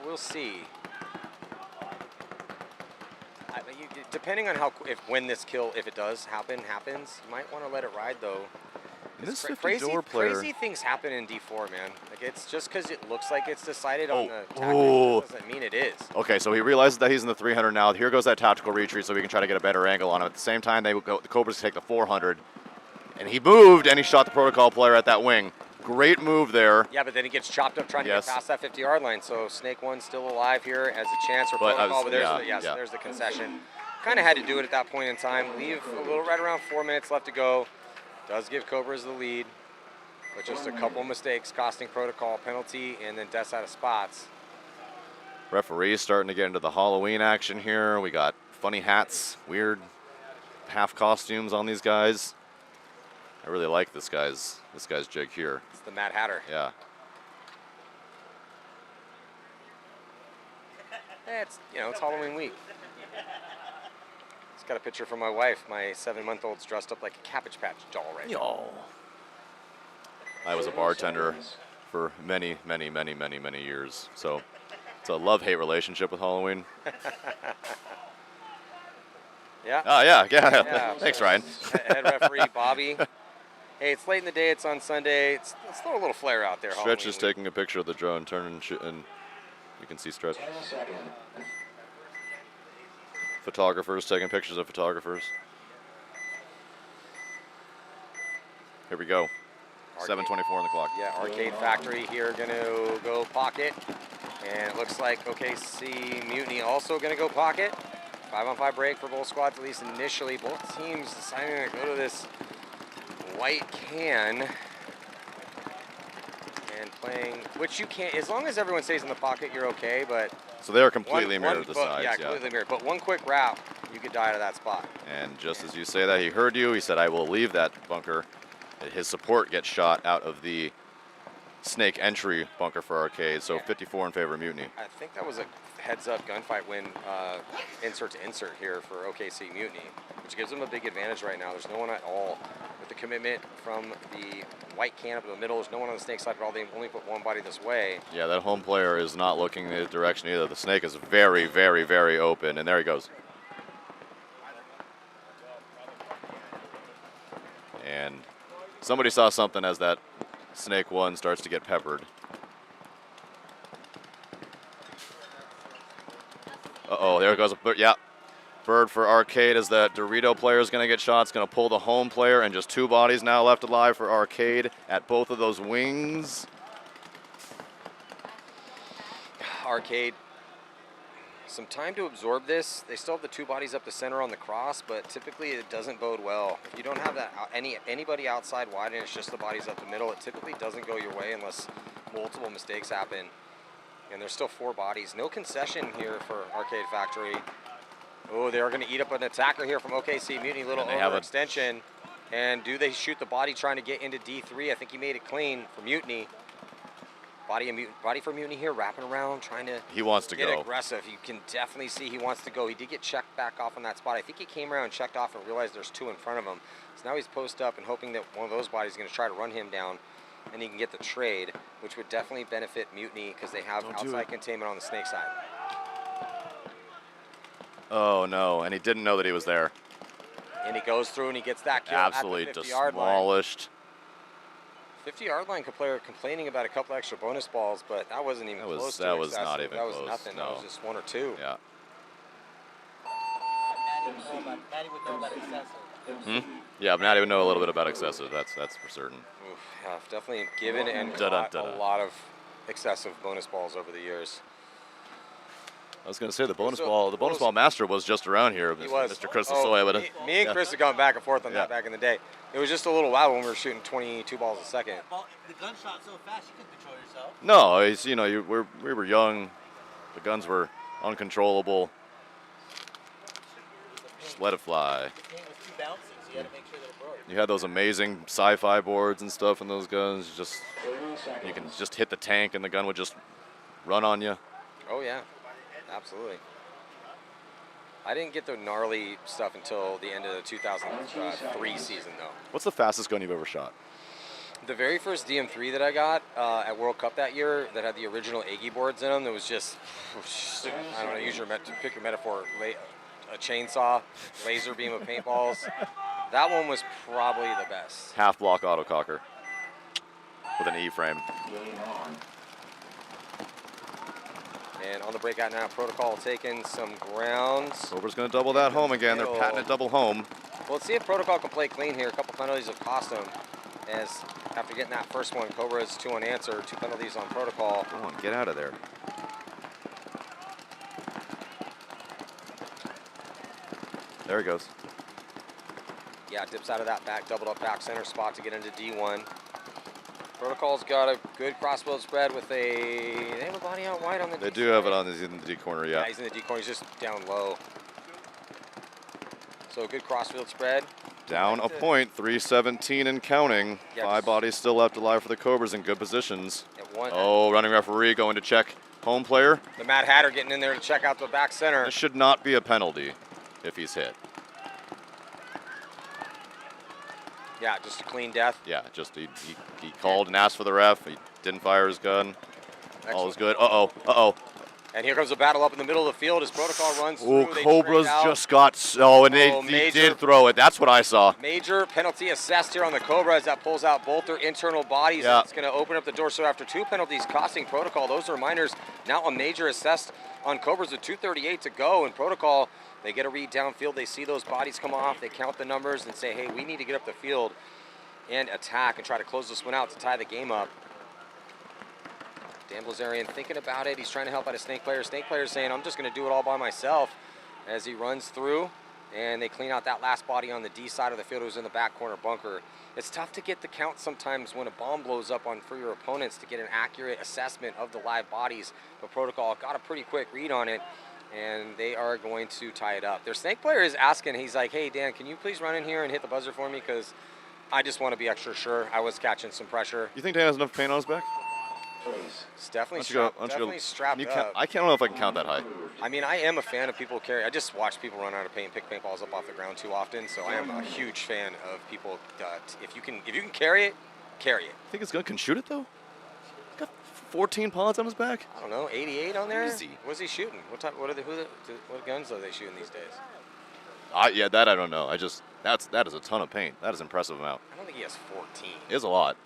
we'll see. Depending on when this kill, if it does happens, you might want to let it ride though. This 50 door player. Crazy things happen in D4, man. Like it's just because it looks like it's decided on the tactic doesn't mean it is. Okay, so he realizes that he's in the 300 now. Here goes that tactical retreat so we can try to get a better angle on him. At the same time, the Cobras take the 400. And he moved and he shot the protocol player at that wing. Great move there. Yeah, but then he gets chopped up trying to get past that 50-yard line. So Snake 1 still alive here as a chance for protocol, but there's the concession. Kind of had to do it at that point in time. Leave a little right around 4 minutes left to go. Does give Cobras the lead, but just a couple mistakes costing protocol penalty and then deaths out of spots. Referees starting to get into the Halloween action here. We got funny hats, weird half costumes on these guys. I really like this guy's jig here. It's the Mad Hatter. Yeah. It's Halloween week. Just got a picture from my wife. My 7-month-old's dressed up like a Cabbage Patch doll right now. I was a bartender for many, many, many, many, many years. So it's a love-hate relationship with Halloween. Yeah. Oh, yeah. Thanks, Ryan. Head referee, Bobby. Hey, it's late in the day. It's on Sunday. Let's throw a little flare out there. Stretch is taking a picture of the drone, and you can see Stretch. Photographers taking pictures of photographers. Here we go. 7:24 on the clock. Yeah, Arcade Factory here going to go pocket. And it looks like OKC Mutiny also going to go pocket. 5-on-5 break for both squads, at least initially. Both teams deciding to go to this white can and playing, which you can't, as long as everyone stays in the pocket, you're okay, but. So they are completely mirrored the sides. Yeah, completely mirrored. But one quick wrap, you could die out of that spot. And just as you say that, he heard you. He said, I will leave that bunker. His support gets shot out of the Snake entry bunker for Arcade, so 54 in favor of Mutiny. I think that was a heads-up gunfight win, insert to insert here for OKC Mutiny, which gives them a big advantage right now. There's no one at all. With the commitment from the white can up in the middle, there's no one on the Snake side at all. They only put one body this way. Yeah, that home player is not looking in the direction either. The Snake is very, very, very open, and there he goes. And somebody saw something as that Snake 1 starts to get peppered. Uh-oh, there goes a bird. Yeah, bird for Arcade as that Dorito player is going to get shot. It's going to pull the home player, and just 2 bodies now left alive for Arcade at both of those wings. Arcade, some time to absorb this. They still have the 2 bodies up the center on the cross, but typically it doesn't bode well. If you don't have that anybody outside wide and it's just the bodies up the middle, it typically doesn't go your way unless multiple mistakes happen. And there's still 4 bodies. No concession here for Arcade Factory. Oh, they are going to eat up an attacker here from OKC Mutiny. Little overextension. And do they shoot the body trying to get into D3? I think he made it clean for Mutiny. Body for Mutiny here, wrapping around, trying to get aggressive. You can definitely see he wants to go. He did get checked back off on that spot. I think he came around, checked off, and realized there's 2 in front of him. So now he's post up and hoping that one of those bodies is going to try to run him down, and he can get the trade, which would definitely benefit Mutiny because they have outside containment on the Snake side. Oh, no, and he didn't know that he was there. And he goes through and he gets that kill absolutely at the 50-yard line. demolished. 50-yard line player complaining about a couple extra bonus balls, but that wasn't even close to That was excessive. not even That was close. nothing. No. That was just 1 or 2. Yeah. Maddie would know about excessive. Yeah, Maddie would know a little bit about excessive. That's for certain. Oof, yeah, definitely given and caught a lot of excessive bonus balls over the years. I was going to say the bonus ball master was just around here, Mr. Chris Soya. But me and Chris have gone back and forth on that back in the day. It was just a little wild when we were shooting 22 balls a second. The gun shot so fast you couldn't control yourself. No, it's, we were young. The guns were uncontrollable. Just let it fly. The game was too bouncy, so you had to make sure that it broke. You had those amazing sci-fi boards and stuff in those guns. You can just hit the tank and the gun would just run on you. Oh yeah, absolutely. I didn't get the gnarly stuff until the end of the 2003 season, though. What's the fastest gun you've ever shot? The very first DM3 that I got at World Cup that year that had the original Aggie boards in them, that was just I don't know, pick your metaphor, a chainsaw, laser beam of paintballs. That one was probably the best. Half block autococker with an E-frame. And on the breakout now, Protocol taking some grounds. Cobra's going to double that home again. They're patting it double home. Well, let's see if Protocol can play clean here. A couple penalties have cost them. As after getting that first one, Cobra's 2 unanswered, 2 penalties on Protocol. Come on, get out of there. There he goes. Yeah, dips out of that back, doubled up back center spot to get into D1. Protocol's got a good crossfield spread with they have a body out wide on the They D do have it on in the D corner, yeah. Yeah, he's in the D corner, he's just down low. So a good crossfield spread. Down a point, 3:17 and counting. Yeah, 5 bodies still left alive for the Cobras in good positions. One, Oh, running referee going to check home player. the Mad Hatter getting in there to check out the back center. This should not be a penalty if he's hit. Yeah, just a clean death. Yeah, just he called and asked for the ref. He didn't fire his gun. All is good. Uh-oh. And here comes a battle up in the middle of the field as Protocol runs Oh, through. They Cobras trade out. just got, he did throw it. That's what I saw. Major penalty assessed here on the Cobras. That pulls out both their internal bodies. Yeah. It's going to open up the door. So after 2 penalties costing Protocol, those are minors. Now a major assessed on Cobras with 2:38 to go. And Protocol, they get a read downfield. They see those bodies come off. They count the numbers and say, hey, we need to get up the field and attack and try to close this one out to tie the game up. Dan Blazarian thinking about it. He's trying to help out a Snake player. Snake player saying, I'm just going to do it all by myself as he runs through. And they clean out that last body on the D side of the field who's in the back corner bunker. It's tough to get the count sometimes when a bomb blows up for your opponents to get an accurate assessment of the live bodies. But Protocol got a pretty quick read on it, and they are going to tie it up. Their Snake player is asking, he's like, hey, Dan, can you please run in here and hit the buzzer for me? Because I just want to be extra sure. I was catching some pressure. You think Dan has enough paint on his back? It's definitely strapped up. I can't know if I can count that high. I mean, I am a fan of people carry. I just watch people run out of paint, pick paintballs up off the ground too often. So I am a huge fan of people. If you can carry it, carry it. Think his gun can shoot it though? Got 14 pods on his back. I don't know, 88 on there. Easy. What's he shooting? What guns are they shooting these days? Yeah, that I don't know. That is a ton of paint. That is an impressive amount. I don't think he has 14. It is a lot.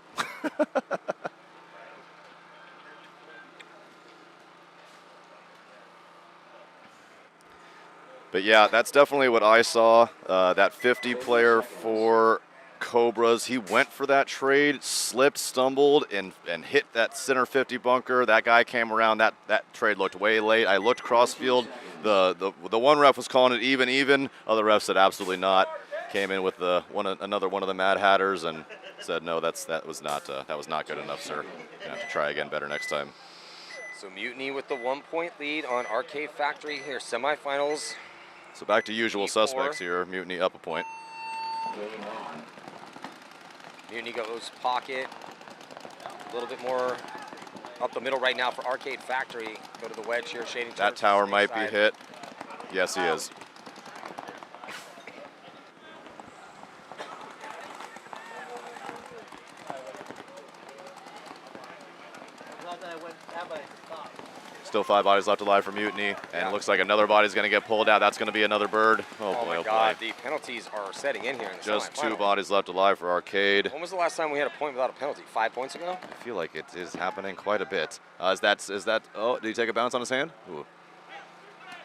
But yeah, that's definitely what I saw. That 50 player for Cobras, he went for that trade, slipped, stumbled, and hit that center 50 bunker. That guy came around. That trade looked way late. I looked crossfield. The one ref was calling it even. Other refs said absolutely not. Came in with another one of the Mad Hatters and said no, that was not good enough, sir. You have to try again better next time. So Mutiny with the 1-point lead on Arcade Factory here, semifinals. So back to usual suspects here. Mutiny up a point. Mutiny goes pocket. A little bit more up the middle right now for Arcade Factory. Go to the wedge here, shading That towards tower the might side. be hit. Yes, he is. Still 5 bodies left alive for Mutiny, and it looks like another body's going to get pulled out. That's going to be another bird. Oh boy, my God, the penalties are setting in here in the Just 2 semifinals. bodies left alive for Arcade. When was the last time we had a point without a penalty? 5 points ago? I feel like it is happening quite a bit. Is that? Oh, did he take a bounce on his hand? Ooh.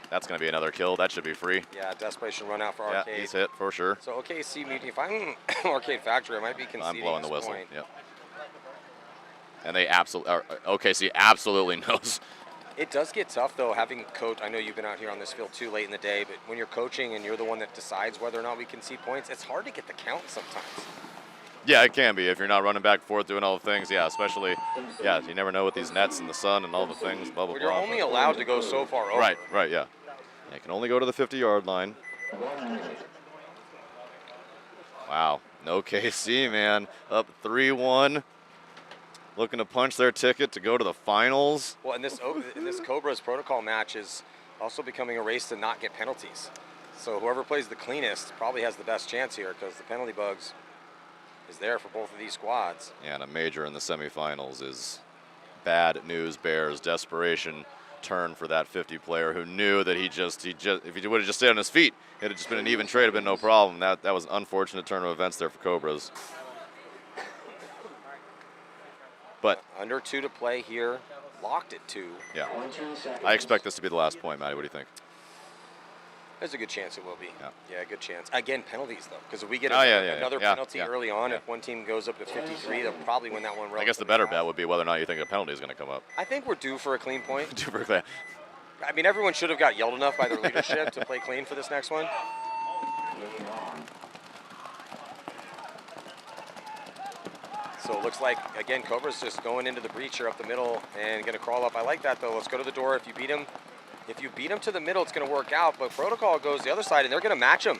That's going to be another kill. That should be free. Yeah, desperation run out for Arcade. Yeah, he's hit for sure. So OKC Mutiny, if I'm Arcade Factory, I might be conceding I'm blowing the this whistle. point. Yep. And they OKC absolutely knows. It does get tough, though, having coach. I know you've been out here on this field too late in the day, but when you're coaching and you're the one that decides whether or not we concede points, it's hard to get the count sometimes. Yeah, it can be if you're not running back and forth doing all the things. Yeah, especially, you never know with these nets and the sun and all the things. Blah blah Well, you're blah. only allowed to go so far over. Right, yeah. You can only go to the 50-yard line. Wow, no KC, man. Up 3-1. Looking to punch their ticket to go to the finals. Well, and this Cobra's protocol match is also becoming a race to not get penalties. So whoever plays the cleanest probably has the best chance here because the penalty bugs is there for both of these squads. Yeah, and a major in the semifinals is bad news bears. Desperation turn for that 50 player who knew that he just if he would have just stayed on his feet, it had just been an even trade, have been no problem. That was an unfortunate turn of events there for Cobras. But under 2 to play here, locked at 2. Yeah, I expect this to be the last point, Matty. What do you think? There's a good chance it will be. Yeah, Good chance. Again, penalties though, because if we get another penalty early on, if one team goes up to 53, they'll probably win that one. I guess the better bet would be whether or not you think a penalty is going to come up. I think we're due for a clean point. Due for a clean. I mean, everyone should have got yelled enough by their leadership to play clean for this next one. So it looks like, again, Cobra's just going into the breach here up the middle and going to crawl up. I like that, though. Let's go to the door. If you beat him to the middle, it's going to work out. But Protocol goes the other side, and they're going to match him.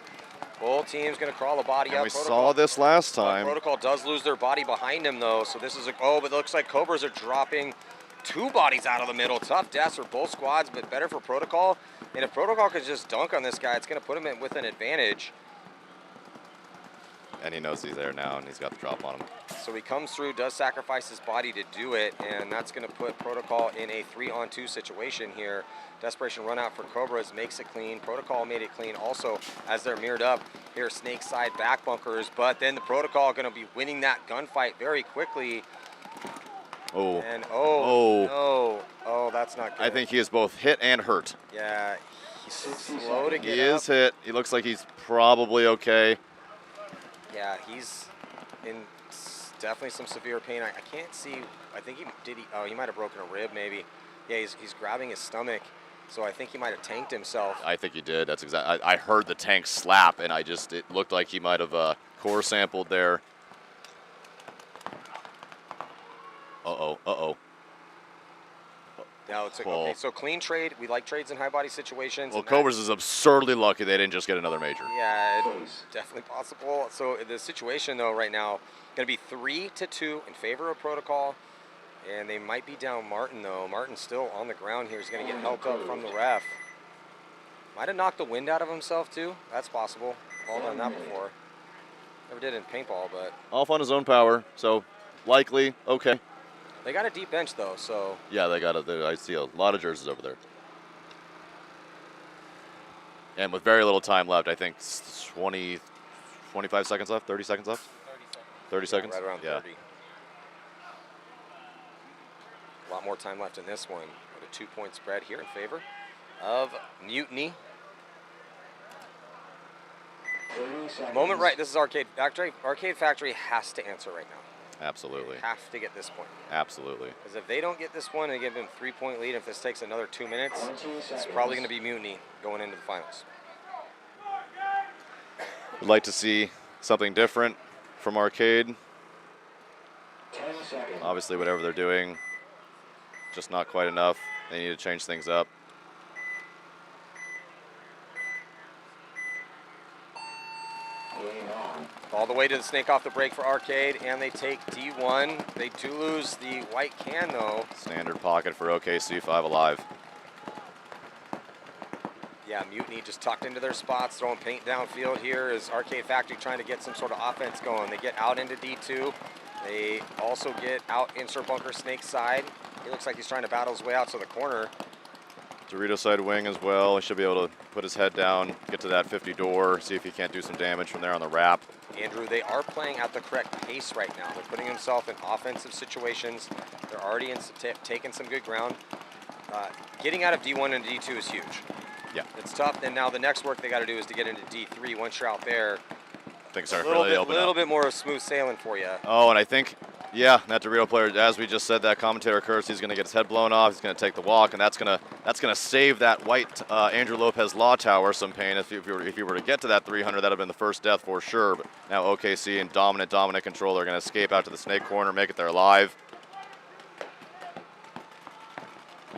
Both teams going to crawl a body up. We saw this last time. Protocol does lose their body behind him, though. So this is but it looks like Cobras are dropping 2 bodies out of the middle. Tough deaths for both squads, but better for Protocol. And if Protocol could just dunk on this guy, it's going to put him with an advantage. And he knows he's there now, and he's got the drop on him. So he comes through, does sacrifice his body to do it, and that's going to put Protocol in a 3-on-2 situation here. Desperation run out for Cobras, makes it clean. Protocol made it clean also as they're mirrored up. Here, snake side back bunkers, but then the Protocol going to be winning that gunfight very quickly. Oh. And no. Oh, that's not good. I think he is both hit and hurt. Yeah, he's slow to get up. He is hit. He looks like he's probably okay. Yeah, he's in definitely some severe pain. I can't see. I think he might have broken a rib maybe. Yeah, he's grabbing his stomach. So I think he might have tanked himself. I think he did. That's exactly. I heard the tank slap, and it looked like he might have core sampled there. Uh-oh. Now it's okay. So clean trade. We like trades in high body situations. Well, Cobras is absurdly lucky they didn't just get another major. Yeah, it's definitely possible. So the situation though right now going to be 3-2 in favor of Protocol, and they might be down Martin though. Martin's still on the ground here. He's going to get helped up from the ref. Might have knocked the wind out of himself too. That's possible. All done that before. Never did in paintball, but off on his own power. So likely okay. They got a deep bench though, so. Yeah, I see a lot of jerseys over there. And with very little time left, I think 25 seconds left, 30 seconds left? 30 seconds? Right around yeah. 30. A lot more time left in this one. With a 2-point spread here in favor of Mutiny. Moment right, this is Arcade Factory. Arcade Factory has to answer right now. Absolutely. They have to get this point. Absolutely. Because if they don't get this one and give them 3-point lead, if this takes another 2 minutes, it's probably going to be Mutiny going into the finals. Would like to see something different from Arcade. Obviously, whatever they're doing, just not quite enough. They need to change things up. All the way to the snake off the break for Arcade, and they take D1. They do lose the white can, though. Standard pocket for OKC, 5 alive. Yeah, Mutiny just tucked into their spots, throwing paint downfield here as Arcade Factory trying to get some sort of offense going. They get out into D2. They also get out insert bunker snake side. He looks like he's trying to battle his way out to the corner. Dorito side wing as well. He should be able to put his head down, get to that 50 door, see if he can't do some damage from there on the wrap. Andrew, they are playing at the correct pace right now. They're putting themselves in offensive situations. They're already taking some good ground. Getting out of D1 into D2 is huge. Yeah. It's tough. And now the next work they got to do is to get into D3. Once you're out there, things are really open a little up. bit more smooth sailing for you. Oh, and I think, yeah, that Dorito player, as we just said, that commentator cursed, he's going to get his head blown off. He's going to take the walk, and that's going to save that white Andrew Lopez Law Tower some pain. If you were to get to that 300, that would have been the first death for sure. But now OKC in dominant control. They're going to escape out to the snake corner, make it there alive.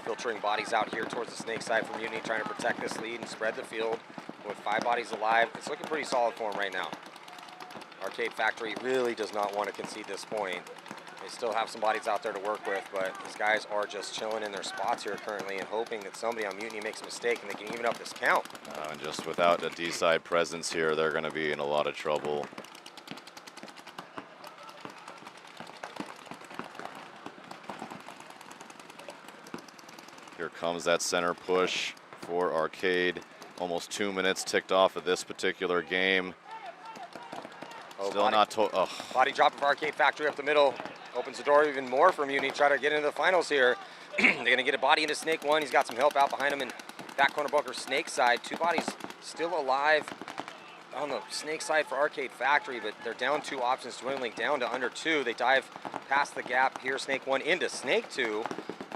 Filtering bodies out here towards the snake side from Mutiny, trying to protect this lead and spread the field with 5 bodies alive. It's looking pretty solid for him right now. Arcade Factory really does not want to concede this point. They still have some bodies out there to work with, but these guys are just chilling in their spots here currently and hoping that somebody on Mutiny makes a mistake and they can even up this count. And just without a D-side presence here, they're going to be in a lot of trouble. Here comes that center push for Arcade. Almost 2 minutes ticked off of this particular game. Still not to Body drop of Arcade Factory up the middle. Opens the door even more for Mutiny. Try to get into the finals here. They're going to get a body into Snake 1. He's got some help out behind him in back corner bunker Snake side. 2 bodies still alive on the Snake side for Arcade Factory, but they're down 2 options, dwindling down to under 2. They dive past the gap here. Snake 1 into Snake 2.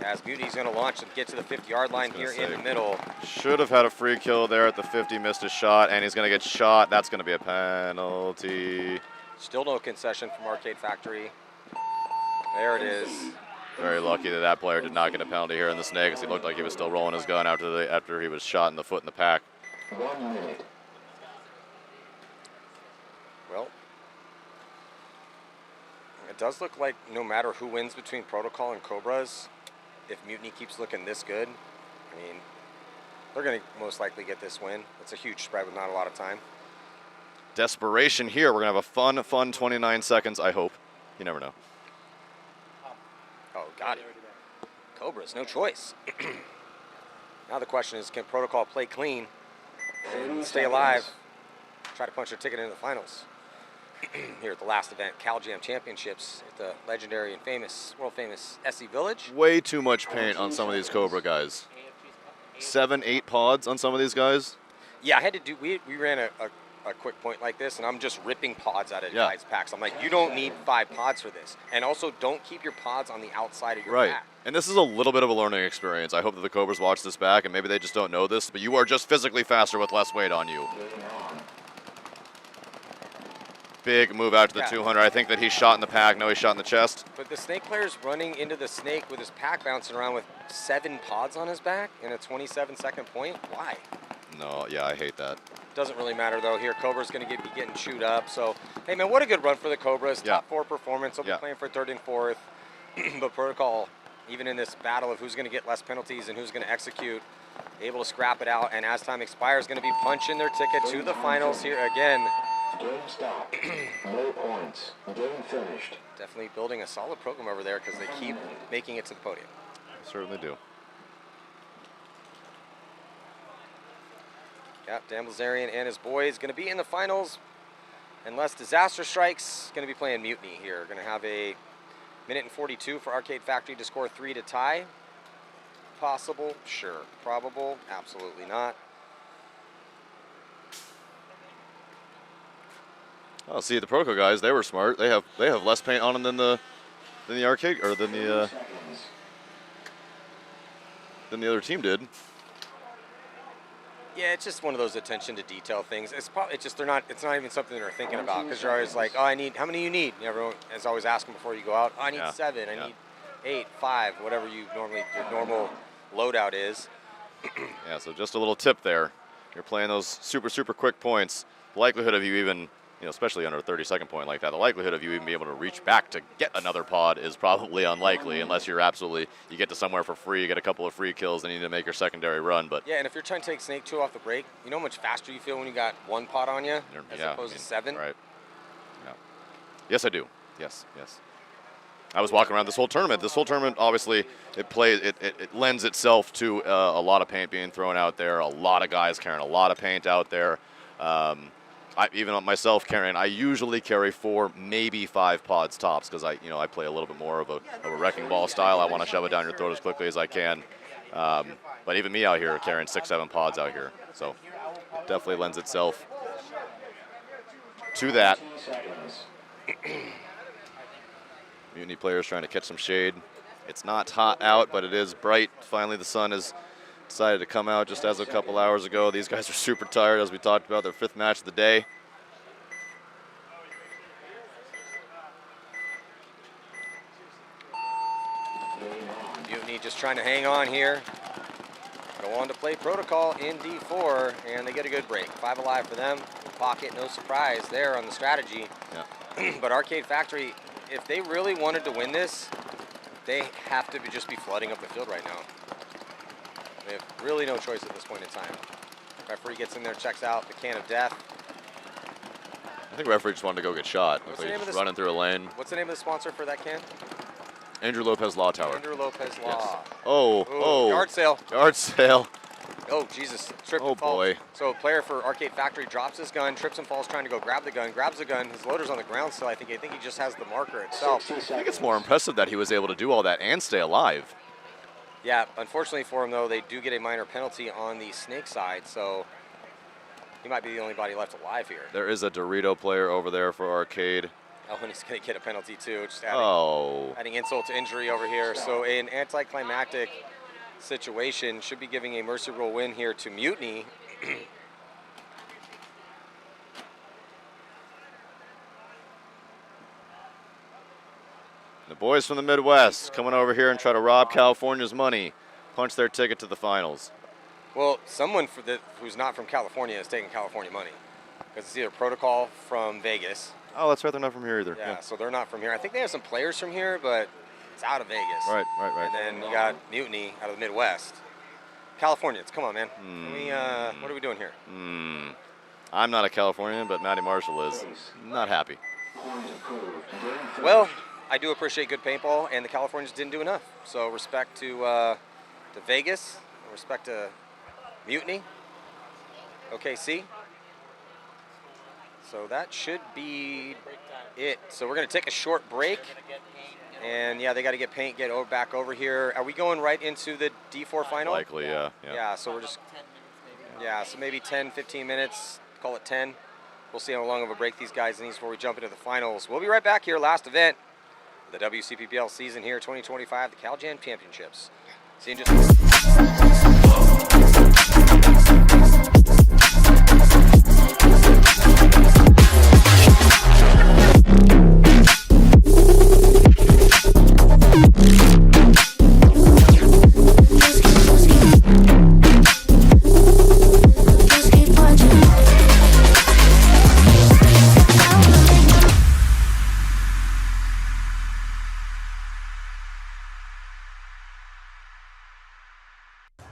As Mutiny's going to launch and get to the 50-yard line here in the middle. Should have had a free kill there at the 50, missed a shot, and he's going to get shot. That's going to be a penalty. Still no concession from Arcade Factory. There it is. Very lucky that that player did not get a penalty here in the Snake, because he looked like he was still rolling his gun after he was shot in the foot in the pack. 1 minute. Well, it does look like no matter who wins between Protocol and Cobras, if Mutiny keeps looking this good, I mean, they're going to most likely get this win. It's a huge spread with not a lot of time. Desperation here. We're going to have a fun 29 seconds, I hope. You never know. Oh, got it. Cobras, no choice. Now the question is, can Protocol play clean and stay alive, try to punch their ticket into the finals? Here at the last event, Cal Jam Championships at the legendary and famous, world famous SC Village. Way too much paint on some of these Cobra guys. 7, 8 pods on some of these guys. Yeah, I had to do, we ran a quick point like this, and I'm just ripping pods out of guys' packs. I'm like, you don't need 5 pods for this. And also, don't keep your pods on the outside of your pack. And this is a little bit of a learning experience. I hope that the Cobras watch this back, and maybe they just don't know this, but you are just physically faster with less weight on you. Big move out to the 200. I think that he's shot in the pack. No, he's shot in the chest. But the Snake player's running into the Snake with his pack bouncing around with 7 pods on his back in a 27-second point. Why? No, yeah, I hate that. Doesn't really matter, though. Here, Cobra's going to be getting chewed up. So, hey, man, what a good run for the Cobras. Top 4 performance. They'll be playing for 3rd and 4th. But Protocol, even in this battle of who's going to get less penalties and who's going to execute, able to scrap it out. And as time expires, going to be punching their ticket to the finals here again. Game stop. No points. Game finished. Definitely building a solid program over there because they keep making it to the podium. Certainly do. Yeah, Dan Blazarian and his boys going to be in the finals. Unless disaster strikes, going to be playing Mutiny here. Going to have a 1:42 for Arcade Factory to score 3 to tie. Possible? Sure. Probable? Absolutely not. Oh, see, the Proco guys, they were smart. They have less paint on them than the arcade or than the other team did. Yeah, it's just one of those attention to detail things. It's just it's not even something they're thinking about because you're always like, oh, how many you need? And everyone is always asking before you go out. Oh, I need 7. I need 8, 5, whatever your normal loadout is. Yeah, so just a little tip there. You're playing those super quick points. The likelihood of you even, especially under a 30-second point like that, the likelihood of you even being able to reach back to get another pod is probably unlikely unless you get to somewhere for free, you get a couple of free kills, then you need to make your secondary run. But yeah, and if you're trying to take Snake 2 off the break, you know how much faster you feel when you got 1 pod on you as opposed to 7? Right. Yeah. Yes, I do. Yes. I was walking around this whole tournament. This whole tournament, obviously, it lends itself to a lot of paint being thrown out there, a lot of guys carrying a lot of paint out there. Even myself carrying, I usually carry 4, maybe 5 pods tops because I play a little bit more of a wrecking ball style. I want to shove it down your throat as quickly as I can. But even me out here carrying 6, 7 pods out here, so it definitely lends itself to that. Mutiny players trying to catch some shade. It's not hot out, but it is bright. Finally, the sun has decided to come out just as a couple hours ago. These guys are super tired, as we talked about, their 5th match of the day. Mutiny just trying to hang on here. Go on to play Protocol in D4, and they get a good break. 5 alive for them. Pocket, no surprise there on the strategy. Yeah. But Arcade Factory, if they really wanted to win this, they have to just be flooding up the field right now. They have really no choice at this point in time. Referee gets in there, checks out the can of death. I think referee just wanted to go get shot. Looks like he's just running through a lane. What's the name of the sponsor for that can? Andrew Lopez Law Tower. Andrew Lopez Law. Yes. Oh. Yard sale. Yard sale. Oh, Jesus. Trip Oh, and falls. boy. So a player for Arcade Factory drops his gun, trips and falls trying to go grab the gun, grabs the gun. His loader's on the ground still. I think he just has the marker itself. I think it's more impressive that he was able to do all that and stay alive. Yeah, unfortunately for him, though, they do get a minor penalty on the snake side, so he might be the only body left alive here. There is a Dorito player over there for Arcade. Oh, and he's going to get a penalty, too. Just adding insult to injury over here. So an anticlimactic situation. Should be giving a mercy rule win here to Mutiny. The boys from the Midwest coming over here and try to rob California's money, punch their ticket to the finals. Well, someone who's not from California is taking California money because it's either protocol from Vegas. Oh, that's right. They're not from here either. Yeah, so they're not from here. I think they have some players from here, but it's out of Vegas. Right. And then you got Mutiny out of the Midwest. Californians, come on, man. What are we doing here? I'm not a Californian, but Matty Marshall is. Not happy. Well, I do appreciate good paintball, and the Californians didn't do enough. So respect to Vegas, respect to Mutiny, OKC. So that should be it. So we're going to take a short break. And, yeah, they got to get paint, get back over here. Are we going right into the D4 final? Likely, yeah. Yeah, so we're just, so maybe 10, 15 minutes, call it 10. We'll see how long of a break these guys need before we jump into the finals. We'll be right back here, last event, the WCPPL season here, 2025, the CalJam Championships. See you in just a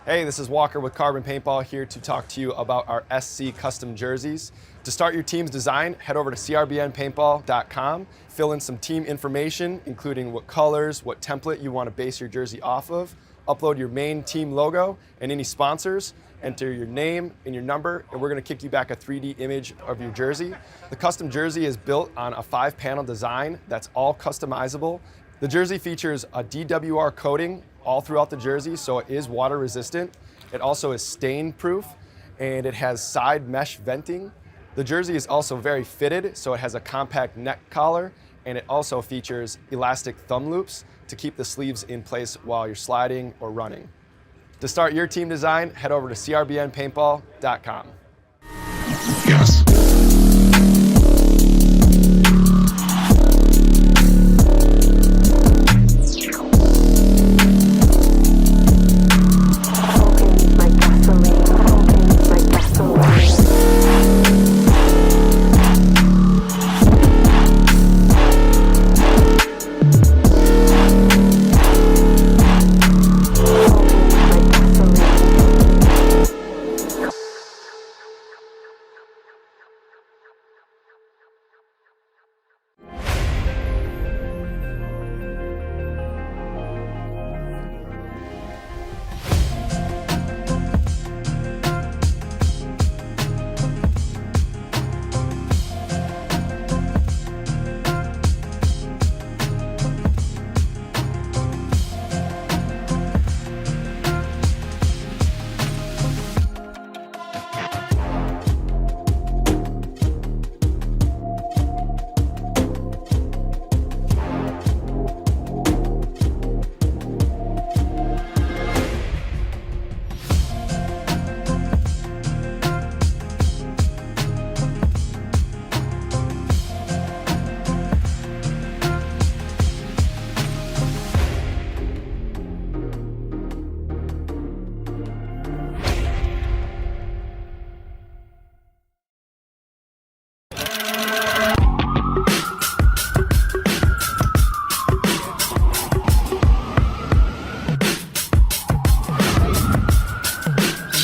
Hey, this is Walker with Carbon Paintball here to talk to you about our SC custom jerseys. To start your team's design, head over to crbnpaintball.com, fill in some team information, including what colors, what template you want to base your jersey off of, upload your main team logo and any sponsors, enter your name and your number, and we're going to kick you back a 3D image of your jersey. The custom jersey is built on a 5-panel design that's all customizable. The jersey features a DWR coating all throughout the jersey, so it is water resistant. It also is stain proof, and it has side mesh venting. The jersey is also very fitted, so it has a compact neck collar, and it also features elastic thumb loops to keep the sleeves in place while you're sliding or running. To start your team design, head over to crbnpaintball.com. Yes.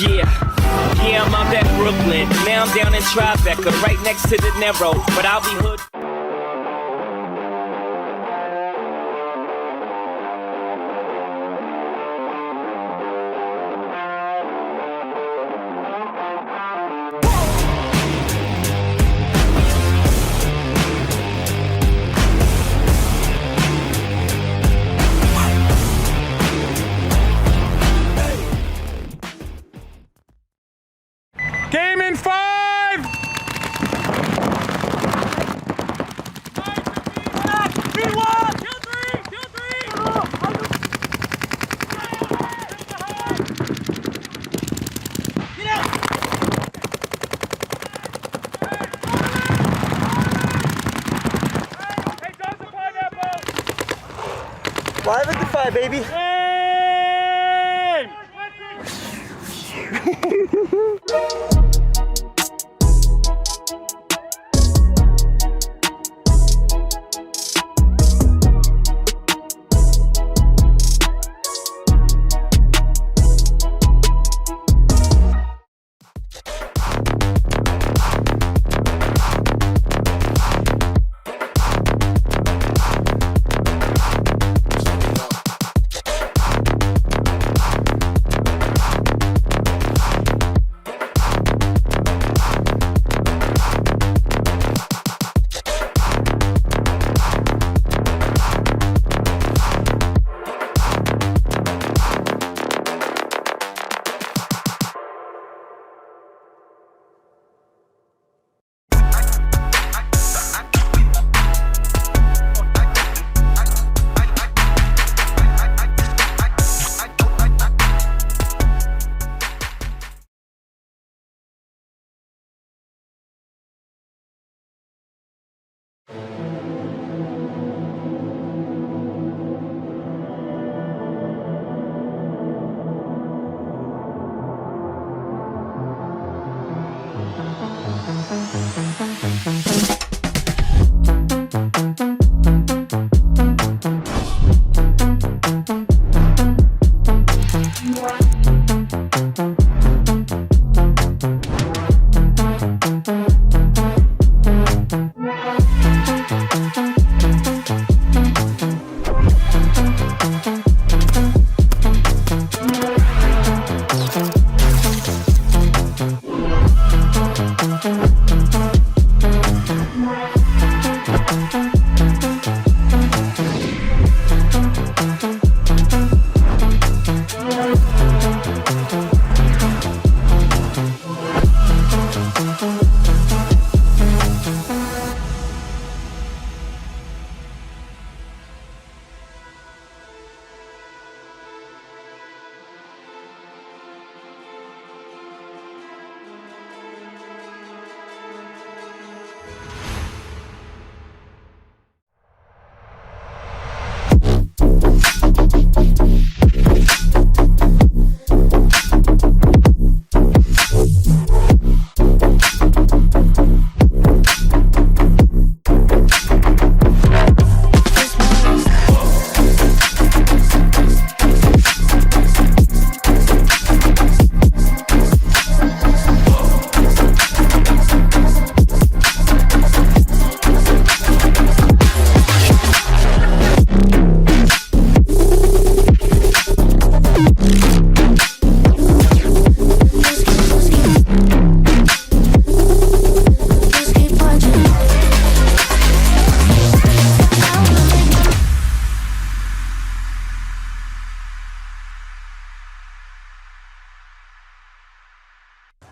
Yeah, I'm out at Brooklyn. Now I'm down in Tribeca, right next to the Narrow. But I'll be hood. Live at the 5, baby.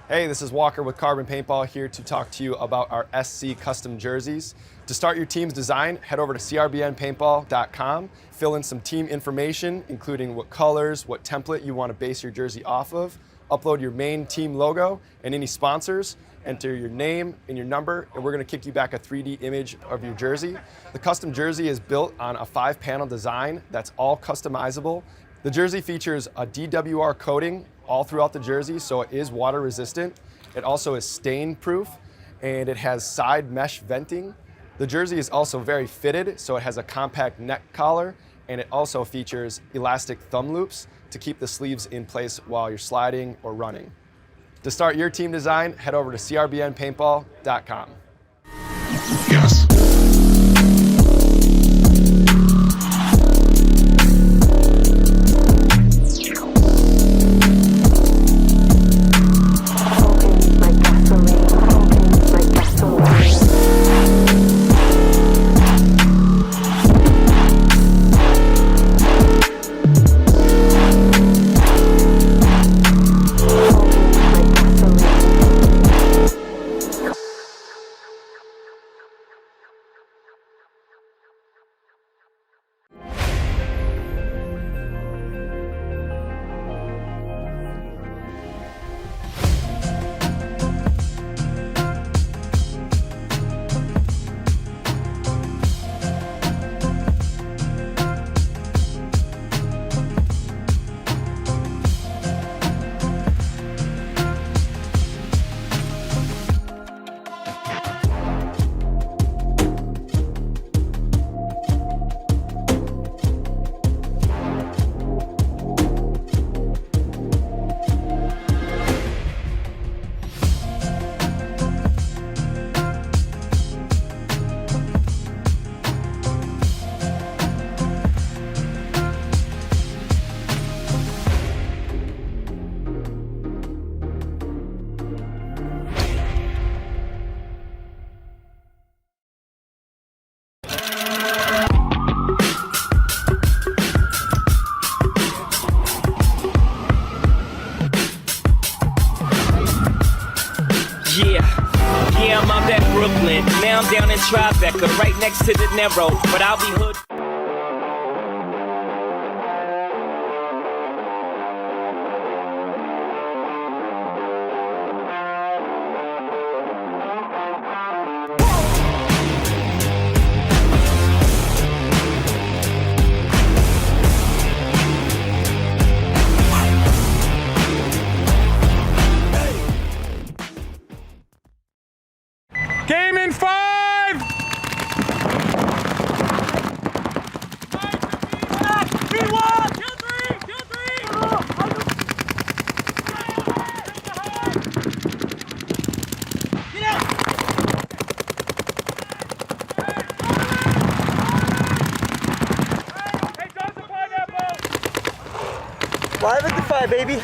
Hey, this is Walker with Carbon Paintball here to talk to you about our SC custom jerseys. To start your team's design, head over to crbnpaintball.com, fill in some team information, including what colors, what template you want to base your jersey off of, upload your main team logo and any sponsors, enter your name and your number, and we're going to kick you back a 3D image of your jersey. The custom jersey is built on a 5-panel design that's all customizable. The jersey features a DWR coating all throughout the jersey, so it is water resistant. It also is stain proof, and it has side mesh venting. The jersey is also very fitted, so it has a compact neck collar, and it also features elastic thumb loops to keep the sleeves in place while you're sliding or running. To start your team design, head over to crbnpaintball.com. Yes. Yeah, I'm out at Brooklyn. Now I'm down in Tribeca, right next to the Narrow. But I'll be hood. Game in 5! Live at the 5, baby.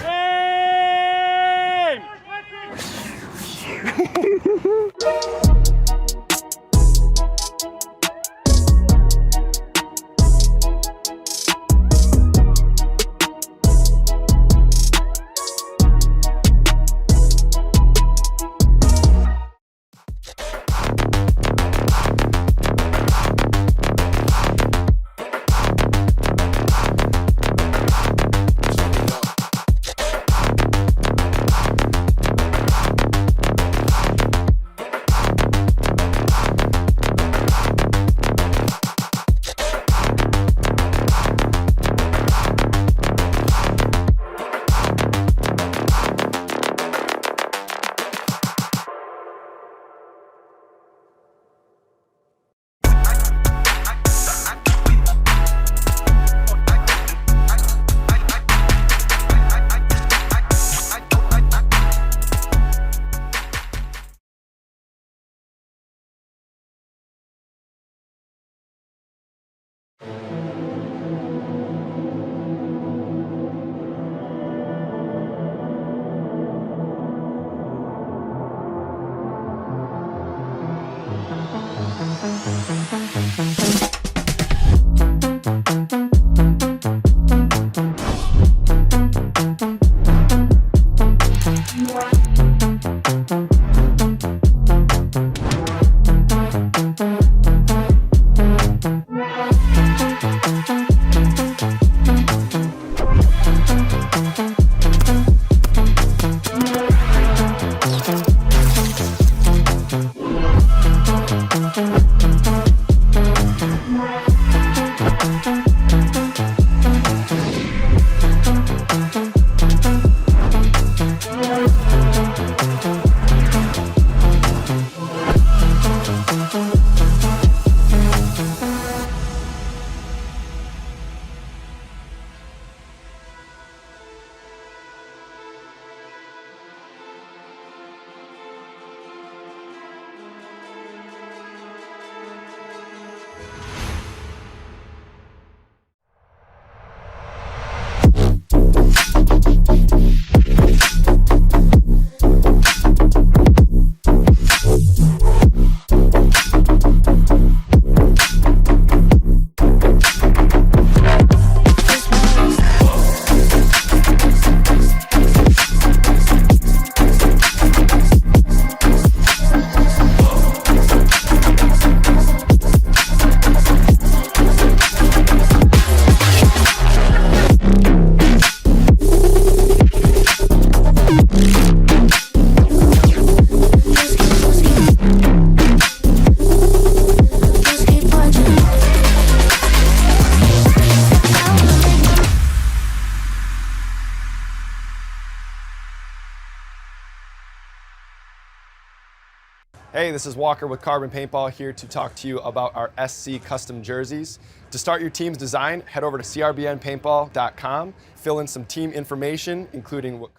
Hey, this is Walker with Carbon Paintball here to talk to you about our SC custom jerseys. To start your team's design, head over to crbnpaintball.com, fill in some team information, including what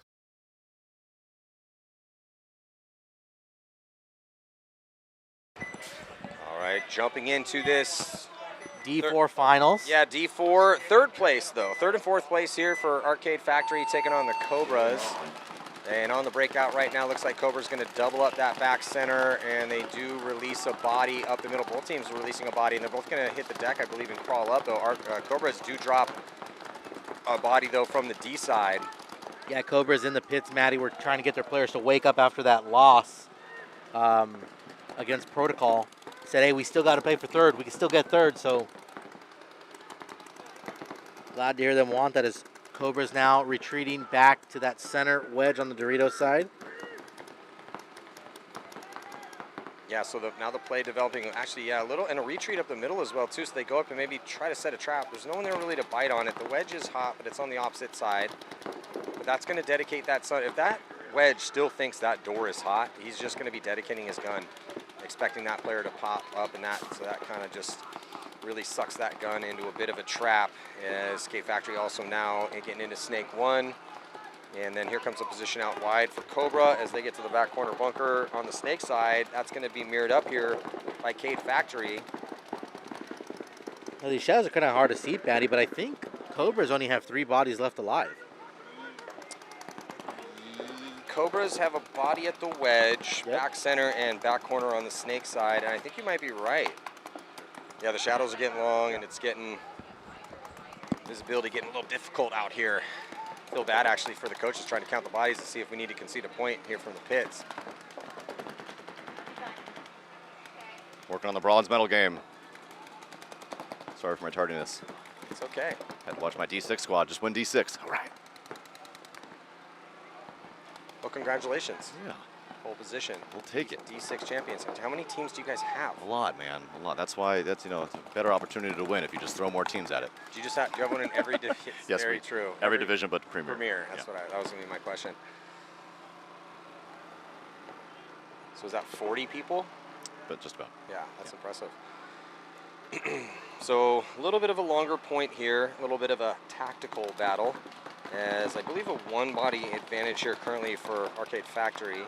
All right, jumping into this D4 finals. Yeah, D4, third place though. Third and fourth place here for Arcade Factory taking on the Cobras. And on the breakout right now, looks like Cobra's going to double up that back center, and they do release a body up the middle. Both teams are releasing a body, and they're both going to hit the deck, I believe, and crawl up, though. Our Cobras do drop a body, though, from the D side. Yeah, Cobra's in the pits, Maddie. We're trying to get their players to wake up after that loss. against protocol. Said, hey, we still got to play for third. We can still get third. So glad to hear them want that as Cobra's now retreating back to that center wedge on the Doritos side. Yeah, so now the play developing, actually, yeah, a little, and a retreat up the middle as well, too, so they go up and maybe try to set a trap. There's no one there really to bite on it. The wedge is hot, but it's on the opposite side. But that's going to dedicate that sun. If that wedge still thinks that door is hot, he's just going to be dedicating his gun, expecting that player to pop up, and so that kind of just really sucks that gun into a bit of a trap, as K Factory also now getting into Snake 1. And then here comes a position out wide for Cobra as they get to the back corner bunker on the Snake side. That's going to be mirrored up here by Cade Factory. Well, these shadows are kind of hard to see, Patty, but I think Cobras only have 3 bodies left alive. Cobras have a body at the wedge, back center, and back corner on the Snake side, and I think you might be right. Yeah, the shadows are getting long, and it's getting visibility getting a little difficult out here. Feel bad actually for the coaches trying to count the bodies to see if we need to concede a point here from the pits. Working on the bronze medal game. Sorry for my tardiness. It's okay. Had to watch my D6 squad just win D6. All right. Well, congratulations. Yeah. Pole position. We'll take it. D6 champions. How many teams do you guys have? A lot, man. A lot. That's why it's a better opportunity to win if you just throw more teams at it. Do you have one in every division? Yes, very true. Every division but Premier. Premier. That's that was going to be my question. So is that 40 people? But just about. Yeah, that's impressive. So a little bit of a longer point here, a little bit of a tactical battle, as I believe a 1-body advantage here currently for Arcade Factory.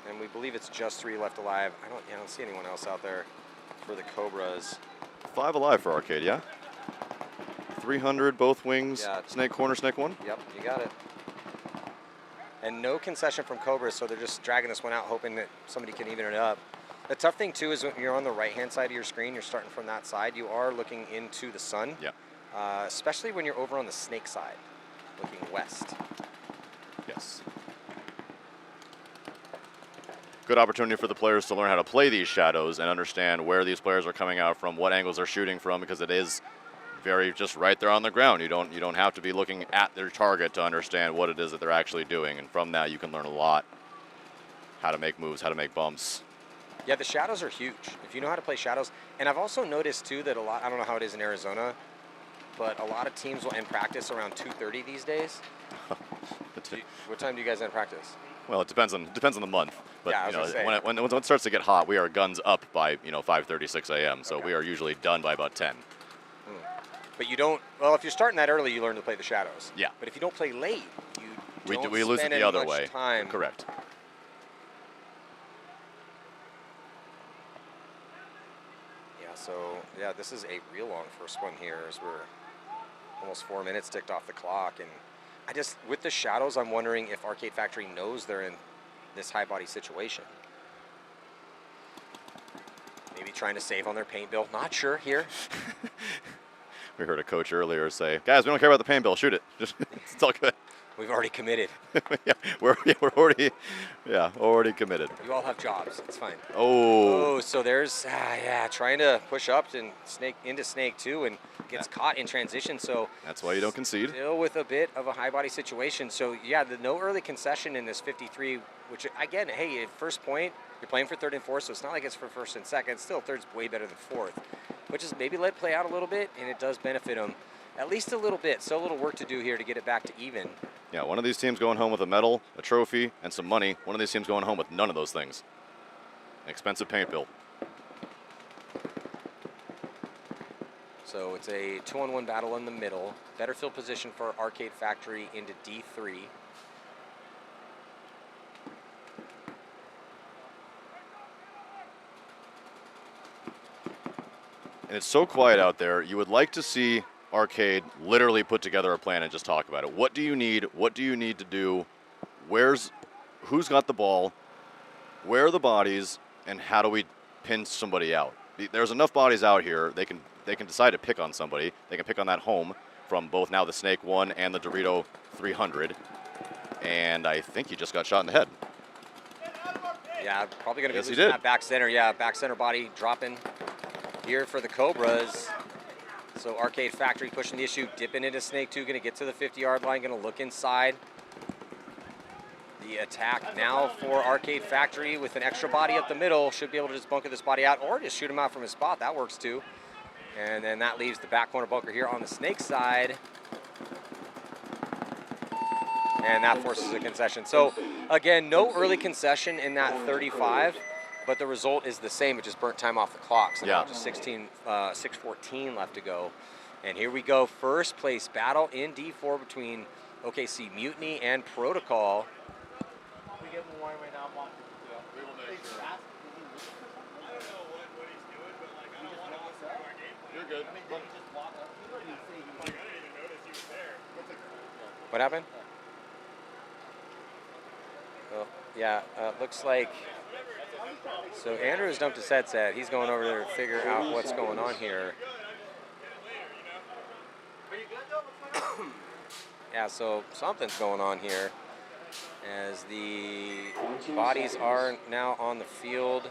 And we believe it's just 3 left alive. I don't see anyone else out there for the Cobras. 5 alive for Arcade, yeah? 300, both wings, Yeah. Snake corner, Snake 1? Yep, you got it. And no concession from Cobras, so they're just dragging this one out, hoping that somebody can even it up. The tough thing, too, is when you're on the right-hand side of your screen, you're starting from that side, you are looking into the sun. Yeah. Especially when you're over on the Snake side, looking west. Yes. Good opportunity for the players to learn how to play these shadows and understand where these players are coming out from, what angles they're shooting from, because it is very just right there on the ground. You don't have to be looking at their target to understand what it is that they're actually doing, and from that you can learn a lot. How to make moves, how to make bumps. Yeah, the shadows are huge. If you know how to play shadows, and I've also noticed too that I don't know how it is in Arizona, but a lot of teams will end practice around 2:30 these days. What time do you guys end practice? Well, it depends on the month. But yeah, when it starts to get hot, we are guns up by 5:30, 6 a.m. So we are usually done by about 10. But you don't. Well, if you're starting that early, you learn to play the shadows. Yeah. But if you don't play late, you we lose it the other way. Time. Correct. Yeah. So yeah, this is a real long first one here, as we're almost 4 minutes ticked off the clock, and with the shadows, I'm wondering if Arcade Factory knows they're in this high body situation. Maybe trying to save on their paint bill. Not sure here. We heard a coach earlier say, "Guys, we don't care about the paint bill. Shoot it. It's all good." We've already committed. Yeah, we're already committed. You all have jobs. It's fine. Oh. Oh, so there's trying to push up and into Snake 2 and gets caught in transition. So that's why you don't concede. Still with a bit of a high body situation. So yeah, no early concession in this 53. Which again, hey, at first point you're playing for third and fourth, so it's not like it's for first and second. Still, third's way better than fourth. But just maybe let it play out a little bit, and it does benefit them at least a little bit. Still a little work to do here to get it back to even. Yeah, one of these teams going home with a medal, a trophy, and some money. One of these teams going home with none of those things. An expensive paint bill. So it's a 2-on-1 battle in the middle. Better field position for Arcade Factory into D3. And it's so quiet out there. You would like to see Arcade literally put together a plan and just talk about it. What do you need? What do you need to do? Who's got the ball? Where are the bodies? And how do we pin somebody out? There's enough bodies out here. They can decide to pick on somebody. They can pick on that home from both now the Snake 1 and the Dorito 300. And I think he just got shot in the head. Yeah, probably going to be Yes, he losing did. that back center. Yeah, back center body dropping here for the Cobras. So Arcade Factory pushing the issue, dipping into Snake 2, going to get to the 50-yard line, going to look inside. The attack now for Arcade Factory with an extra body up the middle. Should be able to just bunker this body out or just shoot him out from his spot. That works too. And then that leaves the back corner bunker here on the Snake side. And that forces a concession. So again, no early concession in that 35, but the result is the same. It just burnt time off the clock. So now just 6:14 left to go. And here we go, first place battle in D4 between OKC Mutiny and Protocol. We give him a warning right now. I'm walking. We will make sure. You're good. What happened? Oh, yeah, looks like, so Andrews dumped his headset. He's going over there to figure out what's going on here. Yeah, so something's going on here as the bodies are now on the field.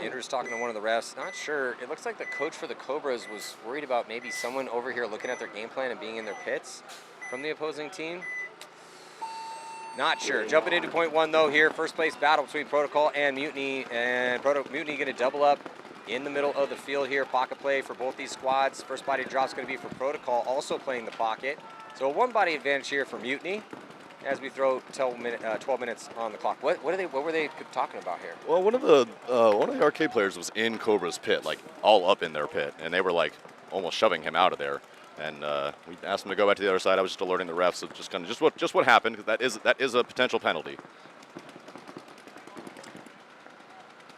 Andrew's talking to one of the refs. Not sure. It looks like the coach for the Cobras was worried about maybe someone over here looking at their game plan and being in their pits from the opposing team. Not sure. Jumping into point one though here. First place battle between Protocol and Mutiny. And Mutiny going to double up in the middle of the field here. Pocket play for both these squads. First body drop's going to be for Protocol, also playing the pocket. So a one body advantage here for Mutiny as we throw 12 minutes on the clock. What were they talking about here? Well, one of the arcade players was in Cobra's pit, like all up in their pit, and they were like almost shoving him out of there. And we asked him to go back to the other side. I was just alerting the refs of just what happened, because that is a potential penalty.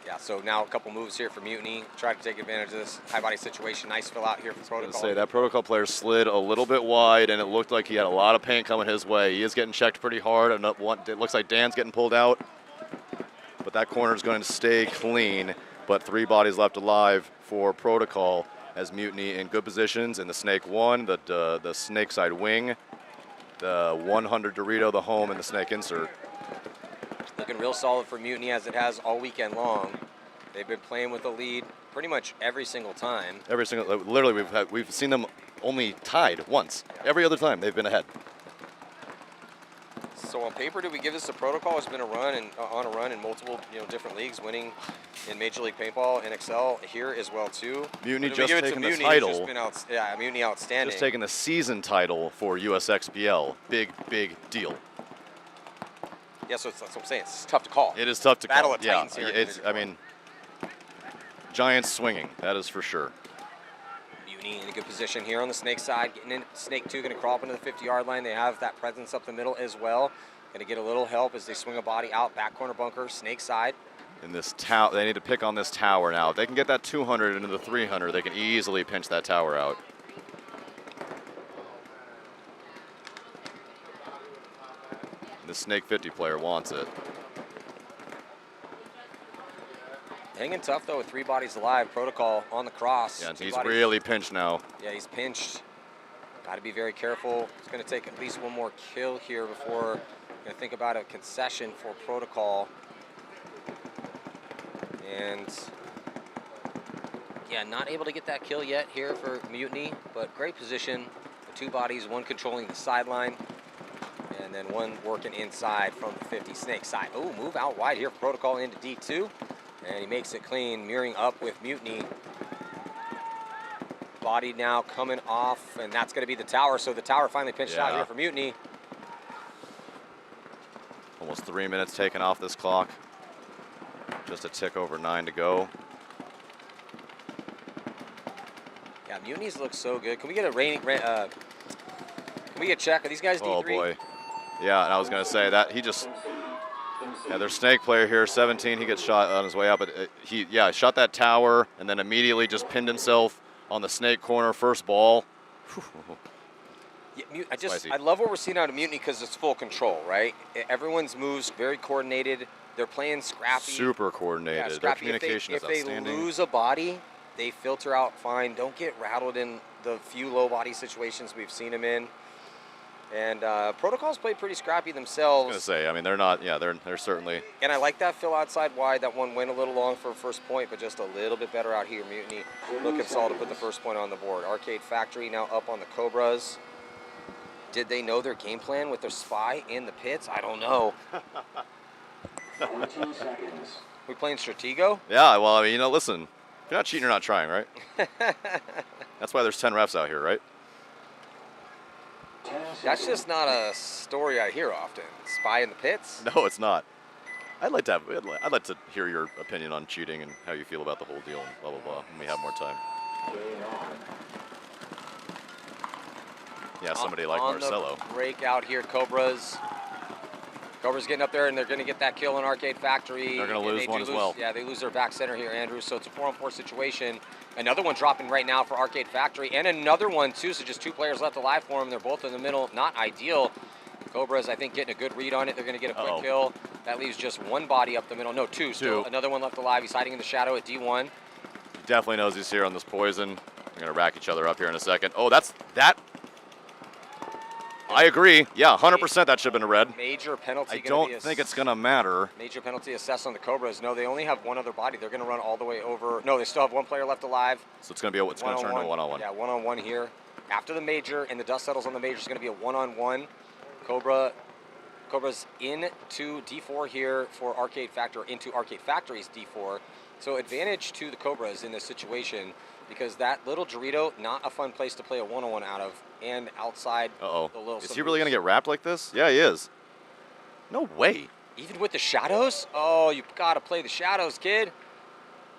Yeah, so now a couple moves here for Mutiny. Try to take advantage of this high body situation. Nice fill out here for Protocol. Say that Protocol player slid a little bit wide, and it looked like he had a lot of paint coming his way. He is getting checked pretty hard, and it looks like Dan's getting pulled out. But that corner is going to stay clean. But 3 bodies left alive for Protocol as Mutiny in good positions in the Snake 1, the Snake side wing, the 100 Dorito, the home, and the Snake insert. Looking real solid for Mutiny as it has all weekend long. They've been playing with the lead pretty much every single time. Literally, we've seen them only tied once. Every other time they've been ahead. So on paper, do we give this to Protocol? It's been on a run in multiple different leagues, winning in Major League Paintball and Excel here as well too. Mutiny just taking the title. Mutiny outstanding. Just taking the season title for USXBL. Big deal. Yeah, so that's what I'm saying. It's tough to call. It is tough to call. Battle of Titans here. Giants swinging, that is for sure. Mutiny in a good position here on the Snake side. Getting in, Snake 2 going to crawl up into the 50-yard line. They have that presence up the middle as well. Going to get a little help as they swing a body out, back corner bunker, Snake side. In this tower, they need to pick on this tower now. If they can get that 200 into the 300, they can easily pinch that tower out. The Snake 50 player wants it. Hanging tough, though, with 3 bodies alive. Protocol on the cross. Yeah, he's really pinched now. Yeah, he's pinched. Got to be very careful. It's going to take at least one more kill here before going to think about a concession for Protocol. And, yeah, not able to get that kill yet here for Mutiny, but great position. The 2 bodies, one controlling the sideline, and then one working inside from the 50 Snake side. Oh, move out wide here for Protocol into D2. And he makes it clean, mirroring up with Mutiny. Body now coming off, and that's going to be the tower. So the tower finally pinched out here for Mutiny. Almost 3 minutes taken off this clock. Just a tick over 9 to go. Yeah, Mutiny's look so good. Can we get a can we get a check? Are these guys D3? Oh boy. Yeah, and I was going to say that he just. Yeah, their Snake player here, 17. He gets shot on his way up, but he shot that tower and then immediately just pinned himself on the Snake corner first ball. Yeah, I love what we're seeing out of Mutiny because it's full control, right? Everyone's moves very coordinated. They're playing scrappy. Super coordinated. Yeah, their communication is outstanding. If they lose a body, They filter out fine. Don't get rattled in the few low body situations we've seen him in. And Protocol's played pretty scrappy themselves. I was gonna say, I mean, they're not. Yeah, they're certainly. And I like that fill outside wide. That one went a little long for a first point, but just a little bit better out here. Mutiny looking solid to put the first point on the board. Arcade Factory now up on the Cobras. Did they know their game plan with their spy in the pits? I don't know. 14 seconds. We playing Stratego? Yeah, well, I mean, listen, if you're not cheating, you're not trying, right? That's why there's 10 refs out here, right? That's just not a story I hear often. Spy in the pits? No, it's not. I'd like to hear your opinion on cheating and how you feel about the whole deal and blah, blah, blah, when we have more time. Yeah, somebody like Marcelo. The break out here, Cobras. Cobras getting up there, and they're going to get that kill in Arcade Factory. They're going to lose one as well. Yeah, they lose their back center here, Andrew. So it's a 4-on-4 situation. Another one dropping right now for Arcade Factory, and another one too. So just 2 players left alive for them. They're both in the middle. Not ideal. Cobras, I think, getting a good read on it. They're going to get a quick kill. That leaves just 1 body up the middle. No, 2. Still another one left alive. He's hiding in the shadow at D1. He definitely knows he's here on this poison. They're going to rack each other up here in a second. Oh, that's that. I agree. Yeah, 100% that should have been a red. Major penalty. I don't think it's going to matter. Major penalty assessed on the Cobras. No, they only have 1 other body. They're going to run all the way over. No, they still have 1 player left alive. So it's going to be it's going to turn to a one-on-one. Yeah, one-on-one here. After the major and the dust settles on the major, it's going to be a one-on-one. Cobra's into D4 here for Arcade Factory, into Arcade Factory's D4. So advantage to the Cobras in this situation, because that little Dorito, not a fun place to play a one-on-one out of, and outside the little. Is he really going to get wrapped like this? Yeah, he is. No way. Even with the shadows? Oh, you've got to play the shadows, kid.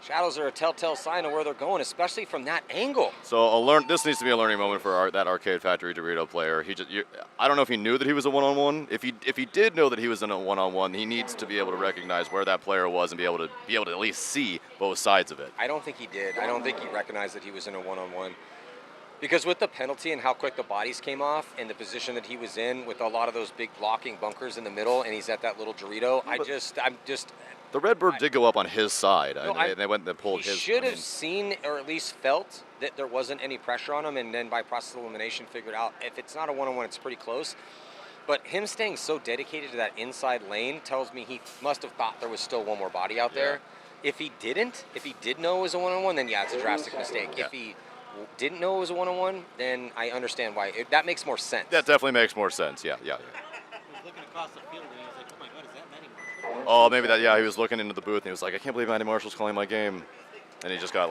Shadows are a telltale sign of where they're going, especially from that angle. So this needs to be a learning moment for that Arcade Factory Dorito player. I don't know if he knew that he was a one-on-one. If he did know that he was in a one-on-one, he needs to be able to recognize where that player was and be able to at least see both sides of it. I don't think he did. I don't think he recognized that he was in a one-on-one. Because with the penalty and how quick the bodies came off and the position that he was in with a lot of those big blocking bunkers in the middle, and he's at that little Dorito, I'm just. The Redbird did go up on his side. No, they went and pulled his. He should have seen, or at least felt, that there wasn't any pressure on him, and then by process of elimination figured out if it's not a one-on-one, it's pretty close. But him staying so dedicated to that inside lane tells me he must have thought there was still 1 more body out there. If he did know it was a one-on-one, then yeah, it's a drastic mistake. Yeah. If he didn't know it was a one-on-one, then I understand why. That makes more sense. That definitely makes more sense. Yeah. He was looking across the field and he was like, oh my God, is that Manny Marshall? Oh, maybe that. Yeah, he was looking into the booth and he was like, I can't believe Manny Marshall's calling my game, and he just got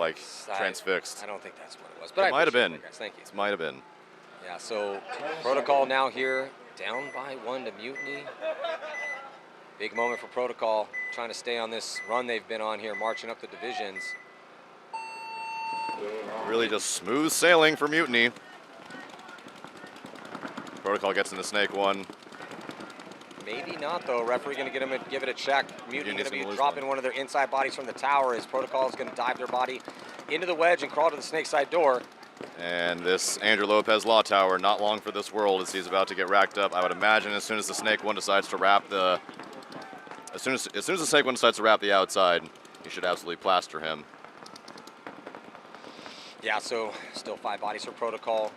transfixed. I don't think that's what it was, but it might have been. Thank you. It might have been. Yeah. So Protocol now here, down by 1 to Mutiny. Big moment for Protocol, trying to stay on this run they've been on here, marching up the divisions. Really just smooth sailing for Mutiny. Protocol gets in the snake one. Maybe not, though. Referee going to get him to give it a check. Mutiny going to be dropping one of their inside bodies from the tower as Protocol is going to dive their body into the wedge and crawl to the snake side door. And this Andrew Lopez Law Tower, not long for this world as he's about to get racked up. I would imagine as soon as the snake one decides to wrap as soon as the snake one decides to wrap the outside, he should absolutely plaster him. Yeah, so still 5 bodies for Protocol.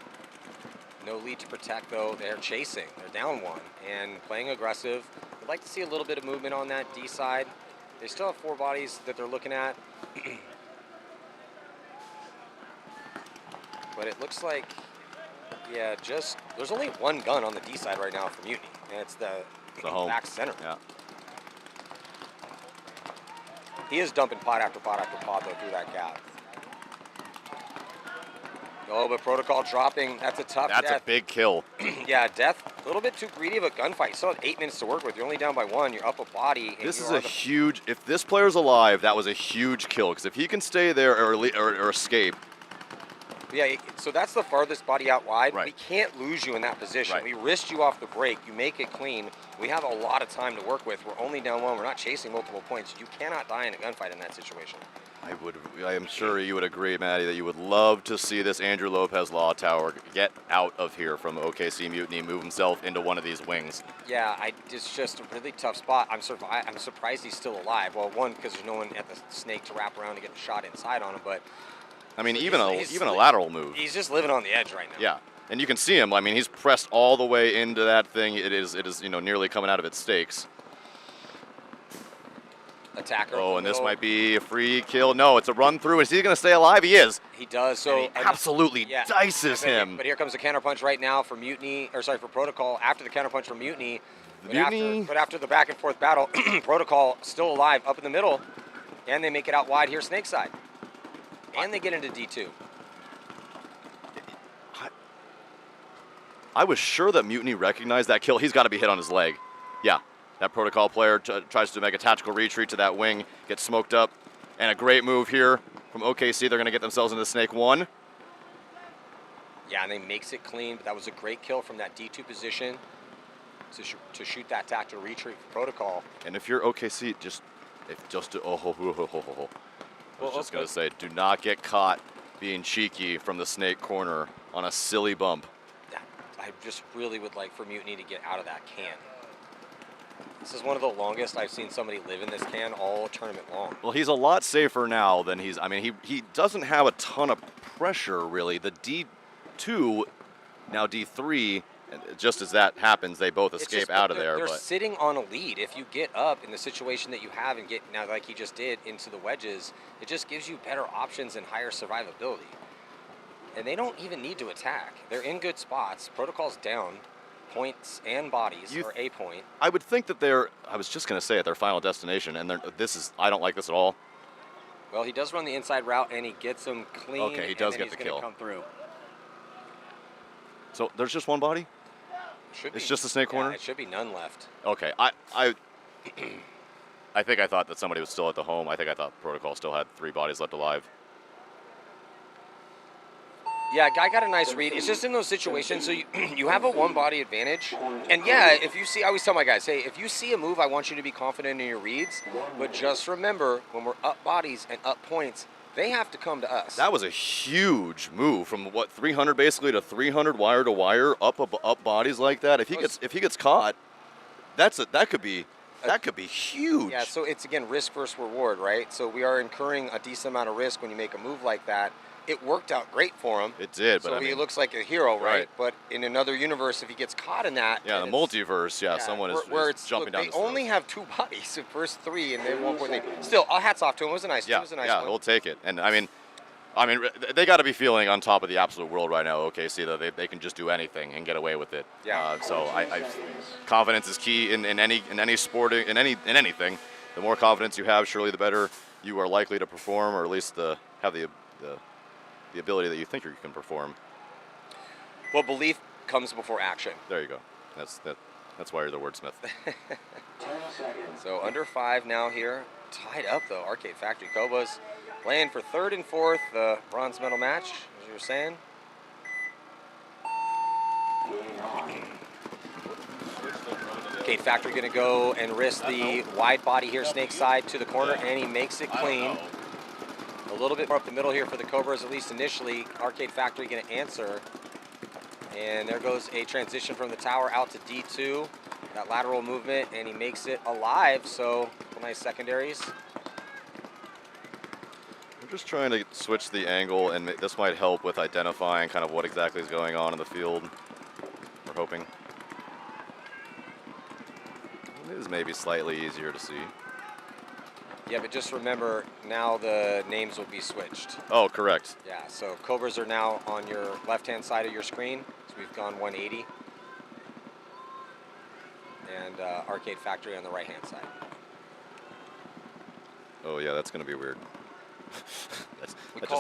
No lead to protect, though. They're chasing. They're down 1 and playing aggressive. I'd like to see a little bit of movement on that D side. They still have 4 bodies that they're looking at. But it looks like, yeah, there's only 1 gun on the D side right now for Mutiny, and it's the home back center. Yeah. He is dumping pot after pot after pot, though, through that gap. Oh, but Protocol dropping. That's a tough That's death. a big kill. Yeah, death. A little bit too greedy of a gunfight. You still have 8 minutes to work with. You're only down by 1. You're up a body. This is a huge. If this player's alive, that was a huge kill. Because if he can stay there or escape. Yeah, so that's the farthest body out wide. Right. We can't lose you in that position. Right. We risked you off the break. You make it clean. We have a lot of time to work with. We're only down 1. We're not chasing multiple points. You cannot die in a gunfight in that situation. I am sure you would agree, Maddie, that you would love to see this Andrew Lopez Law Tower get out of here from OKC Mutiny, move himself into one of these wings. Yeah, it's just a really tough spot. I'm surprised he's still alive. Well, 1, because there's no one at the snake to wrap around to get a shot inside on him, but I mean, So even he's a lateral move. He's just living on the edge right now. Yeah, and you can see him. I mean, he's pressed all the way into that thing. It is nearly coming out of its stakes. Attacker. Oh, and this might be a free kill. No, it's a run through. Is he going to stay alive? He is. He does. So And he absolutely dices him. But here comes the counterpunch right now for Mutiny, or sorry, for Protocol. After the counterpunch from Mutiny. But after the back and forth battle, Protocol still alive up in the middle, and they make it out wide here, snake side, and they get into D2. I was sure that Mutiny recognized that kill. He's got to be hit on his leg. Yeah, that Protocol player tries to make a tactical retreat to that wing, gets smoked up, and a great move here from OKC. They're going to get themselves into Snake 1. Yeah, and they makes it clean, but that was a great kill from that D2 position to shoot that tactical retreat for Protocol. And if you're OKC, I was just going to say, do not get caught being cheeky from the Snake corner on a silly bump. I just really would like for Mutiny to get out of that can. This is one of the longest I've seen somebody live in this can all tournament long. Well, he's a lot safer now than he's. I mean, he doesn't have a ton of pressure really. The D2, now D3. Just as that happens, they both escape out of there. They're But sitting on a lead. If you get up in the situation that you have and get now, like he just did, into the wedges, it just gives you better options and higher survivability. And they don't even need to attack. They're in good spots. Protocol's down, points and bodies, or a point. I would think that they're. I was just going to say at their final destination, and I don't like this at all. Well, he does run the inside route, and he gets them clean. Okay, he does and then get the he's gonna kill. Come through. So there's just one body. It's just the snake corner. It should be none left. Okay, I think I thought that somebody was still at the home. I think I thought Protocol still had 3 bodies left alive. Yeah, guy got a nice read. It's just in those situations, so you have a one-body advantage. And yeah, if you see, I always tell my guys, hey, if you see a move, I want you to be confident in your reads. But just remember, when we're up bodies and up points, they have to come to us. That was a huge move from 300 basically to 300 wire to wire up bodies like that. If he gets caught, that could be huge. Yeah, so it's again risk versus reward, right? So we are incurring a decent amount of risk when you make a move like that. It worked out great for him. It did, but so I mean, he looks like a hero, right? right? But in another universe, if he gets caught in that, Yeah, the multiverse. Yeah, someone is jumping down. They only have 2 bodies, the first 3, and then 1.8. Still, hats off to him. It was a nice. Yeah, it was a nice yeah, one. we'll take it. And I mean, they got to be feeling on top of the absolute world right now. OKC, that they can just do anything and get away with it. Yeah. So confidence is key in any sporting in anything. The more confidence you have, surely the better you are likely to perform, or at least have the ability that you think you can perform. Well, belief comes before action. There you go. That's why you're the wordsmith. So under 5 now here, tied up though. Arcade Factory Cobas playing for 3rd and 4th, the bronze medal match, as you were saying. Arcade Factory going to go and risk the wide body here, snake side to the corner, and he makes it clean. A little bit more up the middle here for the Cobras, at least initially. Arcade Factory going to answer. And there goes a transition from the tower out to D2. That lateral movement, and he makes it alive, so nice secondaries. I'm just trying to switch the angle, and this might help with identifying kind of what exactly is going on in the field. We're hoping. It is maybe slightly easier to see. Yeah, but just remember, now the names will be switched. Oh, correct. Yeah, so Cobras are now on your left-hand side of your screen. So we've gone 180. And Arcade Factory on the right-hand side. Oh, yeah, that's going to be weird.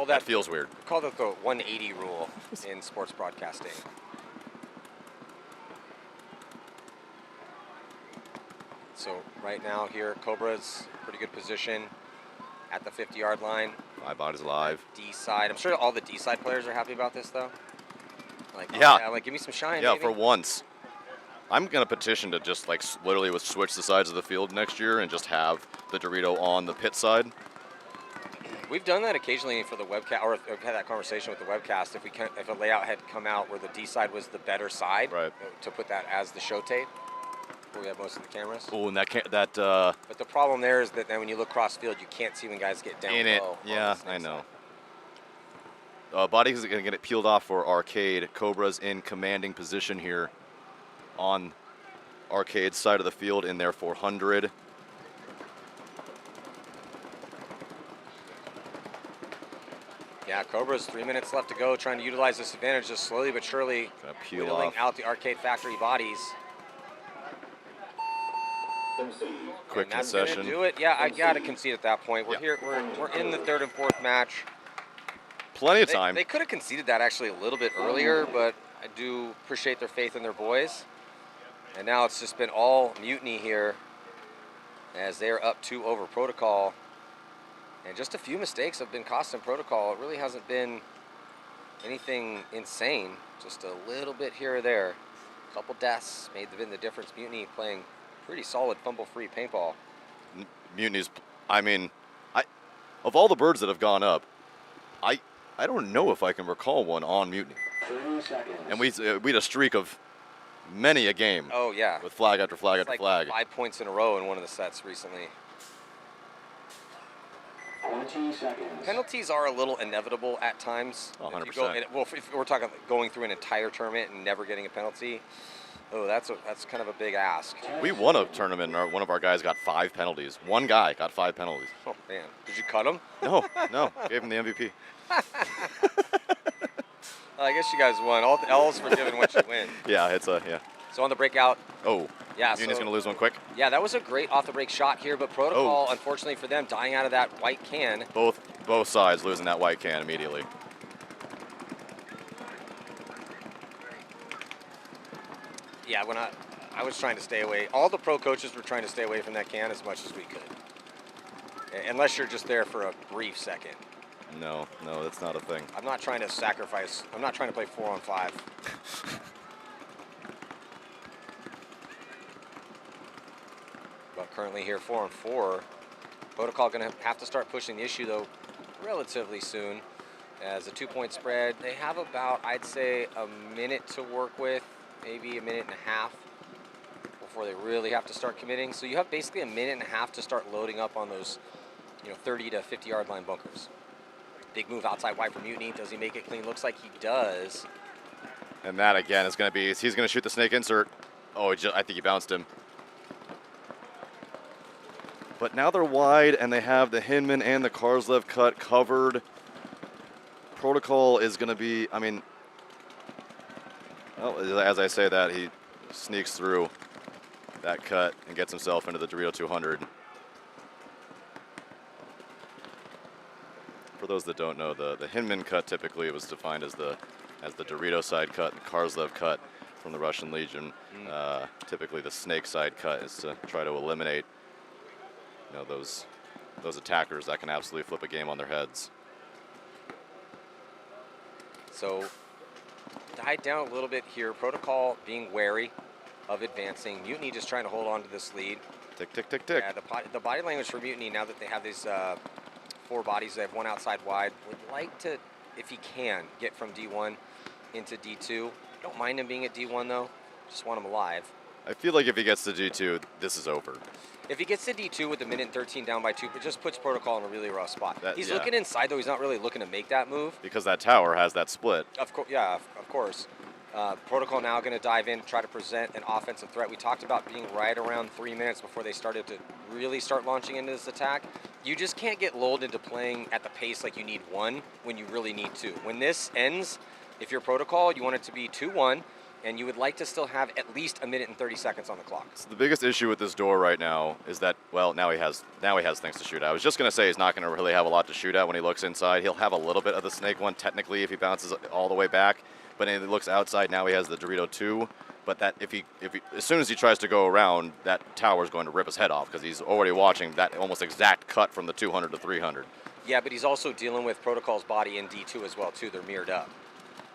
That feels weird. We call that the 180 rule in sports broadcasting. So right now here, Cobra's pretty good position at the 50-yard line. 5 bodies alive. D side. I'm sure all the D side players are happy about this though. Like, yeah. Oh, yeah, like give me some shine. Yeah, baby. for once. I'm gonna petition to just like literally switch the sides of the field next year and just have the Dorito on the pit side. We've done that occasionally for the webcast, or we've had that conversation with the webcast. If a layout had come out where the D side was the better side, right, to put that as the show tape, where we have most of the cameras. Oh, and that. But the problem there is that then when you look cross field, you can't see when guys get down low. In it, yeah, I know. On the snake side. Bodies is going to get it peeled off for Arcade. Cobra's in commanding position here on Arcade's side of the field in their 400. Yeah, Cobra's 3 minutes left to go, trying to utilize this advantage just slowly but surely whittling out the Arcade Factory bodies. Quick and that's concession. Gonna do it. Yeah, I gotta concede at that point. We're here. We're in the third and fourth match. Plenty of time. They could have conceded that actually a little bit earlier, but I do appreciate their faith in their boys. And now it's just been all mutiny here as they're up 2 over Protocol. And just a few mistakes have been costing Protocol. It really hasn't been anything insane. Just a little bit here or there. A couple deaths made the difference. Mutiny playing pretty solid fumble-free paintball. Mutiny's, I mean, of all the birds that have gone up, I don't know if I can recall one on Mutiny. 30 seconds. And we had a streak of many a game. Oh, yeah. With flag after flag after flag. 5 points in a row in one of the sets recently. 20 seconds. Penalties are a little inevitable at times. 100%. If we're talking going through an entire tournament and never getting a penalty, that's kind of a big ask. We won a tournament and one of our guys got 5 penalties. One guy got 5 penalties. Oh, man. Did you cut him? No. Gave him the MVP. I guess you guys won. All's forgiven once you win. Yeah, So on the breakout. Oh. Yeah. Uni's going to lose one quick. Yeah, that was a great off-the-break shot here, but Protocol, unfortunately for them, dying out of that white can. Both sides losing that white can immediately. Yeah, when I was trying to stay away. All the pro coaches were trying to stay away from that can as much as we could. Unless you're just there for a brief second. No, that's not a thing. I'm not trying to sacrifice. I'm not trying to play 4-on-5. But currently here 4-on-4. Protocol going to have to start pushing the issue though relatively soon. As a 2-point spread, they have about, I'd say, a minute to work with, maybe a minute and a half before they really have to start committing. So you have basically a minute and a half to start loading up on those, 30 to 50 yard line bunkers. Big move outside wide for Mutiny. Does he make it clean? Looks like he does. And that again is going to be, he's going to shoot the snake insert. Oh, I think he bounced him. But now they're wide and they have the Hinman and the Karslev cut covered. Protocol is going to be, as I say that, he sneaks through that cut and gets himself into the Dorito 200. For those that don't know, the Hinman cut typically was defined as the Dorito side cut and Karslev cut from the Russian Legion. Typically the snake side cut is to try to eliminate those attackers that can absolutely flip a game on their heads. So died down a little bit here. Protocol being wary of advancing. Mutiny just trying to hold on to this lead. Tick, tick, tick, tick. Yeah, the body language for Mutiny, now that they have these 4 bodies, they have 1 outside wide, would like to, if he can, get from D1 into D2. Don't mind him being at D1 though. Just want him alive. I feel like if he gets to D2, this is over. If he gets to D2 with a minute and 13 down by 2, it just puts Protocol in a really rough spot. He's looking inside though. He's not really looking to make that move. Because that tower has that split. Of course, yeah, of course. Protocol now going to dive in, try to present an offensive threat. We talked about being right around 3 minutes before they started to really start launching into this attack. You just can't get lulled into playing at the pace like you need 1 when you really need 2. When this ends, if you're Protocol, you want it to be 2-1, and you would like to still have at least a minute and 30 seconds on the clock. So the biggest issue with this door right now is that, well, now he has things to shoot at. I was just going to say he's not going to really have a lot to shoot at when he looks inside. He'll have a little bit of the snake one technically if he bounces all the way back, but if he looks outside, now he has the Dorito 2. But that if he as soon as he tries to go around, that tower is going to rip his head off because he's already watching that almost exact cut from the 200 to 300. Yeah, but he's also dealing with Protocol's body in D2 as well too. They're mirrored up.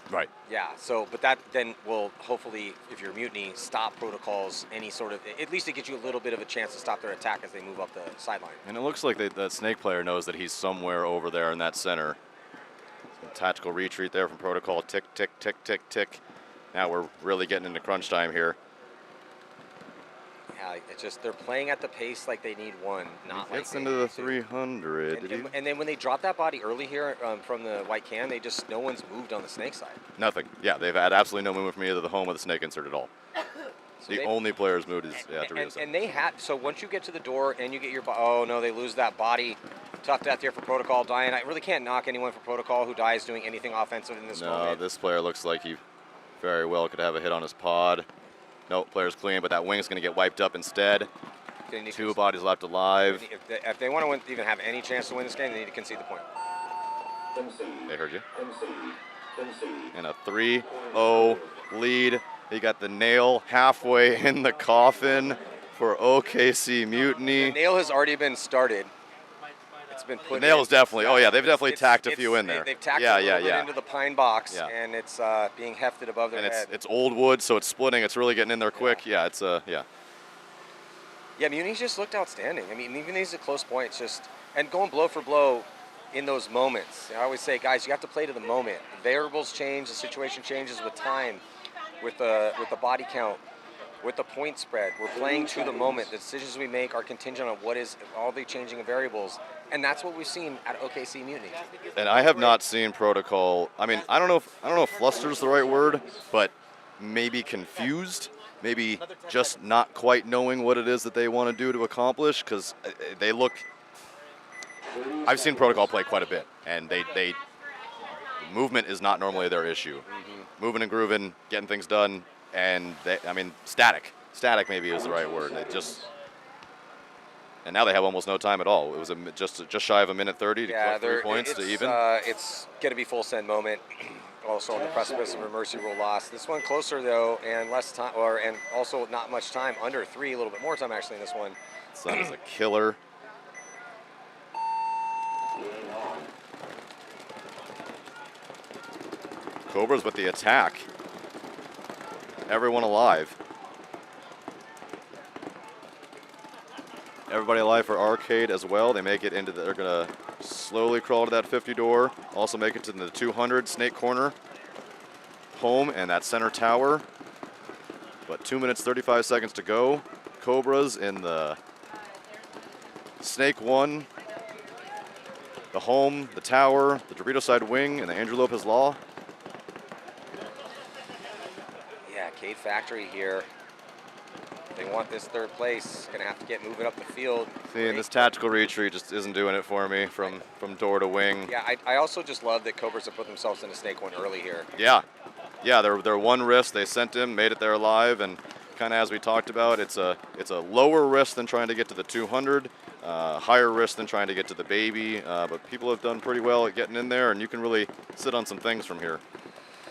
Right. Yeah, so, but that then will hopefully, if you're Mutiny, stop Protocol's any sort of, at least it gets you a little bit of a chance to stop their attack as they move up the sideline. And it looks like that snake player knows that he's somewhere over there in that center. Some tactical retreat there from Protocol. Tick, tick, tick, tick, tick. Now we're really getting into crunch time here. Yeah, it's just they're playing at the pace like they need one, not like Gets they into the need two. 300. Did he? And then when they drop that body early here from the white can, no one's moved on the snake side. Nothing. Yeah, they've had absolutely no movement from either the home or the snake insert at all. So the only player's moved is Dorito side. And they had, so once you get to the door and you get your, oh no, they lose that body. Tough death here for Protocol dying. I really can't knock anyone for Protocol who dies doing anything offensive in this moment. No, this player looks like he very well could have a hit on his pod. Nope, player's clean, but that wing's going to get wiped up instead. Two bodies left alive. If they want to win, even have any chance to win this game, they need to concede the point. They heard you. And a 3-0 lead. He got the nail halfway in the coffin for OKC Mutiny. The nail has already been started. It's been put. The nail is definitely. Oh yeah, they've definitely tacked a few in there. They've tacked a little bit into the pine box, and it's being hefted above their head. It's old wood, so it's splitting. It's really getting in there quick. Yeah, it's yeah. Yeah, Muni's just looked outstanding. I mean, even these are close points, and going blow for blow in those moments. I always say, guys, you have to play to the moment. The variables change, the situation changes with time, with the body count, with the point spread. We're playing to the moment. The decisions we make are contingent on what is all the changing variables, and that's what we've seen at OKC Mutiny. And I have not seen Protocol. I mean, I don't know if fluster's the right word, but maybe confused. Maybe just not quite knowing what it is that they want to do to accomplish, because they look. I've seen Protocol play quite a bit, and they movement is not normally their issue. Moving and grooving, getting things done, and static. Static maybe is the right word. And now they have almost no time at all. It was just shy of a minute 30 to collect 3 points to even. It's going to be full send moment. Also on the precipice of a mercy rule loss. This one closer though, and less time, and also not much time, under 3, a little bit more time actually in this one. Sun is a killer. Cobras with the attack. Everyone alive. Everybody alive for Arcade as well. They make it into they're gonna slowly crawl to that 50 door. Also make it to the 200 snake corner. Home and that center tower. But 2 minutes, 35 seconds to go. Cobras in the snake 1. The home, the tower, the Dorito side wing, and the Andrew Lopez Law. Yeah, Cade Factory here. They want this 3rd place. Gonna have to get moving up the field. See, this tactical retreat just isn't doing it for me from door to wing. Yeah, I also just love that Cobras have put themselves in a snake 1 early here. Yeah, they're one risk. They sent him, made it there alive, and kind of as we talked about, it's a lower risk than trying to get to the 200, higher risk than trying to get to the baby. But people have done pretty well at getting in there, and you can really sit on some things from here.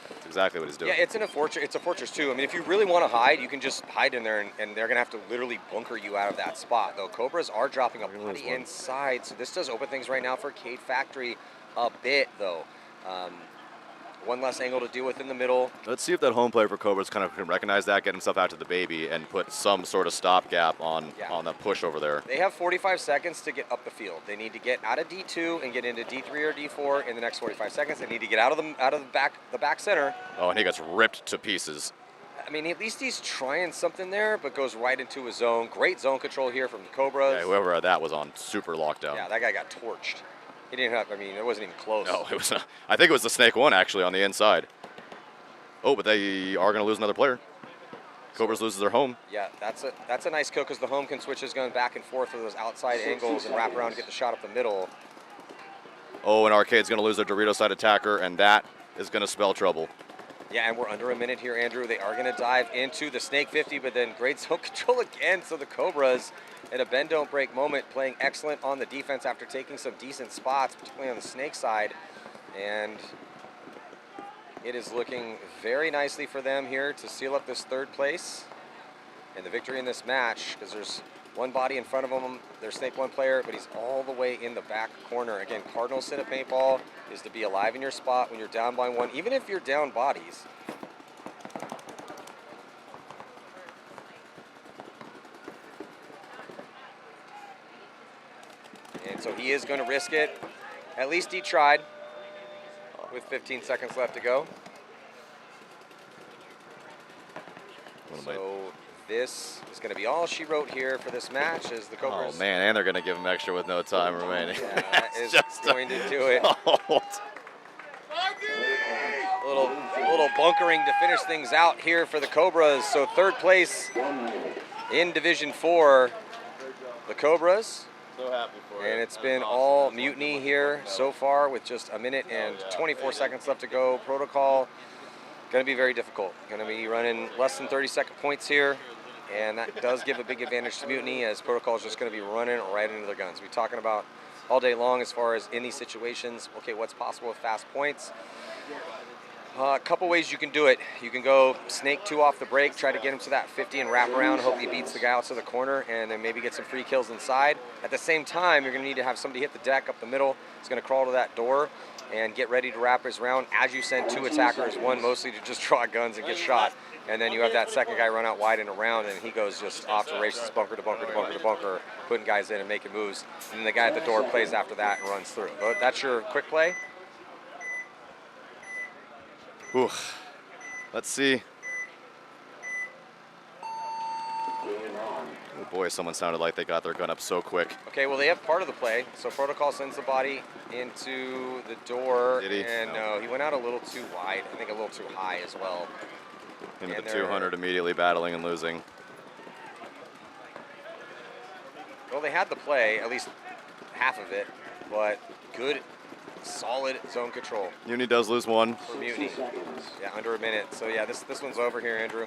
That's exactly what he's doing. Yeah, it's a fortress too. I mean, if you really want to hide, you can just hide in there, and they're gonna have to literally bunker you out of that spot. Though Cobras are dropping a body inside, so this does open things right now for Cade Factory a bit though. One less angle to deal with in the middle. Let's see if that home player for Cobras kind of can recognize that, get himself out to the baby, and put some sort of stopgap on that push over there. They have 45 seconds to get up the field. They need to get out of D2 and get into D3 or D4 in the next 45 seconds. They need to get out of the back center. Oh, and he gets ripped to pieces. I mean, at least he's trying something there, but goes right into his zone. Great zone control here from the Cobras. Yeah, whoever that was on super lockdown. Yeah, that guy got torched. He didn't have, I mean, it wasn't even close. No, it was. I think it was the snake 1 actually on the inside. Oh, but they are going to lose another player. Cobras loses their home. Yeah, that's a nice kill because the home can switch his gun back and forth for those outside angles and wrap around and get the shot up the middle. Oh, and Arcade's going to lose their Dorito side attacker, and that is going to spell trouble. Yeah, and we're under a minute here, Andrew. They are going to dive into the snake 50, but then great zone control again. So the Cobras, in a bend don't break moment, playing excellent on the defense after taking some decent spots, particularly on the snake side. And it is looking very nicely for them here to seal up this 3rd place and the victory in this match, because there's one body in front of them, their snake 1 player, but he's all the way in the back corner. Again, Cardinal sin of paintball is to be alive in your spot when you're down by 1, even if you're down bodies. And so he is going to risk it. At least he tried with 15 seconds left to go. So this is going to be all she wrote here for this match as the Cobras. Oh, man, and they're going to give him extra with no time remaining. Yeah, that is just going to do it. A little bunkering to finish things out here for the Cobras. So third place in Division 4, the Cobras. So happy for And it's been all mutiny here so far with just a minute and 24 seconds left to go. Protocol going to be very difficult. Going to be running less than 30-second points here. And that does give a big advantage to mutiny, as Protocol is just going to be running right into their guns. We're talking about all day long as far as in these situations, okay, what's possible with fast points. A couple ways you can do it. You can go snake 2 off the break, try to get him to that 50 and wrap around, hope he beats the guy out to the corner, and then maybe get some free kills inside. At the same time, you're going to need to have somebody hit the deck up the middle. He's going to crawl to that door and get ready to wrap his round as you send 2 attackers, one mostly to just draw guns and get shot. And then you have that second guy run out wide and around, and he goes just off to races, bunker to bunker to bunker to bunker, putting guys in and making moves. And then the guy at the door plays after that and runs through. But that's your quick play. Ooh. Let's see. Oh boy, someone sounded like they got their gun up so quick. Okay, well, they have part of the play. So Protocol sends the body into the door. Did he? And no, he went out a little too wide. I think a little too high as well. Into And the they're- 200 immediately battling and losing. Well, they had the play, at least half of it, but good, solid zone control. Uni does lose one. For Mutiny. Yeah, under a minute. So yeah, this one's over here, Andrew.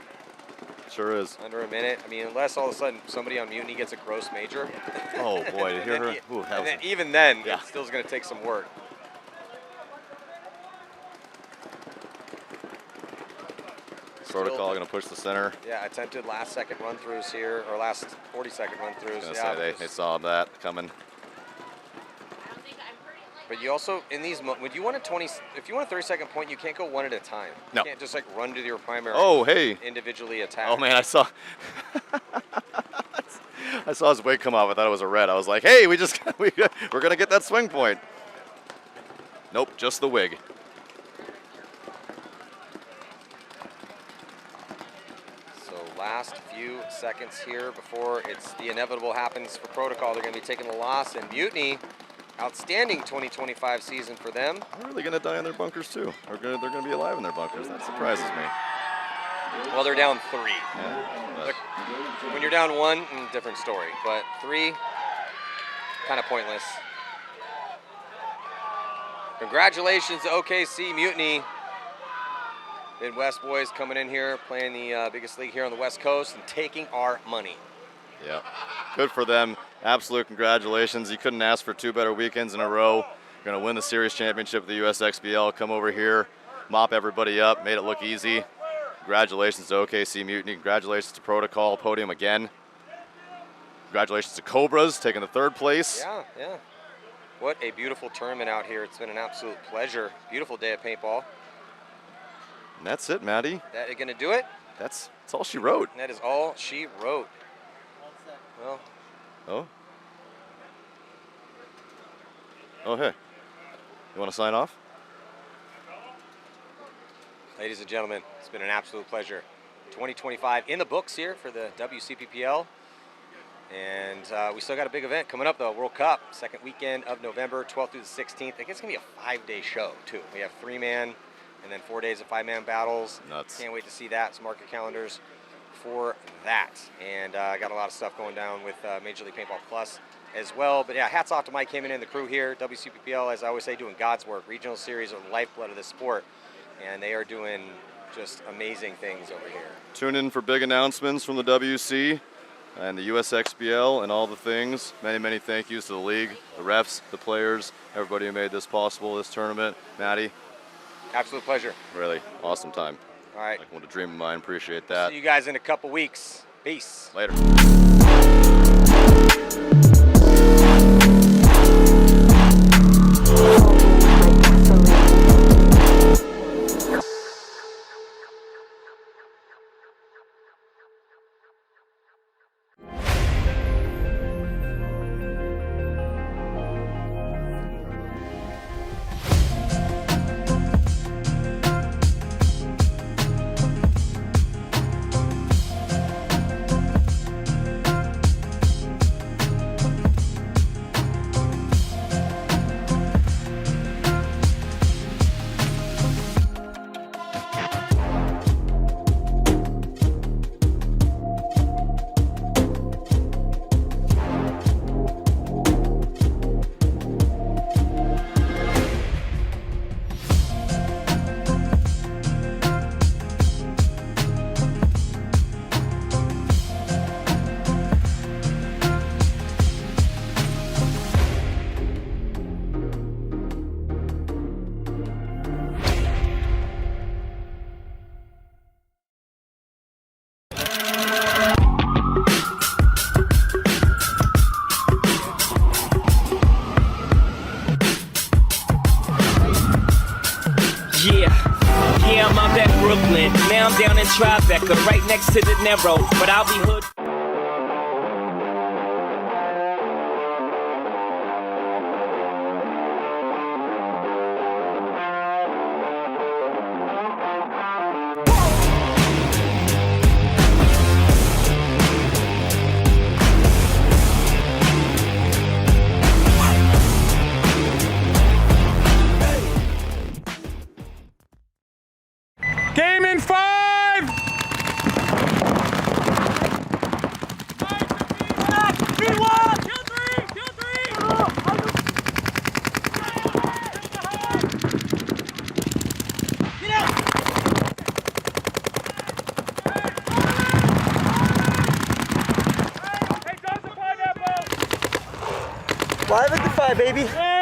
Sure is. Under a minute. I mean, unless all of a sudden somebody on Mutiny gets a gross major. Oh boy, to hear And her. then- Ooh, that and was then even then, yeah. it's still going to take some work. Protocol going to push the center. Yeah, attempted last second run throughs here, or last 40-second run throughs. Gonna Yeah, say they saw that coming. but you also in these when you want a 20, if you want a 30-second point, you can't go one at a time. No. You can't just like run to your primary. Oh, hey. Individually attack. Oh man, I saw I saw his wig come off. I thought it was a red. I was like, hey, we're gonna get that swing point. Nope, just the wig. So last few seconds here before it's the inevitable happens for Protocol. They're going to be taking the loss, and Mutiny, outstanding 2025 season for them. They're really gonna die in their bunkers too. They're gonna be alive in their bunkers. That surprises me. Well, they're down 3. Yeah, but Look, when you're down 1, different story. But 3, kind of pointless. Congratulations to OKC Mutiny. Midwest boys coming in here, playing the biggest league here on the West Coast and taking our money. yeah, good for them. Absolute congratulations. You couldn't ask for 2 better weekends in a row. You're gonna win the series championship of the USXBL. Come over here, mop everybody up, made it look easy. Congratulations to OKC Mutiny. Congratulations to Protocol, podium again. Congratulations to Cobras, taking the 3rd place. Yeah, yeah. What a beautiful tournament out here. It's been an absolute pleasure. Beautiful day of paintball. And that's it, Maddie. That gonna do it? That's all she wrote. And that is all she wrote. Well, Oh. Oh, hey. You want to sign off? ladies and gentlemen, it's been an absolute pleasure. 2025 in the books here for the WCPPL. And we still got a big event coming up, though. World Cup, second weekend of November, 12th through the 16th. I think it's going to be a 5-day show, too. We have 3-man and then 4 days of 5-man battles. Nuts. Can't wait to see that. So mark your calendars for that. And I got a lot of stuff going down with Major League Paintball Plus as well. But yeah, hats off to Mike Heyman and the crew here. WCPPL, as I always say, doing God's work. Regional series are the lifeblood of this sport. And they are doing just amazing things over here. Tune in for big announcements from the WC and the USXBL and all the things. Many, many thank yous to the league, the refs, the players, everybody who made this possible, this tournament. Maddie. Absolute pleasure. Really awesome time. All right. Like, what a dream of mine. Appreciate that. See you guys in a couple weeks. Peace. Later. Tribeca, right next to the narrow, but I'll be hood. Game in 5! Live at the 5, baby.